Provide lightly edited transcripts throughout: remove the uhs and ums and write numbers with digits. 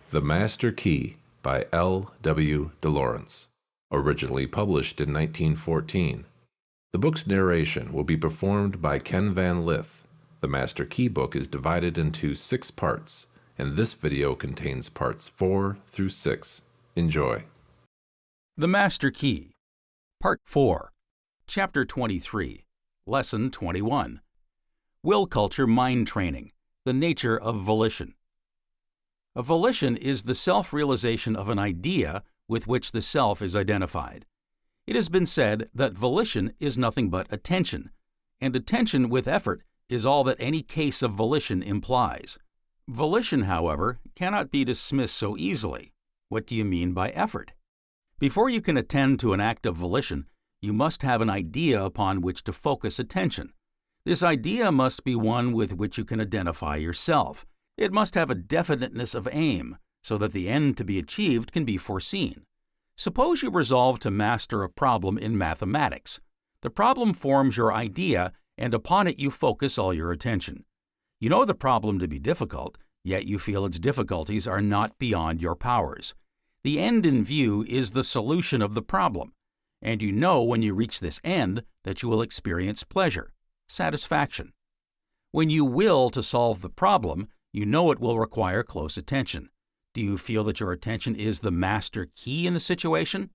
The Master Key by L. W. de Laurence, originally published in 1914. The book's narration will be performed by Ken Vanlith. The Master Key book is divided into 6 parts, and this video contains parts 4 through 6. Enjoy. The Master Key, Part 4, Chapter 23, Lesson 21. Will Culture Mind Training, the Nature of Volition. A volition is the self-realization of an idea with which the self is identified. It has been said that volition is nothing but attention, and attention with effort is all that any case of volition implies. Volition, however, cannot be dismissed so easily. What do you mean by effort? Before you can attend to an act of volition, you must have an idea upon which to focus attention. This idea must be one with which you can identify yourself. It must have a definiteness of aim, so that the end to be achieved can be foreseen. Suppose you resolve to master a problem in mathematics. The problem forms your idea, and upon it you focus all your attention. You know the problem to be difficult, yet you feel its difficulties are not beyond your powers. The end in view is the solution of the problem, and you know when you reach this end that you will experience pleasure, satisfaction. When you will to solve the problem, you know it will require close attention. Do you feel that your attention is the master key in the situation?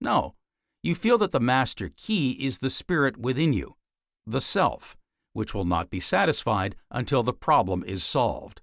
No. You feel that the master key is the spirit within you, the self, which will not be satisfied until the problem is solved.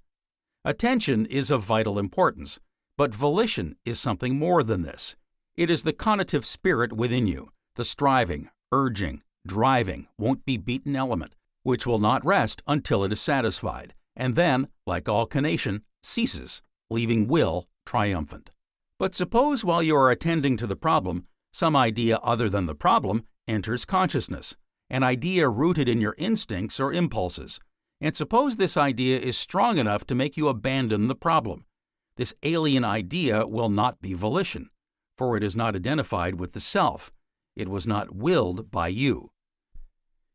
Attention is of vital importance, but volition is something more than this. It is the conative spirit within you, the striving, urging, driving, won't-be-beaten element, which will not rest until it is satisfied, and then, like all conation, ceases, leaving will triumphant. But suppose while you are attending to the problem, some idea other than the problem enters consciousness, an idea rooted in your instincts or impulses, and suppose this idea is strong enough to make you abandon the problem. This alien idea will not be volition, for it is not identified with the self. It was not willed by you.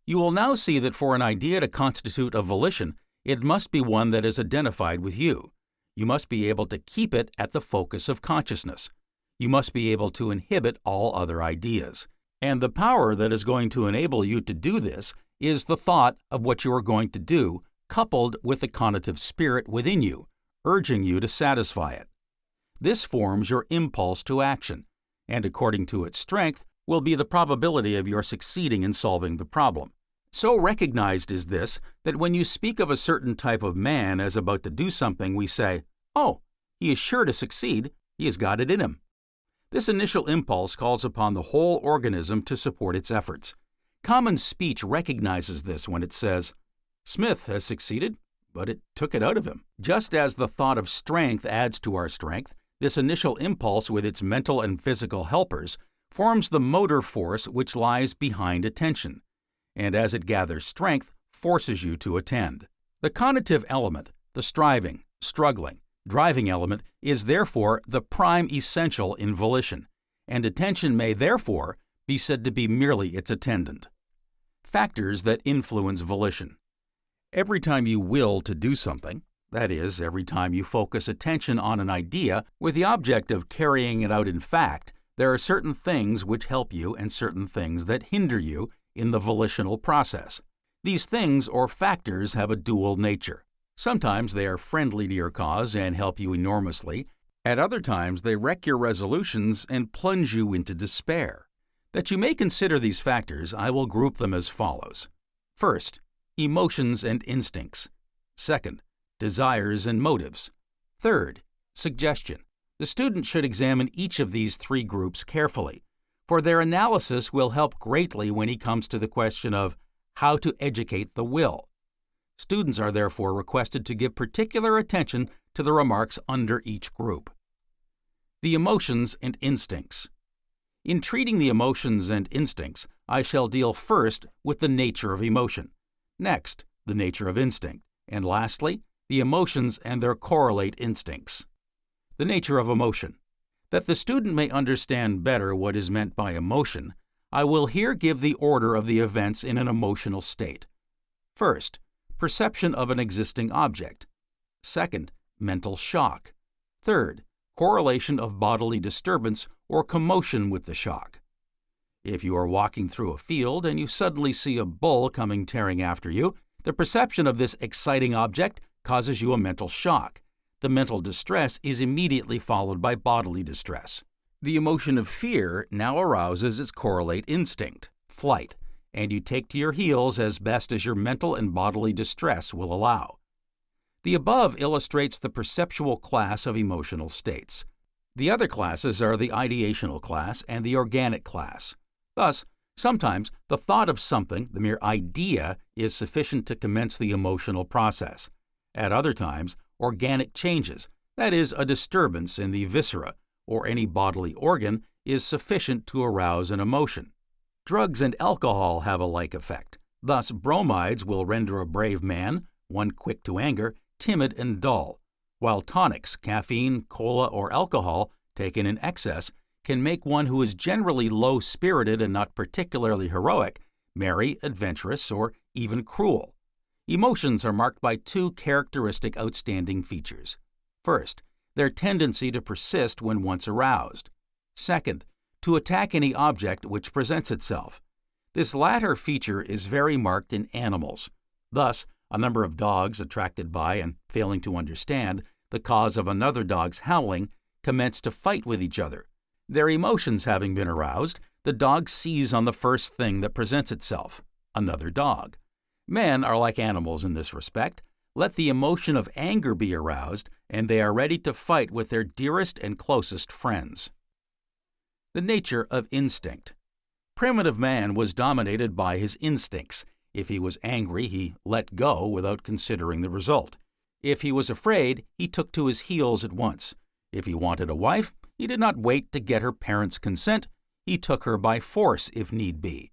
You will now see that for an idea to constitute a volition, it must be one that is identified with you. You must be able to keep it at the focus of consciousness. You must be able to inhibit all other ideas. And the power that is going to enable you to do this is the thought of what you are going to do, coupled with the conative spirit within you, urging you to satisfy it. This forms your impulse to action, and according to its strength will be the probability of your succeeding in solving the problem. So recognized is this that when you speak of a certain type of man as about to do something, we say, "Oh, he is sure to succeed. He has got it in him." This initial impulse calls upon the whole organism to support its efforts. Common speech recognizes this when it says, "Smith has succeeded, but it took it out of him." Just as the thought of strength adds to our strength, this initial impulse with its mental and physical helpers forms the motor force which lies behind attention, and as it gathers strength, forces you to attend. The conative element, the striving, struggling, driving element, is therefore the prime essential in volition, and attention may therefore be said to be merely its attendant. Factors that influence volition. Every time you will to do something, that is, every time you focus attention on an idea with the object of carrying it out in fact, there are certain things which help you and certain things that hinder you in the volitional process. These things or factors have a dual nature. Sometimes they are friendly to your cause and help you enormously. At other times they wreck your resolutions and plunge you into despair. That you may consider these factors, I will group them as follows. First, emotions and instincts. Second, desires and motives. Third, suggestion. The student should examine each of these 3 groups carefully, for their analysis will help greatly when he comes to the question of how to educate the will. Students are therefore requested to give particular attention to the remarks under each group. The emotions and instincts. In treating the emotions and instincts, I shall deal first with the nature of emotion, next, the nature of instinct, and lastly, the emotions and their correlate instincts. The nature of emotion. That the student may understand better what is meant by emotion, I will here give the order of the events in an emotional state. First, perception of an existing object. Second, mental shock. Third, correlation of bodily disturbance or commotion with the shock. If you are walking through a field and you suddenly see a bull coming tearing after you, the perception of this exciting object causes you a mental shock. The mental distress is immediately followed by bodily distress. The emotion of fear now arouses its correlate instinct, flight, and you take to your heels as best as your mental and bodily distress will allow. The above illustrates the perceptual class of emotional states. The other classes are the ideational class and the organic class. Thus, sometimes the thought of something, the mere idea, is sufficient to commence the emotional process. At other times, organic changes, that is, a disturbance in the viscera or any bodily organ, is sufficient to arouse an emotion. Drugs and alcohol have a like effect. Thus, bromides will render a brave man, one quick to anger, timid and dull, while tonics, caffeine, cola, or alcohol, taken in excess, can make one who is generally low-spirited and not particularly heroic, merry, adventurous, or even cruel. Emotions are marked by two characteristic outstanding features. First, their tendency to persist when once aroused. Second, to attack any object which presents itself. This latter feature is very marked in animals. Thus, a number of dogs attracted by and failing to understand the cause of another dog's howling commence to fight with each other. Their emotions having been aroused, the dog seize on the first thing that presents itself, another dog. Men are like animals in this respect. Let the emotion of anger be aroused, and they are ready to fight with their dearest and closest friends. The nature of instinct. Primitive man was dominated by his instincts. If he was angry, he let go without considering the result. If he was afraid, he took to his heels at once. If he wanted a wife, he did not wait to get her parents' consent. He took her by force if need be.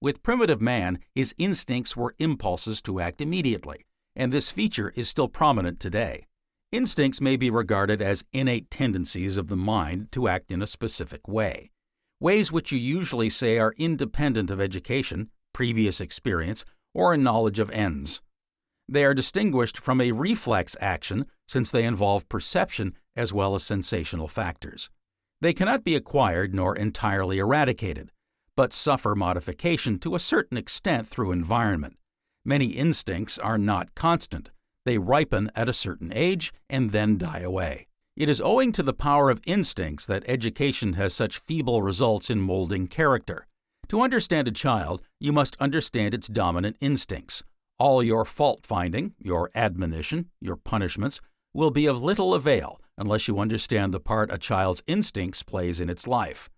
With primitive man, his instincts were impulses to act immediately, and this feature is still prominent today. Instincts may be regarded as innate tendencies of the mind to act in a specific way, ways which you usually say are independent of education, previous experience, or a knowledge of ends. They are distinguished from a reflex action since they involve perception as well as sensational factors. They cannot be acquired nor entirely eradicated, but suffer modification to a certain extent through environment. Many instincts are not constant. They ripen at a certain age and then die away. It is owing to the power of instincts that education has such feeble results in molding character. To understand a child, you must understand its dominant instincts. All your fault-finding, your admonition, your punishments will be of little avail unless you understand the part a child's instincts plays in its life.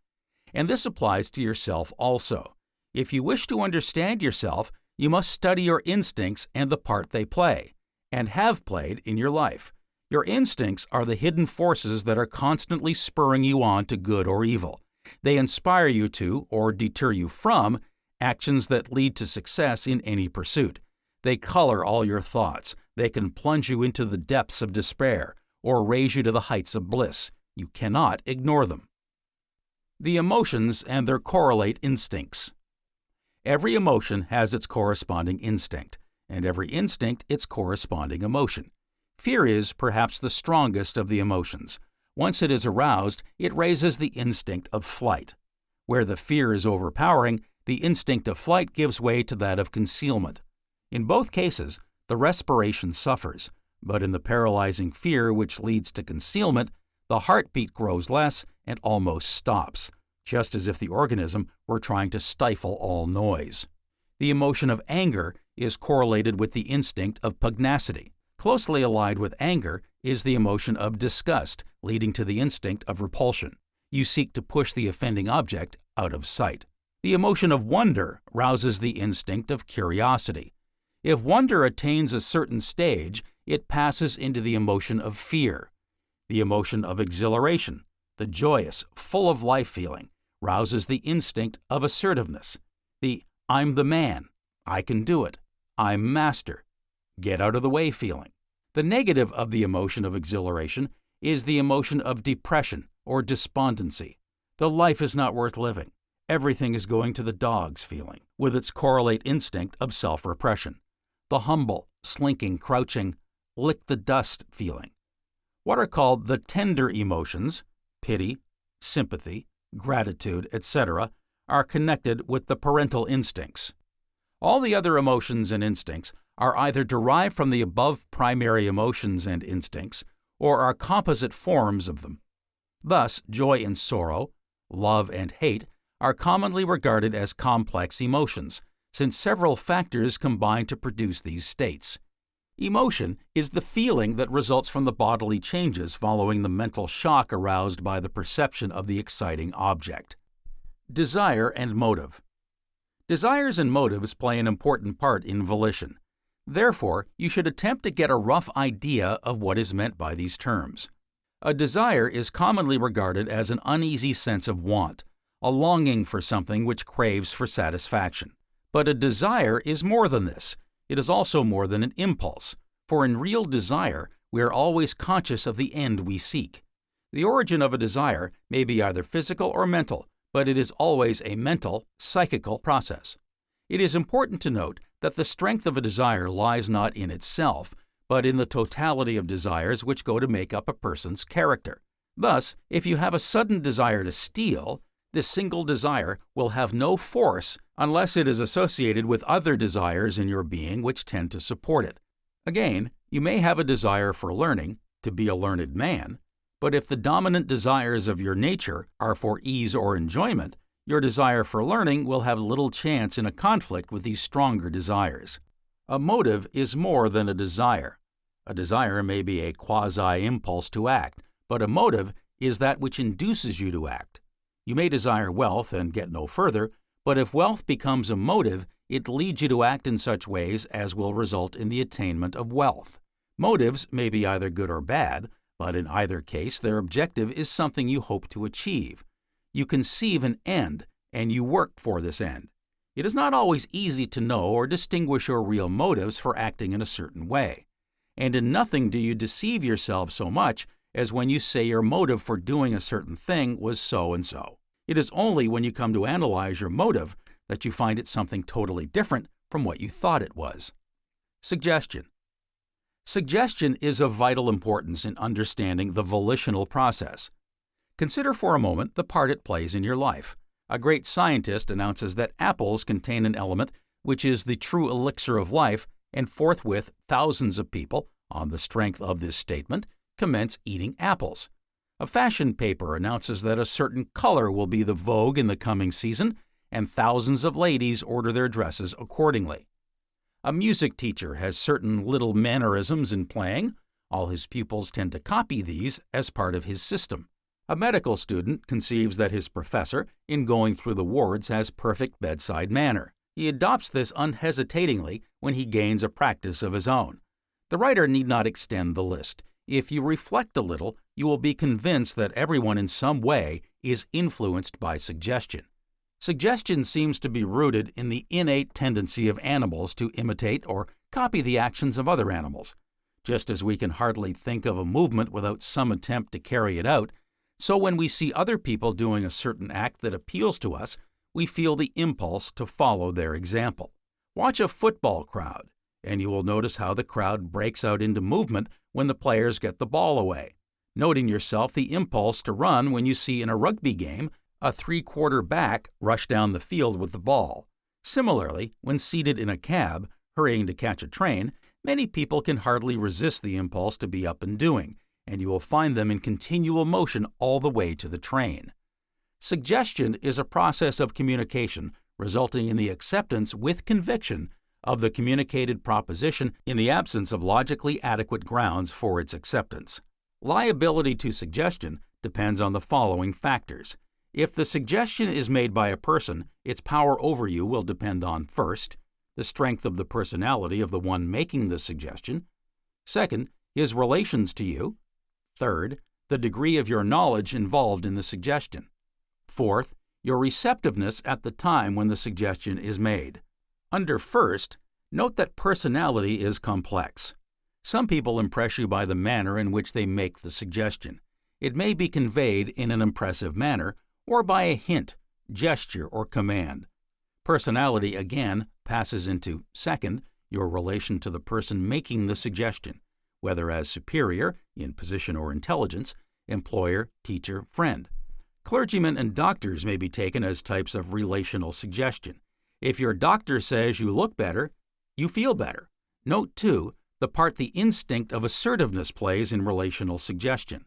And this applies to yourself also. If you wish to understand yourself, you must study your instincts and the part they play, and have played in your life. Your instincts are the hidden forces that are constantly spurring you on to good or evil. They inspire you to, or deter you from, actions that lead to success in any pursuit. They color all your thoughts. They can plunge you into the depths of despair or raise you to the heights of bliss. You cannot ignore them. The emotions and their correlate instincts. Every emotion has its corresponding instinct, and every instinct its corresponding emotion. Fear is perhaps the strongest of the emotions. Once it is aroused, it raises the instinct of flight. Where the fear is overpowering, the instinct of flight gives way to that of concealment. In both cases, the respiration suffers, but in the paralyzing fear which leads to concealment, the heartbeat grows less and almost stops, just as if the organism were trying to stifle all noise. The emotion of anger is correlated with the instinct of pugnacity. Closely allied with anger is the emotion of disgust, leading to the instinct of repulsion. You seek to push the offending object out of sight. The emotion of wonder rouses the instinct of curiosity. If wonder attains a certain stage, it passes into the emotion of fear. The emotion of exhilaration, the joyous, full of life feeling, rouses the instinct of assertiveness. The I'm the man, I can do it, I'm master, get out of the way feeling. The negative of the emotion of exhilaration is the emotion of depression or despondency. The life is not worth living. Everything is going to the dogs feeling, with its correlate instinct of self-repression. The humble, slinking, crouching, lick the dust feeling. What are called the tender emotions, pity, sympathy, gratitude, etc., are connected with the parental instincts. All the other emotions and instincts are either derived from the above primary emotions and instincts or are composite forms of them. Thus, joy and sorrow, love and hate are commonly regarded as complex emotions, since several factors combine to produce these states. Emotion is the feeling that results from the bodily changes following the mental shock aroused by the perception of the exciting object. Desire and motive. Desires and motives play an important part in volition. Therefore, you should attempt to get a rough idea of what is meant by these terms. A desire is commonly regarded as an uneasy sense of want, a longing for something which craves for satisfaction. But a desire is more than this. It is also more than an impulse, for in real desire, we are always conscious of the end we seek. The origin of a desire may be either physical or mental, but it is always a mental, psychical process. It is important to note that the strength of a desire lies not in itself, but in the totality of desires which go to make up a person's character. Thus, if you have a sudden desire to steal, this single desire will have no force unless it is associated with other desires in your being which tend to support it. Again, you may have a desire for learning, to be a learned man, but if the dominant desires of your nature are for ease or enjoyment, your desire for learning will have little chance in a conflict with these stronger desires. A motive is more than a desire. A desire may be a quasi-impulse to act, but a motive is that which induces you to act. You may desire wealth and get no further, but if wealth becomes a motive, it leads you to act in such ways as will result in the attainment of wealth. Motives may be either good or bad, but in either case their objective is something you hope to achieve. You conceive an end, and you work for this end. It is not always easy to know or distinguish your real motives for acting in a certain way. And in nothing do you deceive yourself so much as when you say your motive for doing a certain thing was so and so. It is only when you come to analyze your motive that you find it something totally different from what you thought it was. Suggestion. Suggestion is of vital importance in understanding the volitional process. Consider for a moment the part it plays in your life. A great scientist announces that apples contain an element which is the true elixir of life, and forthwith thousands of people, on the strength of this statement, commence eating apples. A fashion paper announces that a certain color will be the vogue in the coming season, and thousands of ladies order their dresses accordingly. A music teacher has certain little mannerisms in playing. All his pupils tend to copy these as part of his system. A medical student conceives that his professor, in going through the wards, has perfect bedside manner. He adopts this unhesitatingly when he gains a practice of his own. The writer need not extend the list. If you reflect a little, you will be convinced that everyone in some way is influenced by suggestion. Suggestion seems to be rooted in the innate tendency of animals to imitate or copy the actions of other animals. Just as we can hardly think of a movement without some attempt to carry it out, so when we see other people doing a certain act that appeals to us, we feel the impulse to follow their example. Watch a football crowd, and you will notice how the crowd breaks out into movement when the players get the ball away. Note in yourself the impulse to run when you see in a rugby game a three-quarter back rush down the field with the ball. Similarly, when seated in a cab, hurrying to catch a train, many people can hardly resist the impulse to be up and doing, and you will find them in continual motion all the way to the train. Suggestion is a process of communication resulting in the acceptance with conviction of the communicated proposition in the absence of logically adequate grounds for its acceptance. Liability to suggestion depends on the following factors. If the suggestion is made by a person, its power over you will depend on, first, the strength of the personality of the one making the suggestion, second, his relations to you, third, the degree of your knowledge involved in the suggestion, fourth, your receptiveness at the time when the suggestion is made. Under first, note that personality is complex. Some people impress you by the manner in which they make the suggestion. It may be conveyed in an impressive manner, or by a hint, gesture, or command. Personality, again, passes into, second, your relation to the person making the suggestion, whether as superior, in position or intelligence, employer, teacher, friend. Clergymen and doctors may be taken as types of relational suggestion. If your doctor says you look better, you feel better. Note, too, the part the instinct of assertiveness plays in relational suggestion.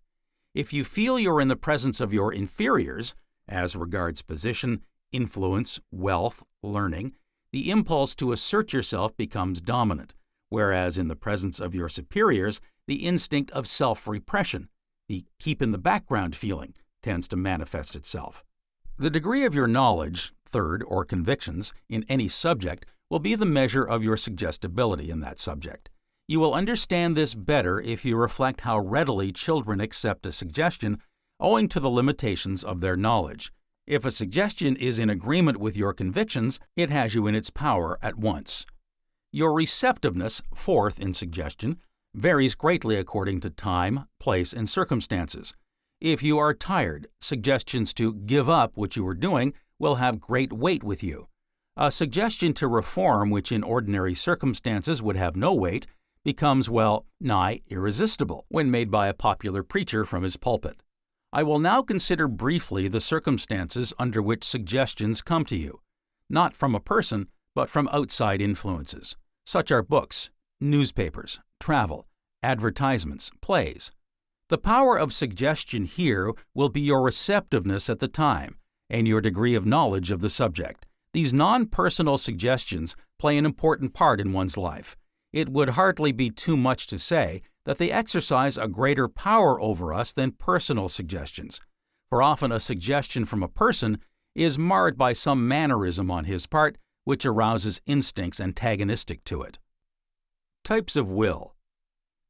If you feel you're in the presence of your inferiors, as regards position, influence, wealth, learning, the impulse to assert yourself becomes dominant, whereas in the presence of your superiors, the instinct of self-repression, the keep-in-the-background feeling, tends to manifest itself. The degree of your knowledge, third, or convictions in any subject will be the measure of your suggestibility in that subject. You will understand this better if you reflect how readily children accept a suggestion owing to the limitations of their knowledge. If a suggestion is in agreement with your convictions, it has you in its power at once. Your receptiveness, fourth in suggestion, varies greatly according to time, place, and circumstances. If you are tired, suggestions to give up what you are doing will have great weight with you. A suggestion to reform which in ordinary circumstances would have no weight becomes, well, nigh irresistible when made by a popular preacher from his pulpit. I will now consider briefly the circumstances under which suggestions come to you, not from a person, but from outside influences. Such are books, newspapers, travel, advertisements, plays. The power of suggestion here will be your receptiveness at the time and your degree of knowledge of the subject. These non-personal suggestions play an important part in one's life. It would hardly be too much to say that they exercise a greater power over us than personal suggestions, for often a suggestion from a person is marred by some mannerism on his part which arouses instincts antagonistic to it. Types of will.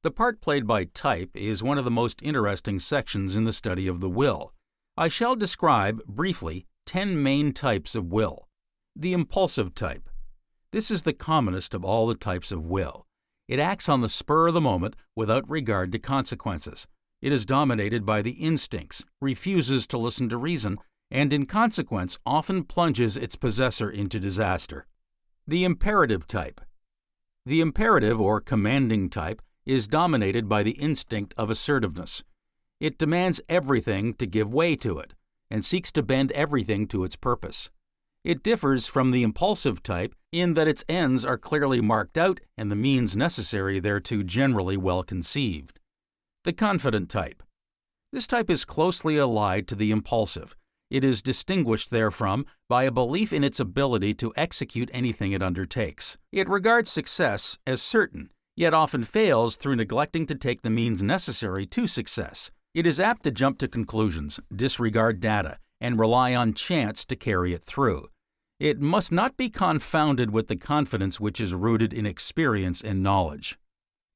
The part played by type is one of the most interesting sections in the study of the will. I shall describe, briefly, 10 main types of will. The impulsive type. This is the commonest of all the types of will. It acts on the spur of the moment without regard to consequences. It is dominated by the instincts, refuses to listen to reason, and in consequence often plunges its possessor into disaster. The imperative type. The imperative or commanding type is dominated by the instinct of assertiveness. It demands everything to give way to it, and seeks to bend everything to its purpose. It differs from the impulsive type in that its ends are clearly marked out and the means necessary thereto generally well conceived. The confident type. This type is closely allied to the impulsive. It is distinguished therefrom by a belief in its ability to execute anything it undertakes. It regards success as certain, yet often fails through neglecting to take the means necessary to success. It is apt to jump to conclusions, disregard data, and rely on chance to carry it through. It must not be confounded with the confidence which is rooted in experience and knowledge.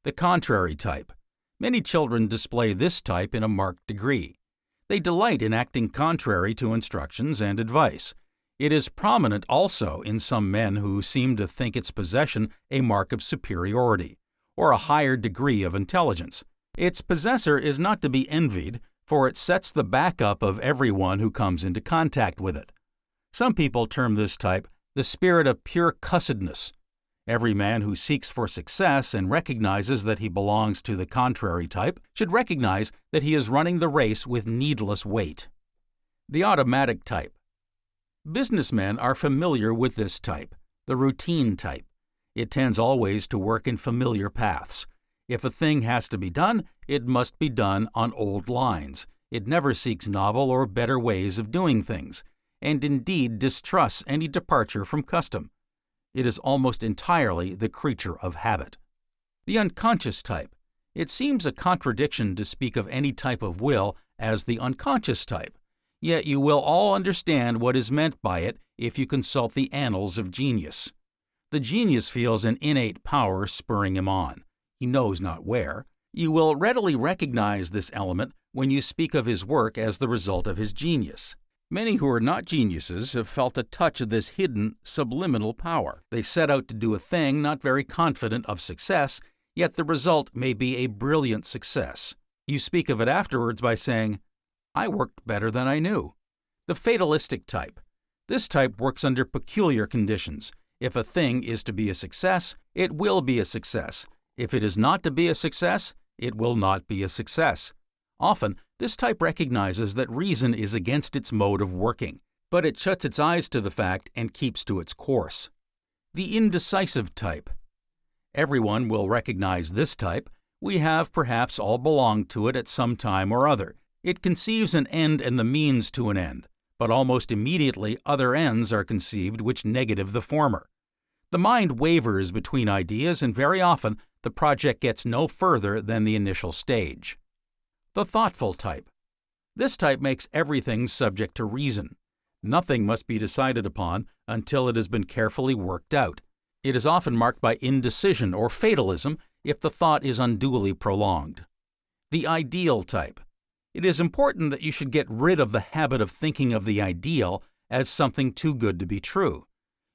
The contrary type. Many children display this type in a marked degree. They delight in acting contrary to instructions and advice. It is prominent also in some men who seem to think its possession a mark of superiority, or a higher degree of intelligence. Its possessor is not to be envied, for it sets the back up of everyone who comes into contact with it. Some people term this type the spirit of pure cussedness. Every man who seeks for success and recognizes that he belongs to the contrary type should recognize that he is running the race with needless weight. The automatic type. Businessmen are familiar with this type, the routine type. It tends always to work in familiar paths. If a thing has to be done, it must be done on old lines. It never seeks novel or better ways of doing things, and indeed distrusts any departure from custom. It is almost entirely the creature of habit. The unconscious type. It seems a contradiction to speak of any type of will as the unconscious type, yet you will all understand what is meant by it if you consult the annals of genius. The genius feels an innate power spurring him on. He knows not where. You will readily recognize this element when you speak of his work as the result of his genius. Many who are not geniuses have felt a touch of this hidden, subliminal power. They set out to do a thing not very confident of success, yet the result may be a brilliant success. You speak of it afterwards by saying, "I worked better than I knew." The fatalistic type. This type works under peculiar conditions. If a thing is to be a success, it will be a success. If it is not to be a success, it will not be a success. Often, this type recognizes that reason is against its mode of working, but it shuts its eyes to the fact and keeps to its course. The indecisive type. Everyone will recognize this type. We have perhaps all belonged to it at some time or other. It conceives an end and the means to an end, but almost immediately other ends are conceived which negative the former. The mind wavers between ideas, and very often the project gets no further than the initial stage. The thoughtful type. This type makes everything subject to reason. Nothing must be decided upon until it has been carefully worked out. It is often marked by indecision or fatalism if the thought is unduly prolonged. The ideal type. It is important that you should get rid of the habit of thinking of the ideal as something too good to be true.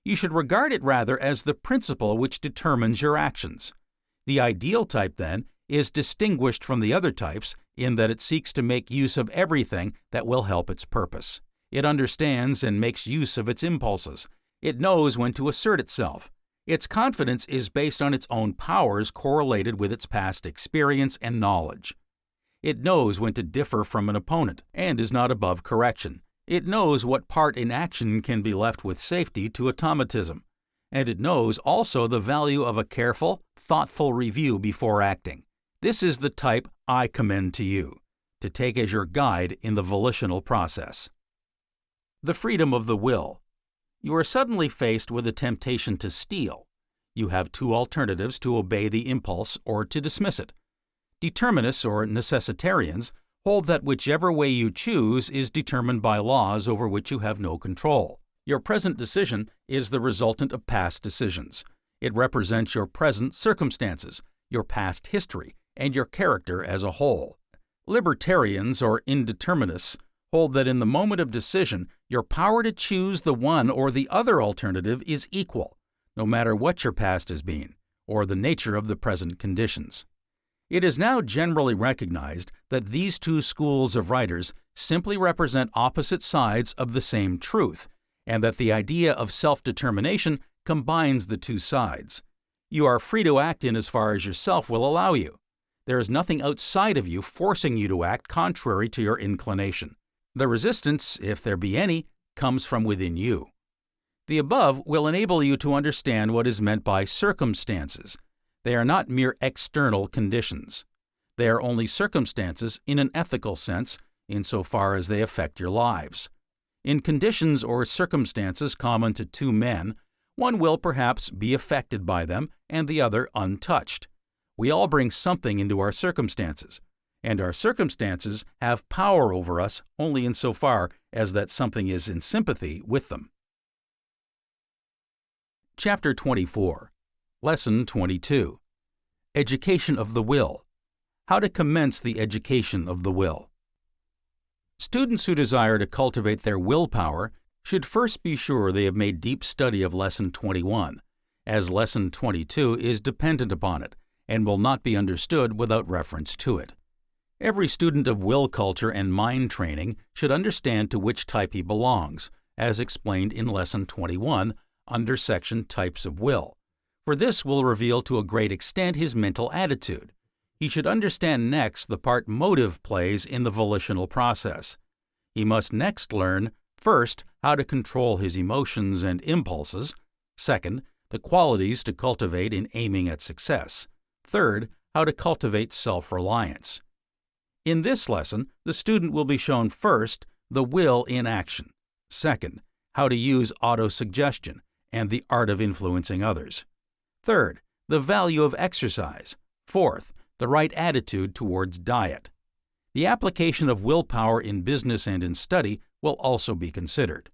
You should regard it rather as the principle which determines your actions. The ideal type, then, is distinguished from the other types in that it seeks to make use of everything that will help its purpose. It understands and makes use of its impulses. It knows when to assert itself. Its confidence is based on its own powers correlated with its past experience and knowledge. It knows when to differ from an opponent and is not above correction. It knows what part in action can be left with safety to automatism. And it knows also the value of a careful, thoughtful review before acting. This is the type I commend to you, to take as your guide in the volitional process. The freedom of the will. You are suddenly faced with a temptation to steal. You have two alternatives: to obey the impulse or to dismiss it. Determinists or necessitarians hold that whichever way you choose is determined by laws over which you have no control. Your present decision is the resultant of past decisions. It represents your present circumstances, your past history, and your character as a whole. Libertarians or indeterminists hold that in the moment of decision, your power to choose the one or the other alternative is equal, no matter what your past has been, or the nature of the present conditions. It is now generally recognized that these two schools of writers simply represent opposite sides of the same truth, and that the idea of self-determination combines the two sides. You are free to act in as far as yourself will allow you. There is nothing outside of you forcing you to act contrary to your inclination. The resistance, if there be any, comes from within you. The above will enable you to understand what is meant by circumstances. They are not mere external conditions. They are only circumstances in an ethical sense, insofar as they affect your lives. In conditions or circumstances common to two men, one will perhaps be affected by them and the other untouched. We all bring something into our circumstances, and our circumstances have power over us only insofar as that something is in sympathy with them. Chapter 24. Lesson 22. Education of the Will. How to commence the education of the will. Students who desire to cultivate their willpower should first be sure they have made deep study of Lesson 21, as Lesson 22 is dependent upon it and will not be understood without reference to it. Every student of will culture and mind training should understand to which type he belongs, as explained in Lesson 21 under section Types of Will, for this will reveal to a great extent his mental attitude. He should understand next the part motive plays in the volitional process. He must next learn, first, how to control his emotions and impulses; second, the qualities to cultivate in aiming at success; third, how to cultivate self-reliance. In this lesson, the student will be shown first the will in action, second, how to use autosuggestion and the art of influencing others; third, the value of exercise; fourth, the right attitude towards diet. The application of willpower in business and in study will also be considered.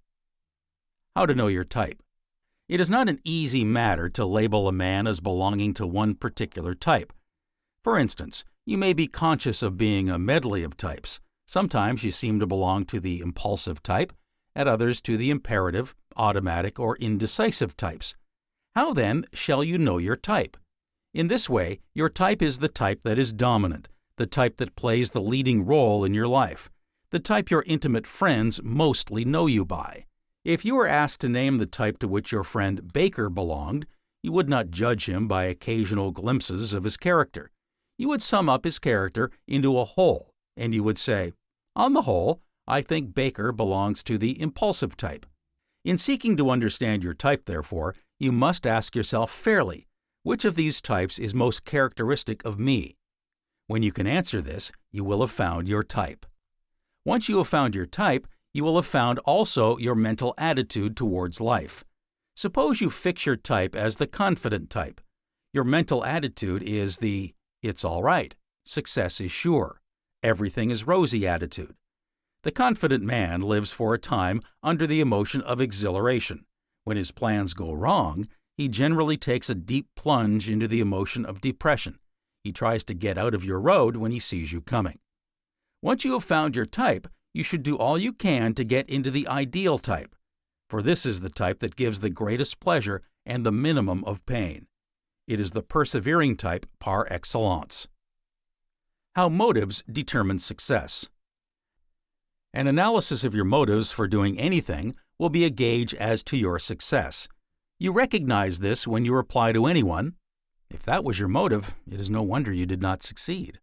How to know your type. It is not an easy matter to label a man as belonging to one particular type. For instance, you may be conscious of being a medley of types. Sometimes you seem to belong to the impulsive type, at others to the imperative, automatic, or indecisive types. How then shall you know your type? In this way, your type is the type that is dominant, the type that plays the leading role in your life, the type your intimate friends mostly know you by. If you were asked to name the type to which your friend Baker belonged, You would not judge him by occasional glimpses of his character. You would sum up his character into a whole, and you would say, "On the whole, I think Baker belongs to the impulsive type." In seeking to understand your type, therefore, you must ask yourself fairly, which of these types is most characteristic of me? When you can answer this, you will have found your type. Once you have found your type, you will have found also your mental attitude towards life. Suppose you fix your type as the confident type. Your mental attitude is the "it's all right," "success is sure," "everything is rosy" attitude. The confident man lives for a time under the emotion of exhilaration. When his plans go wrong, he generally takes a deep plunge into the emotion of depression. He tries to get out of your road when he sees you coming. Once you have found your type, you should do all you can to get into the ideal type, for this is the type that gives the greatest pleasure and the minimum of pain. It is the persevering type par excellence. How motives determine success. An analysis of your motives for doing anything will be a gauge as to your success. You recognize this when you reply to anyone. If that was your motive, it is no wonder you did not succeed.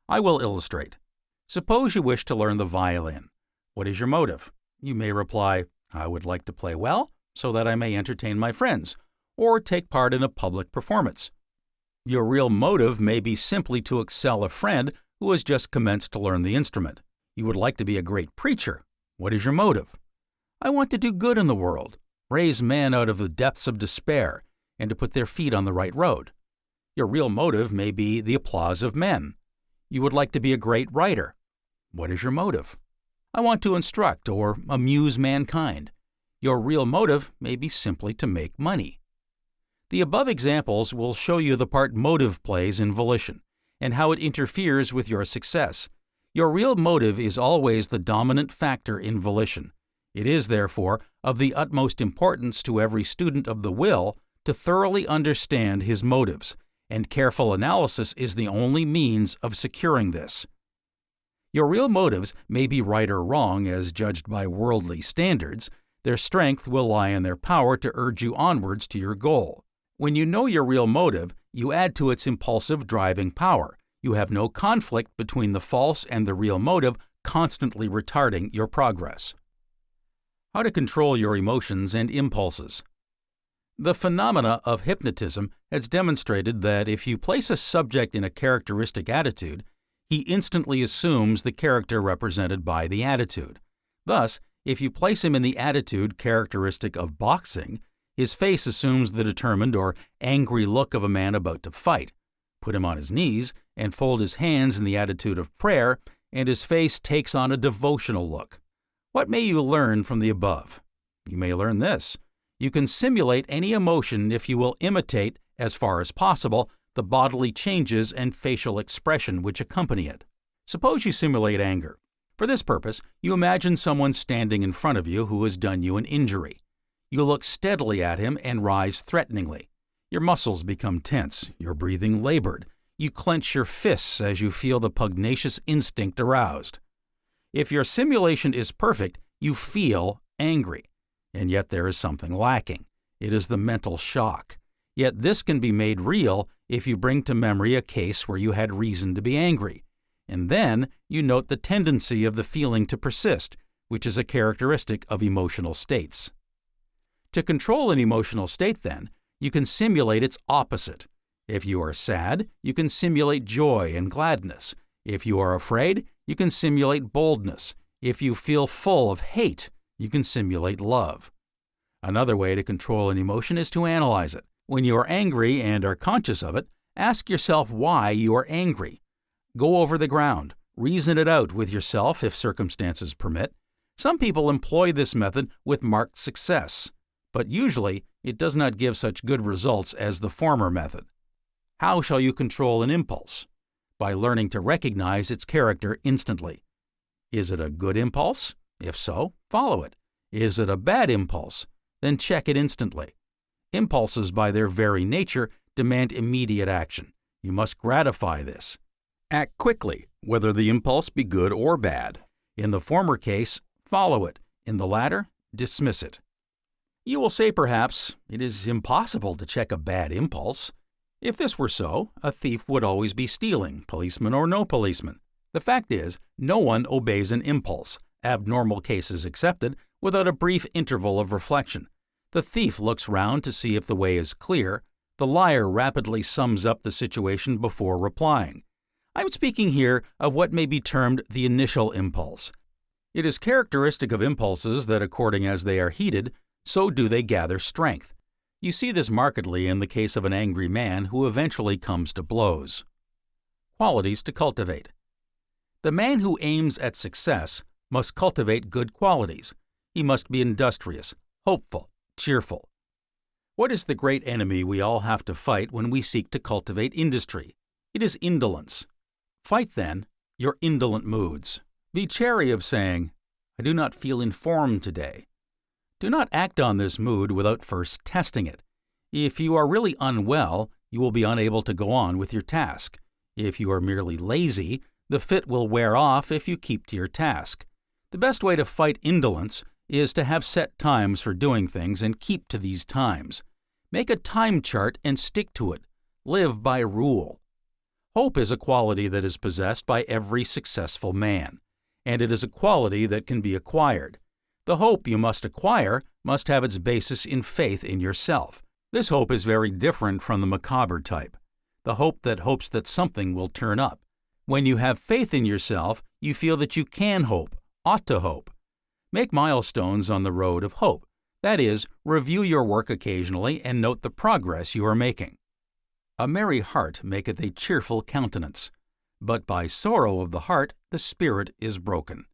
I will illustrate. Suppose you wish to learn the violin. What is your motive? You may reply, "I would like to play well so that I may entertain my friends, or take part in a public performance." Your real motive may be simply to excel a friend who has just commenced to learn the instrument. You would like to be a great preacher. What is your motive? "I want to do good in the world, raise men out of the depths of despair, and to put their feet on the right road." Your real motive may be the applause of men. You would like to be a great writer. What is your motive? "I want to instruct or amuse mankind." Your real motive may be simply to make money. The above examples will show you the part motive plays in volition, and how it interferes with your success. Your real motive is always the dominant factor in volition. It is, therefore, of the utmost importance to every student of the will to thoroughly understand his motives, and careful analysis is the only means of securing this. Your real motives may be right or wrong as judged by worldly standards. Their strength will lie in their power to urge you onwards to your goal. When you know your real motive, you add to its impulsive driving power. You have no conflict between the false and the real motive, constantly retarding your progress. How to control your emotions and impulses. The phenomena of hypnotism has demonstrated that if you place a subject in a characteristic attitude, he instantly assumes the character represented by the attitude. Thus, if you place him in the attitude characteristic of boxing, his face assumes the determined or angry look of a man about to fight. Put him on his knees and fold his hands in the attitude of prayer, and his face takes on a devotional look. What may you learn from the above? You may learn this. You can simulate any emotion if you will imitate, as far as possible, the bodily changes and facial expression which accompany it. Suppose you simulate anger. For this purpose, you imagine someone standing in front of you who has done you an injury. You look steadily at him and rise threateningly. Your muscles become tense, your breathing labored. You clench your fists as you feel the pugnacious instinct aroused. If your simulation is perfect, you feel angry. And yet there is something lacking. It is the mental shock. Yet this can be made real if you bring to memory a case where you had reason to be angry. And then you note the tendency of the feeling to persist, which is a characteristic of emotional states. To control an emotional state, then, you can simulate its opposite. If you are sad, you can simulate joy and gladness. If you are afraid, you can simulate boldness. If you feel full of hate, you can simulate love. Another way to control an emotion is to analyze it. When you are angry and are conscious of it, ask yourself why you are angry. Go over the ground. Reason it out with yourself if circumstances permit. Some people employ this method with marked success, but usually it does not give such good results as the former method. How shall you control an impulse? By learning to recognize its character instantly. Is it a good impulse? If so, follow it. Is it a bad impulse? Then check it instantly. Impulses, by their very nature, demand immediate action. You must gratify this. Act quickly, whether the impulse be good or bad. In the former case, follow it. In the latter, dismiss it. You will say perhaps, it is impossible to check a bad impulse. If this were so, a thief would always be stealing, policeman or no policeman. The fact is, no one obeys an impulse, abnormal cases excepted, without a brief interval of reflection. The thief looks round to see if the way is clear. The liar rapidly sums up the situation before replying. I am speaking here of what may be termed the initial impulse. It is characteristic of impulses that according as they are heated, so do they gather strength. You see this markedly in the case of an angry man who eventually comes to blows. Qualities to cultivate. The man who aims at success must cultivate good qualities. He must be industrious, hopeful, cheerful. What is the great enemy we all have to fight when we seek to cultivate industry? It is indolence. Fight, then, your indolent moods. Be chary of saying, "I do not feel informed today." Do not act on this mood without first testing it. If you are really unwell, you will be unable to go on with your task. If you are merely lazy, the fit will wear off if you keep to your task. The best way to fight indolence is to have set times for doing things and keep to these times. Make a time chart and stick to it. Live by rule. Hope is a quality that is possessed by every successful man, and it is a quality that can be acquired. The hope you must acquire must have its basis in faith in yourself. This hope is very different from the macabre type, the hope that hopes that something will turn up. When you have faith in yourself, you feel that you can hope, ought to hope. Make milestones on the road of hope. That is, review your work occasionally and note the progress you are making. A merry heart maketh a cheerful countenance, but by sorrow of the heart the spirit is broken.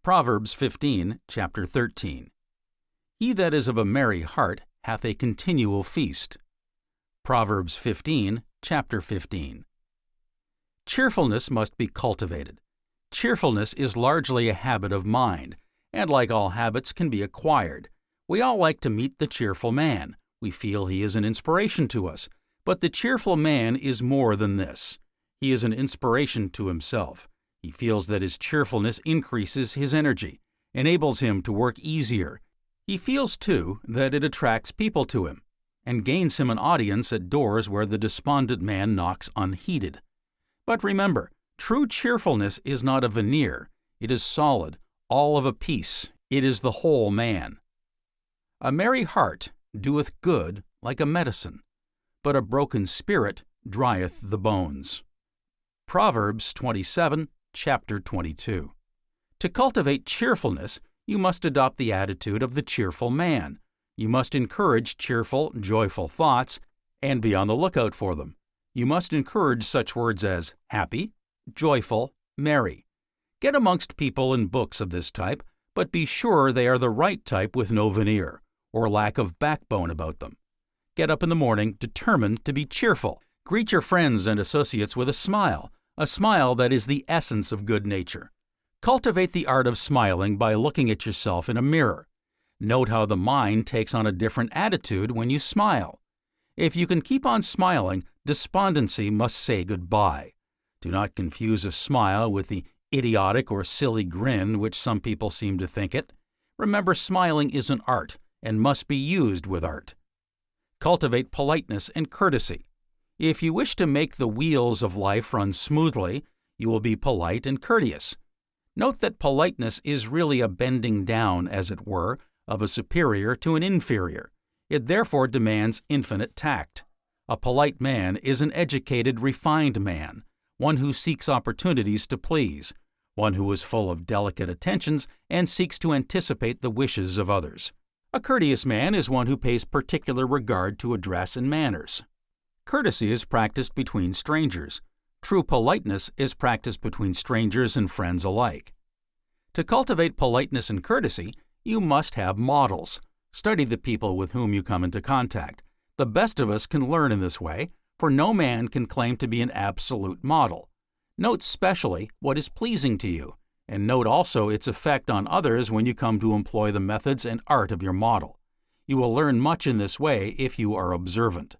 Proverbs 15, chapter 13. He that is of a merry heart hath a continual feast. Proverbs 15, chapter 15. Cheerfulness must be cultivated. Cheerfulness is largely a habit of mind, and like all habits can be acquired. We all like to meet the cheerful man. We feel he is an inspiration to us. But the cheerful man is more than this. He is an inspiration to himself. He feels that his cheerfulness increases his energy, enables him to work easier. He feels, too, that it attracts people to him, and gains him an audience at doors where the despondent man knocks unheeded. But remember, true cheerfulness is not a veneer. It is solid, all of a piece. It is the whole man. A merry heart doeth good like a medicine, but a broken spirit drieth the bones. Proverbs 27, chapter 22. To cultivate cheerfulness, you must adopt the attitude of the cheerful man. You must encourage cheerful, joyful thoughts and be on the lookout for them. You must encourage such words as happy, joyful, merry. Get amongst people in books of this type, but be sure they are the right type with no veneer or lack of backbone about them. Get up in the morning determined to be cheerful. Greet your friends and associates with a smile that is the essence of good nature. Cultivate the art of smiling by looking at yourself in a mirror. Note how the mind takes on a different attitude when you smile. If you can keep on smiling, despondency must say goodbye. Do not confuse a smile with the idiotic or silly grin which some people seem to think it. Remember, smiling is an art and must be used with art. Cultivate politeness and courtesy. If you wish to make the wheels of life run smoothly, you will be polite and courteous. Note that politeness is really a bending down, as it were, of a superior to an inferior. It therefore demands infinite tact. A polite man is an educated, refined man, one who seeks opportunities to please, one who is full of delicate attentions and seeks to anticipate the wishes of others. A courteous man is one who pays particular regard to address and manners. Courtesy is practiced between strangers. True politeness is practiced between strangers and friends alike. To cultivate politeness and courtesy, you must have models. Study the people with whom you come into contact. The best of us can learn in this way, for no man can claim to be an absolute model. Note specially what is pleasing to you, and note also its effect on others when you come to employ the methods and art of your model. You will learn much in this way if you are observant.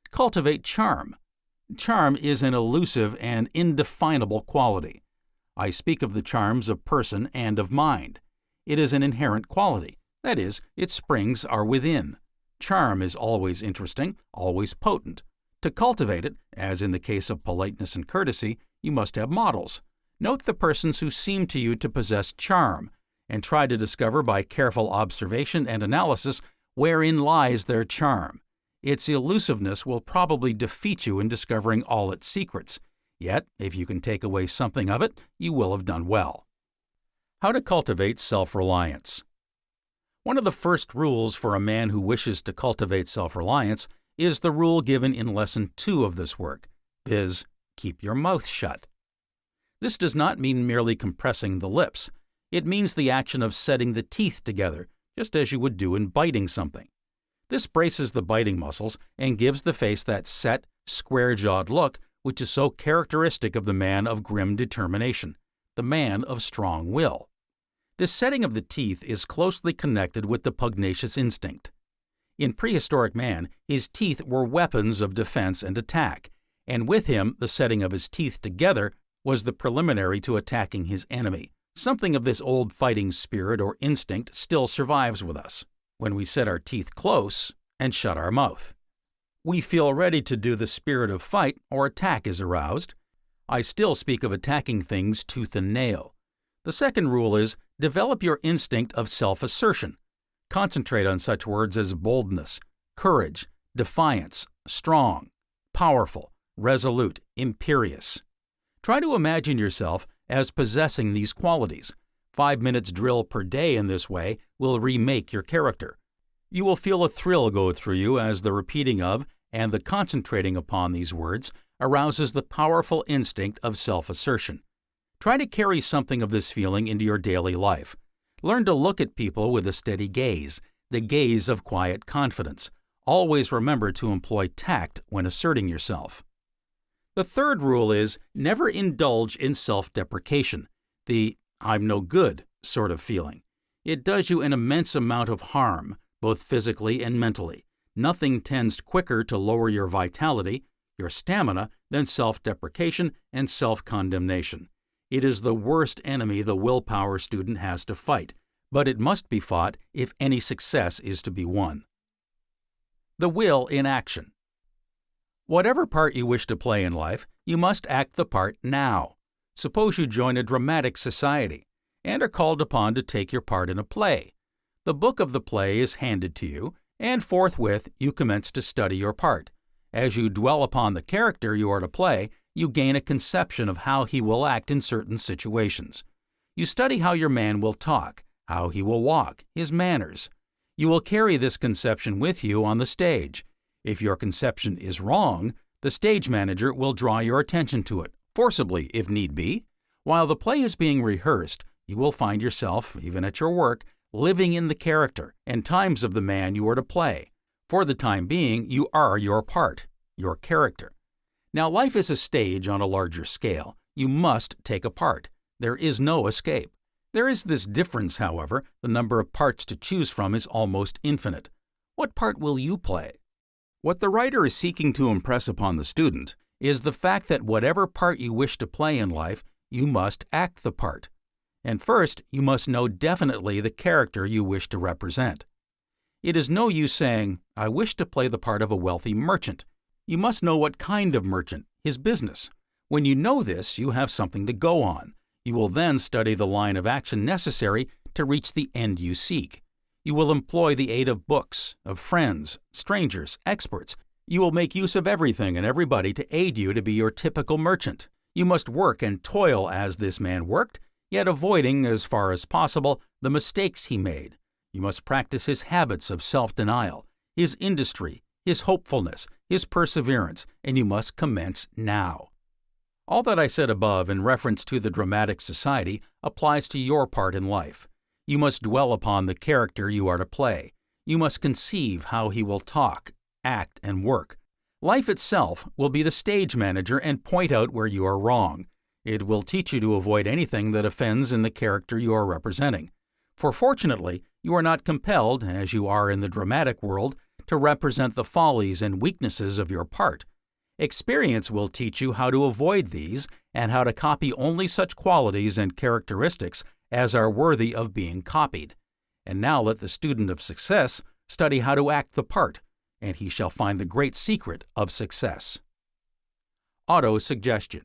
Cultivate charm. Charm is an elusive and indefinable quality. I speak of the charms of person and of mind. It is an inherent quality. That is, its springs are within. Charm is always interesting, always potent. To cultivate it, as in the case of politeness and courtesy, you must have models. Note the persons who seem to you to possess charm, and try to discover by careful observation and analysis wherein lies their charm. Its elusiveness will probably defeat you in discovering all its secrets, yet if you can take away something of it, you will have done well. How to cultivate self-reliance. One of the first rules for a man who wishes to cultivate self-reliance is the rule given in Lesson 2 of this work, viz., keep your mouth shut. This does not mean merely compressing the lips. It means the action of setting the teeth together, just as you would do in biting something. This braces the biting muscles and gives the face that set, square-jawed look which is so characteristic of the man of grim determination, the man of strong will. This setting of the teeth is closely connected with the pugnacious instinct. In prehistoric man, his teeth were weapons of defense and attack, and with him the setting of his teeth together was the preliminary to attacking his enemy. Something of this old fighting spirit or instinct still survives with us when we set our teeth close and shut our mouth. We feel ready to do the spirit of fight or attack is aroused. I still speak of attacking things tooth and nail. The second rule is develop your instinct of self-assertion. Concentrate on such words as boldness, courage, defiance, strong, powerful, resolute, imperious. Try to imagine yourself as possessing these qualities. 5 minutes drill per day in this way will remake your character. You will feel a thrill go through you as the repeating of and the concentrating upon these words arouses the powerful instinct of self-assertion. Try to carry something of this feeling into your daily life. Learn to look at people with a steady gaze, the gaze of quiet confidence. Always remember to employ tact when asserting yourself. The third rule is never indulge in self-deprecation, the "I'm no good" sort of feeling. It does you an immense amount of harm, both physically and mentally. Nothing tends quicker to lower your vitality, your stamina, than self-deprecation and self-condemnation. It is the worst enemy the willpower student has to fight, but it must be fought if any success is to be won. The will in action. Whatever part you wish to play in life, you must act the part now. Suppose you join a dramatic society and are called upon to take your part in a play. The book of the play is handed to you, and forthwith you commence to study your part. As you dwell upon the character you are to play, you gain a conception of how he will act in certain situations. You study how your man will talk, how he will walk, his manners. You will carry this conception with you on the stage. If your conception is wrong, the stage manager will draw your attention to it, forcibly if need be. While the play is being rehearsed, you will find yourself, even at your work, living in the character and times of the man you are to play. For the time being, you are your part, your character. Now, life is a stage on a larger scale. You must take a part. There is no escape. There is this difference, however, the number of parts to choose from is almost infinite. What part will you play? What the writer is seeking to impress upon the student is the fact that whatever part you wish to play in life, you must act the part. And first, you must know definitely the character you wish to represent. It is no use saying, "I wish to play the part of a wealthy merchant." You must know what kind of merchant, his business. When you know this, you have something to go on. You will then study the line of action necessary to reach the end you seek. You will employ the aid of books, of friends, strangers, experts. You will make use of everything and everybody to aid you to be your typical merchant. You must work and toil as this man worked, yet avoiding, as far as possible, the mistakes he made. You must practice his habits of self-denial, his industry, his hopefulness, his perseverance, and you must commence now. All that I said above in reference to the dramatic society applies to your part in life. You must dwell upon the character you are to play. You must conceive how he will talk, act, and work. Life itself will be the stage manager and point out where you are wrong. It will teach you to avoid anything that offends in the character you are representing. For fortunately, you are not compelled, as you are in the dramatic world, to represent the follies and weaknesses of your part. Experience will teach you how to avoid these and how to copy only such qualities and characteristics as are worthy of being copied. And now let the student of success study how to act the part, and he shall find the great secret of success. Autosuggestion.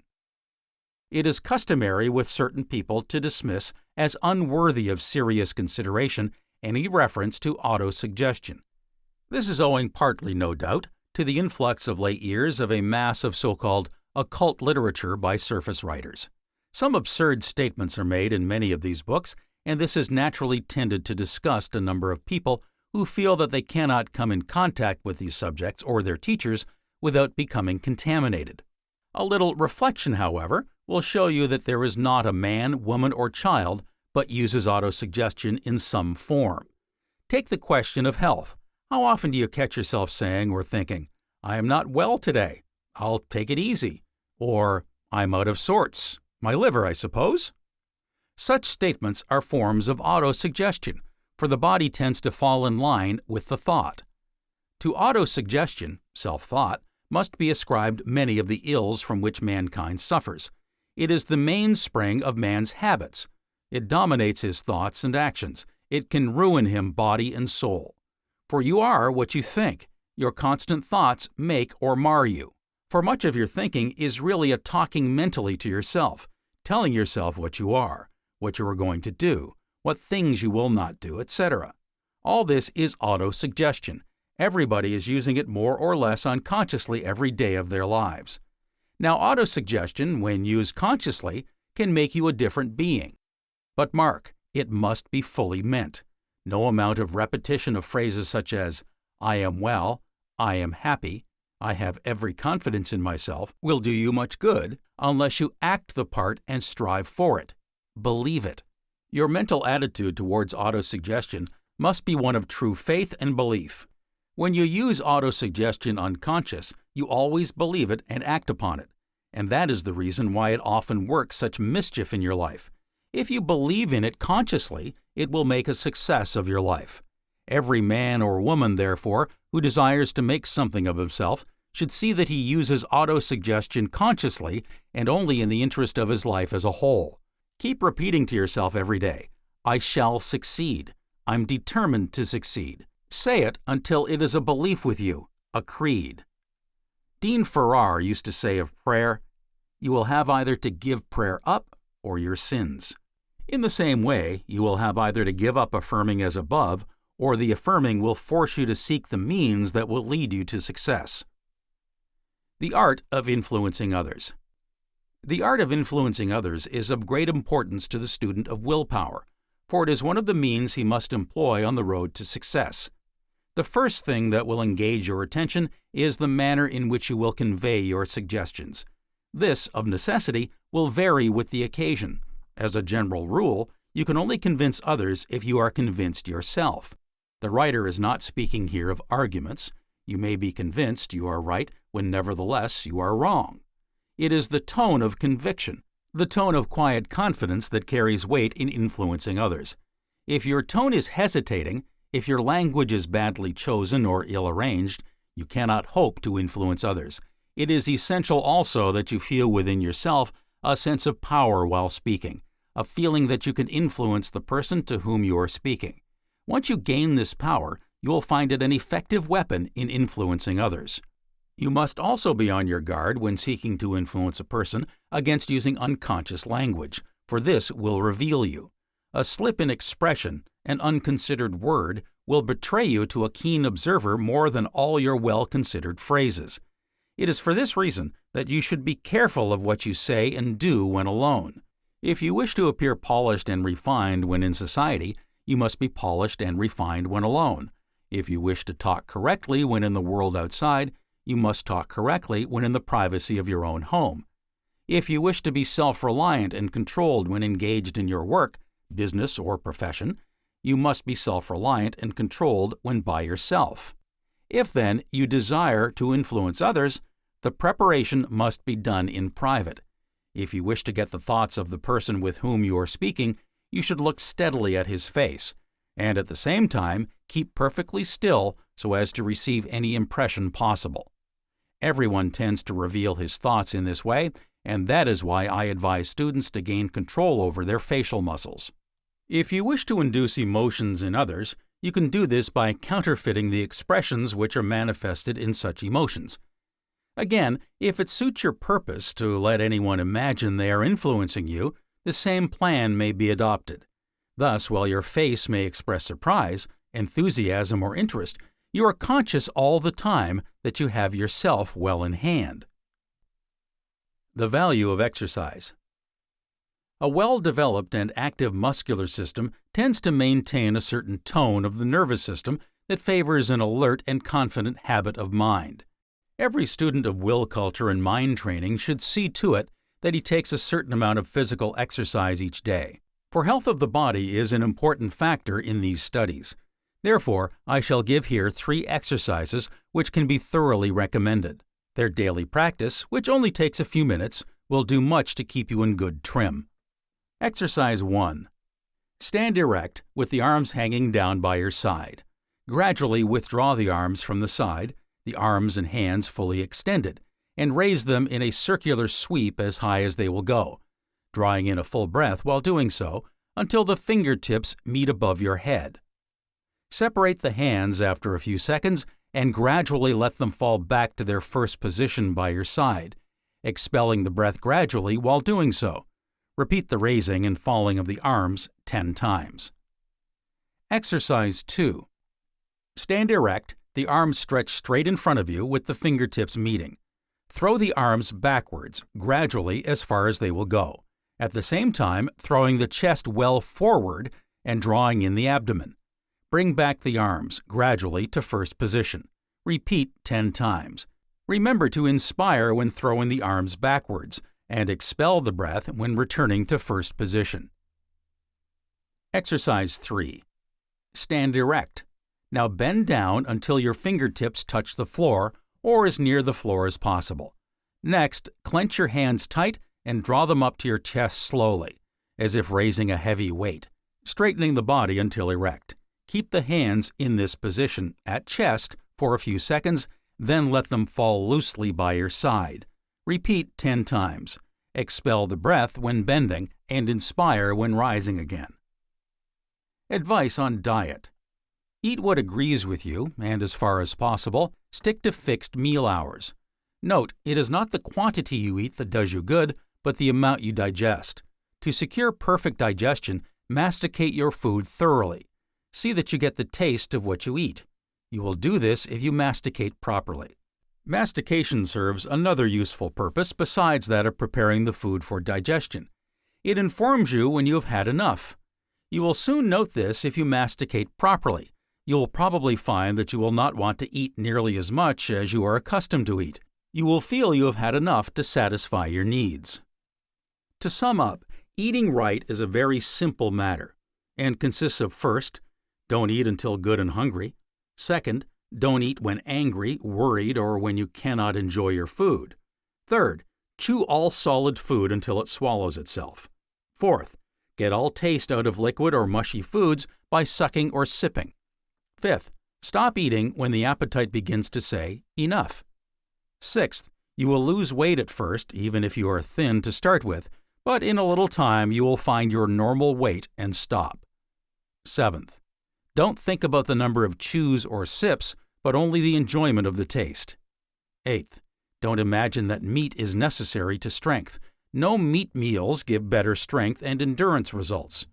It is customary with certain people to dismiss as unworthy of serious consideration any reference to autosuggestion. This is owing partly, no doubt, to the influx of late years of a mass of so-called occult literature by surface writers. Some absurd statements are made in many of these books, and this has naturally tended to disgust a number of people who feel that they cannot come in contact with these subjects or their teachers without becoming contaminated. A little reflection, however, will show you that there is not a man, woman, or child but uses autosuggestion in some form. Take the question of health. How often do you catch yourself saying or thinking, "I am not well today. I'll take it easy," or "I'm out of sorts. My liver, I suppose?" Such statements are forms of autosuggestion, for the body tends to fall in line with the thought. To autosuggestion, self-thought, must be ascribed many of the ills from which mankind suffers. It is the mainspring of man's habits. It dominates his thoughts and actions. It can ruin him body and soul. For you are what you think. Your constant thoughts make or mar you. For much of your thinking is really a talking mentally to yourself, telling yourself what you are going to do, what things you will not do, etc. All this is autosuggestion. Everybody is using it more or less unconsciously every day of their lives. Now, autosuggestion, when used consciously, can make you a different being. But mark, it must be fully meant. No amount of repetition of phrases such as, "I am well," "I am happy," "I have every confidence in myself," will do you much good unless you act the part and strive for it. Believe it. Your mental attitude towards autosuggestion must be one of true faith and belief. When you use autosuggestion unconscious, you always believe it and act upon it, and that is the reason why it often works such mischief in your life. If you believe in it consciously, it will make a success of your life. Every man or woman, therefore, who desires to make something of himself should see that he uses autosuggestion consciously and only in the interest of his life as a whole. Keep repeating to yourself every day, "I shall succeed. I'm determined to succeed." Say it until it is a belief with you, a creed. Dean Farrar used to say of prayer, "You will have either to give prayer up or your sins." In the same way, you will have either to give up affirming as above, or the affirming will force you to seek the means that will lead you to success. The art of influencing others. The art of influencing others is of great importance to the student of willpower, for it is one of the means he must employ on the road to success. The first thing that will engage your attention is the manner in which you will convey your suggestions. This, of necessity, will vary with the occasion. As a general rule, you can only convince others if you are convinced yourself. The writer is not speaking here of arguments. You may be convinced you are right when nevertheless you are wrong. It is the tone of conviction, the tone of quiet confidence that carries weight in influencing others. If your tone is hesitating, if your language is badly chosen or ill-arranged, you cannot hope to influence others. It is essential also that you feel within yourself a sense of power while speaking, a feeling that you can influence the person to whom you are speaking. Once you gain this power, you will find it an effective weapon in influencing others. You must also be on your guard when seeking to influence a person against using unconscious language, for this will reveal you. A slip in expression, an unconsidered word, will betray you to a keen observer more than all your well-considered phrases. It is for this reason that you should be careful of what you say and do when alone. If you wish to appear polished and refined when in society, you must be polished and refined when alone. If you wish to talk correctly when in the world outside, you must talk correctly when in the privacy of your own home. If you wish to be self-reliant and controlled when engaged in your work, business, or profession, you must be self-reliant and controlled when by yourself. If, then, you desire to influence others, the preparation must be done in private. If you wish to get the thoughts of the person with whom you are speaking, you should look steadily at his face, and at the same time keep perfectly still so as to receive any impression possible. Everyone tends to reveal his thoughts in this way, and that is why I advise students to gain control over their facial muscles. If you wish to induce emotions in others, you can do this by counterfeiting the expressions which are manifested in such emotions. Again, if it suits your purpose to let anyone imagine they are influencing you, the same plan may be adopted. Thus, while your face may express surprise, enthusiasm, or interest, you are conscious all the time that you have yourself well in hand. The value of exercise. A well-developed and active muscular system tends to maintain a certain tone of the nervous system that favors an alert and confident habit of mind. Every student of will culture and mind training should see to it that he takes a certain amount of physical exercise each day, for health of the body is an important factor in these studies. Therefore, I shall give here 3 exercises which can be thoroughly recommended. Their daily practice, which only takes a few minutes, will do much to keep you in good trim. Exercise 1. Stand erect with the arms hanging down by your side. Gradually withdraw the arms from the side, the arms and hands fully extended, and raise them in a circular sweep as high as they will go, drawing in a full breath while doing so until the fingertips meet above your head. Separate the hands after a few seconds and gradually let them fall back to their first position by your side, expelling the breath gradually while doing so. Repeat the raising and falling of the arms 10 times. Exercise 2. Stand erect, the arms stretched straight in front of you with the fingertips meeting. Throw the arms backwards, gradually as far as they will go, at the same time throwing the chest well forward and drawing in the abdomen. Bring back the arms gradually to first position. Repeat 10 times. Remember to inspire when throwing the arms backwards and expel the breath when returning to first position. Exercise 3. Stand erect. Now bend down until your fingertips touch the floor or as near the floor as possible. Next, clench your hands tight and draw them up to your chest slowly, as if raising a heavy weight, straightening the body until erect. Keep the hands in this position at chest for a few seconds, then let them fall loosely by your side. Repeat 10 times. Expel the breath when bending and inspire when rising again. Advice on diet. Eat what agrees with you, and as far as possible, stick to fixed meal hours. Note, it is not the quantity you eat that does you good, but the amount you digest. To secure perfect digestion, masticate your food thoroughly. See that you get the taste of what you eat. You will do this if you masticate properly. Mastication serves another useful purpose besides that of preparing the food for digestion. It informs you when you have had enough. You will soon note this if you masticate properly. You will probably find that you will not want to eat nearly as much as you are accustomed to eat. You will feel you have had enough to satisfy your needs. To sum up, eating right is a very simple matter and consists of first, don't eat until good and hungry. Second, don't eat when angry, worried, or when you cannot enjoy your food. Third, chew all solid food until it swallows itself. Fourth, get all taste out of liquid or mushy foods by sucking or sipping. Fifth, stop eating when the appetite begins to say, enough. Sixth, you will lose weight at first, even if you are thin to start with, but in a little time you will find your normal weight and stop. Seventh, don't think about the number of chews or sips, but only the enjoyment of the taste. Eighth, don't imagine that meat is necessary to strength. No meat meals give better strength and endurance results.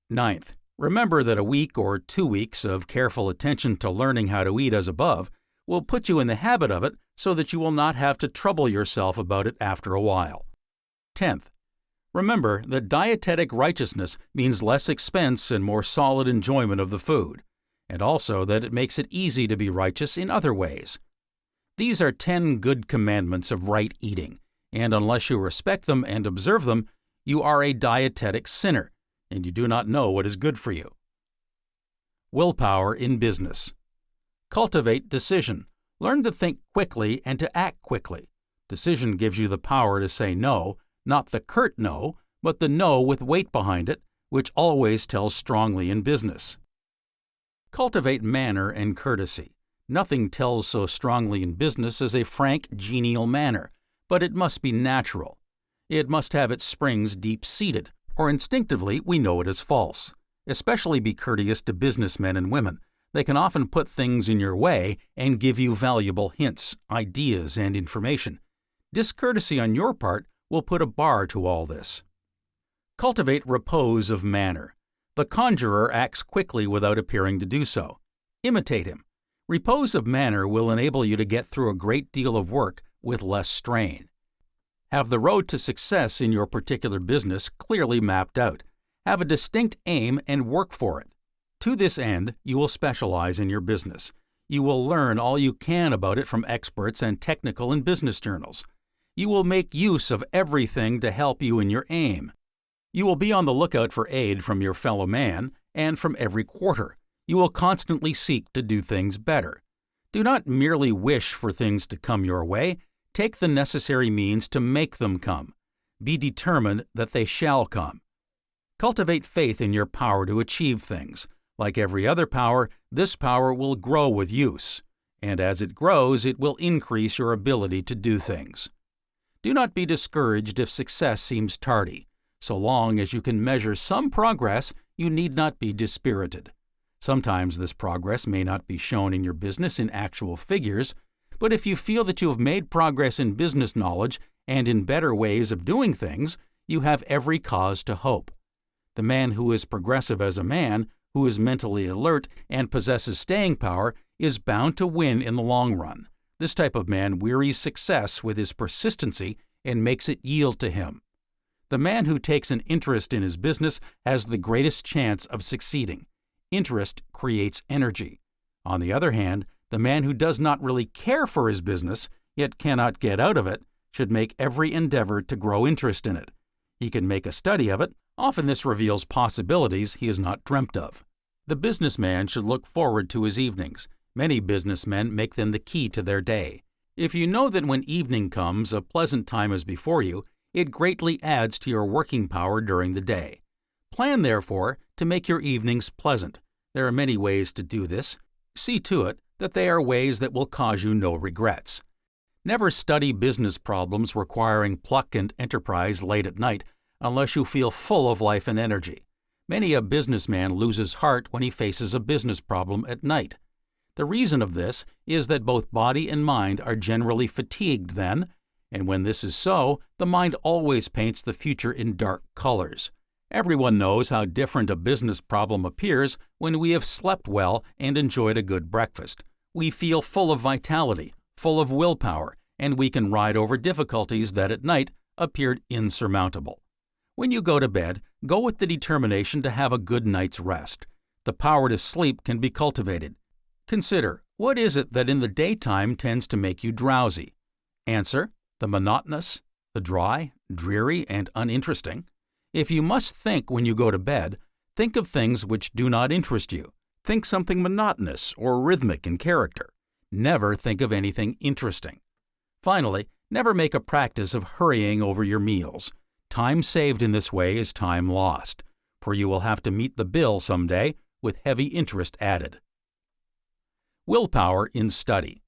Ninth, remember that a week or 2 weeks of careful attention to learning how to eat as above will put you in the habit of it so that you will not have to trouble yourself about it after a while. 10th, remember that dietetic righteousness means less expense and more solid enjoyment of the food, and also that it makes it easy to be righteous in other ways. These are 10 good commandments of right eating, and unless you respect them and observe them, you are a dietetic sinner, and you do not know what is good for you. Willpower in business. Cultivate decision. Learn to think quickly and to act quickly. Decision gives you the power to say no, not the curt no, but the no with weight behind it, which always tells strongly in business. Cultivate manner and courtesy. Nothing tells so strongly in business as a frank, genial manner, but it must be natural. It must have its springs deep-seated, or instinctively we know it is false. Especially be courteous to businessmen and women. They can often put things in your way and give you valuable hints, ideas, and information. Discourtesy on your part will put a bar to all this. Cultivate repose of manner. The conjurer acts quickly without appearing to do so. Imitate him. Repose of manner will enable you to get through a great deal of work with less strain. Have the road to success in your particular business clearly mapped out. Have a distinct aim and work for it. To this end, you will specialize in your business. You will learn all you can about it from experts and technical and business journals. You will make use of everything to help you in your aim. You will be on the lookout for aid from your fellow man and from every quarter. You will constantly seek to do things better. Do not merely wish for things to come your way. Take the necessary means to make them come. Be determined that they shall come. Cultivate faith in your power to achieve things. Like every other power, this power will grow with use, and as it grows, it will increase your ability to do things. Do not be discouraged if success seems tardy. So long as you can measure some progress, you need not be dispirited. Sometimes this progress may not be shown in your business in actual figures, but if you feel that you have made progress in business knowledge and in better ways of doing things, you have every cause to hope. The man who is progressive as a man, who is mentally alert and possesses staying power, is bound to win in the long run. This type of man wearies success with his persistency and makes it yield to him. The man who takes an interest in his business has the greatest chance of succeeding. Interest creates energy. On the other hand, the man who does not really care for his business, yet cannot get out of it, should make every endeavor to grow interest in it. He can make a study of it. Often this reveals possibilities he has not dreamt of. The businessman should look forward to his evenings. Many businessmen make them the key to their day. If you know that when evening comes, a pleasant time is before you, it greatly adds to your working power during the day. Plan, therefore, to make your evenings pleasant. There are many ways to do this. See to it that they are ways that will cause you no regrets. Never study business problems requiring pluck and enterprise late at night unless you feel full of life and energy. Many a businessman loses heart when he faces a business problem at night. The reason of this is that both body and mind are generally fatigued then, and when this is so, the mind always paints the future in dark colors. Everyone knows how different a business problem appears when we have slept well and enjoyed a good breakfast. We feel full of vitality, full of willpower, and we can ride over difficulties that at night appeared insurmountable. When you go to bed, go with the determination to have a good night's rest. The power to sleep can be cultivated. Consider, what is it that in the daytime tends to make you drowsy? Answer, the monotonous, the dry, dreary, and uninteresting. If you must think when you go to bed, think of things which do not interest you. Think something monotonous or rhythmic in character. Never think of anything interesting. Finally, never make a practice of hurrying over your meals. Time saved in this way is time lost, for you will have to meet the bill someday with heavy interest added. Willpower in study.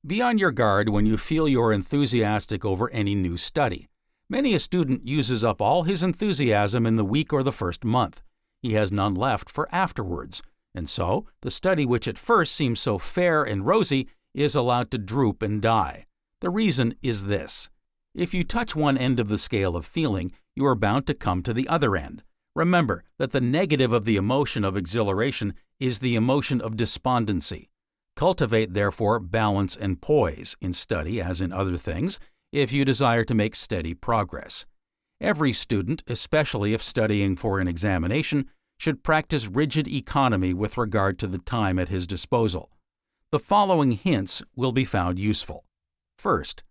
Be on your guard when you feel you're enthusiastic over any new study. Many a student uses up all his enthusiasm in the week or the first month. He has none left for afterwards, and so the study which at first seems so fair and rosy is allowed to droop and die. The reason is this. If you touch one end of the scale of feeling, you are bound to come to the other end. Remember that the negative of the emotion of exhilaration is the emotion of despondency. Cultivate, therefore, balance and poise in study as in other things if you desire to make steady progress. Every student, especially if studying for an examination, should practice rigid economy with regard to the time at his disposal. The following hints will be found useful. First,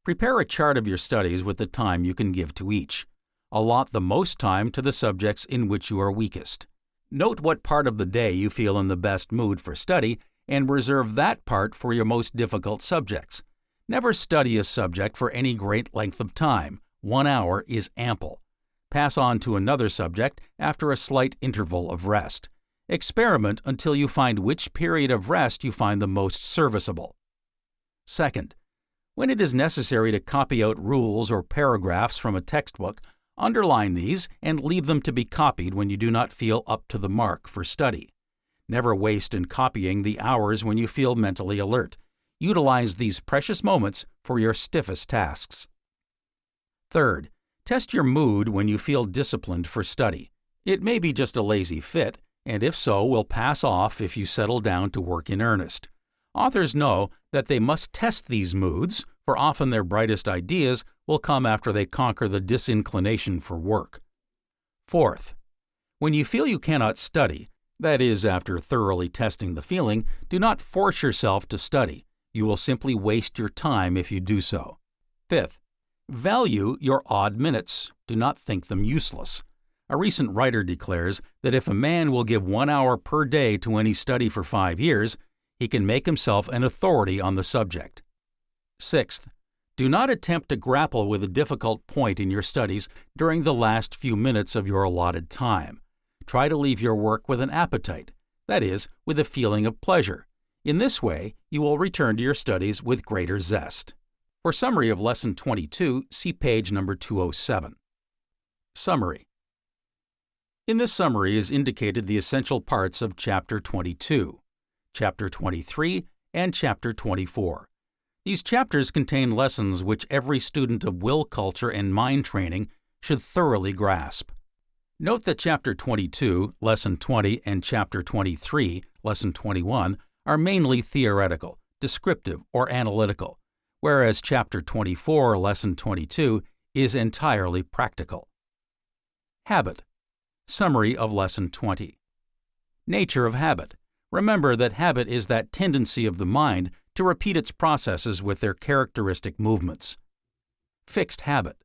prepare a chart of your studies with the time you can give to each. Allot the most time to the subjects in which you are weakest. Note what part of the day you feel in the best mood for study and reserve that part for your most difficult subjects. Never study a subject for any great length of time. 1 hour is ample. Pass on to another subject after a slight interval of rest. Experiment until you find which period of rest you find the most serviceable. Second, when it is necessary to copy out rules or paragraphs from a textbook, Underline these and leave them to be copied when you do not feel up to the mark for study. Never waste in copying the hours when you feel mentally alert. Utilize these precious moments for your stiffest tasks. Third, test your mood when you feel disciplined for study. It may be just a lazy fit, and if so, will pass off if you settle down to work in earnest. Authors know that they must test these moods, for often their brightest ideas will come after they conquer the disinclination for work. Fourth, when you feel you cannot study, that is, after thoroughly testing the feeling, do not force yourself to study. You will simply waste your time if you do so. Fifth, value your odd minutes. Do not think them useless. A recent writer declares that if a man will give 1 hour per day to any study for 5 years, he can make himself an authority on the subject. Sixth, do not attempt to grapple with a difficult point in your studies during the last few minutes of your allotted time. Try to leave your work with an appetite, that is, with a feeling of pleasure. In this way, you will return to your studies with greater zest. For summary of Lesson 22, see page number 207. Summary. In this summary is indicated the essential parts of Chapter 22, Chapter 23, and Chapter 24. These chapters contain lessons which every student of will culture and mind training should thoroughly grasp. Note that Chapter 22, Lesson 20, and Chapter 23, Lesson 21, are mainly theoretical, descriptive, or analytical, whereas Chapter 24, Lesson 22, is entirely practical. Habit. Summary of Lesson 20. Nature of habit. Remember that habit is that tendency of the mind to repeat its processes with their characteristic movements. Fixed habit.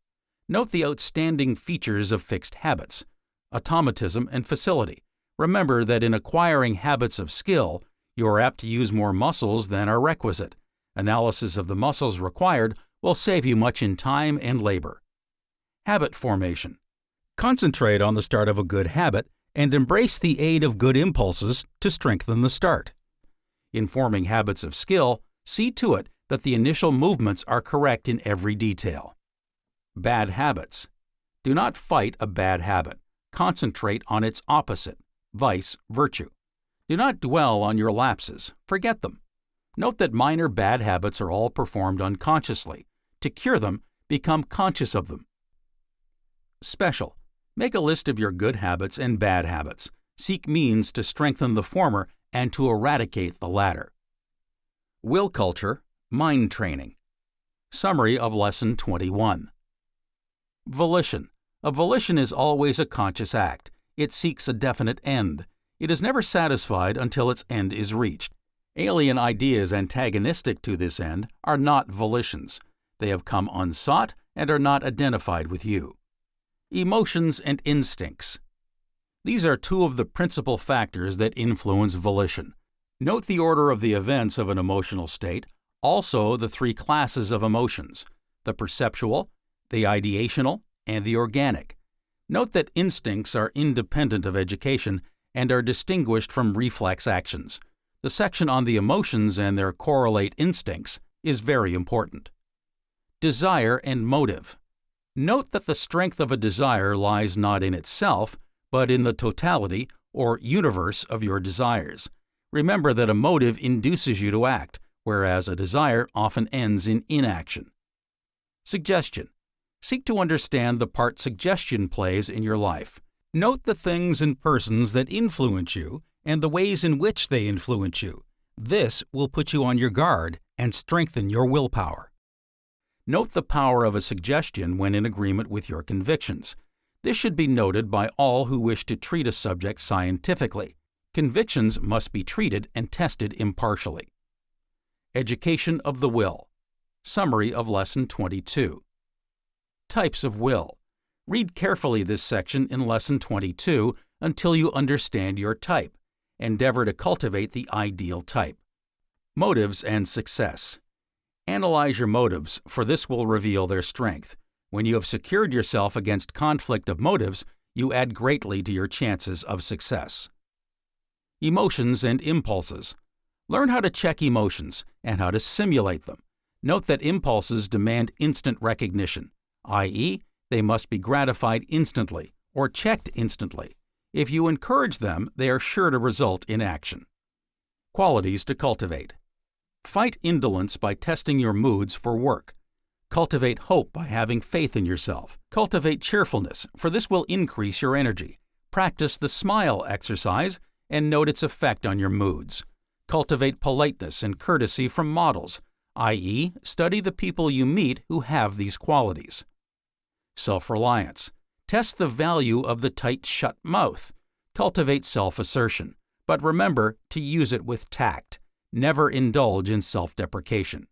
Note the outstanding features of fixed habits: automatism and facility. Remember that in acquiring habits of skill, you are apt to use more muscles than are requisite. Analysis of the muscles required will save you much in time and labor. Habit formation. Concentrate on the start of a good habit and embrace the aid of good impulses to strengthen the start. In forming habits of skill, see to it that the initial movements are correct in every detail. Bad habits. Do not fight a bad habit. Concentrate on its opposite, vice, virtue. Do not dwell on your lapses. Forget them. Note that minor bad habits are all performed unconsciously. To cure them, become conscious of them. Special. Make a list of your good habits and bad habits. Seek means to strengthen the former and to eradicate the latter. Will culture, mind training. Summary of Lesson 21. Volition. A volition is always a conscious act. It seeks a definite end. It is never satisfied until its end is reached. Alien ideas antagonistic to this end are not volitions. They have come unsought and are not identified with you. Emotions and instincts. These are two of the principal factors that influence volition. Note the order of the events of an emotional state, also the 3 classes of emotions: the perceptual, the ideational, and the organic. Note that instincts are independent of education and are distinguished from reflex actions. The section on the emotions and their correlate instincts is very important. Desire and motive. Note that the strength of a desire lies not in itself, but in the totality or universe of your desires. Remember that a motive induces you to act, whereas a desire often ends in inaction. Suggestion. Seek to understand the part suggestion plays in your life. Note the things and persons that influence you and the ways in which they influence you. This will put you on your guard and strengthen your willpower. Note the power of a suggestion when in agreement with your convictions. This should be noted by all who wish to treat a subject scientifically. Convictions must be treated and tested impartially. Education of the will. Summary of Lesson 22. Types of will. Read carefully this section in Lesson 22 until you understand your type. Endeavor to cultivate the ideal type. Motives and success. Analyze your motives, for this will reveal their strength. When you have secured yourself against conflict of motives, you add greatly to your chances of success. Emotions and impulses. Learn how to check emotions and how to simulate them. Note that impulses demand instant recognition, i.e., They must be gratified instantly or checked instantly. If you encourage them, they are sure to result in action. Qualities to cultivate. Fight indolence by testing your moods for work. Cultivate hope by having faith in yourself. Cultivate cheerfulness, for this will increase your energy. Practice the smile exercise and note its effect on your moods. Cultivate politeness and courtesy from models, i.e., study the people you meet who have these qualities. Self-reliance. Test the value of the tight-shut mouth. Cultivate self-assertion, but remember to use it with tact. Never indulge in self-deprecation.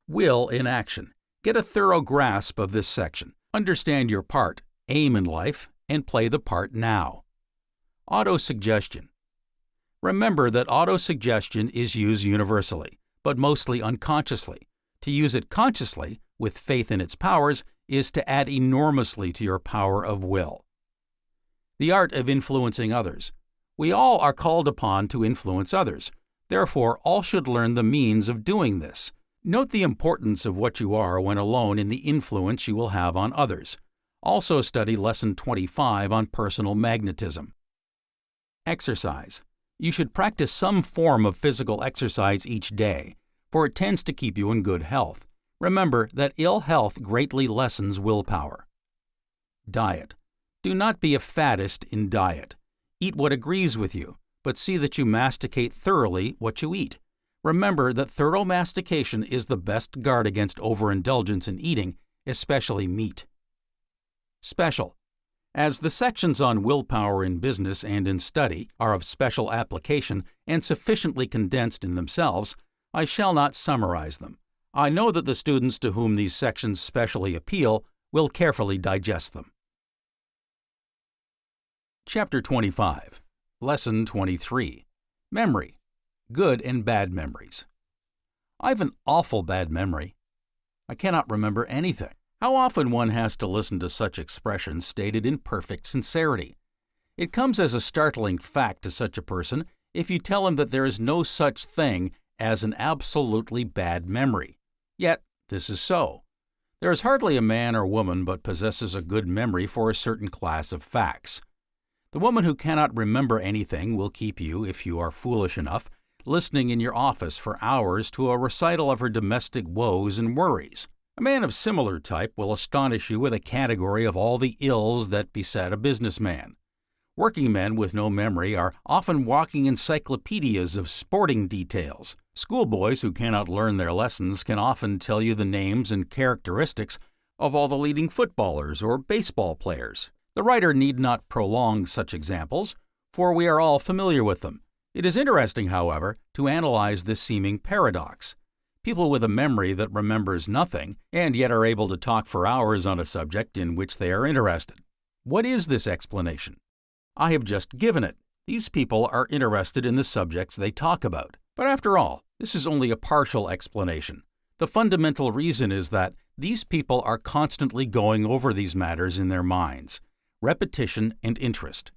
Will in action. Get a thorough grasp of this section. Understand your part, aim in life, and play the part now. Autosuggestion. Remember that autosuggestion is used universally, but mostly unconsciously. To use it consciously, with faith in its powers, is to add enormously to your power of will. The art of influencing others. We all are called upon to influence others. Therefore, all should learn the means of doing this. Note the importance of what you are when alone in the influence you will have on others. Also study Lesson 25 on personal magnetism. Exercise. You should practice some form of physical exercise each day, for it tends to keep you in good health. Remember that ill health greatly lessens willpower. Diet. Do not be a faddist in diet. Eat what agrees with you, but see that you masticate thoroughly what you eat. Remember that thorough mastication is the best guard against overindulgence in eating, especially meat. Special. As the sections on willpower in business and in study are of special application and sufficiently condensed in themselves, I shall not summarize them. I know that the students to whom these sections specially appeal will carefully digest them. Chapter 25. Lesson 23. Memory. Good and bad memories. I've an awful bad memory. I cannot remember anything. How often one has to listen to such expressions stated in perfect sincerity. It comes as a startling fact to such a person if you tell him that there is no such thing as an absolutely bad memory. Yet, this is so. There is hardly a man or woman but possesses a good memory for a certain class of facts. The woman who cannot remember anything will keep you, if you are foolish enough, listening in your office for hours to a recital of her domestic woes and worries. A man of similar type will astonish you with a category of all the ills that beset a businessman. Working men with no memory are often walking encyclopedias of sporting details. Schoolboys who cannot learn their lessons can often tell you the names and characteristics of all the leading footballers or baseball players. The writer need not prolong such examples, for we are all familiar with them. It is interesting, however, to analyze this seeming paradox. People with a memory that remembers nothing, and yet are able to talk for hours on a subject in which they are interested. What is this explanation? I have just given it. These people are interested in the subjects they talk about. But after all, this is only a partial explanation. The fundamental reason is that these people are constantly going over these matters in their minds. Repetition and interest.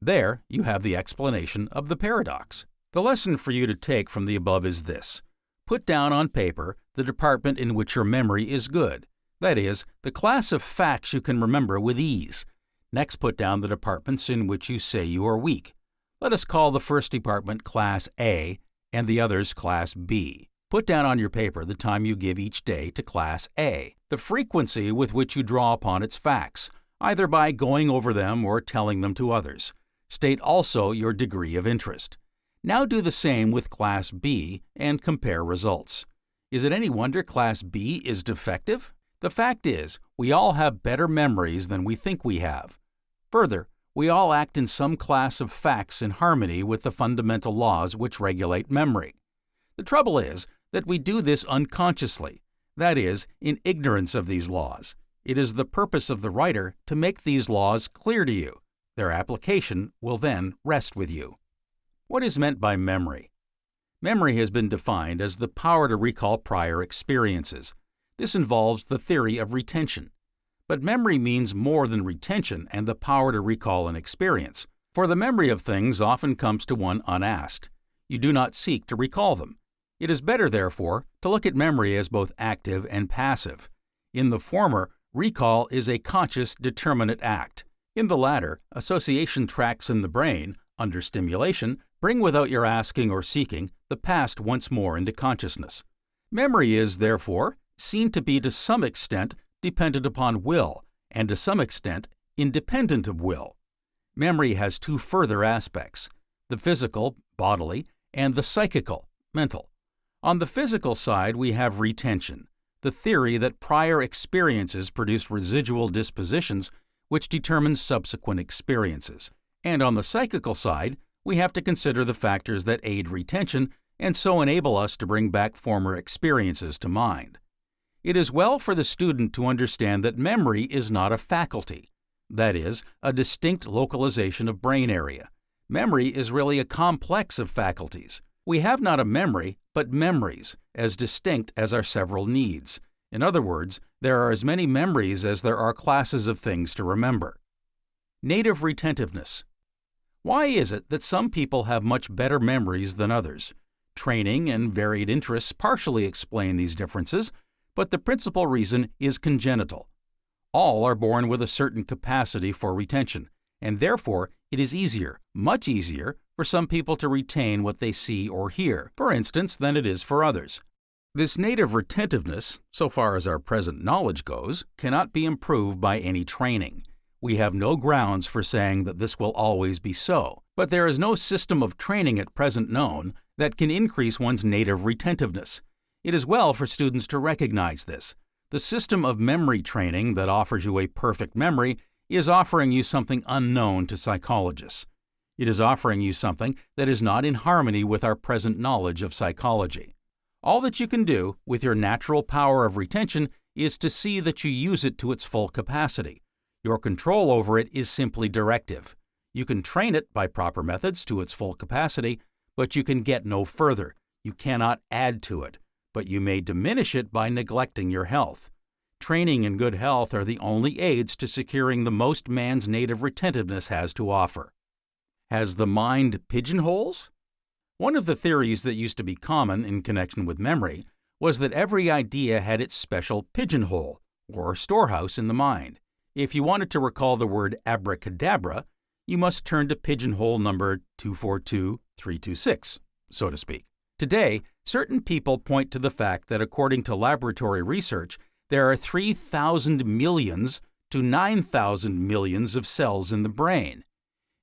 There you have the explanation of the paradox. The lesson for you to take from the above is this. Put down on paper the department in which your memory is good. That is, the class of facts you can remember with ease. Next, put down the departments in which you say you are weak. Let us call the first department Class A and the others Class B. Put down on your paper the time you give each day to Class A, the frequency with which you draw upon its facts, either by going over them or telling them to others. State also your degree of interest. Now do the same with Class B and compare results. Is it any wonder Class B is defective? The fact is, we all have better memories than we think we have. Further, we all act in some class of facts in harmony with the fundamental laws which regulate memory. The trouble is that we do this unconsciously, that is, in ignorance of these laws. It is the purpose of the writer to make these laws clear to you. Their application will then rest with you. What is meant by memory? Memory has been defined as the power to recall prior experiences. This involves the theory of retention. But memory means more than retention and the power to recall an experience, for the memory of things often comes to one unasked. You do not seek to recall them. It is better, therefore, to look at memory as both active and passive. In the former, Recall is a conscious, determinate act. In the latter, association tracts in the brain, under stimulation, bring without your asking or seeking the past once more into consciousness. Memory is, therefore, seen to be to some extent dependent upon will, and to some extent independent of will. Memory has two further aspects: the physical, bodily, and the psychical, mental. On the physical side, we have retention, the theory that prior experiences produce residual dispositions which determine subsequent experiences. And on the psychical side, we have to consider the factors that aid retention and so enable us to bring back former experiences to mind. It is well for the student to understand that memory is not a faculty, that is, a distinct localization of brain area. Memory is really a complex of faculties. We have not a memory, but memories, as distinct as our several needs. In other words, there are as many memories as there are classes of things to remember. Native retentiveness. Why is it that some people have much better memories than others? Training and varied interests partially explain these differences, but the principal reason is congenital. All are born with a certain capacity for retention, and therefore it is easier, much easier, for some people to retain what they see or hear, for instance, than it is for others. This native retentiveness, so far as our present knowledge goes, cannot be improved by any training. We have no grounds for saying that this will always be so, but there is no system of training at present known that can increase one's native retentiveness. It is well for students to recognize this. The system of memory training that offers you a perfect memory is offering you something unknown to psychologists. It is offering you something that is not in harmony with our present knowledge of psychology. All that you can do with your natural power of retention is to see that you use it to its full capacity. Your control over it is simply directive. You can train it by proper methods to its full capacity, but you can get no further. You cannot add to it, but you may diminish it by neglecting your health. Training and good health are the only aids to securing the most man's native retentiveness has to offer. Has the mind pigeonholes? One of the theories that used to be common in connection with memory was that every idea had its special pigeonhole, or storehouse in the mind. If you wanted to recall the word abracadabra, you must turn to pigeonhole number 242326, so to speak. Today, certain people point to the fact that according to laboratory research, there are 3,000 millions to 9,000 millions of cells in the brain.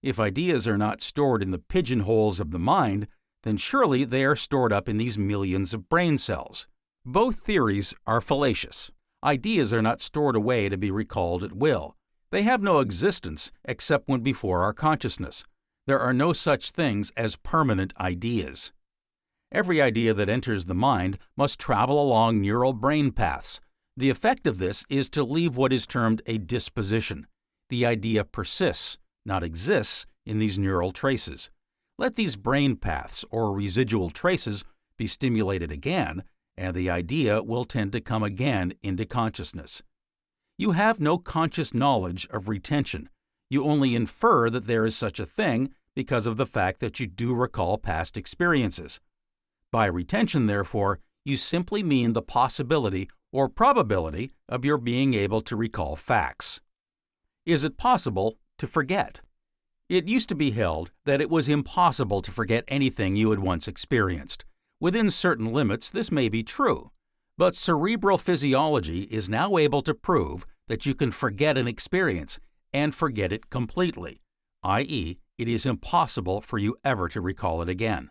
If ideas are not stored in the pigeonholes of the mind, then surely they are stored up in these millions of brain cells. Both theories are fallacious. Ideas are not stored away to be recalled at will. They have no existence except when before our consciousness. There are no such things as permanent ideas. Every idea that enters the mind must travel along neural brain paths. The effect of this is to leave what is termed a disposition. The idea persists, not exists, in these neural traces. Let these brain paths, or residual traces, be stimulated again, and the idea will tend to come again into consciousness. You have no conscious knowledge of retention. You only infer that there is such a thing because of the fact that you do recall past experiences. By retention, therefore, you simply mean the possibility or probability of your being able to recall facts. Is it possible to forget? It used to be held that it was impossible to forget anything you had once experienced. Within certain limits, this may be true, but cerebral physiology is now able to prove that you can forget an experience and forget it completely, i.e., it is impossible for you ever to recall it again.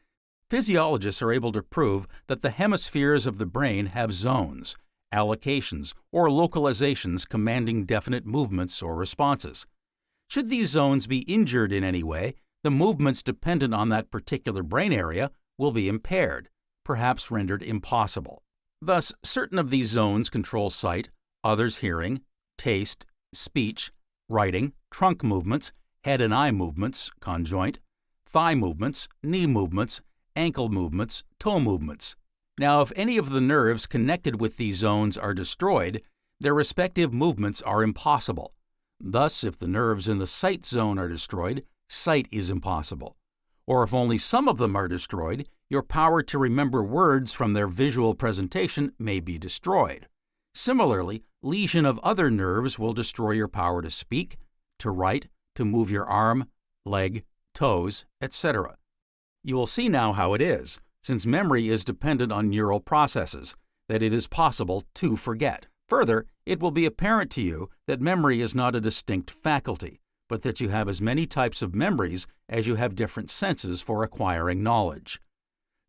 Physiologists are able to prove that the hemispheres of the brain have zones, allocations, or localizations commanding definite movements or responses. Should these zones be injured in any way, the movements dependent on that particular brain area will be impaired, perhaps rendered impossible. Thus, certain of these zones control sight, others hearing, taste, speech, writing, trunk movements, head and eye movements, conjoint, thigh movements, knee movements, ankle movements, toe movements. Now, if any of the nerves connected with these zones are destroyed, their respective movements are impossible. Thus, if the nerves in the sight zone are destroyed, sight is impossible. Or if only some of them are destroyed, your power to remember words from their visual presentation may be destroyed. Similarly, lesion of other nerves will destroy your power to speak, to write, to move your arm, leg, toes, etc. You will see now how it is, since memory is dependent on neural processes, that it is possible to forget. Further, it will be apparent to you that memory is not a distinct faculty, but that you have as many types of memories as you have different senses for acquiring knowledge.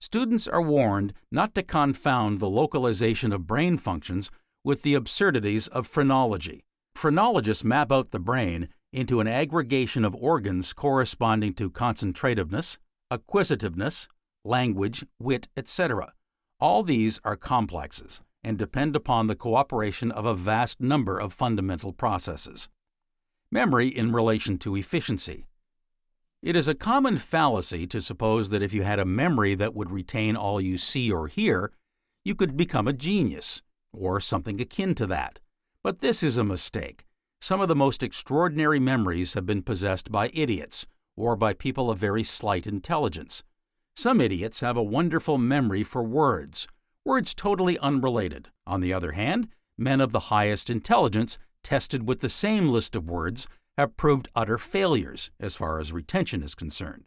Students are warned not to confound the localization of brain functions with the absurdities of phrenology. Phrenologists map out the brain into an aggregation of organs corresponding to concentrativeness, acquisitiveness, language, wit, etc. All these are complexes and depend upon the cooperation of a vast number of fundamental processes. Memory in relation to efficiency. It is a common fallacy to suppose that if you had a memory that would retain all you see or hear, you could become a genius, or something akin to that. But this is a mistake. Some of the most extraordinary memories have been possessed by idiots, or by people of very slight intelligence. Some idiots have a wonderful memory for words totally unrelated. On the other hand, men of the highest intelligence, tested with the same list of words, have proved utter failures as far as retention is concerned.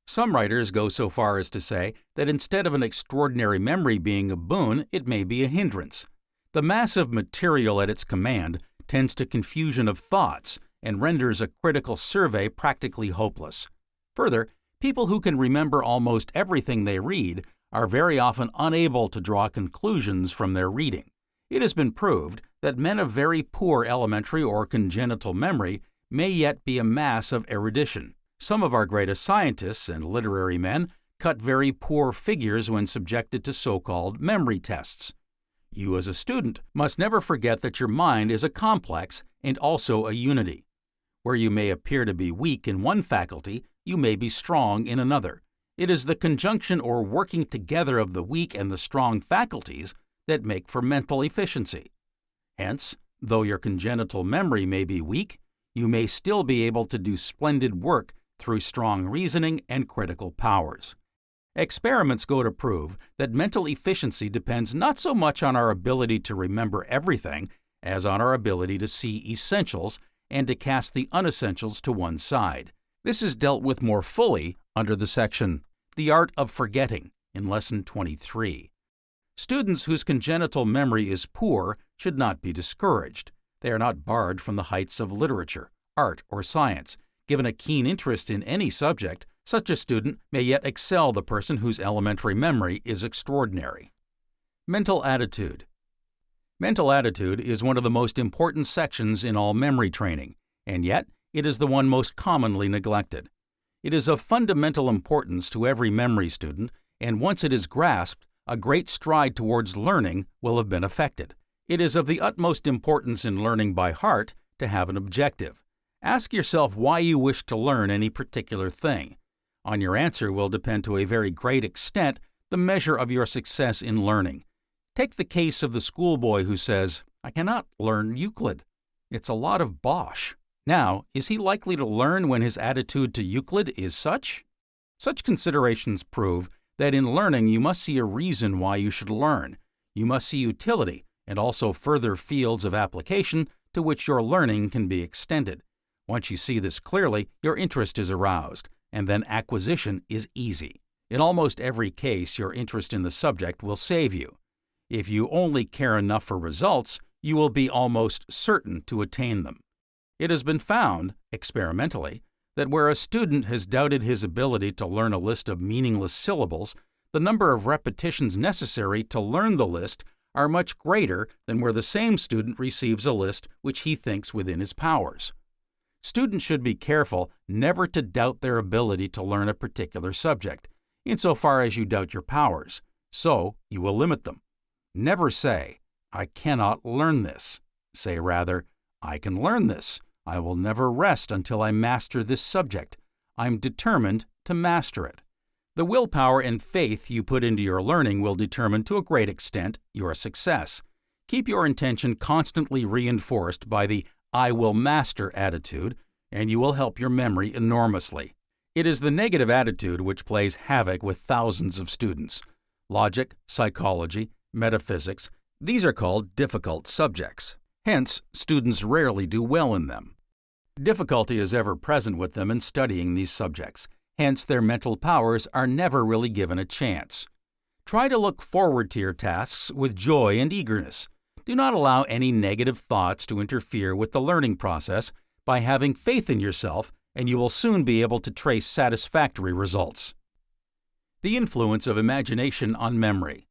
Some writers go so far as to say that instead of an extraordinary memory being a boon, it may be a hindrance. The mass of material at its command tends to confusion of thoughts and renders a critical survey practically hopeless. Further, people who can remember almost everything they read are very often unable to draw conclusions from their reading. It has been proved that men of very poor elementary or congenital memory may yet be a mass of erudition. Some of our greatest scientists and literary men cut very poor figures when subjected to so-called memory tests. You as a student must never forget that your mind is a complex and also a unity. Where you may appear to be weak in one faculty, you may be strong in another. It is the conjunction or working together of the weak and the strong faculties that make for mental efficiency. Hence, though your congenital memory may be weak, you may still be able to do splendid work through strong reasoning and critical powers. Experiments go to prove that mental efficiency depends not so much on our ability to remember everything as on our ability to see essentials and to cast the unessentials to one side. This is dealt with more fully under the section The Art of Forgetting in Lesson 23. Students whose congenital memory is poor should not be discouraged. They are not barred from the heights of literature, art, or science. Given a keen interest in any subject, such a student may yet excel the person whose elementary memory is extraordinary. Mental attitude. Mental attitude is one of the most important sections in all memory training, and yet it is the one most commonly neglected. It is of fundamental importance to every memory student, and once it is grasped, a great stride towards learning will have been effected. It is of the utmost importance in learning by heart to have an objective. Ask yourself why you wish to learn any particular thing. On your answer will depend to a very great extent the measure of your success in learning. Take the case of the schoolboy who says, "I cannot learn Euclid. It's a lot of bosh." Now, is he likely to learn when his attitude to Euclid is such? Such considerations prove that in learning you must see a reason why you should learn. You must see utility and also further fields of application to which your learning can be extended. Once you see this clearly, your interest is aroused, and then acquisition is easy. In almost every case, your interest in the subject will save you. If you only care enough for results, you will be almost certain to attain them. It has been found, experimentally, that where a student has doubted his ability to learn a list of meaningless syllables, the number of repetitions necessary to learn the list are much greater than where the same student receives a list which he thinks within his powers. Students should be careful never to doubt their ability to learn a particular subject, insofar as you doubt your powers, so you will limit them. Never say, "I cannot learn this." Say rather, "I can learn this. I will never rest until I master this subject. I'm determined to master it." The willpower and faith you put into your learning will determine to a great extent your success. Keep your intention constantly reinforced by the "I will master" attitude, and you will help your memory enormously. It is the negative attitude which plays havoc with thousands of students. Logic, psychology, metaphysics, these are called difficult subjects. Hence, students rarely do well in them. Difficulty is ever present with them in studying these subjects. Hence, their mental powers are never really given a chance. Try to look forward to your tasks with joy and eagerness. Do not allow any negative thoughts to interfere with the learning process by having faith in yourself, and you will soon be able to trace satisfactory results. The influence of imagination on memory.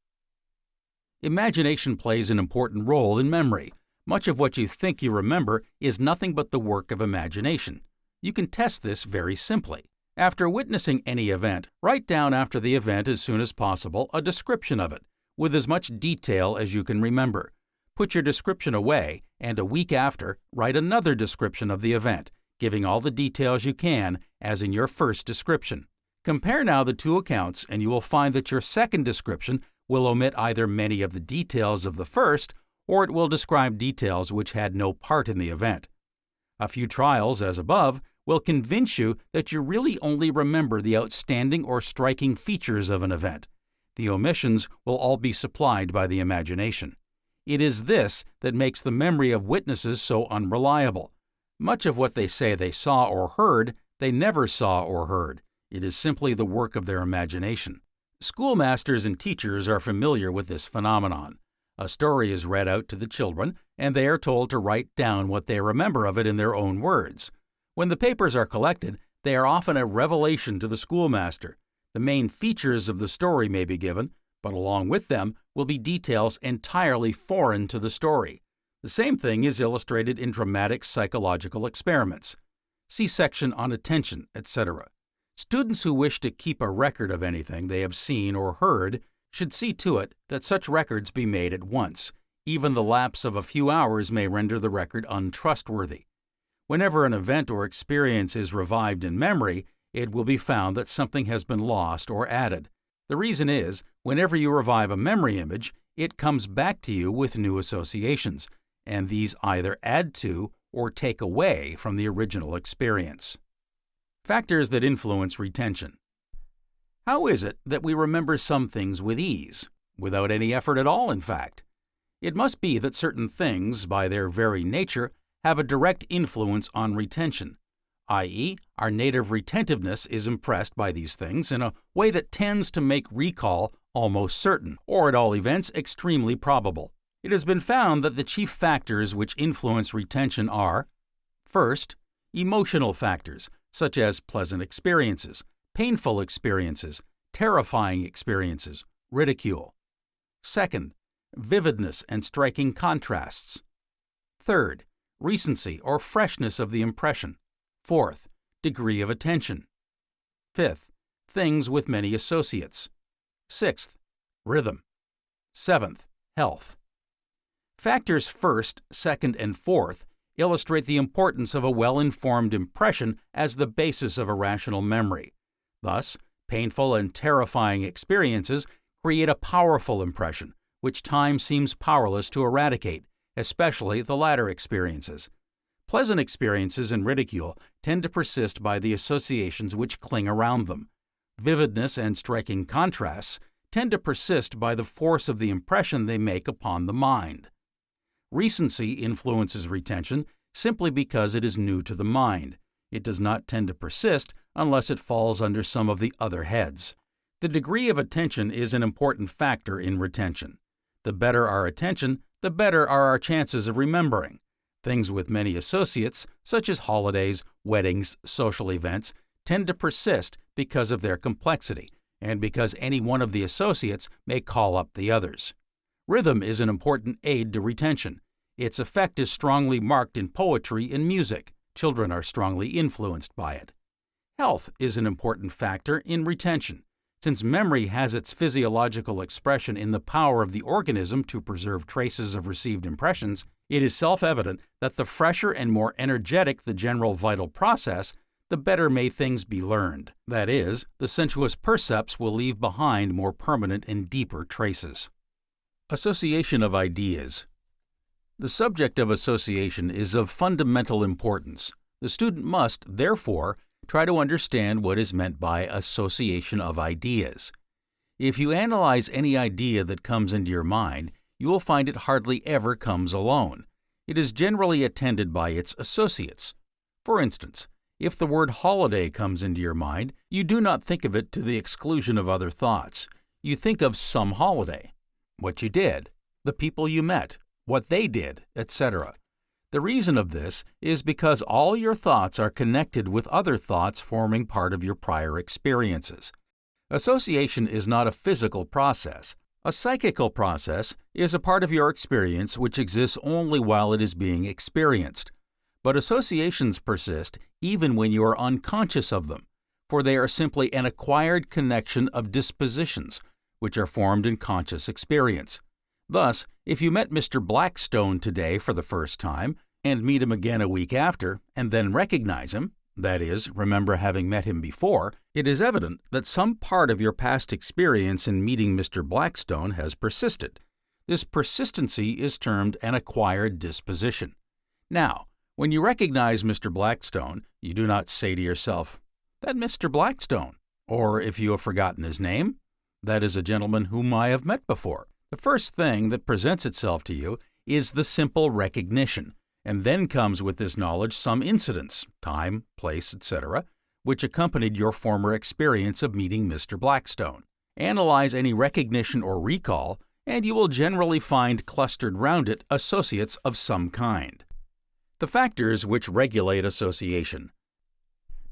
Imagination plays an important role in memory. Much of what you think you remember is nothing but the work of imagination. You can test this very simply. After witnessing any event, write down after the event as soon as possible a description of it, with as much detail as you can remember. Put your description away, and a week after, write another description of the event, giving all the details you can, as in your first description. Compare now the two accounts, and you will find that your second description will omit either many of the details of the first, or it will describe details which had no part in the event. A few trials, as above, will convince you that you really only remember the outstanding or striking features of an event. The omissions will all be supplied by the imagination. It is this that makes the memory of witnesses so unreliable. Much of what they say they saw or heard, they never saw or heard. It is simply the work of their imagination. Schoolmasters and teachers are familiar with this phenomenon. A story is read out to the children, and they are told to write down what they remember of it in their own words. When the papers are collected, they are often a revelation to the schoolmaster. The main features of the story may be given, but along with them will be details entirely foreign to the story. The same thing is illustrated in dramatic psychological experiments. See section on attention, etc. Students who wish to keep a record of anything they have seen or heard should see to it that such records be made at once. Even the lapse of a few hours may render the record untrustworthy. Whenever an event or experience is revived in memory, it will be found that something has been lost or added. The reason is, whenever you revive a memory image, it comes back to you with new associations, and these either add to or take away from the original experience. Factors that influence retention. How is it that we remember some things with ease, without any effort at all, in fact? It must be that certain things, by their very nature, have a direct influence on retention, i.e., our native retentiveness is impressed by these things in a way that tends to make recall almost certain, or at all events extremely probable. It has been found that the chief factors which influence retention are: first, emotional factors, such as pleasant experiences, painful experiences, terrifying experiences, ridicule. Second, vividness and striking contrasts. Third, recency or freshness of the impression. Fourth, degree of attention. Fifth, things with many associates. Sixth, rhythm. Seventh, health. Factors first, second, and fourth illustrate the importance of a well-informed impression as the basis of a rational memory. Thus, painful and terrifying experiences create a powerful impression, which time seems powerless to eradicate, especially the latter experiences. Pleasant experiences and ridicule tend to persist by the associations which cling around them. Vividness and striking contrasts tend to persist by the force of the impression they make upon the mind. Recency influences retention simply because it is new to the mind. It does not tend to persist unless it falls under some of the other heads. The degree of attention is an important factor in retention. The better our attention, the better are our chances of remembering. Things with many associates, such as holidays, weddings, social events, tend to persist because of their complexity, and because any one of the associates may call up the others. Rhythm is an important aid to retention. Its effect is strongly marked in poetry and music. Children are strongly influenced by it. Health is an important factor in retention. Since memory has its physiological expression in the power of the organism to preserve traces of received impressions, it is self-evident that the fresher and more energetic the general vital process, the better may things be learned. That is, the sensuous percepts will leave behind more permanent and deeper traces. Association of ideas. The subject of association is of fundamental importance. The student must, therefore, try to understand what is meant by association of ideas. If you analyze any idea that comes into your mind, you will find it hardly ever comes alone. It is generally attended by its associates. For instance, if the word holiday comes into your mind, you do not think of it to the exclusion of other thoughts. You think of some holiday, what you did, the people you met, what they did, etc. The reason of this is because all your thoughts are connected with other thoughts forming part of your prior experiences. Association is not a physical process. A psychical process is a part of your experience which exists only while it is being experienced. But associations persist even when you are unconscious of them, for they are simply an acquired connection of dispositions, which are formed in conscious experience. Thus, if you met Mr. Blackstone today for the first time, and meet him again a week after, and then recognize him, that is, remember having met him before, it is evident that some part of your past experience in meeting Mr. Blackstone has persisted. This persistency is termed an acquired disposition. Now, when you recognize Mr. Blackstone, you do not say to yourself, "That Mr. Blackstone," or if you have forgotten his name, "That is a gentleman whom I have met before." The first thing that presents itself to you is the simple recognition, and then comes with this knowledge some incidents, time, place, etc., which accompanied your former experience of meeting Mr. Blackstone. Analyze any recognition or recall, and you will generally find clustered round it associates of some kind. The factors which regulate association.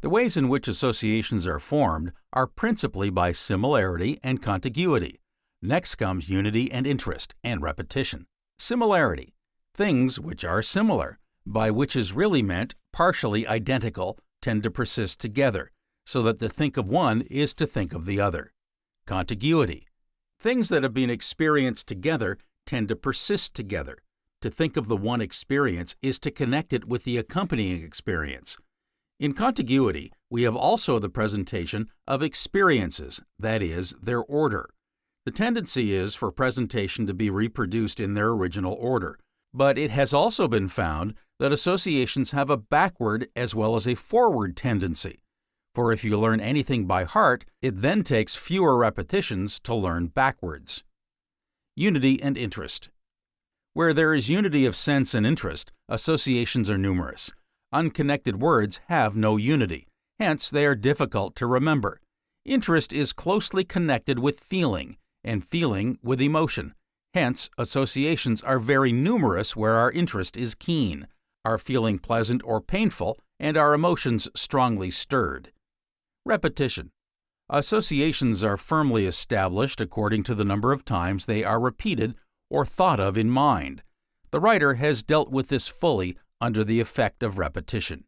The ways in which associations are formed are principally by similarity and contiguity. Next comes unity and interest, and repetition. Similarity. Things which are similar, by which is really meant partially identical, tend to persist together, so that to think of one is to think of the other. Contiguity. Things that have been experienced together tend to persist together. To think of the one experience is to connect it with the accompanying experience. In contiguity, we have also the presentation of experiences, that is, their order. The tendency is for presentation to be reproduced in their original order, but it has also been found that associations have a backward as well as a forward tendency. For if you learn anything by heart, it then takes fewer repetitions to learn backwards. Unity and interest. Where there is unity of sense and interest, associations are numerous. Unconnected words have no unity, hence they are difficult to remember. Interest is closely connected with feeling, and feeling with emotion. Hence, associations are very numerous where our interest is keen, our feeling pleasant or painful, and our emotions strongly stirred. Repetition. Associations are firmly established according to the number of times they are repeated or thought of in mind. The writer has dealt with this fully under the effect of repetition.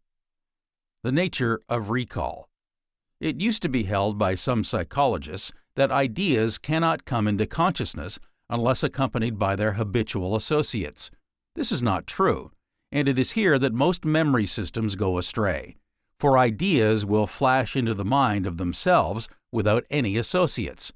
The nature of recall. It used to be held by some psychologists that ideas cannot come into consciousness unless accompanied by their habitual associates. This is not true, and it is here that most memory systems go astray, for ideas will flash into the mind of themselves without any associates.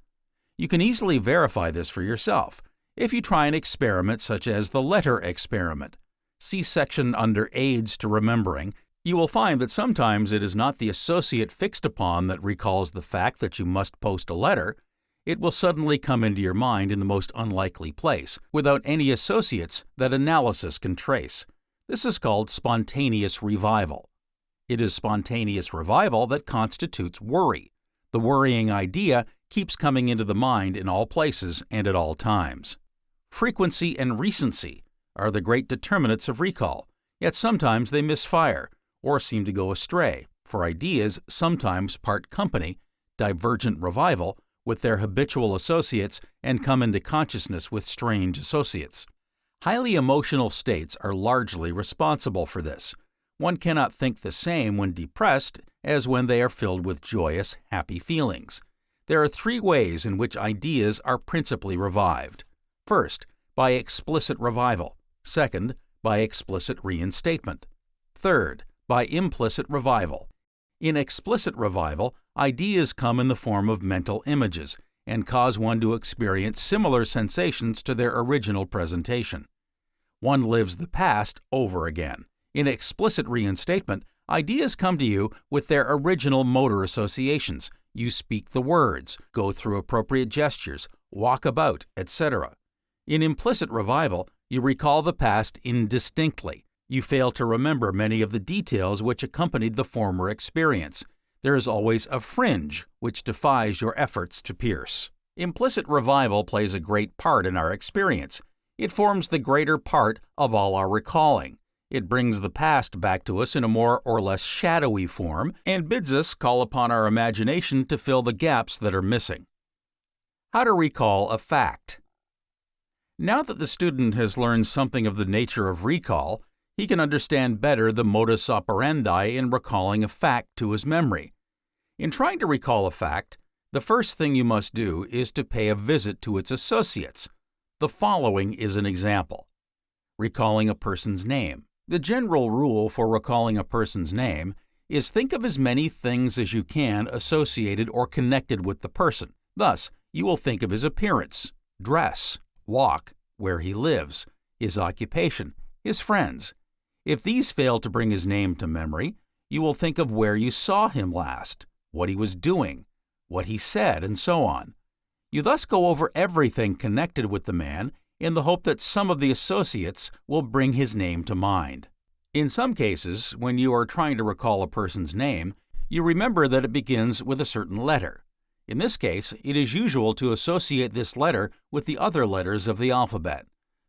You can easily verify this for yourself if you try an experiment such as the letter experiment. See section under Aids to Remembering. You will find that sometimes it is not the associate fixed upon that recalls the fact that you must post a letter. It will suddenly come into your mind in the most unlikely place, without any associates that analysis can trace. This is called spontaneous revival. It is spontaneous revival that constitutes worry. The worrying idea keeps coming into the mind in all places and at all times. Frequency and recency are the great determinants of recall, yet sometimes they misfire or seem to go astray, for ideas sometimes part company, divergent revival, with their habitual associates and come into consciousness with strange associates. Highly emotional states are largely responsible for this. One cannot think the same when depressed as when they are filled with joyous, happy feelings. There are three ways in which ideas are principally revived. First, by explicit revival. Second, by explicit reinstatement. Third, by implicit revival. In explicit revival, ideas come in the form of mental images and cause one to experience similar sensations to their original presentation. One lives the past over again. In explicit reinstatement, ideas come to you with their original motor associations. You speak the words, go through appropriate gestures, walk about, etc. In implicit revival, You recall the past indistinctly. You fail to remember many of the details which accompanied the former experience. There is always a fringe which defies your efforts to pierce. Implicit revival plays a great part in our experience. It forms the greater part of all our recalling. It brings the past back to us in a more or less shadowy form and bids us call upon our imagination to fill the gaps that are missing. How to recall a fact. Now that the student has learned something of the nature of recall, he can understand better the modus operandi in recalling a fact to his memory. In trying to recall a fact, the first thing you must do is to pay a visit to its associates. The following is an example. Recalling a person's name. The general rule for recalling a person's name is think of as many things as you can associated or connected with the person. Thus, you will think of his appearance, dress, walk, where he lives, his occupation, his friends. If these fail to bring his name to memory, you will think of where you saw him last, what he was doing, what he said, and so on. You thus go over everything connected with the man in the hope that some of the associates will bring his name to mind. In some cases, when you are trying to recall a person's name, you remember that it begins with a certain letter. In this case, it is usual to associate this letter with the other letters of the alphabet.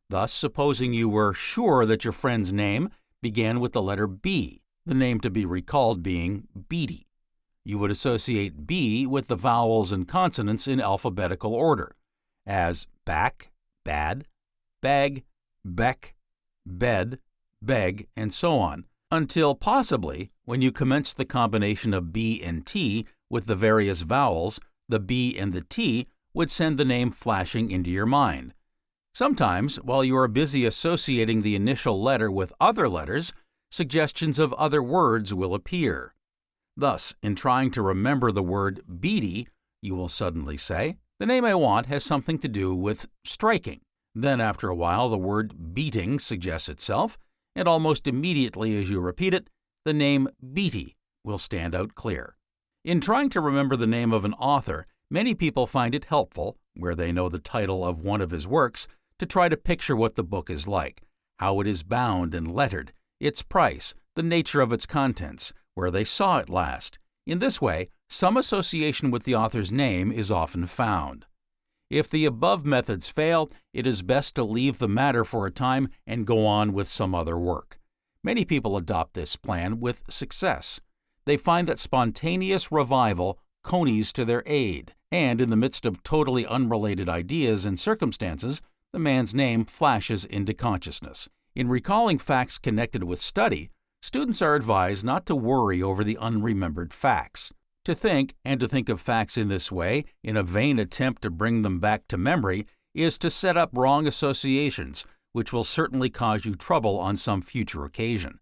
Thus, supposing you were sure that your friend's name began with the letter B, the name to be recalled being Beatty, you would associate B with the vowels and consonants in alphabetical order, as back, bad, bag, beck, bed, beg, and so on, until possibly, when you commence the combination of B and T with the various vowels, the B and the T would send the name flashing into your mind. Sometimes, while you are busy associating the initial letter with other letters, suggestions of other words will appear. Thus, in trying to remember the word beady, you will suddenly say, "The name I want has something to do with striking." Then, after a while, the word beating suggests itself, and almost immediately as you repeat it, the name Beatty will stand out clear. In trying to remember the name of an author, many people find it helpful, where they know the title of one of his works, to try to picture what the book is like, how it is bound and lettered, its price, the nature of its contents, where they saw it last. In this way, some association with the author's name is often found. If the above methods fail, it is best to leave the matter for a time and go on with some other work. Many people adopt this plan with success. They find that spontaneous revival conies to their aid, and in the midst of totally unrelated ideas and circumstances, the man's name flashes into consciousness. In recalling facts connected with study, students are advised not to worry over the unremembered facts. To think, and to think of facts in this way, in a vain attempt to bring them back to memory, is to set up wrong associations, which will certainly cause you trouble on some future occasion.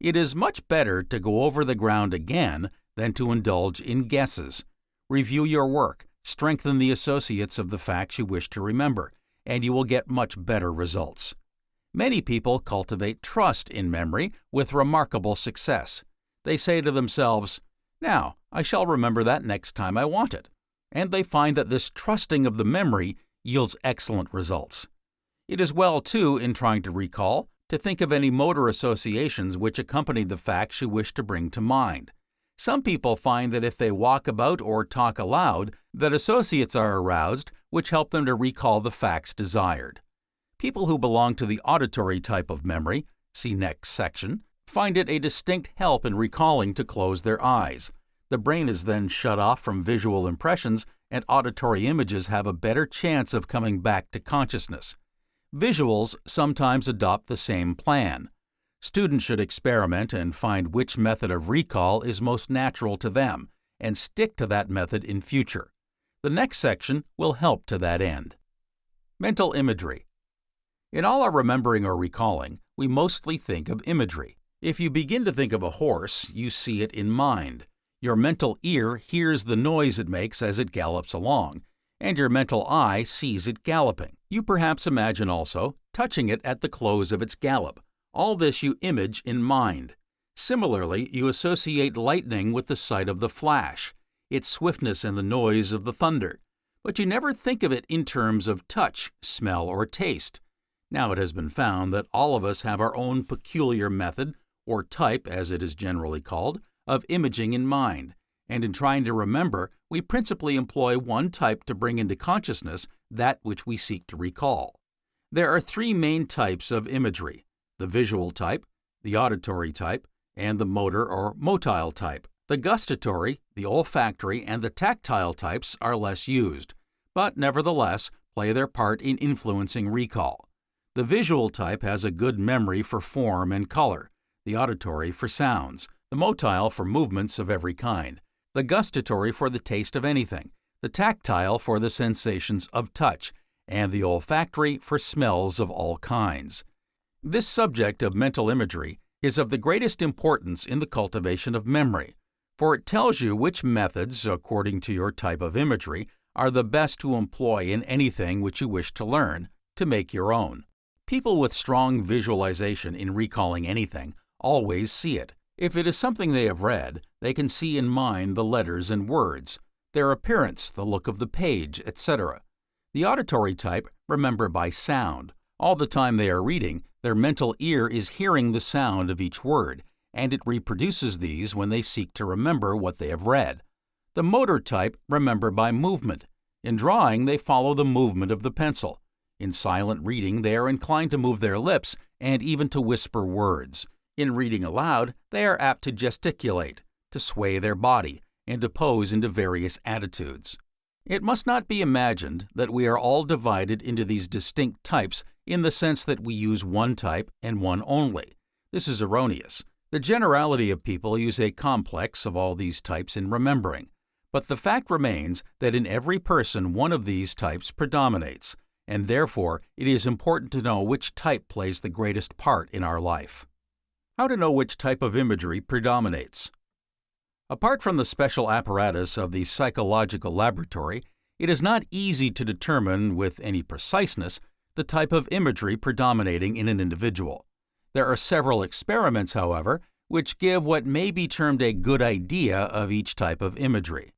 It is much better to go over the ground again than to indulge in guesses. Review your work, strengthen the associates of the facts you wish to remember, and you will get much better results. Many people cultivate trust in memory with remarkable success. They say to themselves, "Now, I shall remember that next time I want it." And they find that this trusting of the memory yields excellent results. It is well, too, in trying to recall, to think of any motor associations which accompany the facts you wish to bring to mind. Some people find that if they walk about or talk aloud, that associates are aroused which help them to recall the facts desired. People who belong to the auditory type of memory, see next section, find it a distinct help in recalling to close their eyes. The brain is then shut off from visual impressions, and auditory images have a better chance of coming back to consciousness. Visuals sometimes adopt the same plan. Students should experiment and find which method of recall is most natural to them, and stick to that method in future. The next section will help to that end. Mental imagery. In all our remembering or recalling, we mostly think of imagery. If you begin to think of a horse, you see it in mind. Your mental ear hears the noise it makes as it gallops along, and your mental eye sees it galloping. You perhaps imagine also touching it at the close of its gallop. All this you image in mind. Similarly, you associate lightning with the sight of the flash, its swiftness and the noise of the thunder. But you never think of it in terms of touch, smell, or taste. Now it has been found that all of us have our own peculiar method, or type as it is generally called, of imaging in mind, and in trying to remember, we principally employ one type to bring into consciousness that which we seek to recall. There are three main types of imagery: the visual type, the auditory type, and the motor or motile type. The gustatory, the olfactory, and the tactile types are less used, but nevertheless play their part in influencing recall. The visual type has a good memory for form and color, the auditory for sounds, the motile for movements of every kind, the gustatory for the taste of anything, the tactile for the sensations of touch, and the olfactory for smells of all kinds. This subject of mental imagery is of the greatest importance in the cultivation of memory, for it tells you which methods, according to your type of imagery, are the best to employ in anything which you wish to learn, to make your own. People with strong visualization in recalling anything always see it. If it is something they have read, they can see in mind the letters and words, their appearance, the look of the page, etc. The auditory type remember by sound. All the time they are reading, their mental ear is hearing the sound of each word, and it reproduces these when they seek to remember what they have read. The motor type remember by movement. In drawing, they follow the movement of the pencil. In silent reading, they are inclined to move their lips and even to whisper words. In reading aloud, they are apt to gesticulate, to sway their body, and to pose into various attitudes. It must not be imagined that we are all divided into these distinct types in the sense that we use one type and one only. This is erroneous. The generality of people use a complex of all these types in remembering, but the fact remains that in every person one of these types predominates, and therefore it is important to know which type plays the greatest part in our life. How to know which type of imagery predominates? Apart from the special apparatus of the psychological laboratory, it is not easy to determine with any preciseness the type of imagery predominating in an individual. There are several experiments, however, which give what may be termed a good idea of each type of imagery.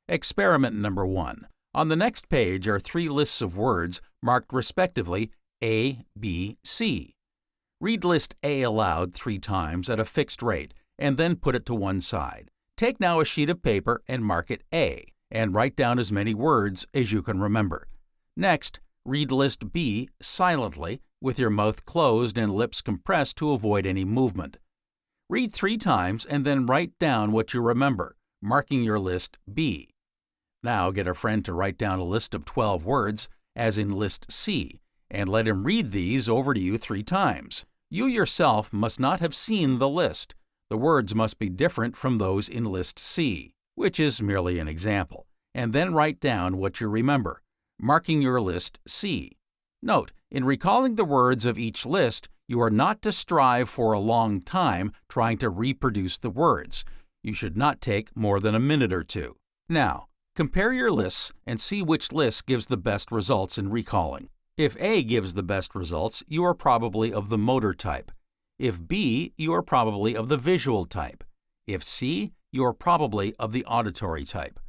Experiment number 1. On the next page are 3 lists of words marked respectively A, B, C. Read list A aloud 3 times at a fixed rate, and then put it to one side. Take now a sheet of paper and mark it A, and write down as many words as you can remember. Next, read list B silently, with your mouth closed and lips compressed to avoid any movement. Read 3 times and then write down what you remember, marking your list B. Now get a friend to write down a list of 12 words, as in list C, and let him read these over to you 3 times. You yourself must not have seen the list. The words must be different from those in list C, which is merely an example, and then write down what you remember, marking your list C. Note, in recalling the words of each list, you are not to strive for a long time trying to reproduce the words. You should not take more than a minute or 2. Now, compare your lists and see which list gives the best results in recalling. If A gives the best results, you are probably of the motor type. If B, you are probably of the visual type. If C, you are probably of the auditory type.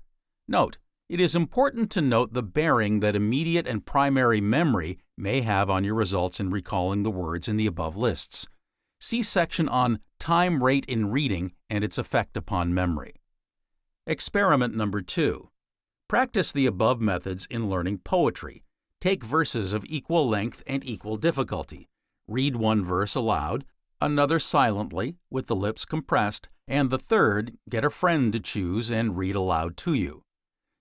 Note, it is important to note the bearing that immediate and primary memory may have on your results in recalling the words in the above lists. See section on time rate in reading and its effect upon memory. Experiment number 2. Practice the above methods in learning poetry. Take verses of equal length and equal difficulty. Read one verse aloud, another silently, with the lips compressed, and the third get a friend to choose and read aloud to you.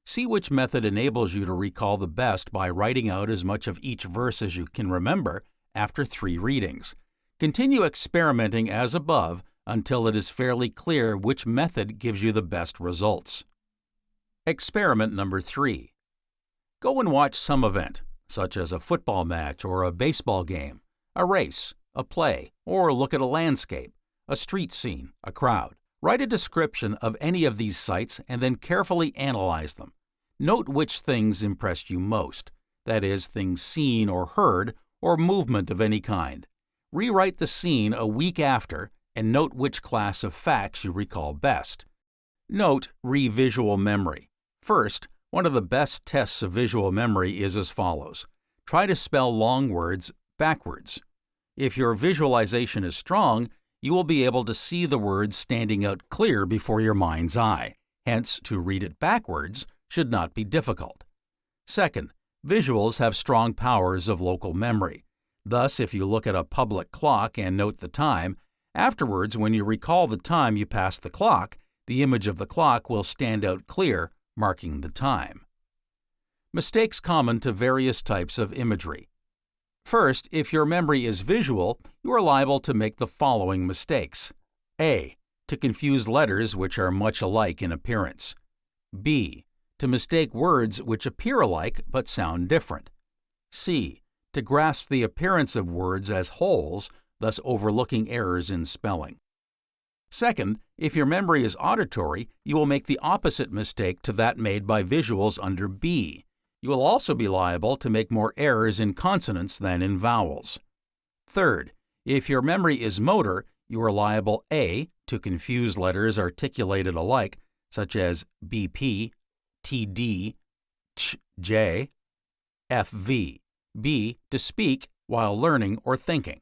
See which method enables you to recall the best by writing out as much of each verse as you can remember after 3 readings. Continue experimenting as above until it is fairly clear which method gives you the best results. Experiment number 3. Go and watch some event, such as a football match or a baseball game, a race, a play, or look at a landscape, a street scene, a crowd. Write a description of any of these sights and then carefully analyze them. Note which things impressed you most, that is, things seen or heard, or movement of any kind. Rewrite the scene a week after and note which class of facts you recall best. Note revisual memory. First, one of the best tests of visual memory is as follows. Try to spell long words backwards. If your visualization is strong, you will be able to see the words standing out clear before your mind's eye. Hence, to read it backwards should not be difficult. Second, visuals have strong powers of local memory. Thus, if you look at a public clock and note the time, afterwards, when you recall the time you passed the clock, the image of the clock will stand out clear, marking the time. Mistakes common to various types of imagery. First, if your memory is visual, you are liable to make the following mistakes. A. To confuse letters which are much alike in appearance. B. To mistake words which appear alike but sound different. C. To grasp the appearance of words as wholes, thus overlooking errors in spelling. Second, if your memory is auditory, you will make the opposite mistake to that made by visuals under B. You will also be liable to make more errors in consonants than in vowels. Third, if your memory is motor, you are liable A. to confuse letters articulated alike, such as BP, TD, CJ, FV. B. To speak while learning or thinking.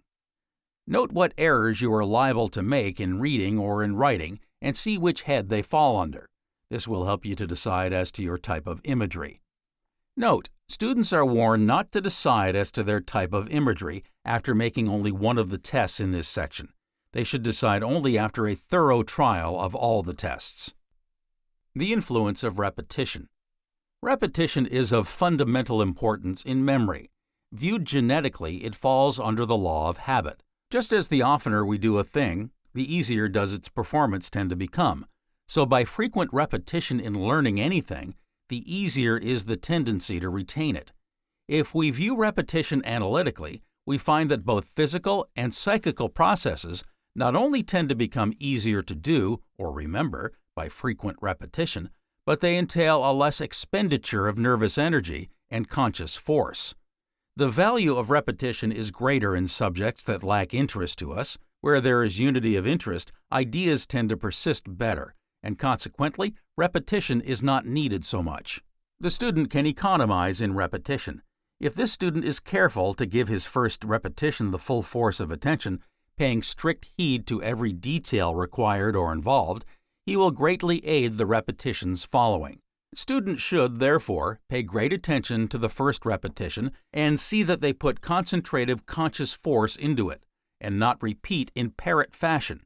Note what errors you are liable to make in reading or in writing and see which head they fall under. This will help you to decide as to your type of imagery. Note, students are warned not to decide as to their type of imagery after making only one of the tests in this section. They should decide only after a thorough trial of all the tests. The influence of repetition. Repetition is of fundamental importance in memory. Viewed genetically, it falls under the law of habit. Just as the oftener we do a thing, the easier does its performance tend to become. So by frequent repetition in learning anything, the easier is the tendency to retain it. If we view repetition analytically, we find that both physical and psychical processes not only tend to become easier to do or remember by frequent repetition, but they entail a less expenditure of nervous energy and conscious force. The value of repetition is greater in subjects that lack interest to us. Where there is unity of interest, ideas tend to persist better, and consequently, repetition is not needed so much. The student can economize in repetition. If this student is careful to give his first repetition the full force of attention, paying strict heed to every detail required or involved, he will greatly aid the repetitions following. Students should, therefore, pay great attention to the first repetition and see that they put concentrative conscious force into it, and not repeat in parrot fashion.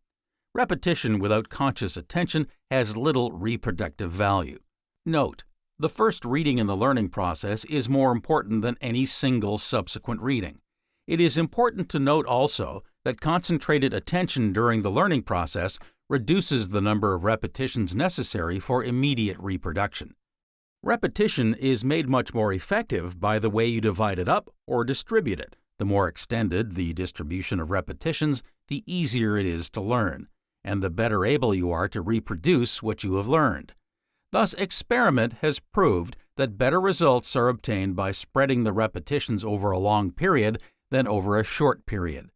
Repetition without conscious attention has little reproductive value. Note, the first reading in the learning process is more important than any single subsequent reading. It is important to note also that concentrated attention during the learning process reduces the number of repetitions necessary for immediate reproduction. Repetition is made much more effective by the way you divide it up or distribute it. The more extended the distribution of repetitions, the easier it is to learn, and the better able you are to reproduce what you have learned. Thus, experiment has proved that better results are obtained by spreading the repetitions over a long period than over a short period.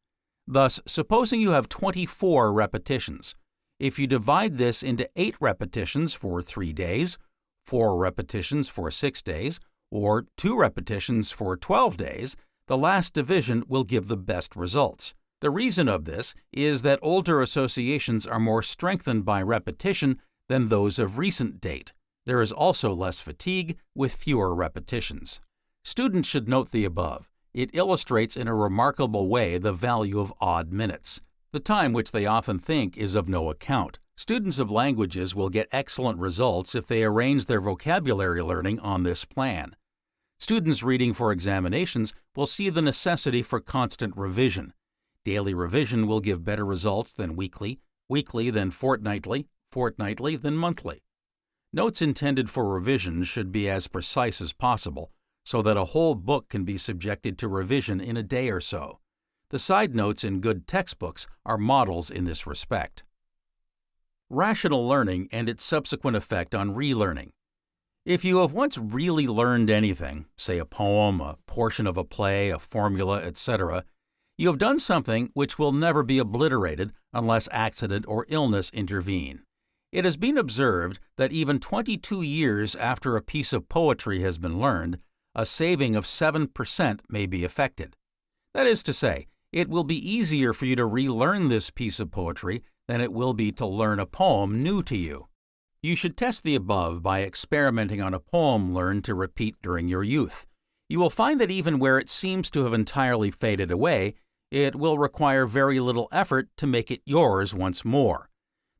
Thus, supposing you have 24 repetitions. If you divide this into 8 repetitions for 3 days, 4 repetitions for 6 days, or 2 repetitions for 12 days, the last division will give the best results. The reason of this is that older associations are more strengthened by repetition than those of recent date. There is also less fatigue with fewer repetitions. Students should note the above. It illustrates in a remarkable way the value of odd minutes, the time which they often think is of no account. Students of languages will get excellent results if they arrange their vocabulary learning on this plan. Students reading for examinations will see the necessity for constant revision. Daily revision will give better results than weekly, weekly than fortnightly, fortnightly than monthly. Notes intended for revision should be as precise as possible, so that a whole book can be subjected to revision in a day or so. The side notes in good textbooks are models in this respect. Rational learning and its subsequent effect on relearning. If you have once really learned anything, say a poem, a portion of a play, a formula, etc., you have done something which will never be obliterated unless accident or illness intervene. It has been observed that even 22 years after a piece of poetry has been learned, a saving of 7% may be effected. That is to say, it will be easier for you to relearn this piece of poetry than it will be to learn a poem new to you. You should test the above by experimenting on a poem learned to repeat during your youth. You will find that even where it seems to have entirely faded away, it will require very little effort to make it yours once more.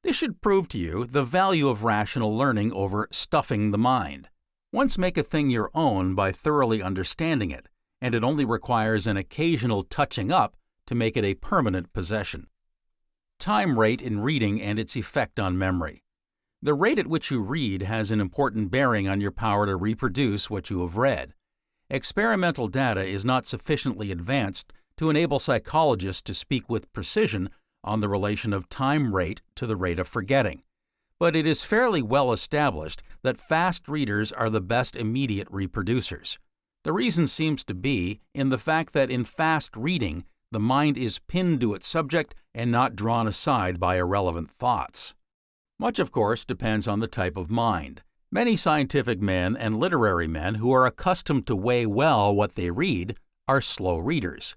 This should prove to you the value of rational learning over stuffing the mind. Once make a thing your own by thoroughly understanding it, and it only requires an occasional touching up to make it a permanent possession. Time rate in reading and its effect on memory. The rate at which you read has an important bearing on your power to reproduce what you have read. Experimental data is not sufficiently advanced to enable psychologists to speak with precision on the relation of time rate to the rate of forgetting. But it is fairly well established that fast readers are the best immediate reproducers. The reason seems to be in the fact that in fast reading, the mind is pinned to its subject and not drawn aside by irrelevant thoughts. Much, of course, depends on the type of mind. Many scientific men and literary men who are accustomed to weigh well what they read are slow readers.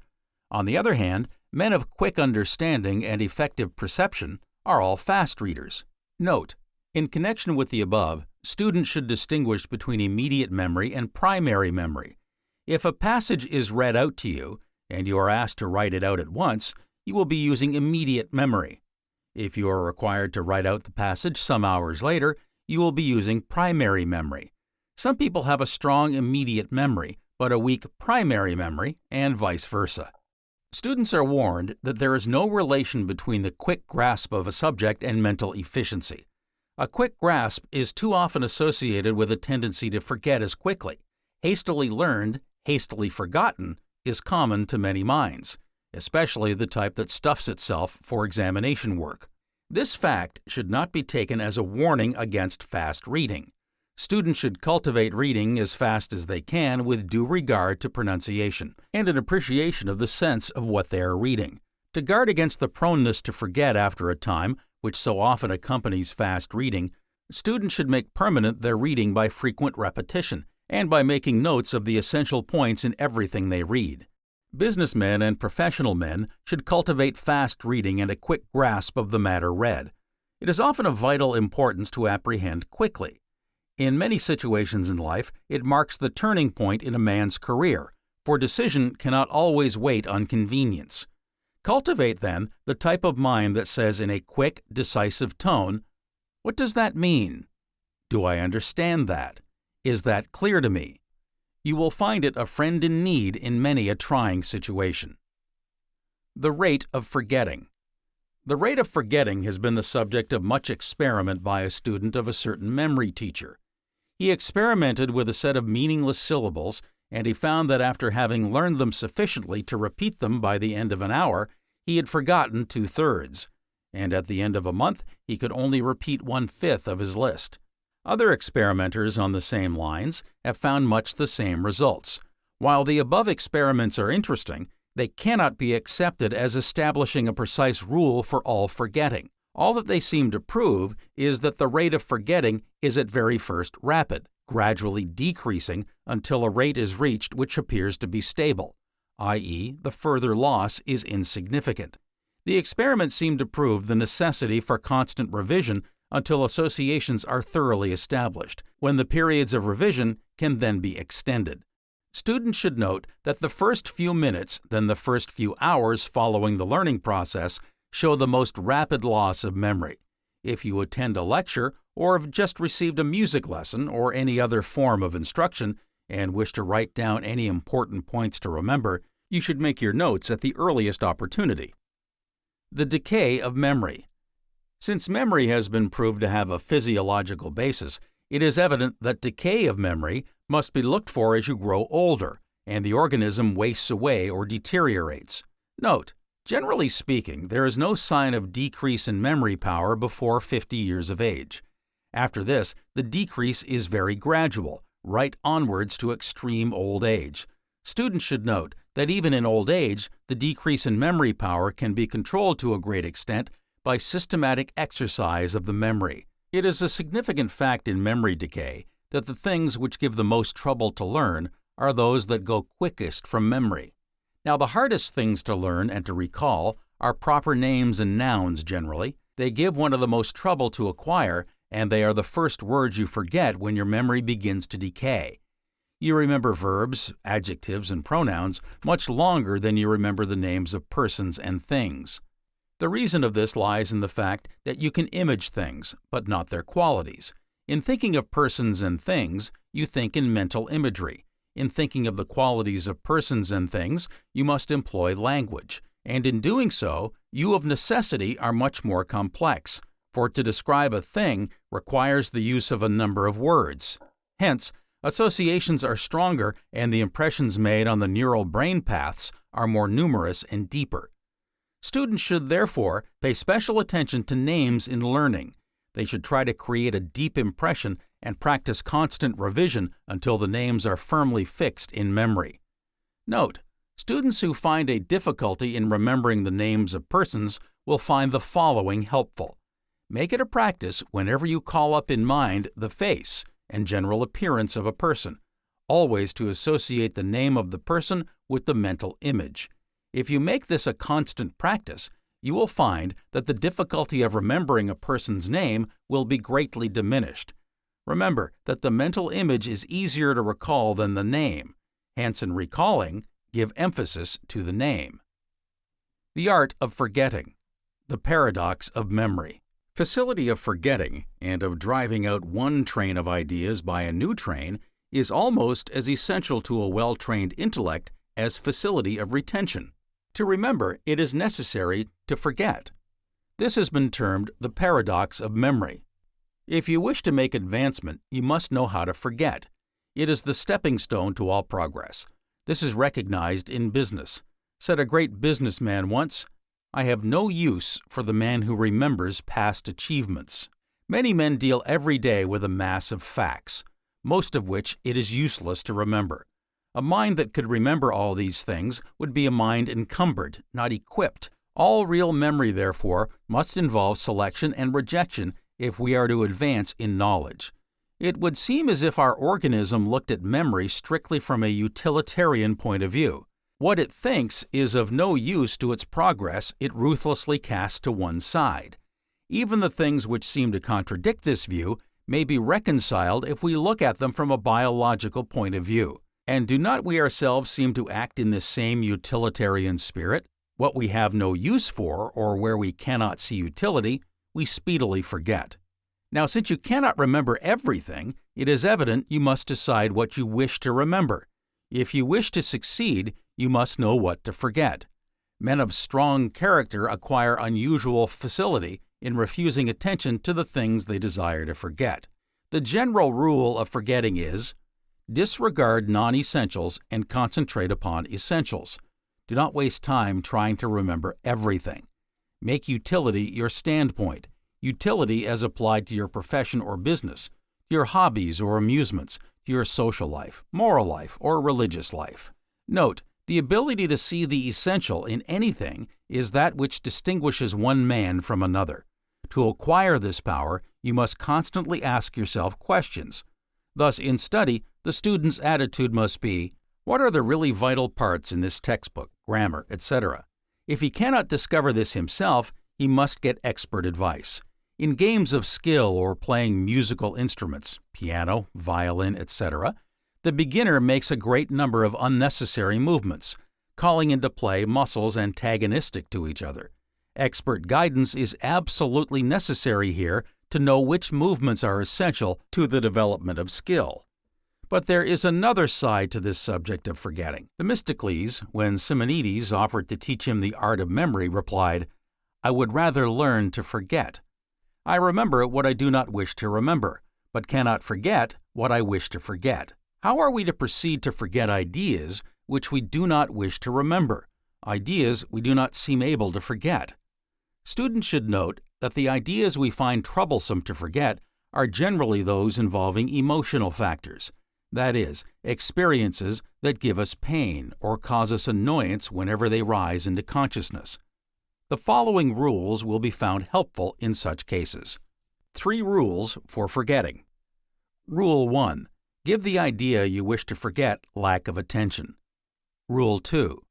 On the other hand, men of quick understanding and effective perception are all fast readers. Note, in connection with the above, students should distinguish between immediate memory and primary memory. If a passage is read out to you, and you are asked to write it out at once, you will be using immediate memory. If you are required to write out the passage some hours later, you will be using primary memory. Some people have a strong immediate memory, but a weak primary memory, and vice versa. Students are warned that there is no relation between the quick grasp of a subject and mental efficiency. A quick grasp is too often associated with a tendency to forget as quickly. Hastily learned, hastily forgotten is common to many minds, especially the type that stuffs itself for examination work. This fact should not be taken as a warning against fast reading. Students should cultivate reading as fast as they can with due regard to pronunciation and an appreciation of the sense of what they are reading. To guard against the proneness to forget after a time, which so often accompanies fast reading, students should make permanent their reading by frequent repetition and by making notes of the essential points in everything they read. Businessmen and professional men should cultivate fast reading and a quick grasp of the matter read. It is often of vital importance to apprehend quickly. In many situations in life, it marks the turning point in a man's career, for decision cannot always wait on convenience. Cultivate, then, the type of mind that says in a quick, decisive tone, "What does that mean? Do I understand that? Is that clear to me?" You will find it a friend in need in many a trying situation. The rate of forgetting. The rate of forgetting has been the subject of much experiment by a student of a certain memory teacher. He experimented with a set of meaningless syllables, and he found that after having learned them sufficiently to repeat them by the end of an hour, he had forgotten 2/3, and at the end of a month he could only repeat 1/5 of his list. Other experimenters on the same lines have found much the same results. While the above experiments are interesting, they cannot be accepted as establishing a precise rule for all forgetting. All that they seem to prove is that the rate of forgetting is at very first rapid, gradually decreasing until a rate is reached which appears to be stable, i.e., the further loss is insignificant. The experiments seem to prove the necessity for constant revision until associations are thoroughly established, when the periods of revision can then be extended. Students should note that the first few minutes, then the first few hours following the learning process, show the most rapid loss of memory. If you attend a lecture or have just received a music lesson or any other form of instruction and wish to write down any important points to remember, you should make your notes at the earliest opportunity. The decay of memory. Since memory has been proved to have a physiological basis, it is evident that decay of memory must be looked for as you grow older and the organism wastes away or deteriorates. Note, generally speaking, there is no sign of decrease in memory power before 50 years of age. After this, the decrease is very gradual, right onwards to extreme old age. Students should note that even in old age, the decrease in memory power can be controlled to a great extent by systematic exercise of the memory. It is a significant fact in memory decay that the things which give the most trouble to learn are those that go quickest from memory. Now, the hardest things to learn and to recall are proper names and nouns generally. They give one of the most trouble to acquire, and they are the first words you forget when your memory begins to decay. You remember verbs, adjectives, and pronouns much longer than you remember the names of persons and things. The reason of this lies in the fact that you can image things, but not their qualities. In thinking of persons and things, you think in mental imagery. In thinking of the qualities of persons and things, you must employ language, and in doing so, you of necessity are much more complex, for to describe a thing requires the use of a number of words. Hence, associations are stronger and the impressions made on the neural brain paths are more numerous and deeper. Students should therefore pay special attention to names in learning. They should try to create a deep impression and practice constant revision until the names are firmly fixed in memory. Note, students who find a difficulty in remembering the names of persons will find the following helpful. Make it a practice whenever you call up in mind the face and general appearance of a person, always to associate the name of the person with the mental image. If you make this a constant practice, you will find that the difficulty of remembering a person's name will be greatly diminished. Remember that the mental image is easier to recall than the name. Hence, in recalling, give emphasis to the name. The art of forgetting. The paradox of memory. Facility of forgetting and of driving out one train of ideas by a new train is almost as essential to a well-trained intellect as facility of retention. To remember, it is necessary to forget. This has been termed the paradox of memory. If you wish to make advancement, you must know how to forget. It is the stepping stone to all progress. This is recognized in business. Said a great businessman once, "I have no use for the man who remembers past achievements." Many men deal every day with a mass of facts, most of which it is useless to remember. A mind that could remember all these things would be a mind encumbered, not equipped. All real memory, therefore, must involve selection and rejection if we are to advance in knowledge. It would seem as if our organism looked at memory strictly from a utilitarian point of view. What it thinks is of no use to its progress, it ruthlessly casts to one side. Even the things which seem to contradict this view may be reconciled if we look at them from a biological point of view. And do not we ourselves seem to act in this same utilitarian spirit? What we have no use for, or where we cannot see utility, we speedily forget. Now, since you cannot remember everything, it is evident you must decide what you wish to remember. If you wish to succeed, you must know what to forget. Men of strong character acquire unusual facility in refusing attention to the things they desire to forget. The general rule of forgetting is, disregard non-essentials and concentrate upon essentials. Do not waste time trying to remember everything. Make utility your standpoint, utility as applied to your profession or business, to your hobbies or amusements, to your social life, moral life, or religious life. Note, the ability to see the essential in anything is that which distinguishes one man from another. To acquire this power, you must constantly ask yourself questions. Thus, in study, the student's attitude must be, what are the really vital parts in this textbook, grammar, etc.? If he cannot discover this himself, he must get expert advice. In games of skill or playing musical instruments, piano, violin, etc., the beginner makes a great number of unnecessary movements, calling into play muscles antagonistic to each other. Expert guidance is absolutely necessary here to know which movements are essential to the development of skill. But there is another side to this subject of forgetting. Themistocles, when Simonides offered to teach him the art of memory, replied, "I would rather learn to forget. I remember what I do not wish to remember, but cannot forget what I wish to forget." How are we to proceed to forget ideas which we do not wish to remember, ideas we do not seem able to forget? Students should note that the ideas we find troublesome to forget are generally those involving emotional factors, that is, experiences that give us pain or cause us annoyance whenever they rise into consciousness. The following rules will be found helpful in such cases. 3 rules for forgetting. Rule 1. Give the idea you wish to forget lack of attention. Rule 2.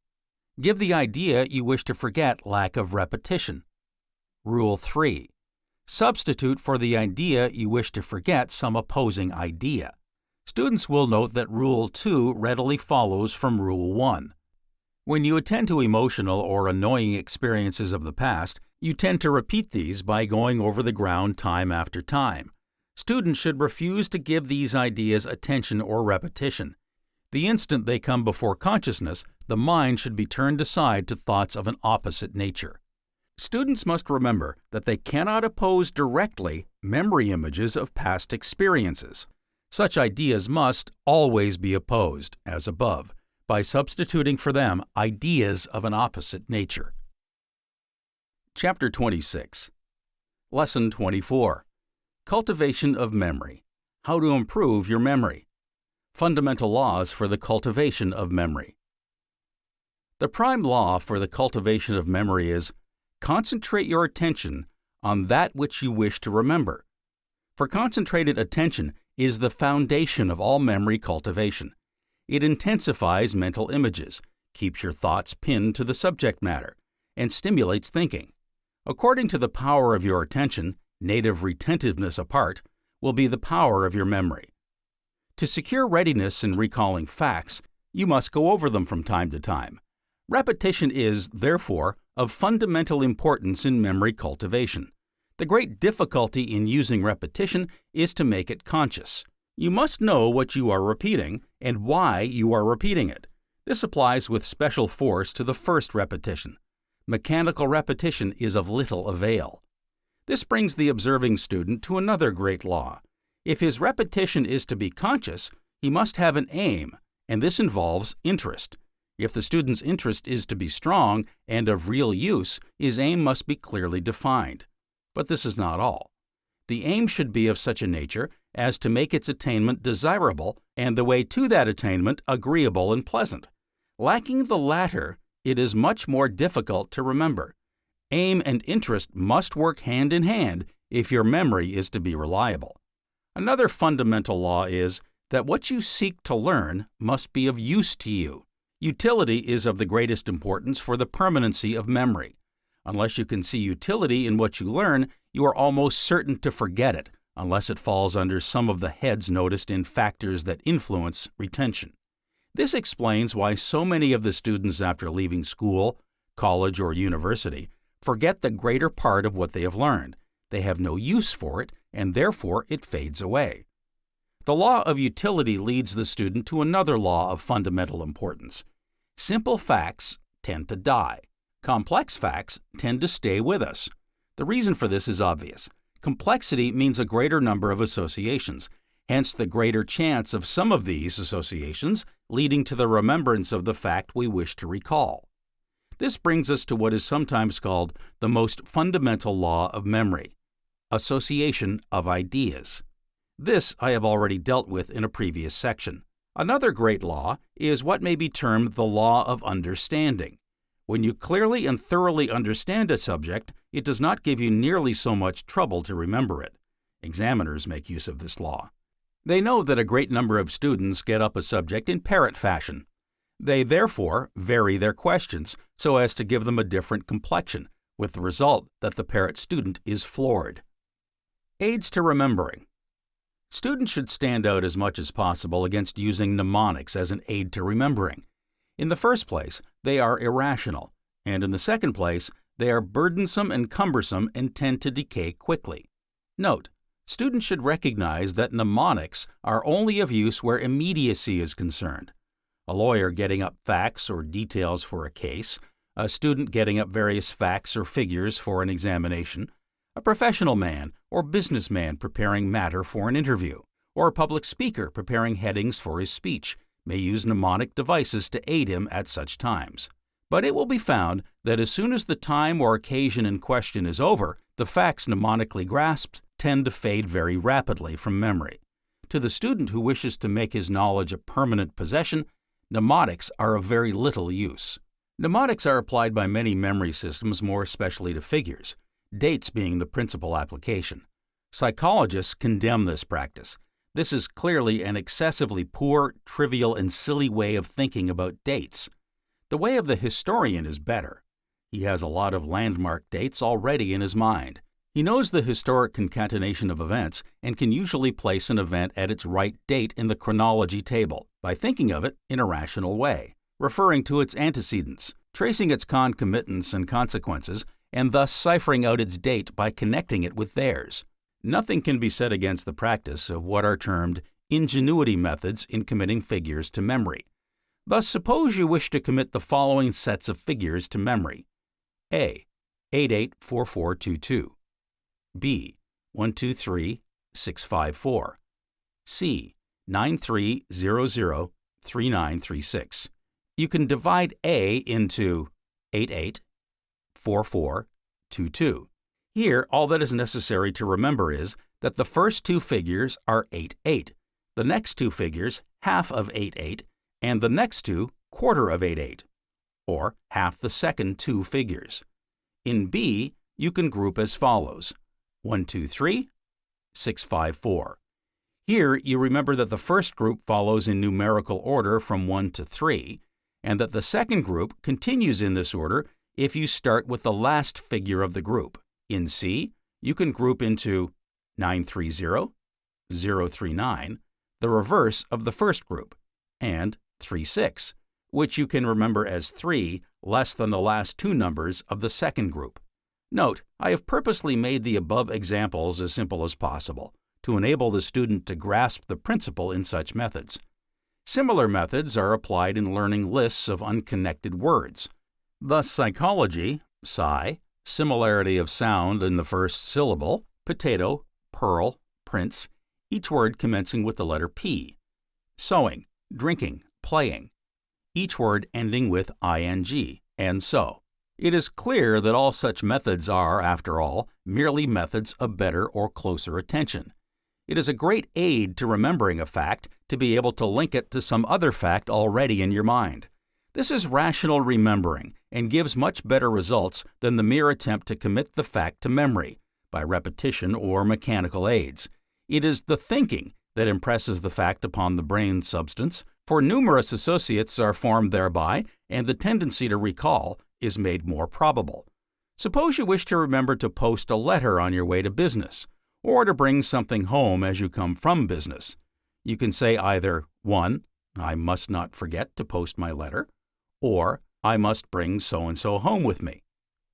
Give the idea you wish to forget lack of repetition. Rule 3. Substitute for the idea you wish to forget some opposing idea. Students will note that Rule 2 readily follows from Rule 1. When you attend to emotional or annoying experiences of the past, you tend to repeat these by going over the ground time after time. Students should refuse to give these ideas attention or repetition. The instant they come before consciousness, the mind should be turned aside to thoughts of an opposite nature. Students must remember that they cannot oppose directly memory images of past experiences. Such ideas must always be opposed, as above, by substituting for them ideas of an opposite nature. Chapter 26. Lesson 24. Cultivation of Memory. How to improve your memory. Fundamental laws for the cultivation of memory. The prime law for the cultivation of memory is concentrate your attention on that which you wish to remember. For concentrated attention is the foundation of all memory cultivation. It intensifies mental images, keeps your thoughts pinned to the subject matter, and stimulates thinking. According to the power of your attention, native retentiveness apart, will be the power of your memory. To secure readiness in recalling facts, you must go over them from time to time. Repetition is, therefore, of fundamental importance in memory cultivation. The great difficulty in using repetition is to make it conscious. You must know what you are repeating and why you are repeating it. This applies with special force to the first repetition. Mechanical repetition is of little avail. This brings the observing student to another great law. If his repetition is to be conscious, he must have an aim, and this involves interest. If the student's interest is to be strong and of real use, his aim must be clearly defined. But this is not all. The aim should be of such a nature as to make its attainment desirable and the way to that attainment agreeable and pleasant. Lacking the latter, it is much more difficult to remember. Aim and interest must work hand in hand if your memory is to be reliable. Another fundamental law is that what you seek to learn must be of use to you. Utility is of the greatest importance for the permanency of memory. Unless you can see utility in what you learn, you are almost certain to forget it, unless it falls under some of the heads noticed in factors that influence retention. This explains why so many of the students after leaving school, college, or university forget the greater part of what they have learned. They have no use for it, and therefore it fades away. The law of utility leads the student to another law of fundamental importance. Simple facts tend to die. Complex facts tend to stay with us. The reason for this is obvious. Complexity means a greater number of associations, hence the greater chance of some of these associations leading to the remembrance of the fact we wish to recall. This brings us to what is sometimes called the most fundamental law of memory, association of ideas. This I have already dealt with in a previous section. Another great law is what may be termed the law of understanding. When you clearly and thoroughly understand a subject, it does not give you nearly so much trouble to remember it. Examiners make use of this law. They know that a great number of students get up a subject in parrot fashion. They therefore vary their questions so as to give them a different complexion, with the result that the parrot student is floored. Aids to remembering. Students should stand out as much as possible against using mnemonics as an aid to remembering. In the first place, they are irrational, and in the second place, they are burdensome and cumbersome and tend to decay quickly. Note, students should recognize that mnemonics are only of use where immediacy is concerned. A lawyer getting up facts or details for a case, a student getting up various facts or figures for an examination, a professional man or businessman preparing matter for an interview, or a public speaker preparing headings for his speech may use mnemonic devices to aid him at such times. But it will be found that as soon as the time or occasion in question is over, the facts mnemonically grasped tend to fade very rapidly from memory. To the student who wishes to make his knowledge a permanent possession, mnemonics are of very little use. Mnemonics are applied by many memory systems, more especially to figures, dates being the principal application. Psychologists condemn this practice. This is clearly an excessively poor, trivial, and silly way of thinking about dates. The The way of the historian is better. He has a lot of landmark dates already in his mind. He knows the historic concatenation of events and can usually place an event at its right date in the chronology table by thinking of it in a rational way, referring to its antecedents, tracing its concomitants and consequences, and thus ciphering out its date by connecting it with theirs. Nothing can be said against the practice of what are termed ingenuity methods in committing figures to memory. Thus, suppose you wish to commit the following sets of figures to memory. A. 884422. B. 123-654. C. 9300-3936. You can divide A into 884422. Here, all that is necessary to remember is that the first two figures are 88, the next two figures half of 88, and the next two quarter of 88, or half the second two figures. In B, you can group as follows: 123, 654. Here, you remember that the first group follows in numerical order from 1 to 3, and that the second group continues in this order if you start with the last figure of the group. In C, you can group into 930, 039, the reverse of the first group, and 36, which you can remember as 3 less than the last two numbers of the second group. Note, I have purposely made the above examples as simple as possible to enable the student to grasp the principle in such methods. Similar methods are applied in learning lists of unconnected words. Thus, psychology, psi, similarity of sound in the first syllable, potato, pearl, prince, each word commencing with the letter P. Sowing, drinking, playing, each word ending with ing, and so. It is clear that all such methods are, after all, merely methods of better or closer attention. It is a great aid to remembering a fact to be able to link it to some other fact already in your mind. This is rational remembering and gives much better results than the mere attempt to commit the fact to memory by repetition or mechanical aids. It is the thinking that impresses the fact upon the brain substance, for numerous associates are formed thereby, and the tendency to recall is made more probable. Suppose you wish to remember to post a letter on your way to business, or to bring something home as you come from business. You can say either 1. I must not forget to post my letter, or I must bring so-and-so home with me,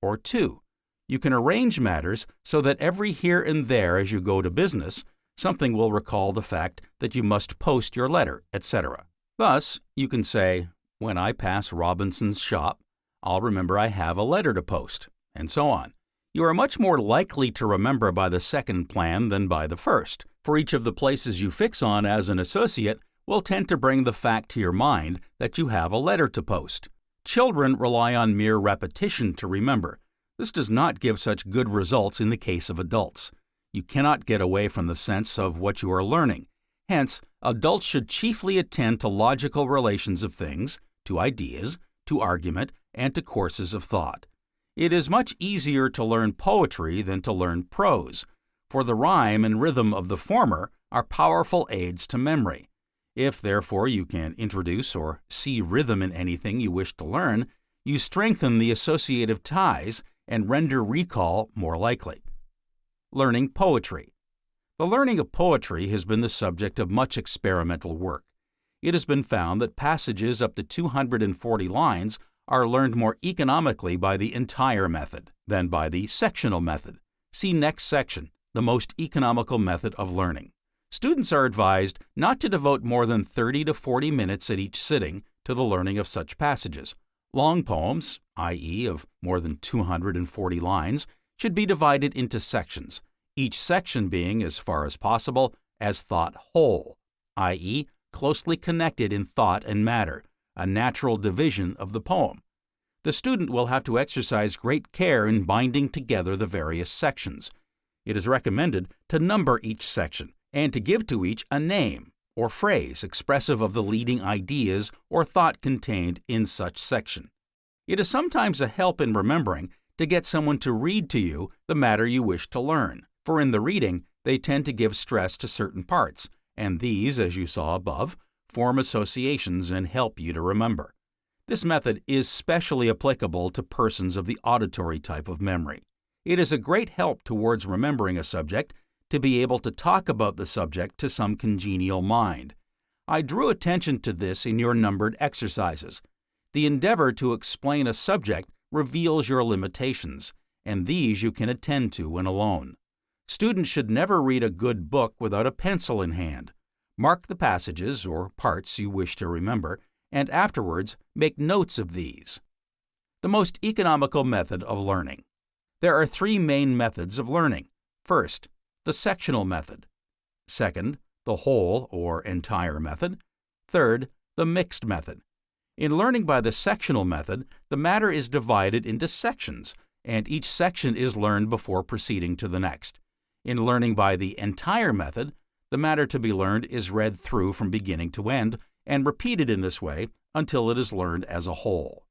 or 2. You can arrange matters so that every here and there as you go to business, something will recall the fact that you must post your letter, etc. Thus, you can say, when I pass Robinson's shop, I'll remember I have a letter to post, and so on. You are much more likely to remember by the second plan than by the first, for each of the places you fix on as an associate will tend to bring the fact to your mind that you have a letter to post. Children rely on mere repetition to remember. This does not give such good results in the case of adults. You cannot get away from the sense of what you are learning. Hence, adults should chiefly attend to logical relations of things, to ideas, to argument, and to courses of thought. It is much easier to learn poetry than to learn prose, for the rhyme and rhythm of the former are powerful aids to memory. If, therefore, you can introduce or see rhythm in anything you wish to learn, you strengthen the associative ties and render recall more likely. Learning poetry. The learning of poetry has been the subject of much experimental work. It has been found that passages up to 240 lines are learned more economically by the entire method than by the sectional method. See next section, the most economical method of learning. Students are advised not to devote more than 30 to 40 minutes at each sitting to the learning of such passages. Long poems, i.e. of more than 240 lines, should be divided into sections, each section being, as far as possible, as thought whole, i.e. closely connected in thought and matter, a natural division of the poem. The student will have to exercise great care in binding together the various sections. It is recommended to number each section and to give to each a name or phrase expressive of the leading ideas or thought contained in such section. It is sometimes a help in remembering to get someone to read to you the matter you wish to learn, for in the reading they tend to give stress to certain parts, and these, as you saw above, form associations and help you to remember. This method is specially applicable to persons of the auditory type of memory. It is a great help towards remembering a subject to be able to talk about the subject to some congenial mind. I drew attention to this in your numbered exercises. The endeavor to explain a subject reveals your limitations, and these you can attend to when alone. Students should never read a good book without a pencil in hand. Mark the passages or parts you wish to remember, and afterwards make notes of these. The most economical method of learning. There are three main methods of learning. First, the sectional method. Second, the whole or entire method. Third, the mixed method. In learning by the sectional method, the matter is divided into sections, and each section is learned before proceeding to the next. In learning by the entire method, the matter to be learned is read through from beginning to end and repeated in this way until it is learned as a whole.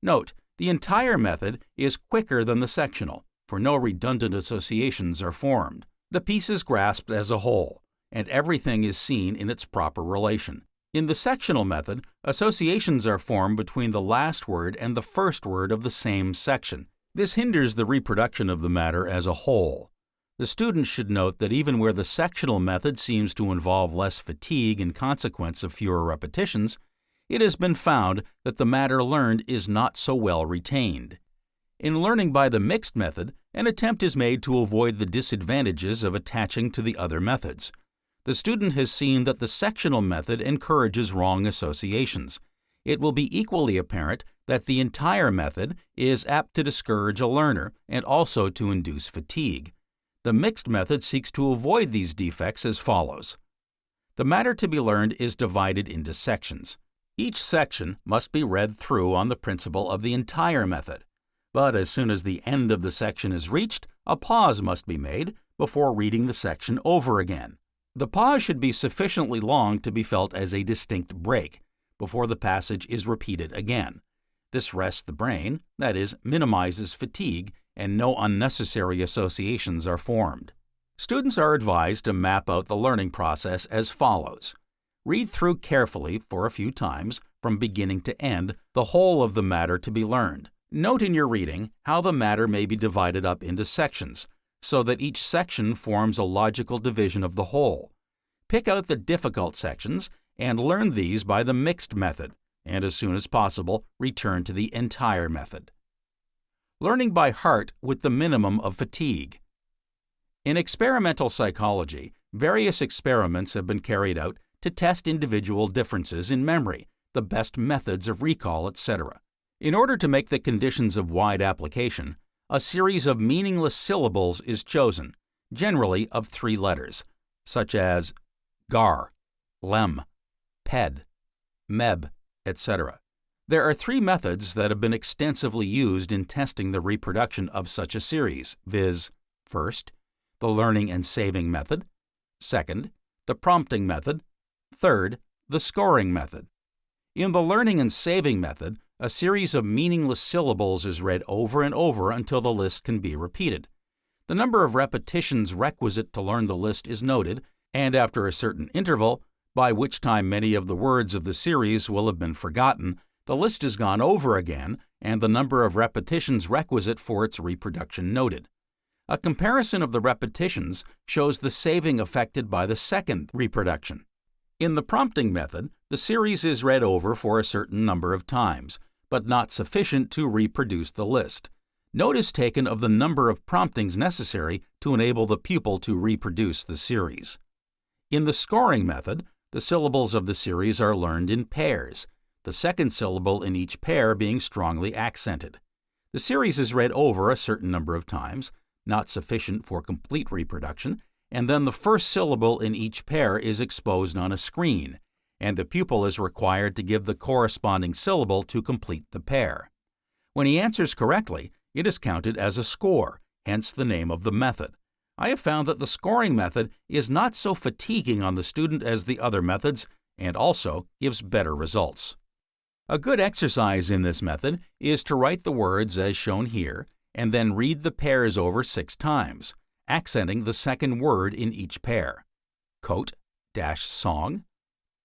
Note, the entire method is quicker than the sectional, for no redundant associations are formed. The piece is grasped as a whole, and everything is seen in its proper relation. In the sectional method, associations are formed between the last word and the first word of the same section. This hinders the reproduction of the matter as a whole. The student should note that even where the sectional method seems to involve less fatigue in consequence of fewer repetitions, it has been found that the matter learned is not so well retained. In learning by the mixed method, an attempt is made to avoid the disadvantages of attaching to the other methods. The student has seen that the sectional method encourages wrong associations. It will be equally apparent that the entire method is apt to discourage a learner and also to induce fatigue. The mixed method seeks to avoid these defects as follows. The matter to be learned is divided into sections. Each section must be read through on the principle of the entire method. But as soon as the end of the section is reached, a pause must be made before reading the section over again. The pause should be sufficiently long to be felt as a distinct break before the passage is repeated again. This rests the brain, that is, minimizes fatigue, and no unnecessary associations are formed. Students are advised to map out the learning process as follows. Read through carefully for a few times, from beginning to end, the whole of the matter to be learned. Note in your reading how the matter may be divided up into sections, so that each section forms a logical division of the whole. Pick out the difficult sections and learn these by the mixed method, and as soon as possible, return to the entire method. Learning by heart with the minimum of fatigue. In experimental psychology, various experiments have been carried out to test individual differences in memory, the best methods of recall, etc. In order to make the conditions of wide application, a series of meaningless syllables is chosen, generally of 3 letters, such as gar, lem, ped, meb, etc. There are 3 methods that have been extensively used in testing the reproduction of such a series, viz. First, the learning and saving method. Second, the prompting method. Third, the scoring method. In the learning and saving method, a series of meaningless syllables is read over and over until the list can be repeated. The number of repetitions requisite to learn the list is noted, and after a certain interval, by which time many of the words of the series will have been forgotten, the list is gone over again and the number of repetitions requisite for its reproduction noted. A comparison of the repetitions shows the saving affected by the second reproduction. In the prompting method, the series is read over for a certain number of times, but not sufficient to reproduce the list. Note is taken of the number of promptings necessary to enable the pupil to reproduce the series. In the scoring method, the syllables of the series are learned in pairs, the second syllable in each pair being strongly accented. The series is read over a certain number of times, not sufficient for complete reproduction, and then the first syllable in each pair is exposed on a screen, and the pupil is required to give the corresponding syllable to complete the pair. When he answers correctly, it is counted as a score, hence the name of the method. I have found that the scoring method is not so fatiguing on the student as the other methods, and also gives better results. A good exercise in this method is to write the words as shown here, and then read the pairs over 6 times, accenting the second word in each pair. Coat-song,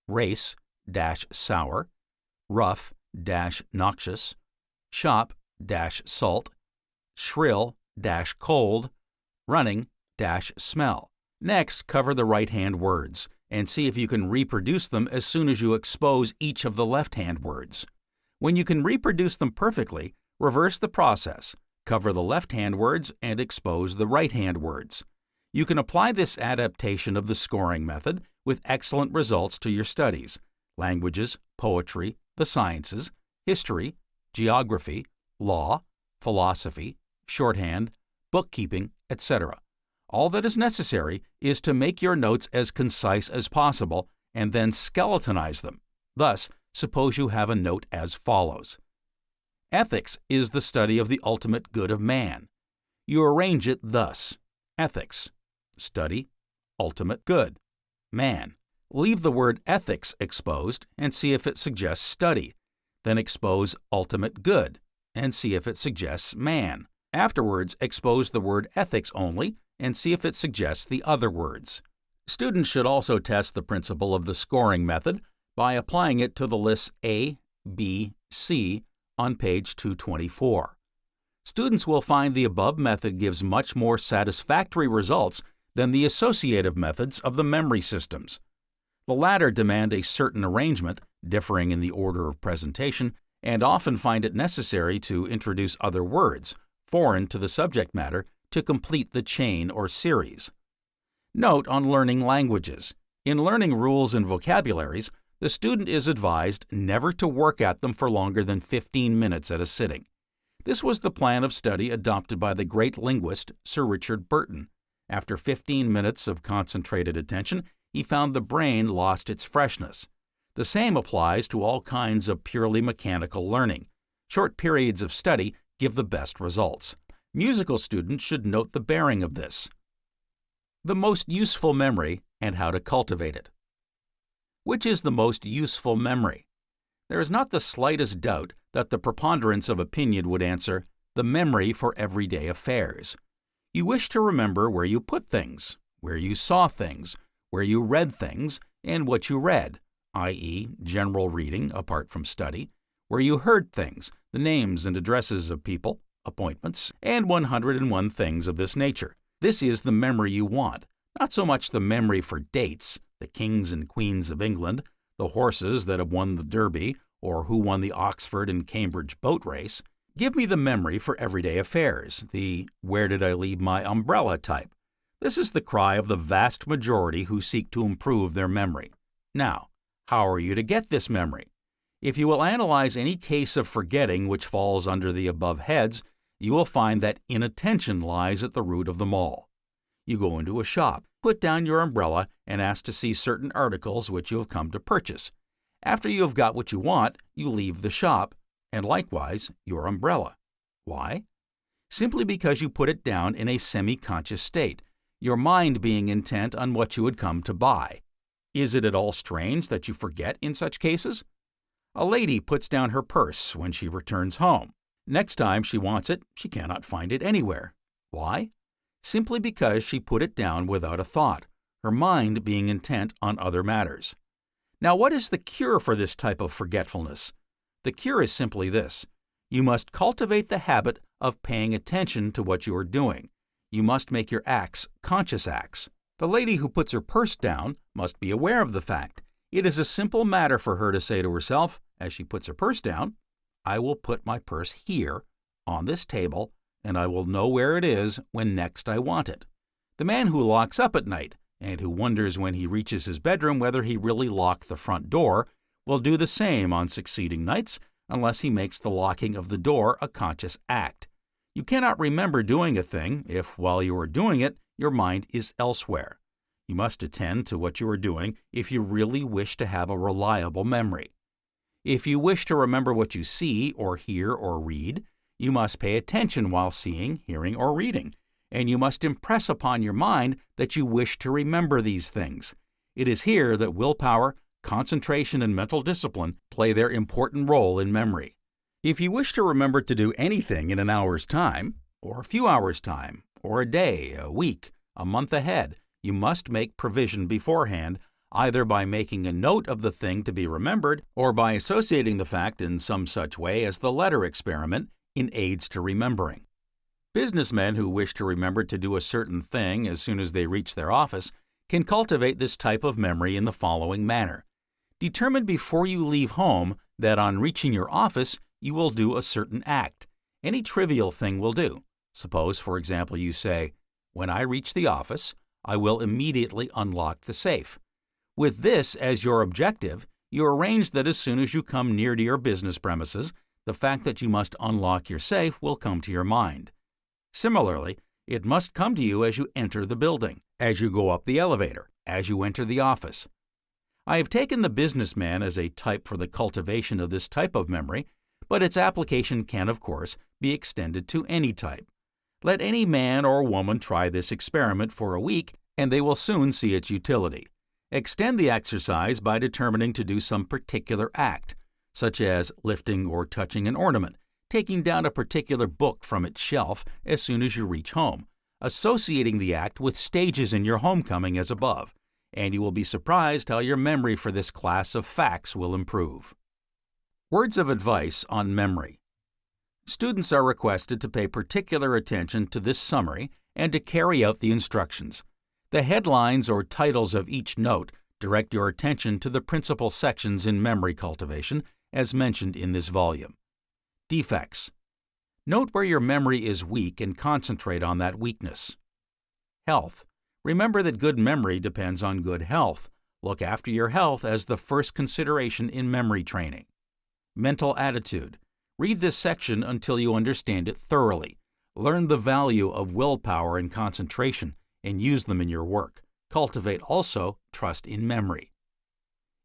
race-sour, rough, noxious, shop-salt, shrill-cold, running-smell. Next, cover the right-hand words and see if you can reproduce them as soon as you expose each of the left-hand words. When you can reproduce them perfectly, reverse the process. Cover the left-hand words and expose the right-hand words. You can apply this adaptation of the scoring method with excellent results to your studies: languages, poetry, the sciences, history, geography, law, philosophy, shorthand, bookkeeping, etc. All that is necessary is to make your notes as concise as possible and then skeletonize them. Thus, suppose you have a note as follows: Ethics is the study of the ultimate good of man. You arrange it thus: ethics, study, ultimate good, man. Leave the word ethics exposed and see if it suggests study. Then expose ultimate good and see if it suggests man. Afterwards, expose the word ethics only and see if it suggests the other words. Students should also test the principle of the scoring method by applying it to the lists A, B, C on page 224. Students will find the above method gives much more satisfactory results than the associative methods of the memory systems. The latter demand a certain arrangement, differing in the order of presentation, and often find it necessary to introduce other words, foreign to the subject matter, to complete the chain or series. Note on learning languages. In learning rules and vocabularies, the student is advised never to work at them for longer than 15 minutes at a sitting. This was the plan of study adopted by the great linguist Sir Richard Burton. After 15 minutes of concentrated attention, he found the brain lost its freshness. The same applies to all kinds of purely mechanical learning. Short periods of study give the best results. Musical students should note the bearing of this. The most useful memory and how to cultivate it. Which is the most useful memory? There is not the slightest doubt that the preponderance of opinion would answer, the memory for everyday affairs. You wish to remember where you put things, where you saw things, where you read things, and what you read, i.e., general reading apart from study, where you heard things, the names and addresses of people, appointments, and 101 things of this nature. This is the memory you want, not so much the memory for dates, the kings and queens of England, the horses that have won the Derby, or who won the Oxford and Cambridge boat race. Give me the memory for everyday affairs, the where did I leave my umbrella type. This is the cry of the vast majority who seek to improve their memory. Now, how are you to get this memory? If you will analyze any case of forgetting which falls under the above heads, you will find that inattention lies at the root of them all. You go into a shop, put down your umbrella, and ask to see certain articles which you have come to purchase. After you have got what you want, you leave the shop, and likewise your umbrella. Why? Simply because you put it down in a semi-conscious state, your mind being intent on what you had come to buy. Is it at all strange that you forget in such cases? A lady puts down her purse when she returns home. Next time she wants it, she cannot find it anywhere. Why? Simply because she put it down without a thought, her mind being intent on other matters. Now, what is the cure for this type of forgetfulness? The cure is simply this: you must cultivate the habit of paying attention to what you are doing. You must make your acts conscious acts. The lady who puts her purse down must be aware of the fact. It is a simple matter for her to say to herself, as she puts her purse down, I will put my purse here, on this table, and I will know where it is when next I want it. The man who locks up at night, and who wonders when he reaches his bedroom whether he really locked the front door, will do the same on succeeding nights unless he makes the locking of the door a conscious act. You cannot remember doing a thing if, while you are doing it, your mind is elsewhere. You must attend to what you are doing if you really wish to have a reliable memory. If you wish to remember what you see or hear or read, you must pay attention while seeing, hearing, or reading, and you must impress upon your mind that you wish to remember these things. It is here that willpower, concentration, and mental discipline play their important role in memory. If you wish to remember to do anything in an hour's time, or a few hours' time, or a day, a week, a month ahead, you must make provision beforehand either by making a note of the thing to be remembered or by associating the fact in some such way as the letter experiment in aids to remembering. Businessmen who wish to remember to do a certain thing as soon as they reach their office can cultivate this type of memory in the following manner. Determine before you leave home that on reaching your office you will do a certain act. Any trivial thing will do. Suppose, for example, you say, "When I reach the office, I will immediately unlock the safe." With this as your objective, you arrange that as soon as you come near to your business premises, the fact that you must unlock your safe will come to your mind. Similarly, it must come to you as you enter the building, as you go up the elevator, as you enter the office. I have taken the businessman as a type for the cultivation of this type of memory, but its application can, of course, be extended to any type. Let any man or woman try this experiment for a week, and they will soon see its utility. Extend the exercise by determining to do some particular act, such as lifting or touching an ornament, taking down a particular book from its shelf as soon as you reach home, associating the act with stages in your homecoming as above, and you will be surprised how your memory for this class of facts will improve. Words of advice on memory. Students are requested to pay particular attention to this summary and to carry out the instructions. The headlines or titles of each note direct your attention to the principal sections in memory cultivation as mentioned in this volume. Defects. Note where your memory is weak and concentrate on that weakness. Health. Remember that good memory depends on good health. Look after your health as the first consideration in memory training. Mental attitude. Read this section until you understand it thoroughly. Learn the value of willpower and concentration and use them in your work. Cultivate also trust in memory.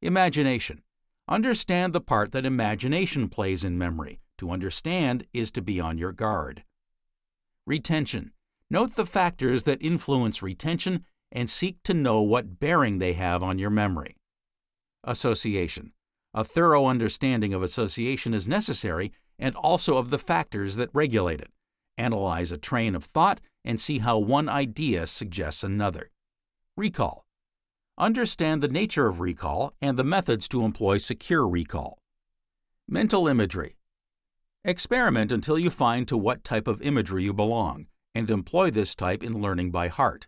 Imagination. Understand the part that imagination plays in memory. To understand is to be on your guard. Retention. Note the factors that influence retention and seek to know what bearing they have on your memory. Association. A thorough understanding of association is necessary and also of the factors that regulate it. Analyze a train of thought and see how one idea suggests another. Recall. Understand the nature of recall and the methods to employ secure recall. Mental imagery. Experiment until you find to what type of imagery you belong, and employ this type in learning by heart.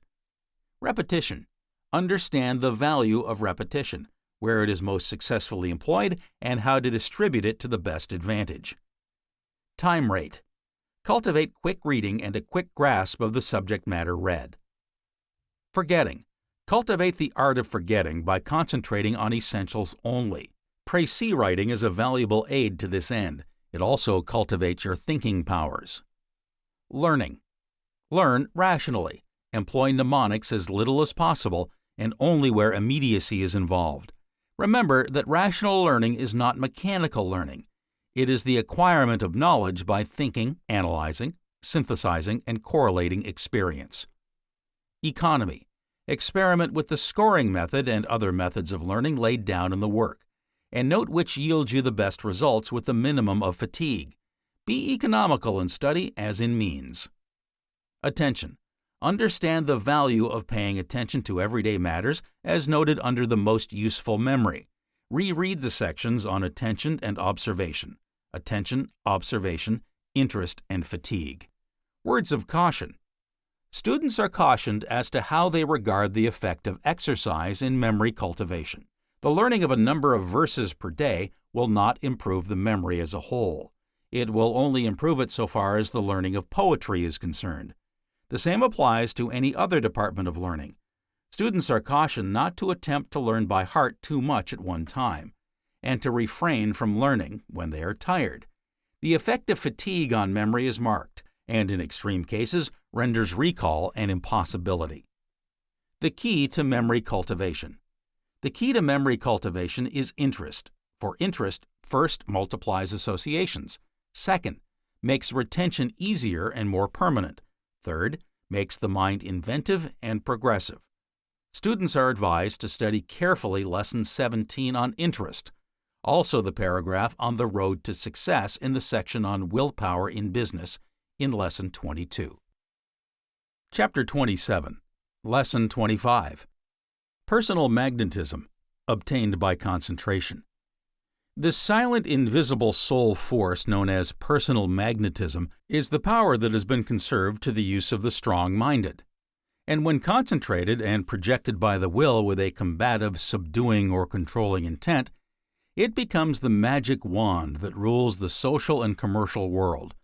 Repetition. Understand the value of repetition, where it is most successfully employed, and how to distribute it to the best advantage. Time rate. Cultivate quick reading and a quick grasp of the subject matter read. Forgetting. Cultivate the art of forgetting by concentrating on essentials only. Précis writing is a valuable aid to this end. It also cultivates your thinking powers. Learning. Learn rationally. Employ mnemonics as little as possible and only where immediacy is involved. Remember that rational learning is not mechanical learning. It is the acquirement of knowledge by thinking, analyzing, synthesizing, and correlating experience. Economy. Experiment with the scoring method and other methods of learning laid down in the work, and note which yields you the best results with the minimum of fatigue. Be economical in study as in means. Attention. Understand the value of paying attention to everyday matters as noted under the most useful memory. Reread the sections on attention and observation. Attention, observation, interest, and fatigue. Words of caution. Students are cautioned as to how they regard the effect of exercise in memory cultivation. The learning of a number of verses per day will not improve the memory as a whole. It will only improve it so far as the learning of poetry is concerned. The same applies to any other department of learning. Students are cautioned not to attempt to learn by heart too much at one time, and to refrain from learning when they are tired. The effect of fatigue on memory is marked, and in extreme cases renders recall an impossibility. The key to memory cultivation. The key to memory cultivation is interest, for interest first multiplies associations, second, makes retention easier and more permanent, third, makes the mind inventive and progressive. Students are advised to study carefully Lesson 17 on interest, also the paragraph on the road to success in the section on willpower in business in Lesson 22. Chapter 27, Lesson 25. Personal magnetism, obtained by concentration. This silent, invisible soul force known as personal magnetism is the power that has been conserved to the use of the strong-minded. And when concentrated and projected by the will with a combative, subduing, or controlling intent, it becomes the magic wand that rules the social and commercial world,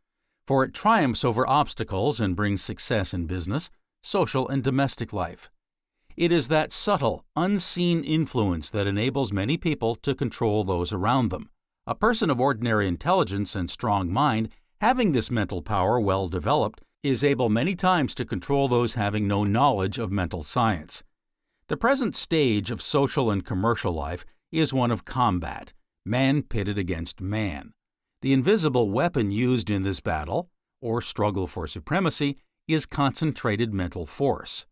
for it triumphs over obstacles and brings success in business, social, and domestic life. It is that subtle, unseen influence that enables many people to control those around them. A person of ordinary intelligence and strong mind, having this mental power well developed, is able many times to control those having no knowledge of mental science. The present stage of social and commercial life is one of combat, man pitted against man. The invisible weapon used in this battle, or struggle for supremacy, is concentrated mental force.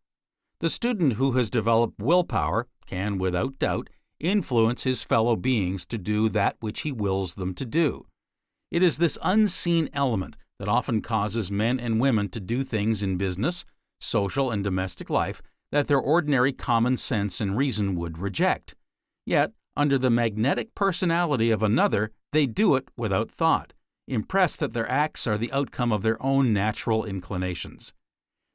The student who has developed willpower can, without doubt, influence his fellow beings to do that which he wills them to do. It is this unseen element that often causes men and women to do things in business, social, and domestic life that their ordinary common sense and reason would reject. Yet, under the magnetic personality of another, they do it without thought, impressed that their acts are the outcome of their own natural inclinations.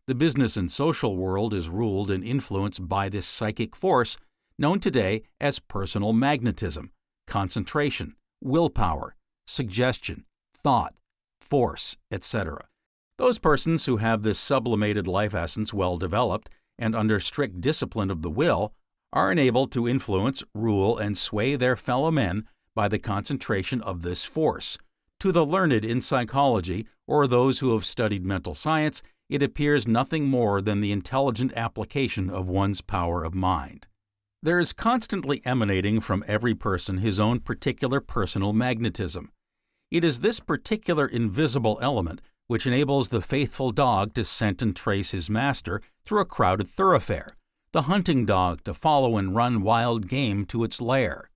The business and social world is ruled and influenced by this psychic force known today as personal magnetism, concentration, willpower, suggestion, thought, force, etc. Those persons who have this sublimated life essence well developed and under strict discipline of the will are enabled to influence, rule, and sway their fellow men by the concentration of this force. To the learned in psychology or those who have studied mental science, it appears nothing more than the intelligent application of one's power of mind. There is constantly emanating from every person his own particular personal magnetism. It is this particular invisible element which enables the faithful dog to scent and trace his master through a crowded thoroughfare, the hunting dog to follow and run wild game to its lair.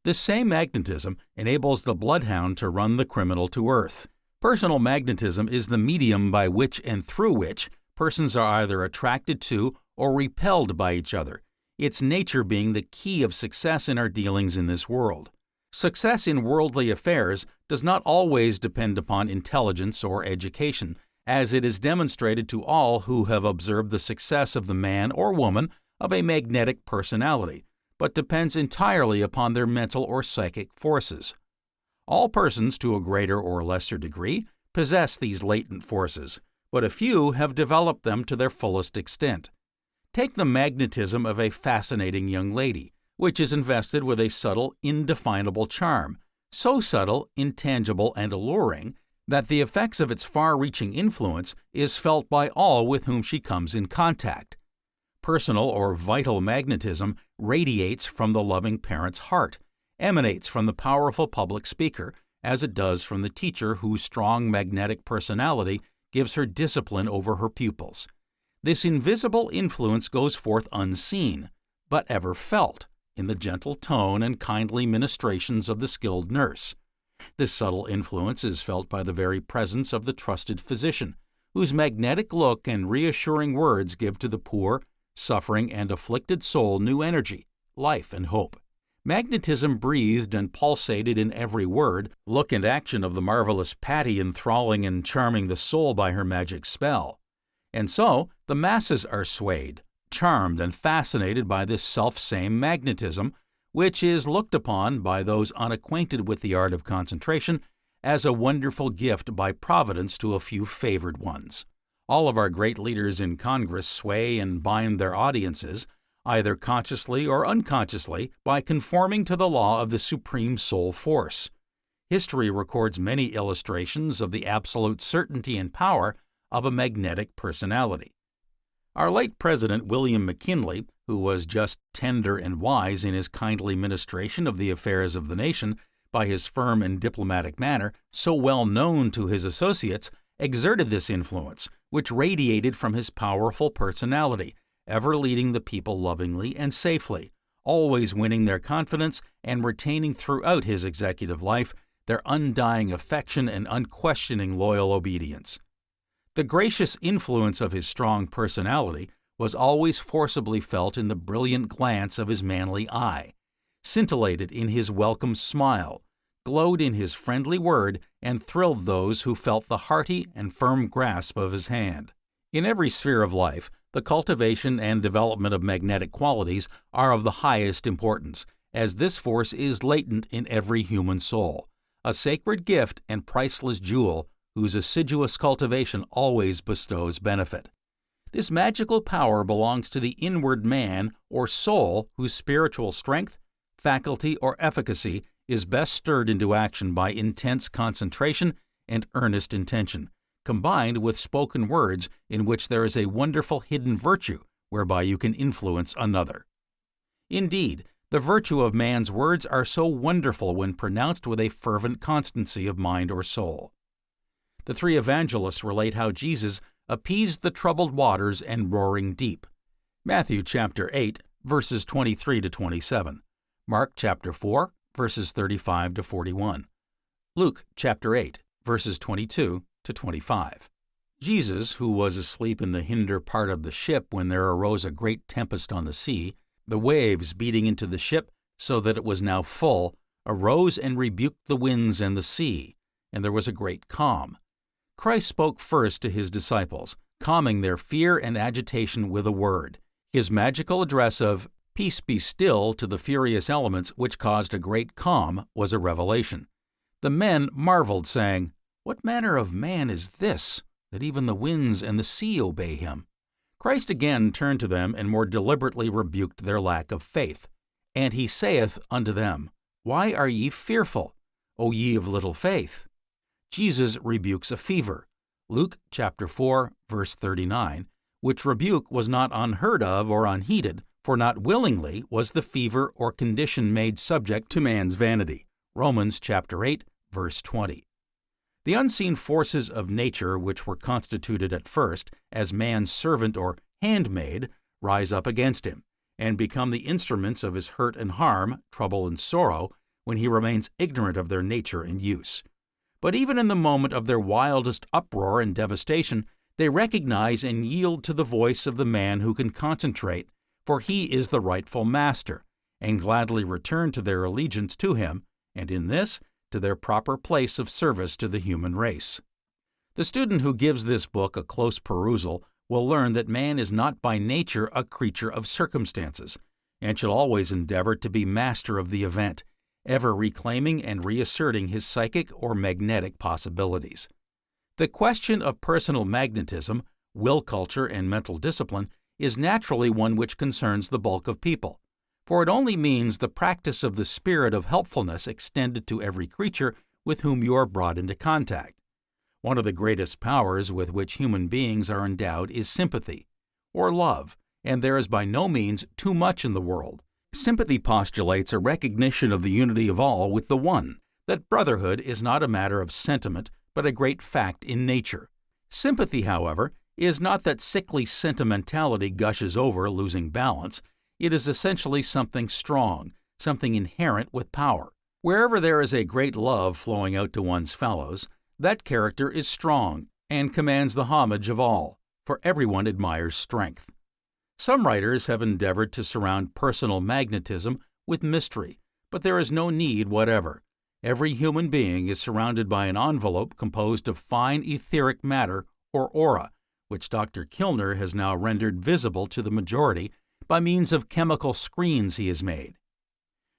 This same magnetism enables the bloodhound to run the criminal to earth. Personal magnetism is the medium by which and through which persons are either attracted to or repelled by each other, its nature being the key of success in our dealings in this world. Success in worldly affairs does not always depend upon intelligence or education, as it is demonstrated to all who have observed the success of the man or woman of a magnetic personality, but depends entirely upon their mental or psychic forces. All persons, to a greater or lesser degree, possess these latent forces, but a few have developed them to their fullest extent. Take the magnetism of a fascinating young lady, which is invested with a subtle, indefinable charm, so subtle, intangible, and alluring that the effects of its far-reaching influence is felt by all with whom she comes in contact. Personal or vital magnetism radiates from the loving parent's heart, emanates from the powerful public speaker, as it does from the teacher whose strong magnetic personality gives her discipline over her pupils. This invisible influence goes forth unseen, but ever felt, in the gentle tone and kindly ministrations of the skilled nurse. This subtle influence is felt by the very presence of the trusted physician, whose magnetic look and reassuring words give to the poor, suffering, and afflicted soul new energy, life, and hope. Magnetism breathed and pulsated in every word, look, and action of the marvelous Patty, enthralling and charming the soul by her magic spell. And so the masses are swayed, charmed, and fascinated by this self-same magnetism, which is looked upon by those unacquainted with the art of concentration as a wonderful gift by Providence to a few favored ones. All of our great leaders in Congress sway and bind their audiences, either consciously or unconsciously, by conforming to the law of the supreme soul force. History records many illustrations of the absolute certainty and power of a magnetic personality. Our late President William McKinley, who was just tender and wise in his kindly ministration of the affairs of the nation by his firm and diplomatic manner, so well known to his associates, exerted this influence, which radiated from his powerful personality, ever leading the people lovingly and safely, always winning their confidence and retaining throughout his executive life their undying affection and unquestioning loyal obedience. The gracious influence of his strong personality was always forcibly felt in the brilliant glance of his manly eye, scintillated in his welcome smile, glowed in his friendly word, and thrilled those who felt the hearty and firm grasp of his hand. In every sphere of life, the cultivation and development of magnetic qualities are of the highest importance, as this force is latent in every human soul, a sacred gift and priceless jewel whose assiduous cultivation always bestows benefit. This magical power belongs to the inward man or soul whose spiritual strength, faculty, or efficacy is best stirred into action by intense concentration and earnest intention, combined with spoken words in which there is a wonderful hidden virtue whereby you can influence another. Indeed, the virtue of man's words are so wonderful when pronounced with a fervent constancy of mind or soul. The three evangelists relate how Jesus appeased the troubled waters and roaring deep. Matthew chapter 8, verses 23 to 27. Mark chapter 4, verses 35 to 41. Luke chapter 8, verses 22 to 25. Jesus, who was asleep in the hinder part of the ship when there arose a great tempest on the sea, the waves beating into the ship so that it was now full, arose and rebuked the winds and the sea, and there was a great calm. Christ spoke first to his disciples, calming their fear and agitation with a word. His magical address of "Peace, be still" to the furious elements which caused a great calm was a revelation. The men marveled, saying, "What manner of man is this, that even the winds and the sea obey him?" Christ again turned to them and more deliberately rebuked their lack of faith. And he saith unto them, Why are ye fearful, O ye of little faith? Jesus rebukes a fever. Luke chapter 4, verse 39, which rebuke was not unheard of or unheeded, for not willingly was the fever or condition made subject to man's vanity. Romans chapter 8, verse 20. The unseen forces of nature, which were constituted at first as man's servant or handmaid, rise up against him, and become the instruments of his hurt and harm, trouble and sorrow, when he remains ignorant of their nature and use. But even in the moment of their wildest uproar and devastation, they recognize and yield to the voice of the man who can concentrate, for he is the rightful master, and gladly return to their allegiance to him, and in this, to their proper place of service to the human race. The student who gives this book a close perusal will learn that man is not by nature a creature of circumstances, and should always endeavor to be master of the event, ever reclaiming and reasserting his psychic or magnetic possibilities. The question of personal magnetism, will culture, and mental discipline is naturally one which concerns the bulk of people, for it only means the practice of the spirit of helpfulness extended to every creature with whom you are brought into contact. One of the greatest powers with which human beings are endowed is sympathy, or love, and there is by no means too much in the world. Sympathy postulates a recognition of the unity of all with the One, that brotherhood is not a matter of sentiment, but a great fact in nature. Sympathy, however, is not that sickly sentimentality gushes over, losing balance. It is essentially something strong, something inherent with power. Wherever there is a great love flowing out to one's fellows, that character is strong and commands the homage of all, for everyone admires strength. Some writers have endeavored to surround personal magnetism with mystery, but there is no need whatever. Every human being is surrounded by an envelope composed of fine etheric matter, or aura, which Dr. Kilner has now rendered visible to the majority by means of chemical screens he has made.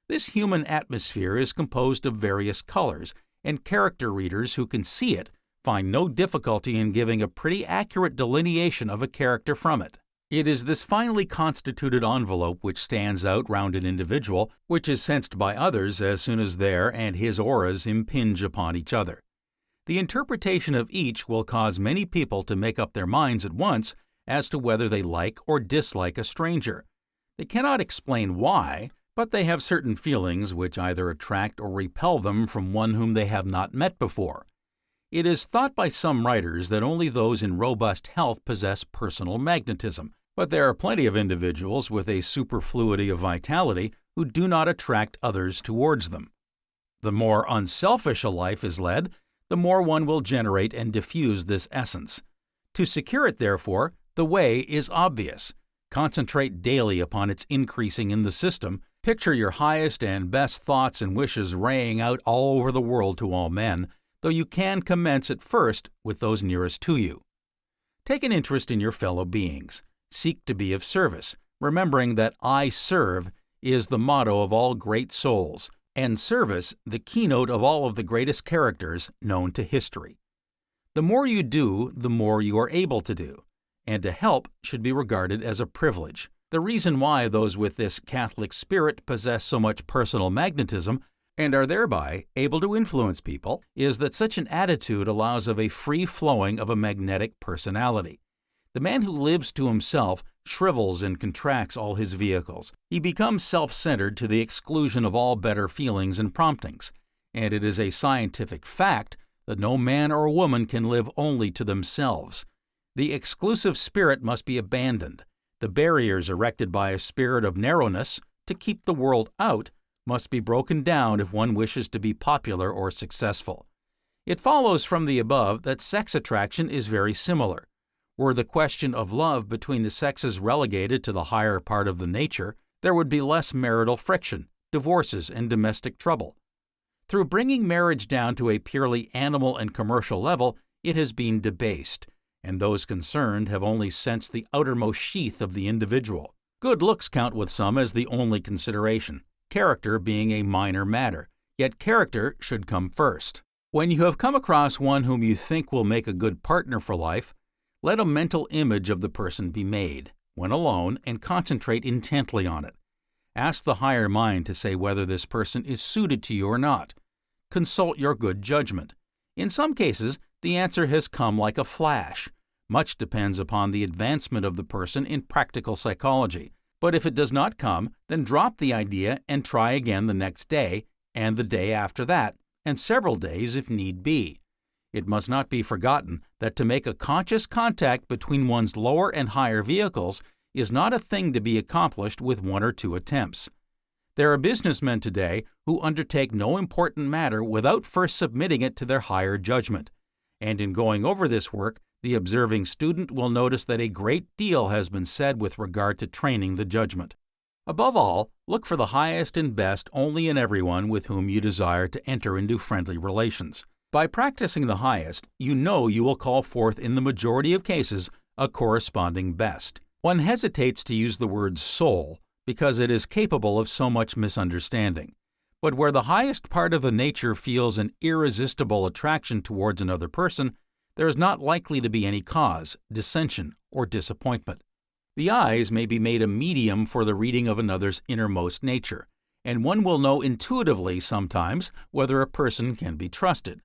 This human atmosphere is composed of various colors, and character readers who can see it find no difficulty in giving a pretty accurate delineation of a character from it. It is this finely constituted envelope which stands out round an individual, which is sensed by others as soon as their and his auras impinge upon each other. The interpretation of each will cause many people to make up their minds at once as to whether they like or dislike a stranger. They cannot explain why, but they have certain feelings which either attract or repel them from one whom they have not met before. It is thought by some writers that only those in robust health possess personal magnetism, but there are plenty of individuals with a superfluity of vitality who do not attract others towards them. The more unselfish a life is led, the more one will generate and diffuse this essence. To secure it, therefore, the way is obvious. Concentrate daily upon its increasing in the system. Picture your highest and best thoughts and wishes raying out all over the world to all men, though you can commence at first with those nearest to you. Take an interest in your fellow beings. Seek to be of service, remembering that I serve is the motto of all great souls, and service the keynote of all of the greatest characters known to history. The more you do, the more you are able to do, and to help should be regarded as a privilege. The reason why those with this Catholic spirit possess so much personal magnetism and are thereby able to influence people is that such an attitude allows of a free flowing of a magnetic personality. The man who lives to himself shrivels and contracts all his vehicles. He becomes self-centered to the exclusion of all better feelings and promptings, and it is a scientific fact that no man or woman can live only to themselves. The exclusive spirit must be abandoned. The barriers erected by a spirit of narrowness to keep the world out must be broken down if one wishes to be popular or successful. It follows from the above that sex attraction is very similar. Were the question of love between the sexes relegated to the higher part of the nature, there would be less marital friction, divorces, and domestic trouble. Through bringing marriage down to a purely animal and commercial level, it has been debased, and those concerned have only sensed the outermost sheath of the individual. Good looks count with some as the only consideration, character being a minor matter, yet character should come first. When you have come across one whom you think will make a good partner for life, let a mental image of the person be made, when alone, and concentrate intently on it. Ask the higher mind to say whether this person is suited to you or not. Consult your good judgment. In some cases, the answer has come like a flash. Much depends upon the advancement of the person in practical psychology. But if it does not come, then drop the idea and try again the next day, and the day after that, and several days if need be. It must not be forgotten that to make a conscious contact between one's lower and higher vehicles is not a thing to be accomplished with one or two attempts. There are businessmen today who undertake no important matter without first submitting it to their higher judgment. And in going over this work, the observing student will notice that a great deal has been said with regard to training the judgment. Above all, look for the highest and best only in everyone with whom you desire to enter into friendly relations. By practicing the highest, you know you will call forth in the majority of cases a corresponding best. One hesitates to use the word soul because it is capable of so much misunderstanding. But where the highest part of the nature feels an irresistible attraction towards another person, there is not likely to be any cause, dissension, or disappointment. The eyes may be made a medium for the reading of another's innermost nature, and one will know intuitively sometimes whether a person can be trusted.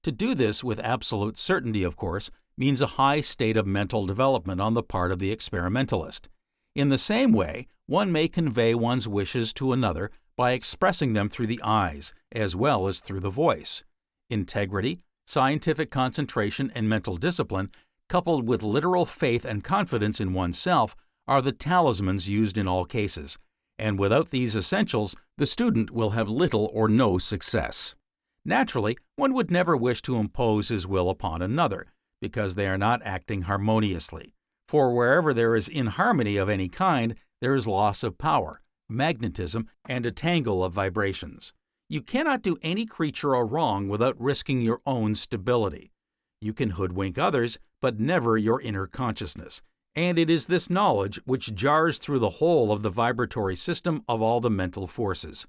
To do this with absolute certainty, of course, means a high state of mental development on the part of the experimentalist. In the same way, one may convey one's wishes to another by expressing them through the eyes, as well as through the voice. Integrity, scientific concentration, and mental discipline, coupled with literal faith and confidence in oneself, are the talismans used in all cases, and without these essentials, the student will have little or no success. Naturally, one would never wish to impose his will upon another, because they are not acting harmoniously. For wherever there is inharmony of any kind, there is loss of power, magnetism, and a tangle of vibrations. You cannot do any creature a wrong without risking your own stability. You can hoodwink others, but never your inner consciousness. And it is this knowledge which jars through the whole of the vibratory system of all the mental forces.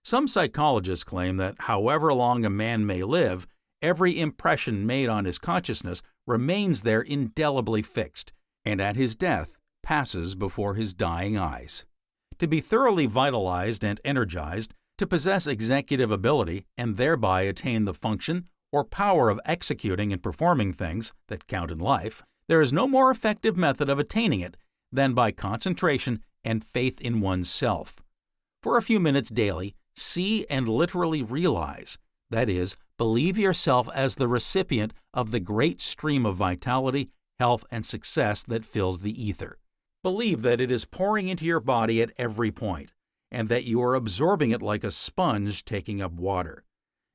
Some psychologists claim that however long a man may live, every impression made on his consciousness remains there indelibly fixed, and at his death passes before his dying eyes. To be thoroughly vitalized and energized, to possess executive ability and thereby attain the function or power of executing and performing things that count in life, there is no more effective method of attaining it than by concentration and faith in oneself. For a few minutes daily, see and literally realize, that is, believe yourself as the recipient of the great stream of vitality, health, and success that fills the ether. Believe that it is pouring into your body at every point, and that you are absorbing it like a sponge taking up water.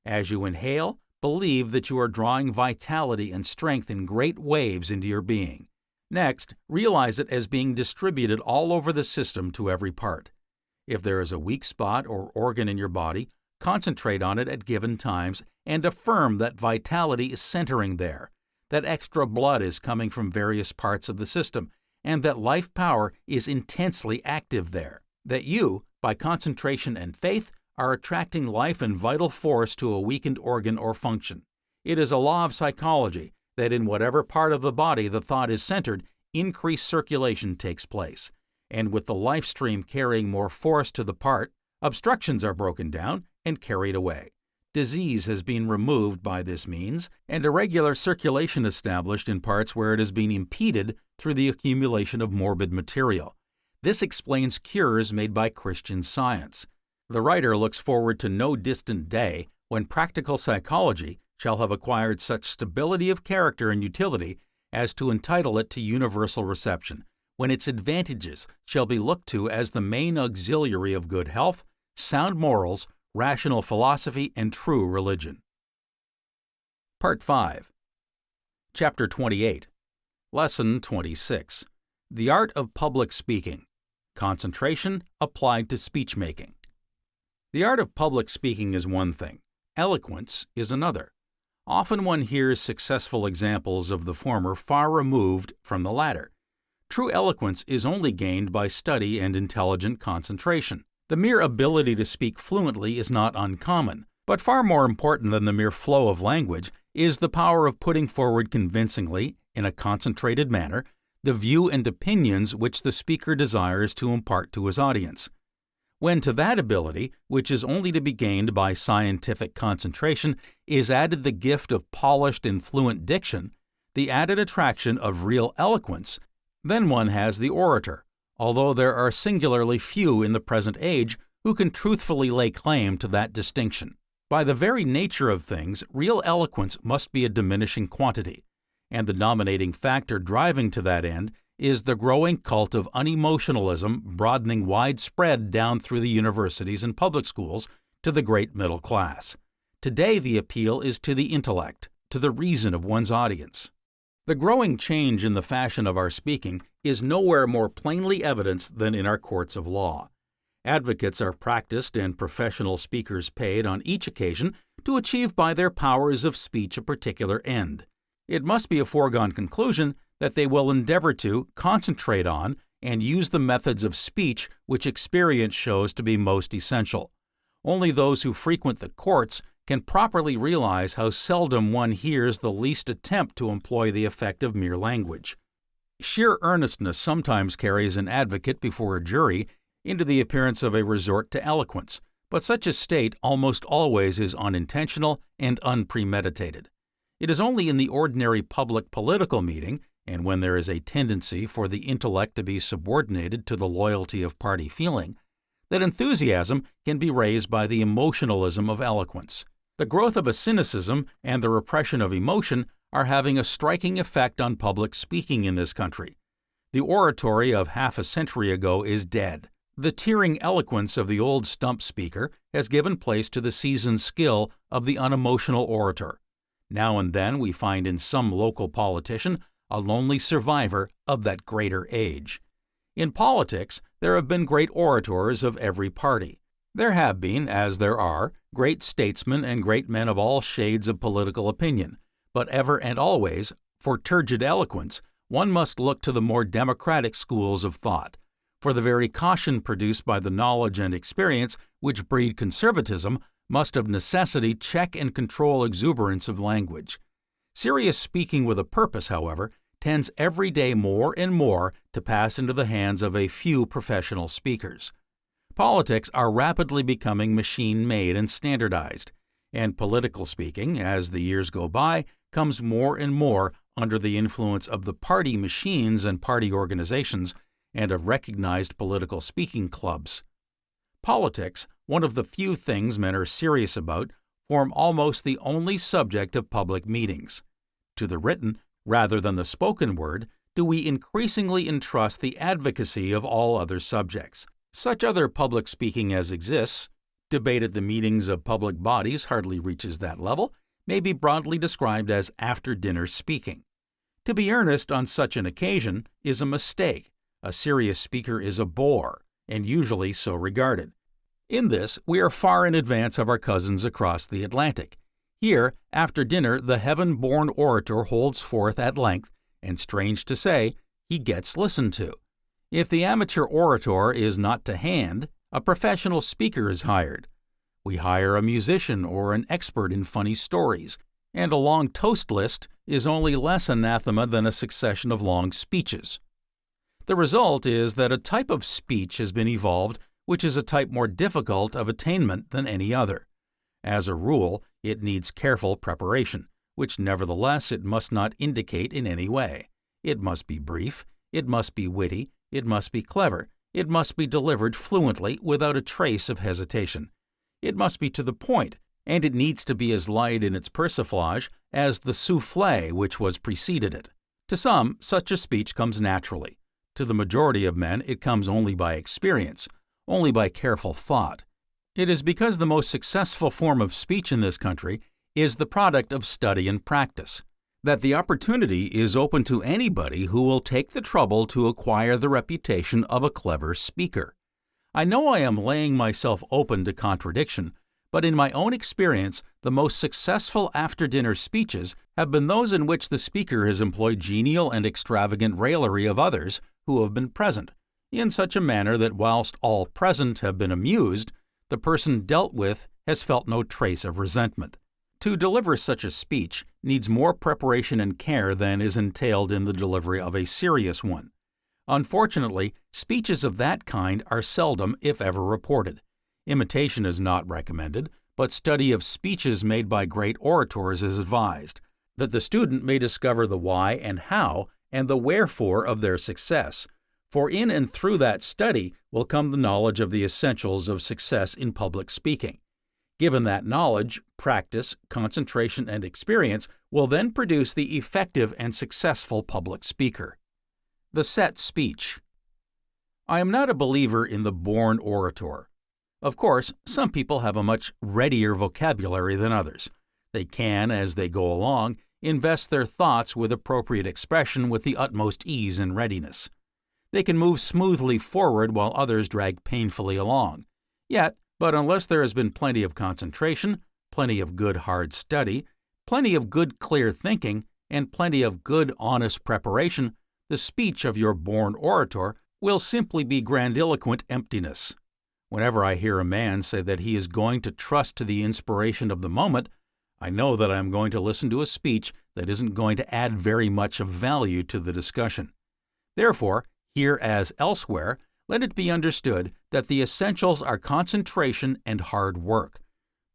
As you inhale, believe that you are drawing vitality and strength in great waves into your being. Next, realize it as being distributed all over the system to every part. If there is a weak spot or organ in your body, concentrate on it at given times and affirm that vitality is centering there, that extra blood is coming from various parts of the system, and that life power is intensely active there, that you, by concentration and faith, are attracting life and vital force to a weakened organ or function. It is a law of psychology that in whatever part of the body the thought is centered, increased circulation takes place, and with the life stream carrying more force to the part, obstructions are broken down and carried away. Disease has been removed by this means, and irregular circulation established in parts where it has been impeded through the accumulation of morbid material. This explains cures made by Christian Science. The writer looks forward to no distant day when practical psychology shall have acquired such stability of character and utility as to entitle it to universal reception, when its advantages shall be looked to as the main auxiliary of good health, sound morals, rational philosophy, and true religion. Part 5. Chapter 28. Lesson 26. The Art of Public Speaking. Concentration applied to speech-making. The art of public speaking is one thing. Eloquence is another. Often one hears successful examples of the former far removed from the latter. True eloquence is only gained by study and intelligent concentration. The mere ability to speak fluently is not uncommon, but far more important than the mere flow of language is the power of putting forward convincingly, in a concentrated manner, the view and opinions which the speaker desires to impart to his audience. When to that ability, which is only to be gained by scientific concentration, is added the gift of polished and fluent diction, the added attraction of real eloquence, then one has the orator, although there are singularly few in the present age who can truthfully lay claim to that distinction. By the very nature of things, real eloquence must be a diminishing quantity, and the dominating factor driving to that end is the growing cult of unemotionalism broadening widespread down through the universities and public schools to the great middle class. Today the appeal is to the intellect, to the reason of one's audience. The growing change in the fashion of our speaking is nowhere more plainly evidenced than in our courts of law. Advocates are practiced and professional speakers paid on each occasion to achieve by their powers of speech a particular end. It must be a foregone conclusion that they will endeavor to concentrate on and use the methods of speech which experience shows to be most essential. Only those who frequent the courts can properly realize how seldom one hears the least attempt to employ the effect of mere language. Sheer earnestness sometimes carries an advocate before a jury into the appearance of a resort to eloquence, but such a state almost always is unintentional and unpremeditated. It is only in the ordinary public political meeting, and when there is a tendency for the intellect to be subordinated to the loyalty of party feeling, that enthusiasm can be raised by the emotionalism of eloquence. The growth of a cynicism and the repression of emotion are having a striking effect on public speaking in this country. The oratory of half a century ago is dead. The tearing eloquence of the old stump speaker has given place to the seasoned skill of the unemotional orator. Now and then we find in some local politician a lonely survivor of that greater age. In politics, there have been great orators of every party. There have been, as there are, great statesmen and great men of all shades of political opinion, but ever and always, for turgid eloquence, one must look to the more democratic schools of thought. For the very caution produced by the knowledge and experience which breed conservatism must of necessity check and control exuberance of language. Serious speaking with a purpose, however, tends every day more and more to pass into the hands of a few professional speakers. Politics are rapidly becoming machine-made and standardized, and political speaking, as the years go by, comes more and more under the influence of the party machines and party organizations and of recognized political speaking clubs. Politics, one of the few things men are serious about, form almost the only subject of public meetings. To the written, rather than the spoken word, do we increasingly entrust the advocacy of all other subjects. Such other public speaking as exists, debate at the meetings of public bodies hardly reaches that level, may be broadly described as after-dinner speaking. To be earnest on such an occasion is a mistake. A serious speaker is a bore, and usually so regarded. In this, we are far in advance of our cousins across the Atlantic. Here, after dinner, the heaven-born orator holds forth at length, and strange to say, he gets listened to. If the amateur orator is not to hand, a professional speaker is hired. We hire a musician or an expert in funny stories, and a long toast list is only less anathema than a succession of long speeches. The result is that a type of speech has been evolved which is a type more difficult of attainment than any other. As a rule, it needs careful preparation, which nevertheless it must not indicate in any way. It must be brief, it must be witty, it must be clever, it must be delivered fluently without a trace of hesitation. It must be to the point, and it needs to be as light in its persiflage as the soufflé which was preceded it. To some, such a speech comes naturally. To the majority of men, it comes only by experience, only by careful thought. It is because the most successful form of speech in this country is the product of study and practice, that the opportunity is open to anybody who will take the trouble to acquire the reputation of a clever speaker. I know I am laying myself open to contradiction, but in my own experience, the most successful after-dinner speeches have been those in which the speaker has employed genial and extravagant raillery of others who have been present, in such a manner that whilst all present have been amused, the person dealt with has felt no trace of resentment. To deliver such a speech needs more preparation and care than is entailed in the delivery of a serious one. Unfortunately, speeches of that kind are seldom, if ever, reported. Imitation is not recommended, but study of speeches made by great orators is advised, that the student may discover the why and how and the wherefore of their success, for in and through that study will come the knowledge of the essentials of success in public speaking. Given that knowledge, practice, concentration, and experience will then produce the effective and successful public speaker. The set speech. I am not a believer in the born orator. Of course, some people have a much readier vocabulary than others. They can, as they go along, invest their thoughts with appropriate expression with the utmost ease and readiness. They can move smoothly forward while others drag painfully along. But unless there has been plenty of concentration, plenty of good hard study, plenty of good clear thinking, and plenty of good honest preparation, the speech of your born orator will simply be grandiloquent emptiness. Whenever I hear a man say that he is going to trust to the inspiration of the moment, I know that I am going to listen to a speech that isn't going to add very much of value to the discussion. Therefore, here as elsewhere, let it be understood that the essentials are concentration and hard work.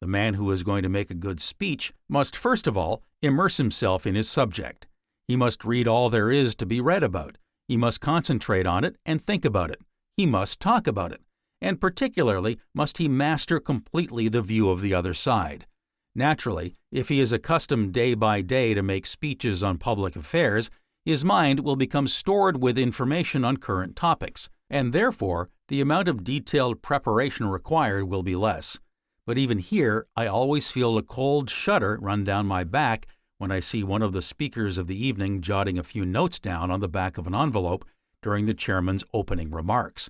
The man who is going to make a good speech must first of all immerse himself in his subject. He must read all there is to be read about. He must concentrate on it and think about it. He must talk about it. And particularly must he master completely the view of the other side. Naturally, if he is accustomed day by day to make speeches on public affairs, his mind will become stored with information on current topics, and therefore the amount of detailed preparation required will be less. But even here, I always feel a cold shudder run down my back when I see one of the speakers of the evening jotting a few notes down on the back of an envelope during the chairman's opening remarks.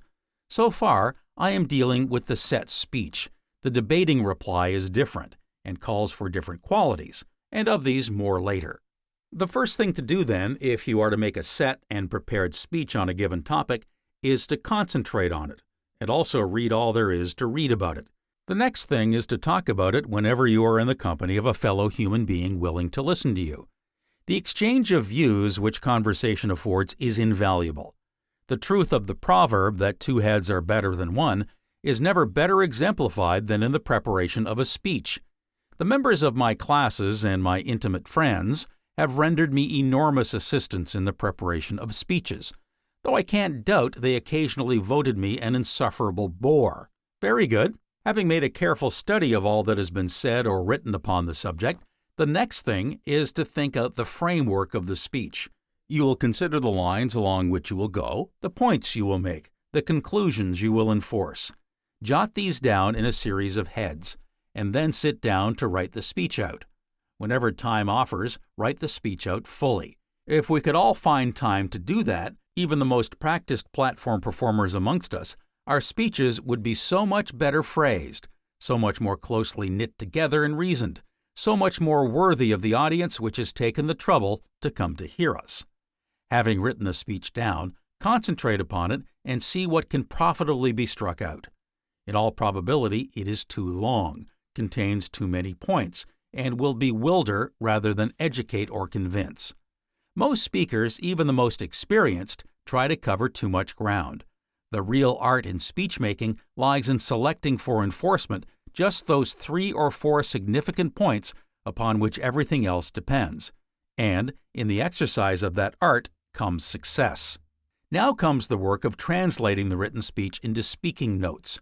So far, I am dealing with the set speech. The debating reply is different and calls for different qualities, and of these more later. The first thing to do then, if you are to make a set and prepared speech on a given topic, is to concentrate on it, and also read all there is to read about it. The next thing is to talk about it whenever you are in the company of a fellow human being willing to listen to you. The exchange of views which conversation affords is invaluable. The truth of the proverb that two heads are better than one is never better exemplified than in the preparation of a speech. The members of my classes and my intimate friends have rendered me enormous assistance in the preparation of speeches, though I can't doubt they occasionally voted me an insufferable bore. Very good. Having made a careful study of all that has been said or written upon the subject, the next thing is to think out the framework of the speech. You will consider the lines along which you will go, the points you will make, the conclusions you will enforce. Jot these down in a series of heads, and then sit down to write the speech out. Whenever time offers, write the speech out fully. If we could all find time to do that, even the most practiced platform performers amongst us, our speeches would be so much better phrased, so much more closely knit together and reasoned, so much more worthy of the audience which has taken the trouble to come to hear us. Having written the speech down, concentrate upon it and see what can profitably be struck out. In all probability, it is too long, contains too many points, and will bewilder rather than educate or convince. Most speakers, even the most experienced, try to cover too much ground. The real art in speech-making lies in selecting for enforcement just those 3 or 4 significant points upon which everything else depends. And, in the exercise of that art, comes success. Now comes the work of translating the written speech into speaking notes.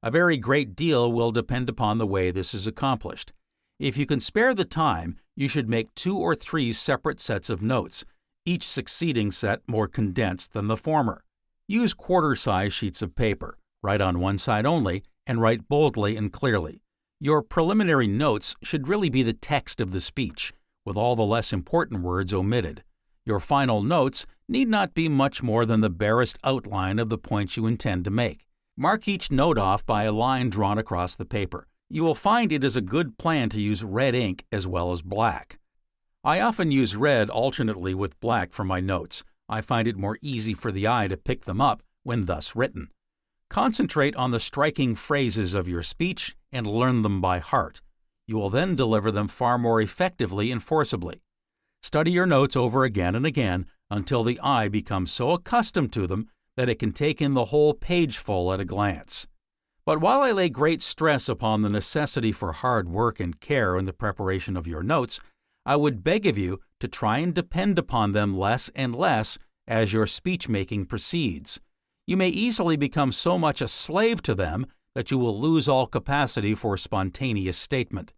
A very great deal will depend upon the way this is accomplished. If you can spare the time, you should make 2 or 3 separate sets of notes, each succeeding set more condensed than the former. Use quarter-size sheets of paper, write on one side only, and write boldly and clearly. Your preliminary notes should really be the text of the speech, with all the less important words omitted. Your final notes need not be much more than the barest outline of the points you intend to make. Mark each note off by a line drawn across the paper. You will find it is a good plan to use red ink as well as black. I often use red alternately with black for my notes. I find it more easy for the eye to pick them up when thus written. Concentrate on the striking phrases of your speech and learn them by heart. You will then deliver them far more effectively and forcibly. Study your notes over again and again until the eye becomes so accustomed to them that it can take in the whole page full at a glance. But while I lay great stress upon the necessity for hard work and care in the preparation of your notes, I would beg of you to try and depend upon them less and less as your speech-making proceeds. You may easily become so much a slave to them that you will lose all capacity for spontaneous statement.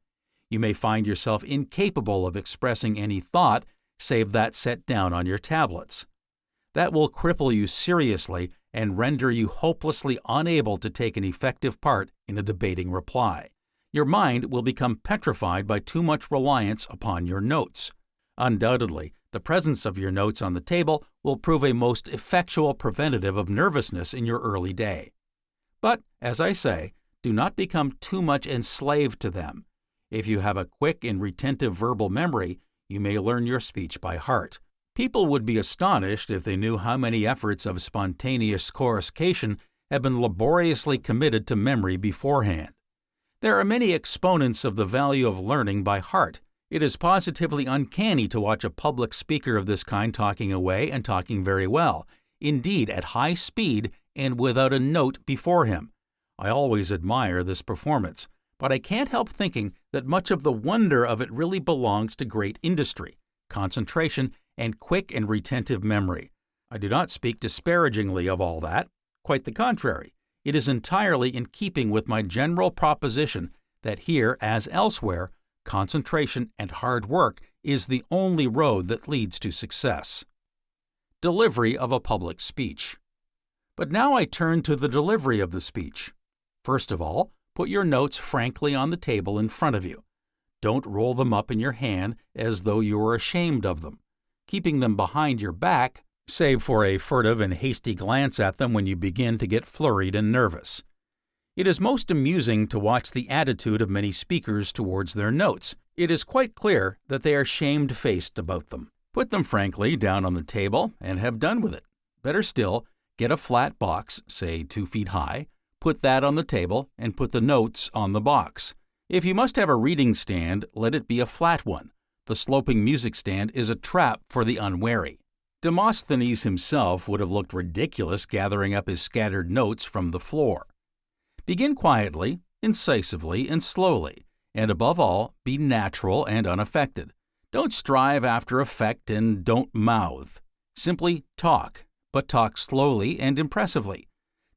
You may find yourself incapable of expressing any thought save that set down on your tablets. That will cripple you seriously and render you hopelessly unable to take an effective part in a debating reply. Your mind will become petrified by too much reliance upon your notes. Undoubtedly, the presence of your notes on the table will prove a most effectual preventative of nervousness in your early day. But, as I say, do not become too much enslaved to them. If you have a quick and retentive verbal memory, you may learn your speech by heart. People would be astonished if they knew how many efforts of spontaneous coruscation have been laboriously committed to memory beforehand. There are many exponents of the value of learning by heart. It is positively uncanny to watch a public speaker of this kind talking away and talking very well, indeed at high speed and without a note before him. I always admire this performance, but I can't help thinking that much of the wonder of it really belongs to great industry, concentration, and quick and retentive memory. I do not speak disparagingly of all that. Quite the contrary. It is entirely in keeping with my general proposition that here, as elsewhere, concentration and hard work is the only road that leads to success. Delivery of a public speech. But now I turn to the delivery of the speech. First of all, put your notes frankly on the table in front of you. Don't roll them up in your hand as though you were ashamed of them. Keeping them behind your back, save for a furtive and hasty glance at them when you begin to get flurried and nervous. It is most amusing to watch the attitude of many speakers towards their notes. It is quite clear that they are shamefaced about them. Put them frankly down on the table and have done with it. Better still, get a flat box, say 2 feet high, put that on the table and put the notes on the box. If you must have a reading stand, let it be a flat one. The sloping music stand is a trap for the unwary. Demosthenes himself would have looked ridiculous gathering up his scattered notes from the floor. Begin quietly, incisively, and slowly, and above all, be natural and unaffected. Don't strive after effect and don't mouth. Simply talk, but talk slowly and impressively.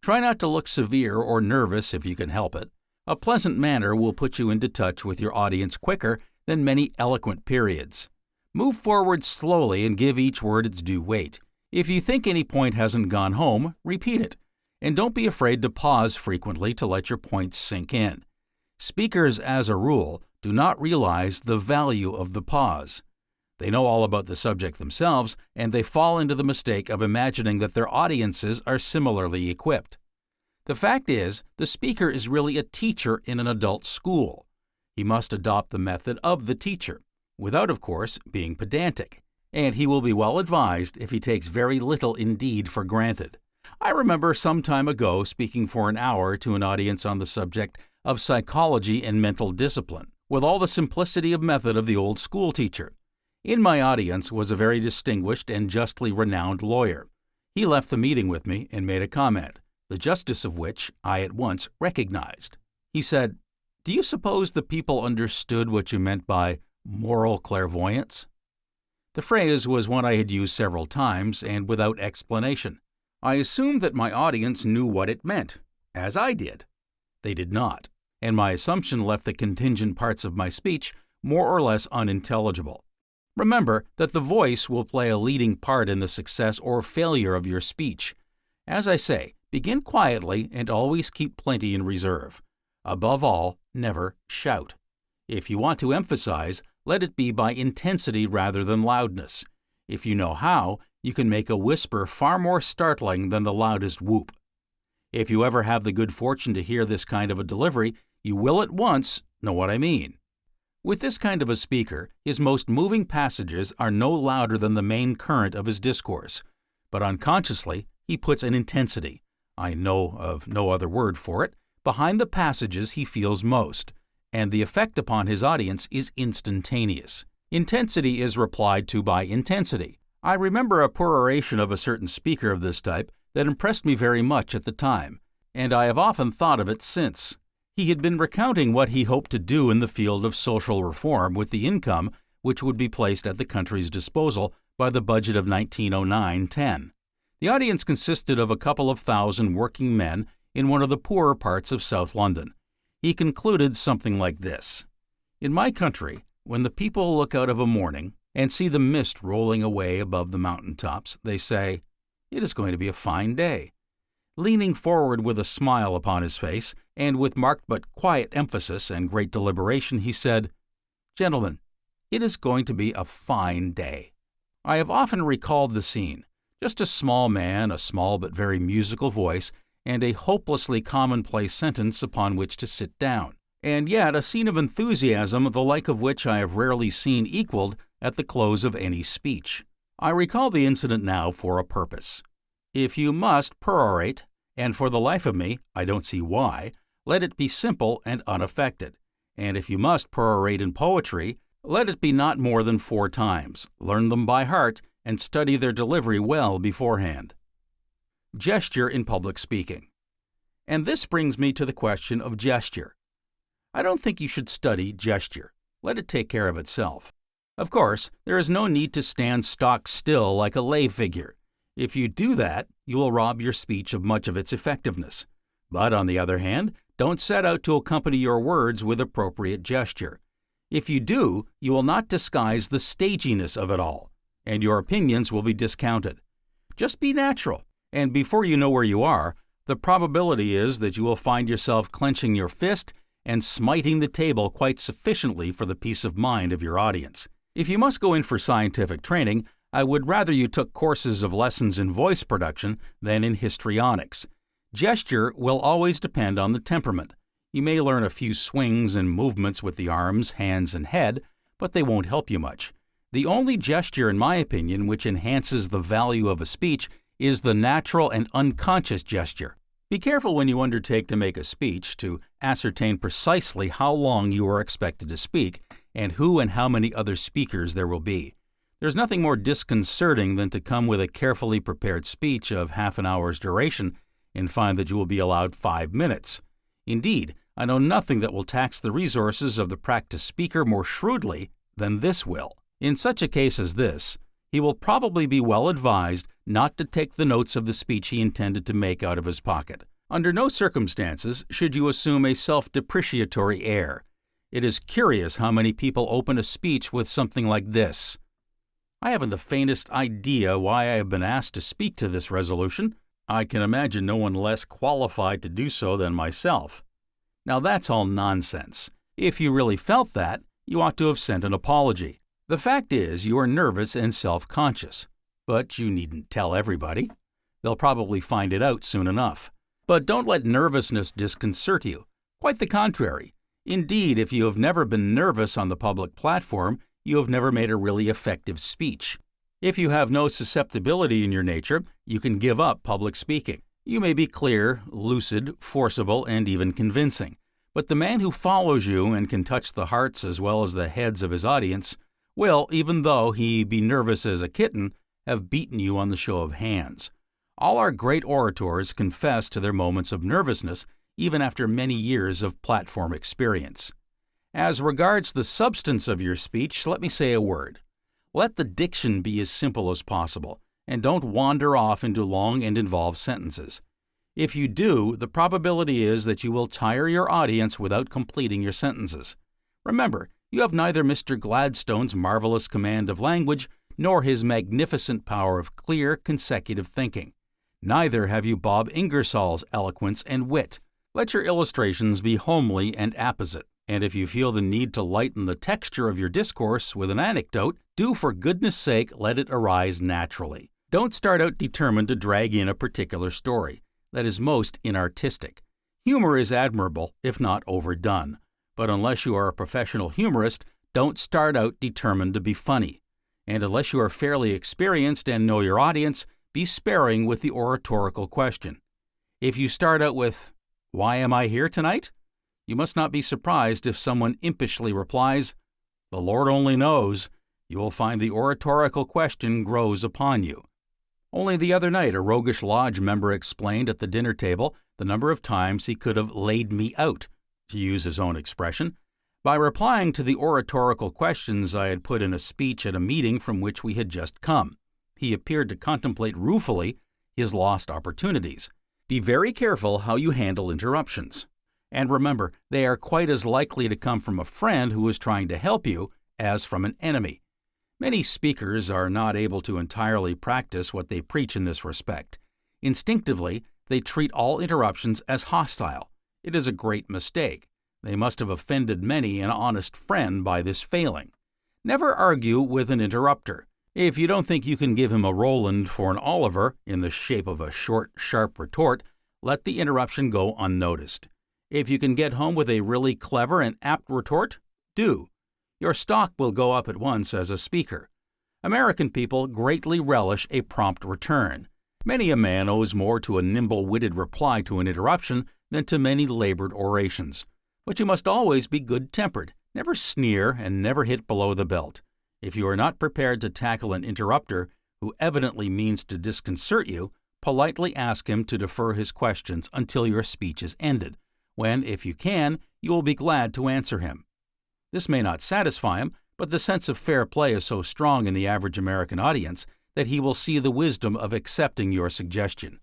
Try not to look severe or nervous if you can help it. A pleasant manner will put you into touch with your audience quicker than many eloquent periods. Move forward slowly and give each word its due weight. If you think any point hasn't gone home, repeat it. And don't be afraid to pause frequently to let your points sink in. Speakers, as a rule, do not realize the value of the pause. They know all about the subject themselves, and they fall into the mistake of imagining that their audiences are similarly equipped. The fact is, the speaker is really a teacher in an adult school. He must adopt the method of the teacher, without, of course, being pedantic, and he will be well advised if he takes very little indeed for granted. I remember some time ago speaking for an hour to an audience on the subject of psychology and mental discipline, with all the simplicity of method of the old school teacher. In my audience was a very distinguished and justly renowned lawyer. He left the meeting with me and made a comment, the justice of which I at once recognized. He said, "Do you suppose the people understood what you meant by moral clairvoyance?" The phrase was one I had used several times and without explanation. I assumed that my audience knew what it meant, as I did. They did not, and my assumption left the contingent parts of my speech more or less unintelligible. Remember that the voice will play a leading part in the success or failure of your speech. As I say, begin quietly and always keep plenty in reserve. Above all, never shout. If you want to emphasize, let it be by intensity rather than loudness. If you know how, you can make a whisper far more startling than the loudest whoop. If you ever have the good fortune to hear this kind of a delivery, you will at once know what I mean. With this kind of a speaker, his most moving passages are no louder than the main current of his discourse, but unconsciously he puts an intensity, I know of no other word for it, behind the passages he feels most, and the effect upon his audience is instantaneous. Intensity is replied to by intensity. I remember a peroration of a certain speaker of this type that impressed me very much at the time, and I have often thought of it since. He had been recounting what he hoped to do in the field of social reform with the income which would be placed at the country's disposal by the budget of 1909-10. The audience consisted of a couple of thousand working men in one of the poorer parts of South London. He concluded something like this: "In my country, when the people look out of a morning and see the mist rolling away above the mountain tops, they say, 'It is going to be a fine day.'" Leaning forward with a smile upon his face, and with marked but quiet emphasis and great deliberation, he said, "Gentlemen, it is going to be a fine day." I have often recalled the scene. Just a small man, a small but very musical voice, and a hopelessly commonplace sentence upon which to sit down. And yet a scene of enthusiasm the like of which I have rarely seen equaled at the close of any speech. I recall the incident now for a purpose. If you must perorate, and for the life of me, I don't see why, let it be simple and unaffected. And if you must perorate in poetry, let it be not more than 4 times. Learn them by heart and study their delivery well beforehand. Gesture in public speaking. And this brings me to the question of gesture. I don't think you should study gesture. Let it take care of itself. Of course, there is no need to stand stock still like a lay figure. If you do that, you will rob your speech of much of its effectiveness. But on the other hand, don't set out to accompany your words with appropriate gesture. If you do, you will not disguise the staginess of it all, and your opinions will be discounted. Just be natural, and before you know where you are, the probability is that you will find yourself clenching your fist and smiting the table quite sufficiently for the peace of mind of your audience. If you must go in for scientific training, I would rather you took courses of lessons in voice production than in histrionics. Gesture will always depend on the temperament. You may learn a few swings and movements with the arms, hands, and head, but they won't help you much. The only gesture, in my opinion, which enhances the value of a speech is the natural and unconscious gesture. Be careful when you undertake to make a speech to ascertain precisely how long you are expected to speak and who and how many other speakers there will be. There's nothing more disconcerting than to come with a carefully prepared speech of half an hour's duration and find that you will be allowed 5 minutes. Indeed, I know nothing that will tax the resources of the practiced speaker more shrewdly than this will. In such a case as this, he will probably be well advised not to take the notes of the speech he intended to make out of his pocket. Under no circumstances should you assume a self-depreciatory air. It is curious how many people open a speech with something like this: "I haven't the faintest idea why I have been asked to speak to this resolution. I can imagine no one less qualified to do so than myself." Now that's all nonsense. If you really felt that, you ought to have sent an apology. The fact is, you are nervous and self-conscious, but you needn't tell everybody. They'll probably find it out soon enough. But don't let nervousness disconcert you. Quite the contrary. Indeed, if you have never been nervous on the public platform, you have never made a really effective speech. If you have no susceptibility in your nature, you can give up public speaking. You may be clear, lucid, forcible, and even convincing. But the man who follows you and can touch the hearts as well as the heads of his audience will, even though he be nervous as a kitten, have beaten you on the show of hands. All our great orators confess to their moments of nervousness, even after many years of platform experience. As regards the substance of your speech, let me say a word. Let the diction be as simple as possible, and don't wander off into long and involved sentences. If you do, the probability is that you will tire your audience without completing your sentences. Remember, you have neither Mr. Gladstone's marvelous command of language nor his magnificent power of clear, consecutive thinking. Neither have you Bob Ingersoll's eloquence and wit. Let your illustrations be homely and apposite, and if you feel the need to lighten the texture of your discourse with an anecdote, do for goodness sake let it arise naturally. Don't start out determined to drag in a particular story. That is most inartistic. Humor is admirable, if not overdone. But unless you are a professional humorist, don't start out determined to be funny. And unless you are fairly experienced and know your audience, be sparing with the oratorical question. If you start out with, "Why am I here tonight?" you must not be surprised if someone impishly replies, "The Lord only knows." You will find the oratorical question grows upon you. Only the other night, a roguish lodge member explained at the dinner table the number of times he could have laid me out, to use his own expression, by replying to the oratorical questions I had put in a speech at a meeting from which we had just come. He appeared to contemplate ruefully his lost opportunities. Be very careful how you handle interruptions. And remember, they are quite as likely to come from a friend who is trying to help you as from an enemy. Many speakers are not able to entirely practice what they preach in this respect. Instinctively, they treat all interruptions as hostile. It is a great mistake. They must have offended many an honest friend by this failing. Never argue with an interrupter. If you don't think you can give him a Roland for an Oliver in the shape of a short, sharp retort, let the interruption go unnoticed. If you can get home with a really clever and apt retort, do. Your stock will go up at once as a speaker. American people greatly relish a prompt return. Many a man owes more to a nimble-witted reply to an interruption than to many labored orations. But you must always be good-tempered, never sneer, and never hit below the belt. If you are not prepared to tackle an interrupter who evidently means to disconcert you, politely ask him to defer his questions until your speech is ended, when, if you can, you will be glad to answer him. This may not satisfy him, but the sense of fair play is so strong in the average American audience that he will see the wisdom of accepting your suggestion.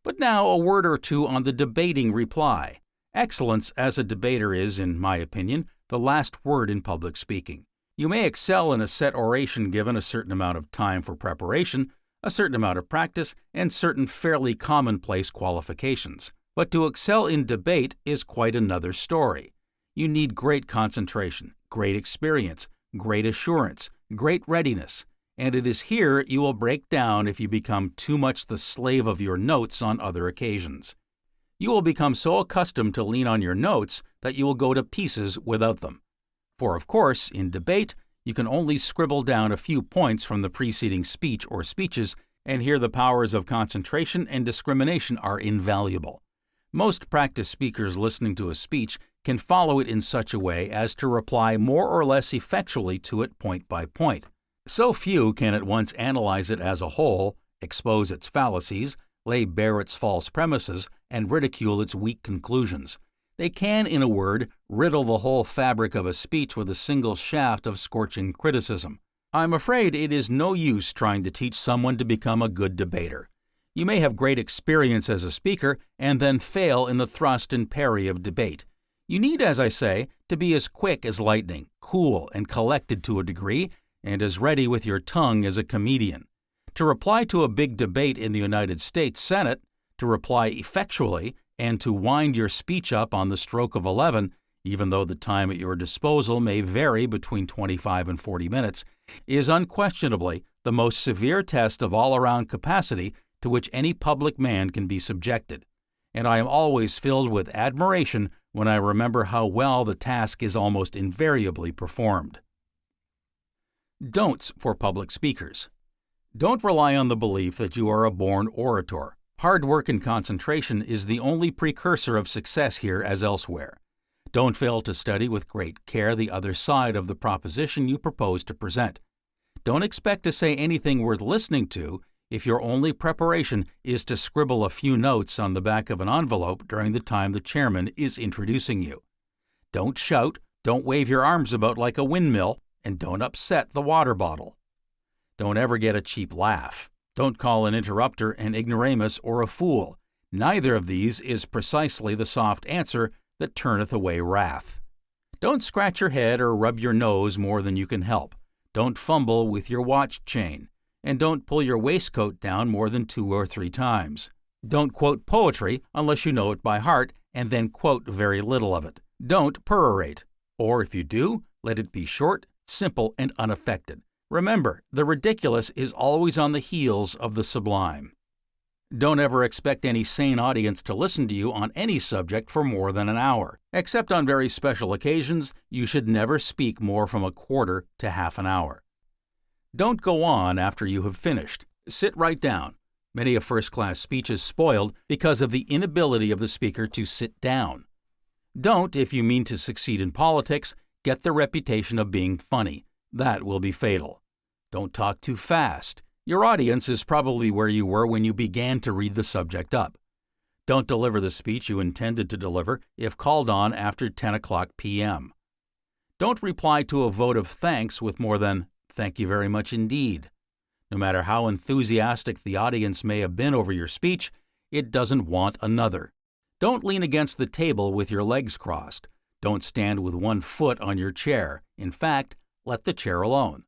But now a word or two on the debating reply. Excellence as a debater is, in my opinion, the last word in public speaking. You may excel in a set oration given a certain amount of time for preparation, a certain amount of practice, and certain fairly commonplace qualifications. But to excel in debate is quite another story. You need great concentration, great experience, great assurance, great readiness, and it is here you will break down if you become too much the slave of your notes on other occasions. You will become so accustomed to lean on your notes that you will go to pieces without them. For of course, in debate, you can only scribble down a few points from the preceding speech or speeches, and here the powers of concentration and discrimination are invaluable. Most practiced speakers listening to a speech can follow it in such a way as to reply more or less effectually to it point by point. So few can at once analyze it as a whole, expose its fallacies, lay bare its false premises, and ridicule its weak conclusions. They can, in a word, riddle the whole fabric of a speech with a single shaft of scorching criticism. I'm afraid it is no use trying to teach someone to become a good debater. You may have great experience as a speaker and then fail in the thrust and parry of debate. You need, as I say, to be as quick as lightning, cool and collected to a degree, and as ready with your tongue as a comedian. To reply to a big debate in the United States Senate, to reply effectually, and to wind your speech up on the stroke of 11 even though the time at your disposal may vary between 25 and 40 minutes, is unquestionably the most severe test of all-around capacity to which any public man can be subjected, and I am always filled with admiration when I remember how well the task is almost invariably performed. Don'ts for public speakers. Don't rely on the belief that you are a born orator. Hard work and concentration is the only precursor of success here as elsewhere. Don't fail to study with great care the other side of the proposition you propose to present. Don't expect to say anything worth listening to if your only preparation is to scribble a few notes on the back of an envelope during the time the chairman is introducing you. Don't shout, don't wave your arms about like a windmill, and don't upset the water bottle. Don't ever get a cheap laugh. Don't call an interrupter an ignoramus or a fool. Neither of these is precisely the soft answer that turneth away wrath. Don't scratch your head or rub your nose more than you can help. Don't fumble with your watch chain. And don't pull your waistcoat down more than 2 or 3 times. Don't quote poetry unless you know it by heart, and then quote very little of it. Don't perorate. Or if you do, let it be short, simple, and unaffected. Remember, the ridiculous is always on the heels of the sublime. Don't ever expect any sane audience to listen to you on any subject for more than an hour. Except on very special occasions, you should never speak more from a quarter to half an hour. Don't go on after you have finished. Sit right down. Many a first-class speech is spoiled because of the inability of the speaker to sit down. Don't, if you mean to succeed in politics, get the reputation of being funny. That will be fatal. Don't talk too fast. Your audience is probably where you were when you began to read the subject up. Don't deliver the speech you intended to deliver if called on after 10 o'clock p.m. Don't reply to a vote of thanks with more than, "Thank you very much indeed." No matter how enthusiastic the audience may have been over your speech, it doesn't want another. Don't lean against the table with your legs crossed. Don't stand with one foot on your chair. In fact, let the chair alone.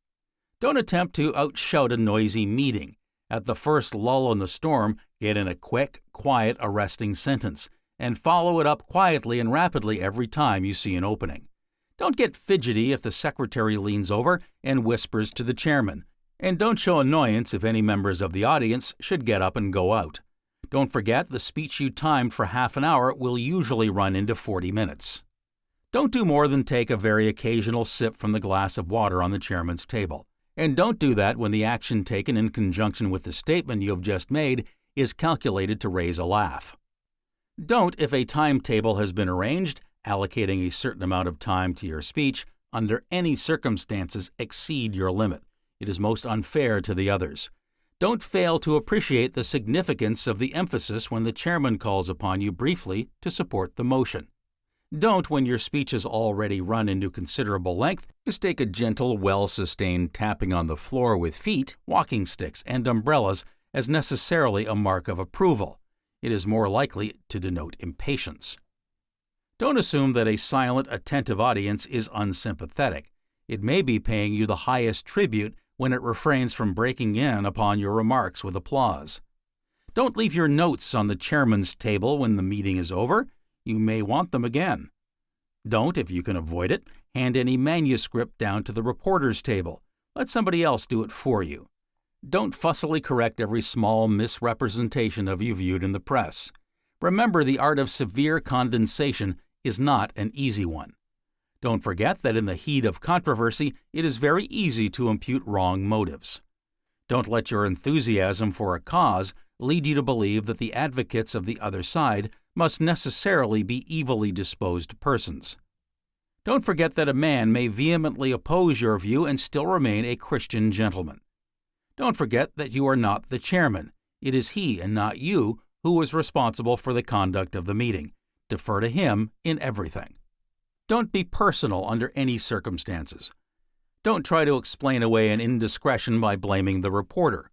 Don't attempt to outshout a noisy meeting. At the first lull in the storm, get in a quick, quiet, arresting sentence, and follow it up quietly and rapidly every time you see an opening. Don't get fidgety if the secretary leans over and whispers to the chairman, and don't show annoyance if any members of the audience should get up and go out. Don't forget the speech you timed for half an hour will usually run into 40 minutes. Don't do more than take a very occasional sip from the glass of water on the chairman's table. And don't do that when the action taken in conjunction with the statement you have just made is calculated to raise a laugh. Don't, if a timetable has been arranged, allocating a certain amount of time to your speech, under any circumstances exceed your limit. It is most unfair to the others. Don't fail to appreciate the significance of the emphasis when the chairman calls upon you briefly to support the motion. Don't, when your speech has already run into considerable length, mistake a gentle, well-sustained tapping on the floor with feet, walking sticks, and umbrellas as necessarily a mark of approval. It is more likely to denote impatience. Don't assume that a silent, attentive audience is unsympathetic. It may be paying you the highest tribute when it refrains from breaking in upon your remarks with applause. Don't leave your notes on the chairman's table when the meeting is over. You may want them again. Don't, if you can avoid it, hand any manuscript down to the reporter's table. Let somebody else do it for you. Don't fussily correct every small misrepresentation of you viewed in the press. Remember, the art of severe condensation is not an easy one. Don't forget that in the heat of controversy, it is very easy to impute wrong motives. Don't let your enthusiasm for a cause lead you to believe that the advocates of the other side must necessarily be evilly disposed persons. Don't forget that a man may vehemently oppose your view and still remain a Christian gentleman. Don't forget that you are not the chairman. It is he and not you who is responsible for the conduct of the meeting. Defer to him in everything. Don't be personal under any circumstances. Don't try to explain away an indiscretion by blaming the reporter.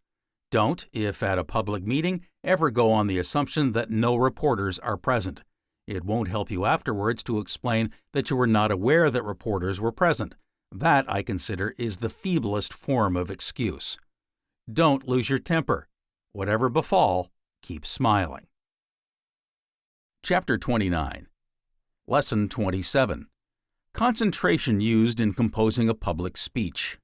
Don't, if at a public meeting, ever go on the assumption that no reporters are present. It won't help you afterwards to explain that you were not aware that reporters were present. That, I consider, is the feeblest form of excuse. Don't lose your temper. Whatever befall, keep smiling. Chapter 29. Lesson 27. Concentration used in composing a public speech.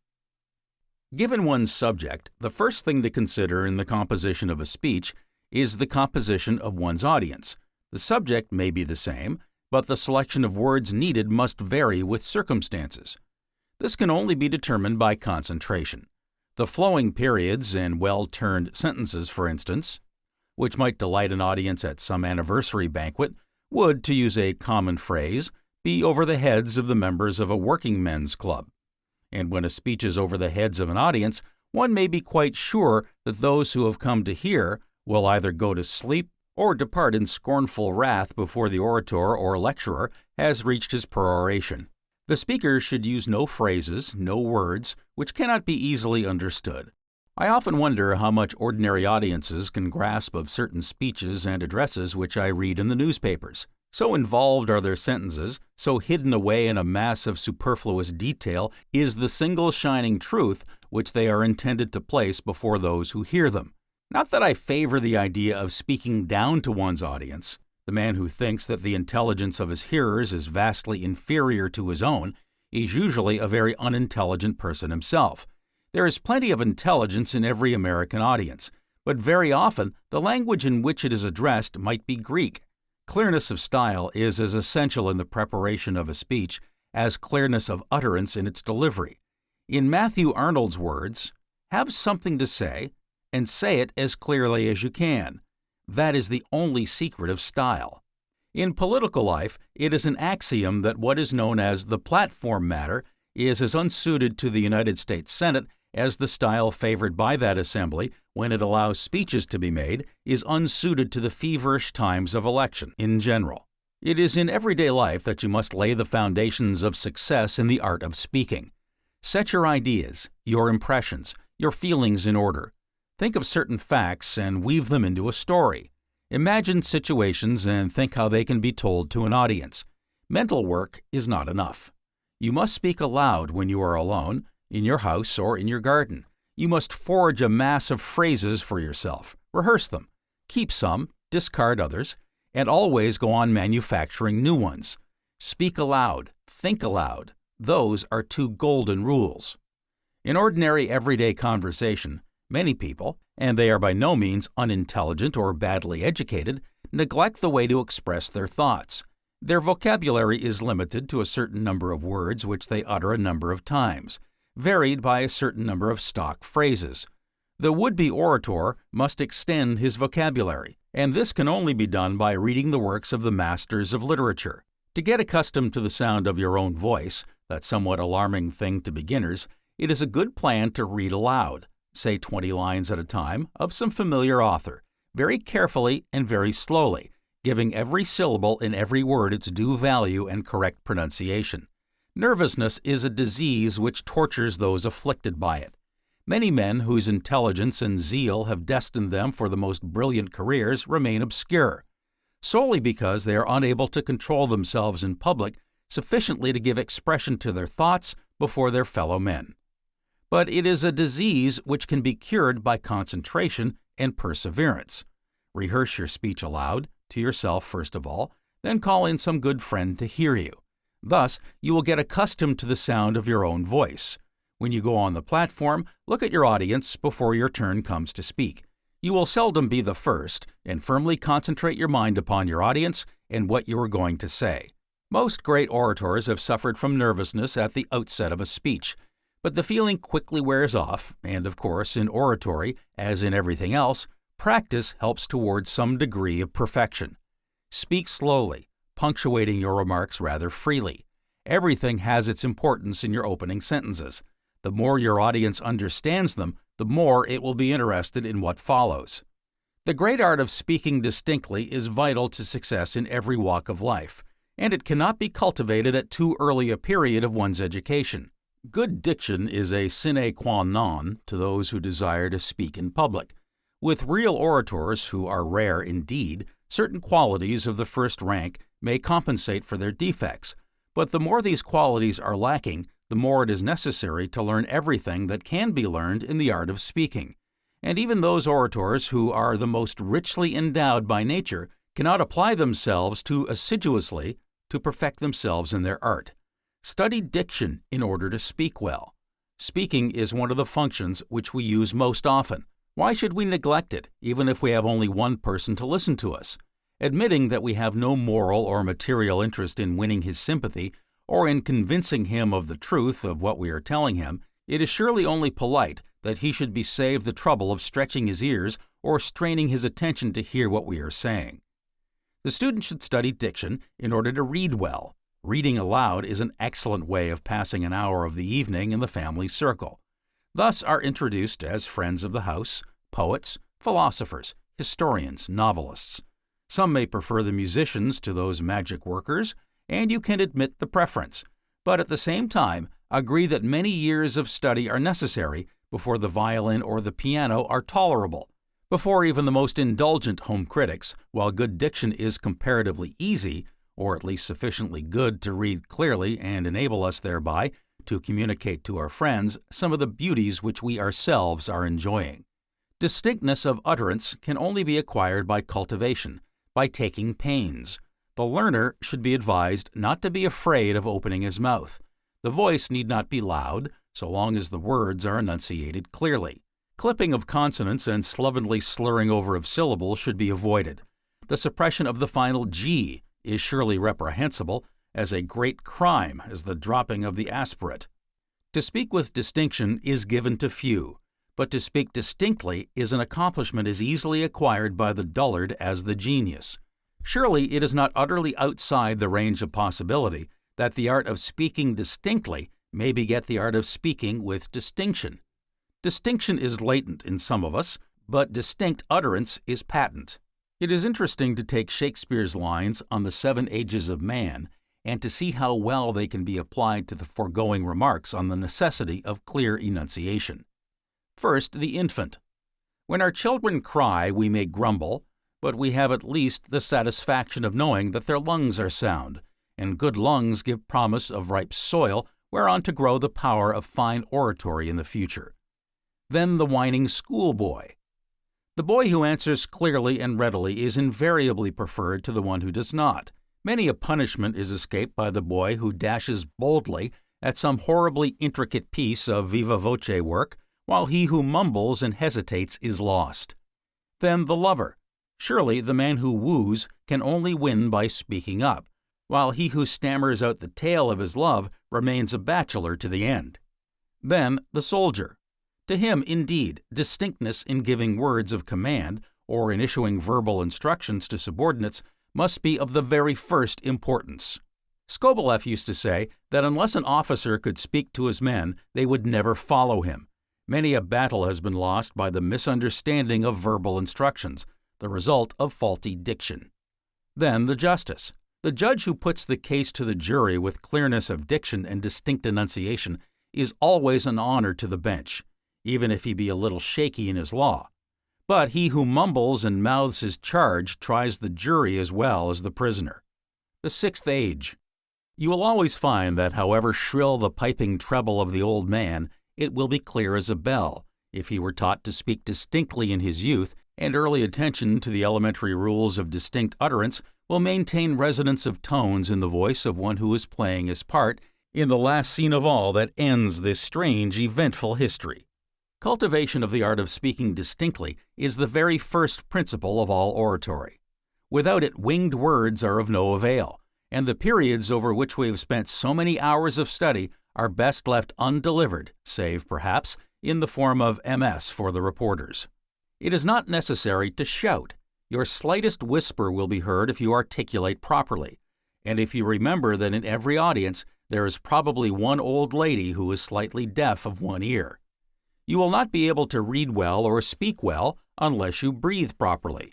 Given one's subject, the first thing to consider in the composition of a speech is the composition of one's audience. The subject may be the same, but the selection of words needed must vary with circumstances. This can only be determined by concentration. The flowing periods and well-turned sentences, for instance, which might delight an audience at some anniversary banquet, would, to use a common phrase, be over the heads of the members of a working men's club. And when a speech is over the heads of an audience, one may be quite sure that those who have come to hear will either go to sleep or depart in scornful wrath before the orator or lecturer has reached his peroration. The speaker should use no phrases, no words, which cannot be easily understood. I often wonder how much ordinary audiences can grasp of certain speeches and addresses which I read in the newspapers. So involved are their sentences, so hidden away in a mass of superfluous detail is the single shining truth which they are intended to place before those who hear them. Not that I favor the idea of speaking down to one's audience. The man who thinks that the intelligence of his hearers is vastly inferior to his own is usually a very unintelligent person himself. There is plenty of intelligence in every American audience, but very often the language in which it is addressed might be Greek. Clearness of style is as essential in the preparation of a speech as clearness of utterance in its delivery. In Matthew Arnold's words, "Have something to say, and say it as clearly as you can." That is the only secret of style. In political life, it is an axiom that what is known as the platform matter is as unsuited to the United States Senate as the style favored by that assembly when it allows speeches to be made is unsuited to the feverish times of election in general. It is in everyday life that you must lay the foundations of success in the art of speaking. Set your ideas, your impressions, your feelings in order. Think of certain facts and weave them into a story. Imagine situations and think how they can be told to an audience. Mental work is not enough. You must speak aloud when you are alone, in your house or in your garden. You must forge a mass of phrases for yourself, rehearse them, keep some, discard others, and always go on manufacturing new ones. Speak aloud, think aloud. Those are two golden rules. In ordinary everyday conversation, many people, and they are by no means unintelligent or badly educated, neglect the way to express their thoughts. Their vocabulary is limited to a certain number of words which they utter a number of times, varied by a certain number of stock phrases. The would-be orator must extend his vocabulary, and this can only be done by reading the works of the masters of literature. To get accustomed to the sound of your own voice, that somewhat alarming thing to beginners, it is a good plan to read aloud, say 20 lines at a time, of some familiar author, very carefully and very slowly, giving every syllable in every word its due value and correct pronunciation. Nervousness is a disease which tortures those afflicted by it. Many men whose intelligence and zeal have destined them for the most brilliant careers remain obscure, solely because they are unable to control themselves in public sufficiently to give expression to their thoughts before their fellow men. But it is a disease which can be cured by concentration and perseverance. Rehearse your speech aloud, to yourself first of all, then call in some good friend to hear you. Thus, you will get accustomed to the sound of your own voice. When you go on the platform, look at your audience before your turn comes to speak. You will seldom be the first, and firmly concentrate your mind upon your audience and what you are going to say. Most great orators have suffered from nervousness at the outset of a speech, but the feeling quickly wears off, and of course, in oratory, as in everything else, practice helps towards some degree of perfection. Speak slowly, punctuating your remarks rather freely. Everything has its importance in your opening sentences. The more your audience understands them, the more it will be interested in what follows. The great art of speaking distinctly is vital to success in every walk of life, and it cannot be cultivated at too early a period of one's education. Good diction is a sine qua non to those who desire to speak in public. With real orators, who are rare indeed, certain qualities of the first rank may compensate for their defects, but the more these qualities are lacking, the more it is necessary to learn everything that can be learned in the art of speaking. And even those orators who are the most richly endowed by nature cannot apply themselves too assiduously to perfect themselves in their art. Study diction in order to speak well. Speaking is one of the functions which we use most often. Why should we neglect it, even if we have only one person to listen to us? Admitting that we have no moral or material interest in winning his sympathy or in convincing him of the truth of what we are telling him, it is surely only polite that he should be saved the trouble of stretching his ears or straining his attention to hear what we are saying. The student should study diction in order to read well. Reading aloud is an excellent way of passing an hour of the evening in the family circle. Thus are introduced as friends of the house, poets, philosophers, historians, novelists. Some may prefer the musicians to those magic workers, and you can admit the preference, but at the same time agree that many years of study are necessary before the violin or the piano are tolerable. Before even the most indulgent home critics, while good diction is comparatively easy, or at least sufficiently good to read clearly and enable us thereby to communicate to our friends some of the beauties which we ourselves are enjoying. Distinctness of utterance can only be acquired by cultivation, by taking pains. The learner should be advised not to be afraid of opening his mouth. The voice need not be loud, so long as the words are enunciated clearly. Clipping of consonants and slovenly slurring over of syllables should be avoided. The suppression of the final G is surely reprehensible, as a great crime as the dropping of the aspirate. To speak with distinction is given to few, but to speak distinctly is an accomplishment as easily acquired by the dullard as the genius. Surely it is not utterly outside the range of possibility that the art of speaking distinctly may beget the art of speaking with distinction. Distinction is latent in some of us, but distinct utterance is patent. It is interesting to take Shakespeare's lines on the 7 ages of man and to see how well they can be applied to the foregoing remarks on the necessity of clear enunciation. First, the infant. When our children cry, we may grumble, but we have at least the satisfaction of knowing that their lungs are sound, and good lungs give promise of ripe soil whereon to grow the power of fine oratory in the future. Then the whining schoolboy. The boy who answers clearly and readily is invariably preferred to the one who does not. Many a punishment is escaped by the boy who dashes boldly at some horribly intricate piece of viva voce work, while he who mumbles and hesitates is lost. Then the lover. Surely the man who woos can only win by speaking up, while he who stammers out the tale of his love remains a bachelor to the end. Then the soldier. To him, indeed, distinctness in giving words of command or in issuing verbal instructions to subordinates must be of the very first importance. Skobelev used to say that unless an officer could speak to his men, they would never follow him. Many a battle has been lost by the misunderstanding of verbal instructions, the result of faulty diction. Then the justice. The judge who puts the case to the jury with clearness of diction and distinct enunciation is always an honor to the bench, even if he be a little shaky in his law. But he who mumbles and mouths his charge tries the jury as well as the prisoner. The sixth age. You will always find that however shrill the piping treble of the old man, it will be clear as a bell, if he were taught to speak distinctly in his youth, and early attention to the elementary rules of distinct utterance will maintain resonance of tones in the voice of one who is playing his part in the last scene of all that ends this strange, eventful history. Cultivation of the art of speaking distinctly is the very first principle of all oratory. Without it, winged words are of no avail, and the periods over which we have spent so many hours of study are best left undelivered, save, perhaps, in the form of MS for the reporters. It is not necessary to shout. Your slightest whisper will be heard if you articulate properly, and if you remember that in every audience there is probably one old lady who is slightly deaf of one ear. You will not be able to read well or speak well unless you breathe properly.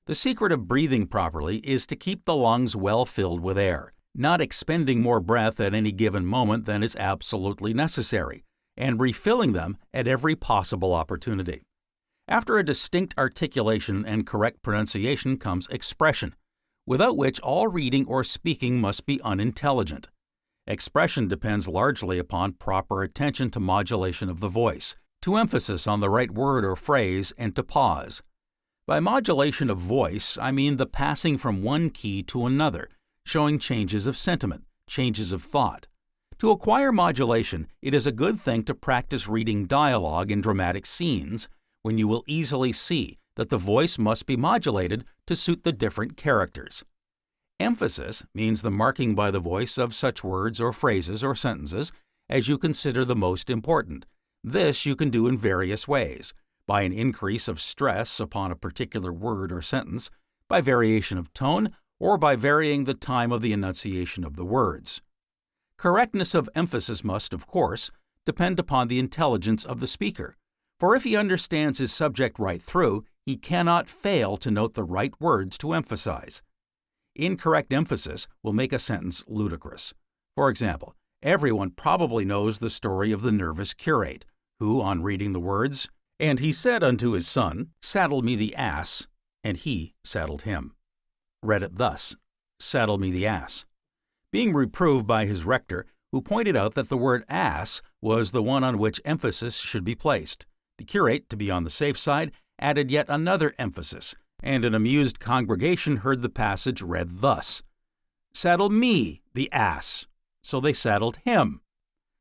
The secret of breathing properly is to keep the lungs well filled with air, not expending more breath at any given moment than is absolutely necessary, and refilling them at every possible opportunity. After a distinct articulation and correct pronunciation comes expression, without which all reading or speaking must be unintelligent. Expression depends largely upon proper attention to modulation of the voice, to emphasis on the right word or phrase, and to pause. By modulation of voice, I mean the passing from one key to another, showing changes of sentiment, changes of thought. To acquire modulation, it is a good thing to practice reading dialogue in dramatic scenes, when you will easily see that the voice must be modulated to suit the different characters. Emphasis means the marking by the voice of such words or phrases or sentences as you consider the most important. This you can do in various ways: by an increase of stress upon a particular word or sentence, by variation of tone, or by varying the time of the enunciation of the words. Correctness of emphasis must, of course, depend upon the intelligence of the speaker, for if he understands his subject right through, he cannot fail to note the right words to emphasize. Incorrect emphasis will make a sentence ludicrous. For example, everyone probably knows the story of the nervous curate, who, on reading the words, "And he said unto his son, Saddle me the ass, and he saddled him," read it thus, "Saddle me the ass," being reproved by his rector, who pointed out that the word ass was the one on which emphasis should be placed. The curate, to be on the safe side, added yet another emphasis, and an amused congregation heard the passage read thus, "Saddle me the ass," so they saddled him.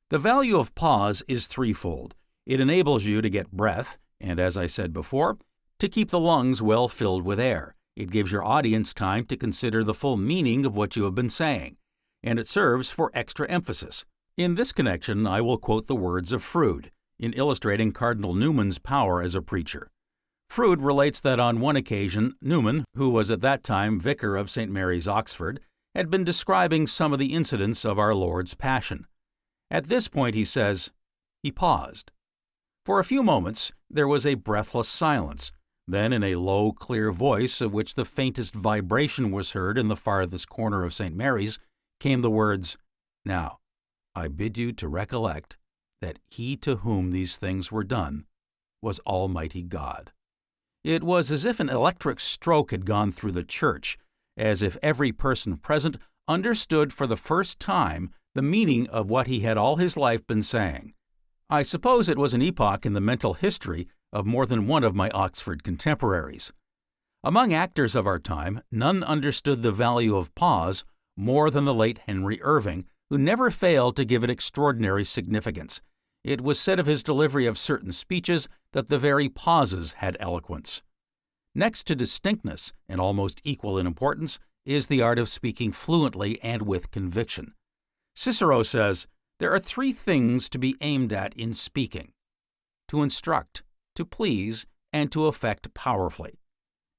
The value of pause is threefold. It enables you to get breath, and as I said before, to keep the lungs well filled with air. It gives your audience time to consider the full meaning of what you have been saying, and it serves for extra emphasis. In this connection, I will quote the words of Froude in illustrating Cardinal Newman's power as a preacher. Froude relates that on one occasion, Newman, who was at that time vicar of St. Mary's, Oxford, had been describing some of the incidents of our Lord's Passion. At this point, he says, he paused. For a few moments, there was a breathless silence. Then, in a low, clear voice, of which the faintest vibration was heard in the farthest corner of St. Mary's, came the words, "Now, I bid you to recollect that he to whom these things were done was Almighty God." It was as if an electric stroke had gone through the church, as if every person present understood for the first time the meaning of what he had all his life been saying. I suppose it was an epoch in the mental history of more than one of my Oxford contemporaries. Among actors of our time, none understood the value of pause more than the late Henry Irving, who never failed to give it extraordinary significance. It was said of his delivery of certain speeches that the very pauses had eloquence. Next to distinctness, and almost equal in importance, is the art of speaking fluently and with conviction. Cicero says, "There are three things to be aimed at in speaking: to instruct, to please, and to affect powerfully."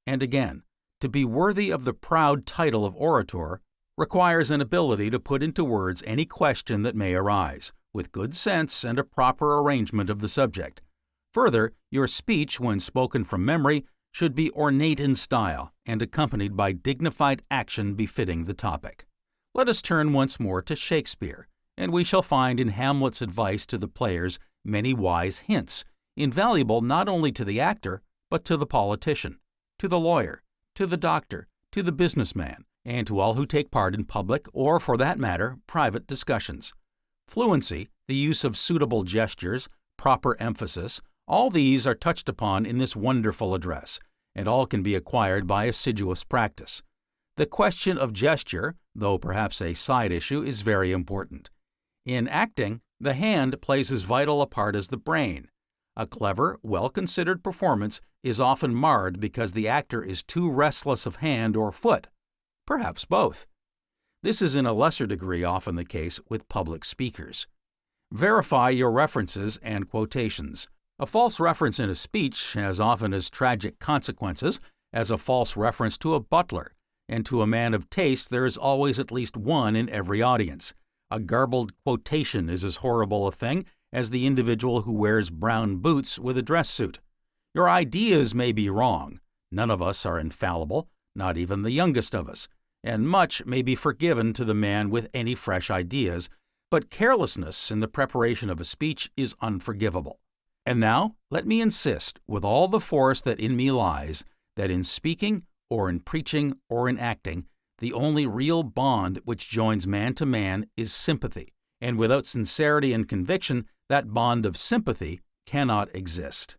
And again, to be worthy of the proud title of orator requires an ability to put into words any question that may arise, with good sense and a proper arrangement of the subject. Further, your speech, when spoken from memory, should be ornate in style and accompanied by dignified action befitting the topic. Let us turn once more to Shakespeare, and we shall find in Hamlet's advice to the players many wise hints, invaluable not only to the actor, but to the politician, to the lawyer, to the doctor, to the businessman, and to all who take part in public or, for that matter, private discussions. Fluency, the use of suitable gestures, proper emphasis, all these are touched upon in this wonderful address, and all can be acquired by assiduous practice. The question of gesture, though perhaps a side issue, is very important. In acting, the hand plays as vital a part as the brain. A clever, well-considered performance is often marred because the actor is too restless of hand or foot, perhaps both. This is in a lesser degree often the case with public speakers. Verify your references and quotations. A false reference in a speech has often as tragic consequences as a false reference to a butler, and to a man of taste there is always at least one in every audience. A garbled quotation is as horrible a thing as the individual who wears brown boots with a dress suit. Your ideas may be wrong. None of us are infallible, not even the youngest of us, and much may be forgiven to the man with any fresh ideas, but carelessness in the preparation of a speech is unforgivable. And now, let me insist, with all the force that in me lies, that in speaking, or in preaching, or in acting, the only real bond which joins man to man is sympathy, and without sincerity and conviction, that bond of sympathy cannot exist.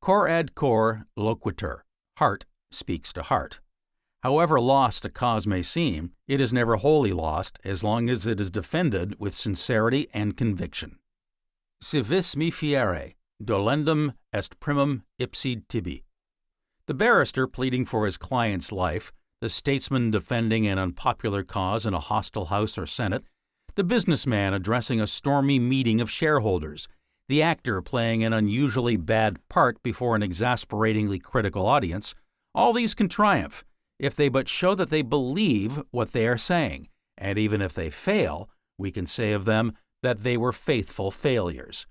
Cor ad cor loquitur. Heart speaks to heart. However lost a cause may seem, it is never wholly lost as long as it is defended with sincerity and conviction. Si vis mi fiere, dolendum est primum ipsi tibi. The barrister pleading for his client's life, the statesman defending an unpopular cause in a hostile House or Senate, the businessman addressing a stormy meeting of shareholders, the actor playing an unusually bad part before an exasperatingly critical audience, all these can triumph if they but show that they believe what they are saying, and even if they fail, we can say of them that they were faithful failures.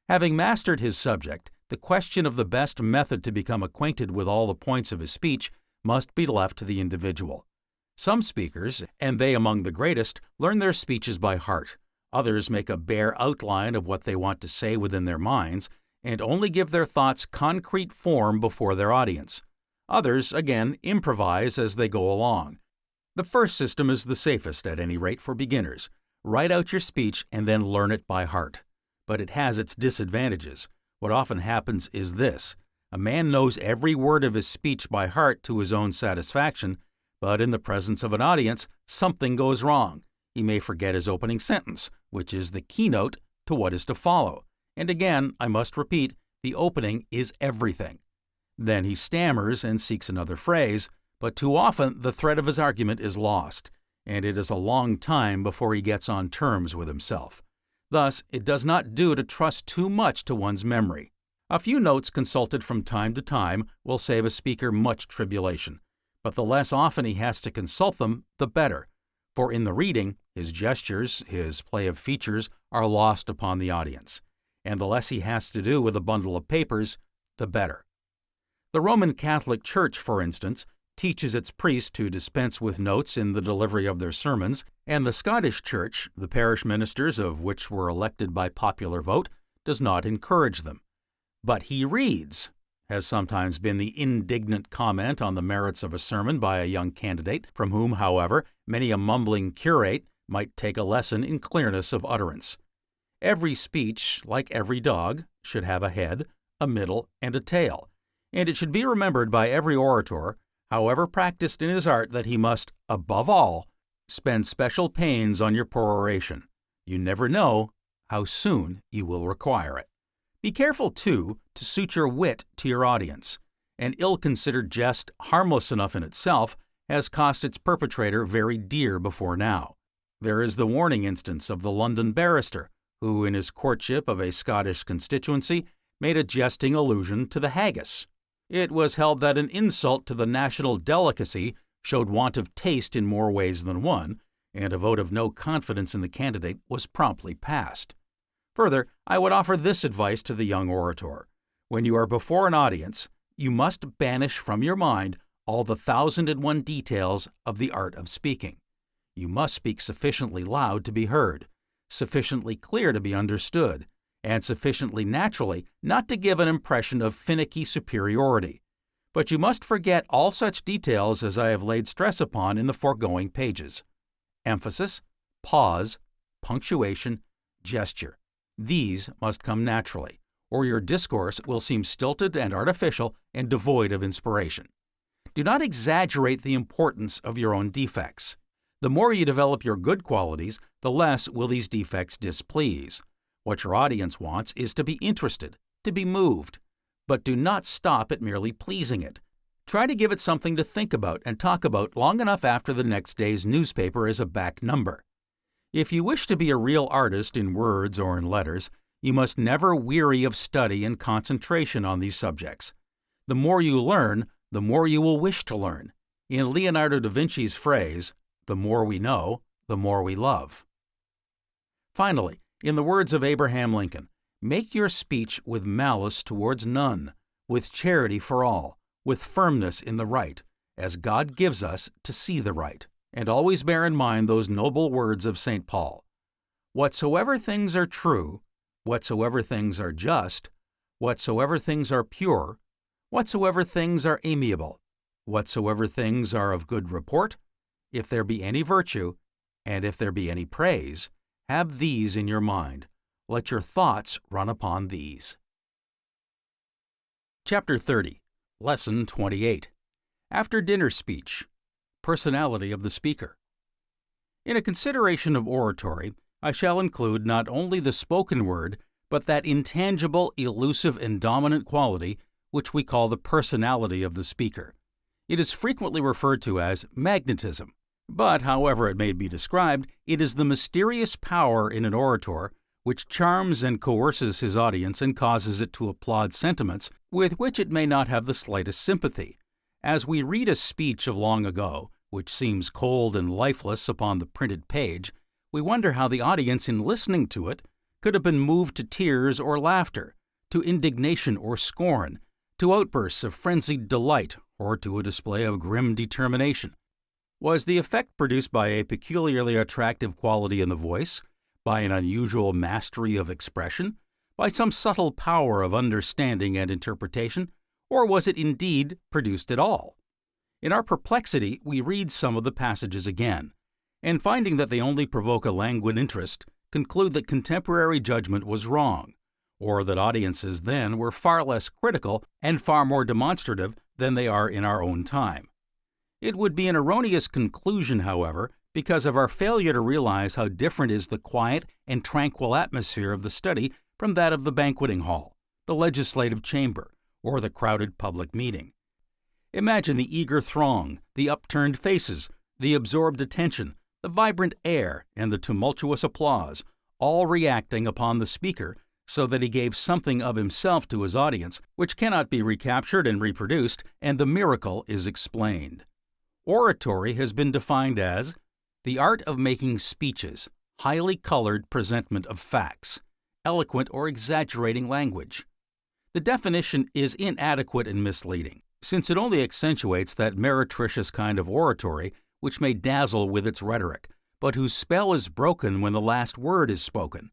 Having mastered his subject, the question of the best method to become acquainted with all the points of his speech must be left to the individual. Some speakers, and they among the greatest, learn their speeches by heart. Others make a bare outline of what they want to say within their minds, and only give their thoughts concrete form before their audience. Others, again, improvise as they go along. The first system is the safest, at any rate, for beginners. Write out your speech and then learn it by heart. But it has its disadvantages. What often happens is this: a man knows every word of his speech by heart to his own satisfaction, but in the presence of an audience, something goes wrong. He may forget his opening sentence, which is the keynote to what is to follow. And again, I must repeat, the opening is everything. Then he stammers and seeks another phrase, but too often the thread of his argument is lost, and it is a long time before he gets on terms with himself. Thus, it does not do to trust too much to one's memory. A few notes consulted from time to time will save a speaker much tribulation, but the less often he has to consult them, the better, for in the reading, his gestures, his play of features are lost upon the audience, and the less he has to do with a bundle of papers, the better. The Roman Catholic Church, for instance, teaches its priests to dispense with notes in the delivery of their sermons, and the Scottish Church, the parish ministers of which were elected by popular vote, does not encourage them. But he reads, has sometimes been the indignant comment on the merits of a sermon by a young candidate, from whom, however, many a mumbling curate might take a lesson in clearness of utterance. Every speech, like every dog, should have a head, a middle, and a tail, and it should be remembered by every orator, however practiced in his art, that he must, above all, spend special pains on your peroration. You never know how soon you will require it. Be careful, too, to suit your wit to your audience. An ill-considered jest, harmless enough in itself, has cost its perpetrator very dear before now. There is the warning instance of the London barrister, who, in his courtship of a Scottish constituency, made a jesting allusion to the haggis. It was held that an insult to the national delicacy showed want of taste in more ways than one, and a vote of no confidence in the candidate was promptly passed. Further, I would offer this advice to the young orator. When you are before an audience, you must banish from your mind all the 1,001 details of the art of speaking. You must speak sufficiently loud to be heard, sufficiently clear to be understood, and sufficiently naturally not to give an impression of finicky superiority. But you must forget all such details as I have laid stress upon in the foregoing pages. Emphasis, pause, punctuation, gesture. These must come naturally, or your discourse will seem stilted and artificial and devoid of inspiration. Do not exaggerate the importance of your own defects. The more you develop your good qualities, the less will these defects displease. What your audience wants is to be interested, to be moved. But do not stop at merely pleasing it. Try to give it something to think about and talk about long enough after the next day's newspaper is a back number. If you wish to be a real artist in words or in letters, you must never weary of study and concentration on these subjects. The more you learn, the more you will wish to learn. In Leonardo da Vinci's phrase, "The more we know, the more we love." Finally, in the words of Abraham Lincoln, make your speech with malice towards none, with charity for all, with firmness in the right, as God gives us to see the right. And always bear in mind those noble words of St. Paul. Whatsoever things are true, whatsoever things are just, whatsoever things are pure, whatsoever things are amiable, whatsoever things are of good report, if there be any virtue, and if there be any praise, have these in your mind. Let your thoughts run upon these. Chapter 30, Lesson 28. After Dinner Speech. personality of the speaker. In a consideration of oratory, I shall include not only the spoken word, but that intangible, elusive, and dominant quality which we call the personality of the speaker. It is frequently referred to as magnetism, but however it may be described, it is the mysterious power in an orator which charms and coerces his audience and causes it to applaud sentiments with which it may not have the slightest sympathy. As we read a speech of long ago, which seems cold and lifeless upon the printed page, we wonder how the audience in listening to it could have been moved to tears or laughter, to indignation or scorn, to outbursts of frenzied delight, or to a display of grim determination. Was the effect produced by a peculiarly attractive quality in the voice, by an unusual mastery of expression, by some subtle power of understanding and interpretation, or was it indeed produced at all? In our perplexity, we read some of the passages again, and finding that they only provoke a languid interest, conclude that contemporary judgment was wrong, or that audiences then were far less critical and far more demonstrative than they are in our own time. It would be an erroneous conclusion, however, because of our failure to realize how different is the quiet and tranquil atmosphere of the study from that of the banqueting hall, the legislative chamber, or the crowded public meeting. Imagine the eager throng, the upturned faces, the absorbed attention, the vibrant air, and the tumultuous applause, all reacting upon the speaker so that he gave something of himself to his audience which cannot be recaptured and reproduced, and the miracle is explained. Oratory has been defined as the art of making speeches, highly colored presentment of facts, eloquent or exaggerating language. The definition is inadequate and misleading, since it only accentuates that meretricious kind of oratory which may dazzle with its rhetoric, but whose spell is broken when the last word is spoken.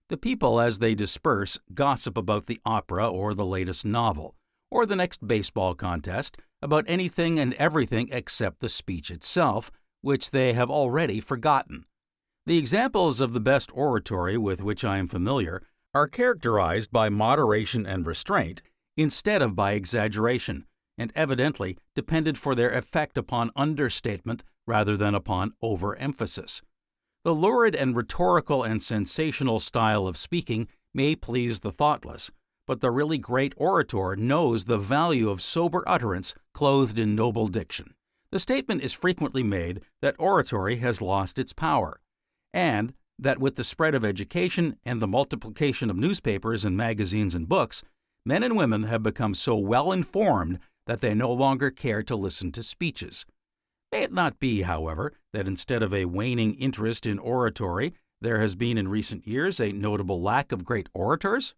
The people, as they disperse, gossip about the opera or the latest novel, or the next baseball contest, about anything and everything except the speech itself, which they have already forgotten. The examples of the best oratory with which I am familiar are characterized by moderation and restraint instead of by exaggeration, and evidently depended for their effect upon understatement rather than upon overemphasis. The lurid and rhetorical and sensational style of speaking may please the thoughtless, but the really great orator knows the value of sober utterance clothed in noble diction. The statement is frequently made that oratory has lost its power, and that with the spread of education and the multiplication of newspapers and magazines and books, men and women have become so well informed that they no longer care to listen to speeches. May it not be, however, that instead of a waning interest in oratory, there has been in recent years a notable lack of great orators?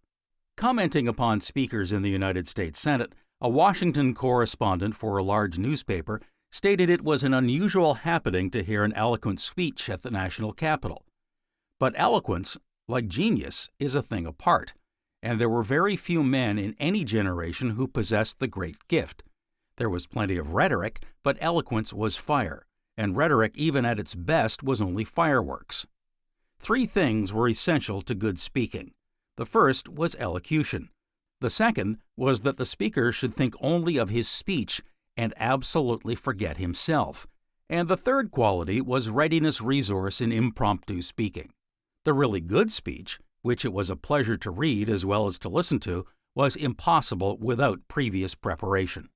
Commenting upon speakers in the United States Senate, a Washington correspondent for a large newspaper stated it was an unusual happening to hear an eloquent speech at the national Capitol. But eloquence, like genius, is a thing apart, and there were very few men in any generation who possessed the great gift. There was plenty of rhetoric, but eloquence was fire, and rhetoric even at its best was only fireworks. 3 things were essential to good speaking. The first was elocution. The second was that the speaker should think only of his speech and absolutely forget himself. And the third quality was readiness resource in impromptu speaking. The really good speech, which it was a pleasure to read as well as to listen to, was impossible without previous preparation.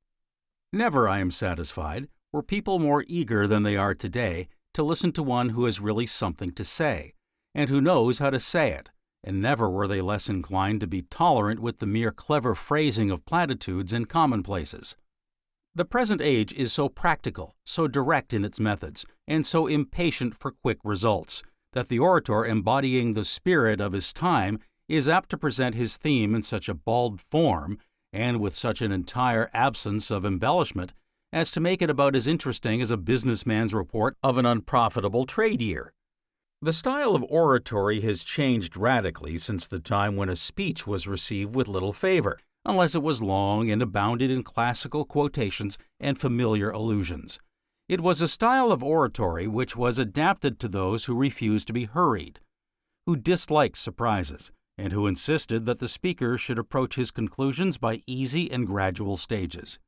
Never, I am satisfied, were people more eager than they are today to listen to one who has really something to say, and who knows how to say it, and never were they less inclined to be tolerant with the mere clever phrasing of platitudes and commonplaces. The present age is so practical, so direct in its methods, and so impatient for quick results, that the orator embodying the spirit of his time is apt to present his theme in such a bald form, and with such an entire absence of embellishment, as to make it about as interesting as a businessman's report of an unprofitable trade year. The style of oratory has changed radically since the time when a speech was received with little favor, unless it was long and abounded in classical quotations and familiar allusions. It was a style of oratory which was adapted to those who refused to be hurried, who disliked surprises, and who insisted that the speaker should approach his conclusions by easy and gradual stages.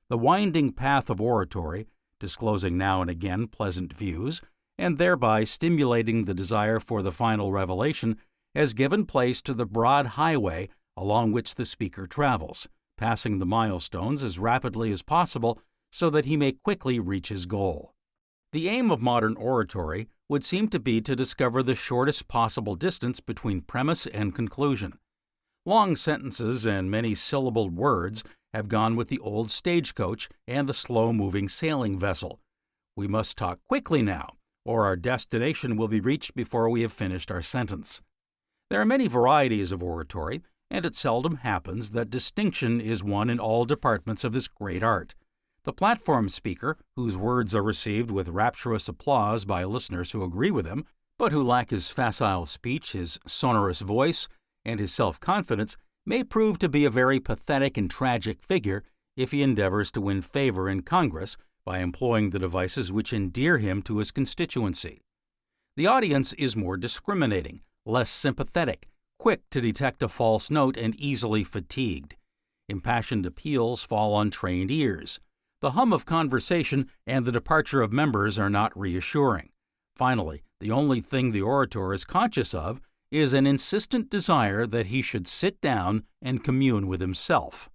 The winding path of oratory disclosing now and again pleasant views, and thereby stimulating the desire for the final revelation, has given place to the broad highway along which the speaker travels, passing the milestones as rapidly as possible so that he may quickly reach his goal. The aim of modern oratory would seem to be to discover the shortest possible distance between premise and conclusion. Long sentences and many-syllabled words have gone with the old stagecoach and the slow-moving sailing vessel. We must talk quickly now, or our destination will be reached before we have finished our sentence. There are many varieties of oratory, and it seldom happens that distinction is won in all departments of this great art. The platform speaker, whose words are received with rapturous applause by listeners who agree with him, but who lack his facile speech, his sonorous voice, and his self-confidence, may prove to be a very pathetic and tragic figure if he endeavors to win favor in Congress by employing the devices which endear him to his constituency. The audience is more discriminating, less sympathetic, quick to detect a false note, and easily fatigued. Impassioned appeals fall on trained ears. The hum of conversation and the departure of members are not reassuring. Finally, the only thing the orator is conscious of is an insistent desire that he should sit down and commune with himself.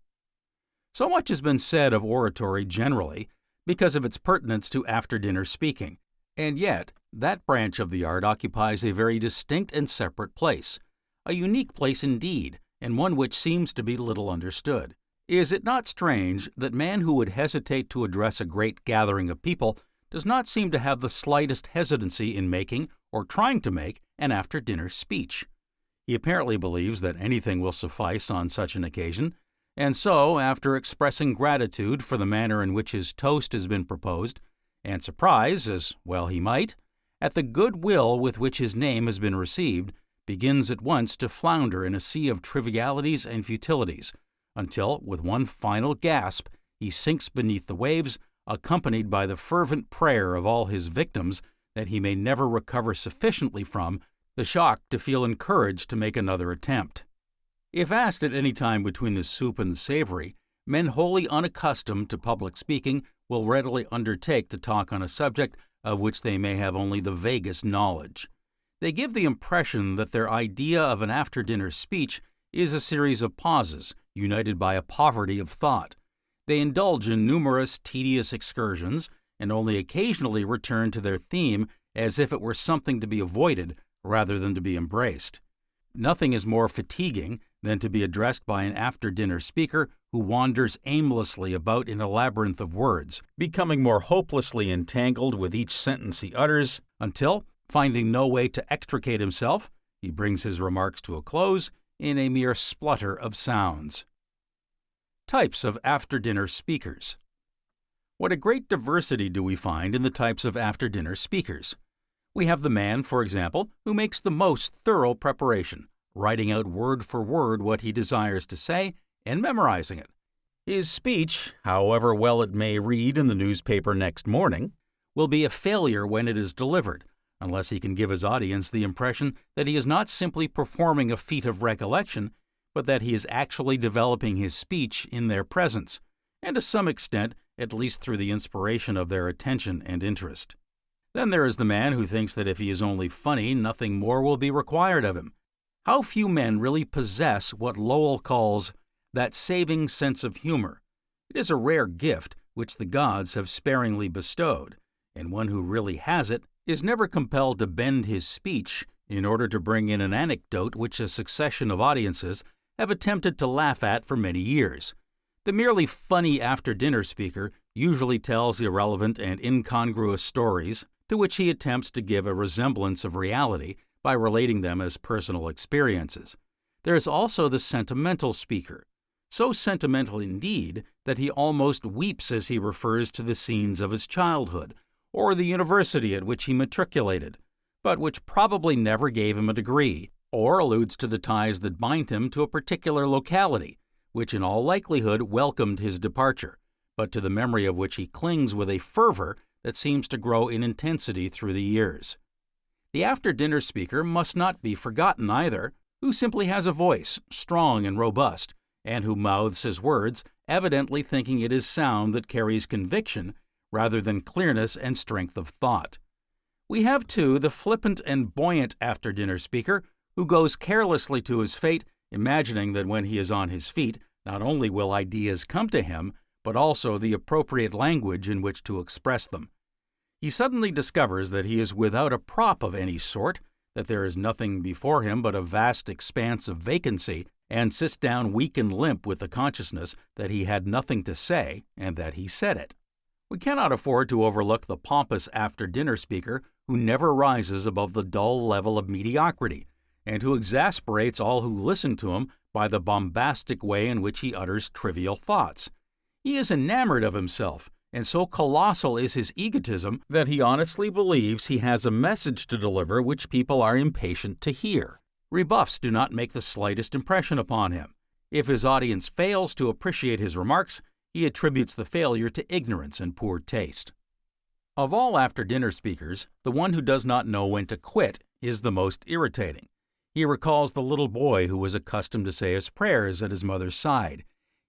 So much has been said of oratory generally because of its pertinence to after-dinner speaking, and yet that branch of the art occupies a very distinct and separate place, a unique place indeed, and one which seems to be little understood. Is it not strange that man who would hesitate to address a great gathering of people does not seem to have the slightest hesitancy in making, or trying to make, an after-dinner speech? He apparently believes that anything will suffice on such an occasion, and so, after expressing gratitude for the manner in which his toast has been proposed, and surprise, as well he might, at the good will with which his name has been received, begins at once to flounder in a sea of trivialities and futilities, until, with one final gasp, he sinks beneath the waves, accompanied by the fervent prayer of all his victims that he may never recover sufficiently from the shock to feel encouraged to make another attempt. If asked at any time between the soup and the savory, men wholly unaccustomed to public speaking will readily undertake to talk on a subject of which they may have only the vaguest knowledge. They give the impression that their idea of an after-dinner speech is a series of pauses, united by a poverty of thought. They indulge in numerous tedious excursions, and only occasionally return to their theme as if it were something to be avoided rather than to be embraced. Nothing is more fatiguing than to be addressed by an after-dinner speaker who wanders aimlessly about in a labyrinth of words, becoming more hopelessly entangled with each sentence he utters, until, finding no way to extricate himself, he brings his remarks to a close in a mere splutter of sounds. Types of after-dinner speakers. What a great diversity do we find in the types of after-dinner speakers. We have the man, for example, who makes the most thorough preparation, writing out word for word what he desires to say and memorizing it. His speech, however well it may read in the newspaper next morning, will be a failure when it is delivered, unless he can give his audience the impression that he is not simply performing a feat of recollection, but that he is actually developing his speech in their presence, and to some extent, at least through the inspiration of their attention and interest. Then there is the man who thinks that if he is only funny, nothing more will be required of him. How few men really possess what Lowell calls that saving sense of humor. It is a rare gift which the gods have sparingly bestowed, and one who really has it is never compelled to bend his speech in order to bring in an anecdote which a succession of audiences have attempted to laugh at for many years. The merely funny after-dinner speaker usually tells irrelevant and incongruous stories to which he attempts to give a resemblance of reality by relating them as personal experiences. There is also the sentimental speaker, so sentimental indeed that he almost weeps as he refers to the scenes of his childhood or the university at which he matriculated, but which probably never gave him a degree, or alludes to the ties that bind him to a particular locality, which in all likelihood welcomed his departure, but to the memory of which he clings with a fervor that seems to grow in intensity through the years. The after-dinner speaker must not be forgotten either, who simply has a voice, strong and robust, and who mouths his words, evidently thinking it is sound that carries conviction, rather than clearness and strength of thought. We have, too, the flippant and buoyant after-dinner speaker who goes carelessly to his fate, imagining that when he is on his feet, not only will ideas come to him, but also the appropriate language in which to express them. He suddenly discovers that he is without a prop of any sort, that there is nothing before him but a vast expanse of vacancy, and sits down weak and limp with the consciousness that he had nothing to say and that he said it. We cannot afford to overlook the pompous after-dinner speaker who never rises above the dull level of mediocrity, and who exasperates all who listen to him by the bombastic way in which he utters trivial thoughts. He is enamored of himself, and so colossal is his egotism that he honestly believes he has a message to deliver which people are impatient to hear. Rebuffs do not make the slightest impression upon him. If his audience fails to appreciate his remarks, he attributes the failure to ignorance and poor taste. Of all after-dinner speakers, the one who does not know when to quit is the most irritating. He recalls the little boy who was accustomed to say his prayers at his mother's side.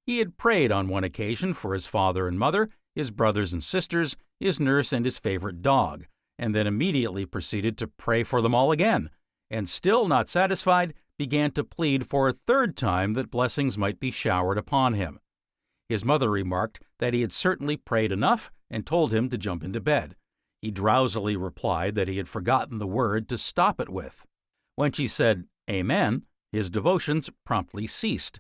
He had prayed on one occasion for his father and mother, his brothers and sisters, his nurse, and his favorite dog, and then immediately proceeded to pray for them all again, and still not satisfied, began to plead for a third time that blessings might be showered upon him. His mother remarked that he had certainly prayed enough and told him to jump into bed. He drowsily replied that he had forgotten the word to stop it with. When she said, "Amen," his devotions promptly ceased.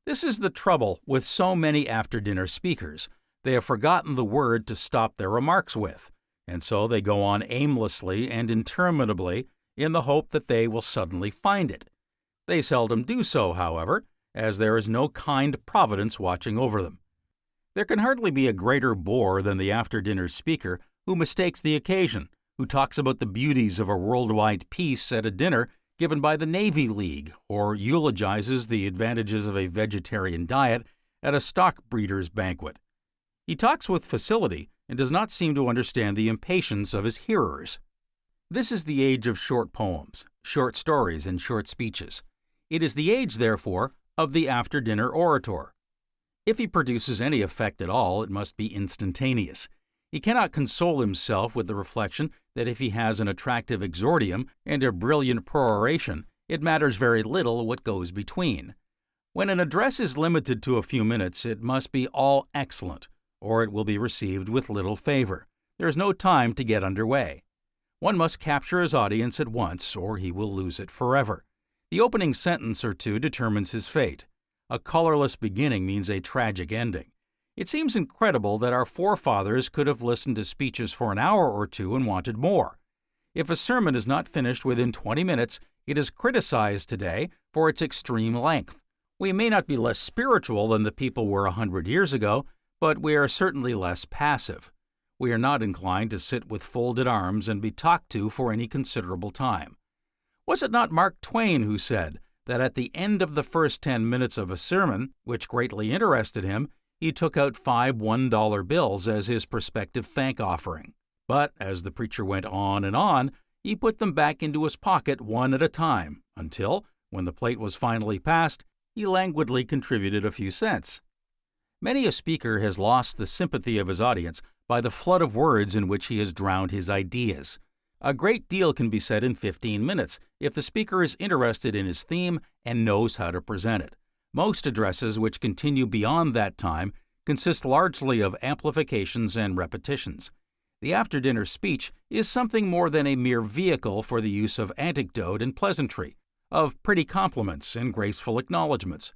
This is the trouble with so many after-dinner speakers. They have forgotten the word to stop their remarks with, and so they go on aimlessly and interminably in the hope that they will suddenly find it. They seldom do so, however, as there is no kind providence watching over them. There can hardly be a greater bore than the after-dinner speaker who mistakes the occasion, who talks about the beauties of a worldwide peace at a dinner given by the Navy League, or eulogizes the advantages of a vegetarian diet at a stock breeder's banquet. He talks with facility and does not seem to understand the impatience of his hearers. This is the age of short poems, short stories, and short speeches. It is the age, therefore, of the after-dinner orator. If he produces any effect at all, it must be instantaneous. He cannot console himself with the reflection that if he has an attractive exordium and a brilliant peroration, it matters very little what goes between. When an address is limited to a few minutes, it must be all excellent, or it will be received with little favor. There is no time to get under way. One must capture his audience at once, or he will lose it forever. The opening sentence or two determines his fate. A colorless beginning means a tragic ending. It seems incredible that our forefathers could have listened to speeches for an hour or two and wanted more. If a sermon is not finished within 20 minutes, it is criticized today for its extreme length. We may not be less spiritual than the people were 100 years ago, but we are certainly less passive. We are not inclined to sit with folded arms and be talked to for any considerable time. Was it not Mark Twain who said that at the end of the first 10 minutes of a sermon, which greatly interested him, he took out 5 $1 bills as his prospective thank offering? But as the preacher went on, he put them back into his pocket one at a time, until, when the plate was finally passed, he languidly contributed a few cents. Many a speaker has lost the sympathy of his audience by the flood of words in which he has drowned his ideas. A great deal can be said in 15 minutes if the speaker is interested in his theme and knows how to present it. Most addresses which continue beyond that time consist largely of amplifications and repetitions. The after-dinner speech is something more than a mere vehicle for the use of anecdote and pleasantry, of pretty compliments and graceful acknowledgments.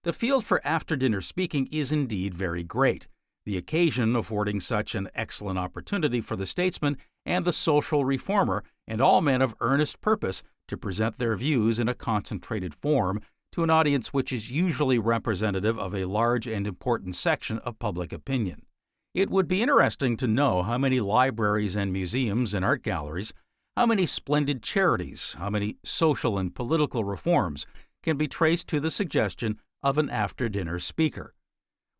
The field for after-dinner speaking is indeed very great, the occasion affording such an excellent opportunity for the statesman and the social reformer and all men of earnest purpose to present their views in a concentrated form to an audience which is usually representative of a large and important section of public opinion. It would be interesting to know how many libraries and museums and art galleries, how many splendid charities, how many social and political reforms can be traced to the suggestion of an after-dinner speaker.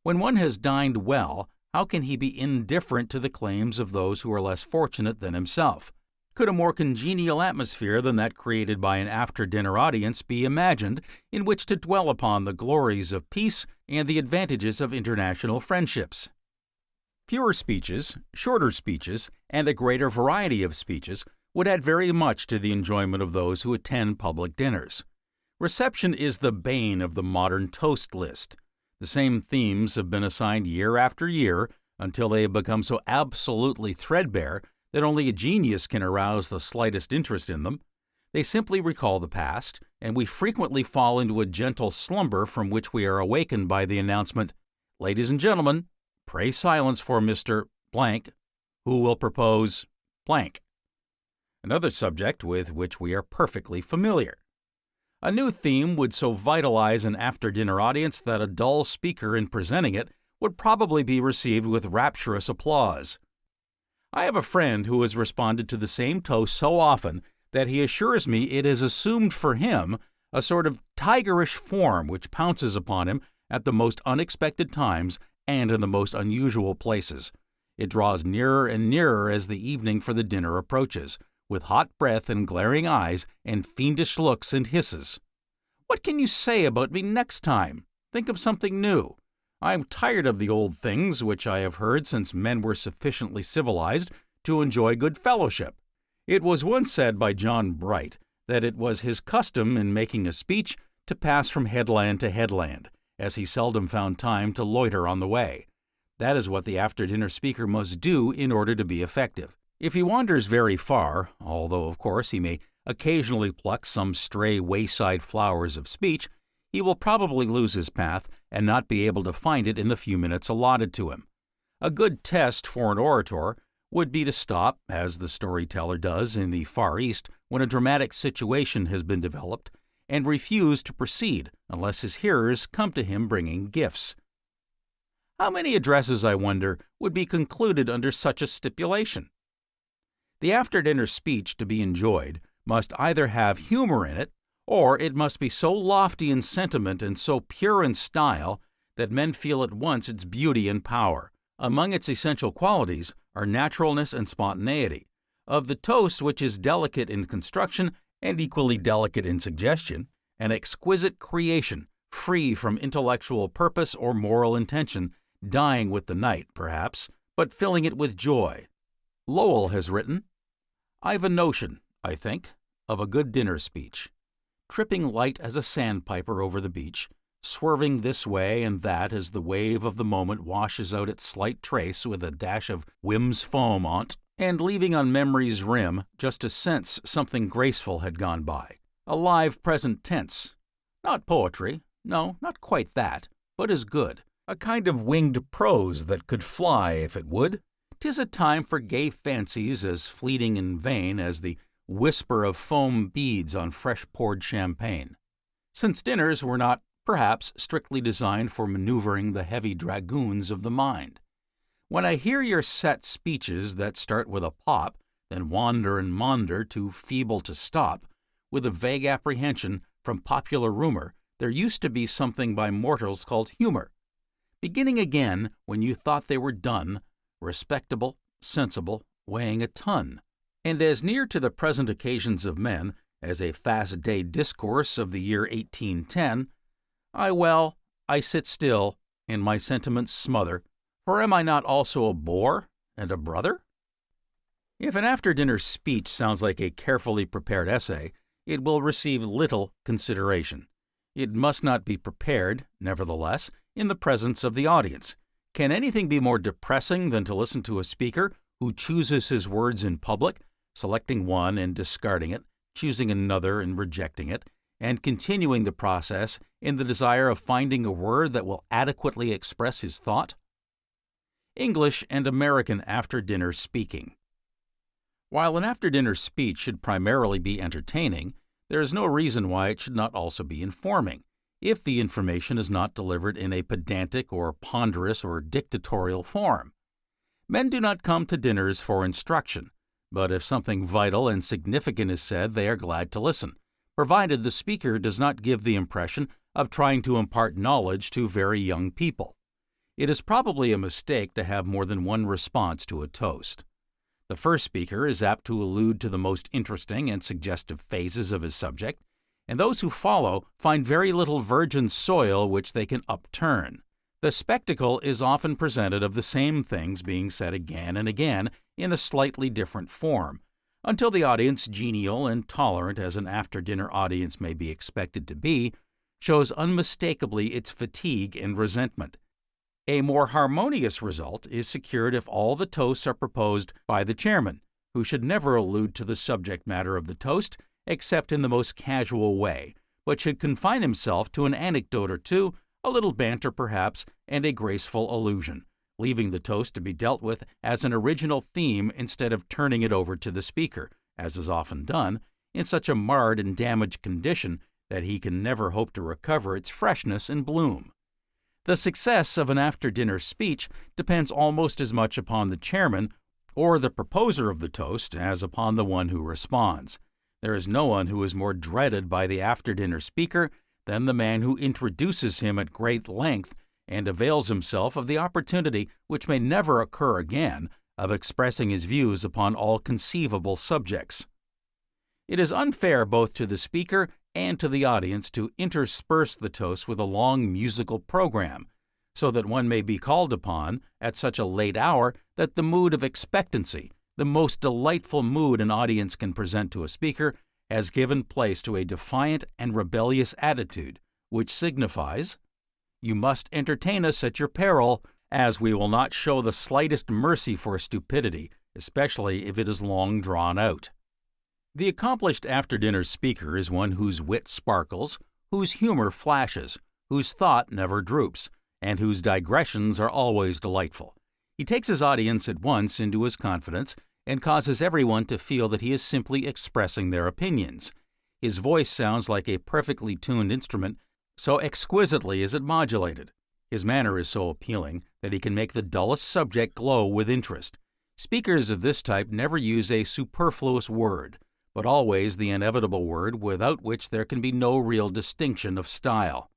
When one has dined well, how can he be indifferent to the claims of those who are less fortunate than himself? Could a more congenial atmosphere than that created by an after-dinner audience be imagined in which to dwell upon the glories of peace and the advantages of international friendships? Fewer speeches, shorter speeches, and a greater variety of speeches would add very much to the enjoyment of those who attend public dinners. Reception is the bane of the modern toast list. The same themes have been assigned year after year until they have become so absolutely threadbare that only a genius can arouse the slightest interest in them. They simply recall the past, and we frequently fall into a gentle slumber from which we are awakened by the announcement, "Ladies and gentlemen, pray silence for Mr. Blank, who will propose blank," another subject with which we are perfectly familiar. A new theme would so vitalize an after-dinner audience that a dull speaker in presenting it would probably be received with rapturous applause. I have a friend who has responded to the same toast so often that he assures me it has assumed for him a sort of tigerish form which pounces upon him at the most unexpected times and in the most unusual places. It draws nearer and nearer as the evening for the dinner approaches, with hot breath and glaring eyes and fiendish looks and hisses. "What can you say about me next time? Think of something new. I am tired of the old things which I have heard since men were sufficiently civilized to enjoy good fellowship." It was once said by John Bright that it was his custom in making a speech to pass from headland to headland, as he seldom found time to loiter on the way. That is what the after-dinner speaker must do in order to be effective. If he wanders very far, although of course he may occasionally pluck some stray wayside flowers of speech, he will probably lose his path and not be able to find it in the few minutes allotted to him. A good test for an orator would be to stop, as the storyteller does in the Far East when a dramatic situation has been developed, and refuse to proceed unless his hearers come to him bringing gifts. How many addresses, I wonder, would be concluded under such a stipulation? The after-dinner speech to be enjoyed must either have humor in it, or it must be so lofty in sentiment and so pure in style that men feel at once its beauty and power. Among its essential qualities are naturalness and spontaneity. Of the toast which is delicate in construction and equally delicate in suggestion, an exquisite creation, free from intellectual purpose or moral intention, dying with the night, perhaps, but filling it with joy. Lowell has written, "I've a notion, I think, of a good dinner speech. Tripping light as a sandpiper over the beach, swerving this way and that as the wave of the moment washes out its slight trace with a dash of whim's foam on't, and leaving on memory's rim just a sense something graceful had gone by. A live present tense. Not poetry, no, not quite that, but as good. A kind of winged prose that could fly if it would. 'Tis a time for gay fancies as fleeting and vain as the whisper of foam beads on fresh-poured champagne. Since dinners were not, perhaps, strictly designed for maneuvering the heavy dragoons of the mind. When I hear your set speeches that start with a pop, then wander and maunder too feeble to stop, with a vague apprehension from popular rumor, there used to be something by mortals called humor. Beginning again when you thought they were done, respectable, sensible, weighing a ton. And as near to the present occasions of men as a fast-day discourse of the year 1810, I sit still, and my sentiments smother, for am I not also a bore and a brother? If an after-dinner speech sounds like a carefully prepared essay, it will receive little consideration. It must not be prepared, nevertheless, in the presence of the audience. Can anything be more depressing than to listen to a speaker who chooses his words in public, selecting one and discarding it, choosing another and rejecting it, and continuing the process in the desire of finding a word that will adequately express his thought? English and American after-dinner speaking. While an after-dinner speech should primarily be entertaining, there is no reason why it should not also be informing, if the information is not delivered in a pedantic or ponderous or dictatorial form. Men do not come to dinners for instruction, but if something vital and significant is said, they are glad to listen, provided the speaker does not give the impression of trying to impart knowledge to very young people. It is probably a mistake to have more than one response to a toast. The first speaker is apt to allude to the most interesting and suggestive phases of his subject, and those who follow find very little virgin soil which they can upturn. The spectacle is often presented of the same things being said again and again in a slightly different form, until the audience, genial and tolerant as an after-dinner audience may be expected to be, shows unmistakably its fatigue and resentment. A more harmonious result is secured if all the toasts are proposed by the chairman, who should never allude to the subject matter of the toast except in the most casual way, but should confine himself to an anecdote or two, a little banter perhaps, and a graceful allusion, leaving the toast to be dealt with as an original theme instead of turning it over to the speaker, as is often done, in such a marred and damaged condition that he can never hope to recover its freshness and bloom. The success of an after-dinner speech depends almost as much upon the chairman or the proposer of the toast as upon the one who responds. There is no one who is more dreaded by the after-dinner speaker than the man who introduces him at great length and avails himself of the opportunity, which may never occur again, of expressing his views upon all conceivable subjects. It is unfair both to the speaker and to the audience to intersperse the toast with a long musical program, so that one may be called upon, at such a late hour, that the mood of expectancy, the most delightful mood an audience can present to a speaker, has given place to a defiant and rebellious attitude, which signifies, "You must entertain us at your peril, as we will not show the slightest mercy for stupidity, especially if it is long drawn out." The accomplished after-dinner speaker is one whose wit sparkles, whose humor flashes, whose thought never droops, and whose digressions are always delightful. He takes his audience at once into his confidence and causes everyone to feel that he is simply expressing their opinions. His voice sounds like a perfectly tuned instrument, so exquisitely is it modulated. His manner is so appealing that he can make the dullest subject glow with interest. Speakers of this type never use a superfluous word, but always the inevitable word without which there can be no real distinction of style.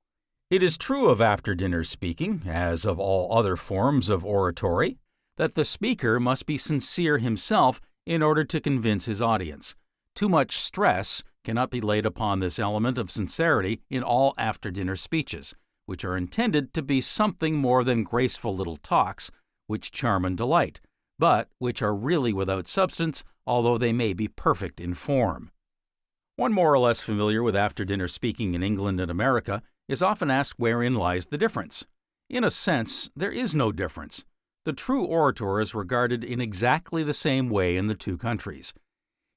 It is true of after-dinner speaking, as of all other forms of oratory, that the speaker must be sincere himself in order to convince his audience. Too much stress cannot be laid upon this element of sincerity in all after-dinner speeches, which are intended to be something more than graceful little talks, which charm and delight, but which are really without substance, although they may be perfect in form. One more or less familiar with after-dinner speaking in England and America is often asked wherein lies the difference. In a sense, there is no difference. The true orator is regarded in exactly the same way in the two countries.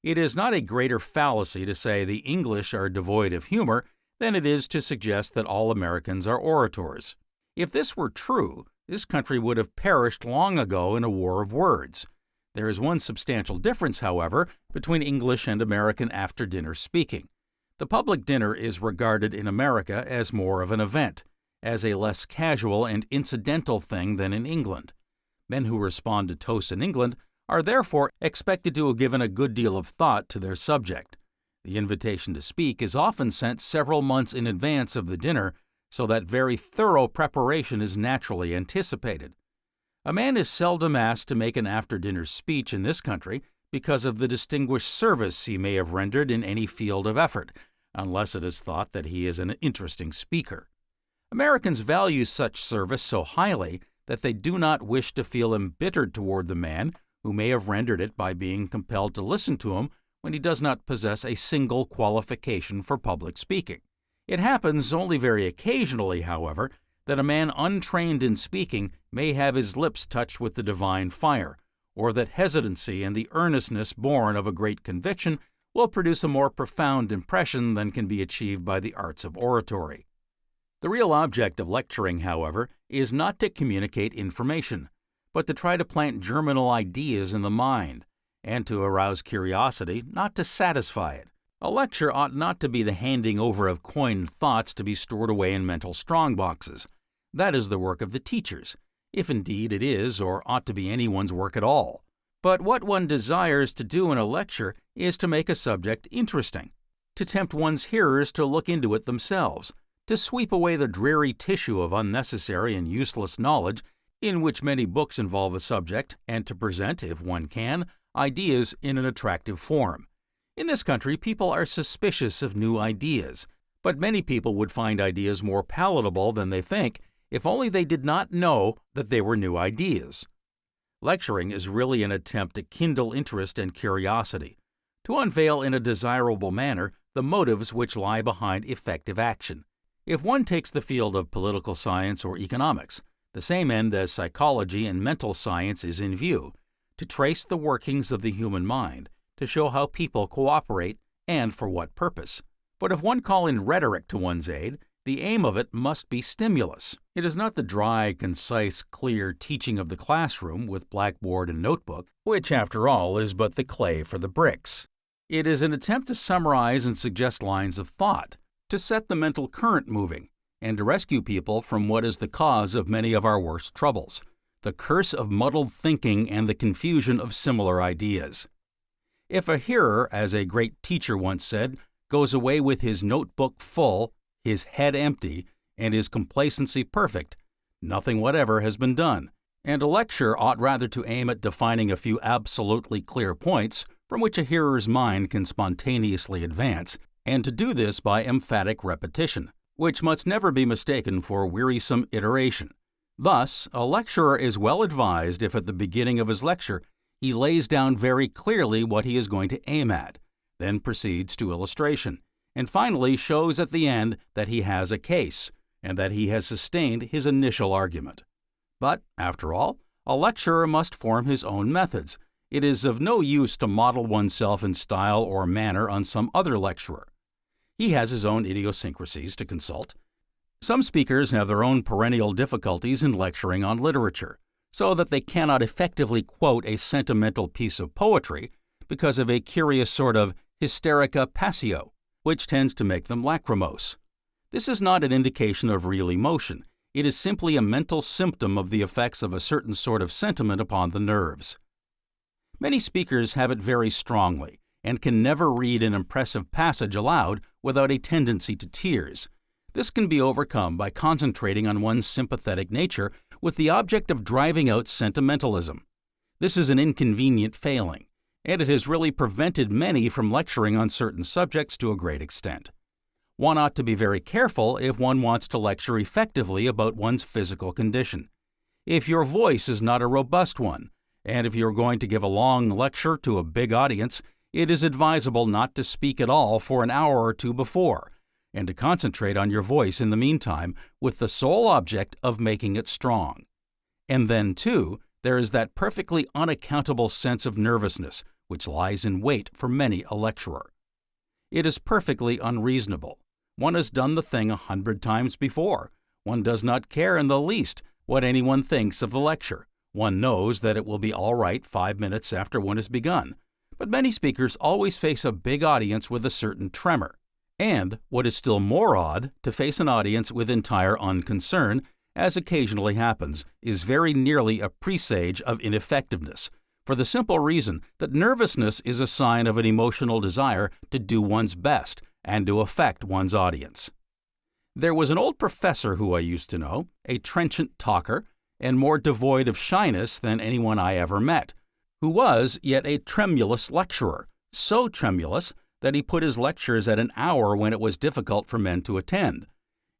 It is not a greater fallacy to say the English are devoid of humor than it is to suggest that all Americans are orators. If this were true, this country would have perished long ago in a war of words. There is one substantial difference, however, between English and American after-dinner speaking. The public dinner is regarded in America as more of an event, as a less casual and incidental thing than in England. Men who respond to toasts in England are therefore expected to have given a good deal of thought to their subject. The invitation to speak is often sent several months in advance of the dinner, so that very thorough preparation is naturally anticipated. A man is seldom asked to make an after-dinner speech in this country because of the distinguished service he may have rendered in any field of effort, unless it is thought that he is an interesting speaker. Americans value such service so highly that they do not wish to feel embittered toward the man who may have rendered it by being compelled to listen to him when he does not possess a single qualification for public speaking. It happens only very occasionally, however, that a man untrained in speaking may have his lips touched with the divine fire, or that hesitancy and the earnestness born of a great conviction will produce a more profound impression than can be achieved by the arts of oratory. The real object of lecturing, however, is not to communicate information, but to try to plant germinal ideas in the mind, and to arouse curiosity, not to satisfy it. A lecture ought not to be the handing over of coined thoughts to be stored away in mental strongboxes. That is the work of the teachers, if indeed it is or ought to be anyone's work at all. But what one desires to do in a lecture is to make a subject interesting, to tempt one's hearers to look into it themselves, to sweep away the dreary tissue of unnecessary and useless knowledge in which many books involve a subject, and to present, if one can, ideas in an attractive form. In this country, people are suspicious of new ideas, but many people would find ideas more palatable than they think if only they did not know that they were new ideas. Lecturing is really an attempt to kindle interest and curiosity, to unveil in a desirable manner the motives which lie behind effective action. If one takes the field of political science or economics, the same end as psychology and mental science is in view, to trace the workings of the human mind, to show how people cooperate and for what purpose. But if one call in rhetoric to one's aid, the aim of it must be stimulus. It is not the dry, concise, clear teaching of the classroom with blackboard and notebook, which, after all, is but the clay for the bricks. It is an attempt to summarize and suggest lines of thought, to set the mental current moving, and to rescue people from what is the cause of many of our worst troubles, the curse of muddled thinking and the confusion of similar ideas. If a hearer, as a great teacher once said, goes away with his notebook full, his head empty, and his complacency perfect, nothing whatever has been done, and a lecture ought rather to aim at defining a few absolutely clear points from which a hearer's mind can spontaneously advance, and to do this by emphatic repetition, which must never be mistaken for wearisome iteration. Thus, a lecturer is well advised if at the beginning of his lecture he lays down very clearly what he is going to aim at, then proceeds to illustration, and finally shows at the end that he has a case, and that he has sustained his initial argument. But, after all, a lecturer must form his own methods. It is of no use to model oneself in style or manner on some other lecturer. He has his own idiosyncrasies to consult. Some speakers have their own perennial difficulties in lecturing on literature, so that they cannot effectively quote a sentimental piece of poetry because of a curious sort of hysterica passio, which tends to make them lachrymose. This is not an indication of real emotion. It is simply a mental symptom of the effects of a certain sort of sentiment upon the nerves. Many speakers have it very strongly, and can never read an impressive passage aloud without a tendency to tears. This can be overcome by concentrating on one's sympathetic nature with the object of driving out sentimentalism. This is an inconvenient failing, and it has really prevented many from lecturing on certain subjects to a great extent. One ought to be very careful if one wants to lecture effectively about one's physical condition. If your voice is not a robust one, and if you are going to give a long lecture to a big audience, it is advisable not to speak at all for an hour or two before, and to concentrate on your voice in the meantime with the sole object of making it strong. And then, too, there is that perfectly unaccountable sense of nervousness which lies in wait for many a lecturer. It is perfectly unreasonable. One has done the thing 100 times before. One does not care in the least what anyone thinks of the lecture. One knows that it will be all right 5 minutes after one has begun. But many speakers always face a big audience with a certain tremor. And, what is still more odd, to face an audience with entire unconcern, as occasionally happens, is very nearly a presage of ineffectiveness, for the simple reason that nervousness is a sign of an emotional desire to do one's best and to affect one's audience. There was an old professor who I used to know, a trenchant talker, and more devoid of shyness than anyone I ever met, who was yet a tremulous lecturer, so tremulous that he put his lectures at an hour when it was difficult for men to attend,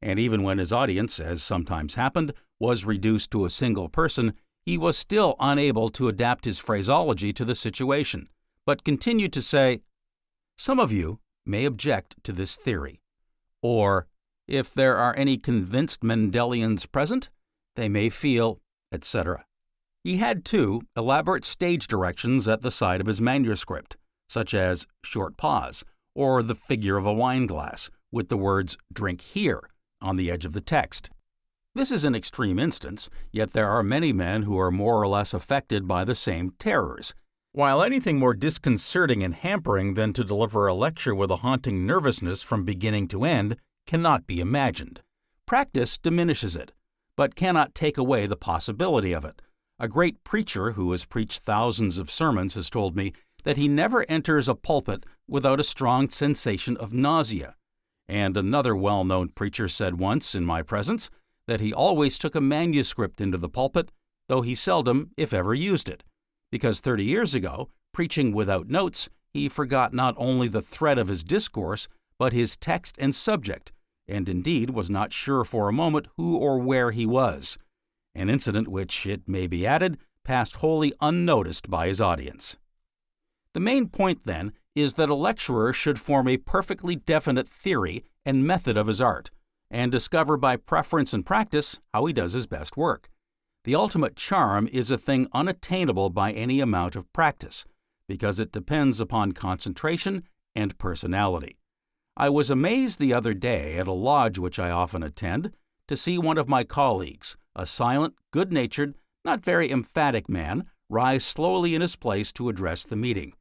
and even when his audience, as sometimes happened, was reduced to a single person, he was still unable to adapt his phraseology to the situation, but continued to say, "Some of you may object to this theory," or, "If there are any convinced Mendelians present, they may feel," etc. He had, too, elaborate stage directions at the side of his manuscript, such as short pause, or the figure of a wineglass, with the words "drink here" on the edge of the text. This is an extreme instance, yet there are many men who are more or less affected by the same terrors, while anything more disconcerting and hampering than to deliver a lecture with a haunting nervousness from beginning to end cannot be imagined. Practice diminishes it, but cannot take away the possibility of it. A great preacher who has preached thousands of sermons has told me that he never enters a pulpit without a strong sensation of nausea, and another well-known preacher said once in my presence that he always took a manuscript into the pulpit, though he seldom, if ever, used it, because 30 years ago, preaching without notes, he forgot not only the thread of his discourse, but his text and subject, and indeed was not sure for a moment who or where he was, an incident which, it may be added, passed wholly unnoticed by his audience. The main point, then, is that a lecturer should form a perfectly definite theory and method of his art, and discover by preference and practice how he does his best work. The ultimate charm is a thing unattainable by any amount of practice, because it depends upon concentration and personality. I was amazed the other day at a lodge which I often attend to see one of my colleagues, a silent, good-natured, not very emphatic man, rise slowly in his place to address the meeting.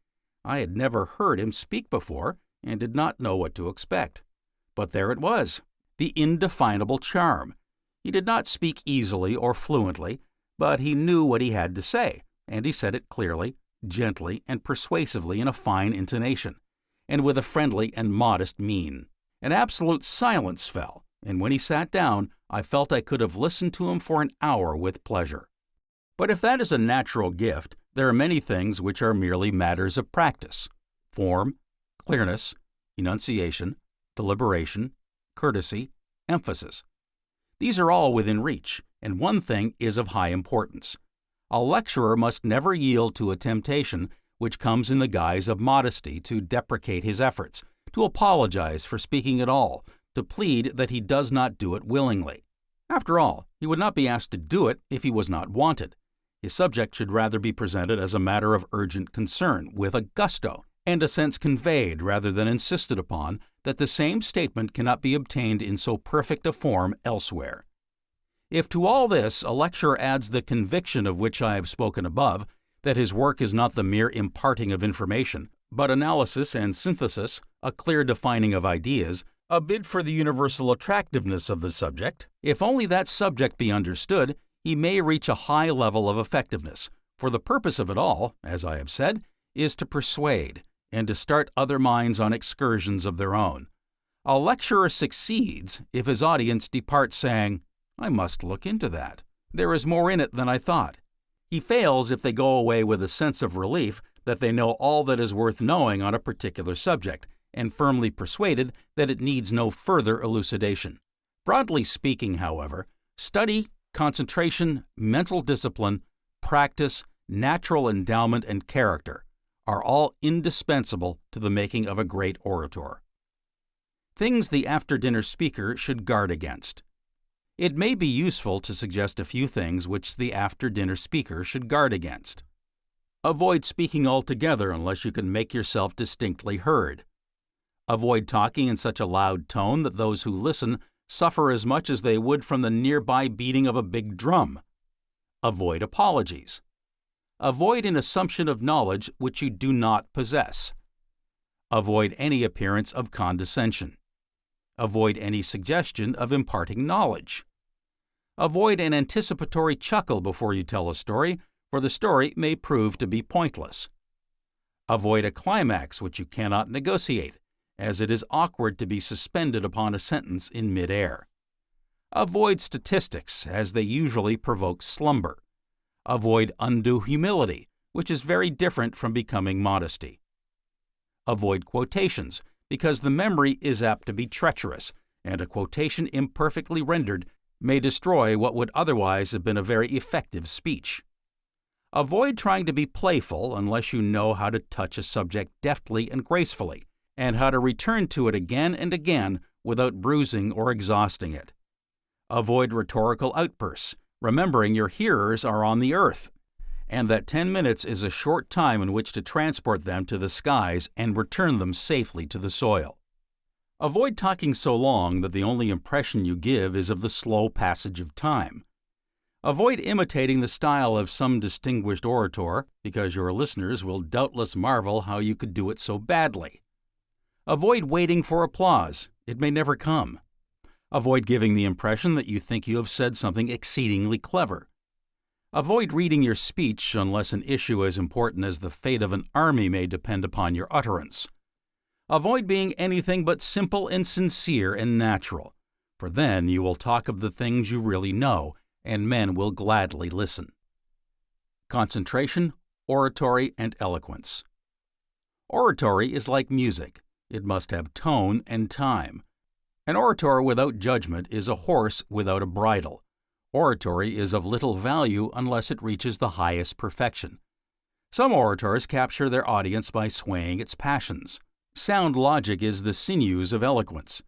I had never heard him speak before and did not know what to expect. But there it was, the indefinable charm. He did not speak easily or fluently, but he knew what he had to say, and he said it clearly, gently, and persuasively in a fine intonation, and with a friendly and modest mien. An absolute silence fell, and when he sat down, I felt I could have listened to him for an hour with pleasure. But if that is a natural gift, there are many things which are merely matters of practice: form, clearness, enunciation, deliberation, courtesy, emphasis. These are all within reach, and one thing is of high importance. A lecturer must never yield to a temptation which comes in the guise of modesty to deprecate his efforts, to apologize for speaking at all, to plead that he does not do it willingly. After all, he would not be asked to do it if he was not wanted. His subject should rather be presented as a matter of urgent concern, with a gusto, and a sense conveyed rather than insisted upon that the same statement cannot be obtained in so perfect a form elsewhere. If to all this a lecturer adds the conviction of which I have spoken above, that his work is not the mere imparting of information, but analysis and synthesis, a clear defining of ideas, a bid for the universal attractiveness of the subject, if only that subject be understood, he may reach a high level of effectiveness, for the purpose of it all, as I have said, is to persuade, and to start other minds on excursions of their own. A lecturer succeeds if his audience departs saying, "I must look into that. There is more in it than I thought." He fails if they go away with a sense of relief that they know all that is worth knowing on a particular subject, and firmly persuaded that it needs no further elucidation. Broadly speaking, however, study, concentration, mental discipline, practice, natural endowment, and character are all indispensable to the making of a great orator. Things the after-dinner speaker should guard against. It may be useful to suggest a few things which the after-dinner speaker should guard against. Avoid speaking altogether unless you can make yourself distinctly heard. Avoid talking in such a loud tone that those who listen suffer as much as they would from the nearby beating of a big drum. Avoid apologies. Avoid an assumption of knowledge which you do not possess. Avoid any appearance of condescension. Avoid any suggestion of imparting knowledge. Avoid an anticipatory chuckle before you tell a story, for the story may prove to be pointless. Avoid a climax which you cannot negotiate, as it is awkward to be suspended upon a sentence in mid-air. Avoid statistics, as they usually provoke slumber. Avoid undue humility, which is very different from becoming modesty. Avoid quotations, because the memory is apt to be treacherous, and a quotation imperfectly rendered may destroy what would otherwise have been a very effective speech. Avoid trying to be playful unless you know how to touch a subject deftly and gracefully, and how to return to it again and again without bruising or exhausting it. Avoid rhetorical outbursts, remembering your hearers are on the earth, and that 10 minutes is a short time in which to transport them to the skies and return them safely to the soil. Avoid talking so long that the only impression you give is of the slow passage of time. Avoid imitating the style of some distinguished orator, because your listeners will doubtless marvel how you could do it so badly. Avoid waiting for applause. It may never come. Avoid giving the impression that you think you have said something exceedingly clever. Avoid reading your speech unless an issue as important as the fate of an army may depend upon your utterance. Avoid being anything but simple and sincere and natural, for then you will talk of the things you really know, and men will gladly listen. Concentration, oratory, and eloquence. Oratory is like music. It must have tone and time. An orator without judgment is a horse without a bridle. Oratory is of little value unless it reaches the highest perfection. Some orators capture their audience by swaying its passions. Sound logic is the sinews of eloquence.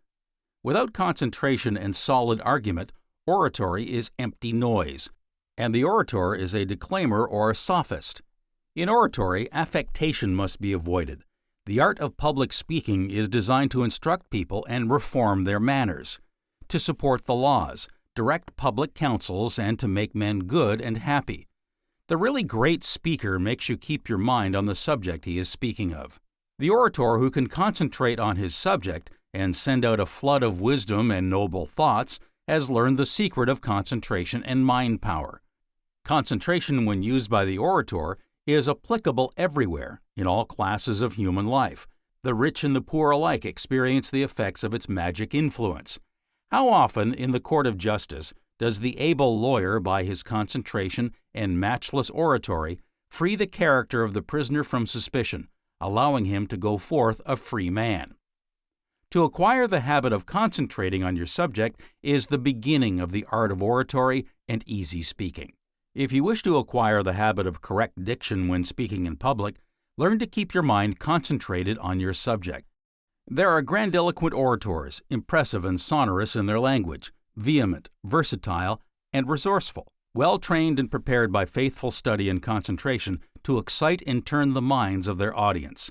Without concentration and solid argument, oratory is empty noise, and the orator is a declaimer or a sophist. In oratory, affectation must be avoided. The art of public speaking is designed to instruct people and reform their manners, to support the laws, direct public counsels, and to make men good and happy. The really great speaker makes you keep your mind on the subject he is speaking of. The orator who can concentrate on his subject and send out a flood of wisdom and noble thoughts has learned the secret of concentration and mind power. Concentration, when used by the orator, is applicable everywhere, in all classes of human life. The rich and the poor alike experience the effects of its magic influence. How often, in the court of justice, does the able lawyer, by his concentration and matchless oratory, free the character of the prisoner from suspicion, allowing him to go forth a free man? To acquire the habit of concentrating on your subject is the beginning of the art of oratory and easy speaking. If you wish to acquire the habit of correct diction when speaking in public, learn to keep your mind concentrated on your subject. There are grandiloquent orators, impressive and sonorous in their language, vehement, versatile, and resourceful, well trained and prepared by faithful study and concentration to excite and turn the minds of their audience.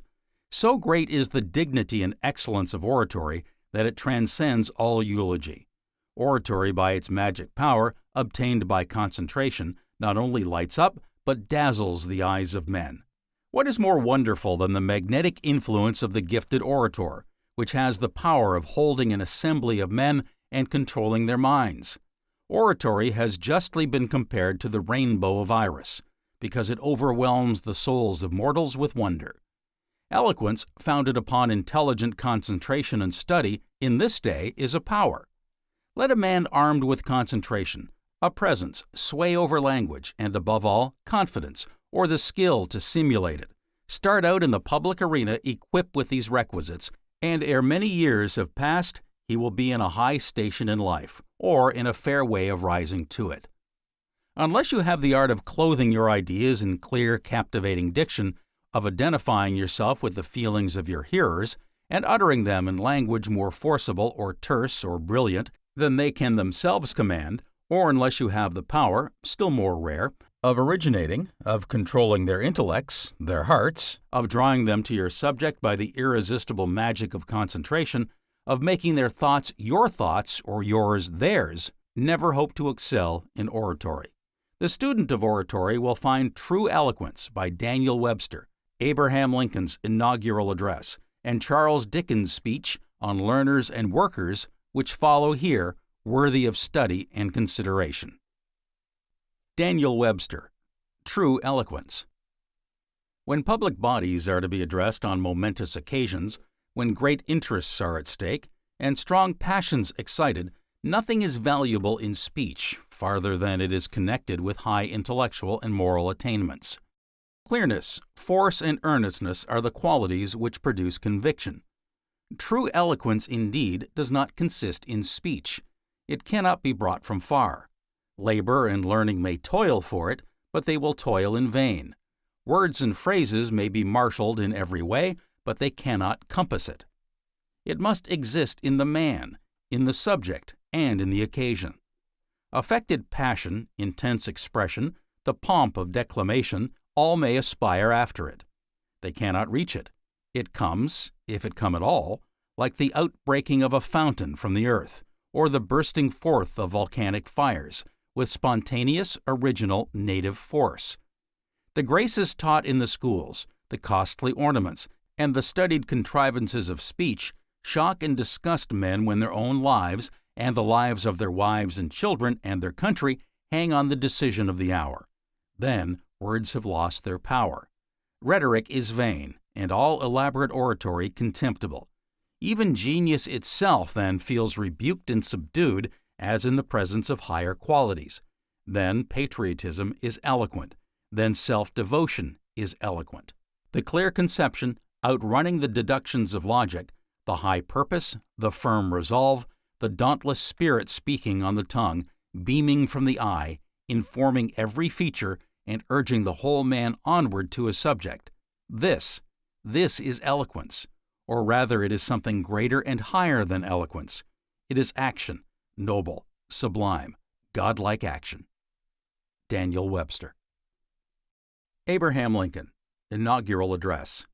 So great is the dignity and excellence of oratory that it transcends all eulogy. Oratory, by its magic power, obtained by concentration, not only lights up, but dazzles the eyes of men. What is more wonderful than the magnetic influence of the gifted orator, which has the power of holding an assembly of men and controlling their minds? Oratory has justly been compared to the rainbow of Iris, because it overwhelms the souls of mortals with wonder. Eloquence, founded upon intelligent concentration and study, in this day is a power. Let a man armed with concentration, a presence, sway over language, and above all, confidence, or the skill to simulate it, start out in the public arena equipped with these requisites, and ere many years have passed, he will be in a high station in life, or in a fair way of rising to it. Unless you have the art of clothing your ideas in clear, captivating diction, of identifying yourself with the feelings of your hearers, and uttering them in language more forcible or terse or brilliant than they can themselves command, or unless you have the power, still more rare, of originating, of controlling their intellects, their hearts, of drawing them to your subject by the irresistible magic of concentration, of making their thoughts your thoughts or yours theirs, never hope to excel in oratory. The student of oratory will find True Eloquence by Daniel Webster, Abraham Lincoln's inaugural address, and Charles Dickens' speech on learners and workers, which follow here, worthy of study and consideration. Daniel Webster, True Eloquence. When public bodies are to be addressed on momentous occasions, when great interests are at stake, and strong passions excited, nothing is valuable in speech farther than it is connected with high intellectual and moral attainments. Clearness, force, and earnestness are the qualities which produce conviction. True eloquence, indeed, does not consist in speech. It cannot be brought from far. Labor and learning may toil for it, but they will toil in vain. Words and phrases may be marshaled in every way, but they cannot compass it. It must exist in the man, in the subject, and in the occasion. Affected passion, intense expression, the pomp of declamation, all may aspire after it. They cannot reach it. It comes, if it come at all, like the outbreaking of a fountain from the earth, or the bursting forth of volcanic fires, with spontaneous, original, native force. The graces taught in the schools, the costly ornaments, and the studied contrivances of speech shock and disgust men when their own lives, and the lives of their wives and children and their country, hang on the decision of the hour. Then words have lost their power. Rhetoric is vain, and all elaborate oratory contemptible. Even genius itself then feels rebuked and subdued as in the presence of higher qualities. Then patriotism is eloquent. Then self-devotion is eloquent. The clear conception, outrunning the deductions of logic, the high purpose, the firm resolve, the dauntless spirit speaking on the tongue, beaming from the eye, informing every feature, and urging the whole man onward to his subject. This is eloquence, or rather it is something greater and higher than eloquence. It is action, noble, sublime, godlike action. Daniel Webster. Abraham Lincoln, Inaugural Address.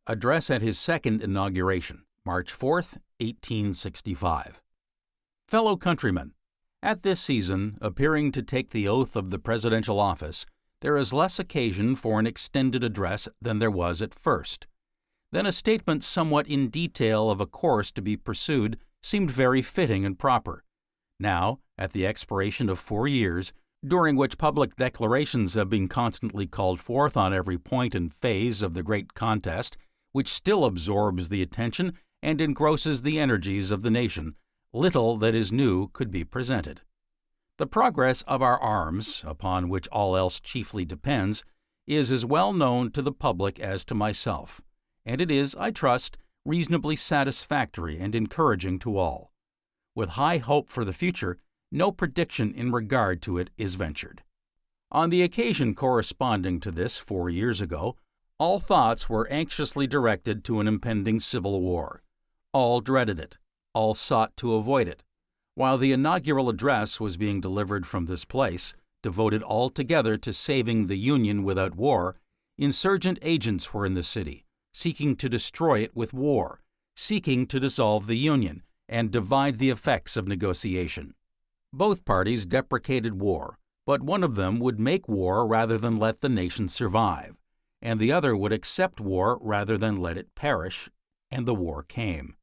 Address at his second inauguration, March 4, 1865. Fellow countrymen, at this season, appearing to take the oath of the presidential office, there is less occasion for an extended address than there was at first. Then a statement somewhat in detail of a course to be pursued seemed very fitting and proper. Now, at the expiration of 4 years, during which public declarations have been constantly called forth on every point and phase of the great contest, which still absorbs the attention and engrosses the energies of the nation, little that is new could be presented. The progress of our arms, upon which all else chiefly depends, is as well known to the public as to myself, and it is, I trust, reasonably satisfactory and encouraging to all. With high hope for the future, no prediction in regard to it is ventured. On the occasion corresponding to this 4 years ago, all thoughts were anxiously directed to an impending civil war. All dreaded it. All sought to avoid it. While the inaugural address was being delivered from this place, devoted altogether to saving the Union without war, insurgent agents were in the city, seeking to destroy it with war, seeking to dissolve the Union and divide the effects of negotiation. Both parties deprecated war, but one of them would make war rather than let the nation survive, and the other would accept war rather than let it perish, and the war came.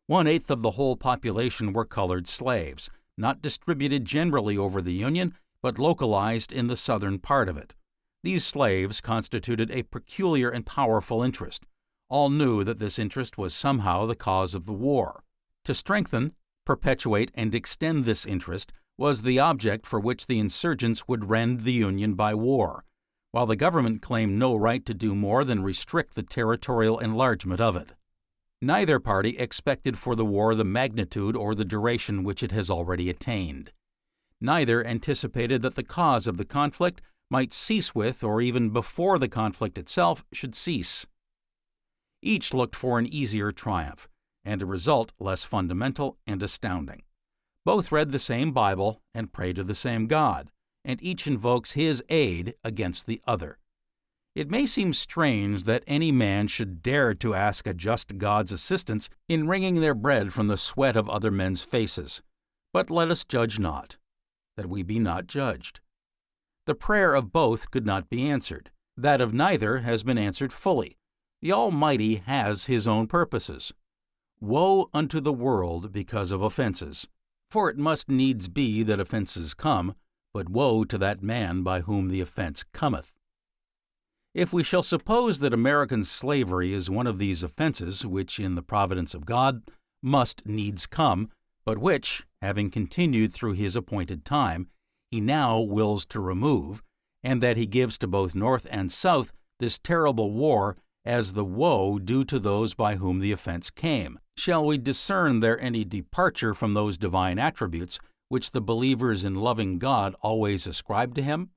1/8 of the whole population were colored slaves, not distributed generally over the Union, but localized in the southern part of it. These slaves constituted a peculiar and powerful interest. All knew that this interest was somehow the cause of the war. To strengthen, perpetuate, and extend this interest was the object for which the insurgents would rend the Union by war, while the government claimed no right to do more than restrict the territorial enlargement of it. Neither party expected for the war the magnitude or the duration which it has already attained. Neither anticipated that the cause of the conflict might cease with, or even before the conflict itself should cease. Each looked for an easier triumph, and a result less fundamental and astounding. Both read the same Bible and pray to the same God, and each invokes his aid against the other. It may seem strange that any man should dare to ask a just God's assistance in wringing their bread from the sweat of other men's faces, but let us judge not, that we be not judged. The prayer of both could not be answered. That of neither has been answered fully. The Almighty has his own purposes. Woe unto the world because of offenses. For it must needs be that offenses come, but woe to that man by whom the offense cometh. If we shall suppose that American slavery is one of these offenses which, in the providence of God, must needs come, but which, having continued through his appointed time, he now wills to remove, and that he gives to both North and South this terrible war as the woe due to those by whom the offense came, shall we discern there any departure from those divine attributes which the believers in loving God always ascribe to him?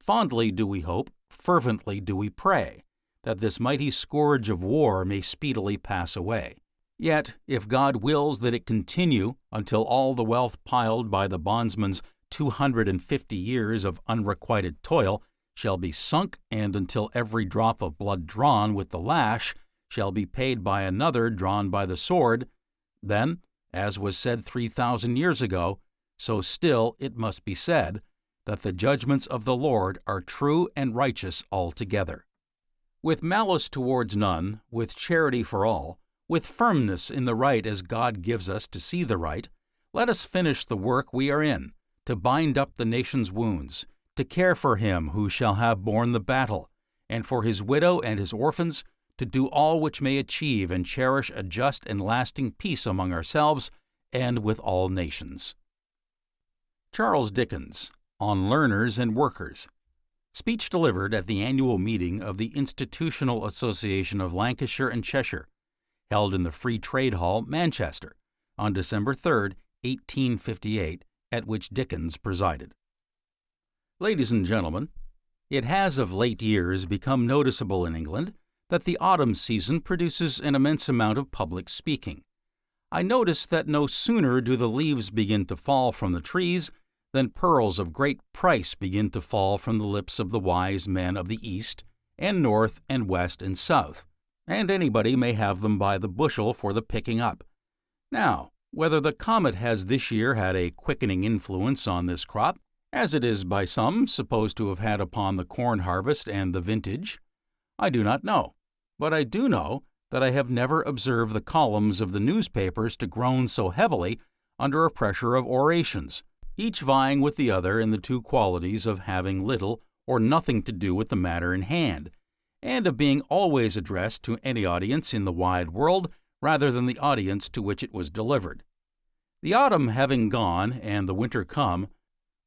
Fondly do we hope, fervently do we pray, that this mighty scourge of war may speedily pass away. Yet, if God wills that it continue until all the wealth piled by the bondsman's 250 years of unrequited toil shall be sunk, and until every drop of blood drawn with the lash shall be paid by another drawn by the sword, then, as was said 3,000 years ago, so still it must be said, that the judgments of the Lord are true and righteous altogether. With malice towards none, with charity for all, with firmness in the right as God gives us to see the right, let us finish the work we are in, to bind up the nation's wounds, to care for him who shall have borne the battle, and for his widow and his orphans, to do all which may achieve and cherish a just and lasting peace among ourselves and with all nations. Charles Dickens, On Learners and Workers. Speech delivered at the annual meeting of the Institutional Association of Lancashire and Cheshire, held in the Free Trade Hall, Manchester, on December 3, 1858, at which Dickens presided. Ladies and gentlemen, it has of late years become noticeable in England that the autumn season produces an immense amount of public speaking. I notice that no sooner do the leaves begin to fall from the trees than pearls of great price begin to fall from the lips of the wise men of the East and North and West and South, and anybody may have them by the bushel for the picking up. Now, whether the comet has this year had a quickening influence on this crop, as it is by some supposed to have had upon the corn harvest and the vintage, I do not know, but I do know that I have never observed the columns of the newspapers to groan so heavily under a pressure of orations, each vying with the other in the two qualities of having little or nothing to do with the matter in hand, and of being always addressed to any audience in the wide world rather than the audience to which it was delivered. The autumn having gone and the winter come,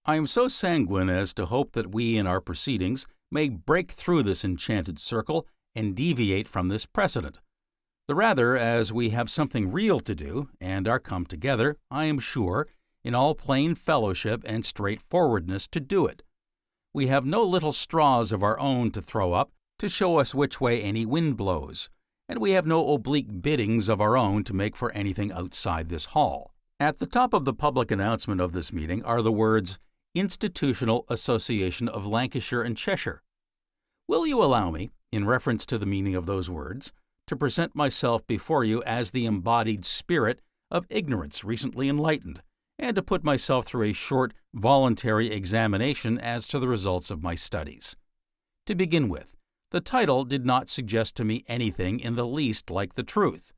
I am so sanguine as to hope that we in our proceedings may break through this enchanted circle and deviate from this precedent. The rather as we have something real to do, and are come together, I am sure, in all plain fellowship and straightforwardness to do it. We have no little straws of our own to throw up to show us which way any wind blows, and we have no oblique biddings of our own to make for anything outside this hall. At the top of the public announcement of this meeting are the words, Institutional Association of Lancashire and Cheshire. Will you allow me, in reference to the meaning of those words, to present myself before you as the embodied spirit of ignorance recently enlightened, and to put myself through a short, voluntary examination as to the results of my studies? To begin with, the title did not suggest to me anything in the least like the truth.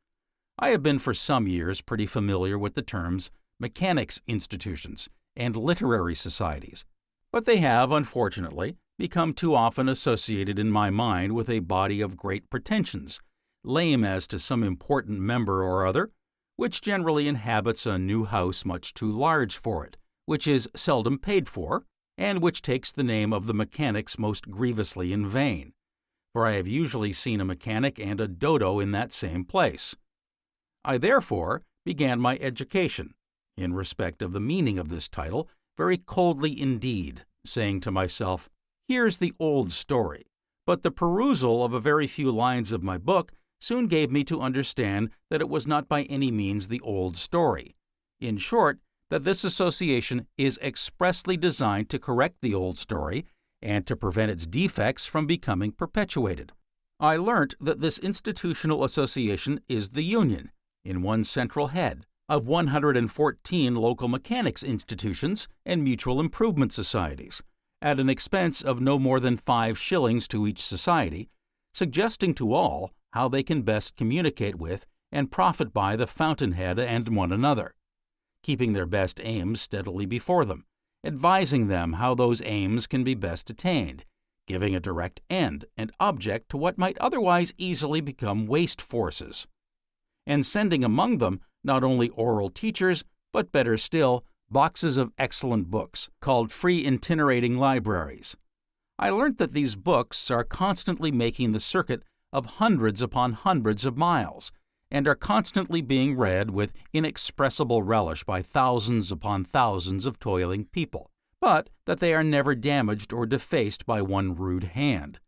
I have been for some years pretty familiar with the terms mechanics institutions and literary societies, but they have, unfortunately, become too often associated in my mind with a body of great pretensions, lame as to some important member or other, which generally inhabits a new house much too large for it, which is seldom paid for, and which takes the name of the mechanics most grievously in vain, for I have usually seen a mechanic and a dodo in that same place. I therefore began my education, in respect of the meaning of this title, very coldly indeed, saying to myself, here's the old story, but the perusal of a very few lines of my book soon gave me to understand that it was not by any means the old story. In short, that this association is expressly designed to correct the old story and to prevent its defects from becoming perpetuated. I learnt that this institutional association is the union, in one central head, of 114 local mechanics institutions and mutual improvement societies, at an expense of no more than 5 shillings to each society, suggesting to all how they can best communicate with and profit by the fountainhead and one another, keeping their best aims steadily before them, advising them how those aims can be best attained, giving a direct end and object to what might otherwise easily become waste forces, and sending among them not only oral teachers, but better still, boxes of excellent books, called free itinerating libraries. I learnt that these books are constantly making the circuit of hundreds upon hundreds of miles, and are constantly being read with inexpressible relish by thousands upon thousands of toiling people, but that they are never damaged or defaced by one rude hand.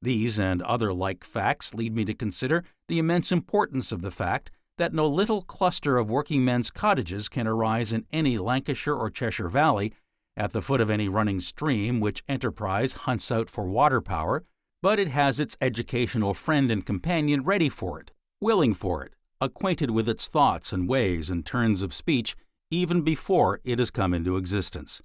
These and other like facts lead me to consider the immense importance of the fact that no little cluster of working men's cottages can arise in any Lancashire or Cheshire valley, at the foot of any running stream which enterprise hunts out for water power, but it has its educational friend and companion ready for it, willing for it, acquainted with its thoughts and ways and turns of speech, even before it has come into existence.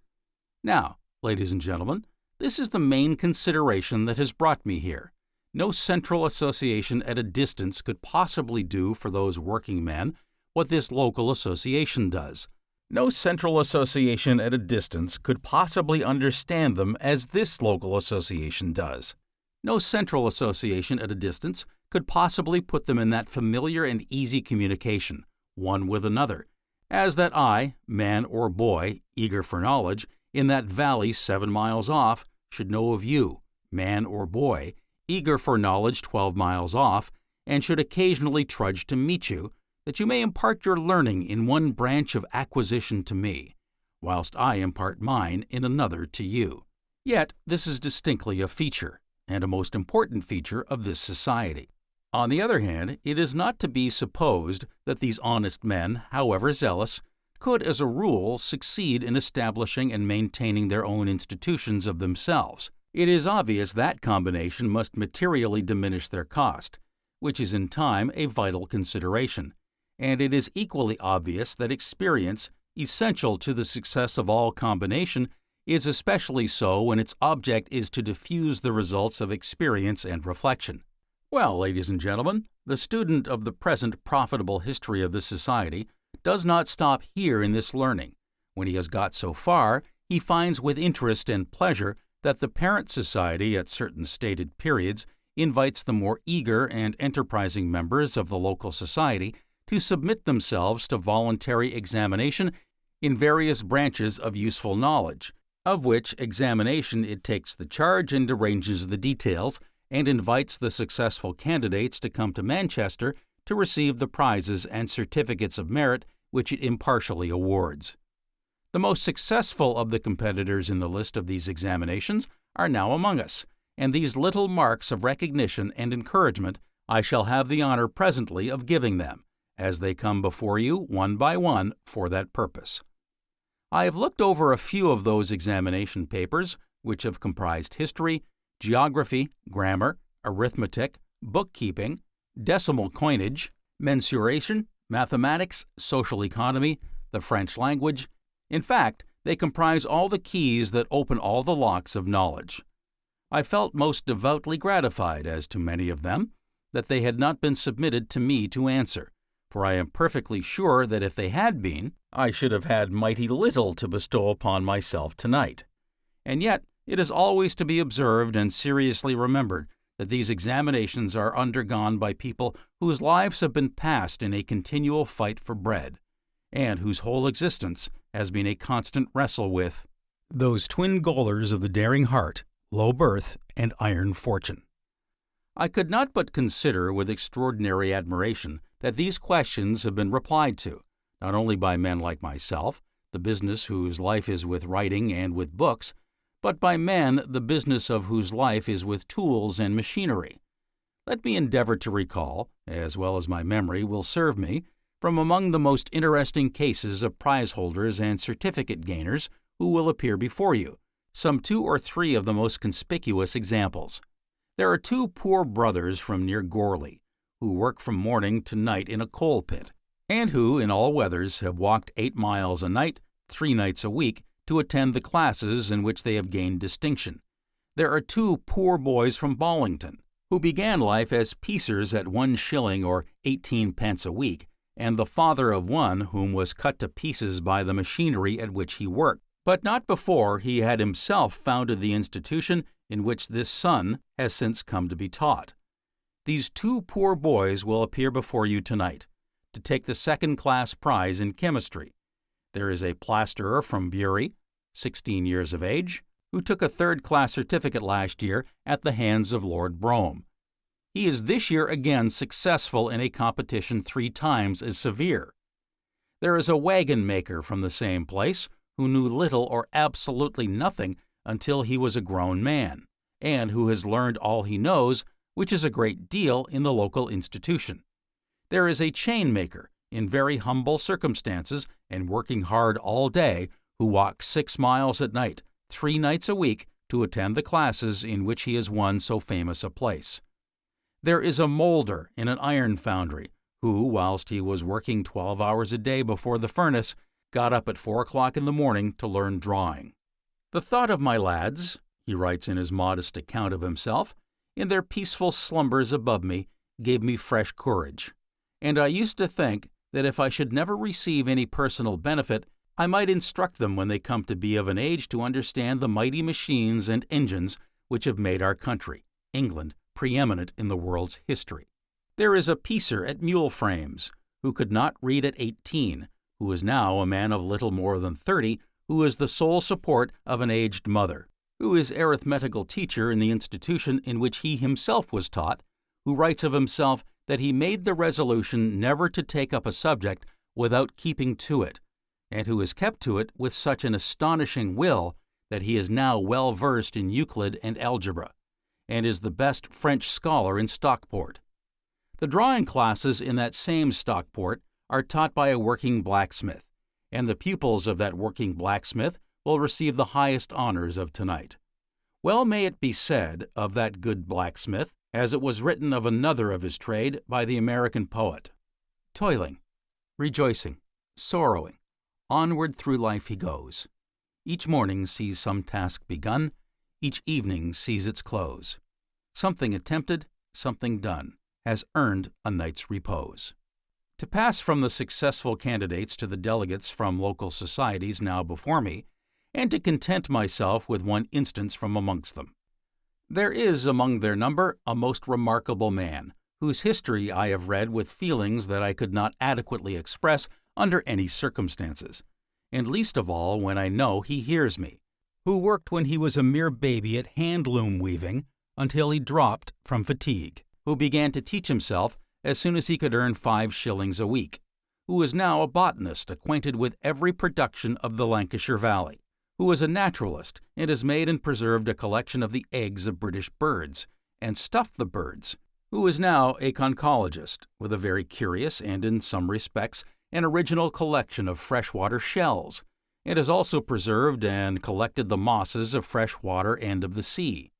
Now, ladies and gentlemen, this is the main consideration that has brought me here. No central association at a distance could possibly do for those working men what this local association does. No central association at a distance could possibly understand them as this local association does. No central association at a distance could possibly put them in that familiar and easy communication, one with another, as that I, man or boy, eager for knowledge, in that valley 7 miles off, should know of you, man or boy, eager for knowledge 12 miles off, and should occasionally trudge to meet you, that you may impart your learning in one branch of acquisition to me, whilst I impart mine in another to you. Yet this is distinctly a feature, and a most important feature of this society. On the other hand, it is not to be supposed that these honest men, however zealous, could as a rule succeed in establishing and maintaining their own institutions of themselves. It is obvious that combination must materially diminish their cost, which is in time a vital consideration, and it is equally obvious that experience, essential to the success of all combination, is especially so when its object is to diffuse the results of experience and reflection. Well, ladies and gentlemen, the student of the present profitable history of this society does not stop here in this learning. When he has got so far, he finds with interest and pleasure that the parent society at certain stated periods invites the more eager and enterprising members of the local society to submit themselves to voluntary examination in various branches of useful knowledge, of which examination it takes the charge and arranges the details, and invites the successful candidates to come to Manchester to receive the prizes and certificates of merit which it impartially awards. The most successful of the competitors in the list of these examinations are now among us, and these little marks of recognition and encouragement I shall have the honor presently of giving them, as they come before you one by one for that purpose. I have looked over a few of those examination papers, which have comprised history, geography, grammar, arithmetic, bookkeeping, decimal coinage, mensuration, mathematics, social economy, the French language. In fact, they comprise all the keys that open all the locks of knowledge. I felt most devoutly gratified as to many of them that they had not been submitted to me to answer, for I am perfectly sure that if they had been, I should have had mighty little to bestow upon myself tonight. And yet, it is always to be observed and seriously remembered that these examinations are undergone by people whose lives have been passed in a continual fight for bread, and whose whole existence has been a constant wrestle with those twin goalers of the daring heart, low birth and iron fortune. I could not but consider with extraordinary admiration that these questions have been replied to, not only by men like myself, the business whose life is with writing and with books, but by men the business of whose life is with tools and machinery. Let me endeavor to recall, as well as my memory will serve me, from among the most interesting cases of prize holders and certificate gainers who will appear before you, some 2 or 3 of the most conspicuous examples. There are 2 poor brothers from near Gourley, who work from morning to night in a coal pit, and who, in all weathers, have walked 8 miles a night, 3 nights a week, to attend the classes in which they have gained distinction. There are 2 poor boys from Bollington, who began life as piecers at 1 shilling or 18 pence a week, and the father of one whom was cut to pieces by the machinery at which he worked, but not before he had himself founded the institution in which this son has since come to be taught. These 2 poor boys will appear before you tonight, to take the 2nd-class prize in chemistry. There is a plasterer from Bury, 16 years of age, who took a 3rd-class certificate last year at the hands of Lord Brougham. He is this year again successful in a competition 3 times as severe. There is a wagon maker from the same place who knew little or absolutely nothing until he was a grown man, and who has learned all he knows, which is a great deal, in the local institution. There is a chain maker, in very humble circumstances and working hard all day, who walks 6 miles at night, 3 nights a week, to attend the classes in which he has won so famous a place. There is a moulder in an iron foundry, who, whilst he was working 12 hours a day before the furnace, got up at 4 o'clock in the morning to learn drawing. The thought of my lads, he writes in his modest account of himself, in their peaceful slumbers above me, gave me fresh courage, and I used to think that if I should never receive any personal benefit, I might instruct them when they come to be of an age to understand the mighty machines and engines which have made our country, England, preeminent in the world's history. There is a piecer at mule frames, who could not read at 18, who is now a man of little more than 30, who is the sole support of an aged mother, who is arithmetical teacher in the institution in which he himself was taught, who writes of himself that he made the resolution never to take up a subject without keeping to it, and who has kept to it with such an astonishing will that he is now well versed in Euclid and algebra, and is the best French scholar in Stockport. The drawing classes in that same Stockport are taught by a working blacksmith, and the pupils of that working blacksmith will receive the highest honors of tonight. Well may it be said of that good blacksmith, as it was written of another of his trade by the American poet. Toiling, rejoicing, sorrowing, onward through life he goes. Each morning sees some task begun, each evening sees its close. Something attempted, something done, has earned a night's repose. To pass from the successful candidates to the delegates from local societies now before me, and to content myself with one instance from amongst them. There is among their number a most remarkable man, whose history I have read with feelings that I could not adequately express under any circumstances, and least of all when I know he hears me, who worked when he was a mere baby at hand-loom weaving until he dropped from fatigue, who began to teach himself as soon as he could earn 5 shillings a week, who is now a botanist acquainted with every production of the Lancashire Valley, who is a naturalist and has made and preserved a collection of the eggs of British birds, and stuffed the birds, who is now a conchologist, with a very curious and, in some respects, an original collection of freshwater shells, and has also preserved and collected the mosses of fresh water and of the sea,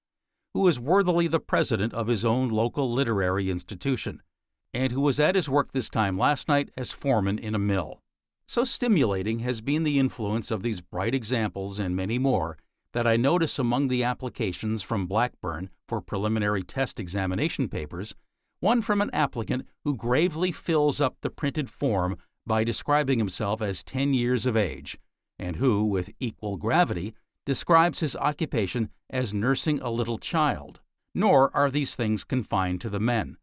who is worthily the president of his own local literary institution, and who was at his work this time last night as foreman in a mill. So stimulating has been the influence of these bright examples and many more that I notice among the applications from Blackburn for preliminary test examination papers, one from an applicant who gravely fills up the printed form by describing himself as 10 years of age, and who, with equal gravity, describes his occupation as nursing a little child. Nor are these things confined to the men.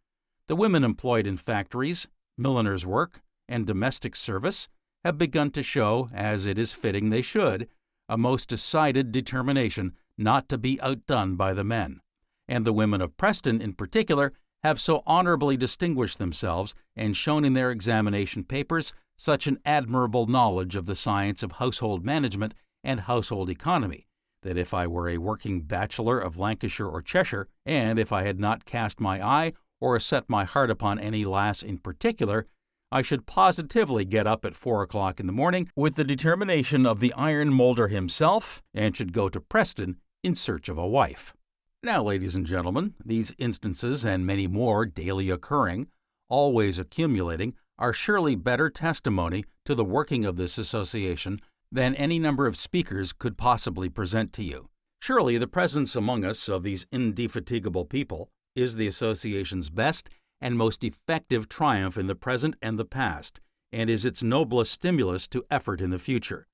The women employed in factories, milliners' work, and domestic service have begun to show, as it is fitting they should, a most decided determination not to be outdone by the men, and the women of Preston in particular have so honorably distinguished themselves and shown in their examination papers such an admirable knowledge of the science of household management and household economy, that if I were a working bachelor of Lancashire or Cheshire, and if I had not cast my eye or set my heart upon any lass in particular, I should positively get up at 4 o'clock in the morning with the determination of the iron moulder himself, and should go to Preston in search of a wife. Now, ladies and gentlemen, these instances and many more daily occurring, always accumulating, are surely better testimony to the working of this association than any number of speakers could possibly present to you. Surely the presence among us of these indefatigable people is the association's best and most effective triumph in the present and the past, and is its noblest stimulus to effort in the future.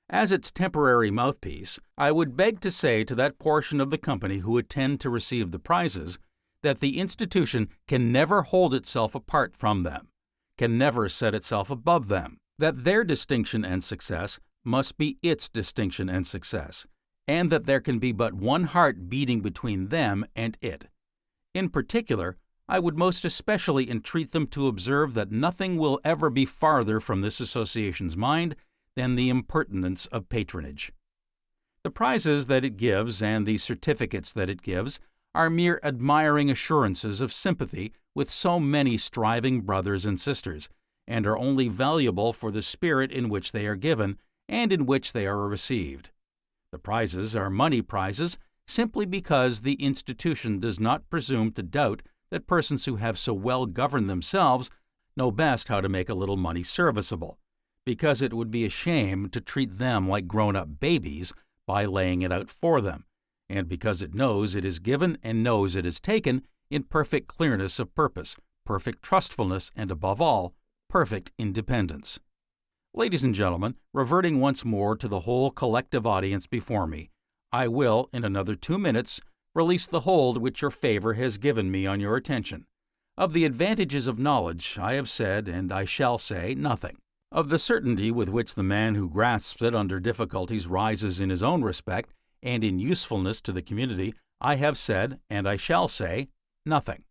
As its temporary mouthpiece, I would beg to say to that portion of the company who attend to receive the prizes that the institution can never hold itself apart from them, can never set itself above them, that their distinction and success must be its distinction and success, and that there can be but one heart beating between them and it. In particular, I would most especially entreat them to observe that nothing will ever be farther from this association's mind than the impertinence of patronage. The prizes that it gives and the certificates that it gives are mere admiring assurances of sympathy with so many striving brothers and sisters, and are only valuable for the spirit in which they are given and in which they are received. The prizes are money prizes simply because the institution does not presume to doubt that persons who have so well governed themselves know best how to make a little money serviceable, because it would be a shame to treat them like grown-up babies by laying it out for them, and because it knows it is given and knows it is taken in perfect clearness of purpose, perfect trustfulness, and above all, perfect independence. Ladies and gentlemen, reverting once more to the whole collective audience before me, I will, in another 2 minutes, release the hold which your favor has given me on your attention. Of the advantages of knowledge I have said, and I shall say, nothing. Of the certainty with which the man who grasps it under difficulties rises in his own respect and in usefulness to the community, I have said, and I shall say, nothing.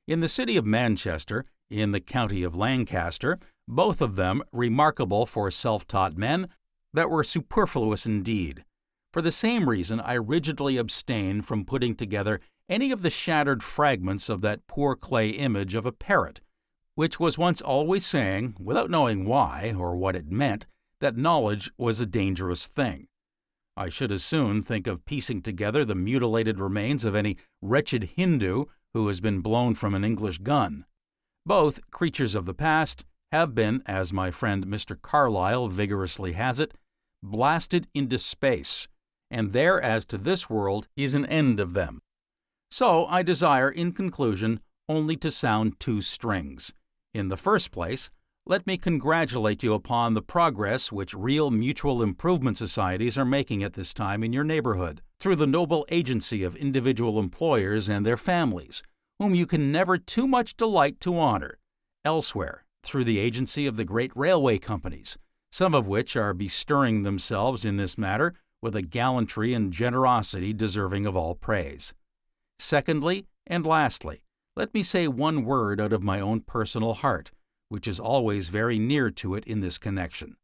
In the city of Manchester, in the county of Lancaster, both of them remarkable for self-taught men that were superfluous indeed. For the same reason, I rigidly abstain from putting together any of the shattered fragments of that poor clay image of a parrot, which was once always saying, without knowing why or what it meant, that knowledge was a dangerous thing. I should as soon think of piecing together the mutilated remains of any wretched Hindu who has been blown from an English gun. Both, creatures of the past, have been, as my friend Mr. Carlyle vigorously has it, blasted into space, and there as to this world is an end of them. So I desire, in conclusion, only to sound two strings. In the first place, let me congratulate you upon the progress which real mutual improvement societies are making at this time in your neighborhood, through the noble agency of individual employers and their families, whom you can never too much delight to honor. Elsewhere, through the agency of the great railway companies, some of which are bestirring themselves in this matter with a gallantry and generosity deserving of all praise. Secondly, and lastly, let me say one word out of my own personal heart, which is always very near to it in this connection.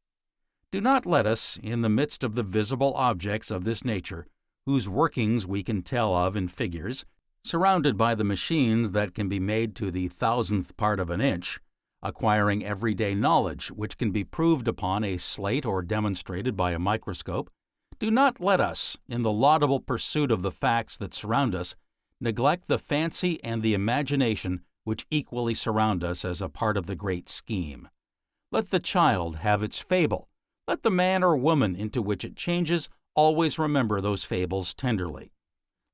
Do not let us, in the midst of the visible objects of this nature, whose workings we can tell of in figures, surrounded by the machines that can be made to the thousandth part of an inch, acquiring everyday knowledge which can be proved upon a slate or demonstrated by a microscope, do not let us, in the laudable pursuit of the facts that surround us, neglect the fancy and the imagination which equally surround us as a part of the great scheme. Let the child have its fable. Let the man or woman into which it changes always remember those fables tenderly.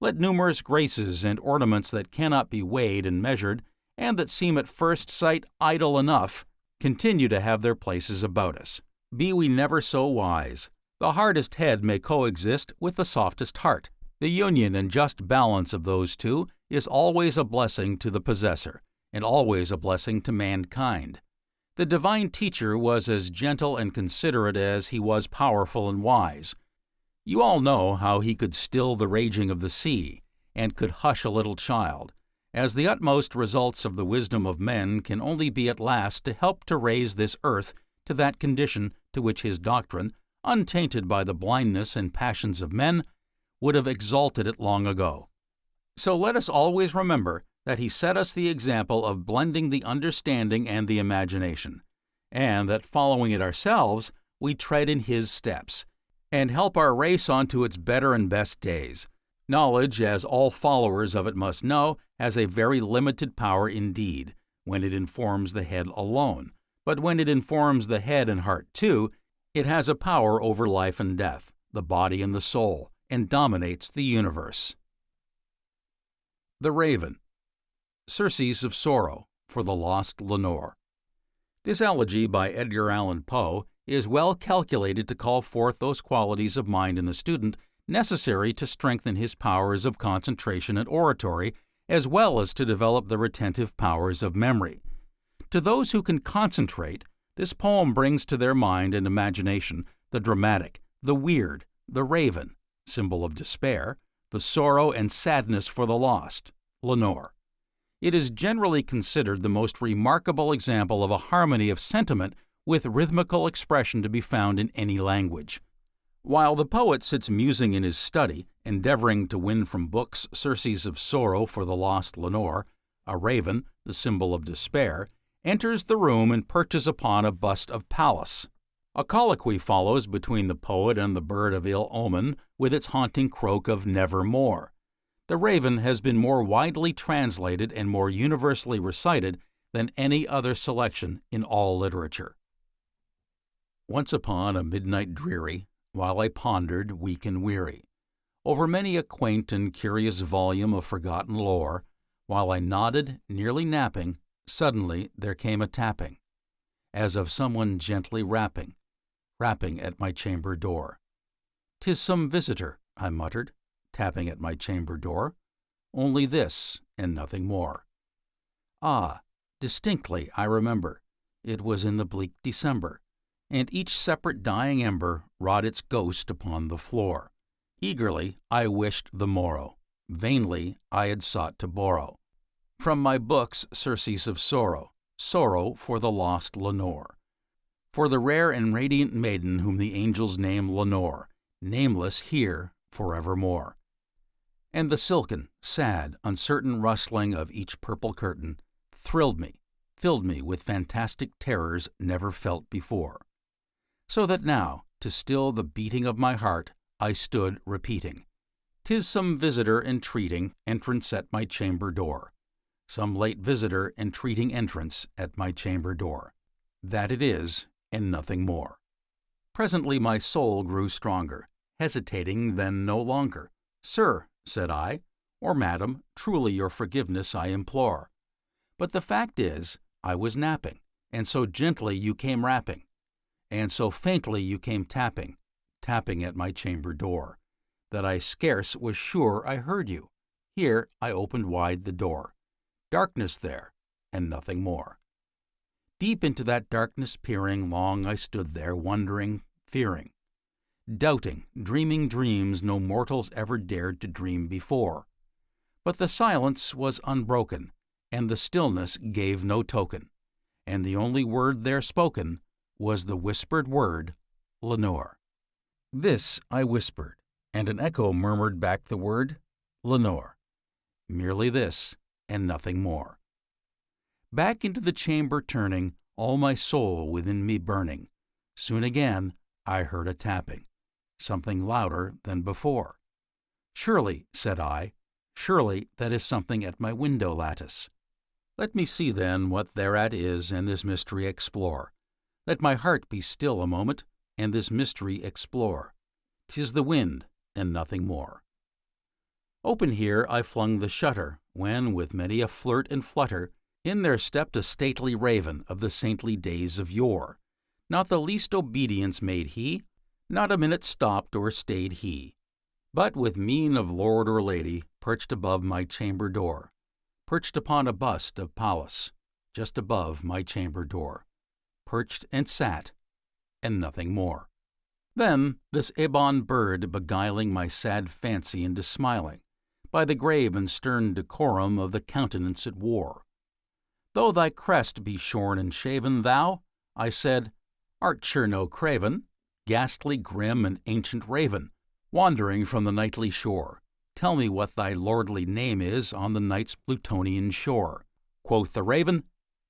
Let numerous graces and ornaments that cannot be weighed and measured, and that seem at first sight idle enough, continue to have their places about us. Be we never so wise, the hardest head may coexist with the softest heart. The union and just balance of those two is always a blessing to the possessor, and always a blessing to mankind. The divine teacher was as gentle and considerate as he was powerful and wise. You all know how he could still the raging of the sea, and could hush a little child, as the utmost results of the wisdom of men can only be at last to help to raise this earth to that condition to which his doctrine, untainted by the blindness and passions of men, would have exalted it long ago. So let us always remember that he set us the example of blending the understanding and the imagination, and that following it ourselves, we tread in his steps, and help our race on to its better and best days. Knowledge, as all followers of it must know, has a very limited power indeed, when it informs the head alone, but when it informs the head and heart too, it has a power over life and death, the body and the soul, and dominates the universe. The Raven. Surcease of Sorrow for the Lost Lenore. This elegy by Edgar Allan Poe is well calculated to call forth those qualities of mind in the student necessary to strengthen his powers of concentration and oratory, as well as to develop the retentive powers of memory. To those who can concentrate, this poem brings to their mind and imagination the dramatic, the weird, the raven, symbol of despair, the sorrow and sadness for the lost, Lenore. It is generally considered the most remarkable example of a harmony of sentiment with rhythmical expression to be found in any language. While the poet sits musing in his study, endeavoring to win from books surcease of sorrow for the lost Lenore, a raven, the symbol of despair, enters the room and perches upon a bust of Pallas. A colloquy follows between the poet and the bird of ill omen, with its haunting croak of nevermore. The raven has been more widely translated and more universally recited than any other selection in all literature. Once upon a midnight dreary, while I pondered, weak and weary, over many a quaint and curious volume of forgotten lore, while I nodded, nearly napping, suddenly there came a tapping, as of someone gently rapping at my chamber door. "'Tis some visitor," I muttered, tapping at my chamber door. "Only this, and nothing more." Ah, distinctly I remember, it was in the bleak December, and each separate dying ember wrought its ghost upon the floor. Eagerly I wished the morrow, vainly I had sought to borrow From my books, surcease of sorrow, sorrow for the lost Lenore, for the rare and radiant maiden whom the angels name Lenore, nameless here forevermore. And the silken, sad, uncertain rustling of each purple curtain thrilled me, filled me with fantastic terrors never felt before. So that now, to still the beating of my heart, I stood repeating, "'Tis some visitor entreating entrance at my chamber door, some late visitor entreating entrance at my chamber door. That it is, and nothing more." Presently my soul grew stronger, hesitating then no longer. "Sir," said I, "or madam, truly your forgiveness I implore. But the fact is, I was napping, and so gently you came rapping, and so faintly you came tapping, tapping at my chamber door, that I scarce was sure I heard you. Here I opened wide the door. Darkness there, and nothing more. Deep into that darkness peering, long I stood there, wondering, fearing, doubting, dreaming dreams no mortals ever dared to dream before. But the silence was unbroken, and the stillness gave no token, and the only word there spoken was the whispered word, Lenore. This I whispered, and an echo murmured back the word, Lenore. Merely this, and nothing more. Back into the chamber turning, all my soul within me burning, soon again I heard a tapping, something louder than before. "Surely," said I, "surely that is something at my window lattice. Let me see then what thereat is, and this mystery explore. Let my heart be still a moment, and this mystery explore. 'Tis the wind, and nothing more." Open here I flung the shutter, when, with many a flirt and flutter, in there stepped a stately raven of the saintly days of yore. Not the least obedience made he, not a minute stopped or stayed he, but with mien of lord or lady perched above my chamber door, perched upon a bust of Pallas, just above my chamber door, perched and sat, and nothing more. Then this ebon bird beguiling my sad fancy into smiling, by the grave and stern decorum of the countenance it wore. "Though thy crest be shorn and shaven, thou," I said, "art sure no craven, ghastly, grim, and ancient raven, wandering from the nightly shore. Tell me what thy lordly name is on the night's Plutonian shore." Quoth the raven,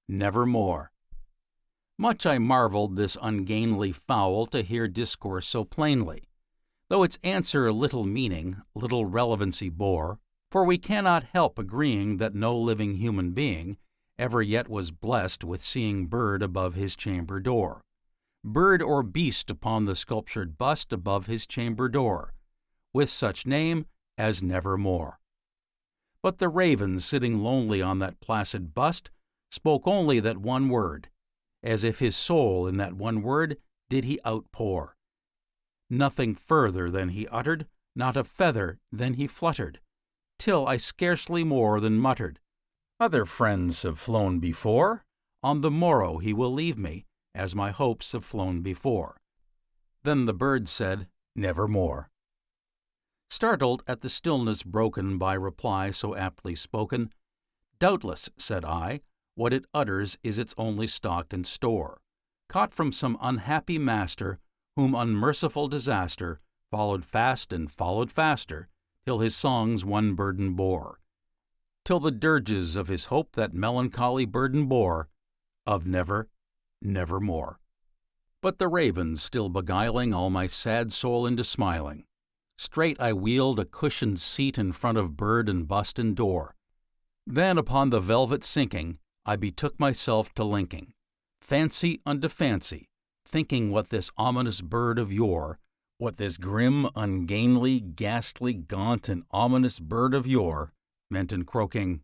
"Nevermore." Much I marveled this ungainly fowl to hear discourse so plainly, though its answer little meaning, little relevancy bore, for we cannot help agreeing that no living human being ever yet was blessed with seeing bird above his chamber door, bird or beast upon the sculptured bust above his chamber door, with such name as Nevermore. But the raven, sitting lonely on that placid bust, spoke only that one word, as if his soul in that one word did he outpour. Nothing further than he uttered, not a feather than he fluttered, till I scarcely more than muttered, "Other friends have flown before, on the morrow he will leave me, as my hopes have flown before." Then the bird said, "Nevermore." Startled at the stillness broken by reply so aptly spoken, "Doubtless," said I, "what it utters is its only stock and store, caught from some unhappy master, whom unmerciful disaster followed fast and followed faster, till his songs one burden bore, till the dirges of his hope that melancholy burden bore, of never, nevermore." But the raven still beguiling all my sad soul into smiling, straight I wheeled a cushioned seat in front of bird and bust and door. Then upon the velvet sinking, I betook myself to linking fancy unto fancy, thinking what this ominous bird of yore, what this grim, ungainly, ghastly, gaunt, and ominous bird of yore meant in croaking,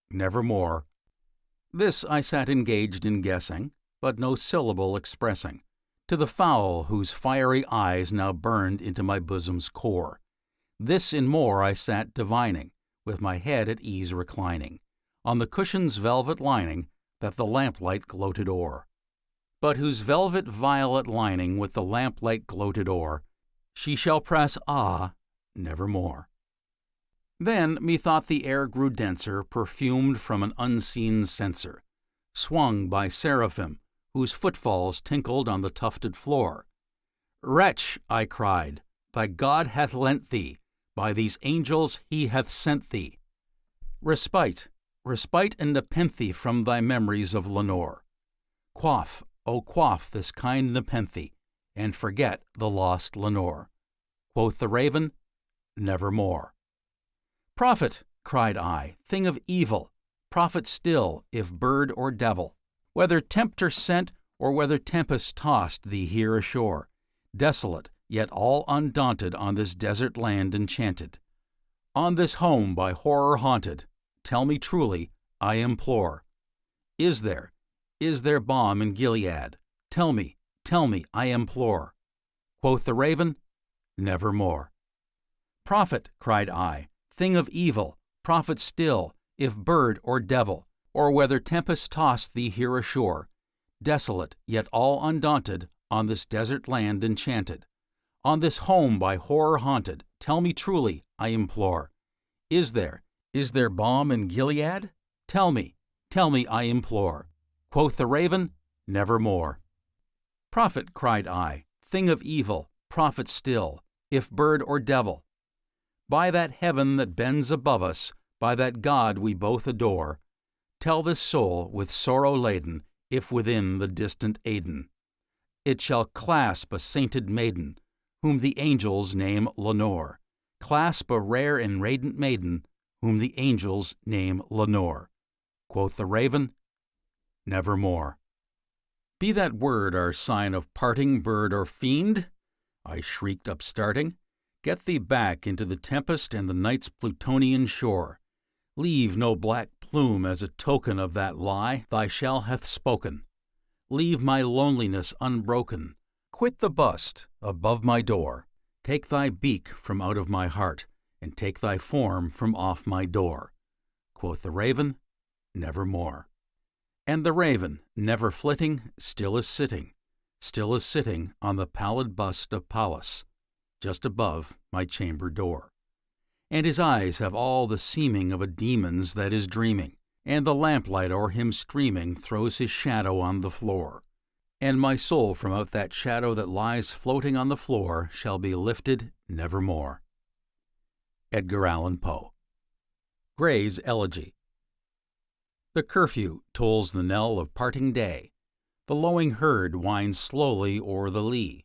"Nevermore." This I sat engaged in guessing, but no syllable expressing, to the fowl whose fiery eyes now burned into my bosom's core. This and more I sat divining, with my head at ease reclining, on the cushion's velvet lining that the lamplight gloated o'er, but whose velvet violet lining with the lamplight gloated o'er, she shall press nevermore. Then methought the air grew denser, perfumed from an unseen censer, swung by seraphim, whose footfalls tinkled on the tufted floor. Wretch, I cried, thy God hath lent thee, by these angels he hath sent thee. Respite and nepenthe from thy memories of Lenore. Quaff, O quaff this kind nepenthe, and forget the lost Lenore. Quoth the raven, nevermore. Prophet, cried I, thing of evil, prophet still, if bird or devil, whether tempter sent or whether tempest tossed thee here ashore, desolate, yet all undaunted on this desert land enchanted. On this home by horror haunted, tell me truly, I implore. Is there balm in Gilead? Tell me, I implore. Quoth the raven, nevermore. Prophet, cried I, thing of evil, prophet still, if bird or devil, or whether tempest tossed thee here ashore, desolate, yet all undaunted, on this desert land enchanted. On this home by horror haunted, tell me truly, I implore. Is there balm in Gilead? Tell me, I implore. Quoth the raven, nevermore. Prophet, cried I, thing of evil, prophet still, if bird or devil. By that heaven that bends above us, by that God we both adore, tell this soul with sorrow laden, if within the distant Aidenn, it shall clasp a sainted maiden, whom the angels name Lenore, clasp a rare and radiant maiden, whom the angels name Lenore. Quoth the raven, nevermore. Be that word our sign of parting, bird or fiend? I shrieked upstarting. Get thee back into the tempest and the night's Plutonian shore. Leave no black plume as a token of that lie thy shell hath spoken. Leave my loneliness unbroken. Quit the bust above my door. Take thy beak from out of my heart, and take thy form from off my door. Quoth the raven, nevermore. And the raven, never flitting, still is sitting on the pallid bust of Pallas, just above my chamber door. And his eyes have all the seeming of a demon's that is dreaming, and the lamplight o'er him streaming throws his shadow on the floor. And my soul from out that shadow that lies floating on the floor shall be lifted nevermore. Edgar Allan Poe. Gray's Elegy. The curfew tolls the knell of parting day. The lowing herd winds slowly o'er the lea.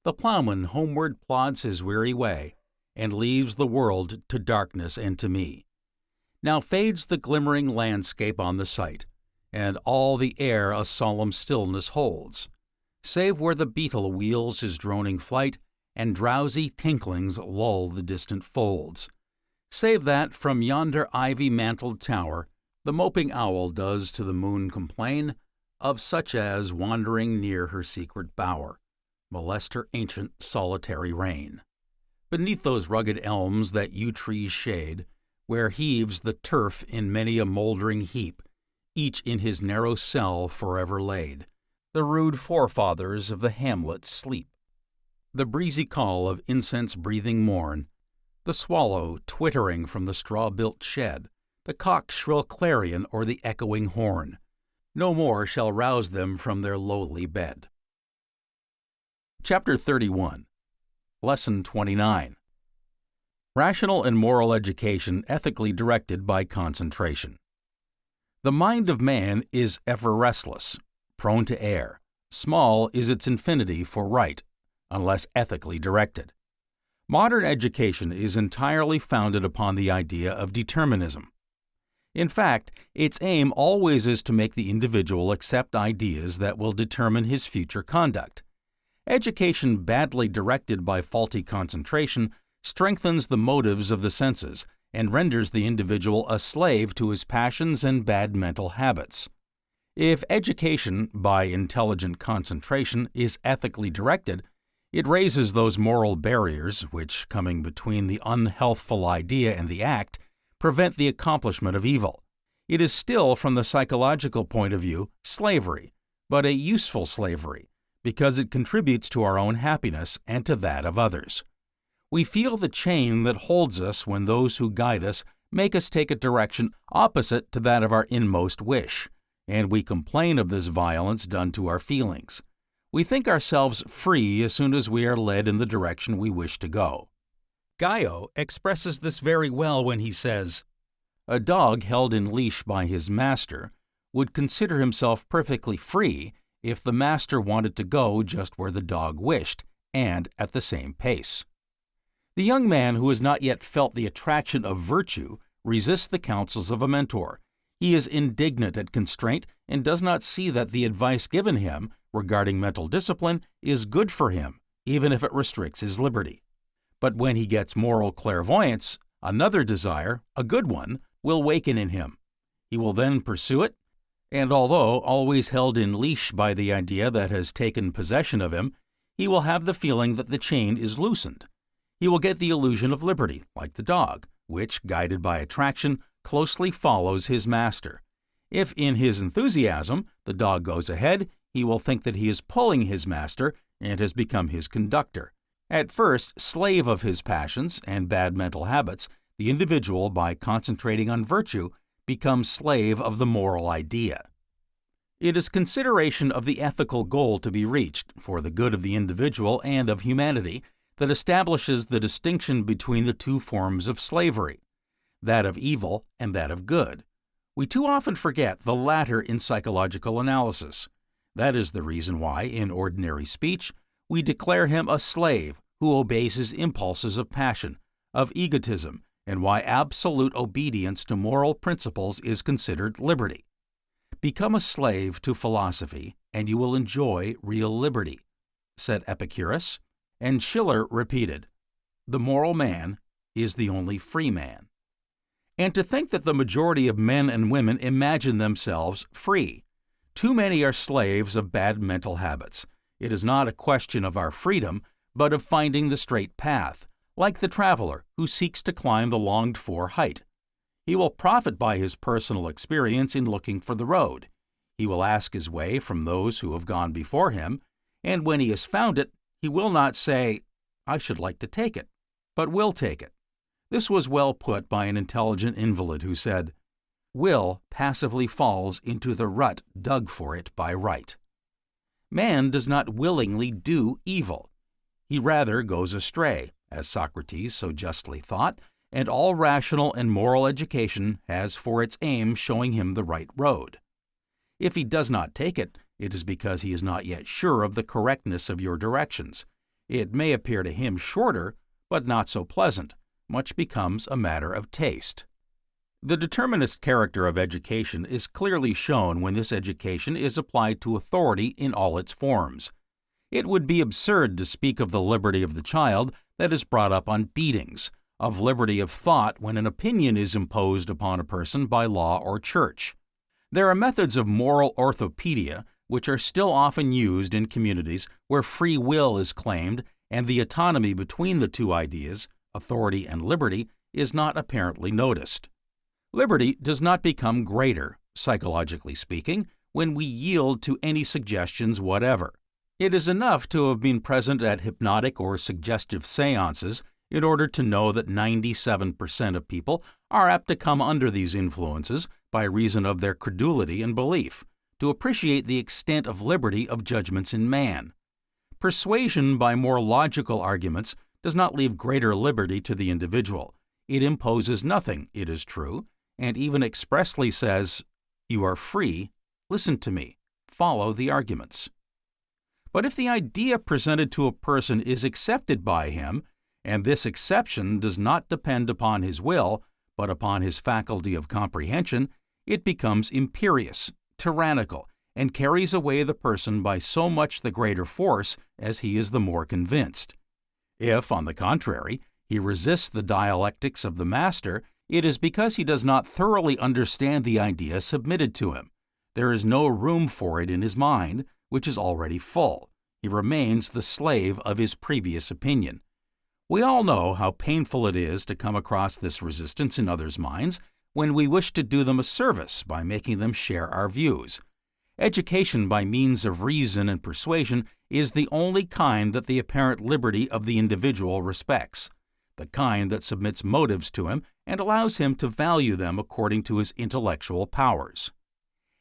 The ploughman homeward plods his weary way, and leaves the world to darkness and to me. Now fades the glimmering landscape on the sight, and all the air a solemn stillness holds, save where the beetle wheels his droning flight, and drowsy tinklings lull the distant folds, save that from yonder ivy-mantled tower the moping owl does to the moon complain of such as, wandering near her secret bower, molest her ancient solitary reign. Beneath those rugged elms that yew trees shade, where heaves the turf in many a mouldering heap, each in his narrow cell forever laid, the rude forefathers of the hamlet sleep. The breezy call of incense-breathing morn, the swallow twittering from the straw-built shed, the cock's shrill clarion or the echoing horn, no more shall rouse them from their lowly bed. Chapter 31. Lesson 29. Rational and moral education ethically directed by concentration. The mind of man is ever restless, prone to err. Small is its infinity for right, unless ethically directed. Modern education is entirely founded upon the idea of determinism. In fact, its aim always is to make the individual accept ideas that will determine his future conduct. Education badly directed by faulty concentration strengthens the motives of the senses and renders the individual a slave to his passions and bad mental habits. If education, by intelligent concentration, is ethically directed, it raises those moral barriers which, coming between the unhealthful idea and the act, prevent the accomplishment of evil. It is still, from the psychological point of view, slavery, but a useful slavery, because it contributes to our own happiness and to that of others. We feel the chain that holds us when those who guide us make us take a direction opposite to that of our inmost wish, and we complain of this violence done to our feelings. We think ourselves free as soon as we are led in the direction we wish to go. Gaio expresses this very well when he says, "A dog held in leash by his master would consider himself perfectly free if the master wanted to go just where the dog wished and at the same pace." The young man who has not yet felt the attraction of virtue resists the counsels of a mentor. He is indignant at constraint and does not see that the advice given him regarding mental discipline is good for him, even if it restricts his liberty. But when he gets moral clairvoyance, another desire, a good one, will waken in him. He will then pursue it, and although always held in leash by the idea that has taken possession of him, he will have the feeling that the chain is loosened. He will get the illusion of liberty, like the dog, which, guided by attraction, closely follows his master. If in his enthusiasm the dog goes ahead, he will think that he is pulling his master and has become his conductor. At first, slave of his passions and bad mental habits, the individual, by concentrating on virtue, becomes slave of the moral idea. It is consideration of the ethical goal to be reached, for the good of the individual and of humanity, that establishes the distinction between the two forms of slavery, that of evil and that of good. We too often forget the latter in psychological analysis. That is the reason why, in ordinary speech, we declare him a slave who obeys his impulses of passion, of egotism, and why absolute obedience to moral principles is considered liberty. Become a slave to philosophy, and you will enjoy real liberty, said Epicurus, and Schiller repeated, "The moral man is the only free man." And to think that the majority of men and women imagine themselves free. Too many are slaves of bad mental habits. It is not a question of our freedom, but of finding the straight path, like the traveler who seeks to climb the longed-for height. He will profit by his personal experience in looking for the road. He will ask his way from those who have gone before him, and when he has found it, he will not say, "I should like to take it," but will take it. This was well put by an intelligent invalid who said, "Will passively falls into the rut dug for it by right." Man does not willingly do evil. He rather goes astray, as Socrates so justly thought, and all rational and moral education has for its aim showing him the right road. If he does not take it, it is because he is not yet sure of the correctness of your directions. It may appear to him shorter, but not so pleasant. Much becomes a matter of taste. The determinist character of education is clearly shown when this education is applied to authority in all its forms. It would be absurd to speak of the liberty of the child that is brought up on beatings, of liberty of thought when an opinion is imposed upon a person by law or church. There are methods of moral orthopedia which are still often used in communities where free will is claimed and the autonomy between the two ideas, authority and liberty, is not apparently noticed. Liberty does not become greater, psychologically speaking, when we yield to any suggestions whatever. It is enough to have been present at hypnotic or suggestive seances in order to know that 97% of people are apt to come under these influences by reason of their credulity and belief, to appreciate the extent of liberty of judgments in man. Persuasion by more logical arguments does not leave greater liberty to the individual. It imposes nothing, it is true, and even expressly says, "You are free, listen to me, follow the arguments." But if the idea presented to a person is accepted by him, and this acceptation does not depend upon his will, but upon his faculty of comprehension, it becomes imperious, tyrannical, and carries away the person by so much the greater force as he is the more convinced. If, on the contrary, he resists the dialectics of the master, it is because he does not thoroughly understand the idea submitted to him. There is no room for it in his mind, which is already full. He remains the slave of his previous opinion. We all know how painful it is to come across this resistance in others' minds when we wish to do them a service by making them share our views. Education by means of reason and persuasion is the only kind that the apparent liberty of the individual respects. the kind that submits motives to him and allows him to value them according to his intellectual powers.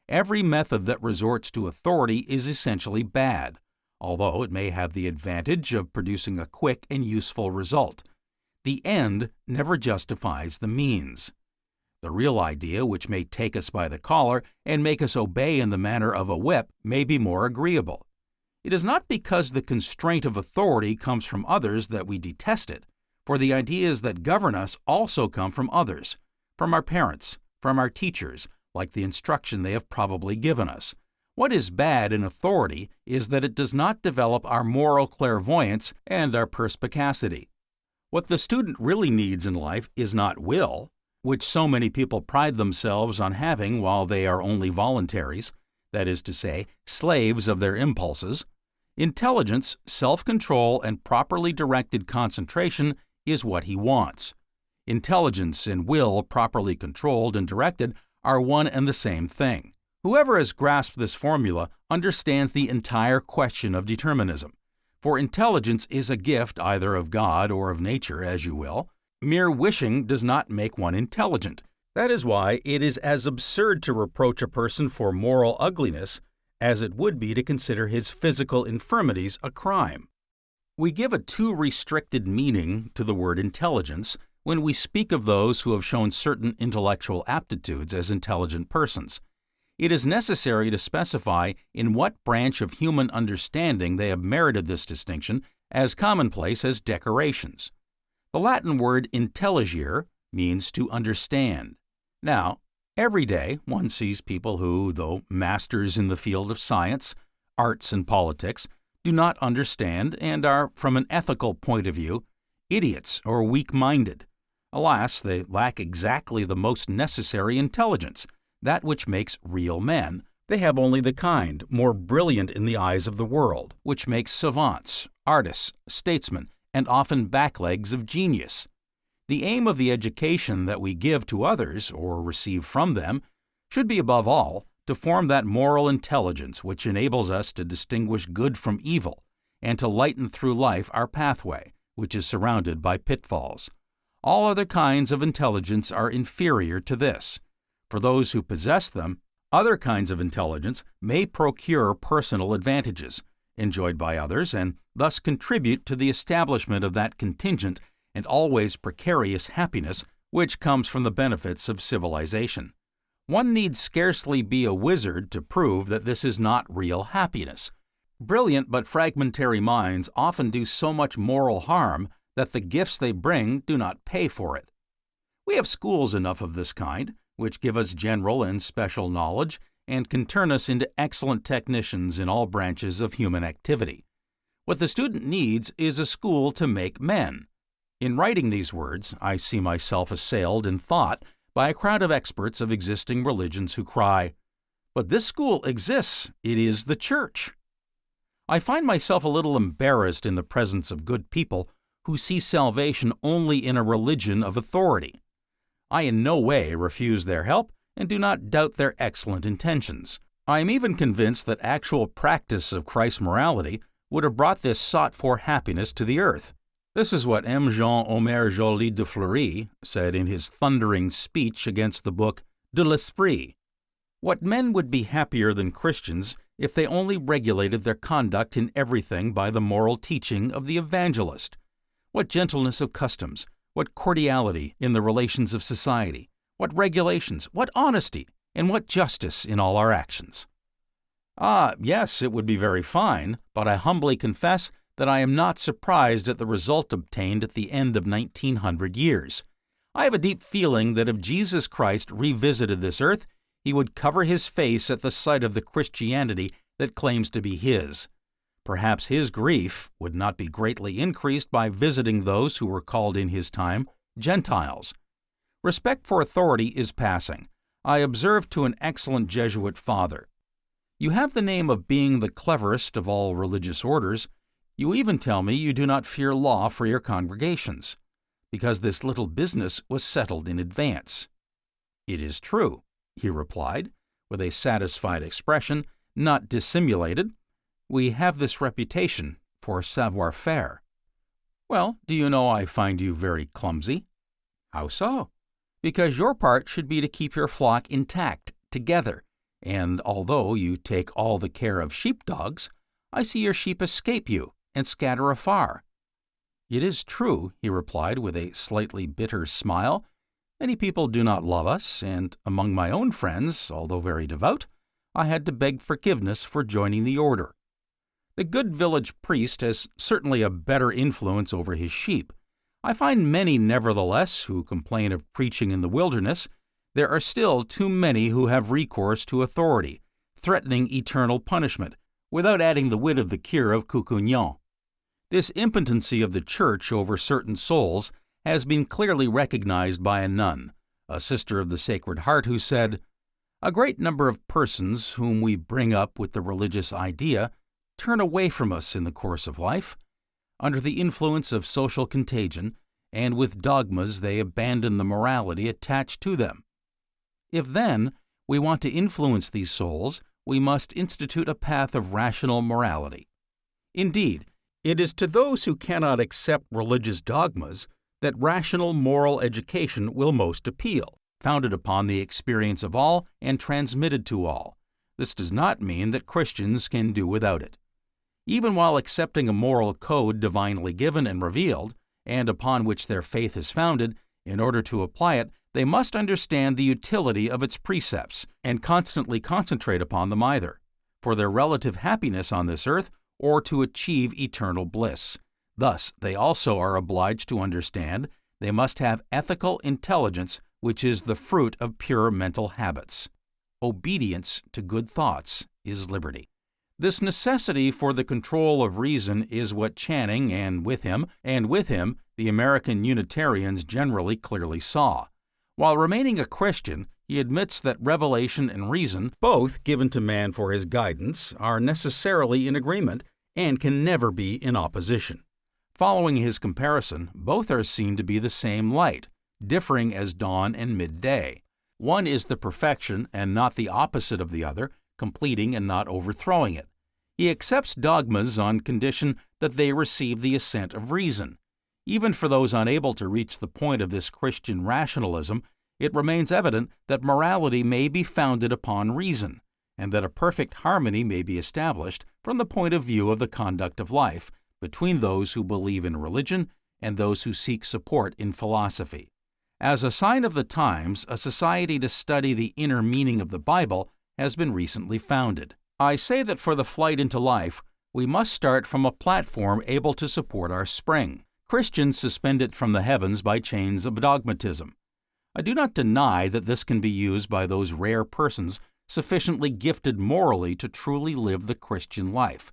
Every method that resorts to authority is essentially bad, although it may have the advantage of producing a quick and useful result. The end never justifies the means. The real idea, which may take us by the collar and make us obey in the manner of a whip, may be more agreeable. It is not because the constraint of authority comes from others that we detest it, for the ideas that govern us also come from others, from our parents, from our teachers, like the instruction they have probably given us. What is bad in authority is that it does not develop our moral clairvoyance and our perspicacity. What the student really needs in life is not will, which so many people pride themselves on having while they are only voluntaries, that is to say, slaves of their impulses. Intelligence, self-control, and properly directed concentration is what he wants. Intelligence and will properly controlled and directed are one and the same thing. Whoever has grasped this formula understands the entire question of determinism. For intelligence is a gift either of God or of nature, as you will. Mere wishing does not make one intelligent. That is why it is as absurd to reproach a person for moral ugliness as it would be to consider his physical infirmities a crime. We give a too restricted meaning to the word intelligence when we speak of those who have shown certain intellectual aptitudes as intelligent persons. It is necessary to specify in what branch of human understanding they have merited this distinction as commonplace as decorations. The Latin word intelligere means to understand. Now, every day one sees people who, though masters in the field of science, arts, and politics, do not understand and are, from an ethical point of view, idiots or weak-minded. Alas, they lack exactly the most necessary intelligence, that which makes real men. They have only the kind, more brilliant in the eyes of the world, which makes savants, artists, statesmen, and often backlegs of genius. The aim of the education that we give to others, or receive from them, should be above all to form that moral intelligence which enables us to distinguish good from evil and to lighten through life our pathway, which is surrounded by pitfalls. All other kinds of intelligence are inferior to this. For those who possess them, other kinds of intelligence may procure personal advantages, enjoyed by others, and thus contribute to the establishment of that contingent and always precarious happiness which comes from the benefits of civilization. One need scarcely be a wizard to prove that this is not real happiness. Brilliant but fragmentary minds often do so much moral harm that the gifts they bring do not pay for it. We have schools enough of this kind, which give us general and special knowledge and can turn us into excellent technicians in all branches of human activity. What the student needs is a school to make men. In writing these words, I see myself assailed in thought by a crowd of experts of existing religions who cry, "But this school exists, it is the Church." I find myself a little embarrassed in the presence of good people who see salvation only in a religion of authority. I in no way refuse their help and do not doubt their excellent intentions. I am even convinced that actual practice of Christ's morality would have brought this sought-for happiness to the earth. This is what M. Jean-Omer Joly de Fleury said in his thundering speech against the book De l'Esprit. What men would be happier than Christians if they only regulated their conduct in everything by the moral teaching of the evangelist? What gentleness of customs, what cordiality in the relations of society, what regulations, what honesty, and what justice in all our actions. Yes, it would be very fine, but I humbly confess that I am not surprised at the result obtained at the end of 1900 years. I have a deep feeling that if Jesus Christ revisited this earth, he would cover his face at the sight of the Christianity that claims to be his. Perhaps his grief would not be greatly increased by visiting those who were called in his time Gentiles. Respect for authority is passing. I observed to an excellent Jesuit father, "You have the name of being the cleverest of all religious orders. You even tell me you do not fear law for your congregations, because this little business was settled in advance." "It is true," he replied, with a satisfied expression, not dissimulated. "We have this reputation for savoir-faire." Well, do you know I find you very clumsy? How so? Because your part should be to keep your flock intact, together, and although you take all the care of sheepdogs, I see your sheep escape you and scatter afar. It is true, he replied with a slightly bitter smile. Many people do not love us, and among my own friends, although very devout, I had to beg forgiveness for joining the order. The good village priest has certainly a better influence over his sheep. I find many, nevertheless, who complain of preaching in the wilderness. There are still too many who have recourse to authority, threatening eternal punishment, without adding the wit of the cure of Cucugnan. This impotency of the Church over certain souls has been clearly recognized by a nun, a sister of the Sacred Heart, who said, "A great number of persons whom we bring up with the religious idea turn away from us in the course of life. Under the influence of social contagion, and with dogmas they abandon the morality attached to them. If, then, we want to influence these souls, we must institute a path of rational morality. Indeed, it is to those who cannot accept religious dogmas that rational moral education will most appeal, founded upon the experience of all and transmitted to all. This does not mean that Christians can do without it. Even while accepting a moral code divinely given and revealed, and upon which their faith is founded, in order to apply it, they must understand the utility of its precepts and constantly concentrate upon them either, for their relative happiness on this earth or to achieve eternal bliss. Thus, they also are obliged to understand they must have ethical intelligence, which is the fruit of pure mental habits. Obedience to good thoughts is liberty. This necessity for the control of reason is what Channing and with him, the American Unitarians generally clearly saw. While remaining a Christian, he admits that revelation and reason, both given to man for his guidance, are necessarily in agreement and can never be in opposition. Following his comparison, both are seen to be the same light, differing as dawn and midday. One is the perfection and not the opposite of the other, completing and not overthrowing it. He accepts dogmas on condition that they receive the assent of reason. Even for those unable to reach the point of this Christian rationalism, it remains evident that morality may be founded upon reason, and that a perfect harmony may be established from the point of view of the conduct of life between those who believe in religion and those who seek support in philosophy. As a sign of the times, a society to study the inner meaning of the Bible has been recently founded. I say that for the flight into life, we must start from a platform able to support our spring. Christians suspend it from the heavens by chains of dogmatism. I do not deny that this can be used by those rare persons sufficiently gifted morally to truly live the Christian life.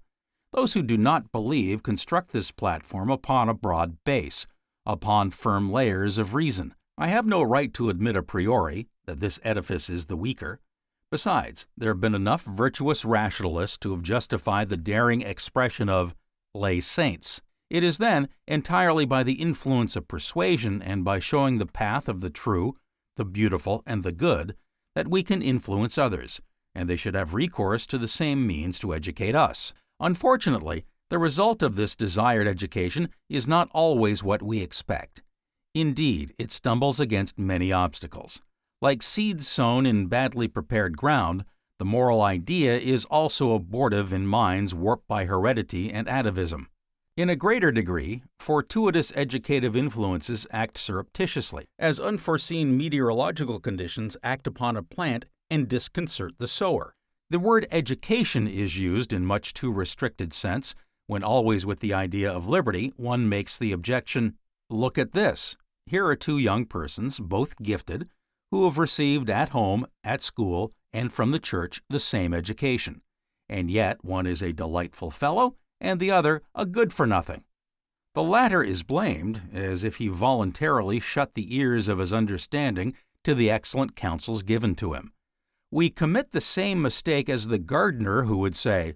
Those who do not believe construct this platform upon a broad base, upon firm layers of reason. I have no right to admit a priori that this edifice is the weaker. Besides, there have been enough virtuous rationalists to have justified the daring expression of lay saints. It is then entirely by the influence of persuasion and by showing the path of the true, the beautiful, and the good that we can influence others, and they should have recourse to the same means to educate us. Unfortunately, the result of this desired education is not always what we expect. Indeed, it stumbles against many obstacles. Like seeds sown in badly prepared ground, the moral idea is also abortive in minds warped by heredity and atavism. In a greater degree, fortuitous educative influences act surreptitiously, as unforeseen meteorological conditions act upon a plant and disconcert the sower. The word education is used in much too restricted sense, when always with the idea of liberty, one makes the objection, "Look at this. Here are two young persons, both gifted, who have received at home, at school, and from the church the same education, and yet one is a delightful fellow, and the other a good-for-nothing. The latter is blamed, as if he voluntarily shut the ears of his understanding to the excellent counsels given to him. We commit the same mistake as the gardener who would say,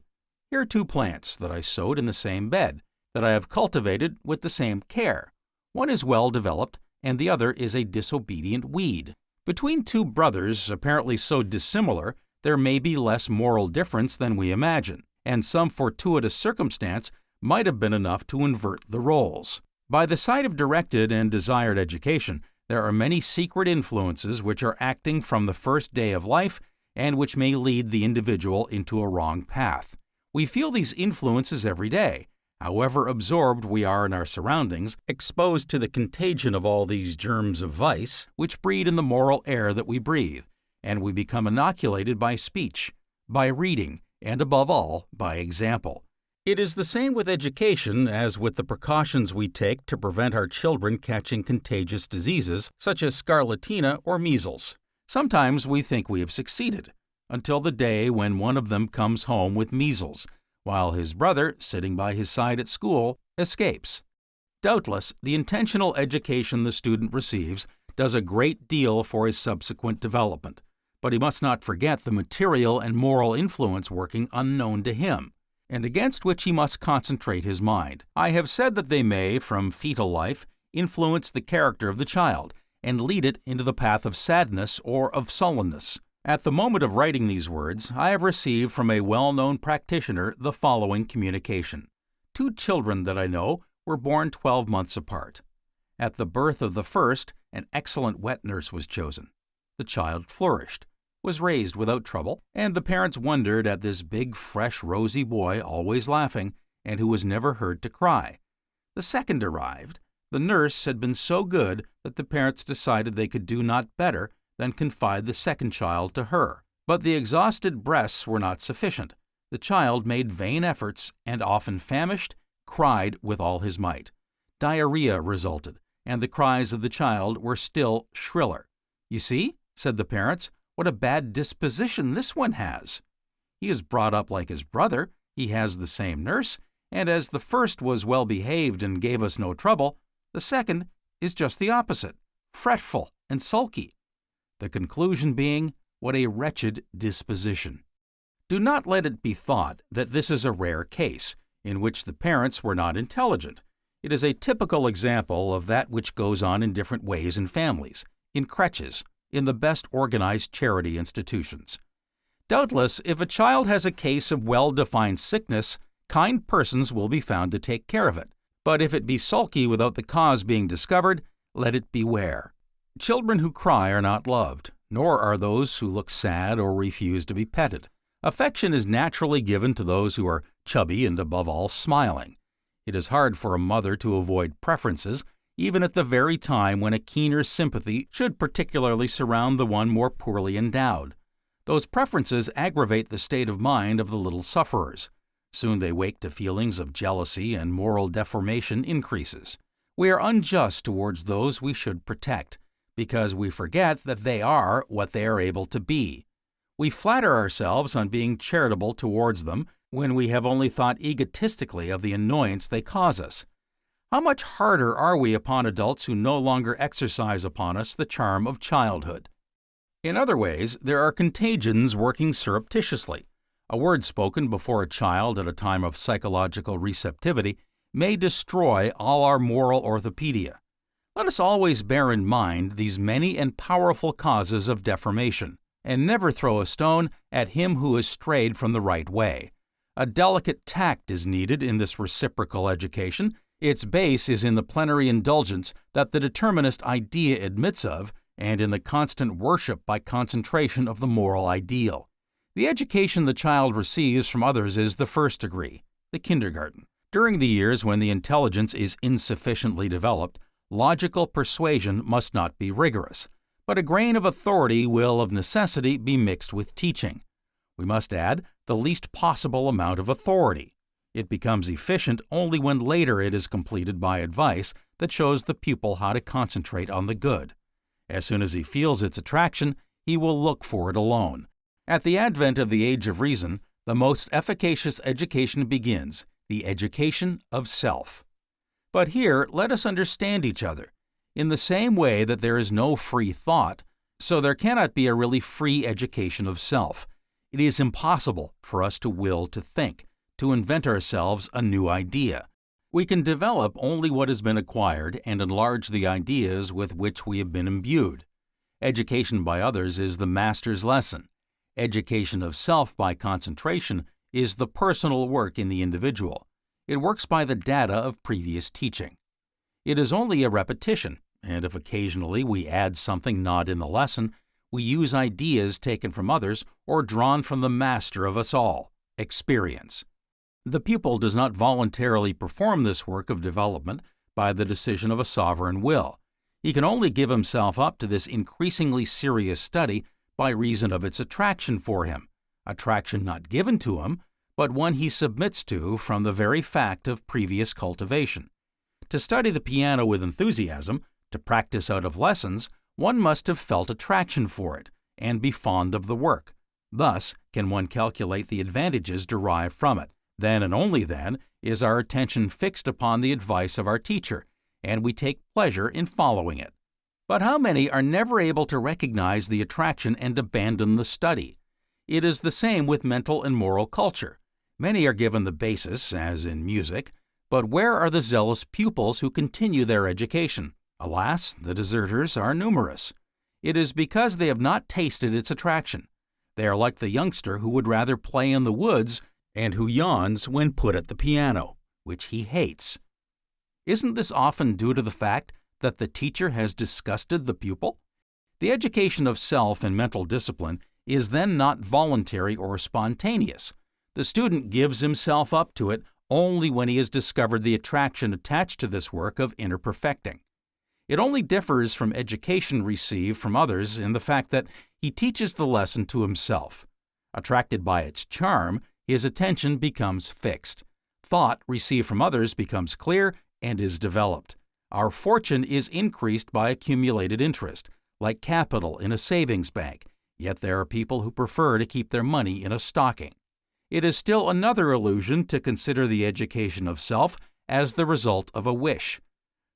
'Here are two plants that I sowed in the same bed, that I have cultivated with the same care. One is well developed, and the other is a disobedient weed.' Between two brothers apparently so dissimilar, there may be less moral difference than we imagine, and some fortuitous circumstance might have been enough to invert the roles. By the side of directed and desired education, there are many secret influences which are acting from the first day of life and which may lead the individual into a wrong path. We feel these influences every day. However absorbed we are in our surroundings, exposed to the contagion of all these germs of vice, which breed in the moral air that we breathe, and we become inoculated by speech, by reading, and above all, by example. It is the same with education as with the precautions we take to prevent our children catching contagious diseases such as scarlatina or measles. Sometimes we think we have succeeded, until the day when one of them comes home with measles, while his brother, sitting by his side at school, escapes. Doubtless, the intentional education the student receives does a great deal for his subsequent development, but he must not forget the material and moral influence working unknown to him, and against which he must concentrate his mind. I have said that they may, from fetal life, influence the character of the child and lead it into the path of sadness or of sullenness. At the moment of writing these words, I have received from a well-known practitioner the following communication. 2 children that I know were born 12 months apart. At the birth of the first, an excellent wet nurse was chosen. The child flourished, was raised without trouble, and the parents wondered at this big, fresh, rosy boy always laughing and who was never heard to cry. The second arrived. The nurse had been so good that the parents decided they could do not better than confide the second child to her. But the exhausted breasts were not sufficient. The child made vain efforts and, often famished, cried with all his might. Diarrhea resulted, and the cries of the child were still shriller. "You see," said the parents, "what a bad disposition this one has. He is brought up like his brother, he has the same nurse, and as the first was well behaved and gave us no trouble, the second is just the opposite, fretful and sulky." The conclusion being, what a wretched disposition. Do not let it be thought that this is a rare case, in which the parents were not intelligent. It is a typical example of that which goes on in different ways in families, in creches, in the best organized charity institutions. Doubtless, if a child has a case of well-defined sickness, kind persons will be found to take care of it. But if it be sulky without the cause being discovered, let it beware. Children who cry are not loved, nor are those who look sad or refuse to be petted. Affection is naturally given to those who are chubby and, above all, smiling. It is hard for a mother to avoid preferences, even at the very time when a keener sympathy should particularly surround the one more poorly endowed. Those preferences aggravate the state of mind of the little sufferers. Soon they wake to feelings of jealousy, and moral deformation increases. We are unjust towards those we should protect, because we forget that they are what they are able to be. We flatter ourselves on being charitable towards them when we have only thought egotistically of the annoyance they cause us. How much harder are we upon adults who no longer exercise upon us the charm of childhood? In other ways, there are contagions working surreptitiously. A word spoken before a child at a time of psychological receptivity may destroy all our moral orthopedia. Let us always bear in mind these many and powerful causes of deformation, and never throw a stone at him who has strayed from the right way. A delicate tact is needed in this reciprocal education. Its base is in the plenary indulgence that the determinist idea admits of, and in the constant worship by concentration of the moral ideal. The education the child receives from others is the first degree, the kindergarten. During the years when the intelligence is insufficiently developed, logical persuasion must not be rigorous, but a grain of authority will of necessity be mixed with teaching. We must add the least possible amount of authority. It becomes efficient only when later it is completed by advice that shows the pupil how to concentrate on the good. As soon as he feels its attraction, he will look for it alone. At the advent of the age of reason, the most efficacious education begins, the education of self. But here, let us understand each other. In the same way that there is no free thought, so there cannot be a really free education of self. It is impossible for us to will to think, to invent ourselves a new idea. We can develop only what has been acquired and enlarge the ideas with which we have been imbued. Education by others is the master's lesson. Education of self by concentration is the personal work in the individual. It works by the data of previous teaching. It is only a repetition, and if occasionally we add something not in the lesson, we use ideas taken from others or drawn from the master of us all, experience. The pupil does not voluntarily perform this work of development by the decision of a sovereign will. He can only give himself up to this increasingly serious study by reason of its attraction for him, attraction not given to him, but one he submits to from the very fact of previous cultivation. To study the piano with enthusiasm, to practice out of lessons, one must have felt attraction for it and be fond of the work. Thus can one calculate the advantages derived from it. Then and only then is our attention fixed upon the advice of our teacher, and we take pleasure in following it. But how many are never able to recognize the attraction and abandon the study? It is the same with mental and moral culture. Many are given the basis, as in music, but where are the zealous pupils who continue their education? Alas, the deserters are numerous. It is because they have not tasted its attraction. They are like the youngster who would rather play in the woods and who yawns when put at the piano, which he hates. Isn't this often due to the fact that the teacher has disgusted the pupil? The education of self and mental discipline is then not voluntary or spontaneous. The student gives himself up to it only when he has discovered the attraction attached to this work of inner perfecting. It only differs from education received from others in the fact that he teaches the lesson to himself. Attracted by its charm, his attention becomes fixed. Thought received from others becomes clear and is developed. Our fortune is increased by accumulated interest, like capital in a savings bank, yet there are people who prefer to keep their money in a stocking. It is still another illusion to consider the education of self as the result of a wish.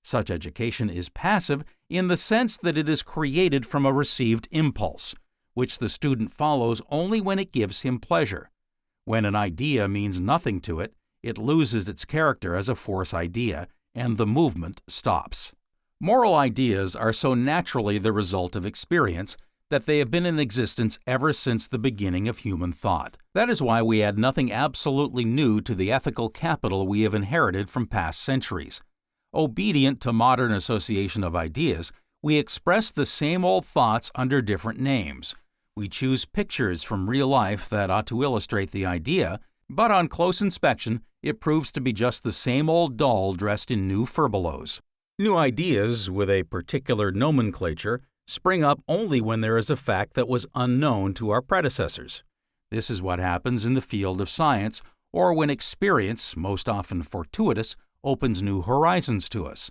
Such education is passive in the sense that it is created from a received impulse, which the student follows only when it gives him pleasure. When an idea means nothing to it, it loses its character as a force idea, and the movement stops. Moral ideas are so naturally the result of experience that they have been in existence ever since the beginning of human thought. That is why we add nothing absolutely new to the ethical capital we have inherited from past centuries. Obedient to modern association of ideas, we express the same old thoughts under different names. We choose pictures from real life that ought to illustrate the idea, but on close inspection, it proves to be just the same old doll dressed in new furbelows. New ideas, with a particular nomenclature, spring up only when there is a fact that was unknown to our predecessors. This is what happens in the field of science, or when experience, most often fortuitous, opens new horizons to us.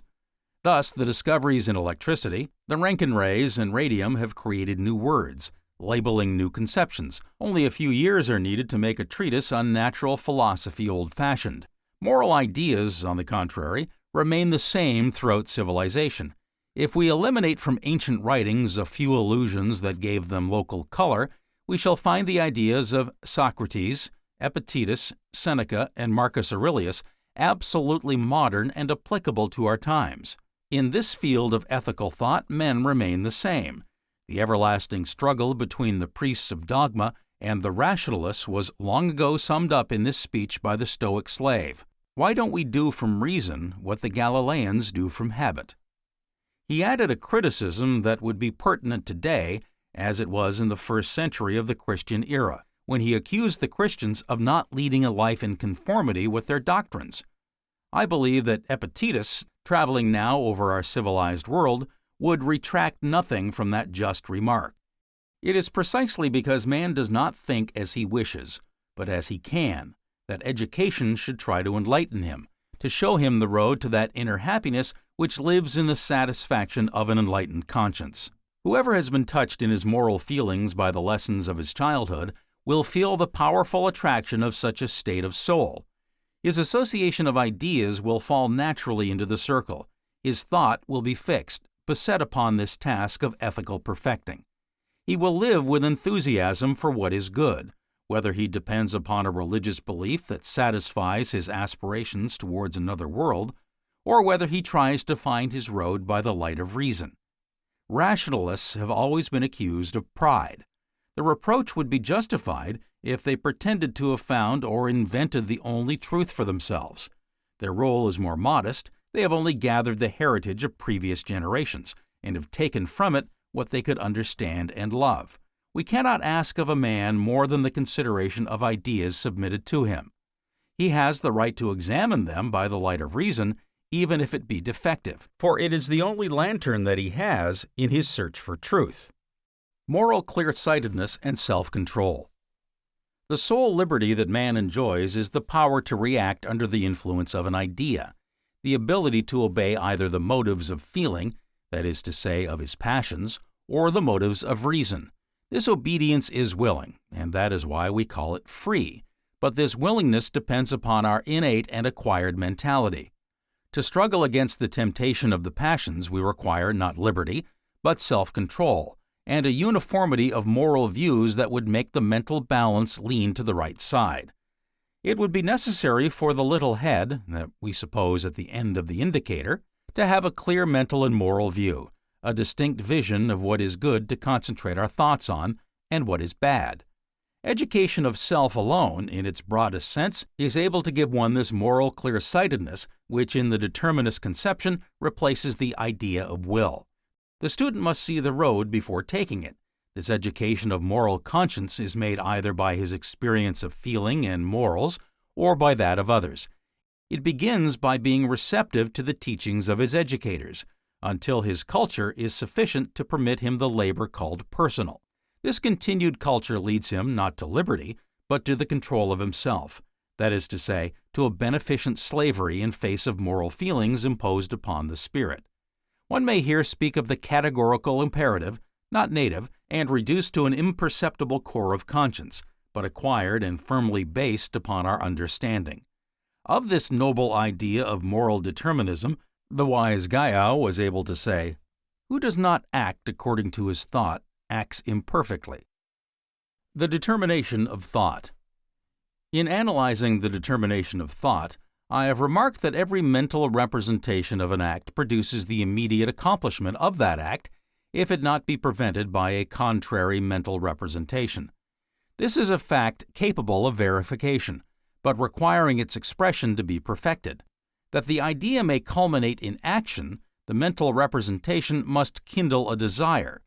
Thus, the discoveries in electricity, the Roentgen rays, and radium have created new words, labeling new conceptions. Only a few years are needed to make a treatise on natural philosophy old-fashioned. Moral ideas, on the contrary, remain the same throughout civilization. If we eliminate from ancient writings a few allusions that gave them local color, we shall find the ideas of Socrates, Epictetus, Seneca, and Marcus Aurelius absolutely modern and applicable to our times. In this field of ethical thought, men remain the same. The everlasting struggle between the priests of dogma and the rationalists was long ago summed up in this speech by the Stoic slave. Why don't we do from reason what the Galileans do from habit? He added a criticism that would be pertinent today, as it was in the first century of the Christian era, when he accused the Christians of not leading a life in conformity with their doctrines. I believe that Epictetus, traveling now over our civilized world, would retract nothing from that just remark. It is precisely because man does not think as he wishes, but as he can, that education should try to enlighten him, to show him the road to that inner happiness which lives in the satisfaction of an enlightened conscience. Whoever has been touched in his moral feelings by the lessons of his childhood will feel the powerful attraction of such a state of soul. His association of ideas will fall naturally into the circle. His thought will be fixed, beset upon this task of ethical perfecting. He will live with enthusiasm for what is good, whether he depends upon a religious belief that satisfies his aspirations towards another world, or whether he tries to find his road by the light of reason. Rationalists have always been accused of pride. The reproach would be justified if they pretended to have found or invented the only truth for themselves. Their role is more modest. They have only gathered the heritage of previous generations and have taken from it what they could understand and love. We cannot ask of a man more than the consideration of ideas submitted to him. He has the right to examine them by the light of reason, even if it be defective, for it is the only lantern that he has in his search for truth. Moral clear-sightedness and self-control. The sole liberty that man enjoys is the power to react under the influence of an idea, the ability to obey either the motives of feeling, that is to say, of his passions, or the motives of reason. This obedience is willing, and that is why we call it free, but this willingness depends upon our innate and acquired mentality. To struggle against the temptation of the passions, we require not liberty, but self-control, and a uniformity of moral views that would make the mental balance lean to the right side. It would be necessary for the little head, that we suppose at the end of the indicator, to have a clear mental and moral view, a distinct vision of what is good to concentrate our thoughts on, and what is bad. Education of self alone, in its broadest sense, is able to give one this moral clear-sightedness, which in the determinist conception replaces the idea of will. The student must see the road before taking it. This education of moral conscience is made either by his experience of feeling and morals or by that of others. It begins by being receptive to the teachings of his educators, until his culture is sufficient to permit him the labor called personal. This continued culture leads him not to liberty, but to the control of himself, that is to say, to a beneficent slavery in face of moral feelings imposed upon the spirit. One may here speak of the categorical imperative, not native, and reduced to an imperceptible core of conscience, but acquired and firmly based upon our understanding. Of this noble idea of moral determinism, the wise Gaia was able to say, "Who does not act according to his thought acts imperfectly." The determination of thought. In analyzing the determination of thought, I have remarked that every mental representation of an act produces the immediate accomplishment of that act if it not be prevented by a contrary mental representation. This is a fact capable of verification, but requiring its expression to be perfected. That the idea may culminate in action, the mental representation must kindle a desire.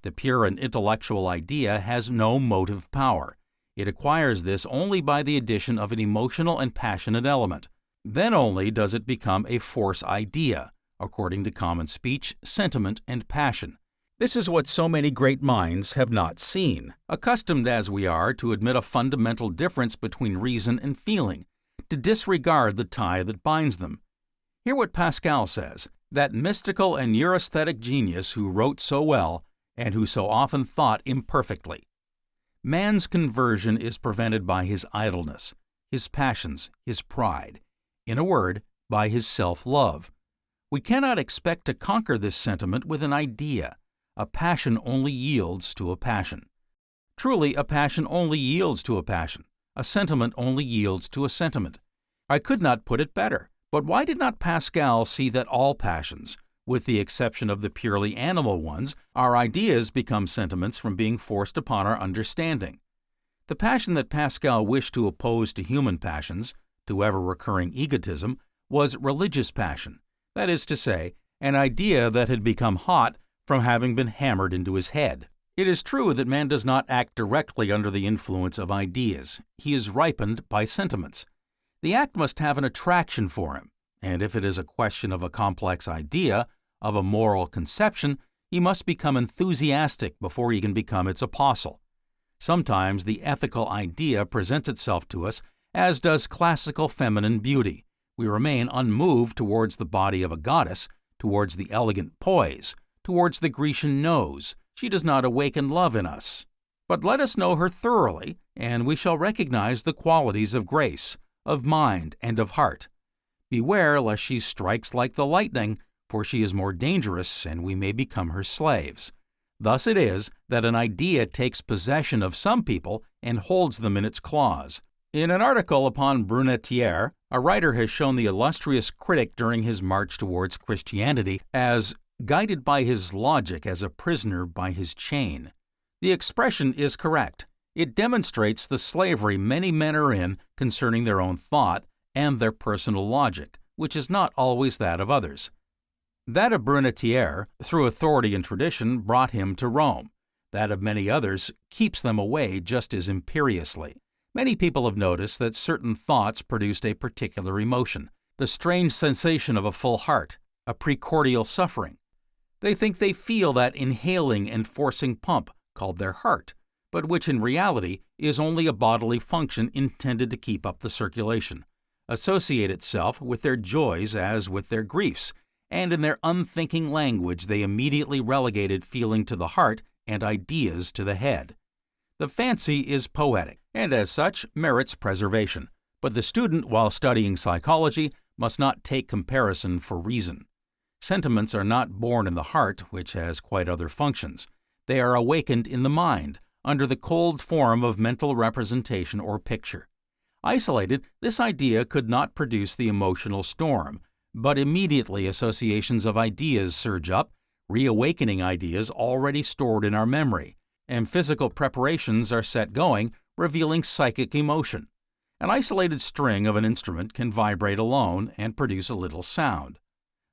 The pure and intellectual idea has no motive power. It acquires this only by the addition of an emotional and passionate element. Then only does it become a force idea, according to common speech, sentiment, and passion. This is what so many great minds have not seen, accustomed as we are to admit a fundamental difference between reason and feeling, to disregard the tie that binds them. Hear what Pascal says, that mystical and neurasthenic genius who wrote so well and who so often thought imperfectly. Man's conversion is prevented by his idleness, his passions, his pride. In a word, by his self-love. We cannot expect to conquer this sentiment with an idea. A passion only yields to a passion. Truly, a passion only yields to a passion. A sentiment only yields to a sentiment. I could not put it better, but why did not Pascal see that all passions, with the exception of the purely animal ones, our ideas become sentiments from being forced upon our understanding? The passion that Pascal wished to oppose to human passions, to ever-recurring egotism, was religious passion, that is to say, an idea that had become hot from having been hammered into his head. It is true that man does not act directly under the influence of ideas. He is ripened by sentiments. The act must have an attraction for him, and if it is a question of a complex idea, of a moral conception, he must become enthusiastic before he can become its apostle. Sometimes the ethical idea presents itself to us, as does classical feminine beauty. We remain unmoved towards the body of a goddess, towards the elegant poise, towards the Grecian nose. She does not awaken love in us. But let us know her thoroughly, and we shall recognize the qualities of grace, of mind, and of heart. Beware lest she strikes like the lightning, for she is more dangerous, and we may become her slaves. Thus it is that an idea takes possession of some people and holds them in its claws. In an article upon Brunetière, a writer has shown the illustrious critic during his march towards Christianity as guided by his logic as a prisoner by his chain. The expression is correct. It demonstrates the slavery many men are in concerning their own thought and their personal logic, which is not always that of others. That of Brunetière, through authority and tradition, brought him to Rome. That of many others keeps them away just as imperiously. Many people have noticed that certain thoughts produced a particular emotion, the strange sensation of a full heart, a precordial suffering. They think they feel that inhaling and forcing pump, called their heart, but which in reality is only a bodily function intended to keep up the circulation, associate itself with their joys as with their griefs, and in their unthinking language they immediately relegated feeling to the heart and ideas to the head. The fancy is poetic, and as such merits preservation, but the student, while studying psychology, must not take comparison for reason. Sentiments are not born in the heart, which has quite other functions. They are awakened in the mind, under the cold form of mental representation or picture. Isolated, this idea could not produce the emotional storm, but immediately associations of ideas surge up, reawakening ideas already stored in our memory, and physical preparations are set going, revealing psychic emotion. An isolated string of an instrument can vibrate alone and produce a little sound.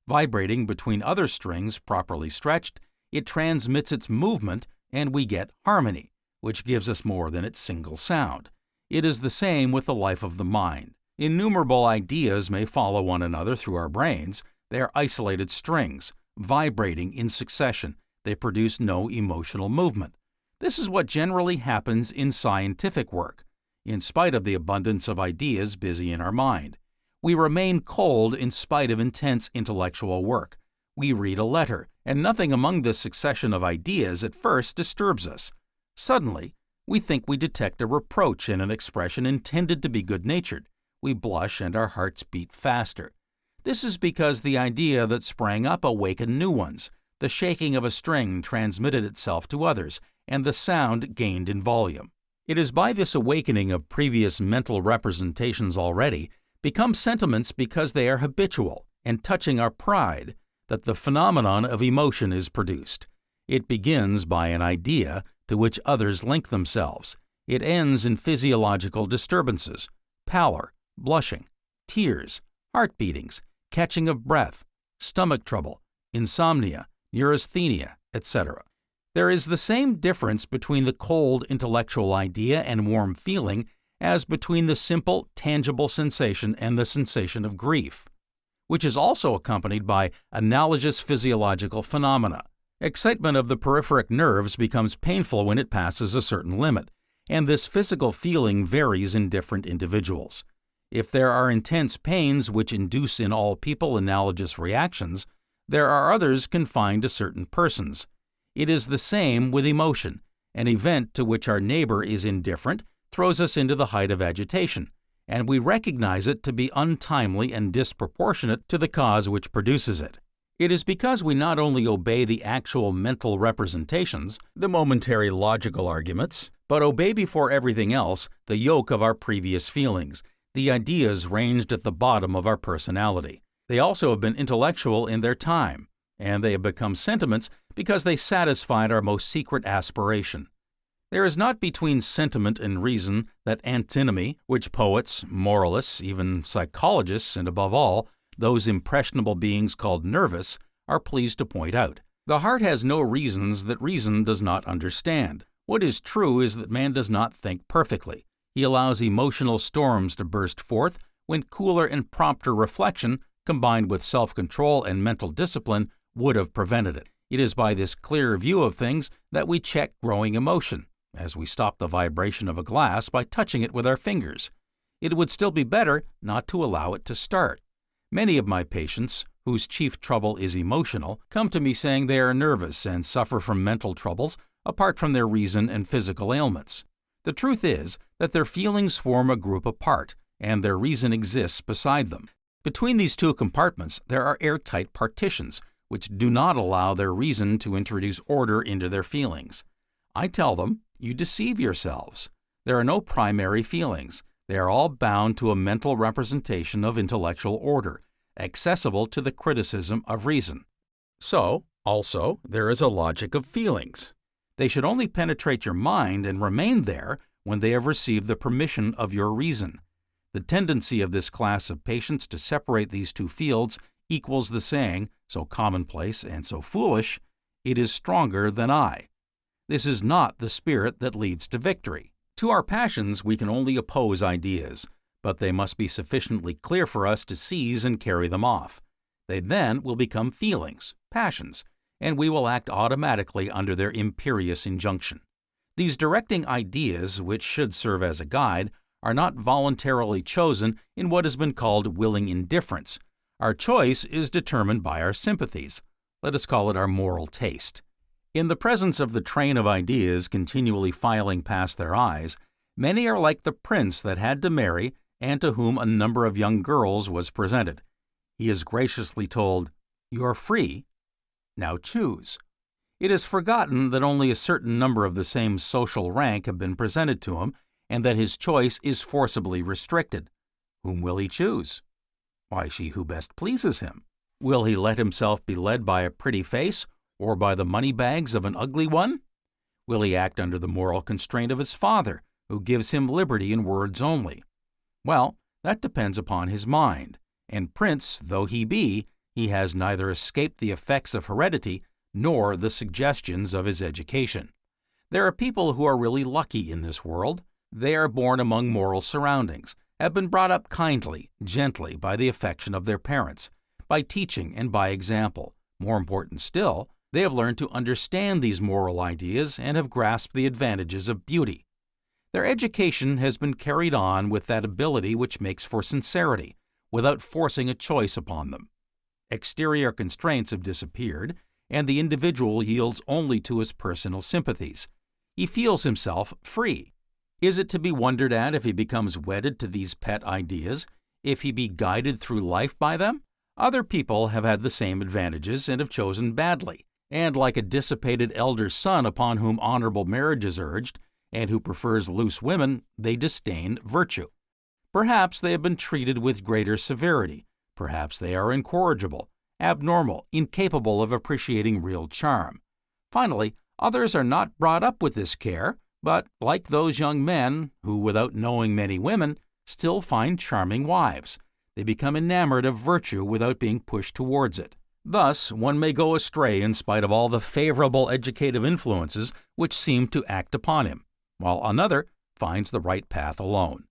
Vibrating between other strings properly stretched, it transmits its movement and we get harmony, which gives us more than its single sound. It is the same with the life of the mind. Innumerable ideas may follow one another through our brains. They are isolated strings, vibrating in succession. They produce no emotional movement. This is what generally happens in scientific work. In spite of the abundance of ideas busy in our mind, we remain cold in spite of intense intellectual work. We read a letter, and nothing among this succession of ideas at first disturbs us. Suddenly, we think we detect a reproach in an expression intended to be good-natured. We blush and our hearts beat faster. This is because the idea that sprang up awakened new ones. The shaking of a string transmitted itself to others, and the sound gained in volume. It is by this awakening of previous mental representations already, become sentiments because they are habitual and touching our pride, that the phenomenon of emotion is produced. It begins by an idea to which others link themselves. It ends in physiological disturbances, pallor, blushing, tears, heart beatings, catching of breath, stomach trouble, insomnia, neurasthenia, etc. There is the same difference between the cold intellectual idea and warm feeling as between the simple, tangible sensation and the sensation of grief, which is also accompanied by analogous physiological phenomena. Excitement of the peripheric nerves becomes painful when it passes a certain limit, and this physical feeling varies in different individuals. If there are intense pains which induce in all people analogous reactions, there are others confined to certain persons. It is the same with emotion. An event to which our neighbor is indifferent throws us into the height of agitation, and we recognize it to be untimely and disproportionate to the cause which produces it. It is because we not only obey the actual mental representations, the momentary logical arguments, but obey before everything else the yoke of our previous feelings, the ideas ranged at the bottom of our personality. They also have been intellectual in their time, and they have become sentiments because they satisfied our most secret aspiration. There is not between sentiment and reason that antinomy which poets, moralists, even psychologists, and above all, those impressionable beings called nervous, are pleased to point out. The heart has no reasons that reason does not understand. What is true is that man does not think perfectly. He allows emotional storms to burst forth when cooler and prompter reflection, combined with self-control and mental discipline, would have prevented it. It is by this clear view of things that we check growing emotion, as we stop the vibration of a glass by touching it with our fingers. It would still be better not to allow it to start. Many of my patients, whose chief trouble is emotional, come to me saying they are nervous and suffer from mental troubles apart from their reason and physical ailments. The truth is that their feelings form a group apart, and their reason exists beside them. Between these two compartments there are airtight partitions, which do not allow their reason to introduce order into their feelings. I tell them, you deceive yourselves. There are no primary feelings. They are all bound to a mental representation of intellectual order, accessible to the criticism of reason. So, also, there is a logic of feelings. They should only penetrate your mind and remain there when they have received the permission of your reason. The tendency of this class of patients to separate these two fields equals the saying, so commonplace and so foolish, "It is stronger than I." This is not the spirit that leads to victory. To our passions, we can only oppose ideas, but they must be sufficiently clear for us to seize and carry them off. They then will become feelings, passions, and we will act automatically under their imperious injunction. These directing ideas, which should serve as a guide, are not voluntarily chosen in what has been called willing indifference. Our choice is determined by our sympathies. Let us call it our moral taste. In the presence of the train of ideas continually filing past their eyes, many are like the prince that had to marry and to whom a number of young girls was presented. He is graciously told, "You are free. Now choose." It is forgotten that only a certain number of the same social rank have been presented to him, and that his choice is forcibly restricted. Whom will he choose? Why, she who best pleases him. Will he let himself be led by a pretty face, or by the money bags of an ugly one? Will he act under the moral constraint of his father, who gives him liberty in words only? Well, that depends upon his mind, and prince though he be, he has neither escaped the effects of heredity nor the suggestions of his education. There are people who are really lucky in this world. They are born among moral surroundings, have been brought up kindly, gently by the affection of their parents, by teaching and by example. More important still, they have learned to understand these moral ideas and have grasped the advantages of beauty. Their education has been carried on with that ability which makes for sincerity, without forcing a choice upon them. Exterior constraints have disappeared, and the individual yields only to his personal sympathies. He feels himself free. Is it to be wondered at if he becomes wedded to these pet ideas, if he be guided through life by them? Other people have had the same advantages and have chosen badly, and like a dissipated elder son upon whom honorable marriage is urged, and who prefers loose women, they disdain virtue. Perhaps they have been treated with greater severity. Perhaps they are incorrigible, abnormal, incapable of appreciating real charm. Finally, others are not brought up with this care, but, like those young men who, without knowing many women, still find charming wives, they become enamored of virtue without being pushed towards it. Thus, one may go astray in spite of all the favorable educative influences which seem to act upon him, while another finds the right path alone.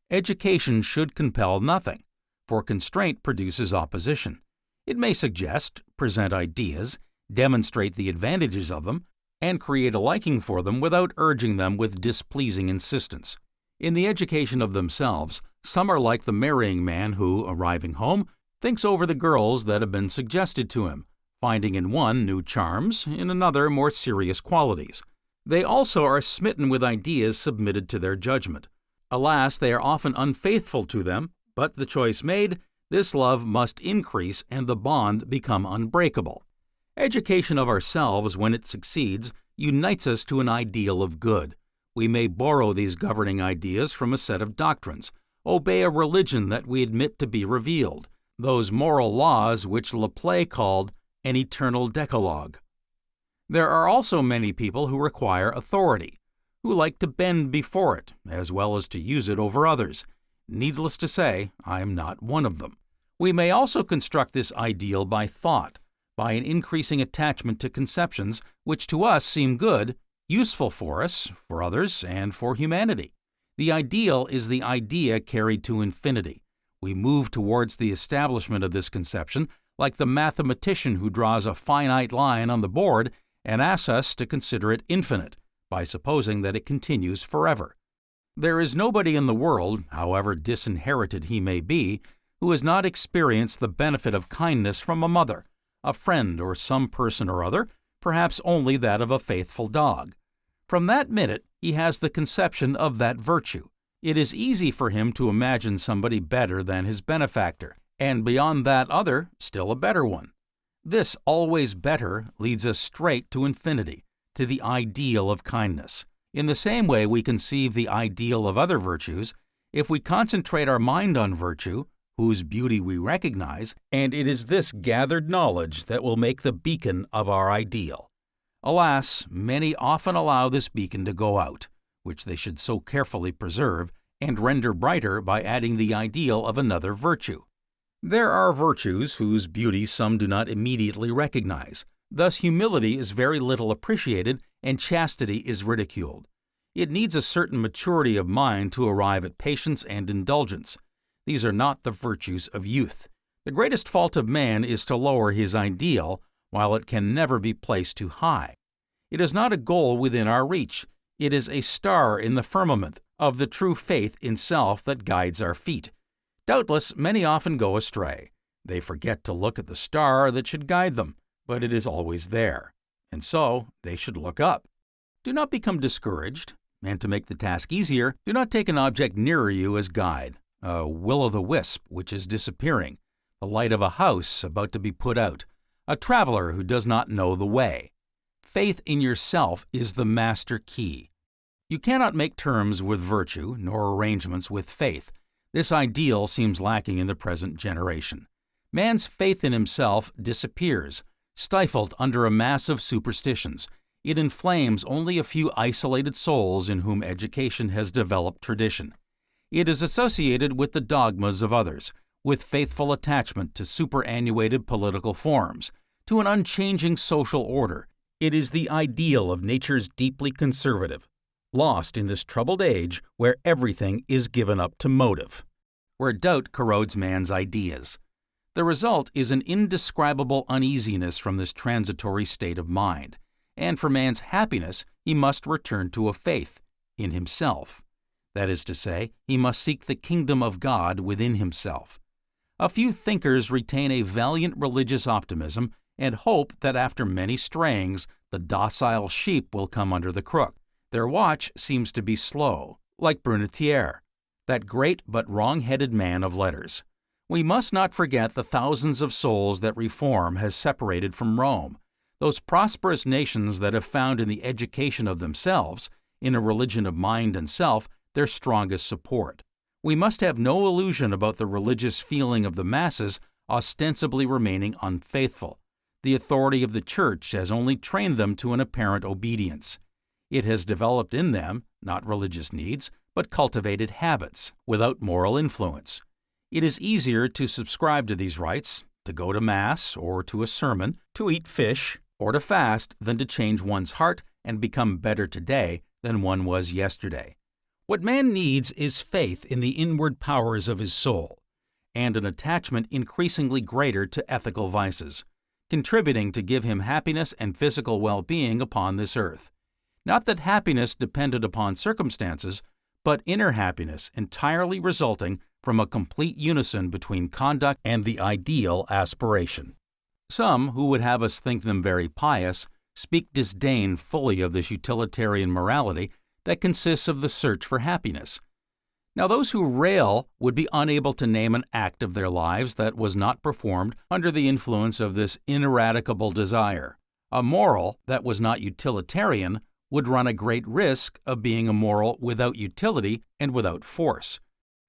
Education should compel nothing, for constraint produces opposition. It may suggest, present ideas, demonstrate the advantages of them, and create a liking for them without urging them with displeasing insistence. In the education of themselves, some are like the marrying man who, arriving home, thinks over the girls that have been suggested to him, finding in one new charms, in another more serious qualities. They also are smitten with ideas submitted to their judgment. Alas, they are often unfaithful to them, but the choice made, this love must increase and the bond become unbreakable. Education of ourselves, when it succeeds, unites us to an ideal of good. We may borrow these governing ideas from a set of doctrines, obey a religion that we admit to be revealed, those moral laws which Laplace called an eternal decalogue. There are also many people who require authority, who like to bend before it, as well as to use it over others. Needless to say, I am not one of them. We may also construct this ideal by thought, by an increasing attachment to conceptions which to us seem good, useful for us, for others, and for humanity. The ideal is the idea carried to infinity. We move towards the establishment of this conception like the mathematician who draws a finite line on the board and asks us to consider it infinite, by supposing that it continues forever. There is nobody in the world, however disinherited he may be, who has not experienced the benefit of kindness from a mother, a friend, or some person or other, perhaps only that of a faithful dog. From that minute, he has the conception of that virtue. It is easy for him to imagine somebody better than his benefactor, and beyond that other, still a better one. This always better leads us straight to infinity, to the ideal of kindness. In the same way we conceive the ideal of other virtues, if we concentrate our mind on virtue, whose beauty we recognize, and it is this gathered knowledge that will make the beacon of our ideal. Alas, many often allow this beacon to go out, which they should so carefully preserve, and render brighter by adding the ideal of another virtue. There are virtues whose beauty some do not immediately recognize. Thus, humility is very little appreciated and chastity is ridiculed. It needs a certain maturity of mind to arrive at patience and indulgence. These are not the virtues of youth. The greatest fault of man is to lower his ideal, while it can never be placed too high. It is not a goal within our reach. It is a star in the firmament of the true faith in self that guides our feet. Doubtless, many often go astray. They forget to look at the star that should guide them, but it is always there, and so they should look up. Do not become discouraged, and to make the task easier, do not take an object nearer you as guide, a will-o'-the-wisp which is disappearing, the light of a house about to be put out, a traveler who does not know the way. Faith in yourself is the master key. You cannot make terms with virtue, nor arrangements with faith. This ideal seems lacking in the present generation. Man's faith in himself disappears, stifled under a mass of superstitions. It inflames only a few isolated souls in whom education has developed tradition. It is associated with the dogmas of others, with faithful attachment to superannuated political forms, to an unchanging social order. It is the ideal of nature's deeply conservative, lost in this troubled age where everything is given up to motive, where doubt corrodes man's ideas. The result is an indescribable uneasiness from this transitory state of mind, and for man's happiness he must return to a faith in himself. That is to say, he must seek the kingdom of God within himself. A few thinkers retain a valiant religious optimism and hope that after many strayings the docile sheep will come under the crook. Their watch seems to be slow, like Brunetière, that great but wrong-headed man of letters. We must not forget the thousands of souls that reform has separated from Rome, those prosperous nations that have found in the education of themselves, in a religion of mind and self, their strongest support. We must have no illusion about the religious feeling of the masses ostensibly remaining unfaithful. The authority of the Church has only trained them to an apparent obedience. It has developed in them, not religious needs, but cultivated habits, without moral influence. It is easier to subscribe to these rites, to go to Mass or to a sermon, to eat fish, or to fast, than to change one's heart and become better today than one was yesterday. What man needs is faith in the inward powers of his soul, and an attachment increasingly greater to ethical vices, contributing to give him happiness and physical well-being upon this earth. Not that happiness depended upon circumstances, but inner happiness entirely resulting from a complete unison between conduct and the ideal aspiration. Some, who would have us think them very pious, speak disdainfully of this utilitarian morality that consists of the search for happiness. Now, those who rail would be unable to name an act of their lives that was not performed under the influence of this ineradicable desire. A moral that was not utilitarian would run a great risk of being a moral without utility and without force.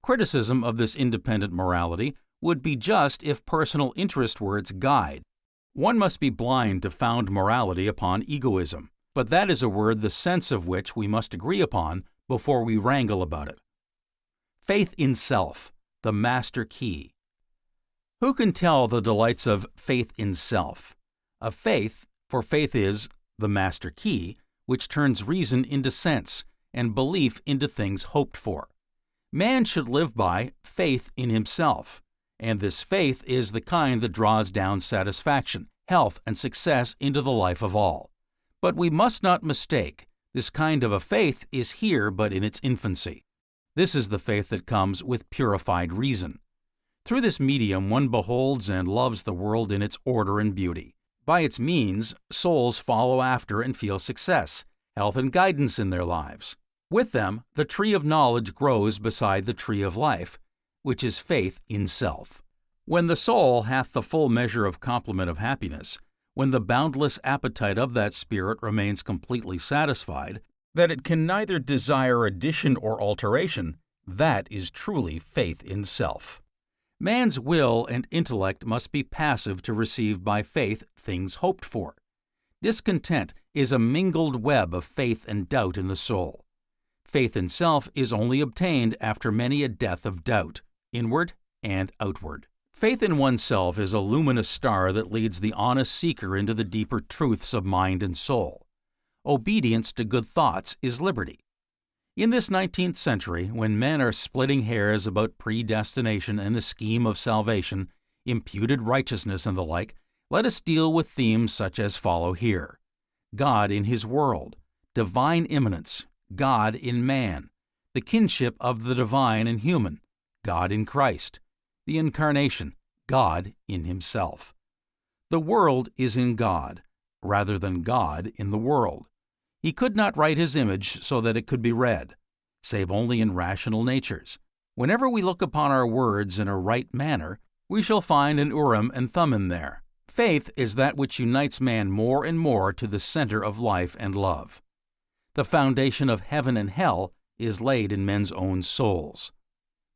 Criticism of this independent morality would be just if personal interest were its guide. One must be blind to found morality upon egoism, but that is a word the sense of which we must agree upon before we wrangle about it. Faith in self, the master key. Who can tell the delights of faith in self? Of faith, for faith is the master key, which turns reason into sense and belief into things hoped for. Man should live by faith in himself, and this faith is the kind that draws down satisfaction, health, and success into the life of all. But we must not mistake, this kind of a faith is here but in its infancy. This is the faith that comes with purified reason. Through this medium one beholds and loves the world in its order and beauty. By its means, souls follow after and feel success, health, and guidance in their lives. With them, the tree of knowledge grows beside the tree of life, which is faith in self. When the soul hath the full measure of complement of happiness, when the boundless appetite of that spirit remains completely satisfied, that it can neither desire addition or alteration, that is truly faith in self. Man's will and intellect must be passive to receive by faith things hoped for. Discontent is a mingled web of faith and doubt in the soul. Faith in self is only obtained after many a death of doubt, inward and outward. Faith in oneself is a luminous star that leads the honest seeker into the deeper truths of mind and soul. Obedience to good thoughts is liberty. In this 19th century, when men are splitting hairs about predestination and the scheme of salvation, imputed righteousness and the like, let us deal with themes such as follow here: God in His world, divine immanence, God in man, the kinship of the divine and human, God in Christ, the incarnation, God in Himself. The world is in God, rather than God in the world. He could not write His image so that it could be read, save only in rational natures. Whenever we look upon our words in a right manner, we shall find an Urim and Thummim there. Faith is that which unites man more and more to the center of life and love. The foundation of heaven and hell is laid in men's own souls.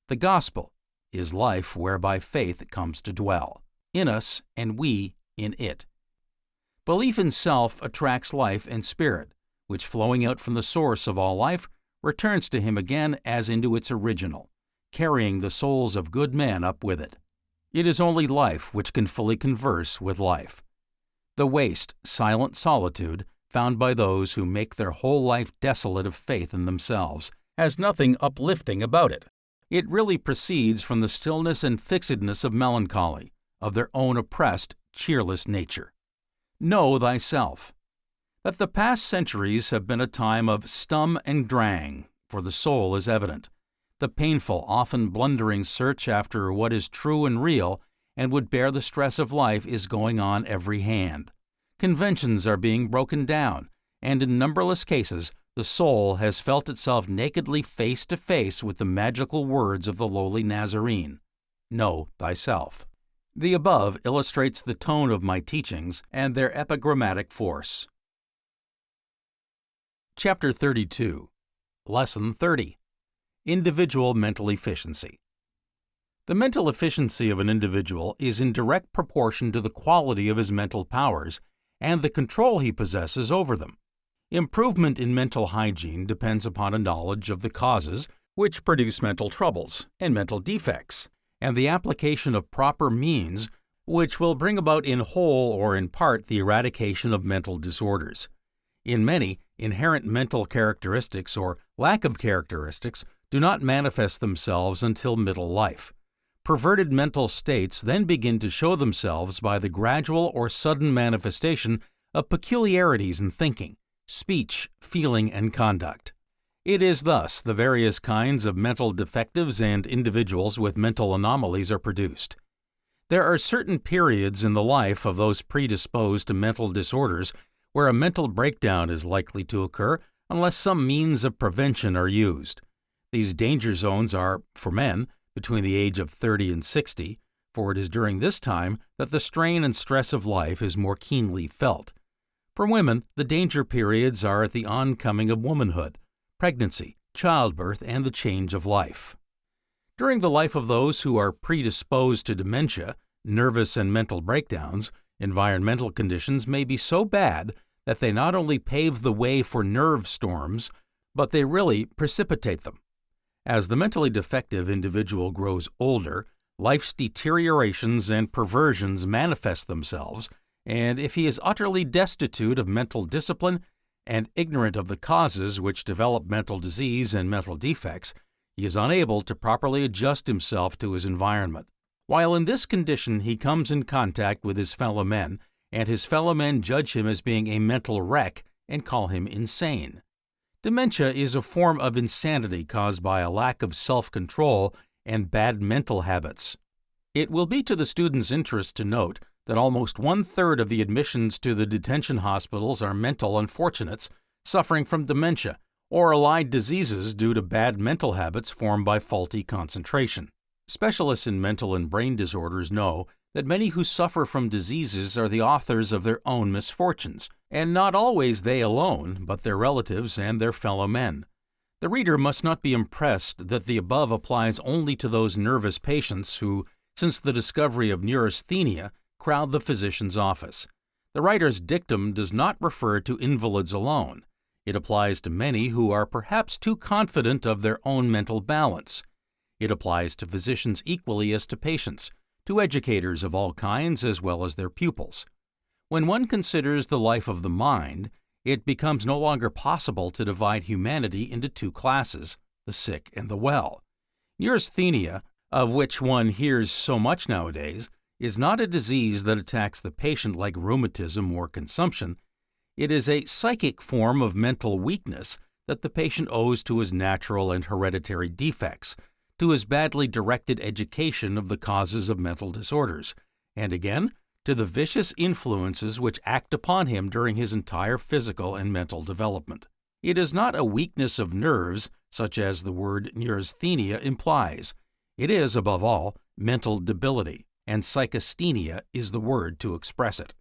The gospel is life whereby faith comes to dwell, in us and we in it. Belief in self attracts life and spirit, which flowing out from the source of all life returns to Him again as into its original, carrying the souls of good men up with it. It is only life which can fully converse with life. The waste, silent solitude found by those who make their whole life desolate of faith in themselves has nothing uplifting about it. It really proceeds from the stillness and fixedness of melancholy, of their own oppressed, cheerless nature. Know thyself. That the past centuries have been a time of stum and drang, for the soul is evident. The painful, often blundering search after what is true and real and would bear the stress of life is going on every hand. Conventions are being broken down, and in numberless cases the soul has felt itself nakedly face to face with the magical words of the lowly Nazarene, "Know thyself." The above illustrates the tone of my teachings and their epigrammatic force. Chapter 32, Lesson 30, Individual Mental Efficiency. The mental efficiency of an individual is in direct proportion to the quality of his mental powers and the control he possesses over them. Improvement in mental hygiene depends upon a knowledge of the causes which produce mental troubles and mental defects, and the application of proper means which will bring about in whole or in part the eradication of mental disorders. In many, inherent mental characteristics or lack of characteristics do not manifest themselves until middle life. Perverted mental states then begin to show themselves by the gradual or sudden manifestation of peculiarities in thinking, speech, feeling, and conduct. It is thus the various kinds of mental defectives and individuals with mental anomalies are produced. There are certain periods in the life of those predisposed to mental disorders where a mental breakdown is likely to occur unless some means of prevention are used. These danger zones are, for men, between the age of 30 and 60, for it is during this time that the strain and stress of life is more keenly felt. For women, the danger periods are at the oncoming of womanhood, pregnancy, childbirth, and the change of life. During the life of those who are predisposed to dementia, nervous and mental breakdowns, environmental conditions may be so bad that they not only pave the way for nerve storms, but they really precipitate them. As the mentally defective individual grows older, life's deteriorations and perversions manifest themselves, and if he is utterly destitute of mental discipline and ignorant of the causes which develop mental disease and mental defects, he is unable to properly adjust himself to his environment. While in this condition he comes in contact with his fellow men, and his fellow men judge him as being a mental wreck and call him insane. Dementia is a form of insanity caused by a lack of self-control and bad mental habits. It will be to the student's interest to note that almost one-third of the admissions to the detention hospitals are mental unfortunates suffering from dementia or allied diseases due to bad mental habits formed by faulty concentration. Specialists in mental and brain disorders know that many who suffer from diseases are the authors of their own misfortunes, and not always they alone, but their relatives and their fellow men. The reader must not be impressed that the above applies only to those nervous patients who, since the discovery of neurasthenia, crowd the physician's office. The writer's dictum does not refer to invalids alone. It applies to many who are perhaps too confident of their own mental balance. It applies to physicians equally as to patients, to educators of all kinds as well as their pupils. When one considers the life of the mind, it becomes no longer possible to divide humanity into two classes, the sick and the well. Neurasthenia, of which one hears so much nowadays, is not a disease that attacks the patient like rheumatism or consumption. It is a psychic form of mental weakness that the patient owes to his natural and hereditary defects, to his badly directed education of the causes of mental disorders, and again, to the vicious influences which act upon him during his entire physical and mental development. It is not a weakness of nerves, such as the word neurasthenia implies. It is, above all, mental debility, and psychasthenia is the word to express it.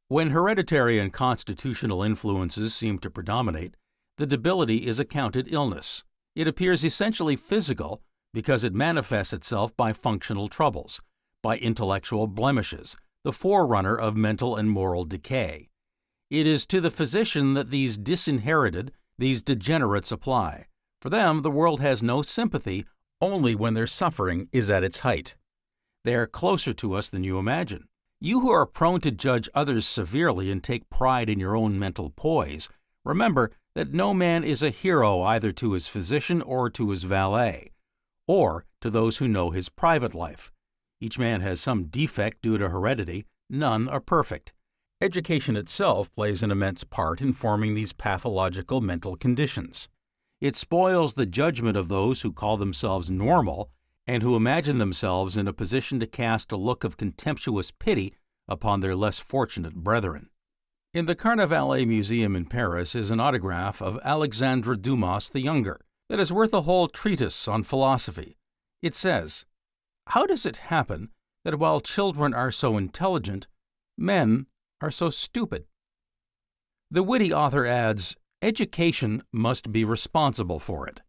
When hereditary and constitutional influences seem to predominate, the debility is accounted illness. It appears essentially physical because it manifests itself by functional troubles, by intellectual blemishes, the forerunner of mental and moral decay. It is to the physician that these disinherited, these degenerates apply. For them, the world has no sympathy only when their suffering is at its height. They are closer to us than you imagine. You who are prone to judge others severely and take pride in your own mental poise, remember that no man is a hero either to his physician or to his valet, or to those who know his private life. Each man has some defect due to heredity. None are perfect. Education itself plays an immense part in forming these pathological mental conditions. It spoils the judgment of those who call themselves normal and who imagine themselves in a position to cast a look of contemptuous pity upon their less fortunate brethren. In the Carnavalet Museum in Paris is an autograph of Alexandre Dumas the Younger that is worth a whole treatise on philosophy. It says, "How does it happen that while children are so intelligent, men are so stupid?" The witty author adds, "Education must be responsible for it."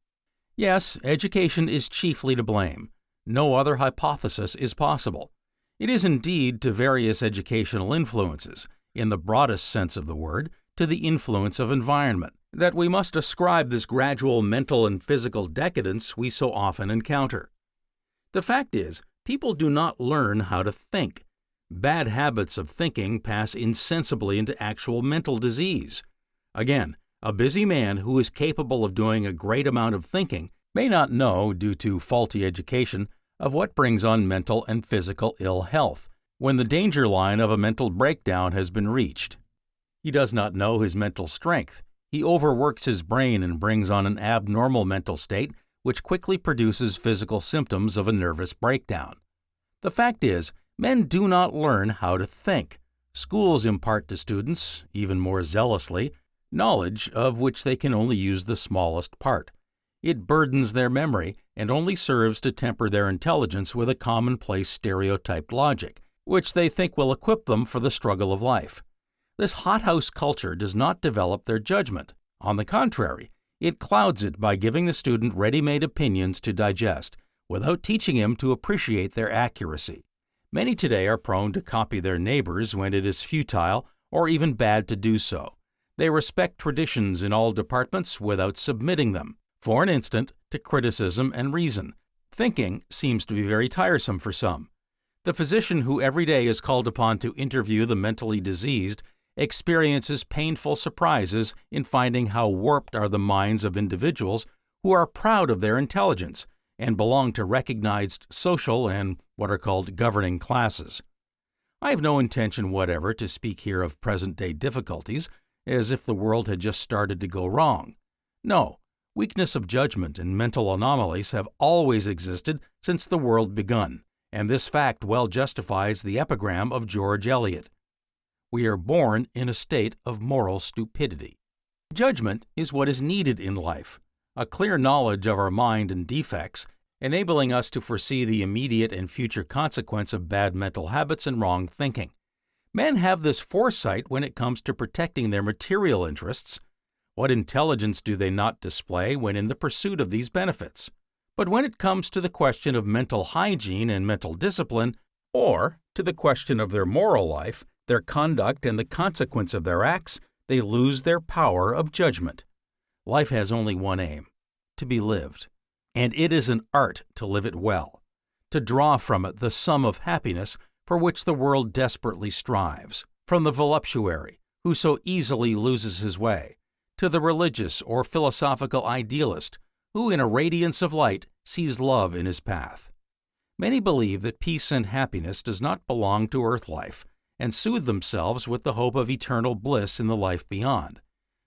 Yes, education is chiefly to blame. No other hypothesis is possible. It is indeed to various educational influences, in the broadest sense of the word, to the influence of environment, that we must ascribe this gradual mental and physical decadence we so often encounter. The fact is, people do not learn how to think. Bad habits of thinking pass insensibly into actual mental disease. Again, a busy man who is capable of doing a great amount of thinking may not know, due to faulty education, of what brings on mental and physical ill health, when the danger line of a mental breakdown has been reached. He does not know his mental strength. He overworks his brain and brings on an abnormal mental state which quickly produces physical symptoms of a nervous breakdown. The fact is, men do not learn how to think. Schools impart to students, even more zealously, knowledge of which they can only use the smallest part. It burdens their memory and only serves to temper their intelligence with a commonplace stereotyped logic, which they think will equip them for the struggle of life. This hothouse culture does not develop their judgment. On the contrary, it clouds it by giving the student ready-made opinions to digest, without teaching him to appreciate their accuracy. Many today are prone to copy their neighbors when it is futile or even bad to do so. They respect traditions in all departments without submitting them, for an instant, to criticism and reason. Thinking seems to be very tiresome for some. The physician who every day is called upon to interview the mentally diseased experiences painful surprises in finding how warped are the minds of individuals who are proud of their intelligence and belong to recognized social and what are called governing classes. I have no intention whatever to speak here of present-day difficulties, as if the world had just started to go wrong. No, weakness of judgment and mental anomalies have always existed since the world begun, and this fact well justifies the epigram of George Eliot. We are born in a state of moral stupidity. Judgment is what is needed in life, a clear knowledge of our mind and defects, enabling us to foresee the immediate and future consequence of bad mental habits and wrong thinking. Men have this foresight when it comes to protecting their material interests. What intelligence do they not display when in the pursuit of these benefits? But when it comes to the question of mental hygiene and mental discipline, or to the question of their moral life, their conduct and the consequence of their acts, They lose their power of judgment. Life has only one aim: to be lived. And it is an art to live it well, to draw from it the sum of happiness for which the world desperately strives, from the voluptuary, who so easily loses his way, to the religious or philosophical idealist, who in a radiance of light sees love in his path. Many believe that peace and happiness does not belong to earth life, and soothe themselves with the hope of eternal bliss in the life beyond,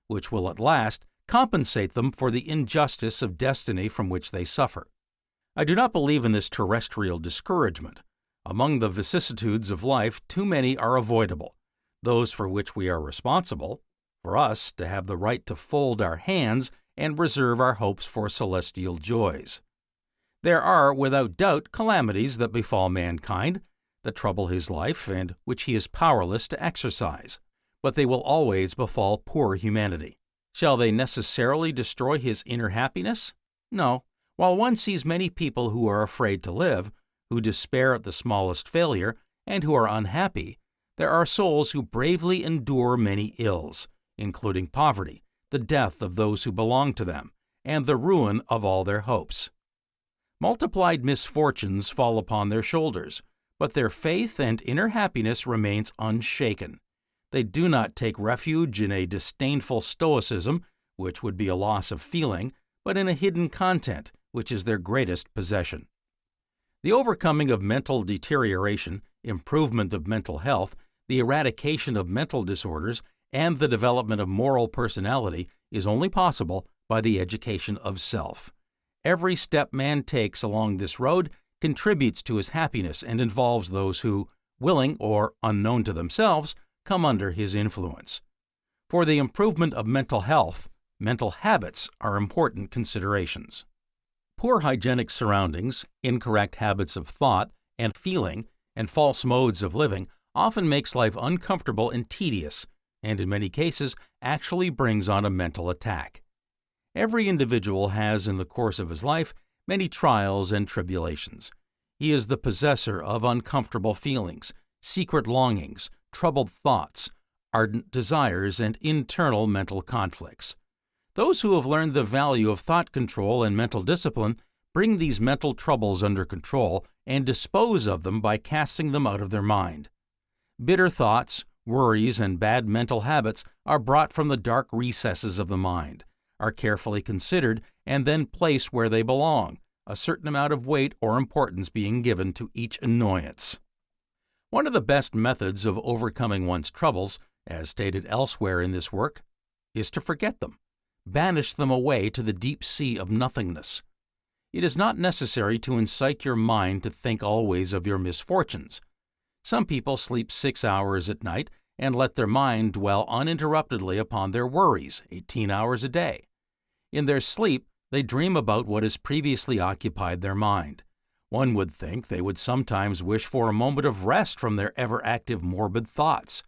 which will at last compensate them for the injustice of destiny from which they suffer. I do not believe in this terrestrial discouragement. Among the vicissitudes of life, too many are avoidable, those for which we are responsible, for us to have the right to fold our hands and reserve our hopes for celestial joys. There are, without doubt, calamities that befall mankind, that trouble his life and which he is powerless to exorcise, but they will always befall poor humanity. Shall they necessarily destroy his inner happiness? No. While one sees many people who are afraid to live, who despair at the smallest failure, and who are unhappy, there are souls who bravely endure many ills, including poverty, the death of those who belong to them, and the ruin of all their hopes. Multiplied misfortunes fall upon their shoulders, but their faith and inner happiness remains unshaken. They do not take refuge in a disdainful stoicism, which would be a loss of feeling, but in a hidden content, which is their greatest possession. The overcoming of mental deterioration, improvement of mental health, the eradication of mental disorders, and the development of moral personality is only possible by the education of self. Every step man takes along this road contributes to his happiness and involves those who, willing or unknown to themselves, come under his influence. For the improvement of mental health, mental habits are important considerations. Poor hygienic surroundings, incorrect habits of thought and feeling, and false modes of living often makes life uncomfortable and tedious, and in many cases actually brings on a mental attack. Every individual has, in the course of his life, many trials and tribulations. He is the possessor of uncomfortable feelings, secret longings, troubled thoughts, ardent desires, and internal mental conflicts. Those who have learned the value of thought control and mental discipline bring these mental troubles under control and dispose of them by casting them out of their mind. Bitter thoughts, worries, and bad mental habits are brought from the dark recesses of the mind, are carefully considered, and then placed where they belong, a certain amount of weight or importance being given to each annoyance. One of the best methods of overcoming one's troubles, as stated elsewhere in this work, is to forget them, banish them away to the deep sea of nothingness. It is not necessary to incite your mind to think always of your misfortunes. Some people sleep 6 hours at night and let their mind dwell uninterruptedly upon their worries 18 hours a day. In their sleep, they dream about what has previously occupied their mind. One would think they would sometimes wish for a moment of rest from their ever-active morbid thoughts.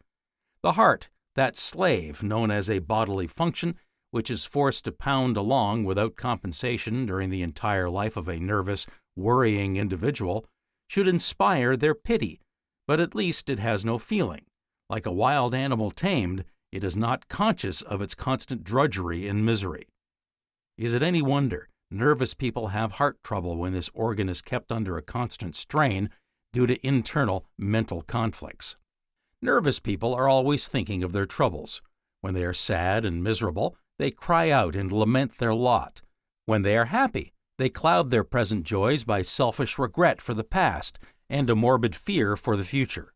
The heart, that slave known as a bodily function, which is forced to pound along without compensation during the entire life of a nervous, worrying individual, should inspire their pity, but at least it has no feeling. Like a wild animal tamed, it is not conscious of its constant drudgery and misery. Is it any wonder nervous people have heart trouble when this organ is kept under a constant strain due to internal mental conflicts? Nervous people are always thinking of their troubles. When they are sad and miserable, they cry out and lament their lot. When they are happy, they cloud their present joys by selfish regret for the past and a morbid fear for the future.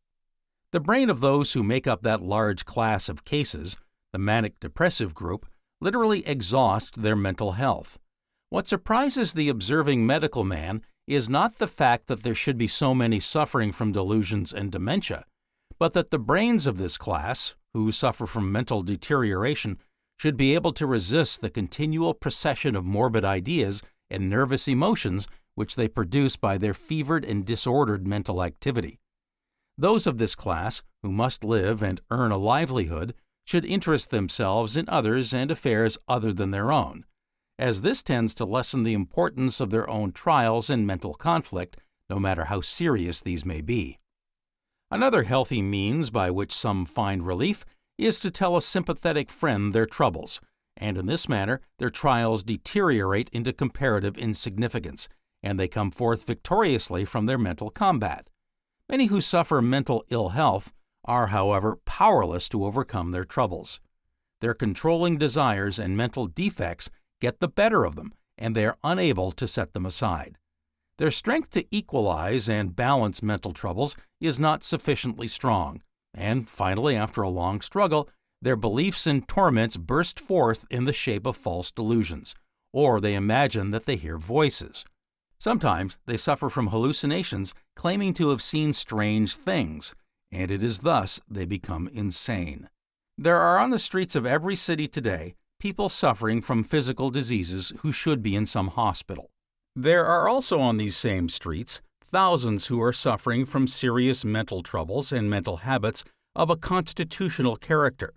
The brain of those who make up that large class of cases, the manic-depressive group, literally exhaust their mental health. What surprises the observing medical man is not the fact that there should be so many suffering from delusions and dementia, but that the brains of this class, who suffer from mental deterioration, should be able to resist the continual procession of morbid ideas and nervous emotions which they produce by their fevered and disordered mental activity. Those of this class, who must live and earn a livelihood, should interest themselves in others and affairs other than their own, as this tends to lessen the importance of their own trials and mental conflict, no matter how serious these may be. Another healthy means by which some find relief is to tell a sympathetic friend their troubles, and in this manner their trials deteriorate into comparative insignificance, and they come forth victoriously from their mental combat. Many who suffer mental ill health are, however, powerless to overcome their troubles. Their controlling desires and mental defects get the better of them, and they are unable to set them aside. Their strength to equalize and balance mental troubles is not sufficiently strong, and finally, after a long struggle, their beliefs and torments burst forth in the shape of false delusions, or they imagine that they hear voices. Sometimes they suffer from hallucinations claiming to have seen strange things, and it is thus they become insane. There are on the streets of every city today people suffering from physical diseases who should be in some hospital. There are also on these same streets thousands who are suffering from serious mental troubles and mental habits of a constitutional character.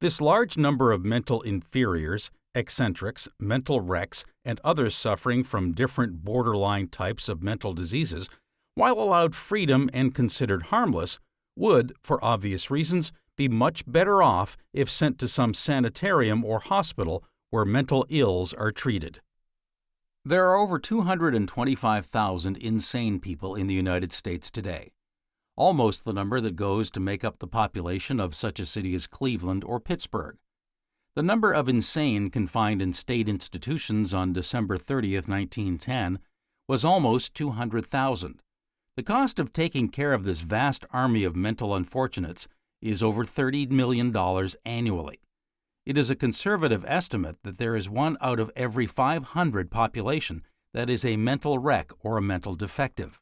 This large number of mental inferiors, eccentrics, mental wrecks, and others suffering from different borderline types of mental diseases, while allowed freedom and considered harmless, would, for obvious reasons, be much better off if sent to some sanitarium or hospital where mental ills are treated. There are over 225,000 insane people in the United States today, almost the number that goes to make up the population of such a city as Cleveland or Pittsburgh. The number of insane confined in state institutions on December 30, 1910, was almost 200,000. The cost of taking care of this vast army of mental unfortunates is over $30 million annually. It is a conservative estimate that there is 1 out of every 500 population that is a mental wreck or a mental defective.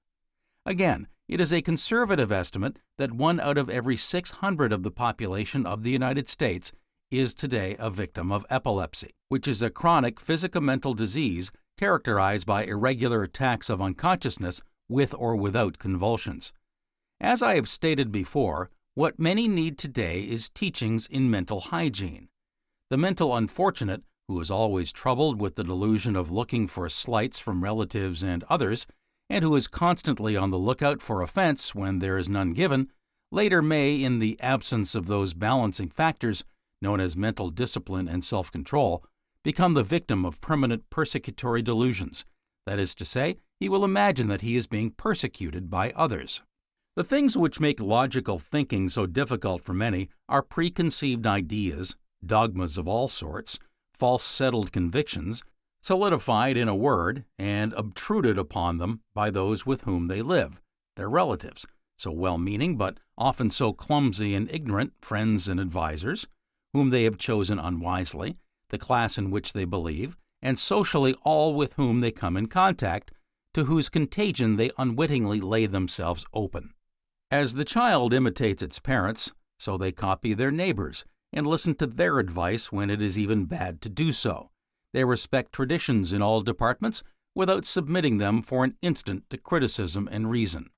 Again, it is a conservative estimate that 1 out of every 600 of the population of the United States is today a victim of epilepsy, which is a chronic physico-mental disease characterized by irregular attacks of unconsciousness with or without convulsions. As I have stated before, what many need today is teachings in mental hygiene. The mental unfortunate, who is always troubled with the delusion of looking for slights from relatives and others, and who is constantly on the lookout for offense when there is none given, later may, in the absence of those balancing factors known as mental discipline and self-control, become the victim of permanent persecutory delusions. That is to say, he will imagine that he is being persecuted by others. The things which make logical thinking so difficult for many are preconceived ideas, dogmas of all sorts, false settled convictions, solidified in a word and obtruded upon them by those with whom they live, their relatives, so well-meaning but often so clumsy and ignorant friends and advisers, whom they have chosen unwisely, the class in which they believe, and socially all with whom they come in contact, to whose contagion they unwittingly lay themselves open. As the child imitates its parents, so they copy their neighbors and listen to their advice when it is even bad to do so. They respect traditions in all departments without submitting them for an instant to criticism and reason.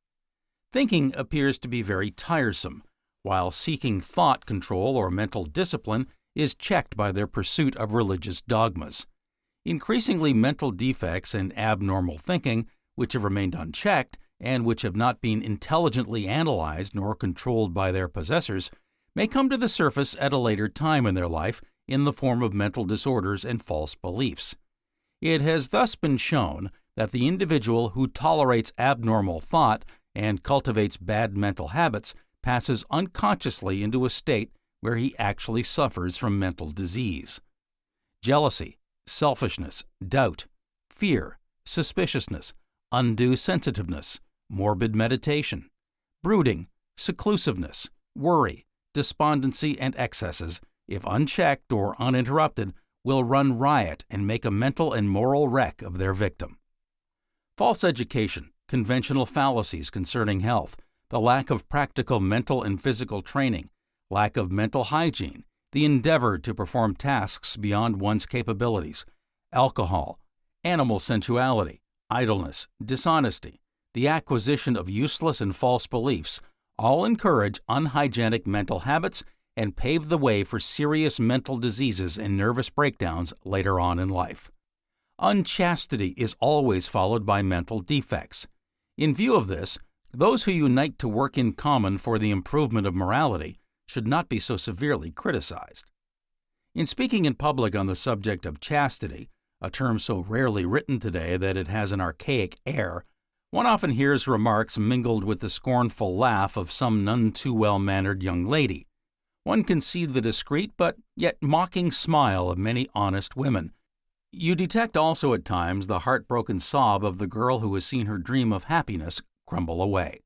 Thinking appears to be very tiresome, while seeking thought control or mental discipline is checked by their pursuit of religious dogmas. Increasingly, mental defects and abnormal thinking, which have remained unchecked and which have not been intelligently analyzed nor controlled by their possessors, may come to the surface at a later time in their life in the form of mental disorders and false beliefs. It has thus been shown that the individual who tolerates abnormal thought and cultivates bad mental habits passes unconsciously into a state where he actually suffers from mental disease. Jealousy, selfishness, doubt, fear, suspiciousness, undue sensitiveness, morbid meditation, brooding, seclusiveness, worry, despondency, and excesses, if unchecked or uninterrupted, will run riot and make a mental and moral wreck of their victim. False education, conventional fallacies concerning health, the lack of practical mental and physical training, lack of mental hygiene, the endeavor to perform tasks beyond one's capabilities, alcohol, animal sensuality, idleness, dishonesty, the acquisition of useless and false beliefs, all encourage unhygienic mental habits and pave the way for serious mental diseases and nervous breakdowns later on in life. Unchastity is always followed by mental defects. In view of this, those who unite to work in common for the improvement of morality should not be so severely criticized. In speaking in public on the subject of chastity, a term so rarely written today that it has an archaic air, one often hears remarks mingled with the scornful laugh of some none too well-mannered young lady. One can see the discreet but yet mocking smile of many honest women. You detect also at times the heartbroken sob of the girl who has seen her dream of happiness crumble away.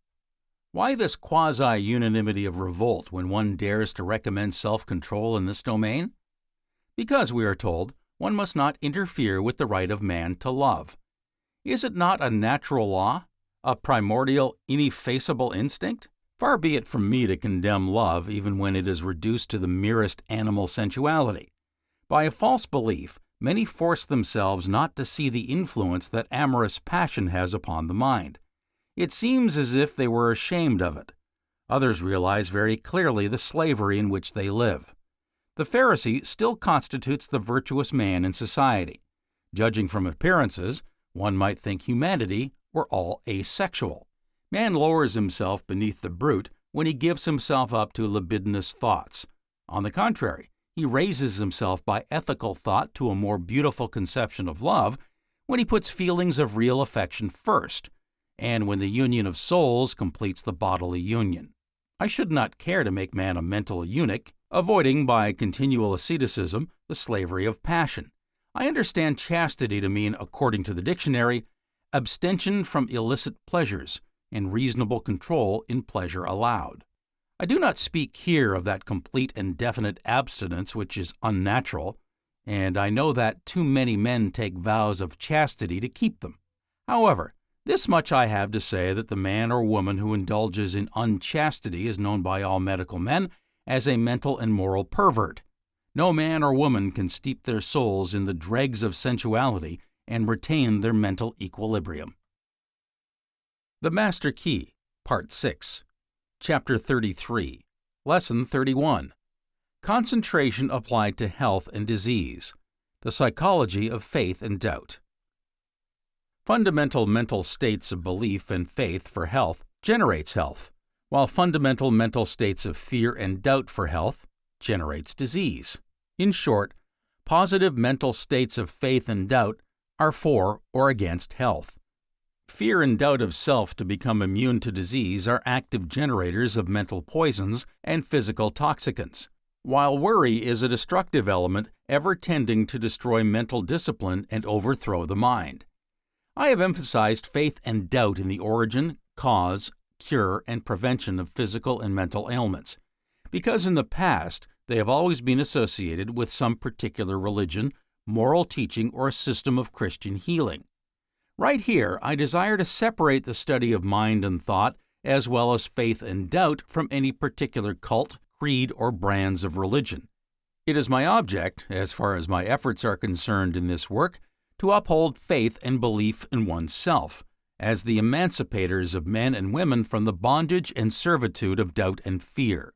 Why this quasi-unanimity of revolt when one dares to recommend self-control in this domain? Because, we are told, one must not interfere with the right of man to love. Is it not a natural law, a primordial, ineffaceable instinct? Far be it from me to condemn love even when it is reduced to the merest animal sensuality. By a false belief, many force themselves not to see the influence that amorous passion has upon the mind. It seems as if they were ashamed of it. Others realize very clearly the slavery in which they live. The Pharisee still constitutes the virtuous man in society. Judging from appearances, one might think humanity were all asexual. Man lowers himself beneath the brute when he gives himself up to libidinous thoughts. On the contrary, he raises himself by ethical thought to a more beautiful conception of love when he puts feelings of real affection first, and when the union of souls completes the bodily union. I should not care to make man a mental eunuch, avoiding by continual asceticism the slavery of passion. I understand chastity to mean, according to the dictionary, abstention from illicit pleasures and reasonable control in pleasure allowed. I do not speak here of that complete and definite abstinence which is unnatural, and I know that too many men take vows of chastity to keep them. However, this much I have to say, that the man or woman who indulges in unchastity is known by all medical men as a mental and moral pervert. No man or woman can steep their souls in the dregs of sensuality and retain their mental equilibrium. The Master Key, Part 6, Chapter 33, Lesson 31, Concentration Applied to Health and Disease, The Psychology of Faith and Doubt. Fundamental mental states of belief and faith for health generates health, while fundamental mental states of fear and doubt for health generates disease. In short, positive mental states of faith and doubt are for or against health. Fear and doubt of self to become immune to disease are active generators of mental poisons and physical toxicants, while worry is a destructive element ever tending to destroy mental discipline and overthrow the mind. I have emphasized faith and doubt in the origin, cause, cure, and prevention of physical and mental ailments, because in the past they have always been associated with some particular religion, moral teaching, or a system of Christian healing. Right here, I desire to separate the study of mind and thought, as well as faith and doubt, from any particular cult, creed, or brands of religion. It is my object, as far as my efforts are concerned in this work, to uphold faith and belief in oneself, as the emancipators of men and women from the bondage and servitude of doubt and fear.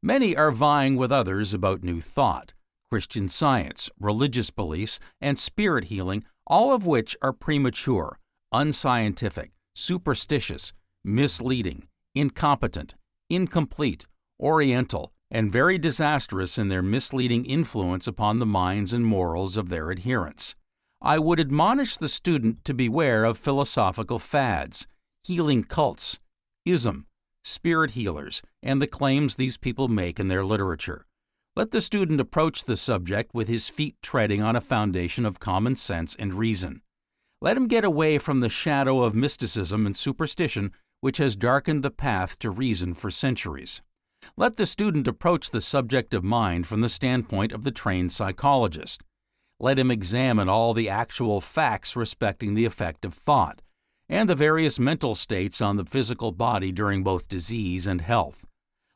Many are vying with others about new thought, Christian science, religious beliefs, and spirit healing, all of which are premature, unscientific, superstitious, misleading, incompetent, incomplete, oriental, and very disastrous in their misleading influence upon the minds and morals of their adherents. I would admonish the student to beware of philosophical fads, healing cults, ism, spirit healers, and the claims these people make in their literature. Let the student approach the subject with his feet treading on a foundation of common sense and reason. Let him get away from the shadow of mysticism and superstition which has darkened the path to reason for centuries. Let the student approach the subject of mind from the standpoint of the trained psychologist. Let him examine all the actual facts respecting the effect of thought, and the various mental states on the physical body during both disease and health.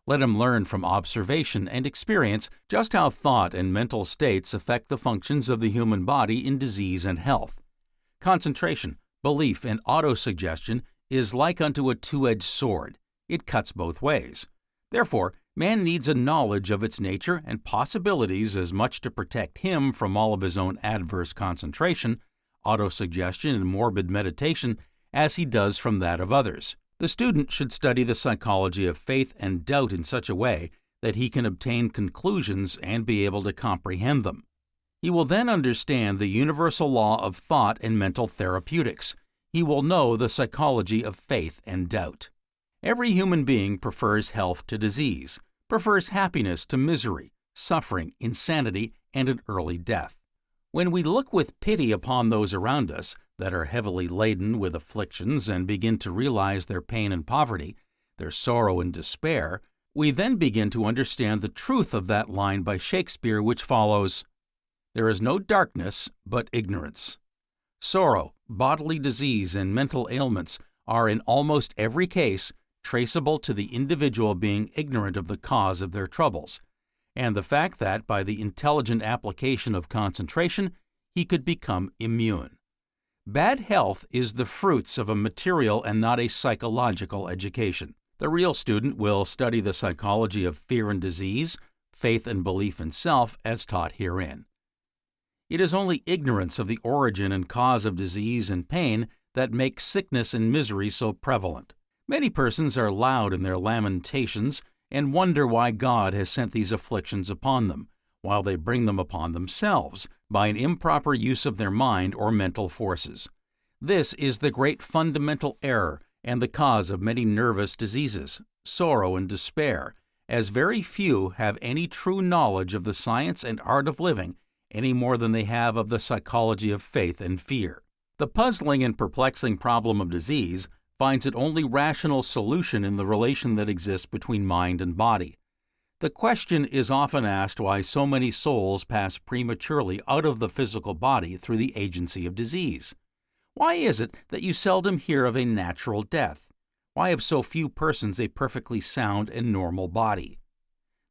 Let him learn from observation and experience just how thought and mental states affect the functions of the human body in disease and health. Concentration, belief, and autosuggestion is like unto a two-edged sword. It cuts both ways. Therefore, man needs a knowledge of its nature and possibilities as much to protect him from all of his own adverse concentration, autosuggestion, and morbid meditation as he does from that of others. The student should study the psychology of faith and doubt in such a way that he can obtain conclusions and be able to comprehend them. He will then understand the universal law of thought and mental therapeutics. He will know the psychology of faith and doubt. Every human being prefers health to disease, prefers happiness to misery, suffering, insanity, and an early death. When we look with pity upon those around us that are heavily laden with afflictions and begin to realize their pain and poverty, their sorrow and despair, we then begin to understand the truth of that line by Shakespeare which follows, "There is no darkness but ignorance." Sorrow, bodily disease, and mental ailments are in almost every case traceable to the individual being ignorant of the cause of their troubles, and the fact that by the intelligent application of concentration, he could become immune. Bad health is the fruits of a material and not a psychological education. The real student will study the psychology of fear and disease, faith and belief in self, as taught herein. It is only ignorance of the origin and cause of disease and pain that makes sickness and misery so prevalent. Many persons are loud in their lamentations and wonder why God has sent these afflictions upon them, while they bring them upon themselves by an improper use of their mind or mental forces. This is the great fundamental error and the cause of many nervous diseases, sorrow, and despair, as very few have any true knowledge of the science and art of living any more than they have of the psychology of faith and fear. The puzzling and perplexing problem of disease finds its only rational solution in the relation that exists between mind and body. The question is often asked why so many souls pass prematurely out of the physical body through the agency of disease. Why is it that you seldom hear of a natural death? Why have so few persons a perfectly sound and normal body?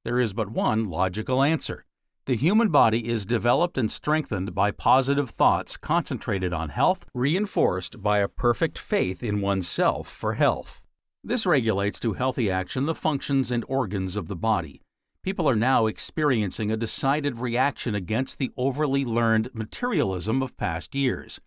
There is but one logical answer. The human body is developed and strengthened by positive thoughts concentrated on health, reinforced by a perfect faith in oneself for health. This regulates to healthy action the functions and organs of the body. People are now experiencing a decided reaction against the overly learned materialism of past years.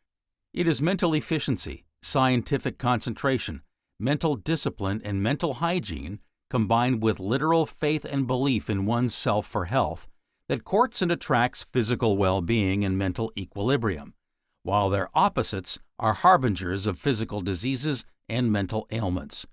It is mental efficiency, scientific concentration, mental discipline, and mental hygiene, combined with literal faith and belief in oneself for health, that courts and attracts physical well-being and mental equilibrium, while their opposites are harbingers of physical diseases and mental ailments.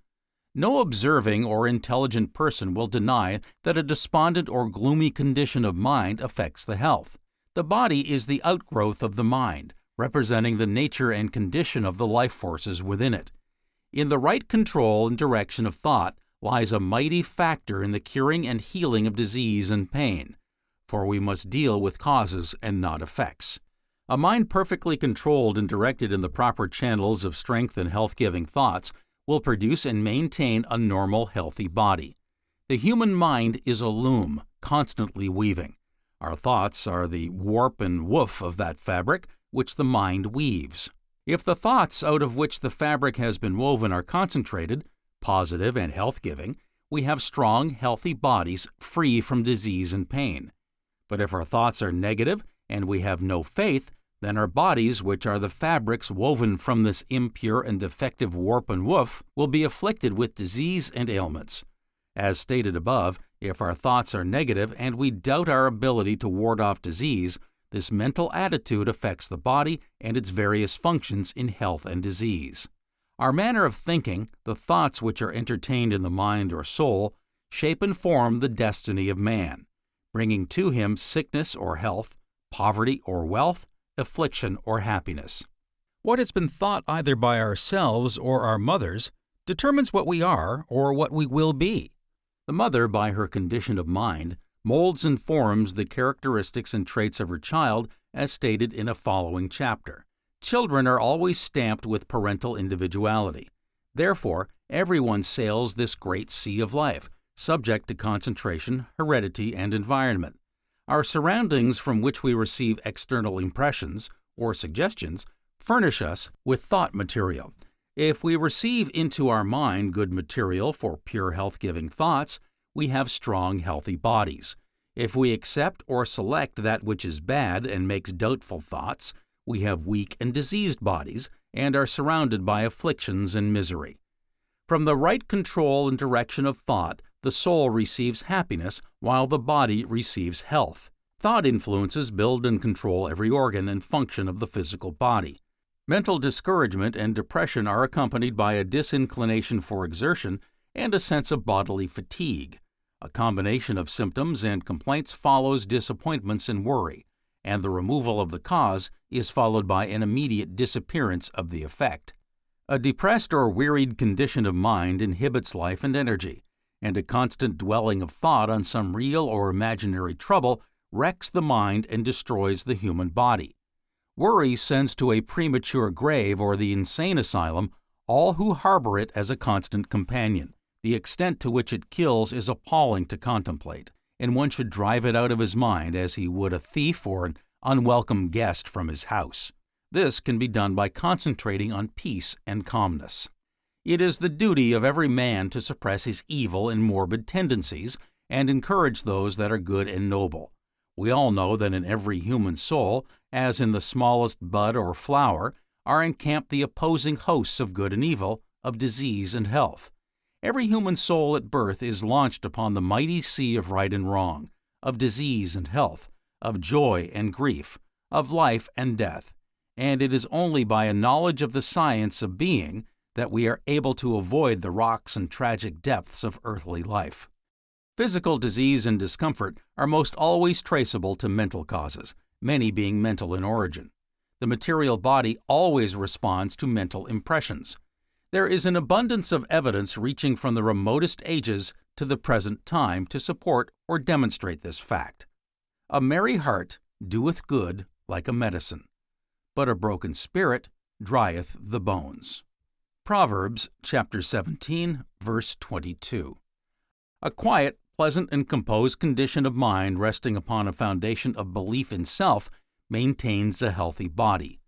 No observing or intelligent person will deny that a despondent or gloomy condition of mind affects the health. The body is the outgrowth of the mind, representing the nature and condition of the life forces within it. In the right control and direction of thought lies a mighty factor in the curing and healing of disease and pain, for we must deal with causes and not effects. A mind perfectly controlled and directed in the proper channels of strength and health-giving thoughts will produce and maintain a normal, healthy body. The human mind is a loom, constantly weaving. Our thoughts are the warp and woof of that fabric which the mind weaves. If the thoughts out of which the fabric has been woven are concentrated, positive, and health-giving, we have strong, healthy bodies free from disease and pain. But if our thoughts are negative and we have no faith, then our bodies, which are the fabrics woven from this impure and defective warp and woof, will be afflicted with disease and ailments. As stated above, if our thoughts are negative and we doubt our ability to ward off disease, this mental attitude affects the body and its various functions in health and disease. Our manner of thinking, the thoughts which are entertained in the mind or soul, shape and form the destiny of man, bringing to him sickness or health, poverty or wealth, affliction or happiness. What has been thought either by ourselves or our mothers determines what we are or what we will be. The mother, by her condition of mind, molds and forms the characteristics and traits of her child, as stated in a following chapter. Children are always stamped with parental individuality. Therefore, everyone sails this great sea of life, subject to concentration, heredity, and environment. Our surroundings from which we receive external impressions or suggestions furnish us with thought material. If we receive into our mind good material for pure health-giving thoughts, we have strong, healthy bodies. If we accept or select that which is bad and makes doubtful thoughts, we have weak and diseased bodies and are surrounded by afflictions and misery. From the right control and direction of thought, the soul receives happiness while the body receives health. Thought influences build and control every organ and function of the physical body. Mental discouragement and depression are accompanied by a disinclination for exertion and a sense of bodily fatigue. A combination of symptoms and complaints follows disappointments and worry, and the removal of the cause is followed by an immediate disappearance of the effect. A depressed or wearied condition of mind inhibits life and energy, and a constant dwelling of thought on some real or imaginary trouble wrecks the mind and destroys the human body. Worry sends to a premature grave or the insane asylum all who harbor it as a constant companion. The extent to which it kills is appalling to contemplate, and one should drive it out of his mind as he would a thief or an unwelcome guest from his house. This can be done by concentrating on peace and calmness. It is the duty of every man to suppress his evil and morbid tendencies and encourage those that are good and noble. We all know that in every human soul, as in the smallest bud or flower, are encamped the opposing hosts of good and evil, of disease and health. Every human soul at birth is launched upon the mighty sea of right and wrong, of disease and health, of joy and grief, of life and death, and it is only by a knowledge of the science of being that we are able to avoid the rocks and tragic depths of earthly life. Physical disease and discomfort are most always traceable to mental causes, many being mental in origin. The material body always responds to mental impressions. There is an abundance of evidence reaching from the remotest ages to the present time to support or demonstrate this fact. A merry heart doeth good like a medicine, but a broken spirit drieth the bones. Proverbs chapter 17, verse 22. A quiet, pleasant, and composed condition of mind resting upon a foundation of belief in self maintains a healthy body.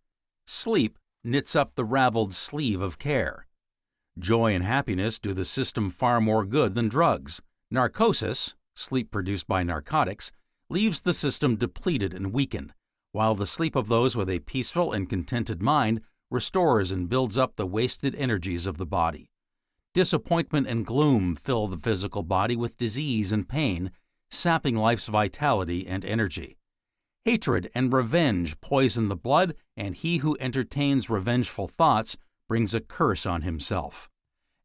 Sleep knits up the raveled sleeve of care. Joy and happiness do the system far more good than drugs. Narcosis, sleep produced by narcotics, leaves the system depleted and weakened, while the sleep of those with a peaceful and contented mind restores and builds up the wasted energies of the body. Disappointment and gloom fill the physical body with disease and pain, sapping life's vitality and energy. Hatred and revenge poison the blood, and he who entertains revengeful thoughts brings a curse on himself.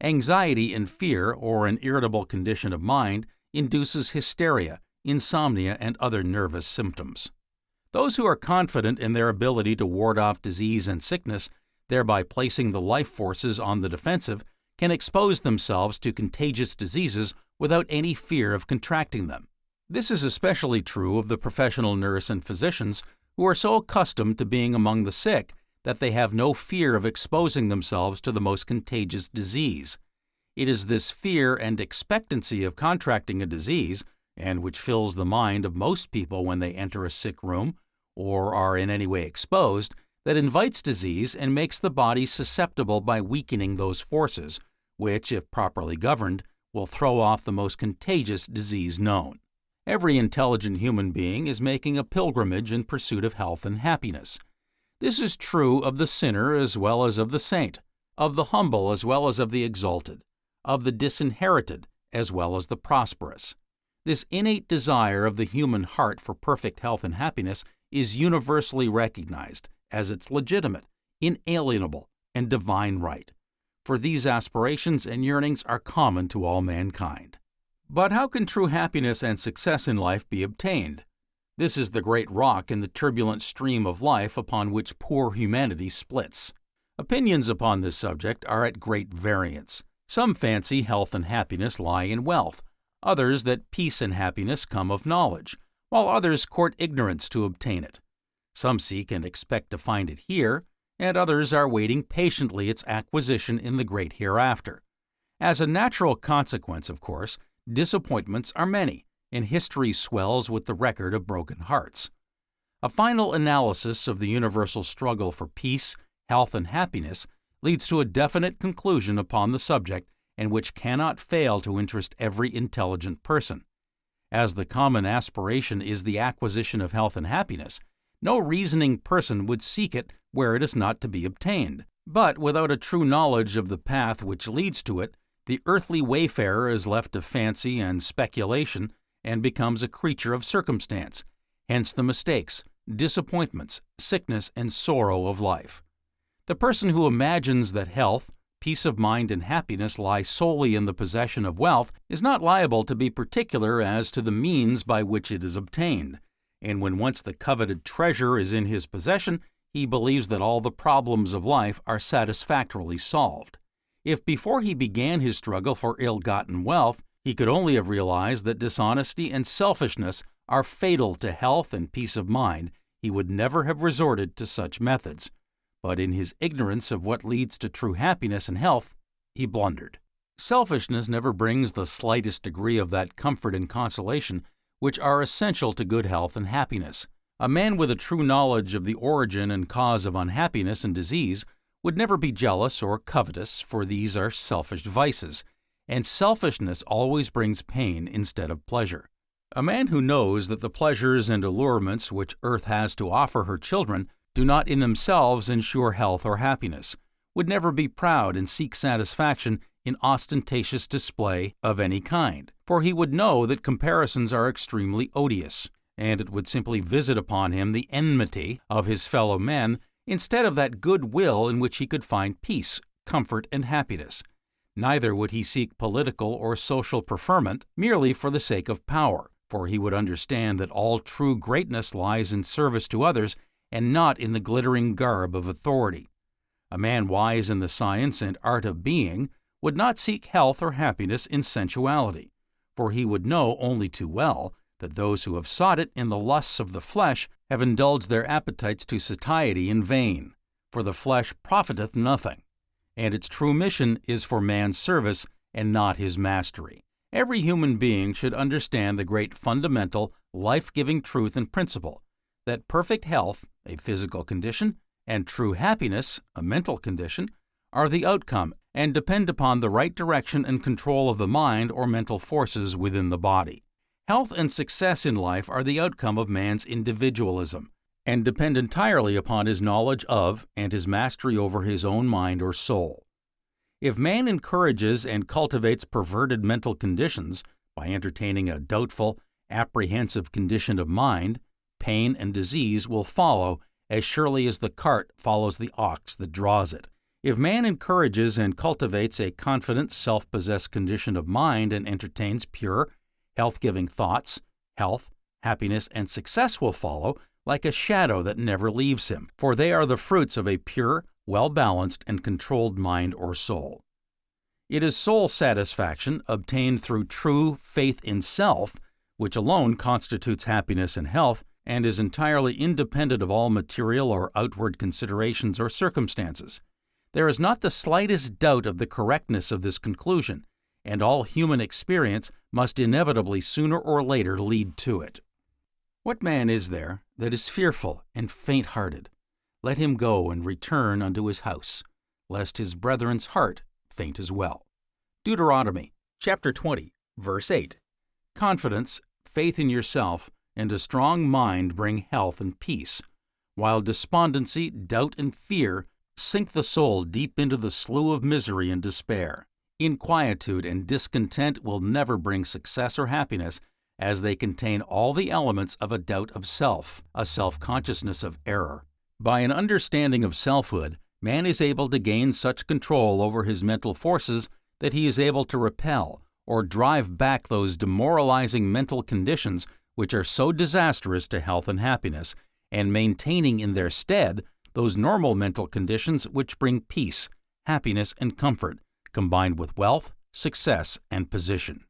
Anxiety and fear, or an irritable condition of mind, induces hysteria, insomnia, and other nervous symptoms. Those who are confident in their ability to ward off disease and sickness, thereby placing the life forces on the defensive, can expose themselves to contagious diseases without any fear of contracting them. This is especially true of the professional nurse and physicians who are so accustomed to being among the sick that they have no fear of exposing themselves to the most contagious disease. It is this fear and expectancy of contracting a disease, and which fills the mind of most people when they enter a sick room or are in any way exposed, that invites disease and makes the body susceptible by weakening those forces, which, if properly governed, will throw off the most contagious disease known. Every intelligent human being is making a pilgrimage in pursuit of health and happiness. This is true of the sinner as well as of the saint, of the humble as well as of the exalted, of the disinherited as well as the prosperous. This innate desire of the human heart for perfect health and happiness is universally recognized as its legitimate, inalienable, and divine right, for these aspirations and yearnings are common to all mankind. But how can true happiness and success in life be obtained? This is the great rock in the turbulent stream of life upon which poor humanity splits. Opinions upon this subject are at great variance. Some fancy health and happiness lie in wealth, others that peace and happiness come of knowledge, while others court ignorance to obtain it. Some seek and expect to find it here, and others are waiting patiently its acquisition in the great hereafter. As a natural consequence, of course, disappointments are many, and history swells with the record of broken hearts. A final analysis of the universal struggle for peace, health, and happiness leads to a definite conclusion upon the subject, and which cannot fail to interest every intelligent person. As the common aspiration is the acquisition of health and happiness, no reasoning person would seek it where it is not to be obtained. But without a true knowledge of the path which leads to it, The earthly wayfarer is left to fancy and speculation and becomes a creature of circumstance, hence the mistakes, disappointments, sickness, and sorrow of life. The person who imagines that health, peace of mind, and happiness lie solely in the possession of wealth is not liable to be particular as to the means by which it is obtained, and when once the coveted treasure is in his possession, he believes that all the problems of life are satisfactorily solved. If before he began his struggle for ill-gotten wealth, he could only have realized that dishonesty and selfishness are fatal to health and peace of mind, he would never have resorted to such methods. But in his ignorance of what leads to true happiness and health, he blundered. Selfishness never brings the slightest degree of that comfort and consolation which are essential to good health and happiness. A man with a true knowledge of the origin and cause of unhappiness and disease would never be jealous or covetous, for these are selfish vices, and selfishness always brings pain instead of pleasure. A man who knows that the pleasures and allurements which earth has to offer her children do not in themselves ensure health or happiness would never be proud and seek satisfaction in ostentatious display of any kind, for he would know that comparisons are extremely odious, and it would simply visit upon him the enmity of his fellow men instead of that good will in which he could find peace, comfort, and happiness. Neither would he seek political or social preferment merely for the sake of power, for he would understand that all true greatness lies in service to others and not in the glittering garb of authority. A man wise in the science and art of being would not seek health or happiness in sensuality, for he would know only too well that those who have sought it in the lusts of the flesh have indulged their appetites to satiety in vain, for the flesh profiteth nothing, and its true mission is for man's service and not his mastery. Every human being should understand the great fundamental, life-giving truth and principle, that perfect health, a physical condition, and true happiness, a mental condition, are the outcome and depend upon the right direction and control of the mind or mental forces within the body. Health and success in life are the outcome of man's individualism and depend entirely upon his knowledge of and his mastery over his own mind or soul. If man encourages and cultivates perverted mental conditions by entertaining a doubtful, apprehensive condition of mind, pain and disease will follow as surely as the cart follows the ox that draws it. If man encourages and cultivates a confident, self-possessed condition of mind and entertains pure, health-giving thoughts, health, happiness, and success will follow like a shadow that never leaves him, for they are the fruits of a pure, well-balanced, and controlled mind or soul. It is soul satisfaction obtained through true faith in self, which alone constitutes happiness and health, and is entirely independent of all material or outward considerations or circumstances. There is not the slightest doubt of the correctness of this conclusion, and all human experience must inevitably sooner or later lead to it. What man is there that is fearful and faint-hearted? Let him go and return unto his house, lest his brethren's heart faint as well. Deuteronomy, chapter 20, verse 8. Confidence, faith in yourself, and a strong mind bring health and peace, while despondency, doubt, and fear sink the soul deep into the slough of misery and despair. Inquietude and discontent will never bring success or happiness, as they contain all the elements of a doubt of self, a self-consciousness of error. By an understanding of selfhood, man is able to gain such control over his mental forces that he is able to repel or drive back those demoralizing mental conditions which are so disastrous to health and happiness, and maintaining in their stead those normal mental conditions which bring peace, happiness, and comfort, combined with wealth, success, and position.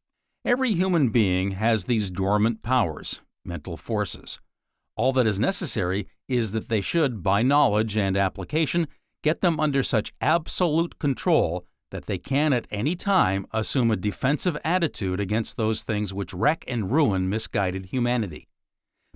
Every human being has these dormant powers, mental forces. All that is necessary is that they should, by knowledge and application, get them under such absolute control that they can at any time assume a defensive attitude against those things which wreck and ruin misguided humanity.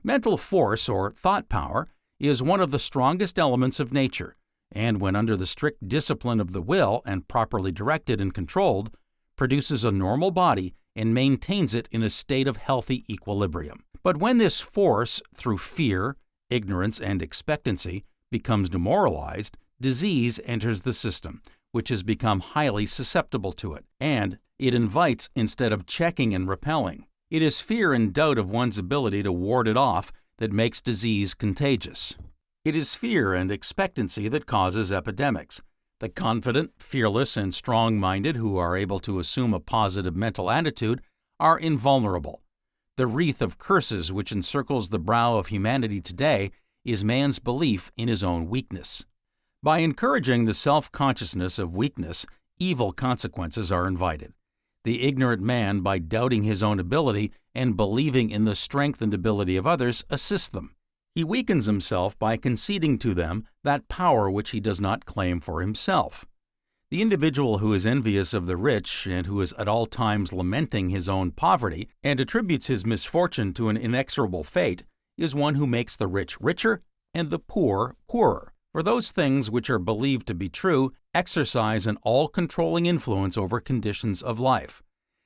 Mental force, or thought power, is one of the strongest elements of nature, and when under the strict discipline of the will and properly directed and controlled, produces a normal body and maintains it in a state of healthy equilibrium. But when this force, through fear, ignorance, and expectancy, becomes demoralized, disease enters the system, which has become highly susceptible to it, and it invites instead of checking and repelling. It is fear and doubt of one's ability to ward it off that makes disease contagious. It is fear and expectancy that causes epidemics. The confident, fearless, and strong-minded who are able to assume a positive mental attitude are invulnerable. The wreath of curses which encircles the brow of humanity today is man's belief in his own weakness. By encouraging the self-consciousness of weakness, evil consequences are invited. The ignorant man, by doubting his own ability and believing in the strength and ability of others, assists them. He weakens himself by conceding to them that power which he does not claim for himself. The individual who is envious of the rich and who is at all times lamenting his own poverty and attributes his misfortune to an inexorable fate is one who makes the rich richer and the poor poorer. For those things which are believed to be true exercise an all-controlling influence over conditions of life.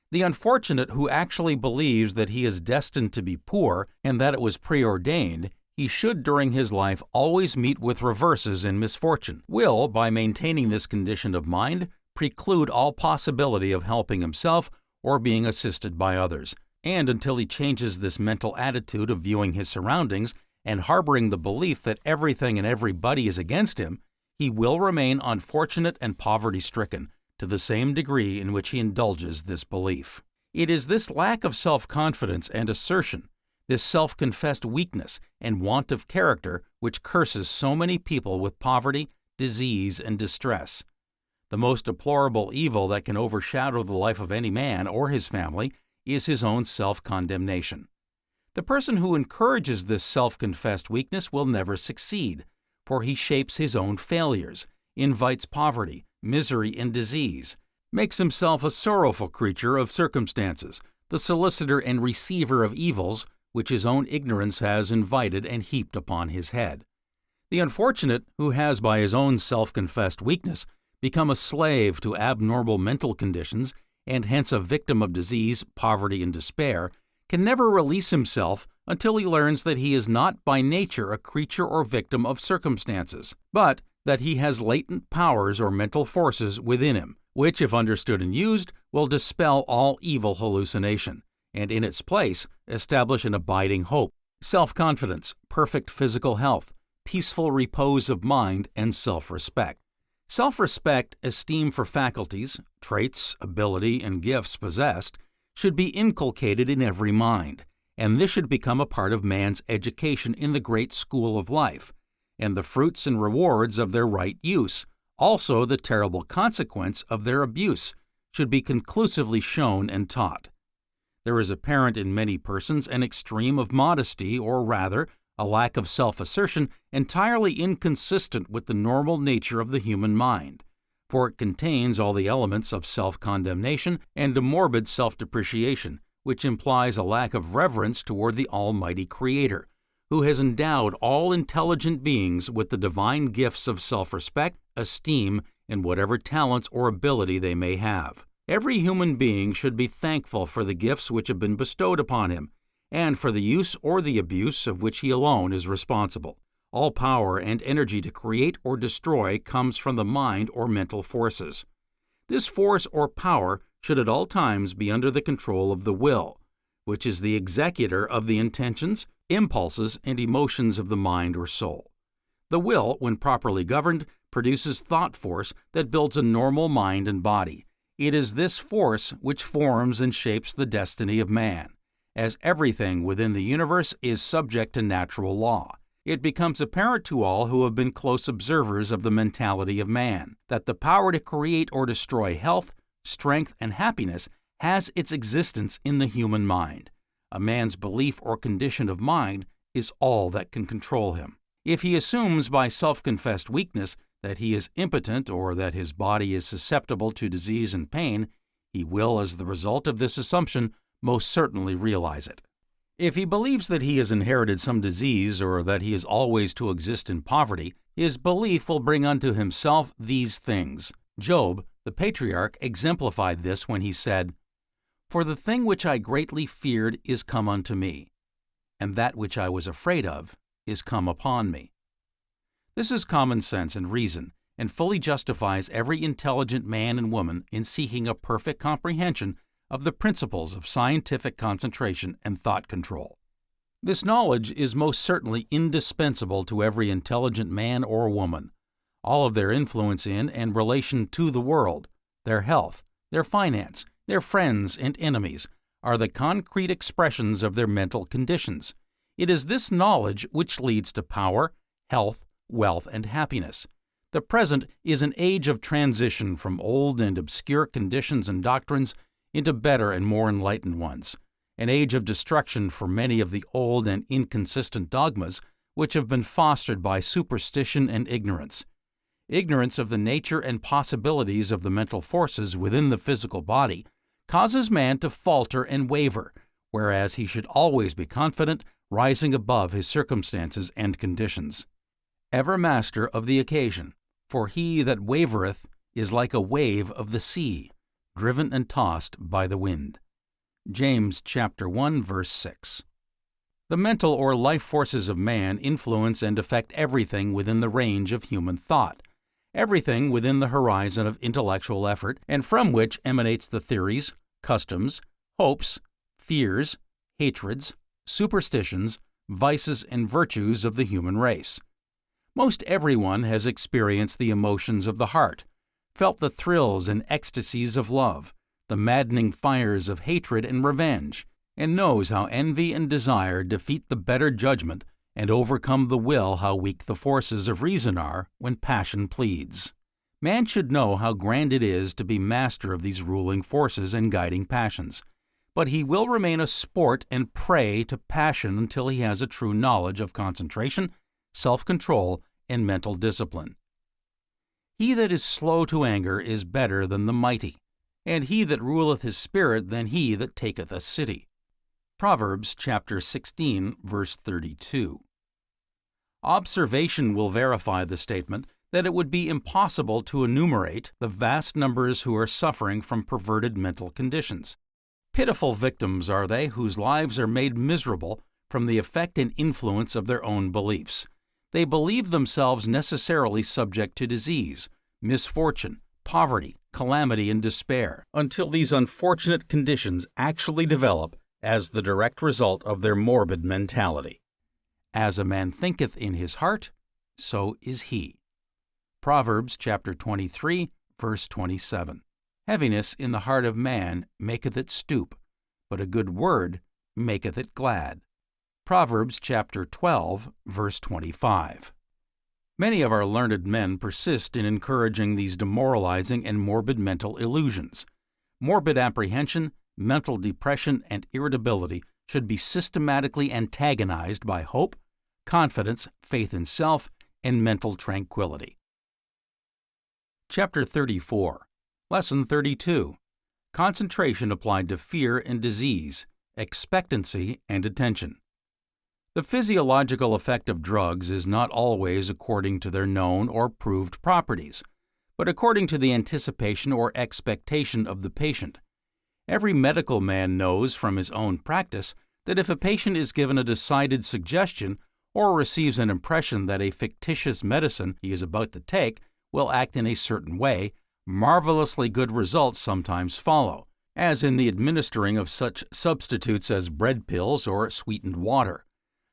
The unfortunate who actually believes that he is destined to be poor and that it was preordained, he should during his life always meet with reverses in misfortune, will, by maintaining this condition of mind, preclude all possibility of helping himself or being assisted by others. And until he changes this mental attitude of viewing his surroundings and harboring the belief that everything and everybody is against him, he will remain unfortunate and poverty-stricken to the same degree in which he indulges this belief. It is this lack of self-confidence and assertion, this self-confessed weakness and want of character which curses so many people with poverty, disease, and distress. The most deplorable evil that can overshadow the life of any man or his family is his own self-condemnation. The person who encourages this self-confessed weakness will never succeed, for he shapes his own failures, invites poverty, misery, and disease, makes himself a sorrowful creature of circumstances, the solicitor and receiver of evils which his own ignorance has invited and heaped upon his head. The unfortunate who has by his own self-confessed weakness become a slave to abnormal mental conditions and hence a victim of disease, poverty, and despair, can never release himself until he learns that he is not by nature a creature or victim of circumstances, but that he has latent powers or mental forces within him, which, if understood and used, will dispel all evil hallucination, and in its place establish an abiding hope, self-confidence, perfect physical health, peaceful repose of mind, and self-respect. Self-respect, esteem for faculties, traits, ability, and gifts possessed should be inculcated in every mind, and this should become a part of man's education in the great school of life, and the fruits and rewards of their right use, also the terrible consequence of their abuse, should be conclusively shown and taught. There is apparent in many persons an extreme of modesty, or rather, a lack of self-assertion entirely inconsistent with the normal nature of the human mind, for it contains all the elements of self-condemnation and a morbid self-depreciation, which implies a lack of reverence toward the Almighty Creator, who has endowed all intelligent beings with the divine gifts of self-respect, esteem, and whatever talents or ability they may have. Every human being should be thankful for the gifts which have been bestowed upon him, and for the use or the abuse of which he alone is responsible. All power and energy to create or destroy comes from the mind or mental forces. This force or power should at all times be under the control of the will, which is the executor of the intentions, impulses, and emotions of the mind or soul. The will, when properly governed, produces thought force that builds a normal mind and body. It is this force which forms and shapes the destiny of man. As everything within the universe is subject to natural law, it becomes apparent to all who have been close observers of the mentality of man that the power to create or destroy health, strength, and happiness has its existence in the human mind. A man's belief or condition of mind is all that can control him. If he assumes by self-confessed weakness that he is impotent or that his body is susceptible to disease and pain, he will, as the result of this assumption, most certainly realize it. If he believes that he has inherited some disease or that he is always to exist in poverty, his belief will bring unto himself these things. Job, the patriarch, exemplified this when he said, "For the thing which I greatly feared is come unto me, and that which I was afraid of is come upon me." This is common sense and reason, and fully justifies every intelligent man and woman in seeking a perfect comprehension of the principles of scientific concentration and thought control. This knowledge is most certainly indispensable to every intelligent man or woman. All of their influence in and relation to the world, their health, their finance, their friends and enemies, are the concrete expressions of their mental conditions. It is this knowledge which leads to power, health, wealth, and happiness. The present is an age of transition from old and obscure conditions and doctrines into better and more enlightened ones, an age of destruction for many of the old and inconsistent dogmas which have been fostered by superstition and ignorance. Ignorance of the nature and possibilities of the mental forces within the physical body causes man to falter and waver, whereas he should always be confident, rising above his circumstances and conditions. Ever master of the occasion, for he that wavereth is like a wave of the sea, driven and tossed by the wind. James chapter 1, verse 6. The mental or life forces of man influence and affect everything within the range of human thought, everything within the horizon of intellectual effort, and from which emanates the theories, customs, hopes, fears, hatreds, superstitions, vices, and virtues of the human race. Most everyone has experienced the emotions of the heart, felt the thrills and ecstasies of love, the maddening fires of hatred and revenge, and knows how envy and desire defeat the better judgment and overcome the will, how weak the forces of reason are when passion pleads. Man should know how grand it is to be master of these ruling forces and guiding passions, but he will remain a sport and prey to passion until he has a true knowledge of concentration, self-control, and mental discipline. He that is slow to anger is better than the mighty, and he that ruleth his spirit than he that taketh a city. Proverbs chapter 16, verse 32. Observation will verify the statement that it would be impossible to enumerate the vast numbers who are suffering from perverted mental conditions. Pitiful victims are they whose lives are made miserable from the effect and influence of their own beliefs. They believe themselves necessarily subject to disease, misfortune, poverty, calamity, and despair, until these unfortunate conditions actually develop as the direct result of their morbid mentality. As a man thinketh in his heart, so is he. Proverbs chapter 23, verse 27. Heaviness in the heart of man maketh it stoop, but a good word maketh it glad. Proverbs chapter 12, verse 25. Many of our learned men persist in encouraging these demoralizing and morbid mental illusions. Morbid apprehension, mental depression, and irritability should be systematically antagonized by hope, confidence, faith in self, and mental tranquility. Chapter 34. Lesson 32. Concentration applied to fear and disease, expectancy and attention. The physiological effect of drugs is not always according to their known or proved properties, but according to the anticipation or expectation of the patient. Every medical man knows from his own practice that if a patient is given a decided suggestion or receives an impression that a fictitious medicine he is about to take will act in a certain way, marvelously good results sometimes follow, as in the administering of such substitutes as bread pills or sweetened water.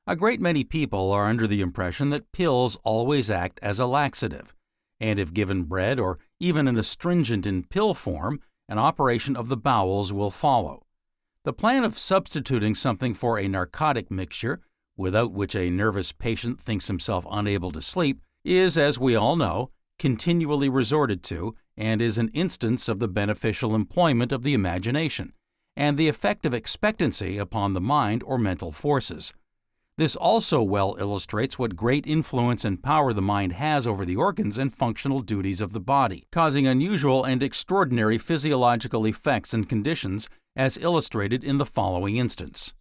A great many people are under the impression that pills always act as a laxative, and if given bread or even an astringent in pill form, an operation of the bowels will follow. The plan of substituting something for a narcotic mixture, without which a nervous patient thinks himself unable to sleep, is, as we all know, continually resorted to, and is an instance of the beneficial employment of the imagination, and the effect of expectancy upon the mind or mental forces. This also well illustrates what great influence and power the mind has over the organs and functional duties of the body, causing unusual and extraordinary physiological effects and conditions, as illustrated in the following instance.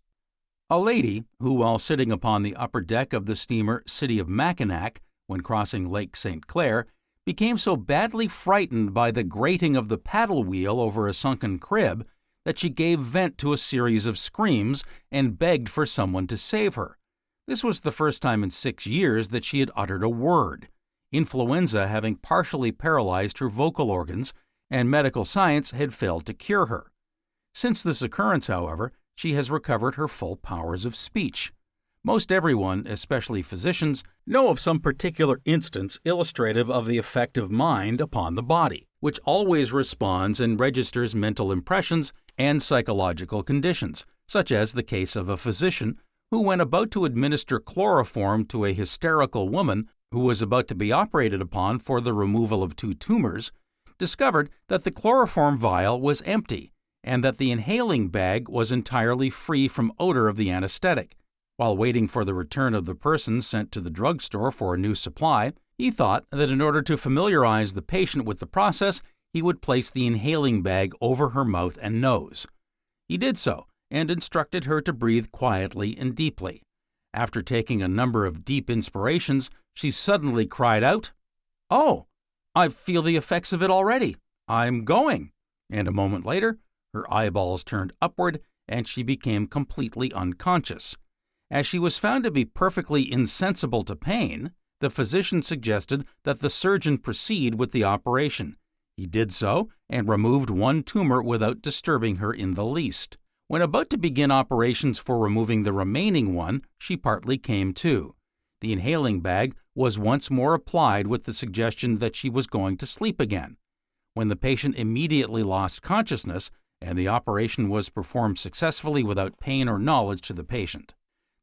A lady who, while sitting upon the upper deck of the steamer City of Mackinac, when crossing Lake St. Clair, became so badly frightened by the grating of the paddle wheel over a sunken crib that she gave vent to a series of screams and begged for someone to save her. This was the first time in 6 years that she had uttered a word. influenza having partially paralyzed her vocal organs, and medical science had failed to cure her. Since this occurrence, however, she has recovered her full powers of speech. Most everyone, especially physicians, know of some particular instance illustrative of the effect of mind upon the body, which always responds and registers mental impressions and psychological conditions, such as the case of a physician who, when about to administer chloroform to a hysterical woman who was about to be operated upon for the removal of 2 tumors, discovered that the chloroform vial was empty and that the inhaling bag was entirely free from odor of the anesthetic. While waiting for the return of the person sent to the drugstore for a new supply, he thought that in order to familiarize the patient with the process, he would place the inhaling bag over her mouth and nose. He did so, and instructed her to breathe quietly and deeply. After taking a number of deep inspirations, she suddenly cried out, "Oh, I feel the effects of it already. I'm going." And a moment later, her eyeballs turned upward and she became completely unconscious. As she was found to be perfectly insensible to pain, the physician suggested that the surgeon proceed with the operation. He did so and removed 1 tumor without disturbing her in the least. When about to begin operations for removing the remaining 1, she partly came to. The inhaling bag was once more applied with the suggestion that she was going to sleep again. When the patient immediately lost consciousness and the operation was performed successfully without pain or knowledge to the patient.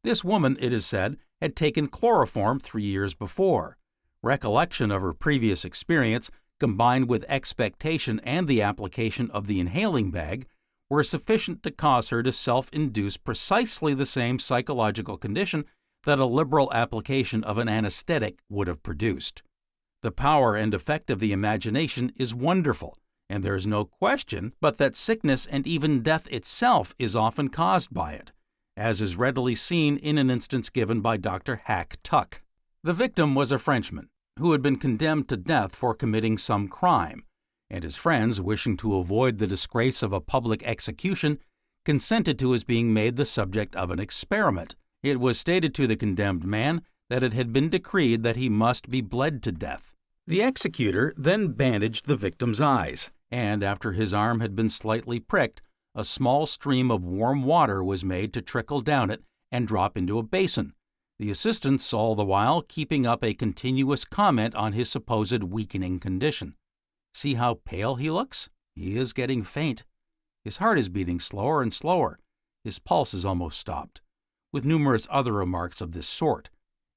This woman, it is said, had taken chloroform 3 years before. Recollection of her previous experience, combined with expectation and the application of the inhaling bag, were sufficient to cause her to self-induce precisely the same psychological condition that a liberal application of an anesthetic would have produced. The power and effect of the imagination is wonderful, and there is no question but that sickness and even death itself is often caused by it, as is readily seen in an instance given by Dr. Hack Tuck. The victim was a Frenchman who had been condemned to death for committing some crime, and his friends, wishing to avoid the disgrace of a public execution, consented to his being made the subject of an experiment. It was stated to the condemned man that it had been decreed that he must be bled to death. The executor then bandaged the victim's eyes, and after his arm had been slightly pricked, a small stream of warm water was made to trickle down it and drop into a basin, the assistants all the while keeping up a continuous comment on his supposed weakening condition. "See how pale he looks? He is getting faint. His heart is beating slower and slower. His pulse is almost stopped," with numerous other remarks of this sort.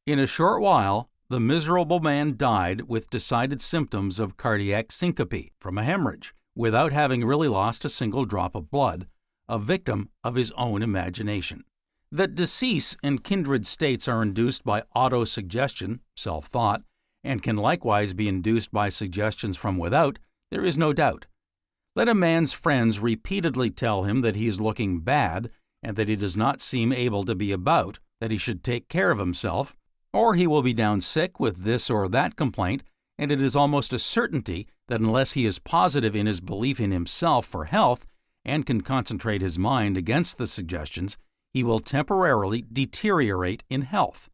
In a short while, the miserable man died with decided symptoms of cardiac syncope from a hemorrhage, without having really lost a single drop of blood, a victim of his own imagination. That decease and kindred states are induced by autosuggestion, self-thought, and can likewise be induced by suggestions from without, there is no doubt. Let a man's friends repeatedly tell him that he is looking bad and that he does not seem able to be about, that he should take care of himself, or he will be down sick with this or that complaint, and it is almost a certainty that unless he is positive in his belief in himself for health and can concentrate his mind against the suggestions, he will temporarily deteriorate in health.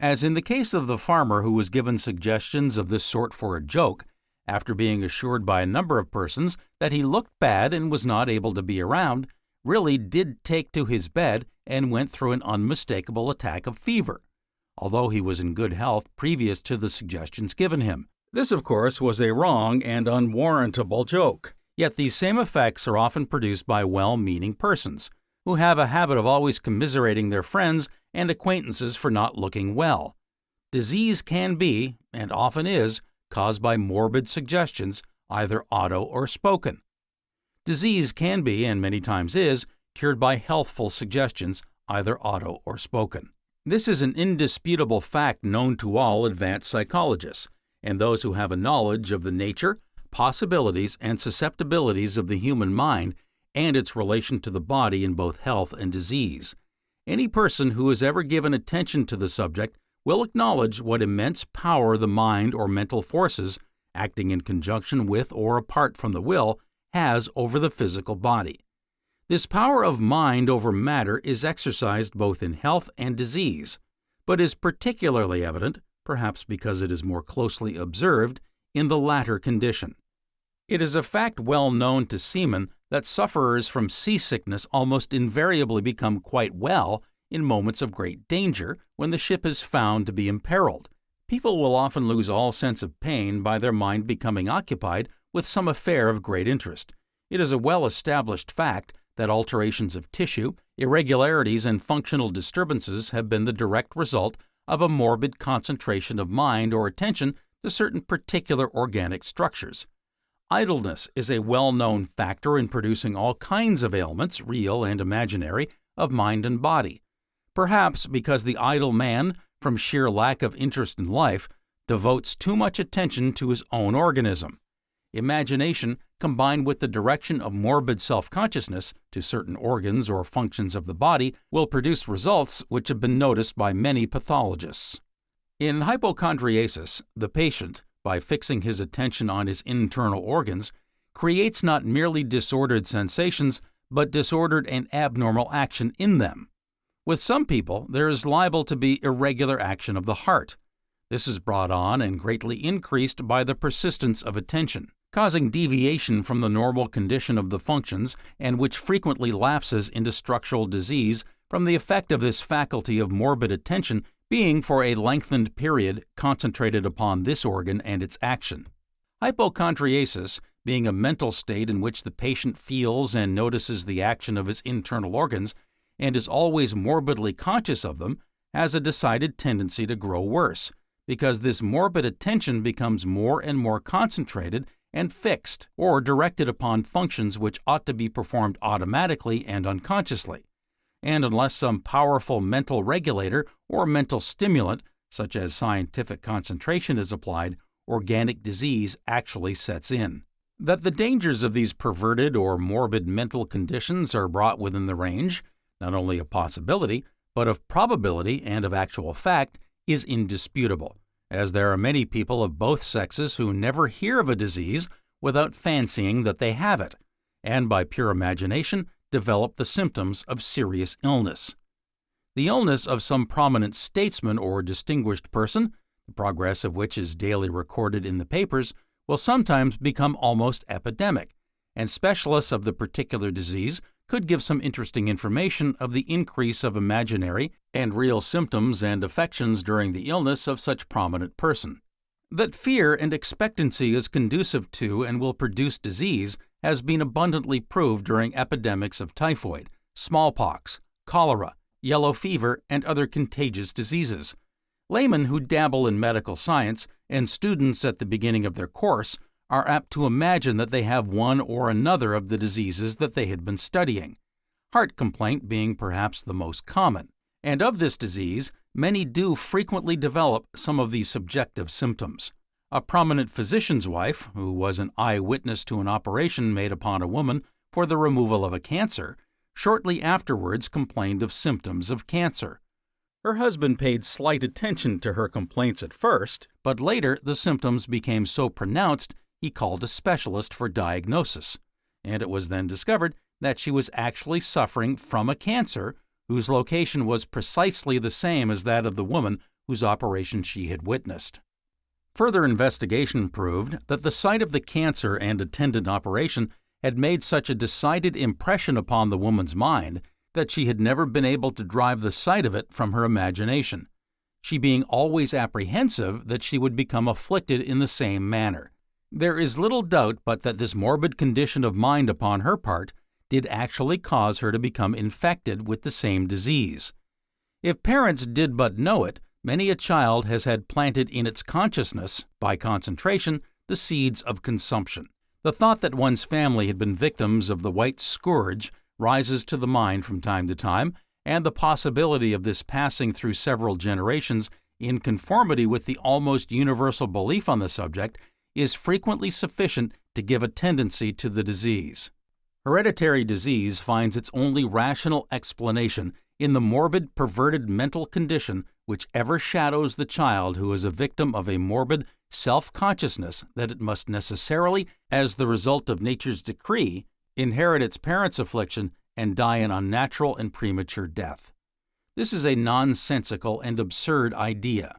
As in the case of the farmer who was given suggestions of this sort for a joke, after being assured by a number of persons that he looked bad and was not able to be around, really did take to his bed and went through an unmistakable attack of fever, although he was in good health previous to the suggestions given him. This, of course, was a wrong and unwarrantable joke. Yet these same effects are often produced by well-meaning persons, who have a habit of always commiserating their friends and acquaintances for not looking well. Disease can be, and often is, caused by morbid suggestions, either auto or spoken. Disease can be, and many times is, cured by healthful suggestions, either auto or spoken. This is an indisputable fact known to all advanced psychologists, and those who have a knowledge of the nature, possibilities, and susceptibilities of the human mind and its relation to the body in both health and disease. Any person who has ever given attention to the subject will acknowledge what immense power the mind or mental forces, acting in conjunction with or apart from the will, has over the physical body. This power of mind over matter is exercised both in health and disease, but is particularly evident, perhaps because it is more closely observed in the latter condition. It is a fact well known to seamen that sufferers from seasickness almost invariably become quite well in moments of great danger when the ship is found to be imperiled. People will often lose all sense of pain by their mind becoming occupied with some affair of great interest. It is a well-established fact that alterations of tissue, irregularities, and functional disturbances have been the direct result of a morbid concentration of mind or attention to certain particular organic structures. Idleness is a well-known factor in producing all kinds of ailments, real and imaginary, of mind and body. Perhaps because the idle man, from sheer lack of interest in life, devotes too much attention to his own organism. Imagination, combined with the direction of morbid self-consciousness to certain organs or functions of the body, will produce results which have been noticed by many pathologists. In hypochondriasis, the patient, by fixing his attention on his internal organs, creates not merely disordered sensations, but disordered and abnormal action in them. With some people, there is liable to be irregular action of the heart. This is brought on and greatly increased by the persistence of attention, causing deviation from the normal condition of the functions and which frequently lapses into structural disease from the effect of this faculty of morbid attention being for a lengthened period concentrated upon this organ and its action. Hypochondriasis, being a mental state in which the patient feels and notices the action of his internal organs and is always morbidly conscious of them, has a decided tendency to grow worse, because this morbid attention becomes more and more concentrated and fixed or directed upon functions which ought to be performed automatically and unconsciously. And unless some powerful mental regulator or mental stimulant, such as scientific concentration, is applied, organic disease actually sets in. That the dangers of these perverted or morbid mental conditions are brought within the range, not only of possibility, but of probability and of actual fact, is indisputable, as there are many people of both sexes who never hear of a disease without fancying that they have it, and by pure imagination develop the symptoms of serious illness. The illness of some prominent statesman or distinguished person, the progress of which is daily recorded in the papers, will sometimes become almost epidemic, and specialists of the particular disease could give some interesting information of the increase of imaginary and real symptoms and affections during the illness of such prominent person. That fear and expectancy is conducive to and will produce disease has been abundantly proved during epidemics of typhoid, smallpox, cholera, yellow fever, and other contagious diseases. Laymen who dabble in medical science and students at the beginning of their course are apt to imagine that they have one or another of the diseases that they had been studying, heart complaint being perhaps the most common. And of this disease, many do frequently develop some of these subjective symptoms. A prominent physician's wife, who was an eyewitness to an operation made upon a woman for the removal of a cancer, shortly afterwards complained of symptoms of cancer. Her husband paid slight attention to her complaints at first, but later the symptoms became so pronounced he called a specialist for diagnosis, and it was then discovered that she was actually suffering from a cancer whose location was precisely the same as that of the woman whose operation she had witnessed. Further investigation proved that the site of the cancer and attendant operation had made such a decided impression upon the woman's mind that she had never been able to drive the sight of it from her imagination, she being always apprehensive that she would become afflicted in the same manner. There is little doubt but that this morbid condition of mind upon her part did actually cause her to become infected with the same disease. If parents did but know it, many a child has had planted in its consciousness, by concentration, the seeds of consumption. The thought that one's family had been victims of the white scourge rises to the mind from time to time, and the possibility of this passing through several generations in conformity with the almost universal belief on the subject is frequently sufficient to give a tendency to the disease. Hereditary disease finds its only rational explanation in the morbid, perverted mental condition which ever shadows the child who is a victim of a morbid self-consciousness that it must necessarily, as the result of nature's decree, inherit its parents' affliction and die an unnatural and premature death. This is a nonsensical and absurd idea.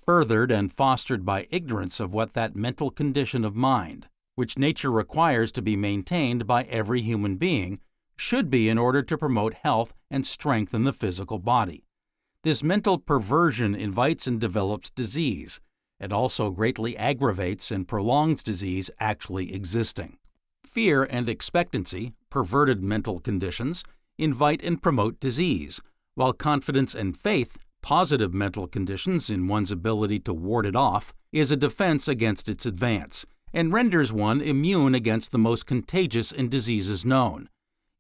furthered and fostered by ignorance of what that mental condition of mind, which nature requires to be maintained by every human being, should be in order to promote health and strengthen the physical body. This mental perversion invites and develops disease, and also greatly aggravates and prolongs disease actually existing. Fear and expectancy, perverted mental conditions, invite and promote disease, while confidence and faith, positive mental conditions in one's ability to ward it off, is a defense against its advance, and renders one immune against the most contagious and diseases known.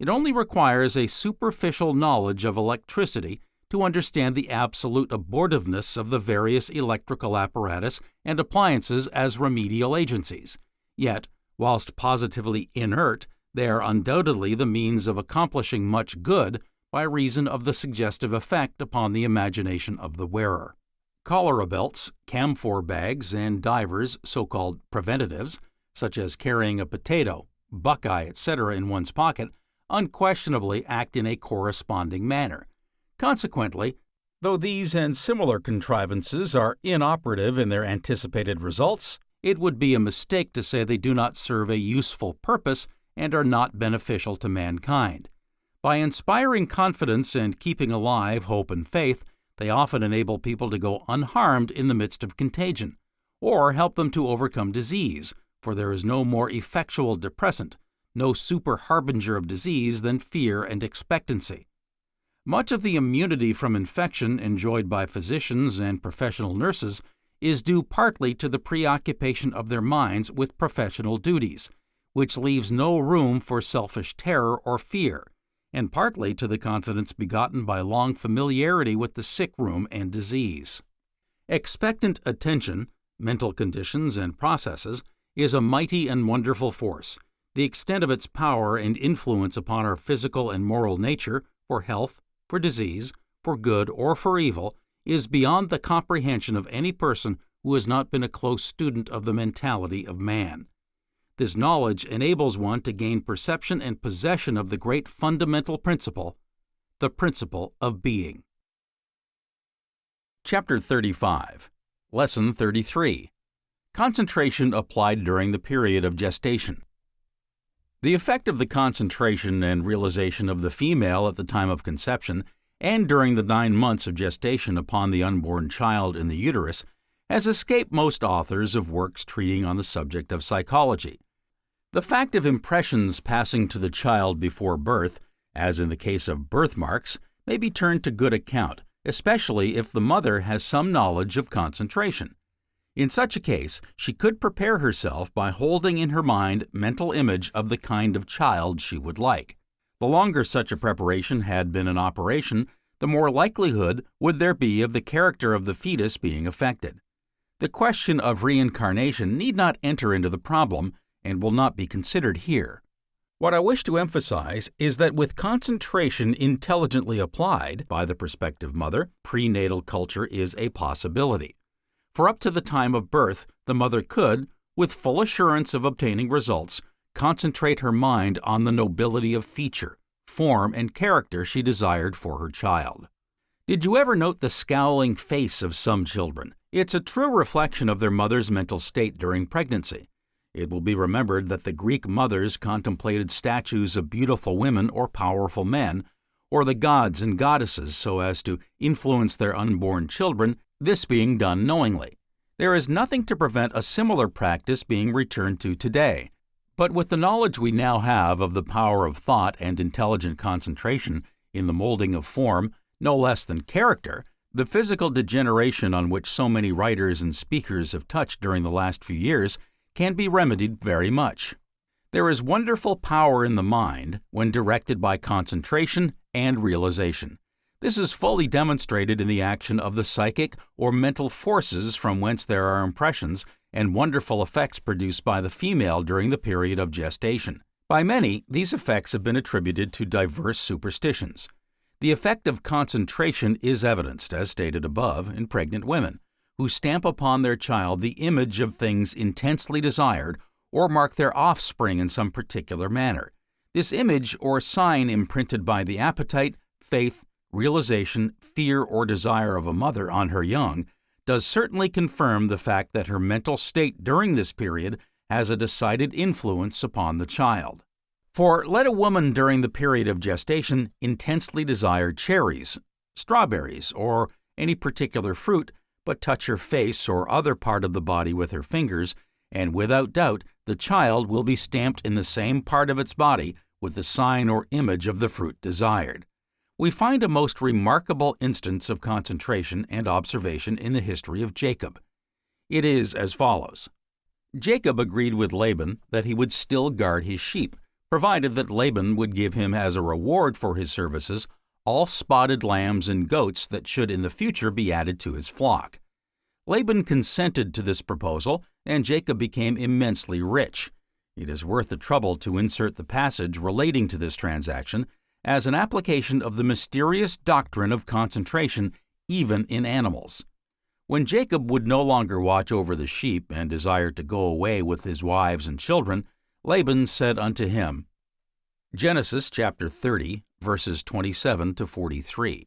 It only requires a superficial knowledge of electricity to understand the absolute abortiveness of the various electrical apparatus and appliances as remedial agencies. Yet, whilst positively inert, they are undoubtedly the means of accomplishing much good by reason of the suggestive effect upon the imagination of the wearer. Cholera belts, camphor bags, and divers, so-called preventatives, such as carrying a potato, buckeye, etc. in one's pocket, unquestionably act in a corresponding manner. Consequently, though these and similar contrivances are inoperative in their anticipated results, it would be a mistake to say they do not serve a useful purpose and are not beneficial to mankind. By inspiring confidence and keeping alive hope and faith, they often enable people to go unharmed in the midst of contagion, or help them to overcome disease, for there is no more effectual depressant, no super harbinger of disease than fear and expectancy. Much of the immunity from infection enjoyed by physicians and professional nurses is due partly to the preoccupation of their minds with professional duties, which leaves no room for selfish terror or fear, and partly to the confidence begotten by long familiarity with the sick room and disease. Expectant attention, mental conditions and processes, is a mighty and wonderful force. The extent of its power and influence upon our physical and moral nature, for health, for disease, for good or for evil, is beyond the comprehension of any person who has not been a close student of the mentality of man. This knowledge enables one to gain perception and possession of the great fundamental principle, the principle of being. Chapter 35, Lesson 33, Concentration applied during the period of gestation. The effect of the concentration and realization of the female at the time of conception and during the 9 months of gestation upon the unborn child in the uterus has escaped most authors of works treating on the subject of psychology. The fact of impressions passing to the child before birth, as in the case of birthmarks, may be turned to good account, especially if the mother has some knowledge of concentration. In such a case, she could prepare herself by holding in her mind mental image of the kind of child she would like. The longer such a preparation had been in operation, the more likelihood would there be of the character of the fetus being affected. The question of reincarnation need not enter into the problem, and will not be considered here. What I wish to emphasize is that with concentration intelligently applied by the prospective mother, prenatal culture is a possibility. For up to the time of birth, the mother could, with full assurance of obtaining results, concentrate her mind on the nobility of feature, form, and character she desired for her child. Did you ever note the scowling face of some children? It's a true reflection of their mother's mental state during pregnancy. It will be remembered that the Greek mothers contemplated statues of beautiful women or powerful men, or the gods and goddesses so as to influence their unborn children, this being done knowingly. There is nothing to prevent a similar practice being returned to today. But with the knowledge we now have of the power of thought and intelligent concentration in the molding of form, no less than character, the physical degeneration on which so many writers and speakers have touched during the last few years can be remedied very much. There is wonderful power in the mind when directed by concentration and realization. This is fully demonstrated in the action of the psychic or mental forces from whence there are impressions and wonderful effects produced by the female during the period of gestation. By many, these effects have been attributed to diverse superstitions. The effect of concentration is evidenced, as stated above, in pregnant women, who stamp upon their child the image of things intensely desired or mark their offspring in some particular manner. This image or sign imprinted by the appetite, faith, realization, fear, or desire of a mother on her young does certainly confirm the fact that her mental state during this period has a decided influence upon the child. For let a woman during the period of gestation intensely desire cherries, strawberries, or any particular fruit, but touch her face or other part of the body with her fingers, and without doubt the child will be stamped in the same part of its body with the sign or image of the fruit desired. We find a most remarkable instance of concentration and observation in the history of Jacob. It is as follows. Jacob agreed with Laban that he would still guard his sheep, provided that Laban would give him as a reward for his services all spotted lambs and goats that should in the future be added to his flock. Laban consented to this proposal, and Jacob became immensely rich. It is worth the trouble to insert the passage relating to this transaction as an application of the mysterious doctrine of concentration even in animals. When Jacob would no longer watch over the sheep and desired to go away with his wives and children, Laban said unto him, Genesis chapter 30, verses 27 to 43,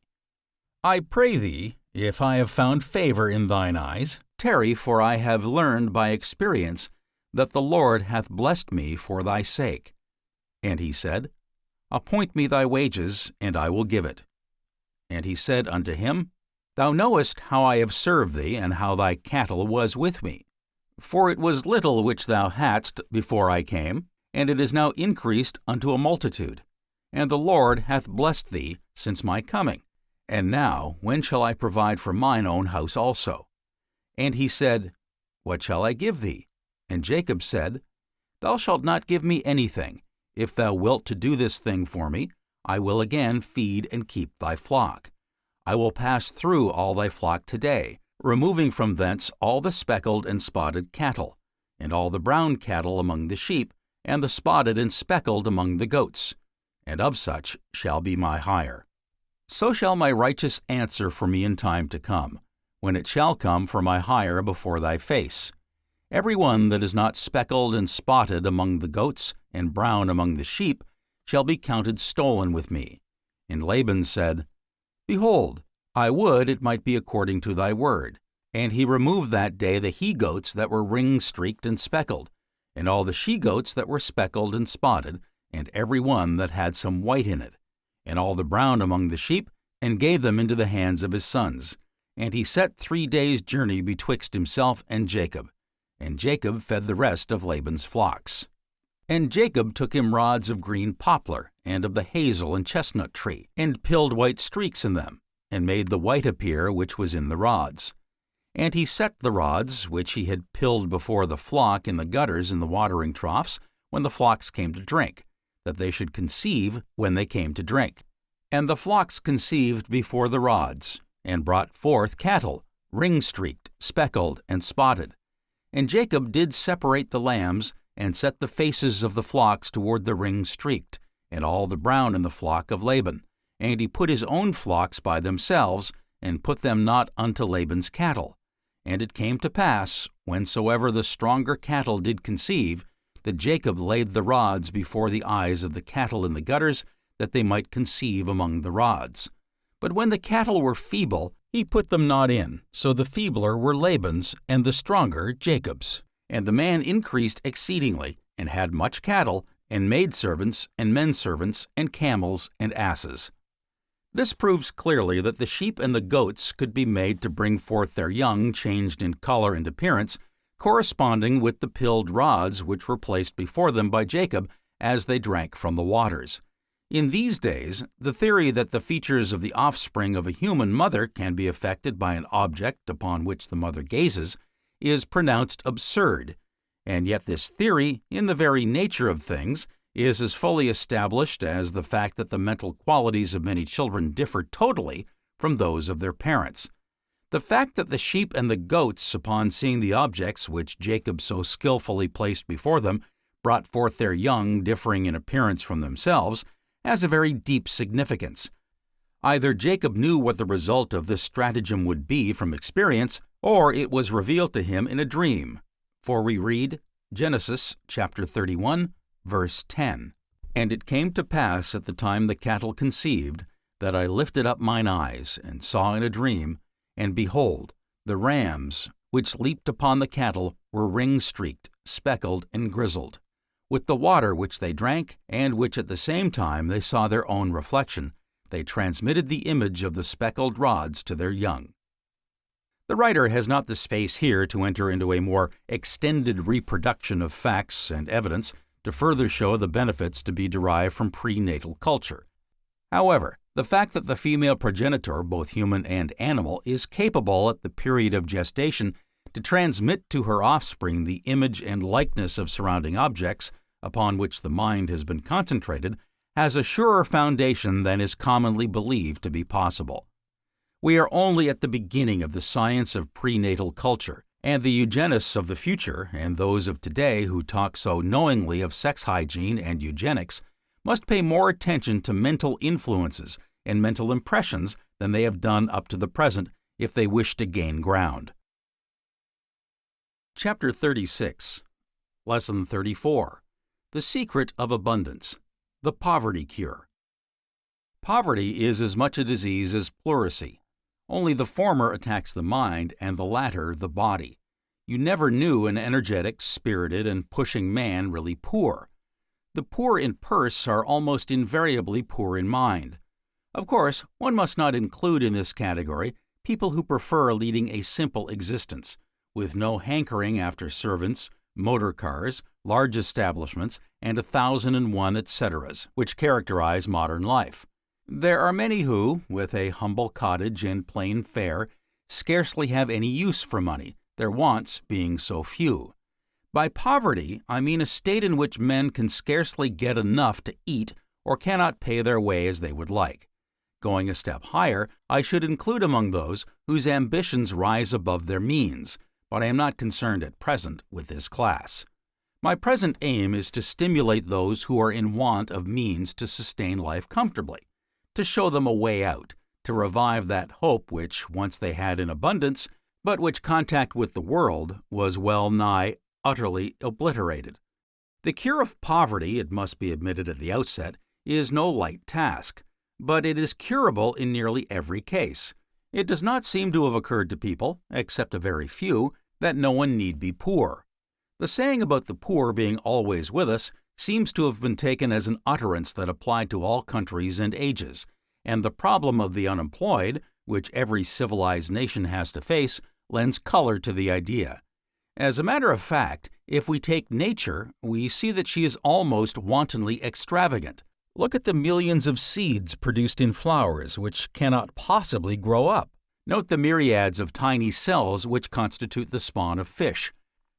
I pray thee, if I have found favor in thine eyes, tarry, for I have learned by experience that the Lord hath blessed me for thy sake. And he said, Appoint me thy wages, and I will give it. And he said unto him, Thou knowest how I have served thee, and how thy cattle was with me. For it was little which thou hadst before I came, and it is now increased unto a multitude. And the Lord hath blessed thee since my coming. And now, when shall I provide for mine own house also? And he said, What shall I give thee? And Jacob said, Thou shalt not give me anything. If thou wilt to do this thing for me, I will again feed and keep thy flock. I will pass through all thy flock today, removing from thence all the speckled and spotted cattle, and all the brown cattle among the sheep, and the spotted and speckled among the goats, and of such shall be my hire. So shall my righteous answer for me in time to come, when it shall come for my hire before thy face. Every one that is not speckled and spotted among the goats, and brown among the sheep, shall be counted stolen with me. And Laban said, Behold, I would it might be according to thy word. And he removed that day the he-goats that were ring-streaked and speckled, and all the she-goats that were speckled and spotted, and every one that had some white in it, and all the brown among the sheep, and gave them into the hands of his sons. And he set 3 days' journey betwixt himself and Jacob. And Jacob fed the rest of Laban's flocks. And Jacob took him rods of green poplar, and of the hazel and chestnut tree, and pilled white streaks in them, and made the white appear which was in the rods. And he set the rods, which he had pilled before the flock in the gutters in the watering troughs, when the flocks came to drink, that they should conceive when they came to drink. And the flocks conceived before the rods, and brought forth cattle, ring-streaked, speckled, and spotted. And Jacob did separate the lambs, and set the faces of the flocks toward the ring-streaked, and all the brown in the flock of Laban. And he put his own flocks by themselves, and put them not unto Laban's cattle. And it came to pass, whensoever the stronger cattle did conceive, that Jacob laid the rods before the eyes of the cattle in the gutters, that they might conceive among the rods. But when the cattle were feeble, he put them not in, so the feebler were Laban's, and the stronger Jacob's. And the man increased exceedingly, and had much cattle, and maidservants, and menservants, and camels, and asses. This proves clearly that the sheep and the goats could be made to bring forth their young changed in color and appearance, corresponding with the pilled rods which were placed before them by Jacob as they drank from the waters. In these days, the theory that the features of the offspring of a human mother can be affected by an object upon which the mother gazes is pronounced absurd, and yet this theory, in the very nature of things, is as fully established as the fact that the mental qualities of many children differ totally from those of their parents. The fact that the sheep and the goats, upon seeing the objects which Jacob so skillfully placed before them, brought forth their young differing in appearance from themselves, has a very deep significance. Either Jacob knew what the result of this stratagem would be from experience, or it was revealed to him in a dream. For we read Genesis chapter 31, verse 10. And it came to pass at the time the cattle conceived, that I lifted up mine eyes, and saw in a dream, and behold, The rams, which leaped upon the cattle, were ring-streaked, speckled, and grizzled. With the water which they drank, and which at the same time they saw their own reflection, they transmitted the image of the speckled rods to their young. The writer has not the space here to enter into a more extended reproduction of facts and evidence to further show the benefits to be derived from prenatal culture. However, the fact that the female progenitor, both human and animal, is capable at the period of gestation to transmit to her offspring the image and likeness of surrounding objects upon which the mind has been concentrated has a surer foundation than is commonly believed to be possible. We are only at the beginning of the science of prenatal culture, and the eugenists of the future and those of today who talk so knowingly of sex hygiene and eugenics must pay more attention to mental influences and mental impressions than they have done up to the present if they wish to gain ground. Chapter 36. Lesson 34. The Secret of Abundance. The Poverty Cure. Poverty is as much a disease as pleurisy. Only the former attacks the mind and the latter the body. You never knew an energetic, spirited, and pushing man really poor. The poor in purse are almost invariably poor in mind. Of course, one must not include in this category people who prefer leading a simple existence, with no hankering after servants, motor cars, large establishments, and 1,001 etceteras, which characterize modern life. There are many who, with a humble cottage and plain fare, scarcely have any use for money, their wants being so few. By poverty, I mean a state in which men can scarcely get enough to eat or cannot pay their way as they would like. Going a step higher, I should include among those whose ambitions rise above their means, but I am not concerned at present with this class. My present aim is to stimulate those who are in want of means to sustain life comfortably, to show them a way out, to revive that hope which once they had in abundance, but which contact with the world was well nigh utterly obliterated. The cure of poverty, it must be admitted at the outset, is no light task, but it is curable in nearly every case. It does not seem to have occurred to people, except a very few, that no one need be poor. The saying about the poor being always with us seems to have been taken as an utterance that applied to all countries and ages, and the problem of the unemployed, which every civilized nation has to face, lends color to the idea. As a matter of fact, if we take nature, we see that she is almost wantonly extravagant. Look at the millions of seeds produced in flowers which cannot possibly grow up. Note the myriads of tiny cells which constitute the spawn of fish.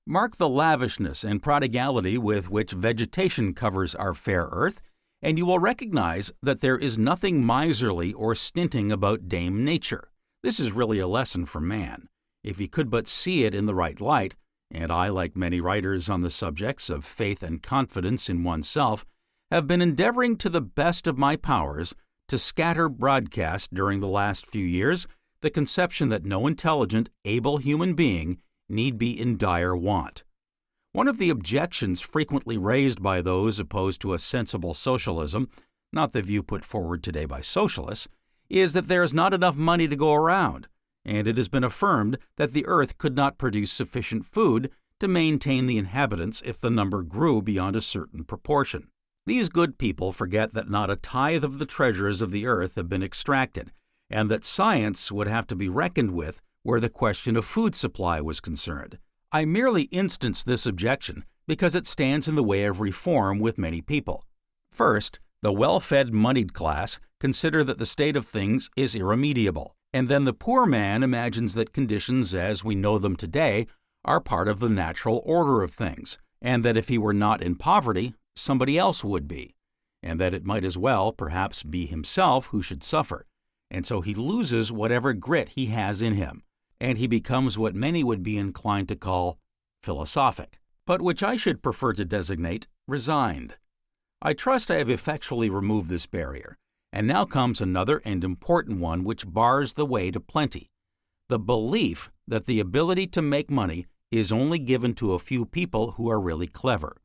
Mark the lavishness and prodigality with which vegetation covers our fair earth, and you will recognize that there is nothing miserly or stinting about Dame Nature. This is really a lesson for man. If he could but see it in the right light, and I, like many writers on the subjects of faith and confidence in oneself, have been endeavoring to the best of my powers to scatter broadcast during the last few years the conception that no intelligent, able human being need be in dire want. One of the objections frequently raised by those opposed to a sensible socialism, not the view put forward today by socialists, is that there is not enough money to go around, and it has been affirmed that the earth could not produce sufficient food to maintain the inhabitants if the number grew beyond a certain proportion. These good people forget that not a tithe of the treasures of the earth have been extracted, and that science would have to be reckoned with where the question of food supply was concerned. I merely instance this objection because it stands in the way of reform with many people. First, the well-fed moneyed class consider that the state of things is irremediable, and then the poor man imagines that conditions as we know them today are part of the natural order of things, and that if he were not in poverty, somebody else would be, and that it might as well, perhaps, be himself who should suffer, and so he loses whatever grit he has in him, and he becomes what many would be inclined to call philosophic, but which I should prefer to designate resigned. I trust I have effectually removed this barrier, and now comes another and important one which bars the way to plenty: the belief that the ability to make money is only given to a few people who are really clever,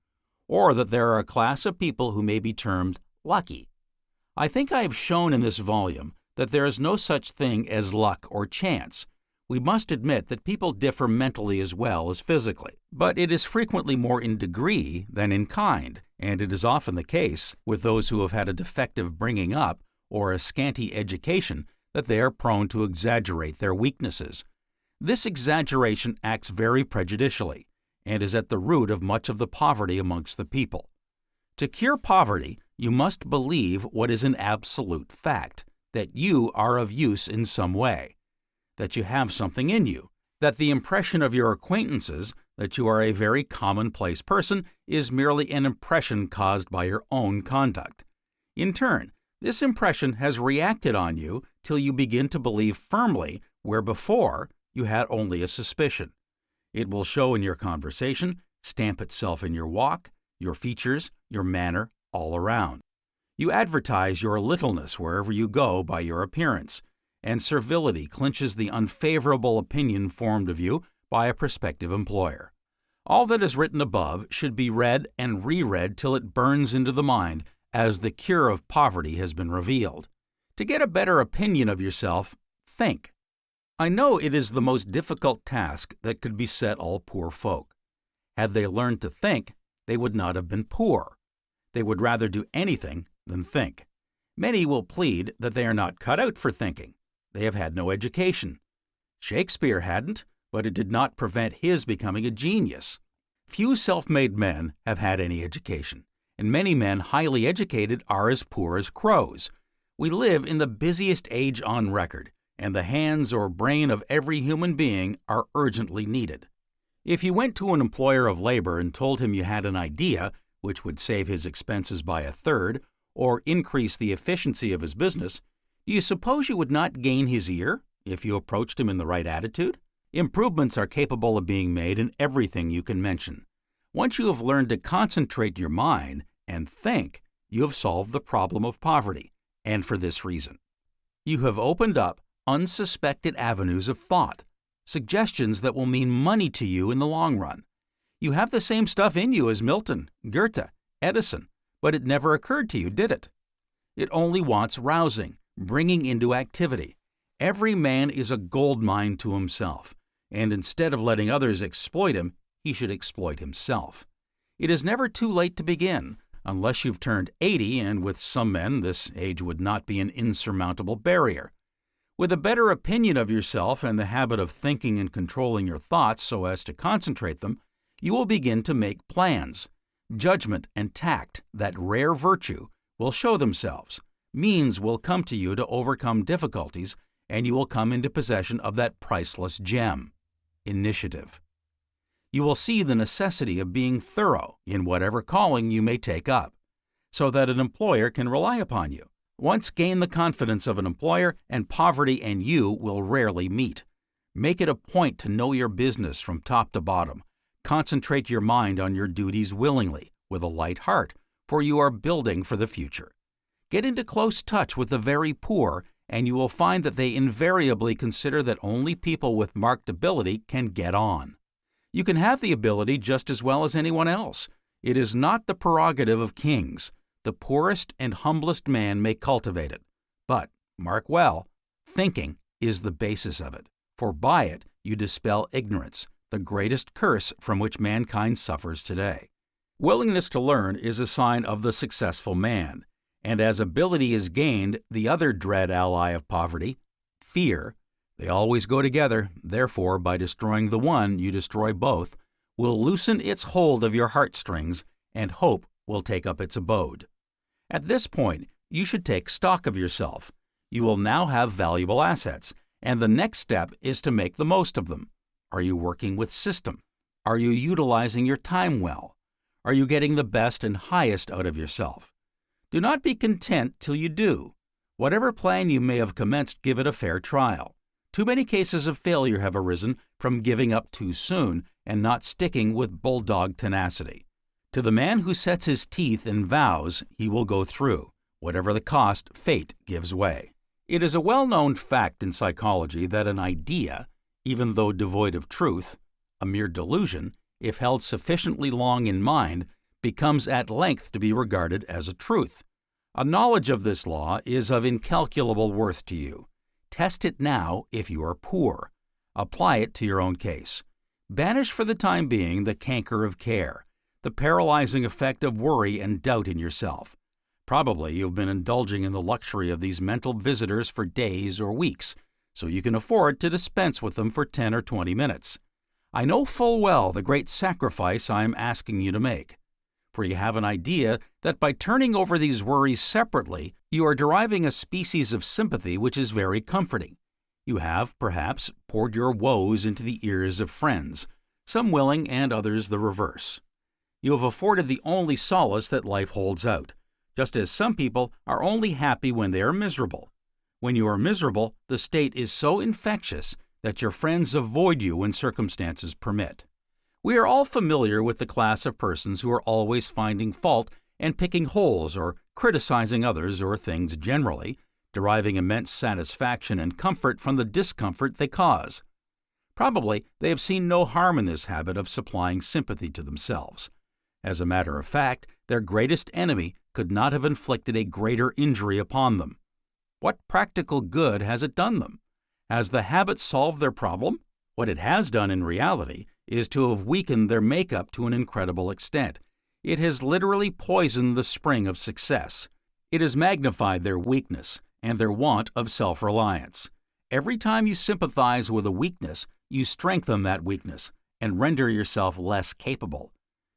or that there are a class of people who may be termed lucky. I think I have shown in this volume that there is no such thing as luck or chance. We must admit that people differ mentally as well as physically, but it is frequently more in degree than in kind, and it is often the case with those who have had a defective bringing up or a scanty education that they are prone to exaggerate their weaknesses. This exaggeration acts very prejudicially and is at the root of much of the poverty amongst the people. To cure poverty, you must believe what is an absolute fact, that you are of use in some way, that you have something in you, that the impression of your acquaintances that you are a very commonplace person is merely an impression caused by your own conduct. In turn, this impression has reacted on you till you begin to believe firmly where before you had only a suspicion. It will show in your conversation, stamp itself in your walk, your features, your manner, all around. You advertise your littleness wherever you go by your appearance, and servility clinches the unfavorable opinion formed of you by a prospective employer. All that is written above should be read and reread till it burns into the mind as the cure of poverty has been revealed. To get a better opinion of yourself, think. I know it is the most difficult task that could beset all poor folk. Had they learned to think, they would not have been poor. They would rather do anything than think. Many will plead that they are not cut out for thinking. They have had no education. Shakespeare hadn't, but it did not prevent his becoming a genius. Few self-made men have had any education, and many men highly educated are as poor as crows. We live in the busiest age on record, and the hands or brain of every human being are urgently needed. If you went to an employer of labor and told him you had an idea which would save his expenses by a third or increase the efficiency of his business, do you suppose you would not gain his ear if you approached him in the right attitude? Improvements are capable of being made in everything you can mention. Once you have learned to concentrate your mind and think, you have solved the problem of poverty, and for this reason. You have opened up unsuspected avenues of thought, suggestions that will mean money to you in the long run. You have the same stuff in you as Milton, Goethe, Edison, but it never occurred to you, did it? It only wants rousing, bringing into activity. Every man is a gold mine to himself, and instead of letting others exploit him, he should exploit himself. It is never too late to begin, unless you've turned 80, and with some men this age would not be an insurmountable barrier. With a better opinion of yourself and the habit of thinking and controlling your thoughts so as to concentrate them, you will begin to make plans. Judgment and tact, that rare virtue, will show themselves. Means will come to you to overcome difficulties, and you will come into possession of that priceless gem, initiative. You will see the necessity of being thorough in whatever calling you may take up, so that an employer can rely upon you. Once gain the confidence of an employer, and poverty and you will rarely meet. Make it a point to know your business from top to bottom. Concentrate your mind on your duties willingly, with a light heart, for you are building for the future. Get into close touch with the very poor, and you will find that they invariably consider that only people with marked ability can get on. You can have the ability just as well as anyone else. It is not the prerogative of kings. The poorest and humblest man may cultivate it. But, mark well, thinking is the basis of it, for by it you dispel ignorance, the greatest curse from which mankind suffers today. Willingness to learn is a sign of the successful man, and as ability is gained, the other dread ally of poverty, fear, they always go together, therefore by destroying the one you destroy both, will loosen its hold of your heartstrings, and hope will take up its abode. At this point, you should take stock of yourself. You will now have valuable assets, and the next step is to make the most of them. Are you working with system? Are you utilizing your time well? Are you getting the best and highest out of yourself? Do not be content till you do. Whatever plan you may have commenced, give it a fair trial. Too many cases of failure have arisen from giving up too soon and not sticking with bulldog tenacity. To the man who sets his teeth in vows, he will go through. Whatever the cost, fate gives way. It is a well-known fact in psychology that an idea, even though devoid of truth, a mere delusion, if held sufficiently long in mind, becomes at length to be regarded as a truth. A knowledge of this law is of incalculable worth to you. Test it now if you are poor. Apply it to your own case. Banish for the time being the canker of care, the paralyzing effect of worry and doubt in yourself. Probably you've been indulging in the luxury of these mental visitors for days or weeks, so you can afford to dispense with them for 10 or 20 minutes. I know full well the great sacrifice I am asking you to make, for you have an idea that by turning over these worries separately, you are deriving a species of sympathy which is very comforting. You have, perhaps, poured your woes into the ears of friends, some willing and others the reverse. You have afforded the only solace that life holds out, just as some people are only happy when they are miserable. When you are miserable, the state is so infectious that your friends avoid you when circumstances permit. We are all familiar with the class of persons who are always finding fault and picking holes or criticizing others or things generally, deriving immense satisfaction and comfort from the discomfort they cause. Probably they have seen no harm in this habit of supplying sympathy to themselves. As a matter of fact, their greatest enemy could not have inflicted a greater injury upon them. What practical good has it done them? Has the habit solved their problem? What it has done in reality is to have weakened their makeup to an incredible extent. It has literally poisoned the spring of success. It has magnified their weakness and their want of self-reliance. Every time you sympathize with a weakness, you strengthen that weakness and render yourself less capable.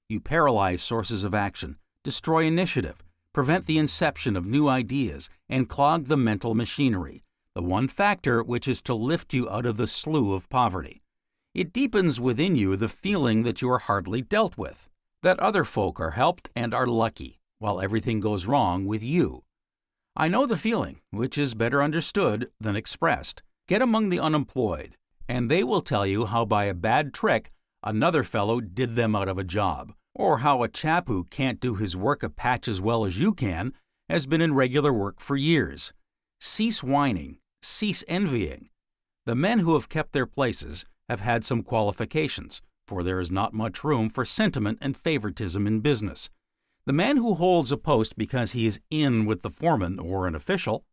You paralyze sources of action, destroy initiative, prevent the inception of new ideas, and clog the mental machinery, the one factor which is to lift you out of the slough of poverty. It deepens within you the feeling that you are hardly dealt with, that other folk are helped and are lucky, while everything goes wrong with you. I know the feeling, which is better understood than expressed. Get among the unemployed, and they will tell you how by a bad trick another fellow did them out of a job, or how a chap who can't do his work a patch as well as you can has been in regular work for years. Cease whining, cease envying. The men who have kept their places have had some qualifications, for there is not much room for sentiment and favoritism in business. The man who holds a post because he is in with the foreman or an official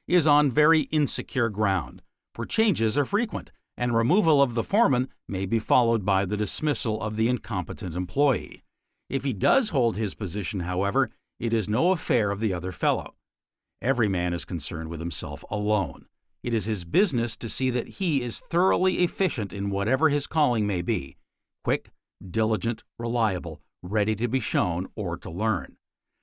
is on very insecure ground, for changes are frequent, and removal of the foreman may be followed by the dismissal of the incompetent employee. If he does hold his position, however, it is no affair of the other fellow. Every man is concerned with himself alone. It is his business to see that he is thoroughly efficient in whatever his calling may be, quick, diligent, reliable, ready to be shown or to learn.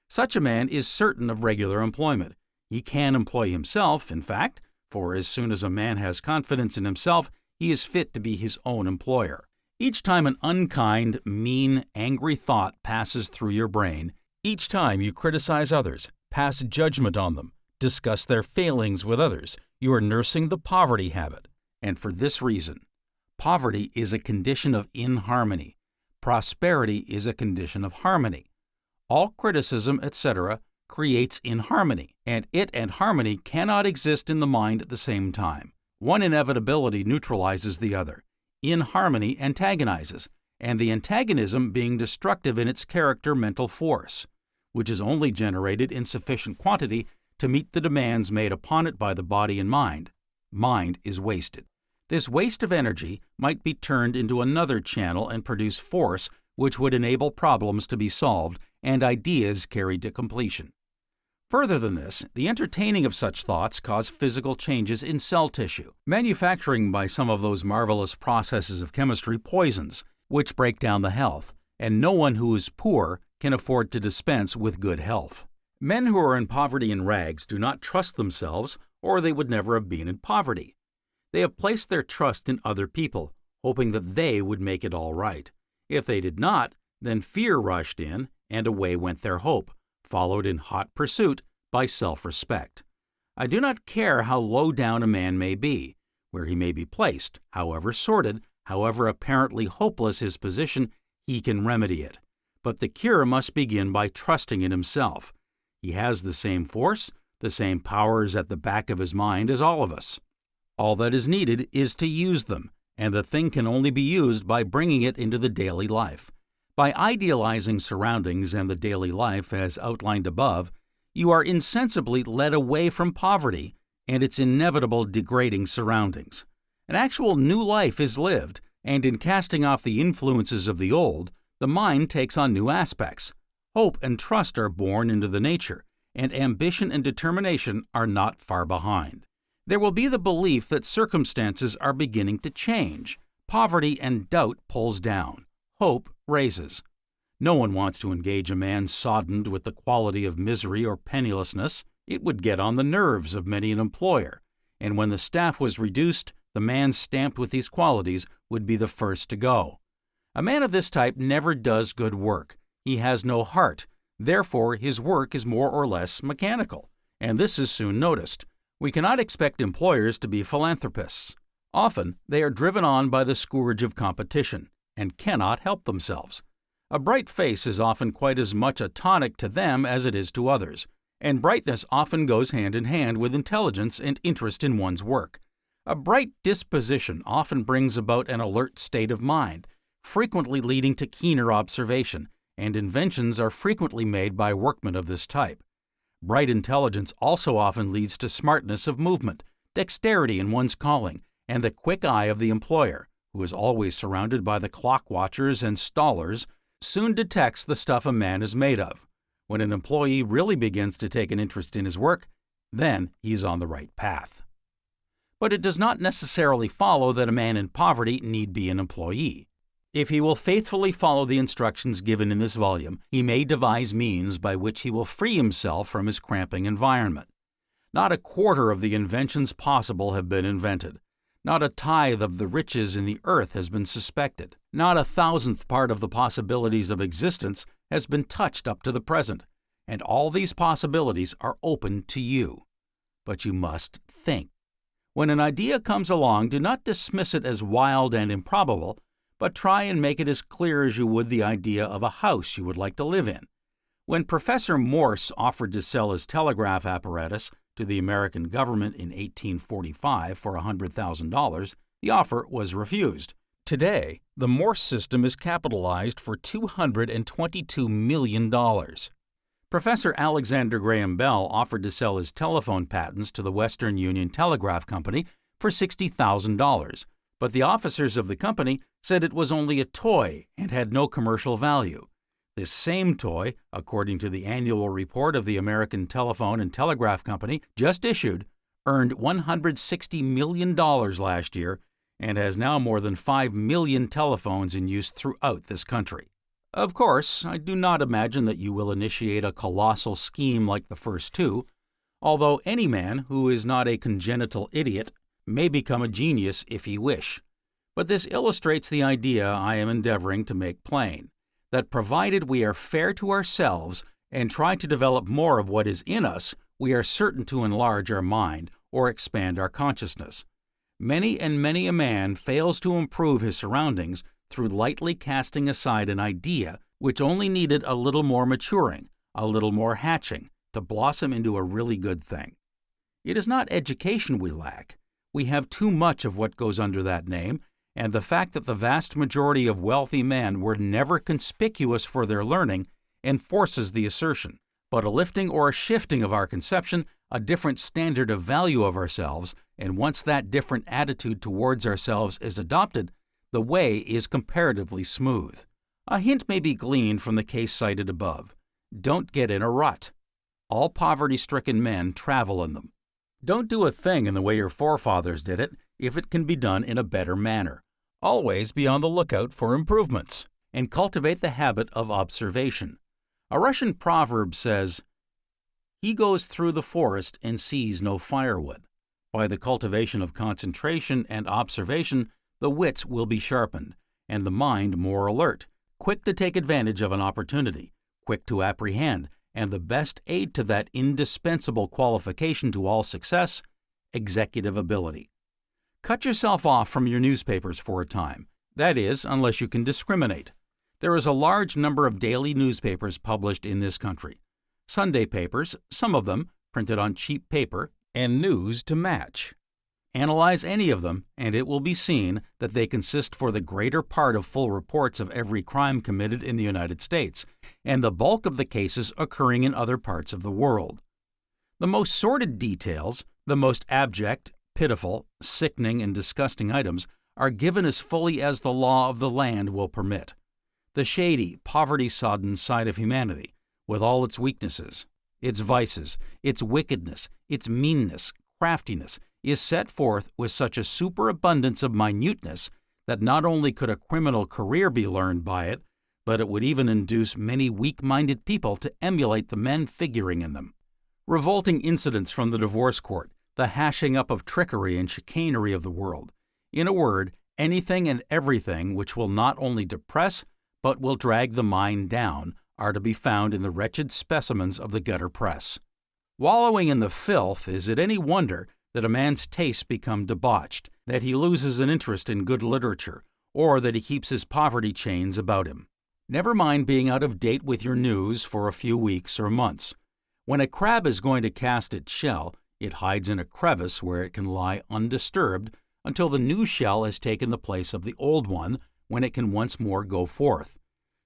Such a man is certain of regular employment. He can employ himself, in fact, for as soon as a man has confidence in himself, he is fit to be his own employer. Each time an unkind, mean, angry thought passes through your brain, each time you criticize others, pass judgment on them, discuss their failings with others, you are nursing the poverty habit. And for this reason, poverty is a condition of inharmony. Prosperity is a condition of harmony. All criticism, etc., creates inharmony, and it and harmony cannot exist in the mind at the same time. One inevitability neutralizes the other. Inharmony antagonizes, and the antagonism being destructive in its character mental force, which is only generated in sufficient quantity to meet the demands made upon it by the body and mind. Mind is wasted. This waste of energy might be turned into another channel and produce force which would enable problems to be solved and ideas carried to completion. Further than this, the entertaining of such thoughts cause physical changes in cell tissue, manufacturing by some of those marvelous processes of chemistry poisons, which break down the health, and no one who is poor can afford to dispense with good health. Men who are in poverty and rags do not trust themselves, or they would never have been in poverty. They have placed their trust in other people, hoping that they would make it all right. If they did not, then fear rushed in, and away went their hope, followed in hot pursuit by self-respect. I do not care how low down a man may be, where he may be placed, however sordid, however apparently hopeless his position, he can remedy it. But the cure must begin by trusting in himself. He has the same force, the same powers at the back of his mind as all of us. All that is needed is to use them, and the thing can only be used by bringing it into the daily life. By idealizing surroundings and the daily life as outlined above, you are insensibly led away from poverty and its inevitable degrading surroundings. An actual new life is lived, and in casting off the influences of the old, the mind takes on new aspects. Hope and trust are born into the nature, and ambition and determination are not far behind. There will be the belief that circumstances are beginning to change. Poverty and doubt pulls down. Hope raises. No one wants to engage a man soddened with the quality of misery or pennilessness. It would get on the nerves of many an employer, and when the staff was reduced, the man stamped with these qualities would be the first to go. A man of this type never does good work. He has no heart. Therefore, his work is more or less mechanical, and this is soon noticed. We cannot expect employers to be philanthropists. Often, they are driven on by the scourge of competition and cannot help themselves. A bright face is often quite as much a tonic to them as it is to others, and brightness often goes hand in hand with intelligence and interest in one's work. A bright disposition often brings about an alert state of mind, frequently leading to keener observation, and inventions are frequently made by workmen of this type. Bright intelligence also often leads to smartness of movement, dexterity in one's calling, and the quick eye of the employer, who is always surrounded by the clock watchers and stallers, soon detects the stuff a man is made of. When an employee really begins to take an interest in his work, then he is on the right path. But it does not necessarily follow that a man in poverty need be an employee. If he will faithfully follow the instructions given in this volume, he may devise means by which he will free himself from his cramping environment. Not a quarter of the inventions possible have been invented. Not a tithe of the riches in the earth has been suspected. Not a thousandth part of the possibilities of existence has been touched up to the present. And all these possibilities are open to you. But you must think. When an idea comes along, do not dismiss it as wild and improbable, but try and make it as clear as you would the idea of a house you would like to live in. When Professor Morse offered to sell his telegraph apparatus to the American government in 1845 for $100,000, the offer was refused. Today, the Morse system is capitalized for $222 million. Professor Alexander Graham Bell offered to sell his telephone patents to the Western Union Telegraph Company for $60,000, but the officers of the company said it was only a toy and had no commercial value. This same toy, according to the annual report of the American Telephone and Telegraph Company just issued, earned $160 million last year and has now more than 5 million telephones in use throughout this country. Of course, I do not imagine that you will initiate a colossal scheme like the first two, although any man who is not a congenital idiot may become a genius if he wish. But this illustrates the idea I am endeavoring to make plain, that provided we are fair to ourselves and try to develop more of what is in us, we are certain to enlarge our mind or expand our consciousness. Many and many a man fails to improve his surroundings through lightly casting aside an idea which only needed a little more maturing, a little more hatching, to blossom into a really good thing. It is not education we lack. We have too much of what goes under that name, and the fact that the vast majority of wealthy men were never conspicuous for their learning enforces the assertion. But a lifting or a shifting of our conception, a different standard of value of ourselves, and once that different attitude towards ourselves is adopted, the way is comparatively smooth. A hint may be gleaned from the case cited above. Don't get in a rut. All poverty-stricken men travel in them. Don't do a thing in the way your forefathers did it if it can be done in a better manner. Always be on the lookout for improvements, and cultivate the habit of observation. A Russian proverb says, "He goes through the forest and sees no firewood." By the cultivation of concentration and observation, the wits will be sharpened, and the mind more alert, quick to take advantage of an opportunity, quick to apprehend, and the best aid to that indispensable qualification to all success, executive ability. Cut yourself off from your newspapers for a time. That is, unless you can discriminate. There is a large number of daily newspapers published in this country. Sunday papers, some of them, printed on cheap paper, and news to match. Analyze any of them, and it will be seen that they consist for the greater part of full reports of every crime committed in the United States, and the bulk of the cases occurring in other parts of the world. The most sordid details, the most abject, Pitiful, sickening, and disgusting items are given as fully as the law of the land will permit. The shady, poverty-sodden side of humanity, with all its weaknesses, its vices, its wickedness, its meanness, craftiness, is set forth with such a superabundance of minuteness that not only could a criminal career be learned by it, but it would even induce many weak-minded people to emulate the men figuring in them. Revolting incidents from the divorce court, the hashing up of trickery and chicanery of the world. In a word, anything and everything which will not only depress, but will drag the mind down, are to be found in the wretched specimens of the gutter press. Wallowing in the filth, is it any wonder that a man's tastes become debauched, that he loses an interest in good literature, or that he keeps his poverty chains about him? Never mind being out of date with your news for a few weeks or months. When a crab is going to cast its shell, it hides in a crevice where it can lie undisturbed until the new shell has taken the place of the old one, when it can once more go forth.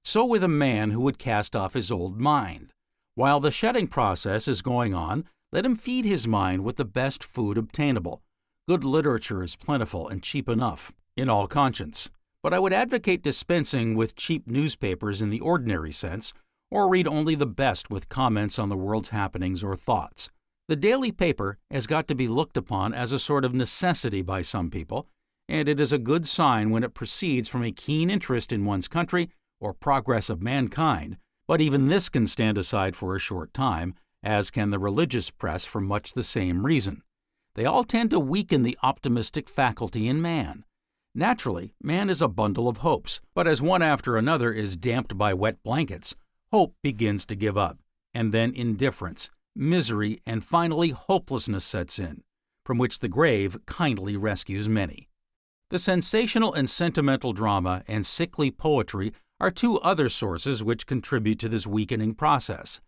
So with a man who would cast off his old mind. While the shedding process is going on, let him feed his mind with the best food obtainable. Good literature is plentiful and cheap enough, in all conscience. But I would advocate dispensing with cheap newspapers in the ordinary sense, or read only the best with comments on the world's happenings or thoughts. The daily paper has got to be looked upon as a sort of necessity by some people, and it is a good sign when it proceeds from a keen interest in one's country or progress of mankind, but even this can stand aside for a short time, as can the religious press for much the same reason. They all tend to weaken the optimistic faculty in man. Naturally, man is a bundle of hopes, but as one after another is damped by wet blankets, hope begins to give up, and then indifference, misery, and finally hopelessness sets in, from which the grave kindly rescues many. The sensational and sentimental drama and sickly poetry are two other sources which contribute to this weakening process.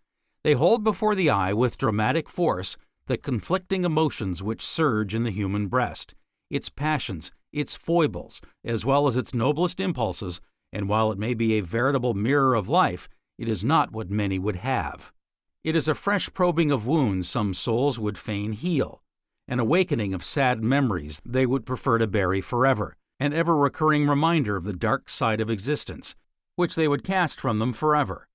They hold before the eye with dramatic force the conflicting emotions which surge in the human breast, its passions, its foibles, as well as its noblest impulses, and while it may be a veritable mirror of life, it is not what many would have. It is a fresh probing of wounds some souls would fain heal, an awakening of sad memories they would prefer to bury forever, an ever-recurring reminder of the dark side of existence, which they would cast from them forever.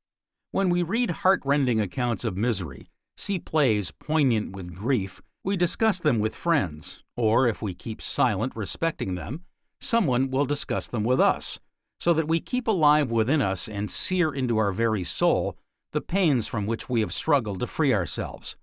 When we read heart-rending accounts of misery, see plays poignant with grief, we discuss them with friends, or if we keep silent respecting them, someone will discuss them with us, so that we keep alive within us and sear into our very soul the pains from which we have struggled to free ourselves.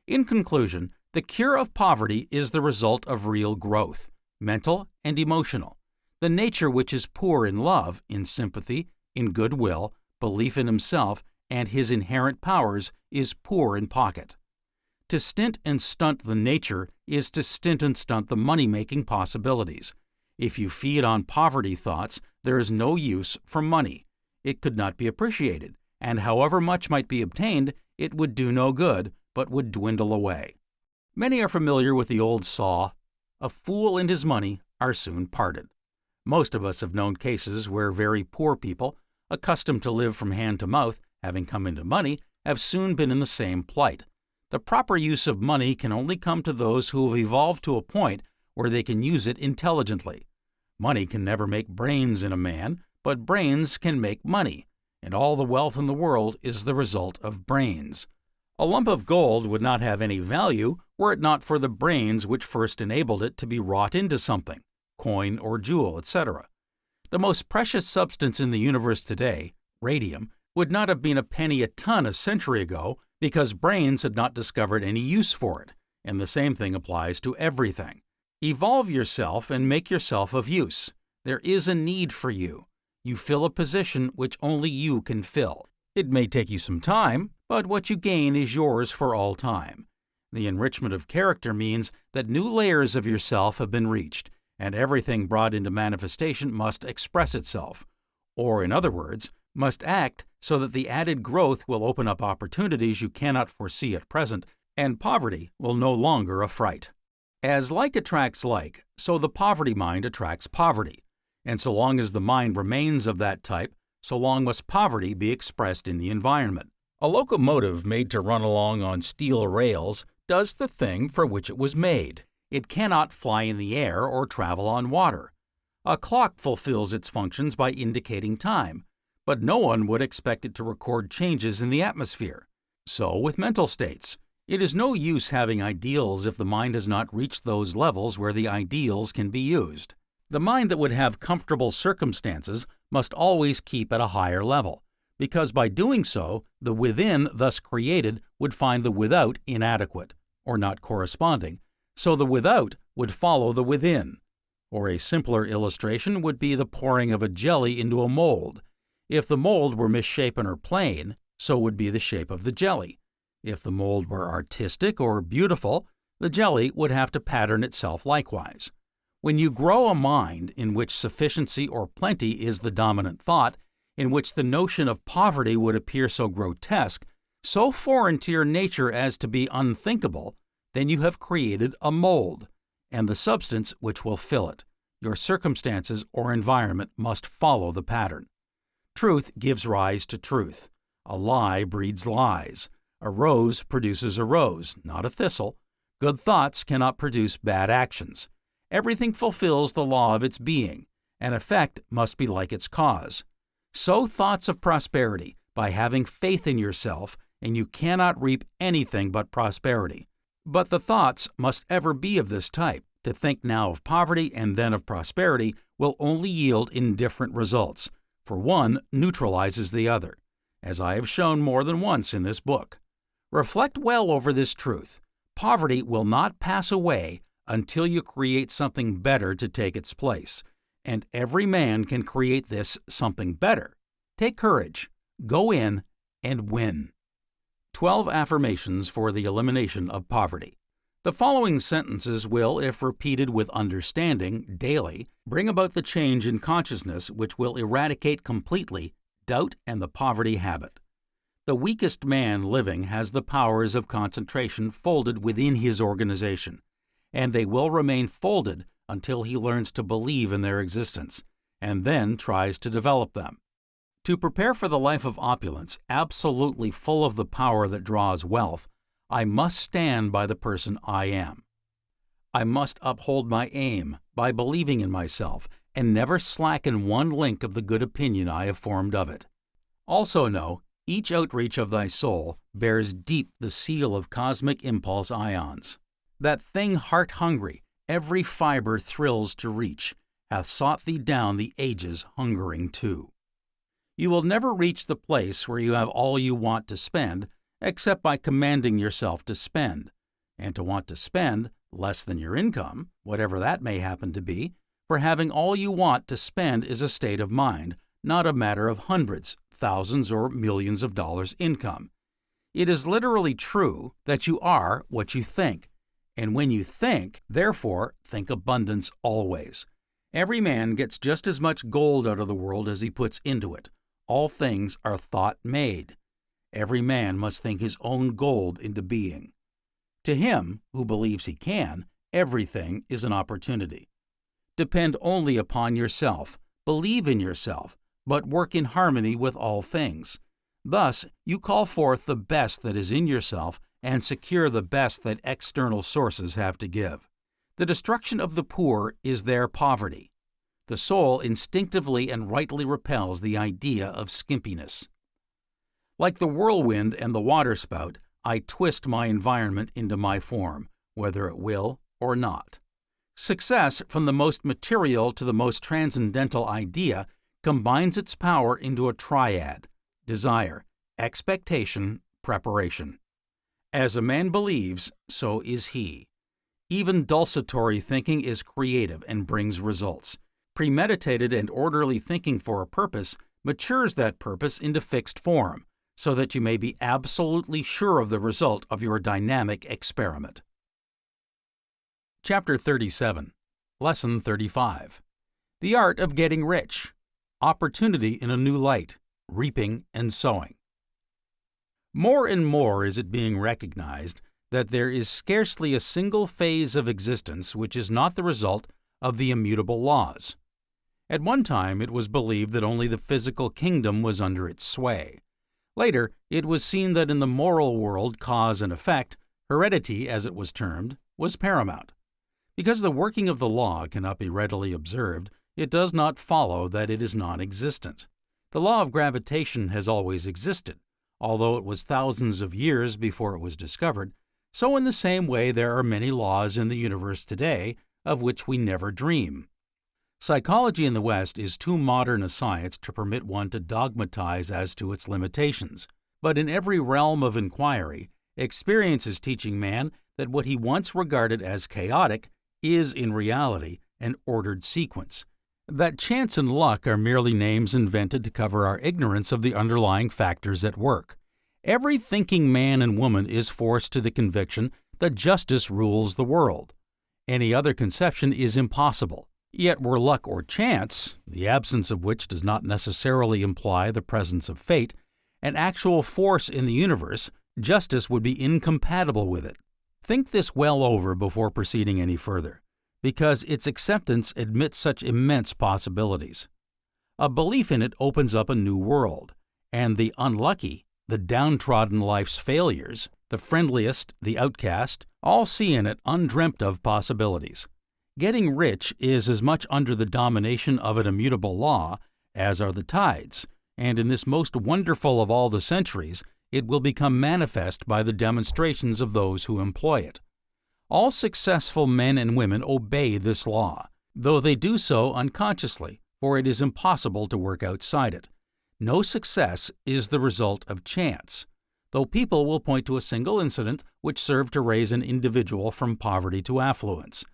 In conclusion, the cure of poverty is the result of real growth, mental and emotional. The nature which is poor in love, in sympathy, in goodwill, belief in himself, and his inherent powers is poor in pocket. To stint and stunt the nature is to stint and stunt the money-making possibilities. If you feed on poverty thoughts, there is no use for money. It could not be appreciated, and however much might be obtained, it would do no good, but would dwindle away. Many are familiar with the old saw, "A fool and his money are soon parted." Most of us have known cases where very poor people, accustomed to live from hand to mouth, having come into money, have soon been in the same plight. The proper use of money can only come to those who have evolved to a point where they can use it intelligently. Money can never make brains in a man, but brains can make money, and all the wealth in the world is the result of brains. A lump of gold would not have any value were it not for the brains which first enabled it to be wrought into something, coin or jewel, etc. The most precious substance in the universe today, radium, would not have been a penny a ton a century ago because brains had not discovered any use for it, and the same thing applies to everything. Evolve yourself and make yourself of use. There is a need for you. You fill a position which only you can fill. It may take you some time, but what you gain is yours for all time. The enrichment of character means that new layers of yourself have been reached, and everything brought into manifestation must express itself, or in other words, must act so that the added growth will open up opportunities you cannot foresee at present, and poverty will no longer affright. As like attracts like, so the poverty mind attracts poverty, and so long as the mind remains of that type, so long must poverty be expressed in the environment. A locomotive made to run along on steel rails does the thing for which it was made. It cannot fly in the air or travel on water. A clock fulfills its functions by indicating time, but no one would expect it to record changes in the atmosphere. So with mental states. It is no use having ideals if the mind has not reached those levels where the ideals can be used. The mind that would have comfortable circumstances must always keep at a higher level, because by doing so, the within thus created would find the without inadequate, or not corresponding, so the without would follow the within. Or a simpler illustration would be the pouring of a jelly into a mold. If the mold were misshapen or plain, so would be the shape of the jelly. If the mold were artistic or beautiful, the jelly would have to pattern itself likewise. When you grow a mind in which sufficiency or plenty is the dominant thought, in which the notion of poverty would appear so grotesque, so foreign to your nature as to be unthinkable, then you have created a mold, and the substance which will fill it. Your circumstances or environment must follow the pattern. Truth gives rise to truth. A lie breeds lies. A rose produces a rose, not a thistle. Good thoughts cannot produce bad actions. Everything fulfills the law of its being. An effect must be like its cause. Sow thoughts of prosperity by having faith in yourself, and you cannot reap anything but prosperity. But the thoughts must ever be of this type. To think now of poverty and then of prosperity will only yield indifferent results, for one neutralizes the other, as I have shown more than once in this book. Reflect well over this truth. Poverty will not pass away until you create something better to take its place, and every man can create this something better. Take courage, go in, and win. 12 affirmations for the elimination of poverty. The following sentences will, if repeated with understanding daily, bring about the change in consciousness which will eradicate completely doubt and the poverty habit. The weakest man living has the powers of concentration folded within his organization, and they will remain folded until he learns to believe in their existence, and then tries to develop them. To prepare for the life of opulence, absolutely full of the power that draws wealth, I must stand by the person I am. I must uphold my aim by believing in myself and never slacken one link of the good opinion I have formed of it. Also know, each outreach of thy soul bears deep the seal of cosmic impulse ions. That thing heart-hungry, every fiber thrills to reach, hath sought thee down the ages hungering too. You will never reach the place where you have all you want to spend, except by commanding yourself to spend, and to want to spend less than your income, whatever that may happen to be, for having all you want to spend is a state of mind, not a matter of hundreds, thousands, or millions of dollars income. It is literally true that you are what you think, and when you think, therefore, think abundance always. Every man gets just as much gold out of the world as he puts into it. All things are thought made. Every man must think his own gold into being. To him, who believes he can, everything is an opportunity. Depend only upon yourself, believe in yourself, but work in harmony with all things. Thus, you call forth the best that is in yourself and secure the best that external sources have to give. The destruction of the poor is their poverty. The soul instinctively and rightly repels the idea of skimpiness. Like the whirlwind and the waterspout, I twist my environment into my form, whether it will or not. Success, from the most material to the most transcendental idea, combines its power into a triad: desire, expectation, preparation. As a man believes, so is he. Even desultory thinking is creative and brings results. Premeditated and orderly thinking for a purpose matures that purpose into fixed form, so that you may be absolutely sure of the result of your dynamic experiment. Chapter 37, Lesson 35. The Art of Getting Rich. Opportunity in a New Light, Reaping and Sowing. More and more is it being recognized that there is scarcely a single phase of existence which is not the result of the immutable laws. At one time, it was believed that only the physical kingdom was under its sway. Later, it was seen that in the moral world, cause and effect, heredity, as it was termed, was paramount. Because the working of the law cannot be readily observed, it does not follow that it is non-existent. The law of gravitation has always existed, although it was thousands of years before it was discovered. So in the same way, there are many laws in the universe today of which we never dream. Psychology in the West is too modern a science to permit one to dogmatize as to its limitations. But in every realm of inquiry, experience is teaching man that what he once regarded as chaotic is in reality an ordered sequence. That chance and luck are merely names invented to cover our ignorance of the underlying factors at work. Every thinking man and woman is forced to the conviction that justice rules the world. Any other conception is impossible. Yet were luck or chance, the absence of which does not necessarily imply the presence of fate, an actual force in the universe, justice would be incompatible with it. Think this well over before proceeding any further, because its acceptance admits such immense possibilities. A belief in it opens up a new world, and the unlucky, the downtrodden life's failures, the friendliest, the outcast, all see in it undreamt of possibilities. Getting rich is as much under the domination of an immutable law as are the tides, and in this most wonderful of all the centuries, it will become manifest by the demonstrations of those who employ it. All successful men and women obey this law, though they do so unconsciously, for it is impossible to work outside it. No success is the result of chance, though people will point to a single incident which served to raise an individual from poverty to affluence.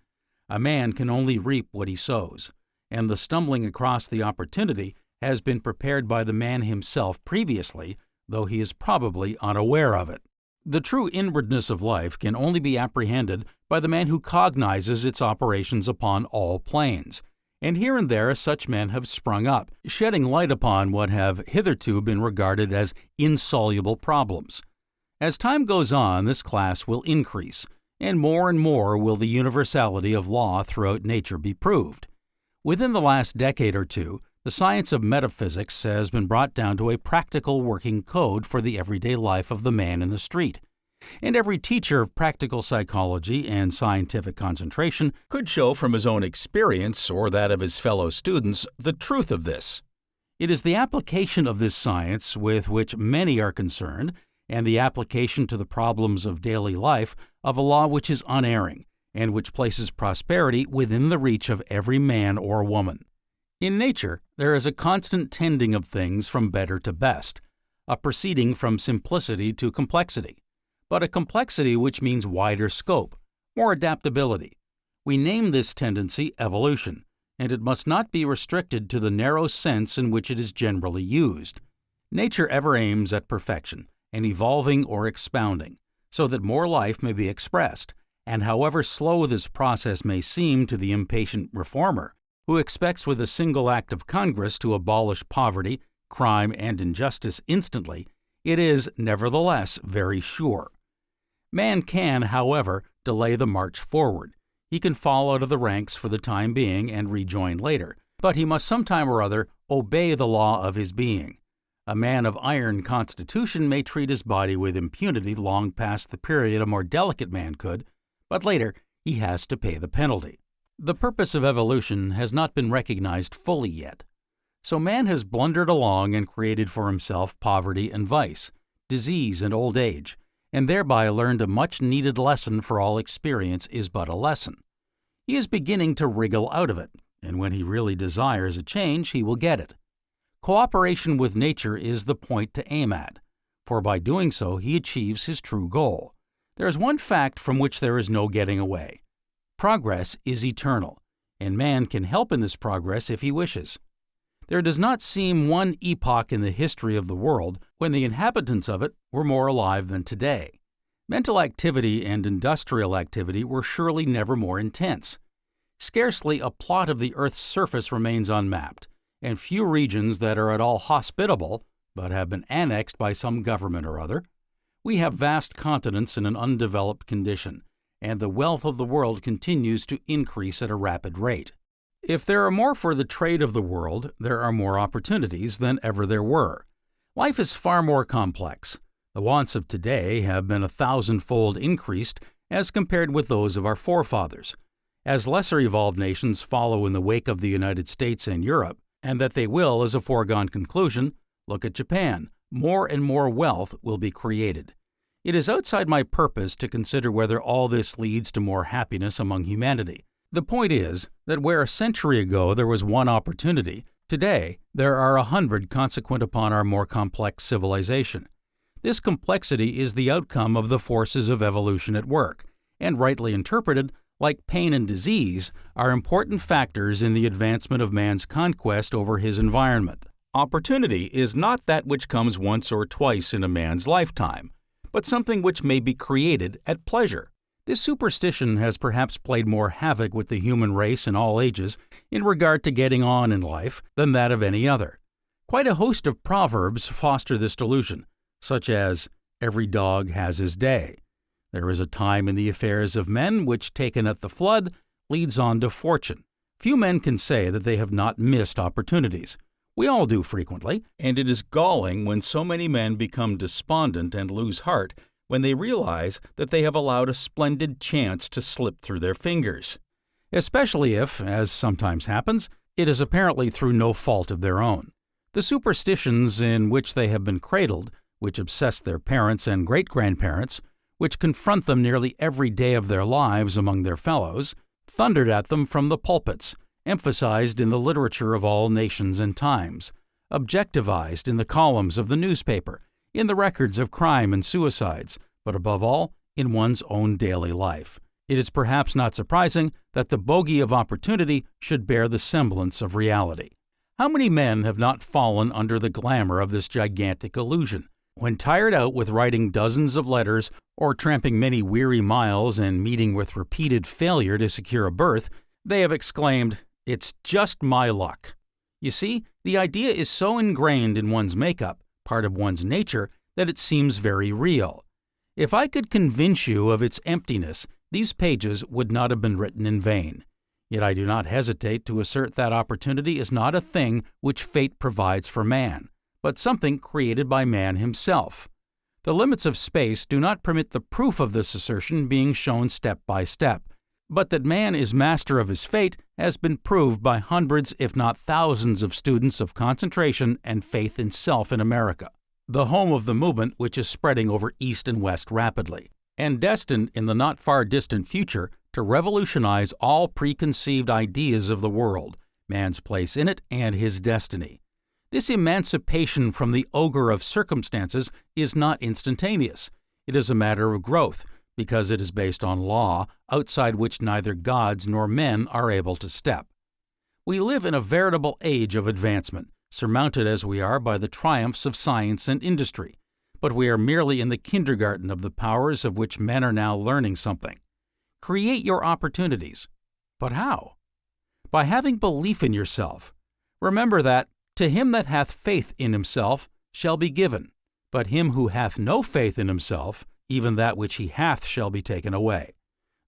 A man can only reap what he sows, and the stumbling across the opportunity has been prepared by the man himself previously, though he is probably unaware of it. The true inwardness of life can only be apprehended by the man who cognizes its operations upon all planes, and here and there such men have sprung up, shedding light upon what have hitherto been regarded as insoluble problems. As time goes on, this class will increase, and more will the universality of law throughout nature be proved. Within the last decade or two, the science of metaphysics has been brought down to a practical working code for the everyday life of the man in the street. And every teacher of practical psychology and scientific concentration could show from his own experience or that of his fellow students the truth of this. It is the application of this science with which many are concerned, and the application to the problems of daily life of a law which is unerring, and which places prosperity within the reach of every man or woman. In nature, there is a constant tending of things from better to best, a proceeding from simplicity to complexity, but a complexity which means wider scope, more adaptability. We name this tendency evolution, and it must not be restricted to the narrow sense in which it is generally used. Nature ever aims at perfection, and evolving or expounding, so that more life may be expressed, and however slow this process may seem to the impatient reformer, who expects with a single act of Congress to abolish poverty, crime, and injustice instantly, it is, nevertheless, very sure. Man can, however, delay the march forward. He can fall out of the ranks for the time being and rejoin later, but he must sometime or other obey the law of his being. A man of iron constitution may treat his body with impunity long past the period a more delicate man could, but later he has to pay the penalty. The purpose of evolution has not been recognized fully yet. So man has blundered along and created for himself poverty and vice, disease and old age, and thereby learned a much-needed lesson, for all experience is but a lesson. He is beginning to wriggle out of it, and when he really desires a change, he will get it. Cooperation with nature is the point to aim at, for by doing so he achieves his true goal. There is one fact from which there is no getting away. Progress is eternal, and man can help in this progress if he wishes. There does not seem one epoch in the history of the world when the inhabitants of it were more alive than today. Mental activity and industrial activity were surely never more intense. Scarcely a plot of the Earth's surface remains unmapped, and few regions that are at all hospitable, but have been annexed by some government or other. We have vast continents in an undeveloped condition, and the wealth of the world continues to increase at a rapid rate. If there are more for the trade of the world, there are more opportunities than ever there were. Life is far more complex. The wants of today have been 1,000-fold increased as compared with those of our forefathers, As lesser evolved nations follow in the wake of the United States and Europe, and that they will is a foregone conclusion, look at Japan. More and more wealth will be created. It is outside my purpose to consider whether all this leads to more happiness among humanity. The point is that where a century ago there was one opportunity, today there are 100 consequent upon our more complex civilization. This complexity is the outcome of the forces of evolution at work, and rightly interpreted, like pain and disease, are important factors in the advancement of man's conquest over his environment. Opportunity is not that which comes once or twice in a man's lifetime, but something which may be created at pleasure. This superstition has perhaps played more havoc with the human race in all ages in regard to getting on in life than that of any other. Quite a host of proverbs foster this delusion, such as, "Every dog has his day," "There is a time in the affairs of men which, taken at the flood, leads on to fortune." Few men can say that they have not missed opportunities. We all do frequently, and it is galling when so many men become despondent and lose heart when they realize that they have allowed a splendid chance to slip through their fingers, especially if, as sometimes happens, it is apparently through no fault of their own. The superstitions in which they have been cradled, which obsess their parents and great-grandparents, which confront them nearly every day of their lives among their fellows, thundered at them from the pulpits, emphasized in the literature of all nations and times, objectivized in the columns of the newspaper, in the records of crime and suicides, but above all, in one's own daily life. It is perhaps not surprising that the bogey of opportunity should bear the semblance of reality. How many men have not fallen under the glamour of this gigantic illusion? When tired out with writing dozens of letters or tramping many weary miles and meeting with repeated failure to secure a berth, they have exclaimed, "It's just my luck." You see, the idea is so ingrained in one's makeup, part of one's nature, that it seems very real. If I could convince you of its emptiness, these pages would not have been written in vain. Yet I do not hesitate to assert that opportunity is not a thing which fate provides for man, but something created by man himself. The limits of space do not permit the proof of this assertion being shown step by step, but that man is master of his fate has been proved by hundreds if not thousands of students of concentration and faith in self in America, the home of the movement which is spreading over East and West rapidly, and destined in the not far distant future to revolutionize all preconceived ideas of the world, man's place in it, and his destiny. This emancipation from the ogre of circumstances is not instantaneous. It is a matter of growth, because it is based on law, outside which neither gods nor men are able to step. We live in a veritable age of advancement, surmounted as we are by the triumphs of science and industry, but we are merely in the kindergarten of the powers of which men are now learning something. Create your opportunities. But how? By having belief in yourself. Remember that, "To him that hath faith in himself shall be given, but him who hath no faith in himself, even that which he hath shall be taken away."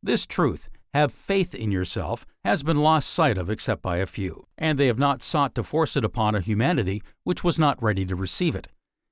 This truth, have faith in yourself, has been lost sight of except by a few, and they have not sought to force it upon a humanity which was not ready to receive it.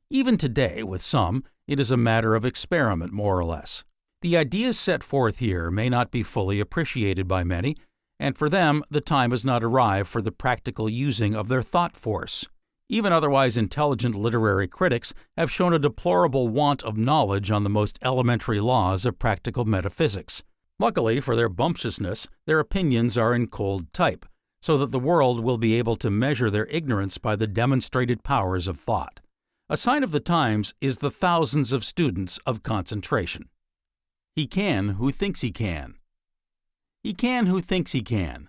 Even today, with some, it is a matter of experiment more or less. The ideas set forth here may not be fully appreciated by many, and for them the time has not arrived for the practical using of their thought force. Even otherwise intelligent literary critics have shown a deplorable want of knowledge on the most elementary laws of practical metaphysics. Luckily for their bumptiousness, their opinions are in cold type, so that the world will be able to measure their ignorance by the demonstrated powers of thought. A sign of the times is the thousands of students of concentration. He can who thinks he can. He can who thinks he can.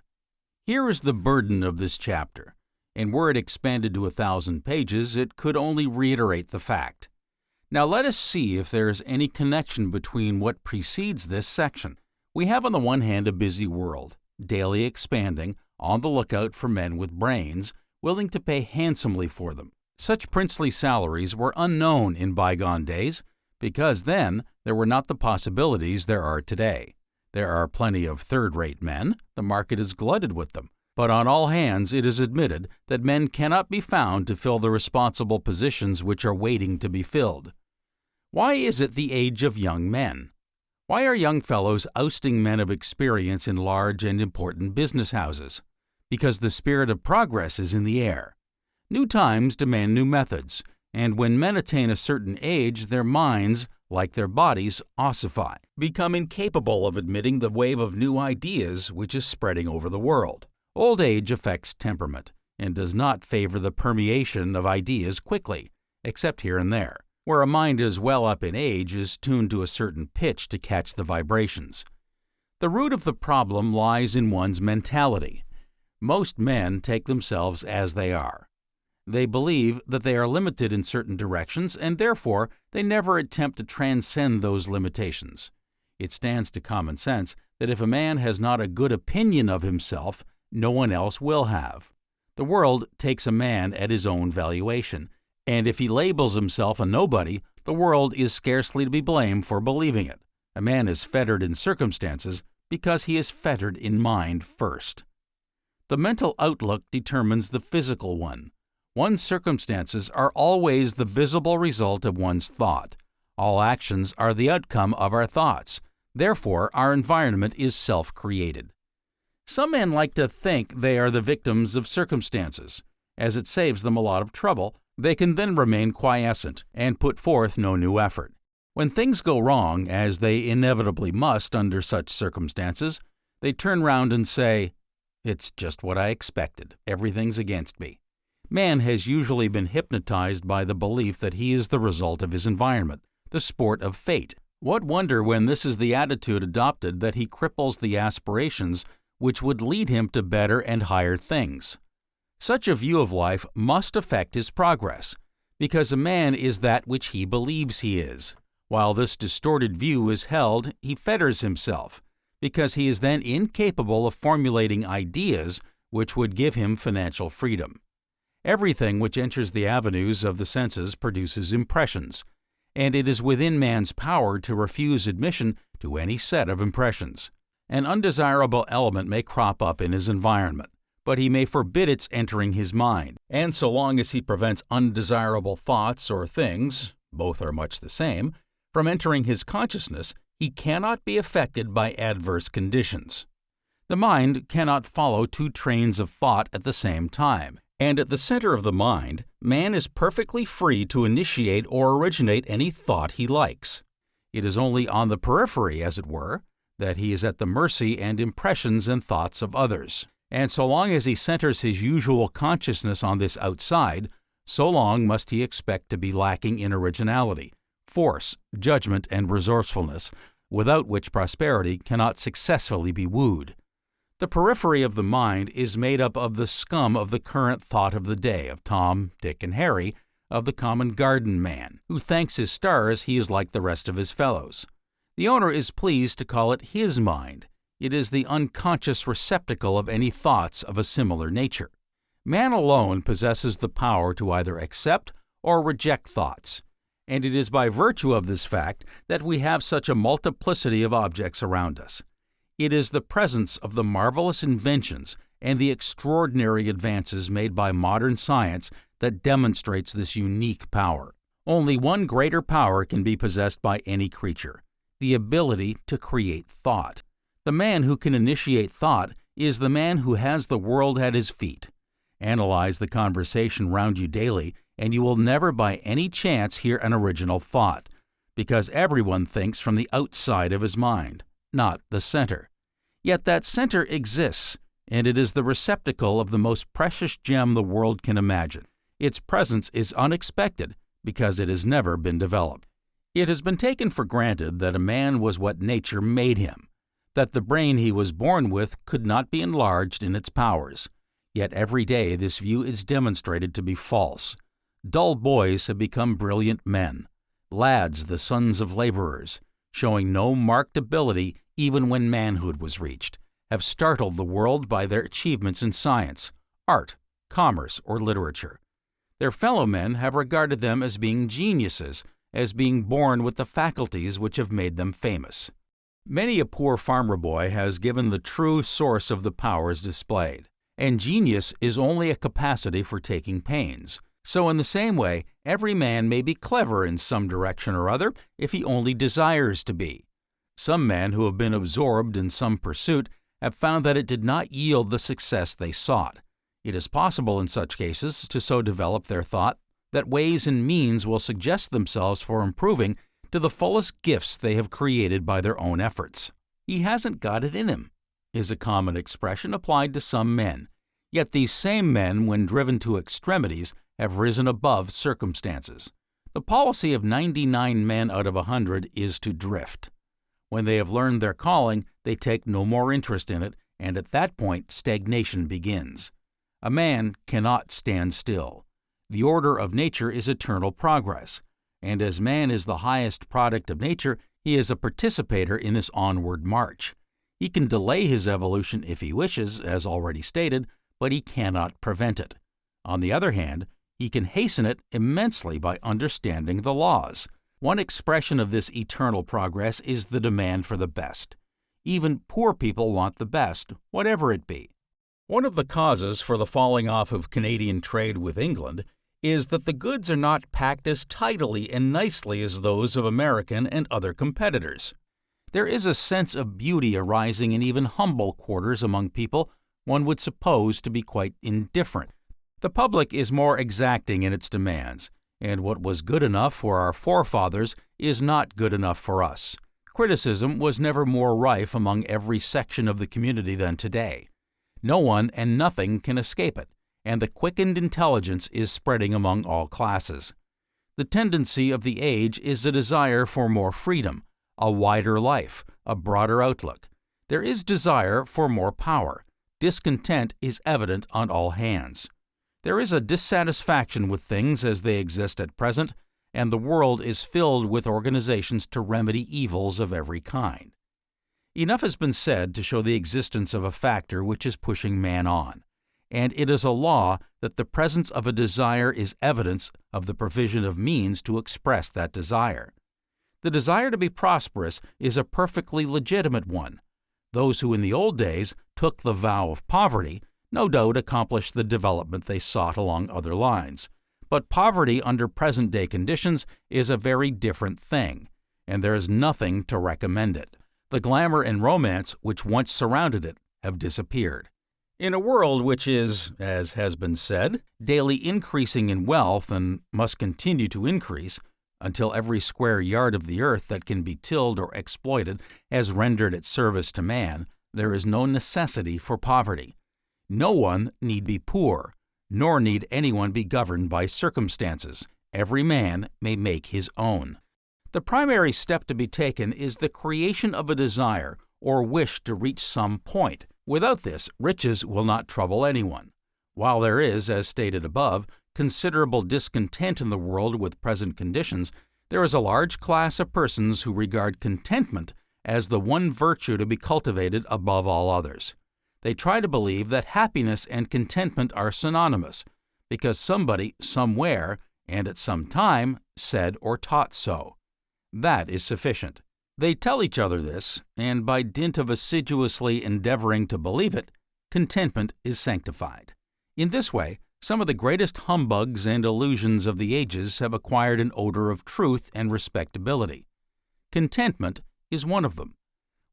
Here is the burden of this chapter, and were it expanded to 1,000 pages, it could only reiterate the fact. Now let us see if there is any connection between what precedes this section. We have on the one hand a busy world, daily expanding, on the lookout for men with brains, willing to pay handsomely for them. Such princely salaries were unknown in bygone days, because then there were not the possibilities there are today. There are plenty of third-rate men, the market is glutted with them, but on all hands it is admitted that men cannot be found to fill the responsible positions which are waiting to be filled. Why is it the age of young men? Why are young fellows ousting men of experience in large and important business houses? Because the spirit of progress is in the air. New times demand new methods, and when men attain a certain age, their minds, like their bodies, ossify, become incapable of admitting the wave of new ideas which is spreading over the world. Old age affects temperament, and does not favor the permeation of ideas quickly, except here and there, where a mind is well up in age is tuned to a certain pitch to catch the vibrations. The root of the problem lies in one's mentality. Most men take themselves as they are. They believe that they are limited in certain directions, and therefore they never attempt to transcend those limitations. It stands to common sense that if a man has not a good opinion of himself, no one else will have. The world takes a man at his own valuation, and if he labels himself a nobody, the world is scarcely to be blamed for believing it. A man is fettered in circumstances because he is fettered in mind first. The mental outlook determines the physical one. One's circumstances are always the visible result of one's thought. All actions are the outcome of our thoughts. Therefore, our environment is self-created. Some men like to think they are the victims of circumstances. As it saves them a lot of trouble, they can then remain quiescent and put forth no new effort. When things go wrong, as they inevitably must under such circumstances, they turn round and say, "It's just what I expected. Everything's against me." Man has usually been hypnotized by the belief that he is the result of his environment, the sport of fate. What wonder when this is the attitude adopted that he cripples the aspirations which would lead him to better and higher things. Such a view of life must affect his progress, because a man is that which he believes he is. While this distorted view is held, he fetters himself, because he is then incapable of formulating ideas which would give him financial freedom. Everything which enters the avenues of the senses produces impressions, and it is within man's power to refuse admission to any set of impressions. An undesirable element may crop up in his environment, but he may forbid its entering his mind, and so long as he prevents undesirable thoughts or things, both are much the same, from entering his consciousness, he cannot be affected by adverse conditions. The mind cannot follow two trains of thought at the same time, and at the center of the mind, man is perfectly free to initiate or originate any thought he likes. It is only on the periphery, as it were, that he is at the mercy and impressions and thoughts of others. And so long as he centers his usual consciousness on this outside, so long must he expect to be lacking in originality, force, judgment, and resourcefulness, without which prosperity cannot successfully be wooed. The periphery of the mind is made up of the scum of the current thought of the day, of Tom, Dick, and Harry, of the common garden man, who thanks his stars he is like the rest of his fellows. The owner is pleased to call it his mind. It is the unconscious receptacle of any thoughts of a similar nature. Man alone possesses the power to either accept or reject thoughts, and it is by virtue of this fact that we have such a multiplicity of objects around us. It is the presence of the marvelous inventions and the extraordinary advances made by modern science that demonstrates this unique power. Only one greater power can be possessed by any creature: the ability to create thought. The man who can initiate thought is the man who has the world at his feet. Analyze the conversation round you daily, and you will never by any chance hear an original thought, because everyone thinks from the outside of his mind, not the center. Yet that center exists, and it is the receptacle of the most precious gem the world can imagine. Its presence is unexpected because it has never been developed. It has been taken for granted that a man was what nature made him, that the brain he was born with could not be enlarged in its powers. Yet every day this view is demonstrated to be false. Dull boys have become brilliant men, lads the sons of laborers, showing no marked ability even when manhood was reached, have startled the world by their achievements in science, art, commerce, or literature. Their fellow men have regarded them as being geniuses, as being born with the faculties which have made them famous. Many a poor farmer boy has given the true source of the powers displayed, and genius is only a capacity for taking pains. So in the same way, every man may be clever in some direction or other if he only desires to be. Some men who have been absorbed in some pursuit have found that it did not yield the success they sought. It is possible in such cases to so develop their thought that ways and means will suggest themselves for improving to the fullest gifts they have created by their own efforts. "He hasn't got it in him" is a common expression applied to some men. Yet these same men, when driven to extremities, have risen above circumstances. The policy of 99 men out of 100 is to drift. When they have learned their calling, they take no more interest in it, and at that point stagnation begins. A man cannot stand still. The order of nature is eternal progress, and as man is the highest product of nature, he is a participator in this onward march. He can delay his evolution if he wishes, as already stated, but he cannot prevent it. On the other hand, he can hasten it immensely by understanding the laws. One expression of this eternal progress is the demand for the best. Even poor people want the best, whatever it be. One of the causes for the falling off of Canadian trade with England is that the goods are not packed as tidily and nicely as those of American and other competitors. There is a sense of beauty arising in even humble quarters among people one would suppose to be quite indifferent. The public is more exacting in its demands, and what was good enough for our forefathers is not good enough for us. Criticism was never more rife among every section of the community than today. No one and nothing can escape it, and the quickened intelligence is spreading among all classes. The tendency of the age is a desire for more freedom, a wider life, a broader outlook. There is desire for more power. Discontent is evident on all hands. There is a dissatisfaction with things as they exist at present, and the world is filled with organizations to remedy evils of every kind. Enough has been said to show the existence of a factor which is pushing man on, and it is a law that the presence of a desire is evidence of the provision of means to express that desire. The desire to be prosperous is a perfectly legitimate one. Those who in the old days took the vow of poverty no doubt accomplished the development they sought along other lines. But poverty under present-day conditions is a very different thing, and there is nothing to recommend it. The glamour and romance which once surrounded it have disappeared. In a world which is, as has been said, daily increasing in wealth and must continue to increase, until every square yard of the earth that can be tilled or exploited has rendered its service to man, there is no necessity for poverty. No one need be poor, nor need anyone be governed by circumstances. Every man may make his own. The primary step to be taken is the creation of a desire or wish to reach some point. Without this, riches will not trouble anyone. While there is, as stated above, considerable discontent in the world with present conditions, there is a large class of persons who regard contentment as the one virtue to be cultivated above all others. They try to believe that happiness and contentment are synonymous, because somebody, somewhere, and at some time, said or taught so. That is sufficient. They tell each other this, and by dint of assiduously endeavoring to believe it, contentment is sanctified. In this way, some of the greatest humbugs and illusions of the ages have acquired an odor of truth and respectability. Contentment is one of them.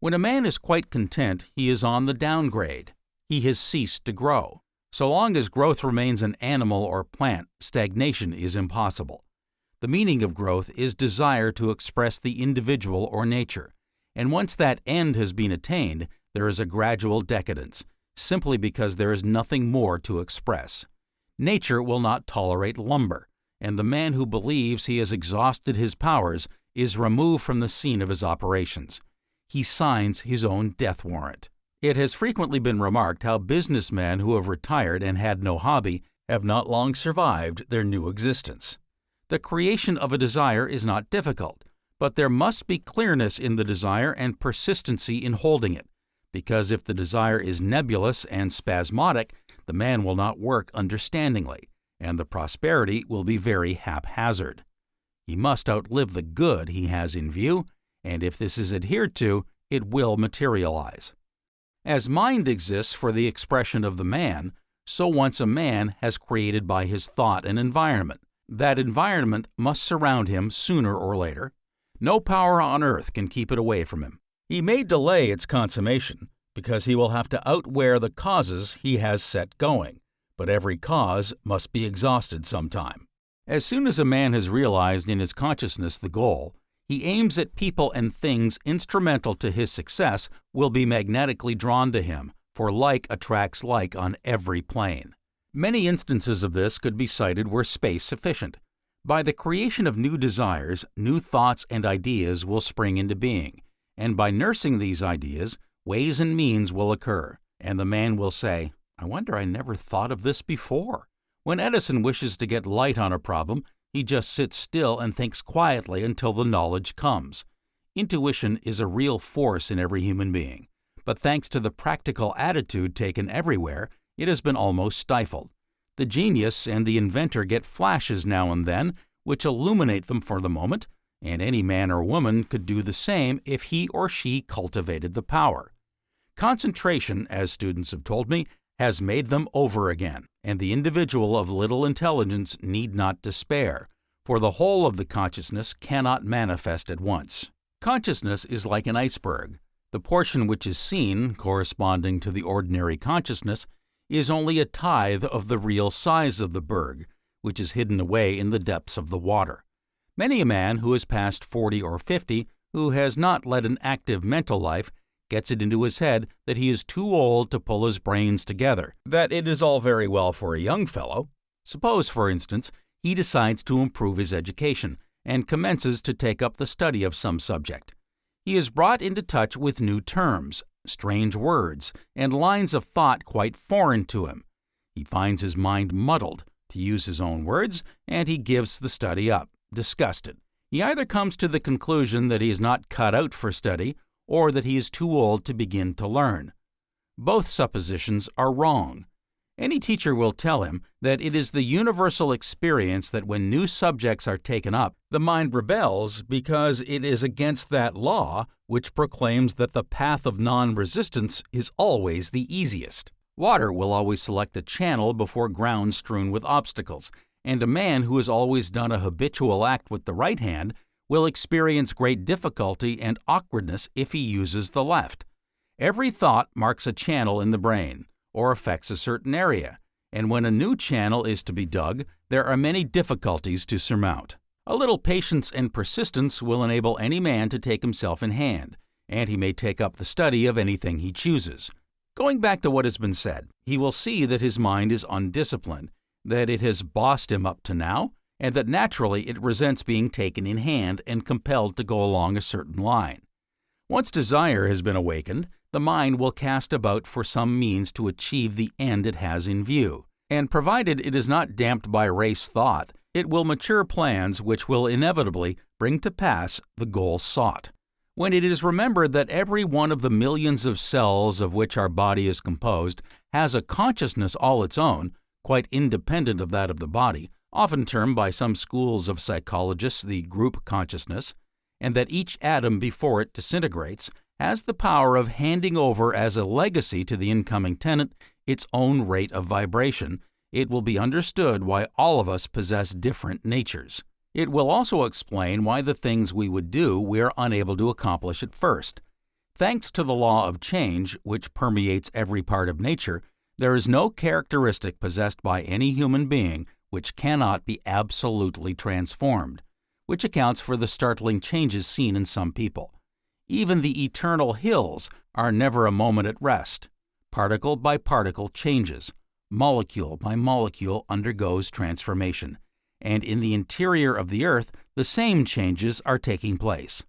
When a man is quite content, he is on the downgrade. He has ceased to grow. So long as growth remains an animal or plant, stagnation is impossible. The meaning of growth is desire to express the individual or nature, and once that end has been attained, there is a gradual decadence, simply because there is nothing more to express. Nature will not tolerate lumber, and the man who believes he has exhausted his powers is removed from the scene of his operations. He signs his own death warrant. It has frequently been remarked how businessmen who have retired and had no hobby have not long survived their new existence. The creation of a desire is not difficult, but there must be clearness in the desire and persistency in holding it, because if the desire is nebulous and spasmodic, the man will not work understandingly, and the prosperity will be very haphazard. He must outlive the good he has in view, and if this is adhered to, it will materialize. As mind exists for the expression of the man, so once a man has created by his thought an environment. That environment must surround him sooner or later. No power on earth can keep it away from him. He may delay its consummation because he will have to outwear the causes he has set going, but every cause must be exhausted sometime. As soon as a man has realized in his consciousness the goal, he aims at people and things instrumental to his success will be magnetically drawn to him, for like attracts like on every plane. Many instances of this could be cited where space sufficient. By the creation of new desires, new thoughts and ideas will spring into being, and by nursing these ideas, ways and means will occur, and the man will say, "I wonder I never thought of this before." When Edison wishes to get light on a problem, he just sits still and thinks quietly until the knowledge comes. Intuition is a real force in every human being, but thanks to the practical attitude taken everywhere, it has been almost stifled. The genius and the inventor get flashes now and then, which illuminate them for the moment, and any man or woman could do the same if he or she cultivated the power. Concentration, as students have told me, has made them over again, and the individual of little intelligence need not despair, for the whole of the consciousness cannot manifest at once. Consciousness is like an iceberg. The portion which is seen, corresponding to the ordinary consciousness, is only a tithe of the real size of the berg, which is hidden away in the depths of the water. Many a man who has passed 40 or 50, who has not led an active mental life, gets it into his head that he is too old to pull his brains together, that it is all very well for a young fellow. Suppose, for instance, he decides to improve his education and commences to take up the study of some subject. He is brought into touch with new terms, strange words, and lines of thought quite foreign to him. He finds his mind muddled, to use his own words, and he gives the study up, disgusted. He either comes to the conclusion that he is not cut out for study, or that he is too old to begin to learn. Both suppositions are wrong. Any teacher will tell him that it is the universal experience that when new subjects are taken up, the mind rebels because it is against that law which proclaims that the path of non-resistance is always the easiest. Water will always select a channel before ground strewn with obstacles, and a man who has always done a habitual act with the right hand will experience great difficulty and awkwardness if he uses the left. Every thought marks a channel in the brain, or affects a certain area, and when a new channel is to be dug, there are many difficulties to surmount. A little patience and persistence will enable any man to take himself in hand, and he may take up the study of anything he chooses. Going back to what has been said, he will see that his mind is undisciplined, that it has bossed him up to now, and that naturally it resents being taken in hand and compelled to go along a certain line. Once desire has been awakened, the mind will cast about for some means to achieve the end it has in view, and provided it is not damped by race thought, it will mature plans which will inevitably bring to pass the goal sought. When it is remembered that every one of the millions of cells of which our body is composed has a consciousness all its own, quite independent of that of the body, often termed by some schools of psychologists the group consciousness, and that each atom before it disintegrates has the power of handing over as a legacy to the incoming tenant its own rate of vibration, it will be understood why all of us possess different natures. It will also explain why the things we would do we are unable to accomplish at first. Thanks to the law of change, which permeates every part of nature, there is no characteristic possessed by any human being which cannot be absolutely transformed, which accounts for the startling changes seen in some people. Even the eternal hills are never a moment at rest. Particle by particle changes, molecule by molecule undergoes transformation, and in the interior of the earth the same changes are taking place.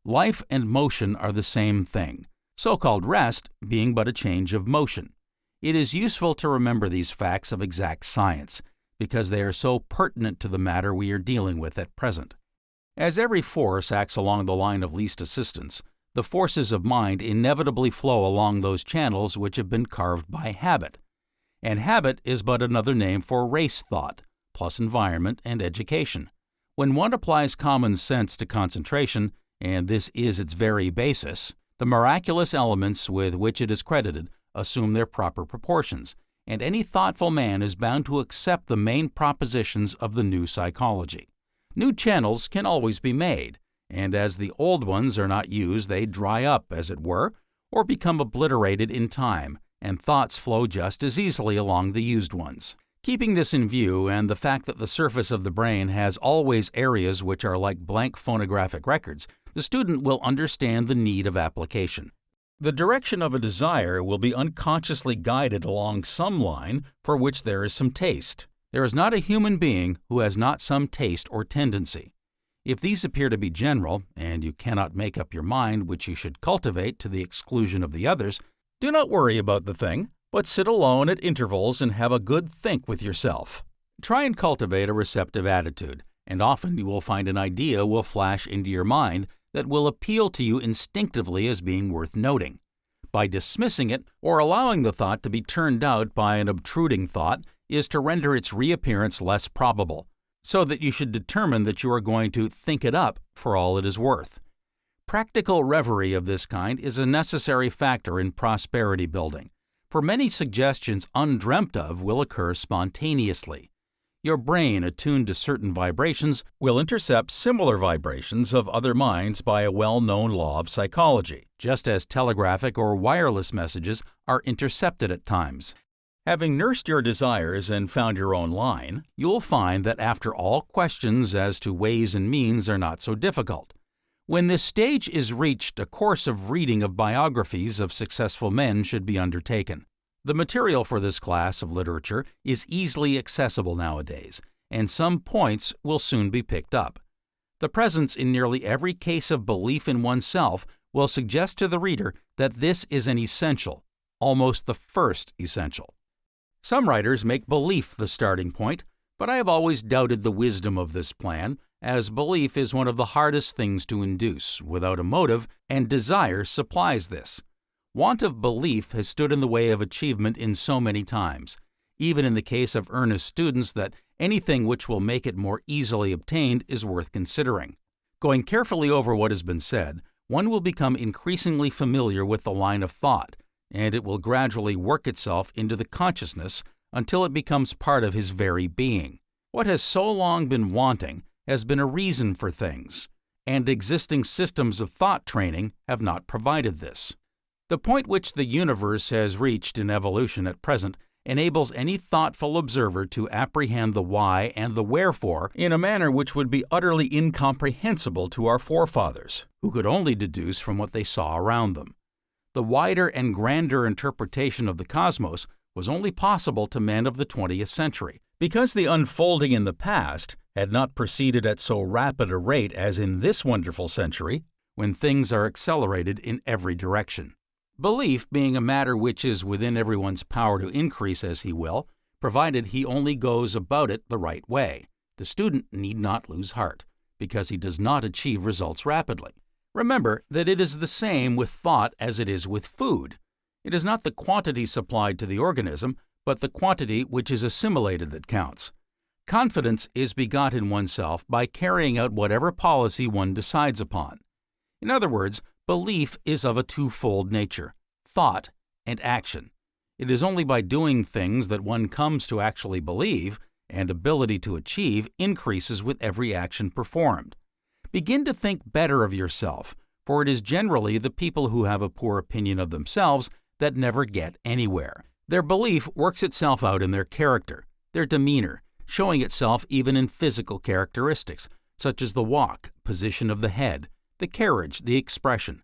Life and motion are the same thing, so-called rest being but a change of motion. It is useful to remember these facts of exact science, because they are so pertinent to the matter we are dealing with at present. As every force acts along the line of least resistance, the forces of mind inevitably flow along those channels which have been carved by habit. And habit is but another name for race thought, plus environment and education. When one applies common sense to concentration, and this is its very basis, the miraculous elements with which it is credited assume their proper proportions, and any thoughtful man is bound to accept the main propositions of the new psychology. New channels can always be made, and as the old ones are not used, they dry up, as it were, or become obliterated in time, and thoughts flow just as easily along the used ones. Keeping this in view, and the fact that the surface of the brain has always areas which are like blank phonographic records, the student will understand the need of application. The direction of a desire will be unconsciously guided along some line for which there is some taste. There is not a human being who has not some taste or tendency. If these appear to be general, and you cannot make up your mind which you should cultivate to the exclusion of the others, do not worry about the thing, but sit alone at intervals and have a good think with yourself. Try and cultivate a receptive attitude, and often you will find an idea will flash into your mind that will appeal to you instinctively as being worth noting. By dismissing it or allowing the thought to be turned out by an obtruding thought is to render its reappearance less probable, so that you should determine that you are going to think it up for all it is worth. Practical reverie of this kind is a necessary factor in prosperity building, for many suggestions undreamt of will occur spontaneously. Your brain, attuned to certain vibrations, will intercept similar vibrations of other minds by a well-known law of psychology, just as telegraphic or wireless messages are intercepted at times. Having nursed your desires and found your own line, you will find that after all questions as to ways and means are not so difficult. When this stage is reached, a course of reading of biographies of successful men should be undertaken. The material for this class of literature is easily accessible nowadays, and some points will soon be picked up. The presence in nearly every case of belief in oneself will suggest to the reader that this is an essential, almost the first essential. Some writers make belief the starting point, but I have always doubted the wisdom of this plan, as belief is one of the hardest things to induce without a motive, and desire supplies this. Want of belief has stood in the way of achievement in so many times, even in the case of earnest students, that anything which will make it more easily obtained is worth considering. Going carefully over what has been said, one will become increasingly familiar with the line of thought, and it will gradually work itself into the consciousness until it becomes part of his very being. What has so long been wanting has been a reason for things, and existing systems of thought training have not provided this. The point which the universe has reached in evolution at present enables any thoughtful observer to apprehend the why and the wherefore in a manner which would be utterly incomprehensible to our forefathers, who could only deduce from what they saw around them. The wider and grander interpretation of the cosmos was only possible to men of the 20th century, because the unfolding in the past had not proceeded at so rapid a rate as in this wonderful century, when things are accelerated in every direction. Belief being a matter which is within everyone's power to increase as he will, provided he only goes about it the right way, the student need not lose heart, because he does not achieve results rapidly. Remember that it is the same with thought as it is with food. It is not the quantity supplied to the organism, but the quantity which is assimilated that counts. Confidence is begot in oneself by carrying out whatever policy one decides upon. In other words, belief is of a twofold nature, thought and action. It is only by doing things that one comes to actually believe, and ability to achieve increases with every action performed. Begin to think better of yourself, for it is generally the people who have a poor opinion of themselves that never get anywhere. Their belief works itself out in their character, their demeanor, showing itself even in physical characteristics, such as the walk, position of the head, the carriage, the expression.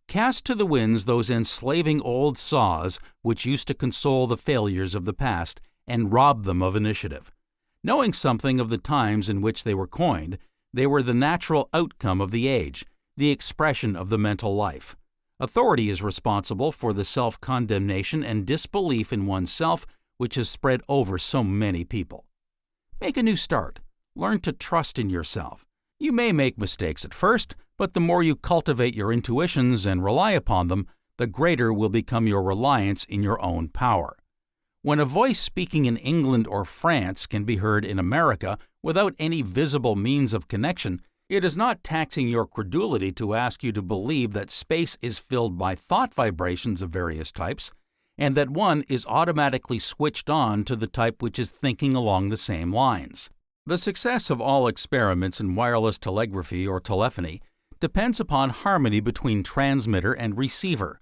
Cast to the winds those enslaving old saws which used to console the failures of the past and rob them of initiative. Knowing something of the times in which they were coined, they were the natural outcome of the age, the expression of the mental life. Authority is responsible for the self-condemnation and disbelief in oneself which has spread over so many people. Make a new start. Learn to trust in yourself. You may make mistakes at first, but the more you cultivate your intuitions and rely upon them, the greater will become your reliance in your own power. When a voice speaking in England or France can be heard in America without any visible means of connection, it is not taxing your credulity to ask you to believe that space is filled by thought vibrations of various types, and that one is automatically switched on to the type which is thinking along the same lines. The success of all experiments in wireless telegraphy or telephony depends upon harmony between transmitter and receiver.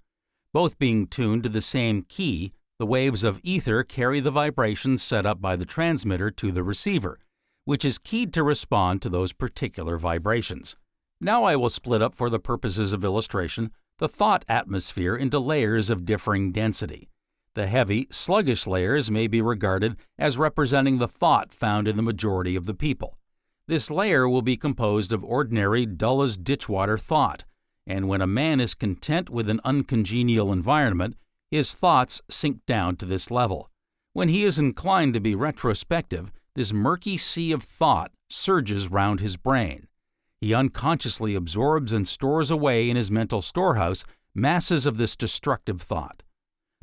Both being tuned to the same key, the waves of ether carry the vibrations set up by the transmitter to the receiver, which is keyed to respond to those particular vibrations. Now I will split up, for the purposes of illustration, the thought atmosphere into layers of differing density. The heavy, sluggish layers may be regarded as representing the thought found in the majority of the people. This layer will be composed of ordinary, dull-as-ditchwater thought, and when a man is content with an uncongenial environment, his thoughts sink down to this level. When he is inclined to be retrospective, this murky sea of thought surges round his brain. He unconsciously absorbs and stores away in his mental storehouse masses of this destructive thought.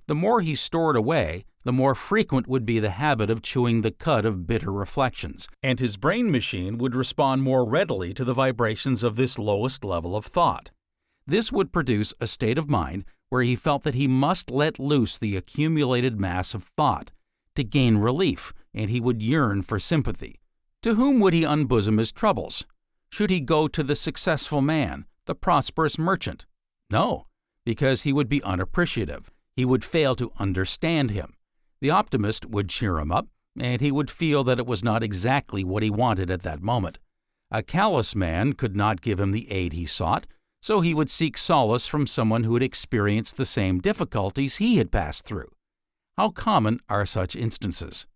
The more he stored away, the more frequent would be the habit of chewing the cud of bitter reflections, and his brain machine would respond more readily to the vibrations of this lowest level of thought. This would produce a state of mind where he felt that he must let loose the accumulated mass of thought to gain relief, and he would yearn for sympathy. To whom would he unbosom his troubles? Should he go to the successful man, the prosperous merchant? No, because he would be unappreciative. He would fail to understand him. The optimist would cheer him up, and he would feel that it was not exactly what he wanted at that moment. A callous man could not give him the aid he sought, so he would seek solace from someone who had experienced the same difficulties he had passed through. How common are such instances?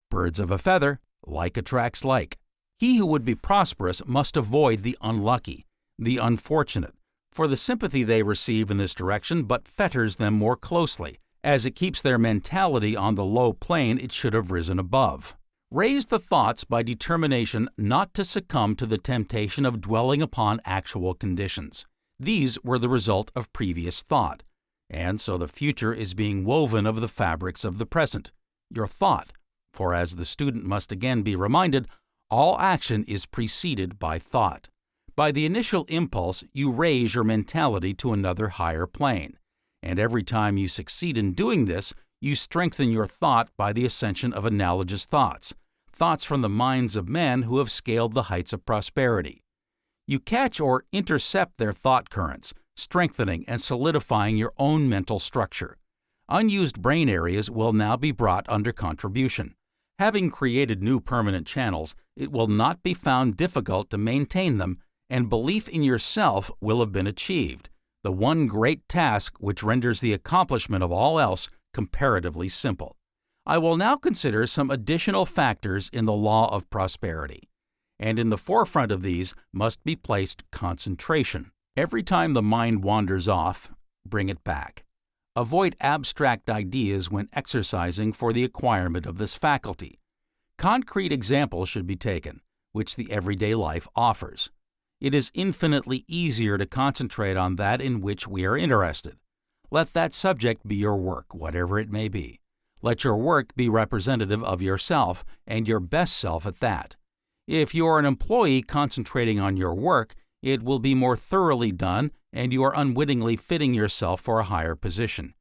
Birds of a feather, like attracts like. He who would be prosperous must avoid the unlucky, the unfortunate, for the sympathy they receive in this direction but fetters them more closely, as it keeps their mentality on the low plane it should have risen above. Raise the thoughts by determination not to succumb to the temptation of dwelling upon actual conditions. These were the result of previous thought, and so the future is being woven of the fabrics of the present, your thought, for as the student must again be reminded, all action is preceded by thought. By the initial impulse, you raise your mentality to another higher plane, and every time you succeed in doing this, you strengthen your thought by the ascension of analogous thoughts, thoughts from the minds of men who have scaled the heights of prosperity. You catch or intercept their thought currents, strengthening and solidifying your own mental structure. Unused brain areas will now be brought under contribution. Having created new permanent channels, it will not be found difficult to maintain them, and belief in yourself will have been achieved, the one great task which renders the accomplishment of all else comparatively simple. I will now consider some additional factors in the law of prosperity, and in the forefront of these must be placed concentration. Every time the mind wanders off, bring it back. Avoid abstract ideas when exercising for the acquirement of this faculty. Concrete examples should be taken, which the everyday life offers. It is infinitely easier to concentrate on that in which we are interested. Let that subject be your work, whatever it may be. Let your work be representative of yourself, and your best self at that. If you are an employee concentrating on your work, it will be more thoroughly done, and you are unwittingly fitting yourself for a higher position.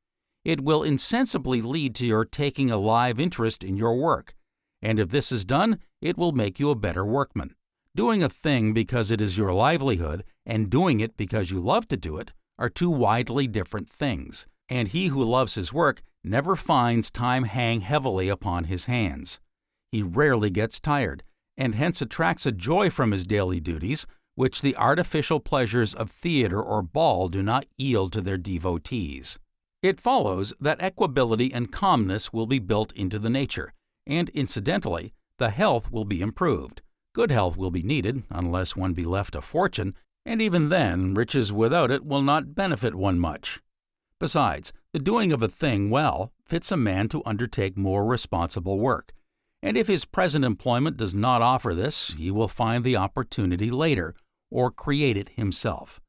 It will insensibly lead to your taking a live interest in your work, and if this is done, it will make you a better workman. Doing a thing because it is your livelihood and doing it because you love to do it are two widely different things, and he who loves his work never finds time hang heavily upon his hands. He rarely gets tired, and hence attracts a joy from his daily duties which the artificial pleasures of theater or ball do not yield to their devotees. It follows that equability and calmness will be built into the nature, and incidentally, the health will be improved. Good health will be needed, unless one be left a fortune, and even then, riches without it will not benefit one much. Besides, the doing of a thing well fits a man to undertake more responsible work, and if his present employment does not offer this, he will find the opportunity later, or create it himself.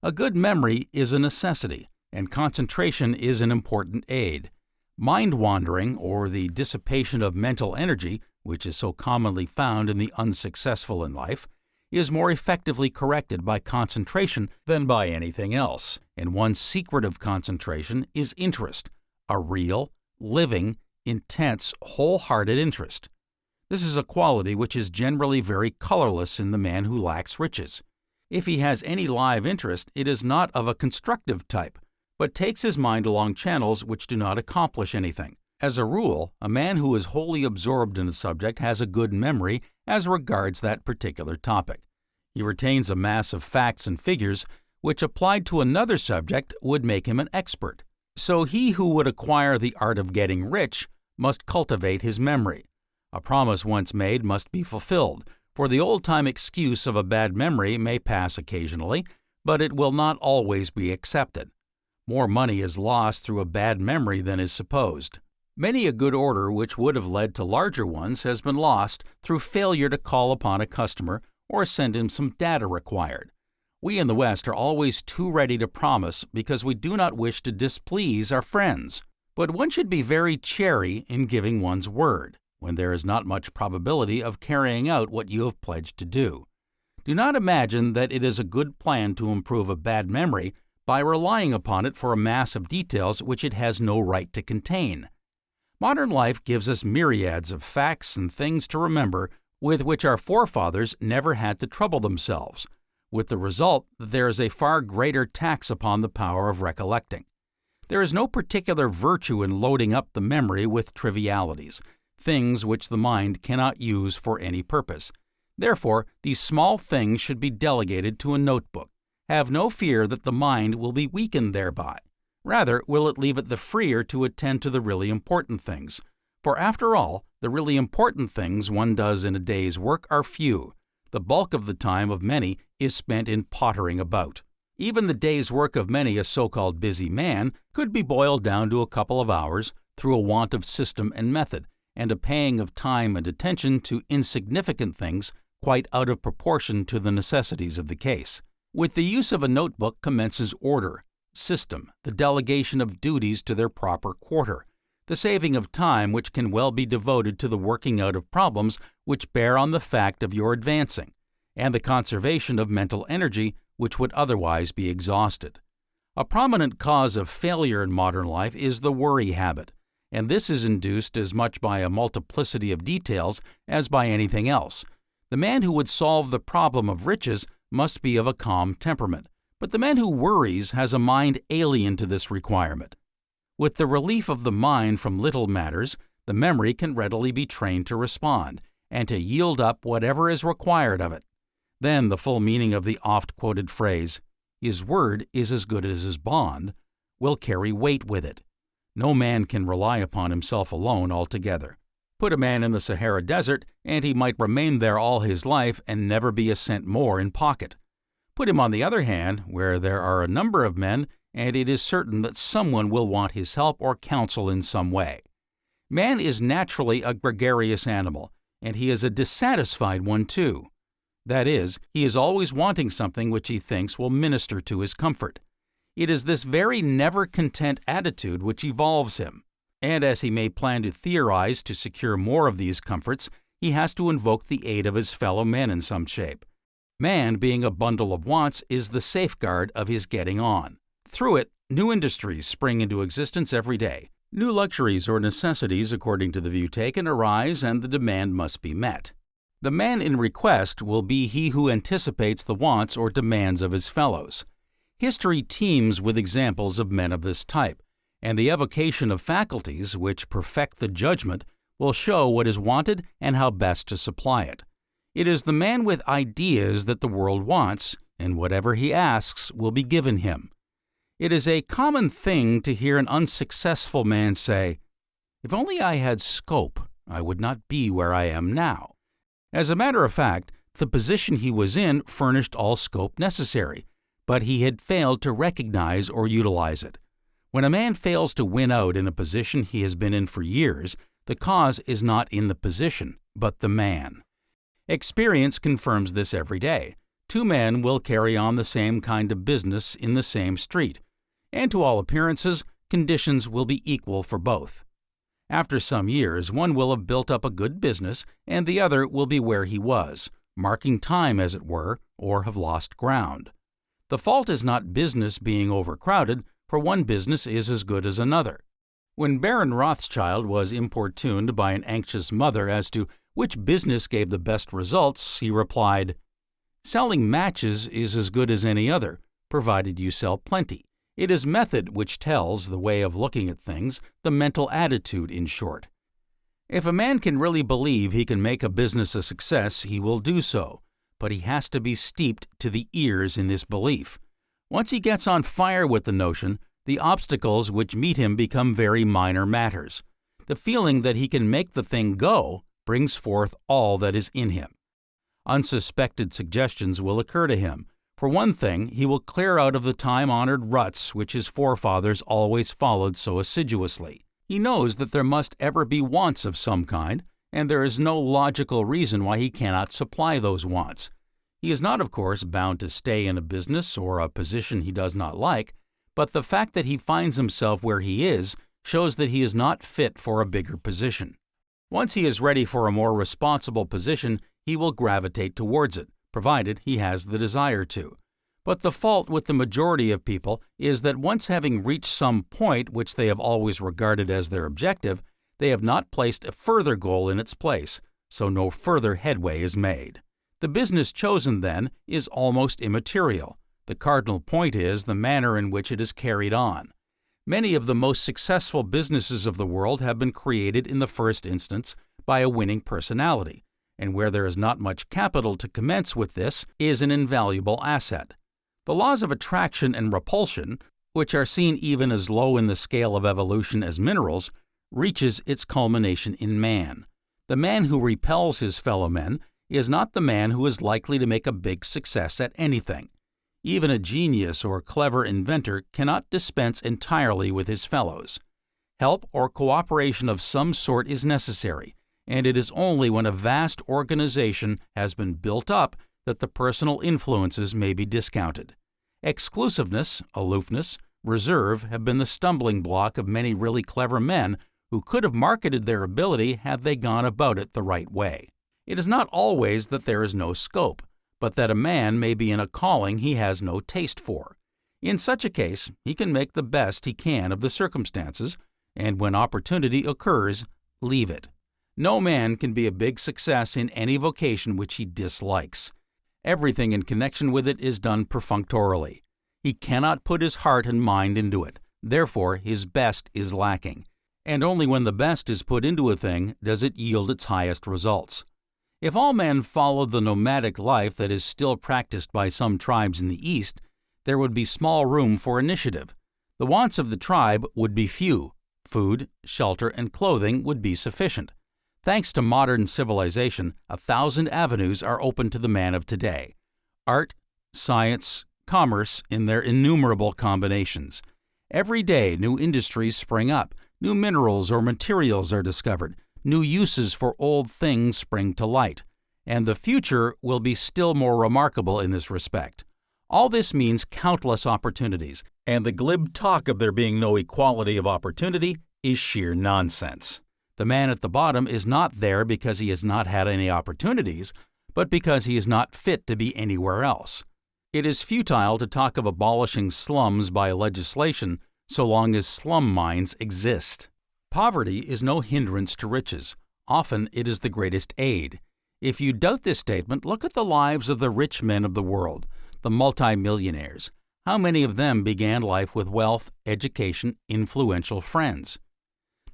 A good memory is a necessity, and concentration is an important aid. Mind-wandering, or the dissipation of mental energy, which is so commonly found in the unsuccessful in life, is more effectively corrected by concentration than by anything else, and one secret of concentration is interest, a real, living, intense, wholehearted interest. This is a quality which is generally very colorless in the man who lacks riches. If he has any live interest, it is not of a constructive type, but takes his mind along channels which do not accomplish anything. As a rule, a man who is wholly absorbed in a subject has a good memory as regards that particular topic. He retains a mass of facts and figures which, applied to another subject, would make him an expert. So he who would acquire the art of getting rich must cultivate his memory. A promise once made must be fulfilled, for the old-time excuse of a bad memory may pass occasionally, but it will not always be accepted. More money is lost through a bad memory than is supposed. Many a good order which would have led to larger ones has been lost through failure to call upon a customer or send him some data required. We in the West are always too ready to promise because we do not wish to displease our friends. But one should be very chary in giving one's word, when there is not much probability of carrying out what you have pledged to do. Do not imagine that it is a good plan to improve a bad memory by relying upon it for a mass of details which it has no right to contain. Modern life gives us myriads of facts and things to remember with which our forefathers never had to trouble themselves, with the result that there is a far greater tax upon the power of recollecting. There is no particular virtue in loading up the memory with trivialities, things which the mind cannot use for any purpose. Therefore, these small things should be delegated to a notebook. Have no fear that the mind will be weakened thereby. Rather, will it leave it the freer to attend to the really important things. For after all, the really important things one does in a day's work are few. The bulk of the time of many is spent in pottering about. Even the day's work of many a so-called busy man could be boiled down to a couple of hours through a want of system and method, and a paying of time and attention to insignificant things quite out of proportion to the necessities of the case. With the use of a notebook commences order, system, the delegation of duties to their proper quarter, the saving of time which can well be devoted to the working out of problems which bear on the fact of your advancing, and the conservation of mental energy which would otherwise be exhausted. A prominent cause of failure in modern life is the worry habit, and this is induced as much by a multiplicity of details as by anything else. The man who would solve the problem of riches must be of a calm temperament, but the man who worries has a mind alien to this requirement. With the relief of the mind from little matters, the memory can readily be trained to respond, and to yield up whatever is required of it. Then the full meaning of the oft-quoted phrase, "His word is as good as his bond," will carry weight with it. No man can rely upon himself alone altogether. Put a man in the Sahara Desert, and he might remain there all his life and never be a cent more in pocket. Put him, on the other hand, where there are a number of men, and it is certain that someone will want his help or counsel in some way. Man is naturally a gregarious animal, and he is a dissatisfied one too. That is, he is always wanting something which he thinks will minister to his comfort. It is this very never-content attitude which evolves him, and as he may plan to theorize to secure more of these comforts, he has to invoke the aid of his fellow men in some shape. Man, being a bundle of wants, is the safeguard of his getting on. Through it, new industries spring into existence every day. New luxuries or necessities, according to the view taken, arise, and the demand must be met. The man in request will be he who anticipates the wants or demands of his fellows. History teems with examples of men of this type, and the evocation of faculties which perfect the judgment will show what is wanted and how best to supply it. It is the man with ideas that the world wants, and whatever he asks will be given him. It is a common thing to hear an unsuccessful man say, "If only I had scope, I would not be where I am now." As a matter of fact, the position he was in furnished all scope necessary, but he had failed to recognize or utilize it. When a man fails to win out in a position he has been in for years, the cause is not in the position, but the man. Experience confirms this every day. Two men will carry on the same kind of business in the same street, and to all appearances, conditions will be equal for both. After some years, one will have built up a good business, and the other will be where he was, marking time, as it were, or have lost ground. The fault is not business being overcrowded, for one business is as good as another. When Baron Rothschild was importuned by an anxious mother as to which business gave the best results, he replied, Selling matches is as good as any other, provided you sell plenty. It is method which tells, the way of looking at things, the mental attitude, in short. If a man can really believe he can make a business a success, he will do so, but he has to be steeped to the ears in this belief. Once he gets on fire with the notion, the obstacles which meet him become very minor matters. The feeling that he can make the thing go brings forth all that is in him. Unsuspected suggestions will occur to him. For one thing, he will clear out of the time-honored ruts which his forefathers always followed so assiduously. He knows that there must ever be wants of some kind, and there is no logical reason why he cannot supply those wants. He is not, of course, bound to stay in a business or a position he does not like, but the fact that he finds himself where he is shows that he is not fit for a bigger position. Once he is ready for a more responsible position, he will gravitate towards it, provided he has the desire to. But the fault with the majority of people is that once having reached some point which they have always regarded as their objective, they have not placed a further goal in its place, so no further headway is made. The business chosen, then, is almost immaterial. The cardinal point is the manner in which it is carried on. Many of the most successful businesses of the world have been created in the first instance by a winning personality, and where there is not much capital to commence with, this is an invaluable asset. The laws of attraction and repulsion, which are seen even as low in the scale of evolution as minerals, reaches its culmination in man. The man who repels his fellow men is not the man who is likely to make a big success at anything. Even a genius or clever inventor cannot dispense entirely with his fellows. Help or cooperation of some sort is necessary, and it is only when a vast organization has been built up that the personal influences may be discounted. Exclusiveness, aloofness, reserve have been the stumbling block of many really clever men who could have marketed their ability had they gone about it the right way. It is not always that there is no scope, but that a man may be in a calling he has no taste for. In such a case, he can make the best he can of the circumstances, and when opportunity occurs, leave it. No man can be a big success in any vocation which he dislikes. Everything in connection with it is done perfunctorily. He cannot put his heart and mind into it. Therefore, his best is lacking. And only when the best is put into a thing does it yield its highest results. If all men followed the nomadic life that is still practiced by some tribes in the East, there would be small room for initiative. The wants of the tribe would be few. Food, shelter, and clothing would be sufficient. Thanks to modern civilization, 1,000 avenues are open to the man of today. Art, science, commerce in their innumerable combinations. Every day new industries spring up, new minerals or materials are discovered, new uses for old things spring to light, and the future will be still more remarkable in this respect. All this means countless opportunities, and the glib talk of there being no equality of opportunity is sheer nonsense. The man at the bottom is not there because he has not had any opportunities, but because he is not fit to be anywhere else. It is futile to talk of abolishing slums by legislation so long as slum minds exist. Poverty is no hindrance to riches. Often it is the greatest aid. If you doubt this statement, look at the lives of the rich men of the world, the multimillionaires. How many of them began life with wealth, education, influential friends?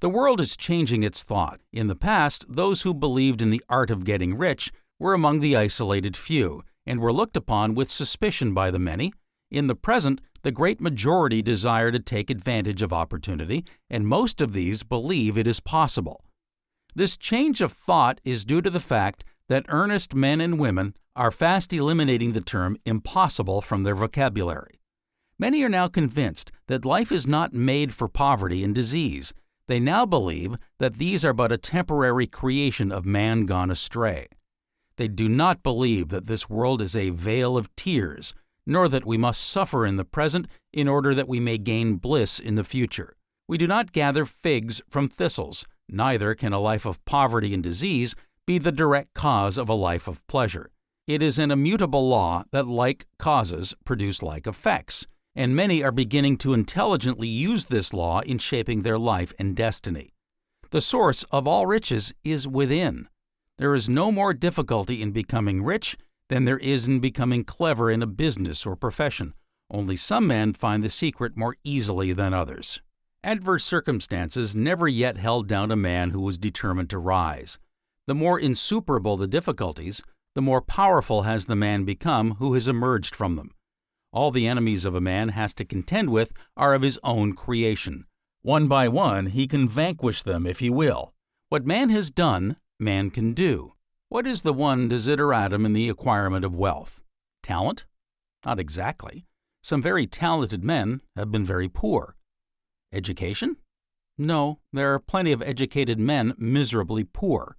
The world is changing its thought. In the past, those who believed in the art of getting rich were among the isolated few and were looked upon with suspicion by the many. In the present, the great majority desire to take advantage of opportunity, and most of these believe it is possible. This change of thought is due to the fact that earnest men and women are fast eliminating the term impossible from their vocabulary. Many are now convinced that life is not made for poverty and disease. They now believe that these are but a temporary creation of man gone astray. They do not believe that this world is a vale of tears, nor that we must suffer in the present in order that we may gain bliss in the future. We do not gather figs from thistles, neither can a life of poverty and disease be the direct cause of a life of pleasure. It is an immutable law that like causes produce like effects, and many are beginning to intelligently use this law in shaping their life and destiny. The source of all riches is within. There is no more difficulty in becoming rich than there is in becoming clever in a business or profession. Only some men find the secret more easily than others. Adverse circumstances never yet held down a man who was determined to rise. The more insuperable the difficulties, the more powerful has the man become who has emerged from them. All the enemies of a man has to contend with are of his own creation. One by one, he can vanquish them if he will. What man has done, man can do. What is the one desideratum in the acquirement of wealth? Talent? Not exactly. Some very talented men have been very poor. Education? No, there are plenty of educated men miserably poor.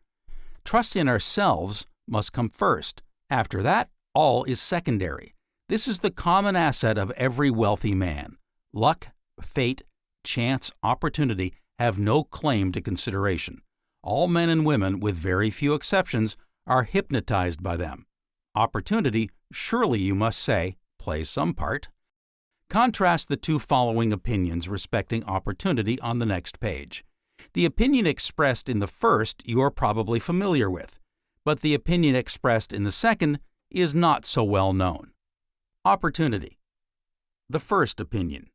Trust in ourselves must come first. After that, all is secondary. This is the common asset of every wealthy man. Luck, fate, chance, opportunity have no claim to consideration. All men and women, with very few exceptions, are hypnotized by them. Opportunity, surely you must say, plays some part. Contrast the two following opinions respecting opportunity on the next page. The opinion expressed in the first you are probably familiar with, but the opinion expressed in the second is not so well known. Opportunity. The first opinion.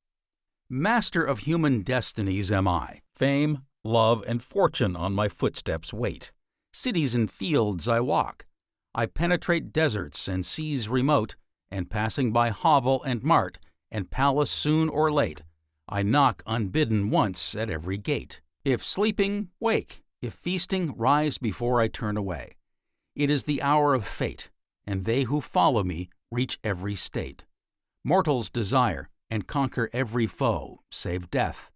Master of human destinies am I. Fame, love, and fortune on my footsteps wait. Cities and fields I walk. I penetrate deserts and seas remote, and passing by hovel and mart, and palace soon or late, I knock unbidden once at every gate. If sleeping, wake. If feasting, rise before I turn away. It is the hour of fate, and they who follow me reach every state. Mortals desire and conquer every foe, save death.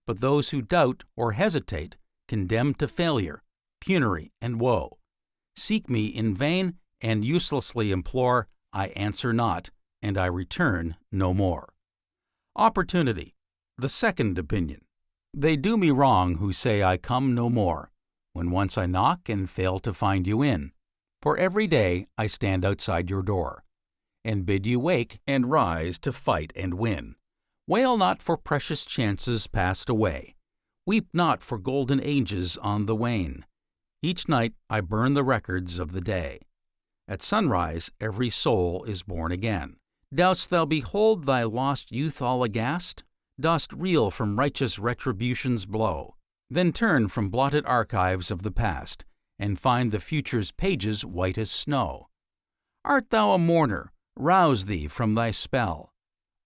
But those who doubt or hesitate, condemned to failure, penury, and woe. Seek me in vain and uselessly implore, I answer not, and I return no more. Opportunity. The second opinion. They do me wrong who say I come no more, when once I knock and fail to find you in. For every day I stand outside your door, and bid you wake and rise to fight and win. Wail not for precious chances passed away. Weep not for golden ages on the wane. Each night I burn the records of the day. At sunrise every soul is born again. Dost thou behold thy lost youth all aghast? Dost reel from righteous retribution's blow? Then turn from blotted archives of the past, and find the future's pages white as snow. Art thou a mourner? Rouse thee from thy spell.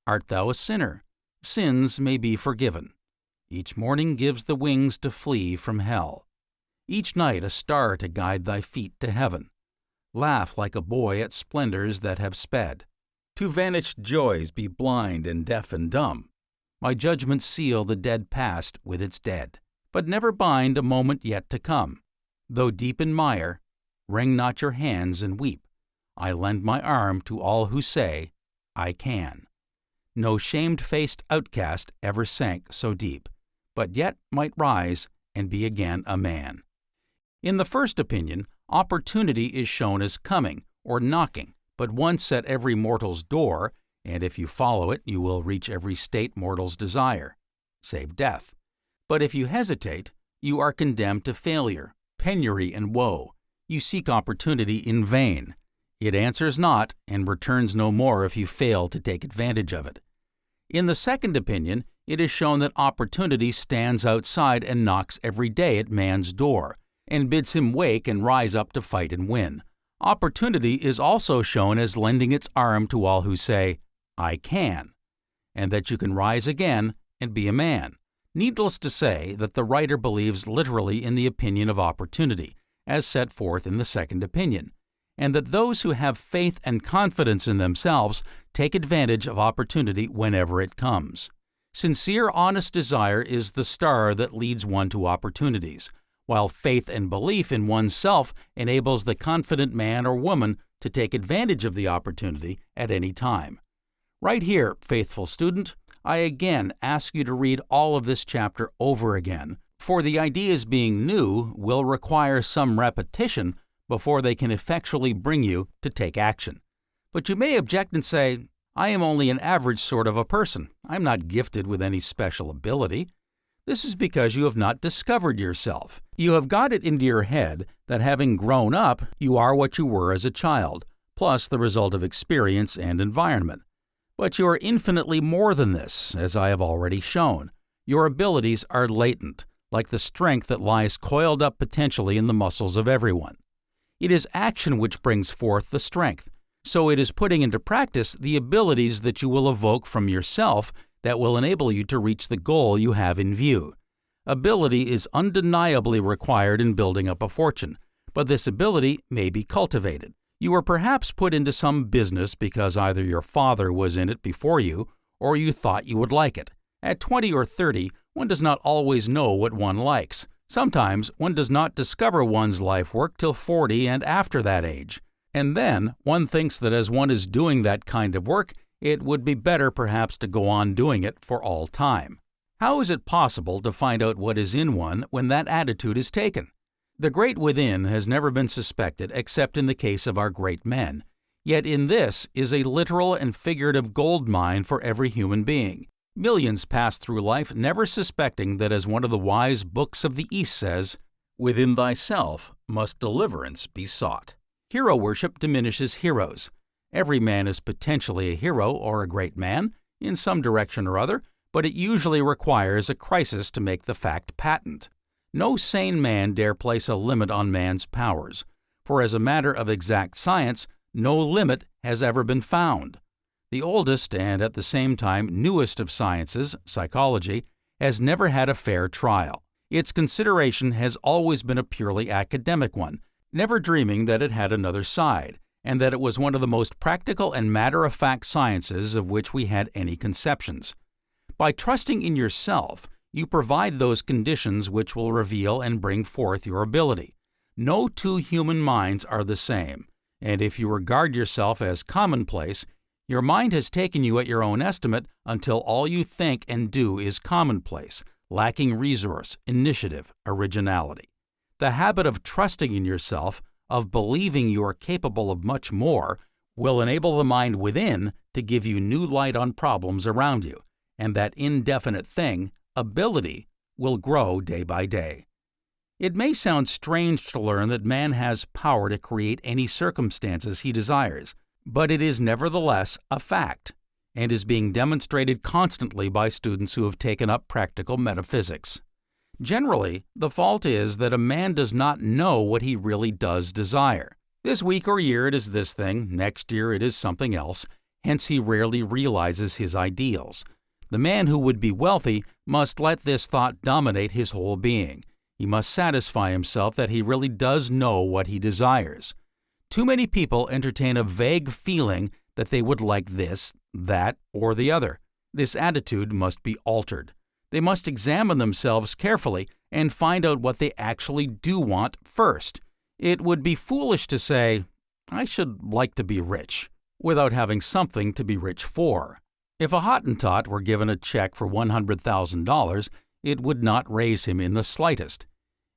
Art thou a sinner? Sins may be forgiven. Each morning gives the wings to flee from hell. Each night a star to guide thy feet to heaven. Laugh like a boy at splendors that have sped. To vanished joys be blind and deaf and dumb. My judgments seal the dead past with its dead, but never bind a moment yet to come. Though deep in mire, wring not your hands and weep. I lend my arm to all who say, I can. No shamed-faced outcast ever sank so deep, but yet might rise and be again a man. In the first opinion, opportunity is shown as coming or knocking, but once at every mortal's door, and if you follow it, you will reach every state mortals desire, save death. But if you hesitate, you are condemned to failure, penury, and woe. You seek opportunity in vain. It answers not, and returns no more if you fail to take advantage of it. In the second opinion, it is shown that opportunity stands outside and knocks every day at man's door, and bids him wake and rise up to fight and win. Opportunity is also shown as lending its arm to all who say, I can, and that you can rise again and be a man. Needless to say that the writer believes literally in the opinion of opportunity, as set forth in the second opinion, and that those who have faith and confidence in themselves take advantage of opportunity whenever it comes. Sincere, honest desire is the star that leads one to opportunities, while faith and belief in oneself enables the confident man or woman to take advantage of the opportunity at any time. Right here, faithful student, I again ask you to read all of this chapter over again, for the ideas being new will require some repetition before they can effectually bring you to take action. But you may object and say, I am only an average sort of a person. I'm not gifted with any special ability. This is because you have not discovered yourself. You have got it into your head that having grown up, you are what you were as a child, plus the result of experience and environment. But you are infinitely more than this, as I have already shown. Your abilities are latent, like the strength that lies coiled up potentially in the muscles of everyone. It is action which brings forth the strength, so it is putting into practice the abilities that you will evoke from yourself that will enable you to reach the goal you have in view. Ability is undeniably required in building up a fortune, but this ability may be cultivated. You were perhaps put into some business because either your father was in it before you, or you thought you would like it. At 20 or 30, one does not always know what one likes. Sometimes one does not discover one's life work till 40 and after that age. And then one thinks that as one is doing that kind of work, it would be better perhaps to go on doing it for all time. How is it possible to find out what is in one when that attitude is taken? The great within has never been suspected except in the case of our great men. Yet in this is a literal and figurative gold mine for every human being. Millions pass through life never suspecting that, as one of the wise books of the East says, "Within thyself must deliverance be sought." Hero worship diminishes heroes. Every man is potentially a hero or a great man, in some direction or other, but it usually requires a crisis to make the fact patent. No sane man dare place a limit on man's powers, for as a matter of exact science, no limit has ever been found. The oldest and at the same time newest of sciences, psychology, has never had a fair trial. Its consideration has always been a purely academic one, never dreaming that it had another side, and that it was one of the most practical and matter-of-fact sciences of which we had any conceptions. By trusting in yourself, you provide those conditions which will reveal and bring forth your ability. No two human minds are the same, and if you regard yourself as commonplace, your mind has taken you at your own estimate until all you think and do is commonplace, lacking resource, initiative, originality. The habit of trusting in yourself, of believing you are capable of much more, will enable the mind within to give you new light on problems around you, and that indefinite thing, ability, will grow day by day. It may sound strange to learn that man has power to create any circumstances he desires, but it is nevertheless a fact, and is being demonstrated constantly by students who have taken up practical metaphysics. Generally, the fault is that a man does not know what he really does desire. This week or year it is this thing, next year it is something else, hence he rarely realizes his ideals. The man who would be wealthy must let this thought dominate his whole being. He must satisfy himself that he really does know what he desires. Too many people entertain a vague feeling that they would like this, that, or the other. This attitude must be altered. They must examine themselves carefully and find out what they actually do want first. It would be foolish to say, "I should like to be rich," without having something to be rich for. If a Hottentot were given a check for $100,000, it would not raise him in the slightest.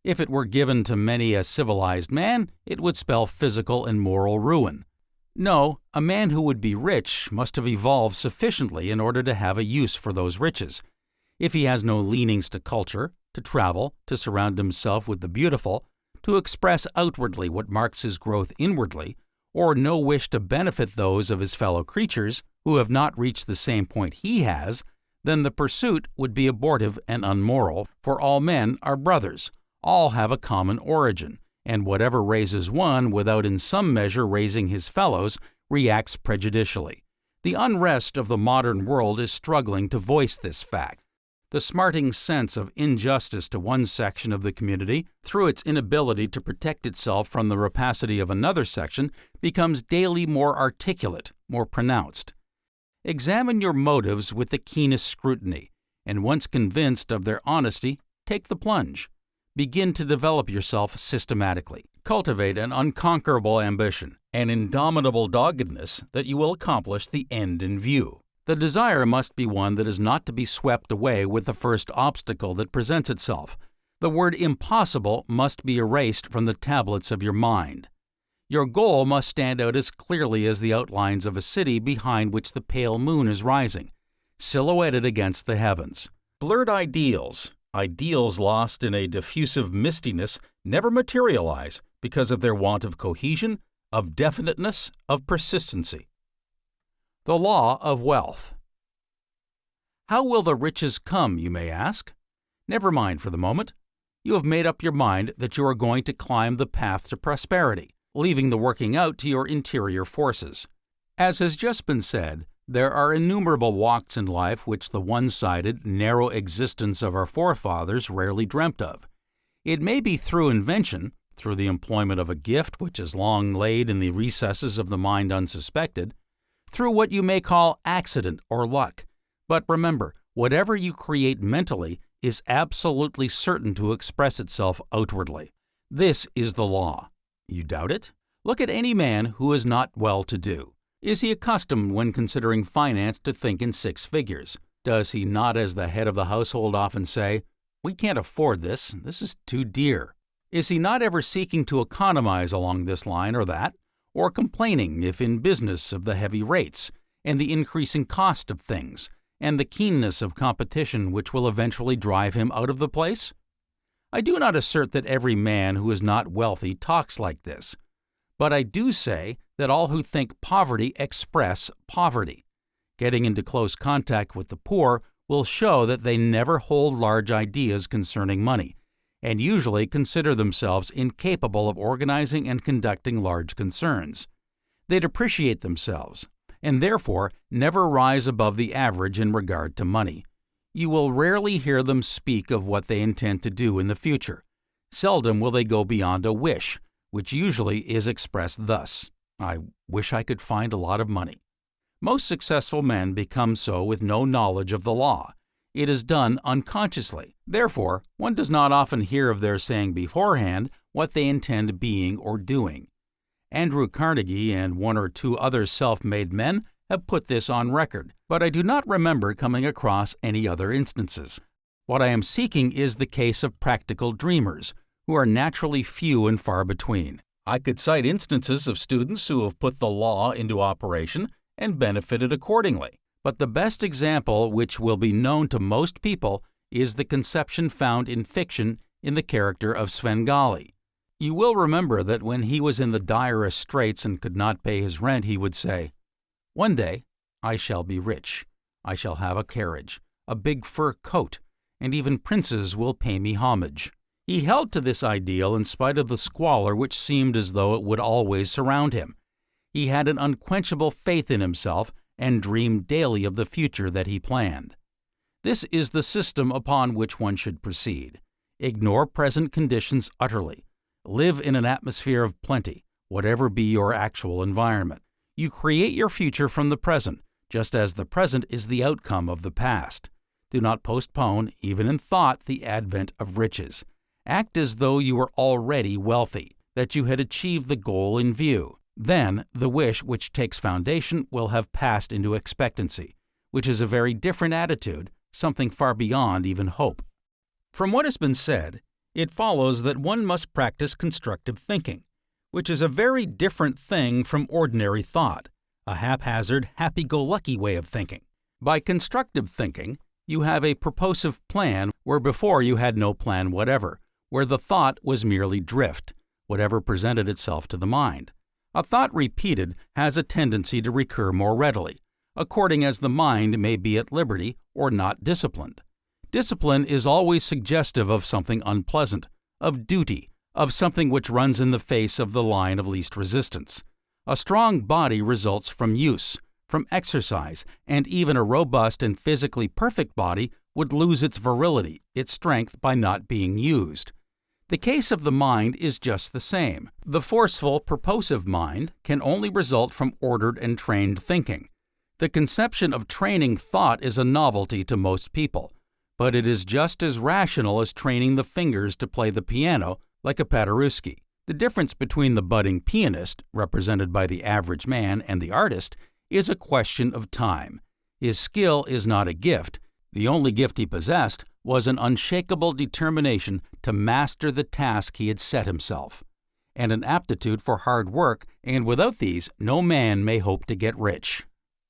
If it were given to many a civilized man, it would spell physical and moral ruin. No, a man who would be rich must have evolved sufficiently in order to have a use for those riches. If he has no leanings to culture, to travel, to surround himself with the beautiful, to express outwardly what marks his growth inwardly, or no wish to benefit those of his fellow creatures who have not reached the same point he has, then the pursuit would be abortive and unmoral, for all men are brothers. All have a common origin, and whatever raises one without in some measure raising his fellows reacts prejudicially. The unrest of the modern world is struggling to voice this fact. The smarting sense of injustice to one section of the community, through its inability to protect itself from the rapacity of another section, becomes daily more articulate, more pronounced. Examine your motives with the keenest scrutiny, and once convinced of their honesty, take the plunge. Begin to develop yourself systematically. Cultivate an unconquerable ambition, an indomitable doggedness that you will accomplish the end in view. The desire must be one that is not to be swept away with the first obstacle that presents itself. The word impossible must be erased from the tablets of your mind. Your goal must stand out as clearly as the outlines of a city behind which the pale moon is rising, silhouetted against the heavens. Blurred ideals lost in a diffusive mistiness, never materialize because of their want of cohesion, of definiteness, of persistency. The law of wealth. How will the riches come, you may ask? Never mind for the moment. You have made up your mind that you are going to climb the path to prosperity, leaving the working out to your interior forces. As has just been said, there are innumerable walks in life which the one-sided, narrow existence of our forefathers rarely dreamt of. It may be through invention, through the employment of a gift which has long laid in the recesses of the mind unsuspected, through what you may call accident or luck. But remember, whatever you create mentally is absolutely certain to express itself outwardly. This is the law. You doubt it? Look at any man who is not well-to-do. Is he accustomed, when considering finance, to think in six figures? Does he not, as the head of the household, often say, "We can't afford this. This is too dear"? Is he not ever seeking to economize along this line or that, or complaining, if in business, of the heavy rates, and the increasing cost of things, and the keenness of competition which will eventually drive him out of the place? I do not assert that every man who is not wealthy talks like this, but I do say that all who think poverty express poverty. Getting into close contact with the poor will show that they never hold large ideas concerning money, and usually consider themselves incapable of organizing and conducting large concerns. They depreciate themselves, and therefore never rise above the average in regard to money. You will rarely hear them speak of what they intend to do in the future. Seldom will they go beyond a wish, which usually is expressed thus: "I wish I could find a lot of money." Most successful men become so with no knowledge of the law. It is done unconsciously. Therefore, one does not often hear of their saying beforehand what they intend being or doing. Andrew Carnegie and one or two other self-made men have put this on record, but I do not remember coming across any other instances. What I am seeking is the case of practical dreamers, who are naturally few and far between. I could cite instances of students who have put the law into operation and benefited accordingly, but the best example which will be known to most people is the conception found in fiction in the character of Svengali. You will remember that when he was in the direst straits and could not pay his rent, he would say, "One day I shall be rich. I shall have a carriage, a big fur coat, and even princes will pay me homage." He held to this ideal in spite of the squalor which seemed as though it would always surround him. He had an unquenchable faith in himself and dreamed daily of the future that he planned. This is the system upon which one should proceed. Ignore present conditions utterly. Live in an atmosphere of plenty, whatever be your actual environment. You create your future from the present, just as the present is the outcome of the past. Do not postpone, even in thought, the advent of riches. Act as though you were already wealthy, that you had achieved the goal in view. Then the wish which takes foundation will have passed into expectancy, which is a very different attitude, something far beyond even hope. From what has been said, it follows that one must practice constructive thinking, which is a very different thing from ordinary thought, a haphazard, happy-go-lucky way of thinking. By constructive thinking, you have a purposive plan where before you had no plan whatever, where the thought was merely drift, whatever presented itself to the mind. A thought repeated has a tendency to recur more readily, according as the mind may be at liberty or not disciplined. Discipline is always suggestive of something unpleasant, of duty, of something which runs in the face of the line of least resistance. A strong body results from use, from exercise, and even a robust and physically perfect body would lose its virility, its strength, by not being used. The case of the mind is just the same. The forceful, purposive mind can only result from ordered and trained thinking. The conception of training thought is a novelty to most people, but it is just as rational as training the fingers to play the piano like a Paderewski. The difference between the budding pianist, represented by the average man, and the artist is a question of time. His skill is not a gift. The only gift he possessed was an unshakable determination to master the task he had set himself, and an aptitude for hard work, and without these no man may hope to get rich.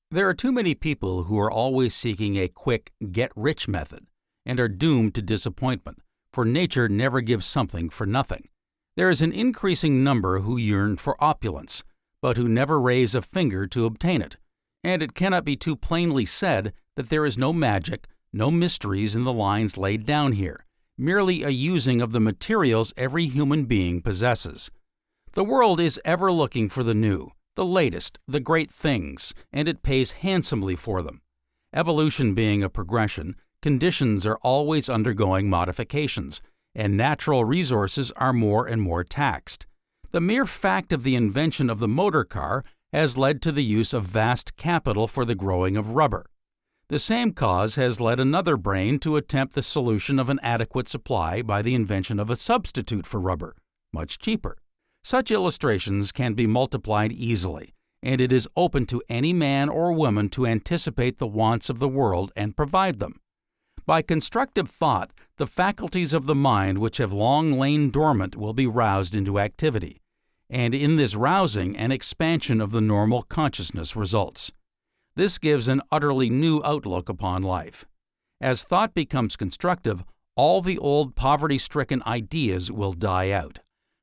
There are too many people who are always seeking a quick, get-rich method, and are doomed to disappointment, for nature never gives something for nothing. There is an increasing number who yearn for opulence, but who never raise a finger to obtain it. And it cannot be too plainly said that there is no magic, no mysteries in the lines laid down here, merely a using of the materials every human being possesses. The world is ever looking for the new, the latest, the great things, and it pays handsomely for them. Evolution being a progression, conditions are always undergoing modifications, and natural resources are more and more taxed. The mere fact of the invention of the motor car has led to the use of vast capital for the growing of rubber. The same cause has led another brain to attempt the solution of an adequate supply by the invention of a substitute for rubber, much cheaper. Such illustrations can be multiplied easily, and it is open to any man or woman to anticipate the wants of the world and provide them. By constructive thought, the faculties of the mind which have long lain dormant will be roused into activity, and in this rousing an expansion of the normal consciousness results. This gives an utterly new outlook upon life. As thought becomes constructive, all the old poverty-stricken ideas will die out.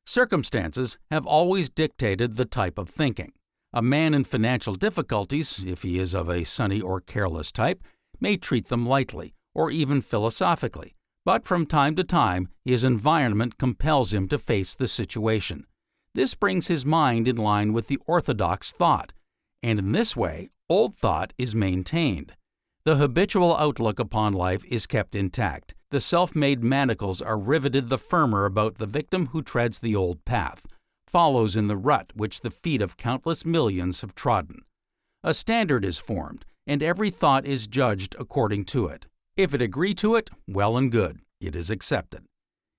Circumstances have always dictated the type of thinking. A man in financial difficulties, if he is of a sunny or careless type, may treat them lightly, or even philosophically, but from time to time his environment compels him to face the situation. This brings his mind in line with the orthodox thought, and in this way, old thought is maintained. The habitual outlook upon life is kept intact. The self-made manacles are riveted the firmer about the victim who treads the old path, follows in the rut which the feet of countless millions have trodden. A standard is formed, and every thought is judged according to it. If it agree to it, well and good, it is accepted.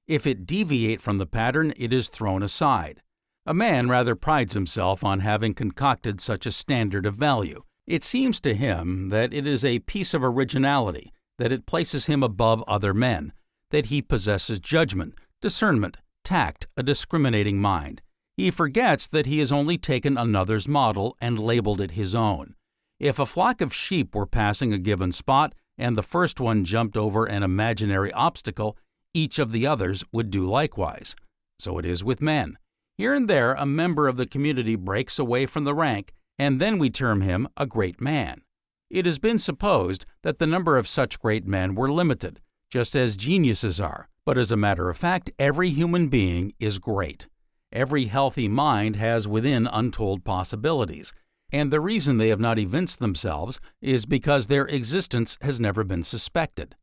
If it deviate from the pattern, it is thrown aside. A man rather prides himself on having concocted such a standard of value. It seems to him that it is a piece of originality, that it places him above other men, that he possesses judgment, discernment, tact, a discriminating mind. He forgets that he has only taken another's model and labeled it his own. If a flock of sheep were passing a given spot and the first one jumped over an imaginary obstacle, each of the others would do likewise. So it is with men. Here and there a member of the community breaks away from the rank, and then we term him a great man. It has been supposed that the number of such great men were limited, just as geniuses are, but as a matter of fact, every human being is great. Every healthy mind has within untold possibilities, and the reason they have not evinced themselves is because their existence has never been suspected.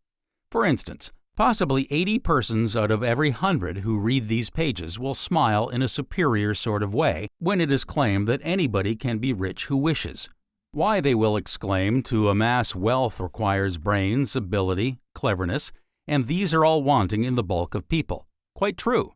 For instance, possibly 80 persons out of every 100 who read these pages will smile in a superior sort of way when it is claimed that anybody can be rich who wishes. Why, they will exclaim, to amass wealth requires brains, ability, cleverness, and these are all wanting in the bulk of people. Quite true.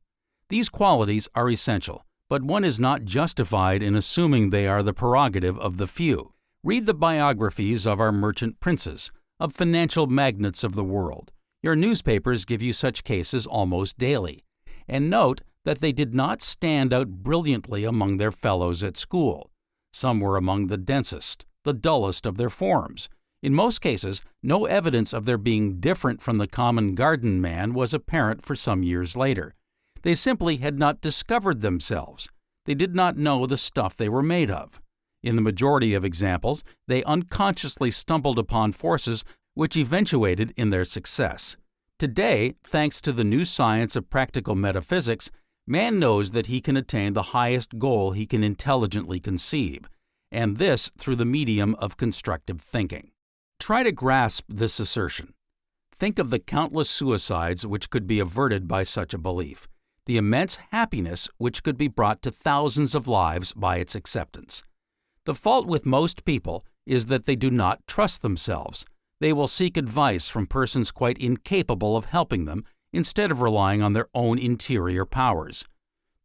These qualities are essential, but one is not justified in assuming they are the prerogative of the few. Read the biographies of our merchant princes, of financial magnates of the world. Your newspapers give you such cases almost daily. And note that they did not stand out brilliantly among their fellows at school. Some were among the densest, the dullest of their forms. In most cases, no evidence of their being different from the common garden man was apparent for some years later. They simply had not discovered themselves. They did not know the stuff they were made of. In the majority of examples, they unconsciously stumbled upon forces which eventuated in their success. Today, thanks to the new science of practical metaphysics, man knows that he can attain the highest goal he can intelligently conceive, and this through the medium of constructive thinking. Try to grasp this assertion. Think of the countless suicides which could be averted by such a belief, the immense happiness which could be brought to thousands of lives by its acceptance. The fault with most people is that they do not trust themselves. They will seek advice from persons quite incapable of helping them instead of relying on their own interior powers.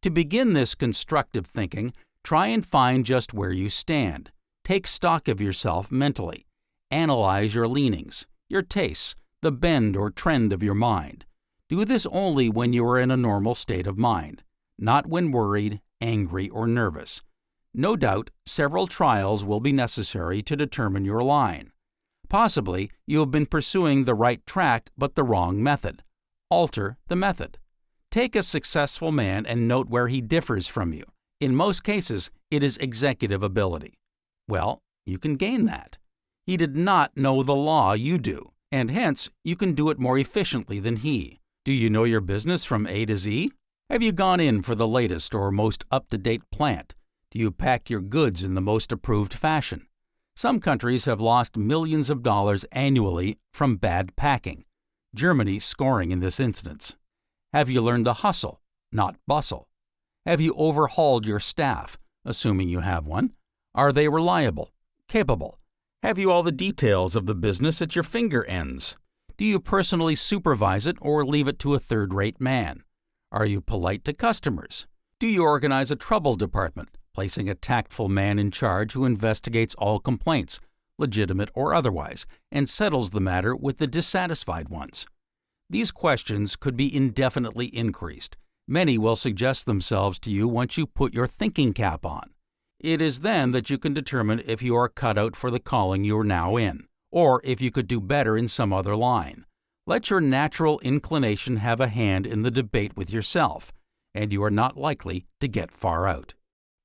To begin this constructive thinking, try and find just where you stand. Take stock of yourself mentally. Analyze your leanings, your tastes, the bend or trend of your mind. Do this only when you are in a normal state of mind, not when worried, angry, or nervous. No doubt, several trials will be necessary to determine your line. Possibly, you have been pursuing the right track but the wrong method. Alter the method. Take a successful man and note where he differs from you. In most cases, it is executive ability. Well, you can gain that. He did not know the law you do, and hence you can do it more efficiently than he. Do you know your business from A to Z? Have you gone in for the latest or most up-to-date plant? Do you pack your goods in the most approved fashion? Some countries have lost millions of dollars annually from bad packing, Germany scoring in this instance. Have you learned to hustle, not bustle? Have you overhauled your staff, assuming you have one? Are they reliable, capable? Have you all the details of the business at your finger ends? Do you personally supervise it or leave it to a third-rate man? Are you polite to customers? Do you organize a trouble department, placing a tactful man in charge who investigates all complaints, legitimate or otherwise, and settles the matter with the dissatisfied ones? These questions could be indefinitely increased. Many will suggest themselves to you once you put your thinking cap on. It is then that you can determine if you are cut out for the calling you are now in, or if you could do better in some other line. Let your natural inclination have a hand in the debate with yourself, and you are not likely to get far out.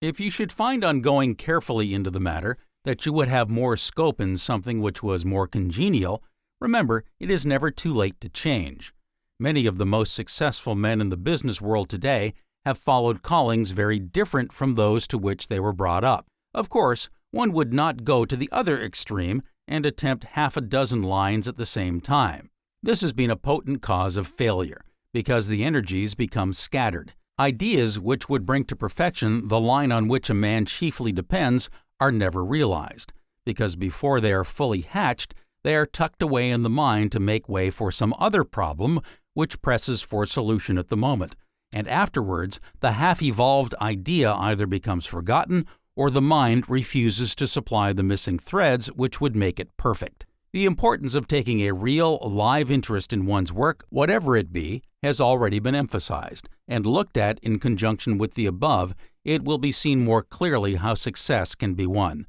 If you should find on going carefully into the matter that you would have more scope in something which was more congenial, remember it is never too late to change. Many of the most successful men in the business world today have followed callings very different from those to which they were brought up. Of course, one would not go to the other extreme and attempt half a dozen lines at the same time. This has been a potent cause of failure, because the energies become scattered. Ideas which would bring to perfection the line on which a man chiefly depends are never realized, because before they are fully hatched, they are tucked away in the mind to make way for some other problem which presses for solution at the moment, and afterwards the half-evolved idea either becomes forgotten or the mind refuses to supply the missing threads which would make it perfect. The importance of taking a real, live interest in one's work, whatever it be, has already been emphasized, and looked at in conjunction with the above, it will be seen more clearly how success can be won.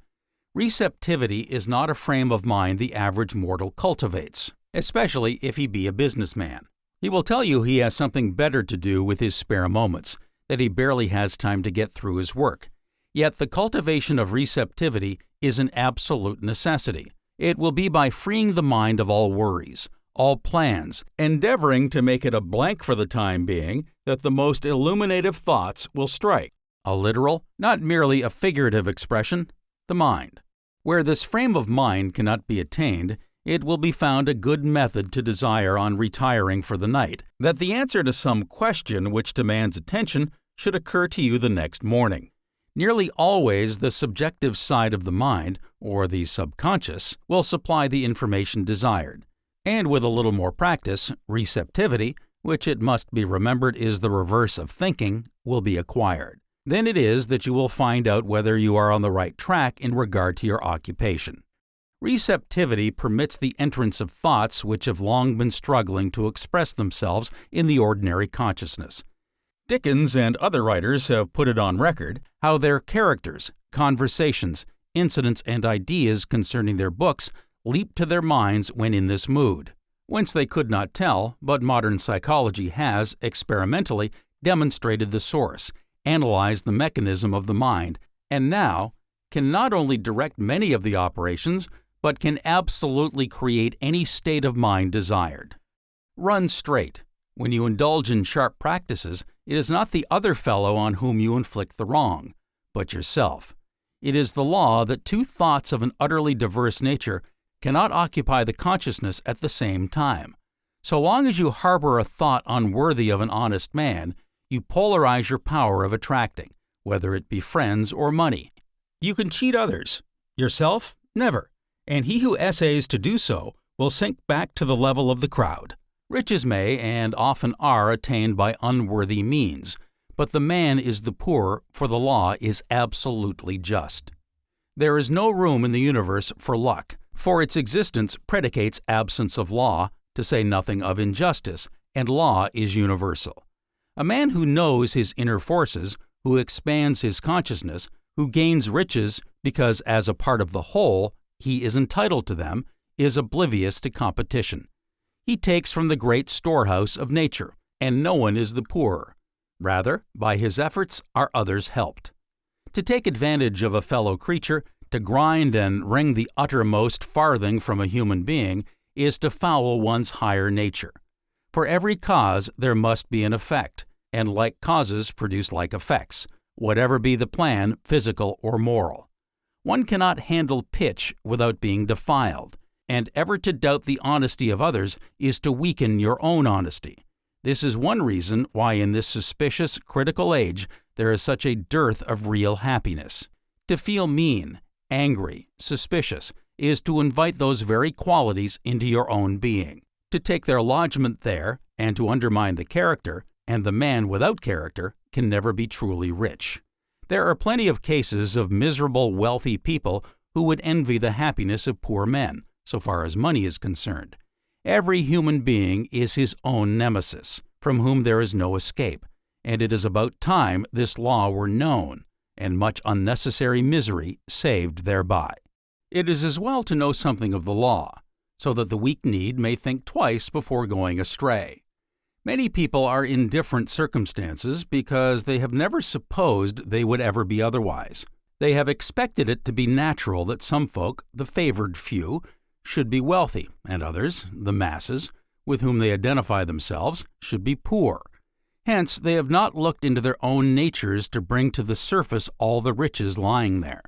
Receptivity is not a frame of mind the average mortal cultivates, especially if he be a businessman. He will tell you he has something better to do with his spare moments, that he barely has time to get through his work. Yet the cultivation of receptivity is an absolute necessity. It will be by freeing the mind of all worries, all plans, endeavoring to make it a blank for the time being, that the most illuminative thoughts will strike. A literal, not merely a figurative expression, the mind. Where this frame of mind cannot be attained, it will be found a good method to desire on retiring for the night, that the answer to some question which demands attention should occur to you the next morning. Nearly always the subjective side of the mind, or the subconscious, will supply the information desired. And with a little more practice, receptivity, which it must be remembered is the reverse of thinking, will be acquired. Then it is that you will find out whether you are on the right track in regard to your occupation. Receptivity permits the entrance of thoughts which have long been struggling to express themselves in the ordinary consciousness. Dickens and other writers have put it on record how their characters, conversations, incidents, and ideas concerning their books leap to their minds when in this mood. Whence they could not tell, but modern psychology has, experimentally, demonstrated the source, analyzed the mechanism of the mind, and now can not only direct many of the operations, but can absolutely create any state of mind desired. Run straight. When you indulge in sharp practices, it is not the other fellow on whom you inflict the wrong, but yourself. It is the law that two thoughts of an utterly diverse nature cannot occupy the consciousness at the same time. So long as you harbor a thought unworthy of an honest man, you polarize your power of attracting, whether it be friends or money. You can cheat others. Yourself, never. And he who essays to do so will sink back to the level of the crowd. Riches may, and often are, attained by unworthy means, but the man is the poor, for the law is absolutely just. There is no room in the universe for luck, for its existence predicates absence of law, to say nothing of injustice, and law is universal. A man who knows his inner forces, who expands his consciousness, who gains riches because as a part of the whole he is entitled to them, is oblivious to competition. He takes from the great storehouse of nature, and no one is the poorer. Rather, by his efforts are others helped. To take advantage of a fellow creature, to grind and wring the uttermost farthing from a human being, is to foul one's higher nature. For every cause there must be an effect, and like causes produce like effects, whatever be the plan, physical or moral. One cannot handle pitch without being defiled, and ever to doubt the honesty of others is to weaken your own honesty. This is one reason why in this suspicious, critical age there is such a dearth of real happiness. To feel mean, angry, suspicious is to invite those very qualities into your own being. To take their lodgment there and to undermine the character, and the man without character can never be truly rich. There are plenty of cases of miserable, wealthy people who would envy the happiness of poor men, so far as money is concerned. Every human being is his own nemesis, from whom there is no escape, and it is about time this law were known, and much unnecessary misery saved thereby. It is as well to know something of the law, so that the weak-kneed may think twice before going astray. Many people are in different circumstances because they have never supposed they would ever be otherwise. They have expected it to be natural that some folk, the favored few, should be wealthy, and others, the masses, with whom they identify themselves, should be poor. Hence, they have not looked into their own natures to bring to the surface all the riches lying there.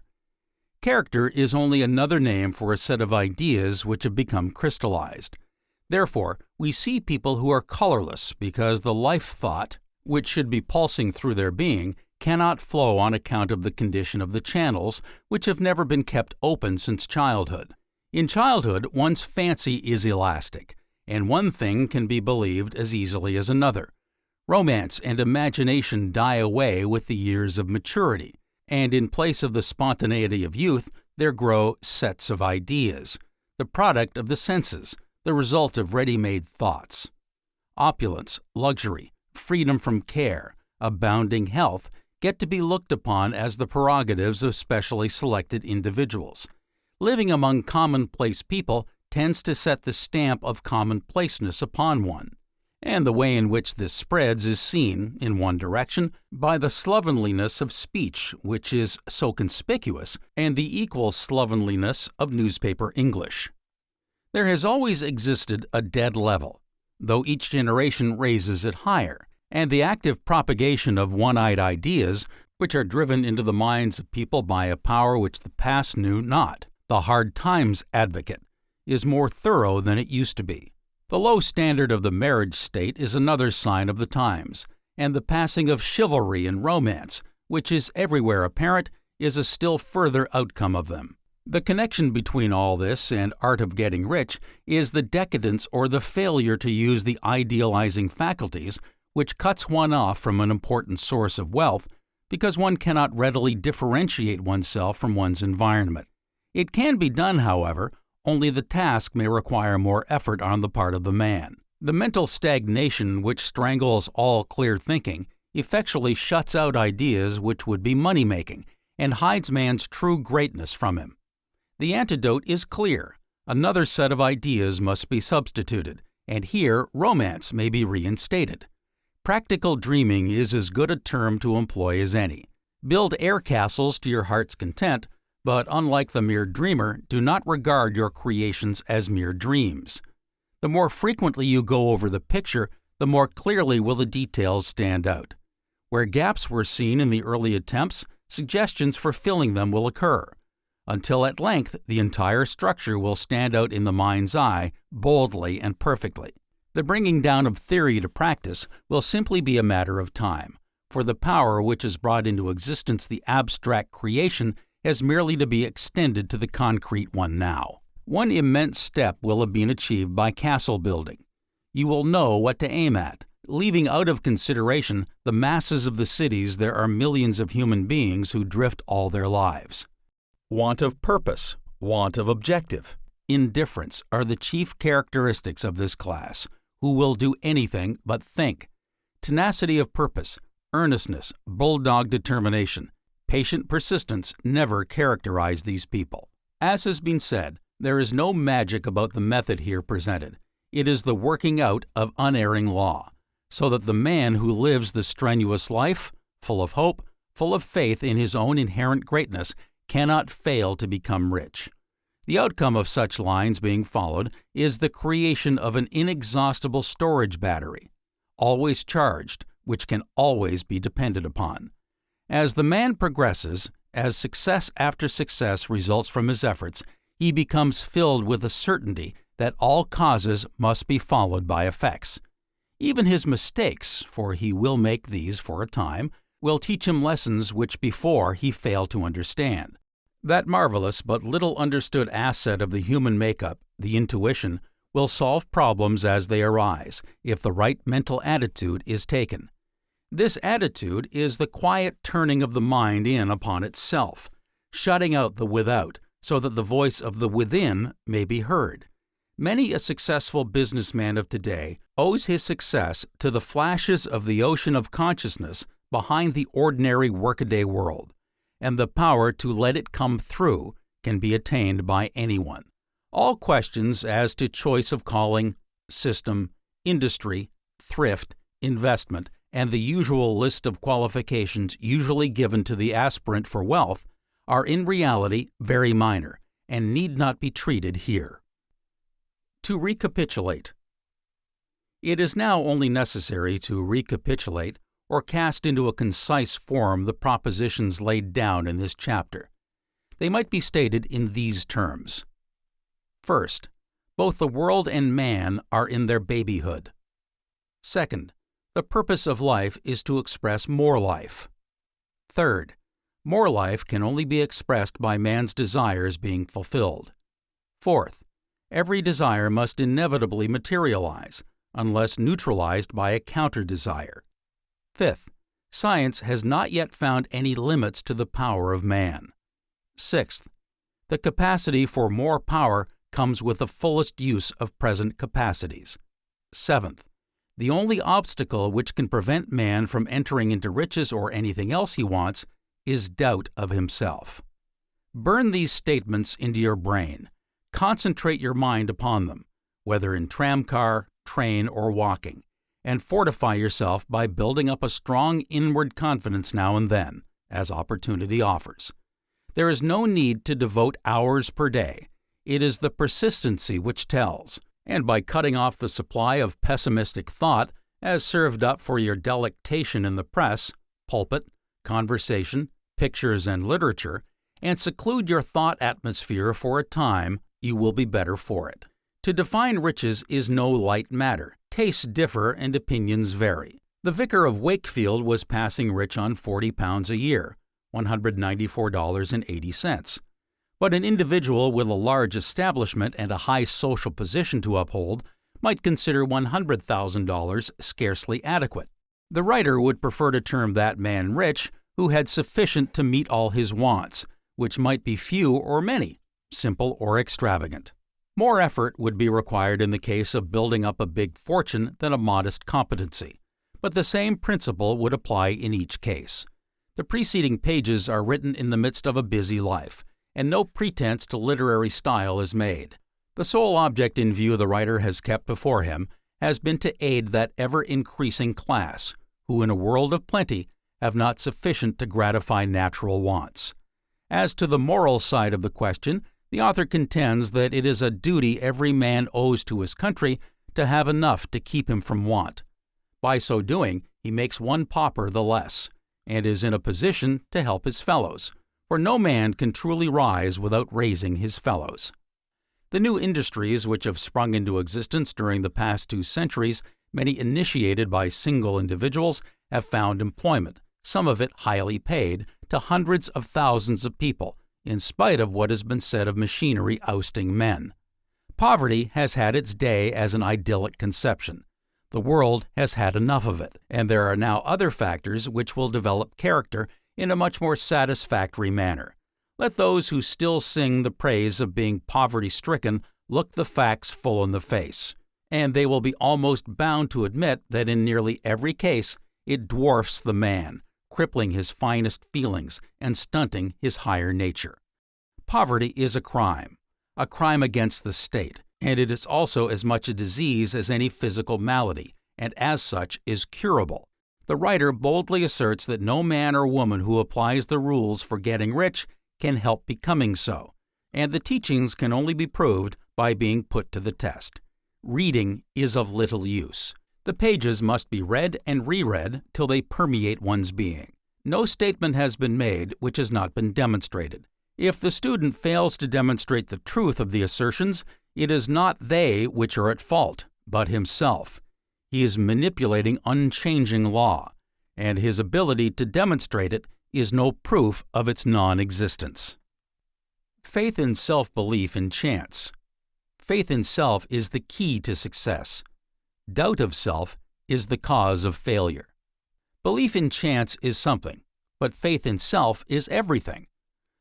Character is only another name for a set of ideas which have become crystallized. Therefore, we see people who are colorless because the life thought, which should be pulsing through their being, cannot flow on account of the condition of the channels, which have never been kept open since childhood. In childhood, one's fancy is elastic, and one thing can be believed as easily as another. Romance and imagination die away with the years of maturity, and in place of the spontaneity of youth, there grow sets of ideas, the product of the senses, the result of ready-made thoughts. Opulence, luxury, freedom from care, abounding health get to be looked upon as the prerogatives of specially selected individuals. Living among commonplace people tends to set the stamp of commonplaceness upon one, and the way in which this spreads is seen, in one direction, by the slovenliness of speech, which is so conspicuous, and the equal slovenliness of newspaper English. There has always existed a dead level, though each generation raises it higher, and the active propagation of one-eyed ideas, which are driven into the minds of people by a power which the past knew not, the hard times advocate, is more thorough than it used to be. The low standard of the marriage state is another sign of the times, and the passing of chivalry and romance, which is everywhere apparent, is a still further outcome of them. The connection between all this and art of getting rich is the decadence or the failure to use the idealizing faculties, which cuts one off from an important source of wealth because one cannot readily differentiate oneself from one's environment. It can be done, however, only the task may require more effort on the part of the man. The mental stagnation which strangles all clear thinking effectually shuts out ideas which would be money-making and hides man's true greatness from him. The antidote is clear. Another set of ideas must be substituted, and here romance may be reinstated. Practical dreaming is as good a term to employ as any. Build air castles to your heart's content, but unlike the mere dreamer, do not regard your creations as mere dreams. The more frequently you go over the picture, the more clearly will the details stand out. Where gaps were seen in the early attempts, suggestions for filling them will occur, until at length the entire structure will stand out in the mind's eye boldly and perfectly. The bringing down of theory to practice will simply be a matter of time, for the power which has brought into existence the abstract creation has merely to be extended to the concrete one now. One immense step will have been achieved by castle building. You will know what to aim at, leaving out of consideration the masses of the cities there are millions of human beings who drift all their lives. Want of purpose, want of objective, indifference are the chief characteristics of this class, who will do anything but think. Tenacity of purpose, earnestness, bulldog determination, patient persistence never characterize these people. As has been said, there is no magic about the method here presented. It is the working out of unerring law, so that the man who lives the strenuous life, full of hope, full of faith in his own inherent greatness, cannot fail to become rich. The outcome of such lines being followed is the creation of an inexhaustible storage battery, always charged, which can always be depended upon. As the man progresses, as success after success results from his efforts, he becomes filled with a certainty that all causes must be followed by effects. Even his mistakes, for he will make these for a time, will teach him lessons which before he failed to understand. That marvelous but little understood asset of the human makeup, the intuition, will solve problems as they arise if the right mental attitude is taken. This attitude is the quiet turning of the mind in upon itself, shutting out the without so that the voice of the within may be heard. Many a successful businessman of today owes his success to the flashes of the ocean of consciousness behind the ordinary workaday world, and the power to let it come through can be attained by anyone. All questions as to choice of calling, system, industry, thrift, investment, and the usual list of qualifications usually given to the aspirant for wealth are in reality very minor and need not be treated here. To recapitulate. It is now only necessary to recapitulate or cast into a concise form the propositions laid down in this chapter. They might be stated in these terms. First, both the world and man are in their babyhood. Second, the purpose of life is to express more life. Third, more life can only be expressed by man's desires being fulfilled. Fourth, every desire must inevitably materialize, unless neutralized by a counter-desire. Fifth, science has not yet found any limits to the power of man. Sixth, the capacity for more power comes with the fullest use of present capacities. Seventh, the only obstacle which can prevent man from entering into riches or anything else he wants is doubt of himself. Burn these statements into your brain. Concentrate your mind upon them, whether in tramcar, train, or walking, and fortify yourself by building up a strong inward confidence now and then, as opportunity offers. There is no need to devote hours per day. It is the persistency which tells, and by cutting off the supply of pessimistic thought as served up for your delectation in the press, pulpit, conversation, pictures, and literature, and seclude your thought atmosphere for a time, you will be better for it. To define riches is no light matter. Tastes differ and opinions vary. The vicar of Wakefield was passing rich on £40 a year, $194.80. But an individual with a large establishment and a high social position to uphold might consider $100,000 scarcely adequate. The writer would prefer to term that man rich who had sufficient to meet all his wants, which might be few or many, simple or extravagant. More effort would be required in the case of building up a big fortune than a modest competency, but the same principle would apply in each case. The preceding pages are written in the midst of a busy life, and no pretense to literary style is made. The sole object in view the writer has kept before him has been to aid that ever-increasing class, who in a world of plenty have not sufficient to gratify natural wants. As to the moral side of the question, the author contends that it is a duty every man owes to his country to have enough to keep him from want. By so doing, he makes one pauper the less, and is in a position to help his fellows, for no man can truly rise without raising his fellows. The new industries which have sprung into existence during the past 2 centuries, many initiated by single individuals, have found employment, some of it highly paid, to hundreds of thousands of people, in spite of what has been said of machinery ousting men. Poverty has had its day as an idyllic conception. The world has had enough of it, and there are now other factors which will develop character in a much more satisfactory manner. Let those who still sing the praise of being poverty-stricken look the facts full in the face, and they will be almost bound to admit that in nearly every case it dwarfs the man, crippling his finest feelings and stunting his higher nature. Poverty is a crime against the state, and it is also as much a disease as any physical malady, and as such is curable. The writer boldly asserts that no man or woman who applies the rules for getting rich can help becoming so, and the teachings can only be proved by being put to the test. Reading is of little use. The pages must be read and reread till they permeate one's being. No statement has been made which has not been demonstrated. If the student fails to demonstrate the truth of the assertions, it is not they which are at fault, but himself. He is manipulating unchanging law, and his ability to demonstrate it is no proof of its non-existence. Faith in self-belief in chance. Faith in self is the key to success. Doubt of self is the cause of failure. Belief in chance is something, but faith in self is everything.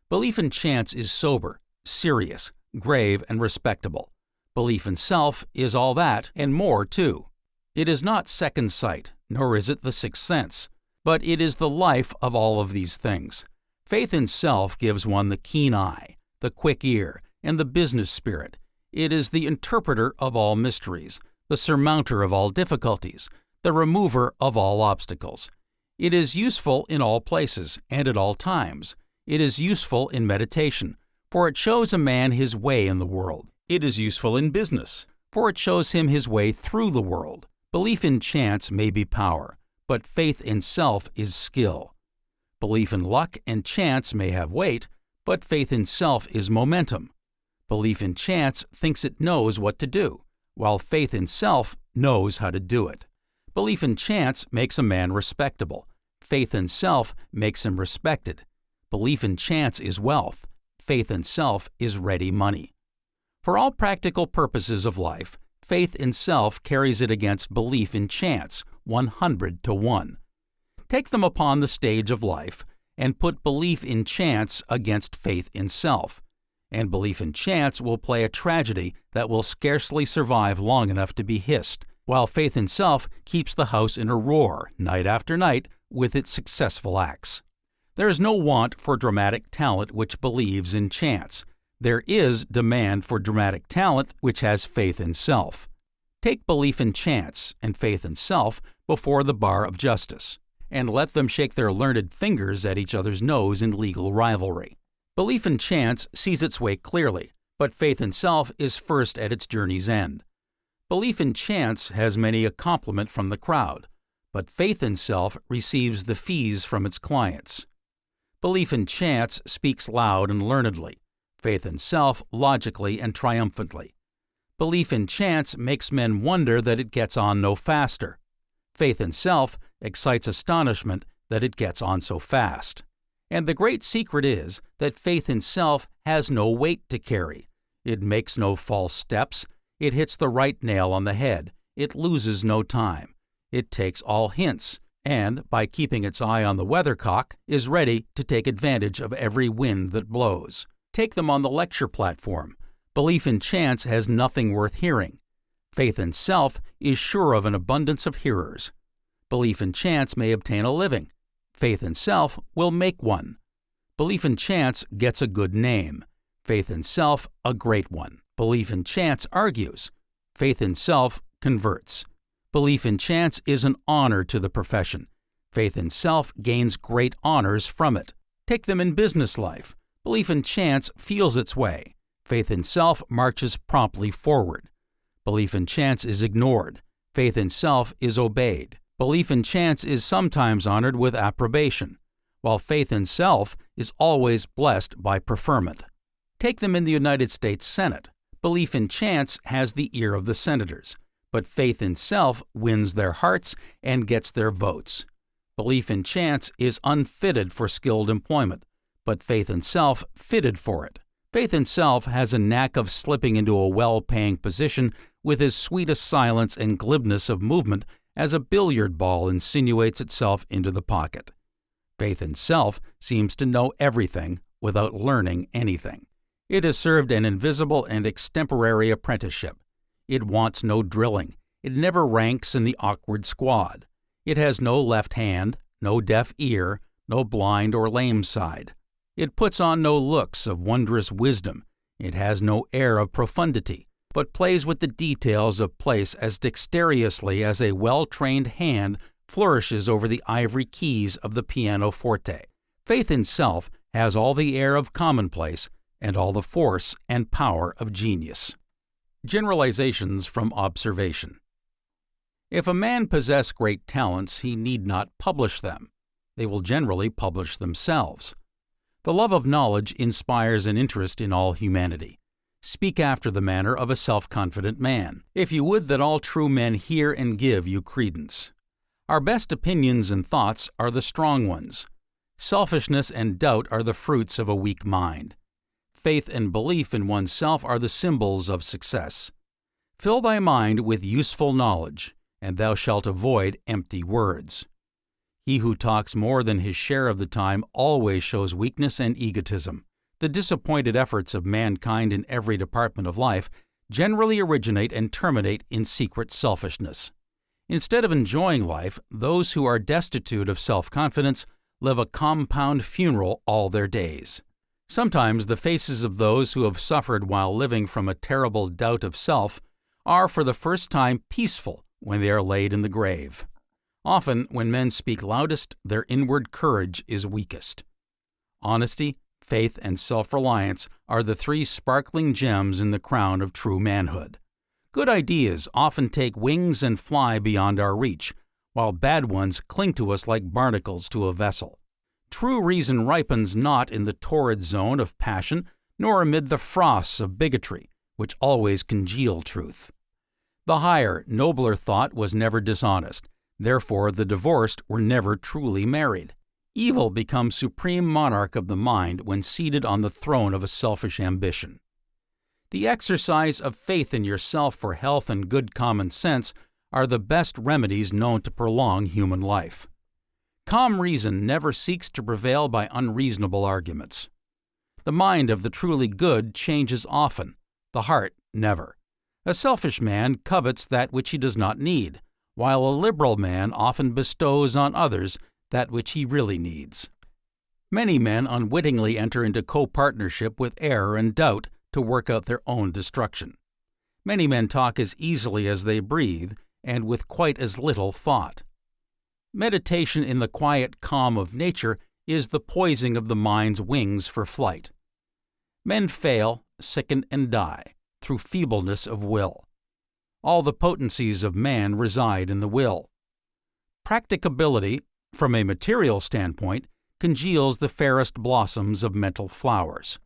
Belief in chance is sober, serious, grave, and respectable. Belief in self is all that and more too. It is not second sight, nor is it the sixth sense, but it is the life of all of these things. Faith in self gives one the keen eye, the quick ear, and the business spirit. It is the interpreter of all mysteries, the surmounter of all difficulties, the remover of all obstacles. It is useful in all places and at all times. It is useful in meditation, for it shows a man his way in the world. It is useful in business, for it shows him his way through the world. Belief in chance may be power, but faith in self is skill. Belief in luck and chance may have weight, but faith in self is momentum. Belief in chance thinks it knows what to do, while faith in self knows how to do it. Belief in chance makes a man respectable. Faith in self makes him respected. Belief in chance is wealth. Faith in self is ready money. For all practical purposes of life, faith in self carries it against belief in chance 100 to 1. Take them upon the stage of life and put belief in chance against faith in self, and belief in chance will play a tragedy that will scarcely survive long enough to be hissed, while faith in self keeps the house in a roar night after night with its successful acts. There is no want for dramatic talent which believes in chance. There is demand for dramatic talent which has faith in self. Take belief in chance and faith in self before the bar of justice, and let them shake their learned fingers at each other's nose in legal rivalry. Belief in chance sees its way clearly, but faith in self is first at its journey's end. Belief in chance has many a compliment from the crowd, but faith in self receives the fees from its clients. Belief in chance speaks loud and learnedly, faith in self logically and triumphantly. Belief in chance makes men wonder that it gets on no faster. Faith in self excites astonishment that it gets on so fast. And the great secret is that faith in self has no weight to carry. It makes no false steps. It hits the right nail on the head. It loses no time. It takes all hints, and, by keeping its eye on the weathercock, is ready to take advantage of every wind that blows. Take them on the lecture platform. Belief in chance has nothing worth hearing. Faith in self is sure of an abundance of hearers. Belief in chance may obtain a living. Faith in self will make one. Belief in chance gets a good name. Faith in self a great one. Belief in chance argues. Faith in self converts. Belief in chance is an honor to the profession. Faith in self gains great honors from it. Take them in business life. Belief in chance feels its way. Faith in self marches promptly forward. Belief in chance is ignored. Faith in self is obeyed. Belief in chance is sometimes honored with approbation, while faith in self is always blessed by preferment. Take them in the United States Senate. Belief in chance has the ear of the senators, but faith in self wins their hearts and gets their votes. Belief in chance is unfitted for skilled employment, but faith in self fitted for it. Faith in self has a knack of slipping into a well-paying position with as sweet a silence and glibness of movement as a billiard ball insinuates itself into the pocket. Faith in self seems to know everything without learning anything. It has served an invisible and extemporary apprenticeship. It wants no drilling. It never ranks in the awkward squad. It has no left hand, no deaf ear, no blind or lame side. It puts on no looks of wondrous wisdom. It has no air of profundity, but plays with the details of place as dexterously as a well-trained hand flourishes over the ivory keys of the pianoforte. Faith in self has all the air of commonplace and all the force and power of genius. Generalizations from observation. If a man possess great talents, he need not publish them. They will generally publish themselves. The love of knowledge inspires an interest in all humanity. Speak after the manner of a self-confident man, if you would that all true men hear and give you credence. Our best opinions and thoughts are the strong ones. Selfishness and doubt are the fruits of a weak mind. Faith and belief in oneself are the symbols of success. Fill thy mind with useful knowledge, and thou shalt avoid empty words. He who talks more than his share of the time always shows weakness and egotism. The disappointed efforts of mankind in every department of life generally originate and terminate in secret selfishness. Instead of enjoying life, those who are destitute of self-confidence live a compound funeral all their days. Sometimes the faces of those who have suffered while living from a terrible doubt of self are for the first time peaceful when they are laid in the grave. Often, when men speak loudest, their inward courage is weakest. Honesty, faith, and self-reliance are the three sparkling gems in the crown of true manhood. Good ideas often take wings and fly beyond our reach, while bad ones cling to us like barnacles to a vessel. True reason ripens not in the torrid zone of passion, nor amid the frosts of bigotry, which always congeal truth. The higher, nobler thought was never dishonest. Therefore, the divorced were never truly married. Evil becomes supreme monarch of the mind when seated on the throne of a selfish ambition. The exercise of faith in yourself for health and good common sense are the best remedies known to prolong human life. Calm reason never seeks to prevail by unreasonable arguments. The mind of the truly good changes often, the heart never. A selfish man covets that which he does not need, while a liberal man often bestows on others that which he really needs. Many men unwittingly enter into co-partnership with error and doubt to work out their own destruction. Many men talk as easily as they breathe, and with quite as little thought. Meditation in the quiet calm of nature is the poising of the mind's wings for flight. Men fail, sicken, and die through feebleness of will. All the potencies of man reside in the will. Practicability, from a material standpoint, congeals the fairest blossoms of mental flowers.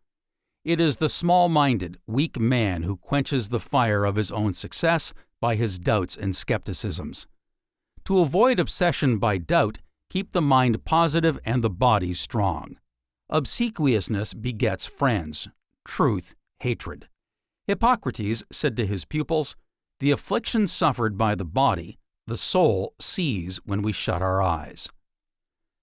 It is the small-minded, weak man who quenches the fire of his own success by his doubts and skepticisms. To avoid obsession by doubt, keep the mind positive and the body strong. Obsequiousness begets friends, truth, hatred. Hippocrates said to his pupils, "The affliction suffered by the body, the soul sees when we shut our eyes."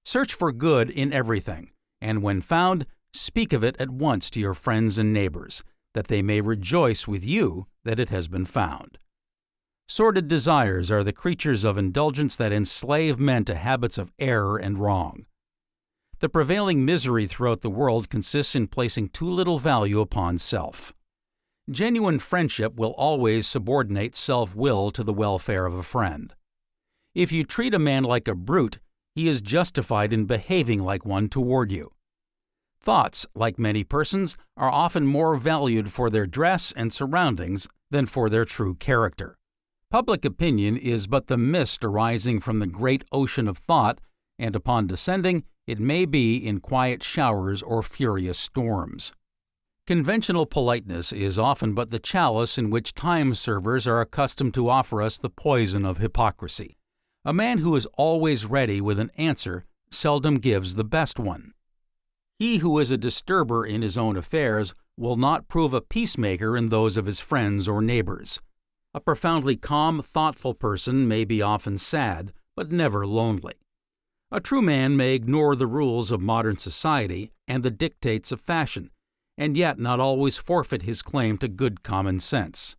Search for good in everything, and when found, speak of it at once to your friends and neighbors, that they may rejoice with you that it has been found. Sordid desires are the creatures of indulgence that enslave men to habits of error and wrong. The prevailing misery throughout the world consists in placing too little value upon self. Genuine friendship will always subordinate self-will to the welfare of a friend. If you treat a man like a brute, he is justified in behaving like one toward you. Thoughts, like many persons, are often more valued for their dress and surroundings than for their true character. Public opinion is but the mist arising from the great ocean of thought, and upon descending, it may be in quiet showers or furious storms. Conventional politeness is often but the chalice in which time-servers are accustomed to offer us the poison of hypocrisy. A man who is always ready with an answer seldom gives the best one. He who is a disturber in his own affairs will not prove a peacemaker in those of his friends or neighbors. A profoundly calm, thoughtful person may be often sad, but never lonely. A true man may ignore the rules of modern society and the dictates of fashion, and yet not always forfeit his claim to good common sense.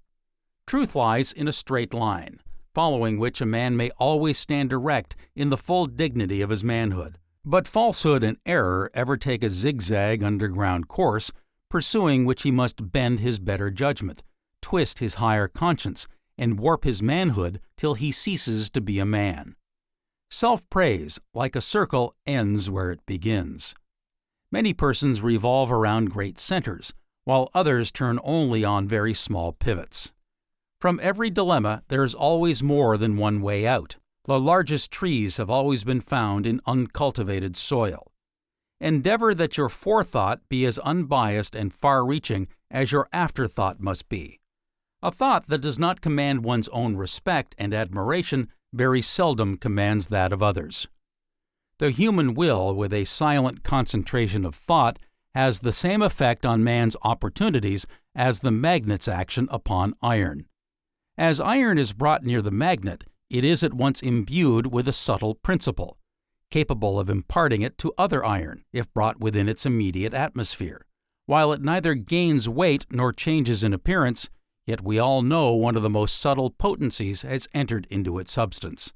Truth lies in a straight line, following which a man may always stand erect in the full dignity of his manhood. But falsehood and error ever take a zigzag underground course, pursuing which he must bend his better judgment, twist his higher conscience, and warp his manhood till he ceases to be a man. Self-praise, like a circle, ends where it begins. Many persons revolve around great centers, while others turn only on very small pivots. From every dilemma, there is always more than one way out. The largest trees have always been found in uncultivated soil. Endeavor that your forethought be as unbiased and far-reaching as your afterthought must be. A thought that does not command one's own respect and admiration very seldom commands that of others. The human will, with a silent concentration of thought, has the same effect on man's opportunities as the magnet's action upon iron. As iron is brought near the magnet, it is at once imbued with a subtle principle, capable of imparting it to other iron if brought within its immediate atmosphere. While it neither gains weight nor changes in appearance, yet we all know one of the most subtle potencies has entered into its substance.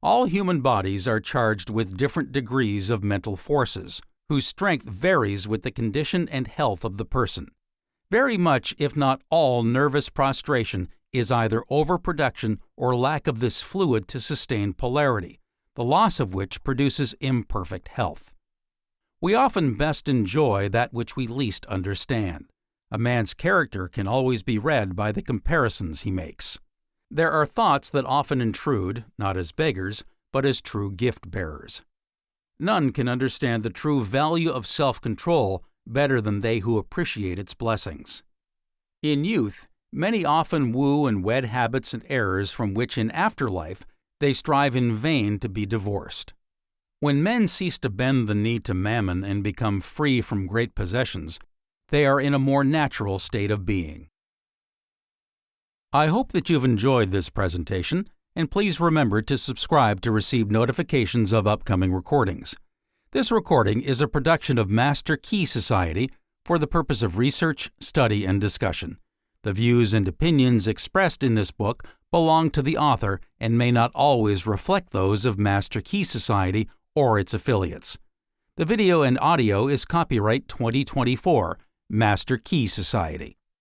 All human bodies are charged with different degrees of mental forces, whose strength varies with the condition and health of the person. Very much, if not all, nervous prostration is either overproduction or lack of this fluid to sustain polarity, the loss of which produces imperfect health. We often best enjoy that which we least understand. A man's character can always be read by the comparisons he makes. There are thoughts that often intrude, not as beggars, but as true gift-bearers. None can understand the true value of self-control better than they who appreciate its blessings. In youth, many often woo and wed habits and errors from which in afterlife they strive in vain to be divorced. When men cease to bend the knee to mammon and become free from great possessions, they are in a more natural state of being. I hope that you've enjoyed this presentation, and please remember to subscribe to receive notifications of upcoming recordings. This recording is a production of Master Key Society for the purpose of research, study, and discussion. The views and opinions expressed in this book belong to the author and may not always reflect those of Master Key Society or its affiliates. The video and audio is copyright 2024, Master Key Society.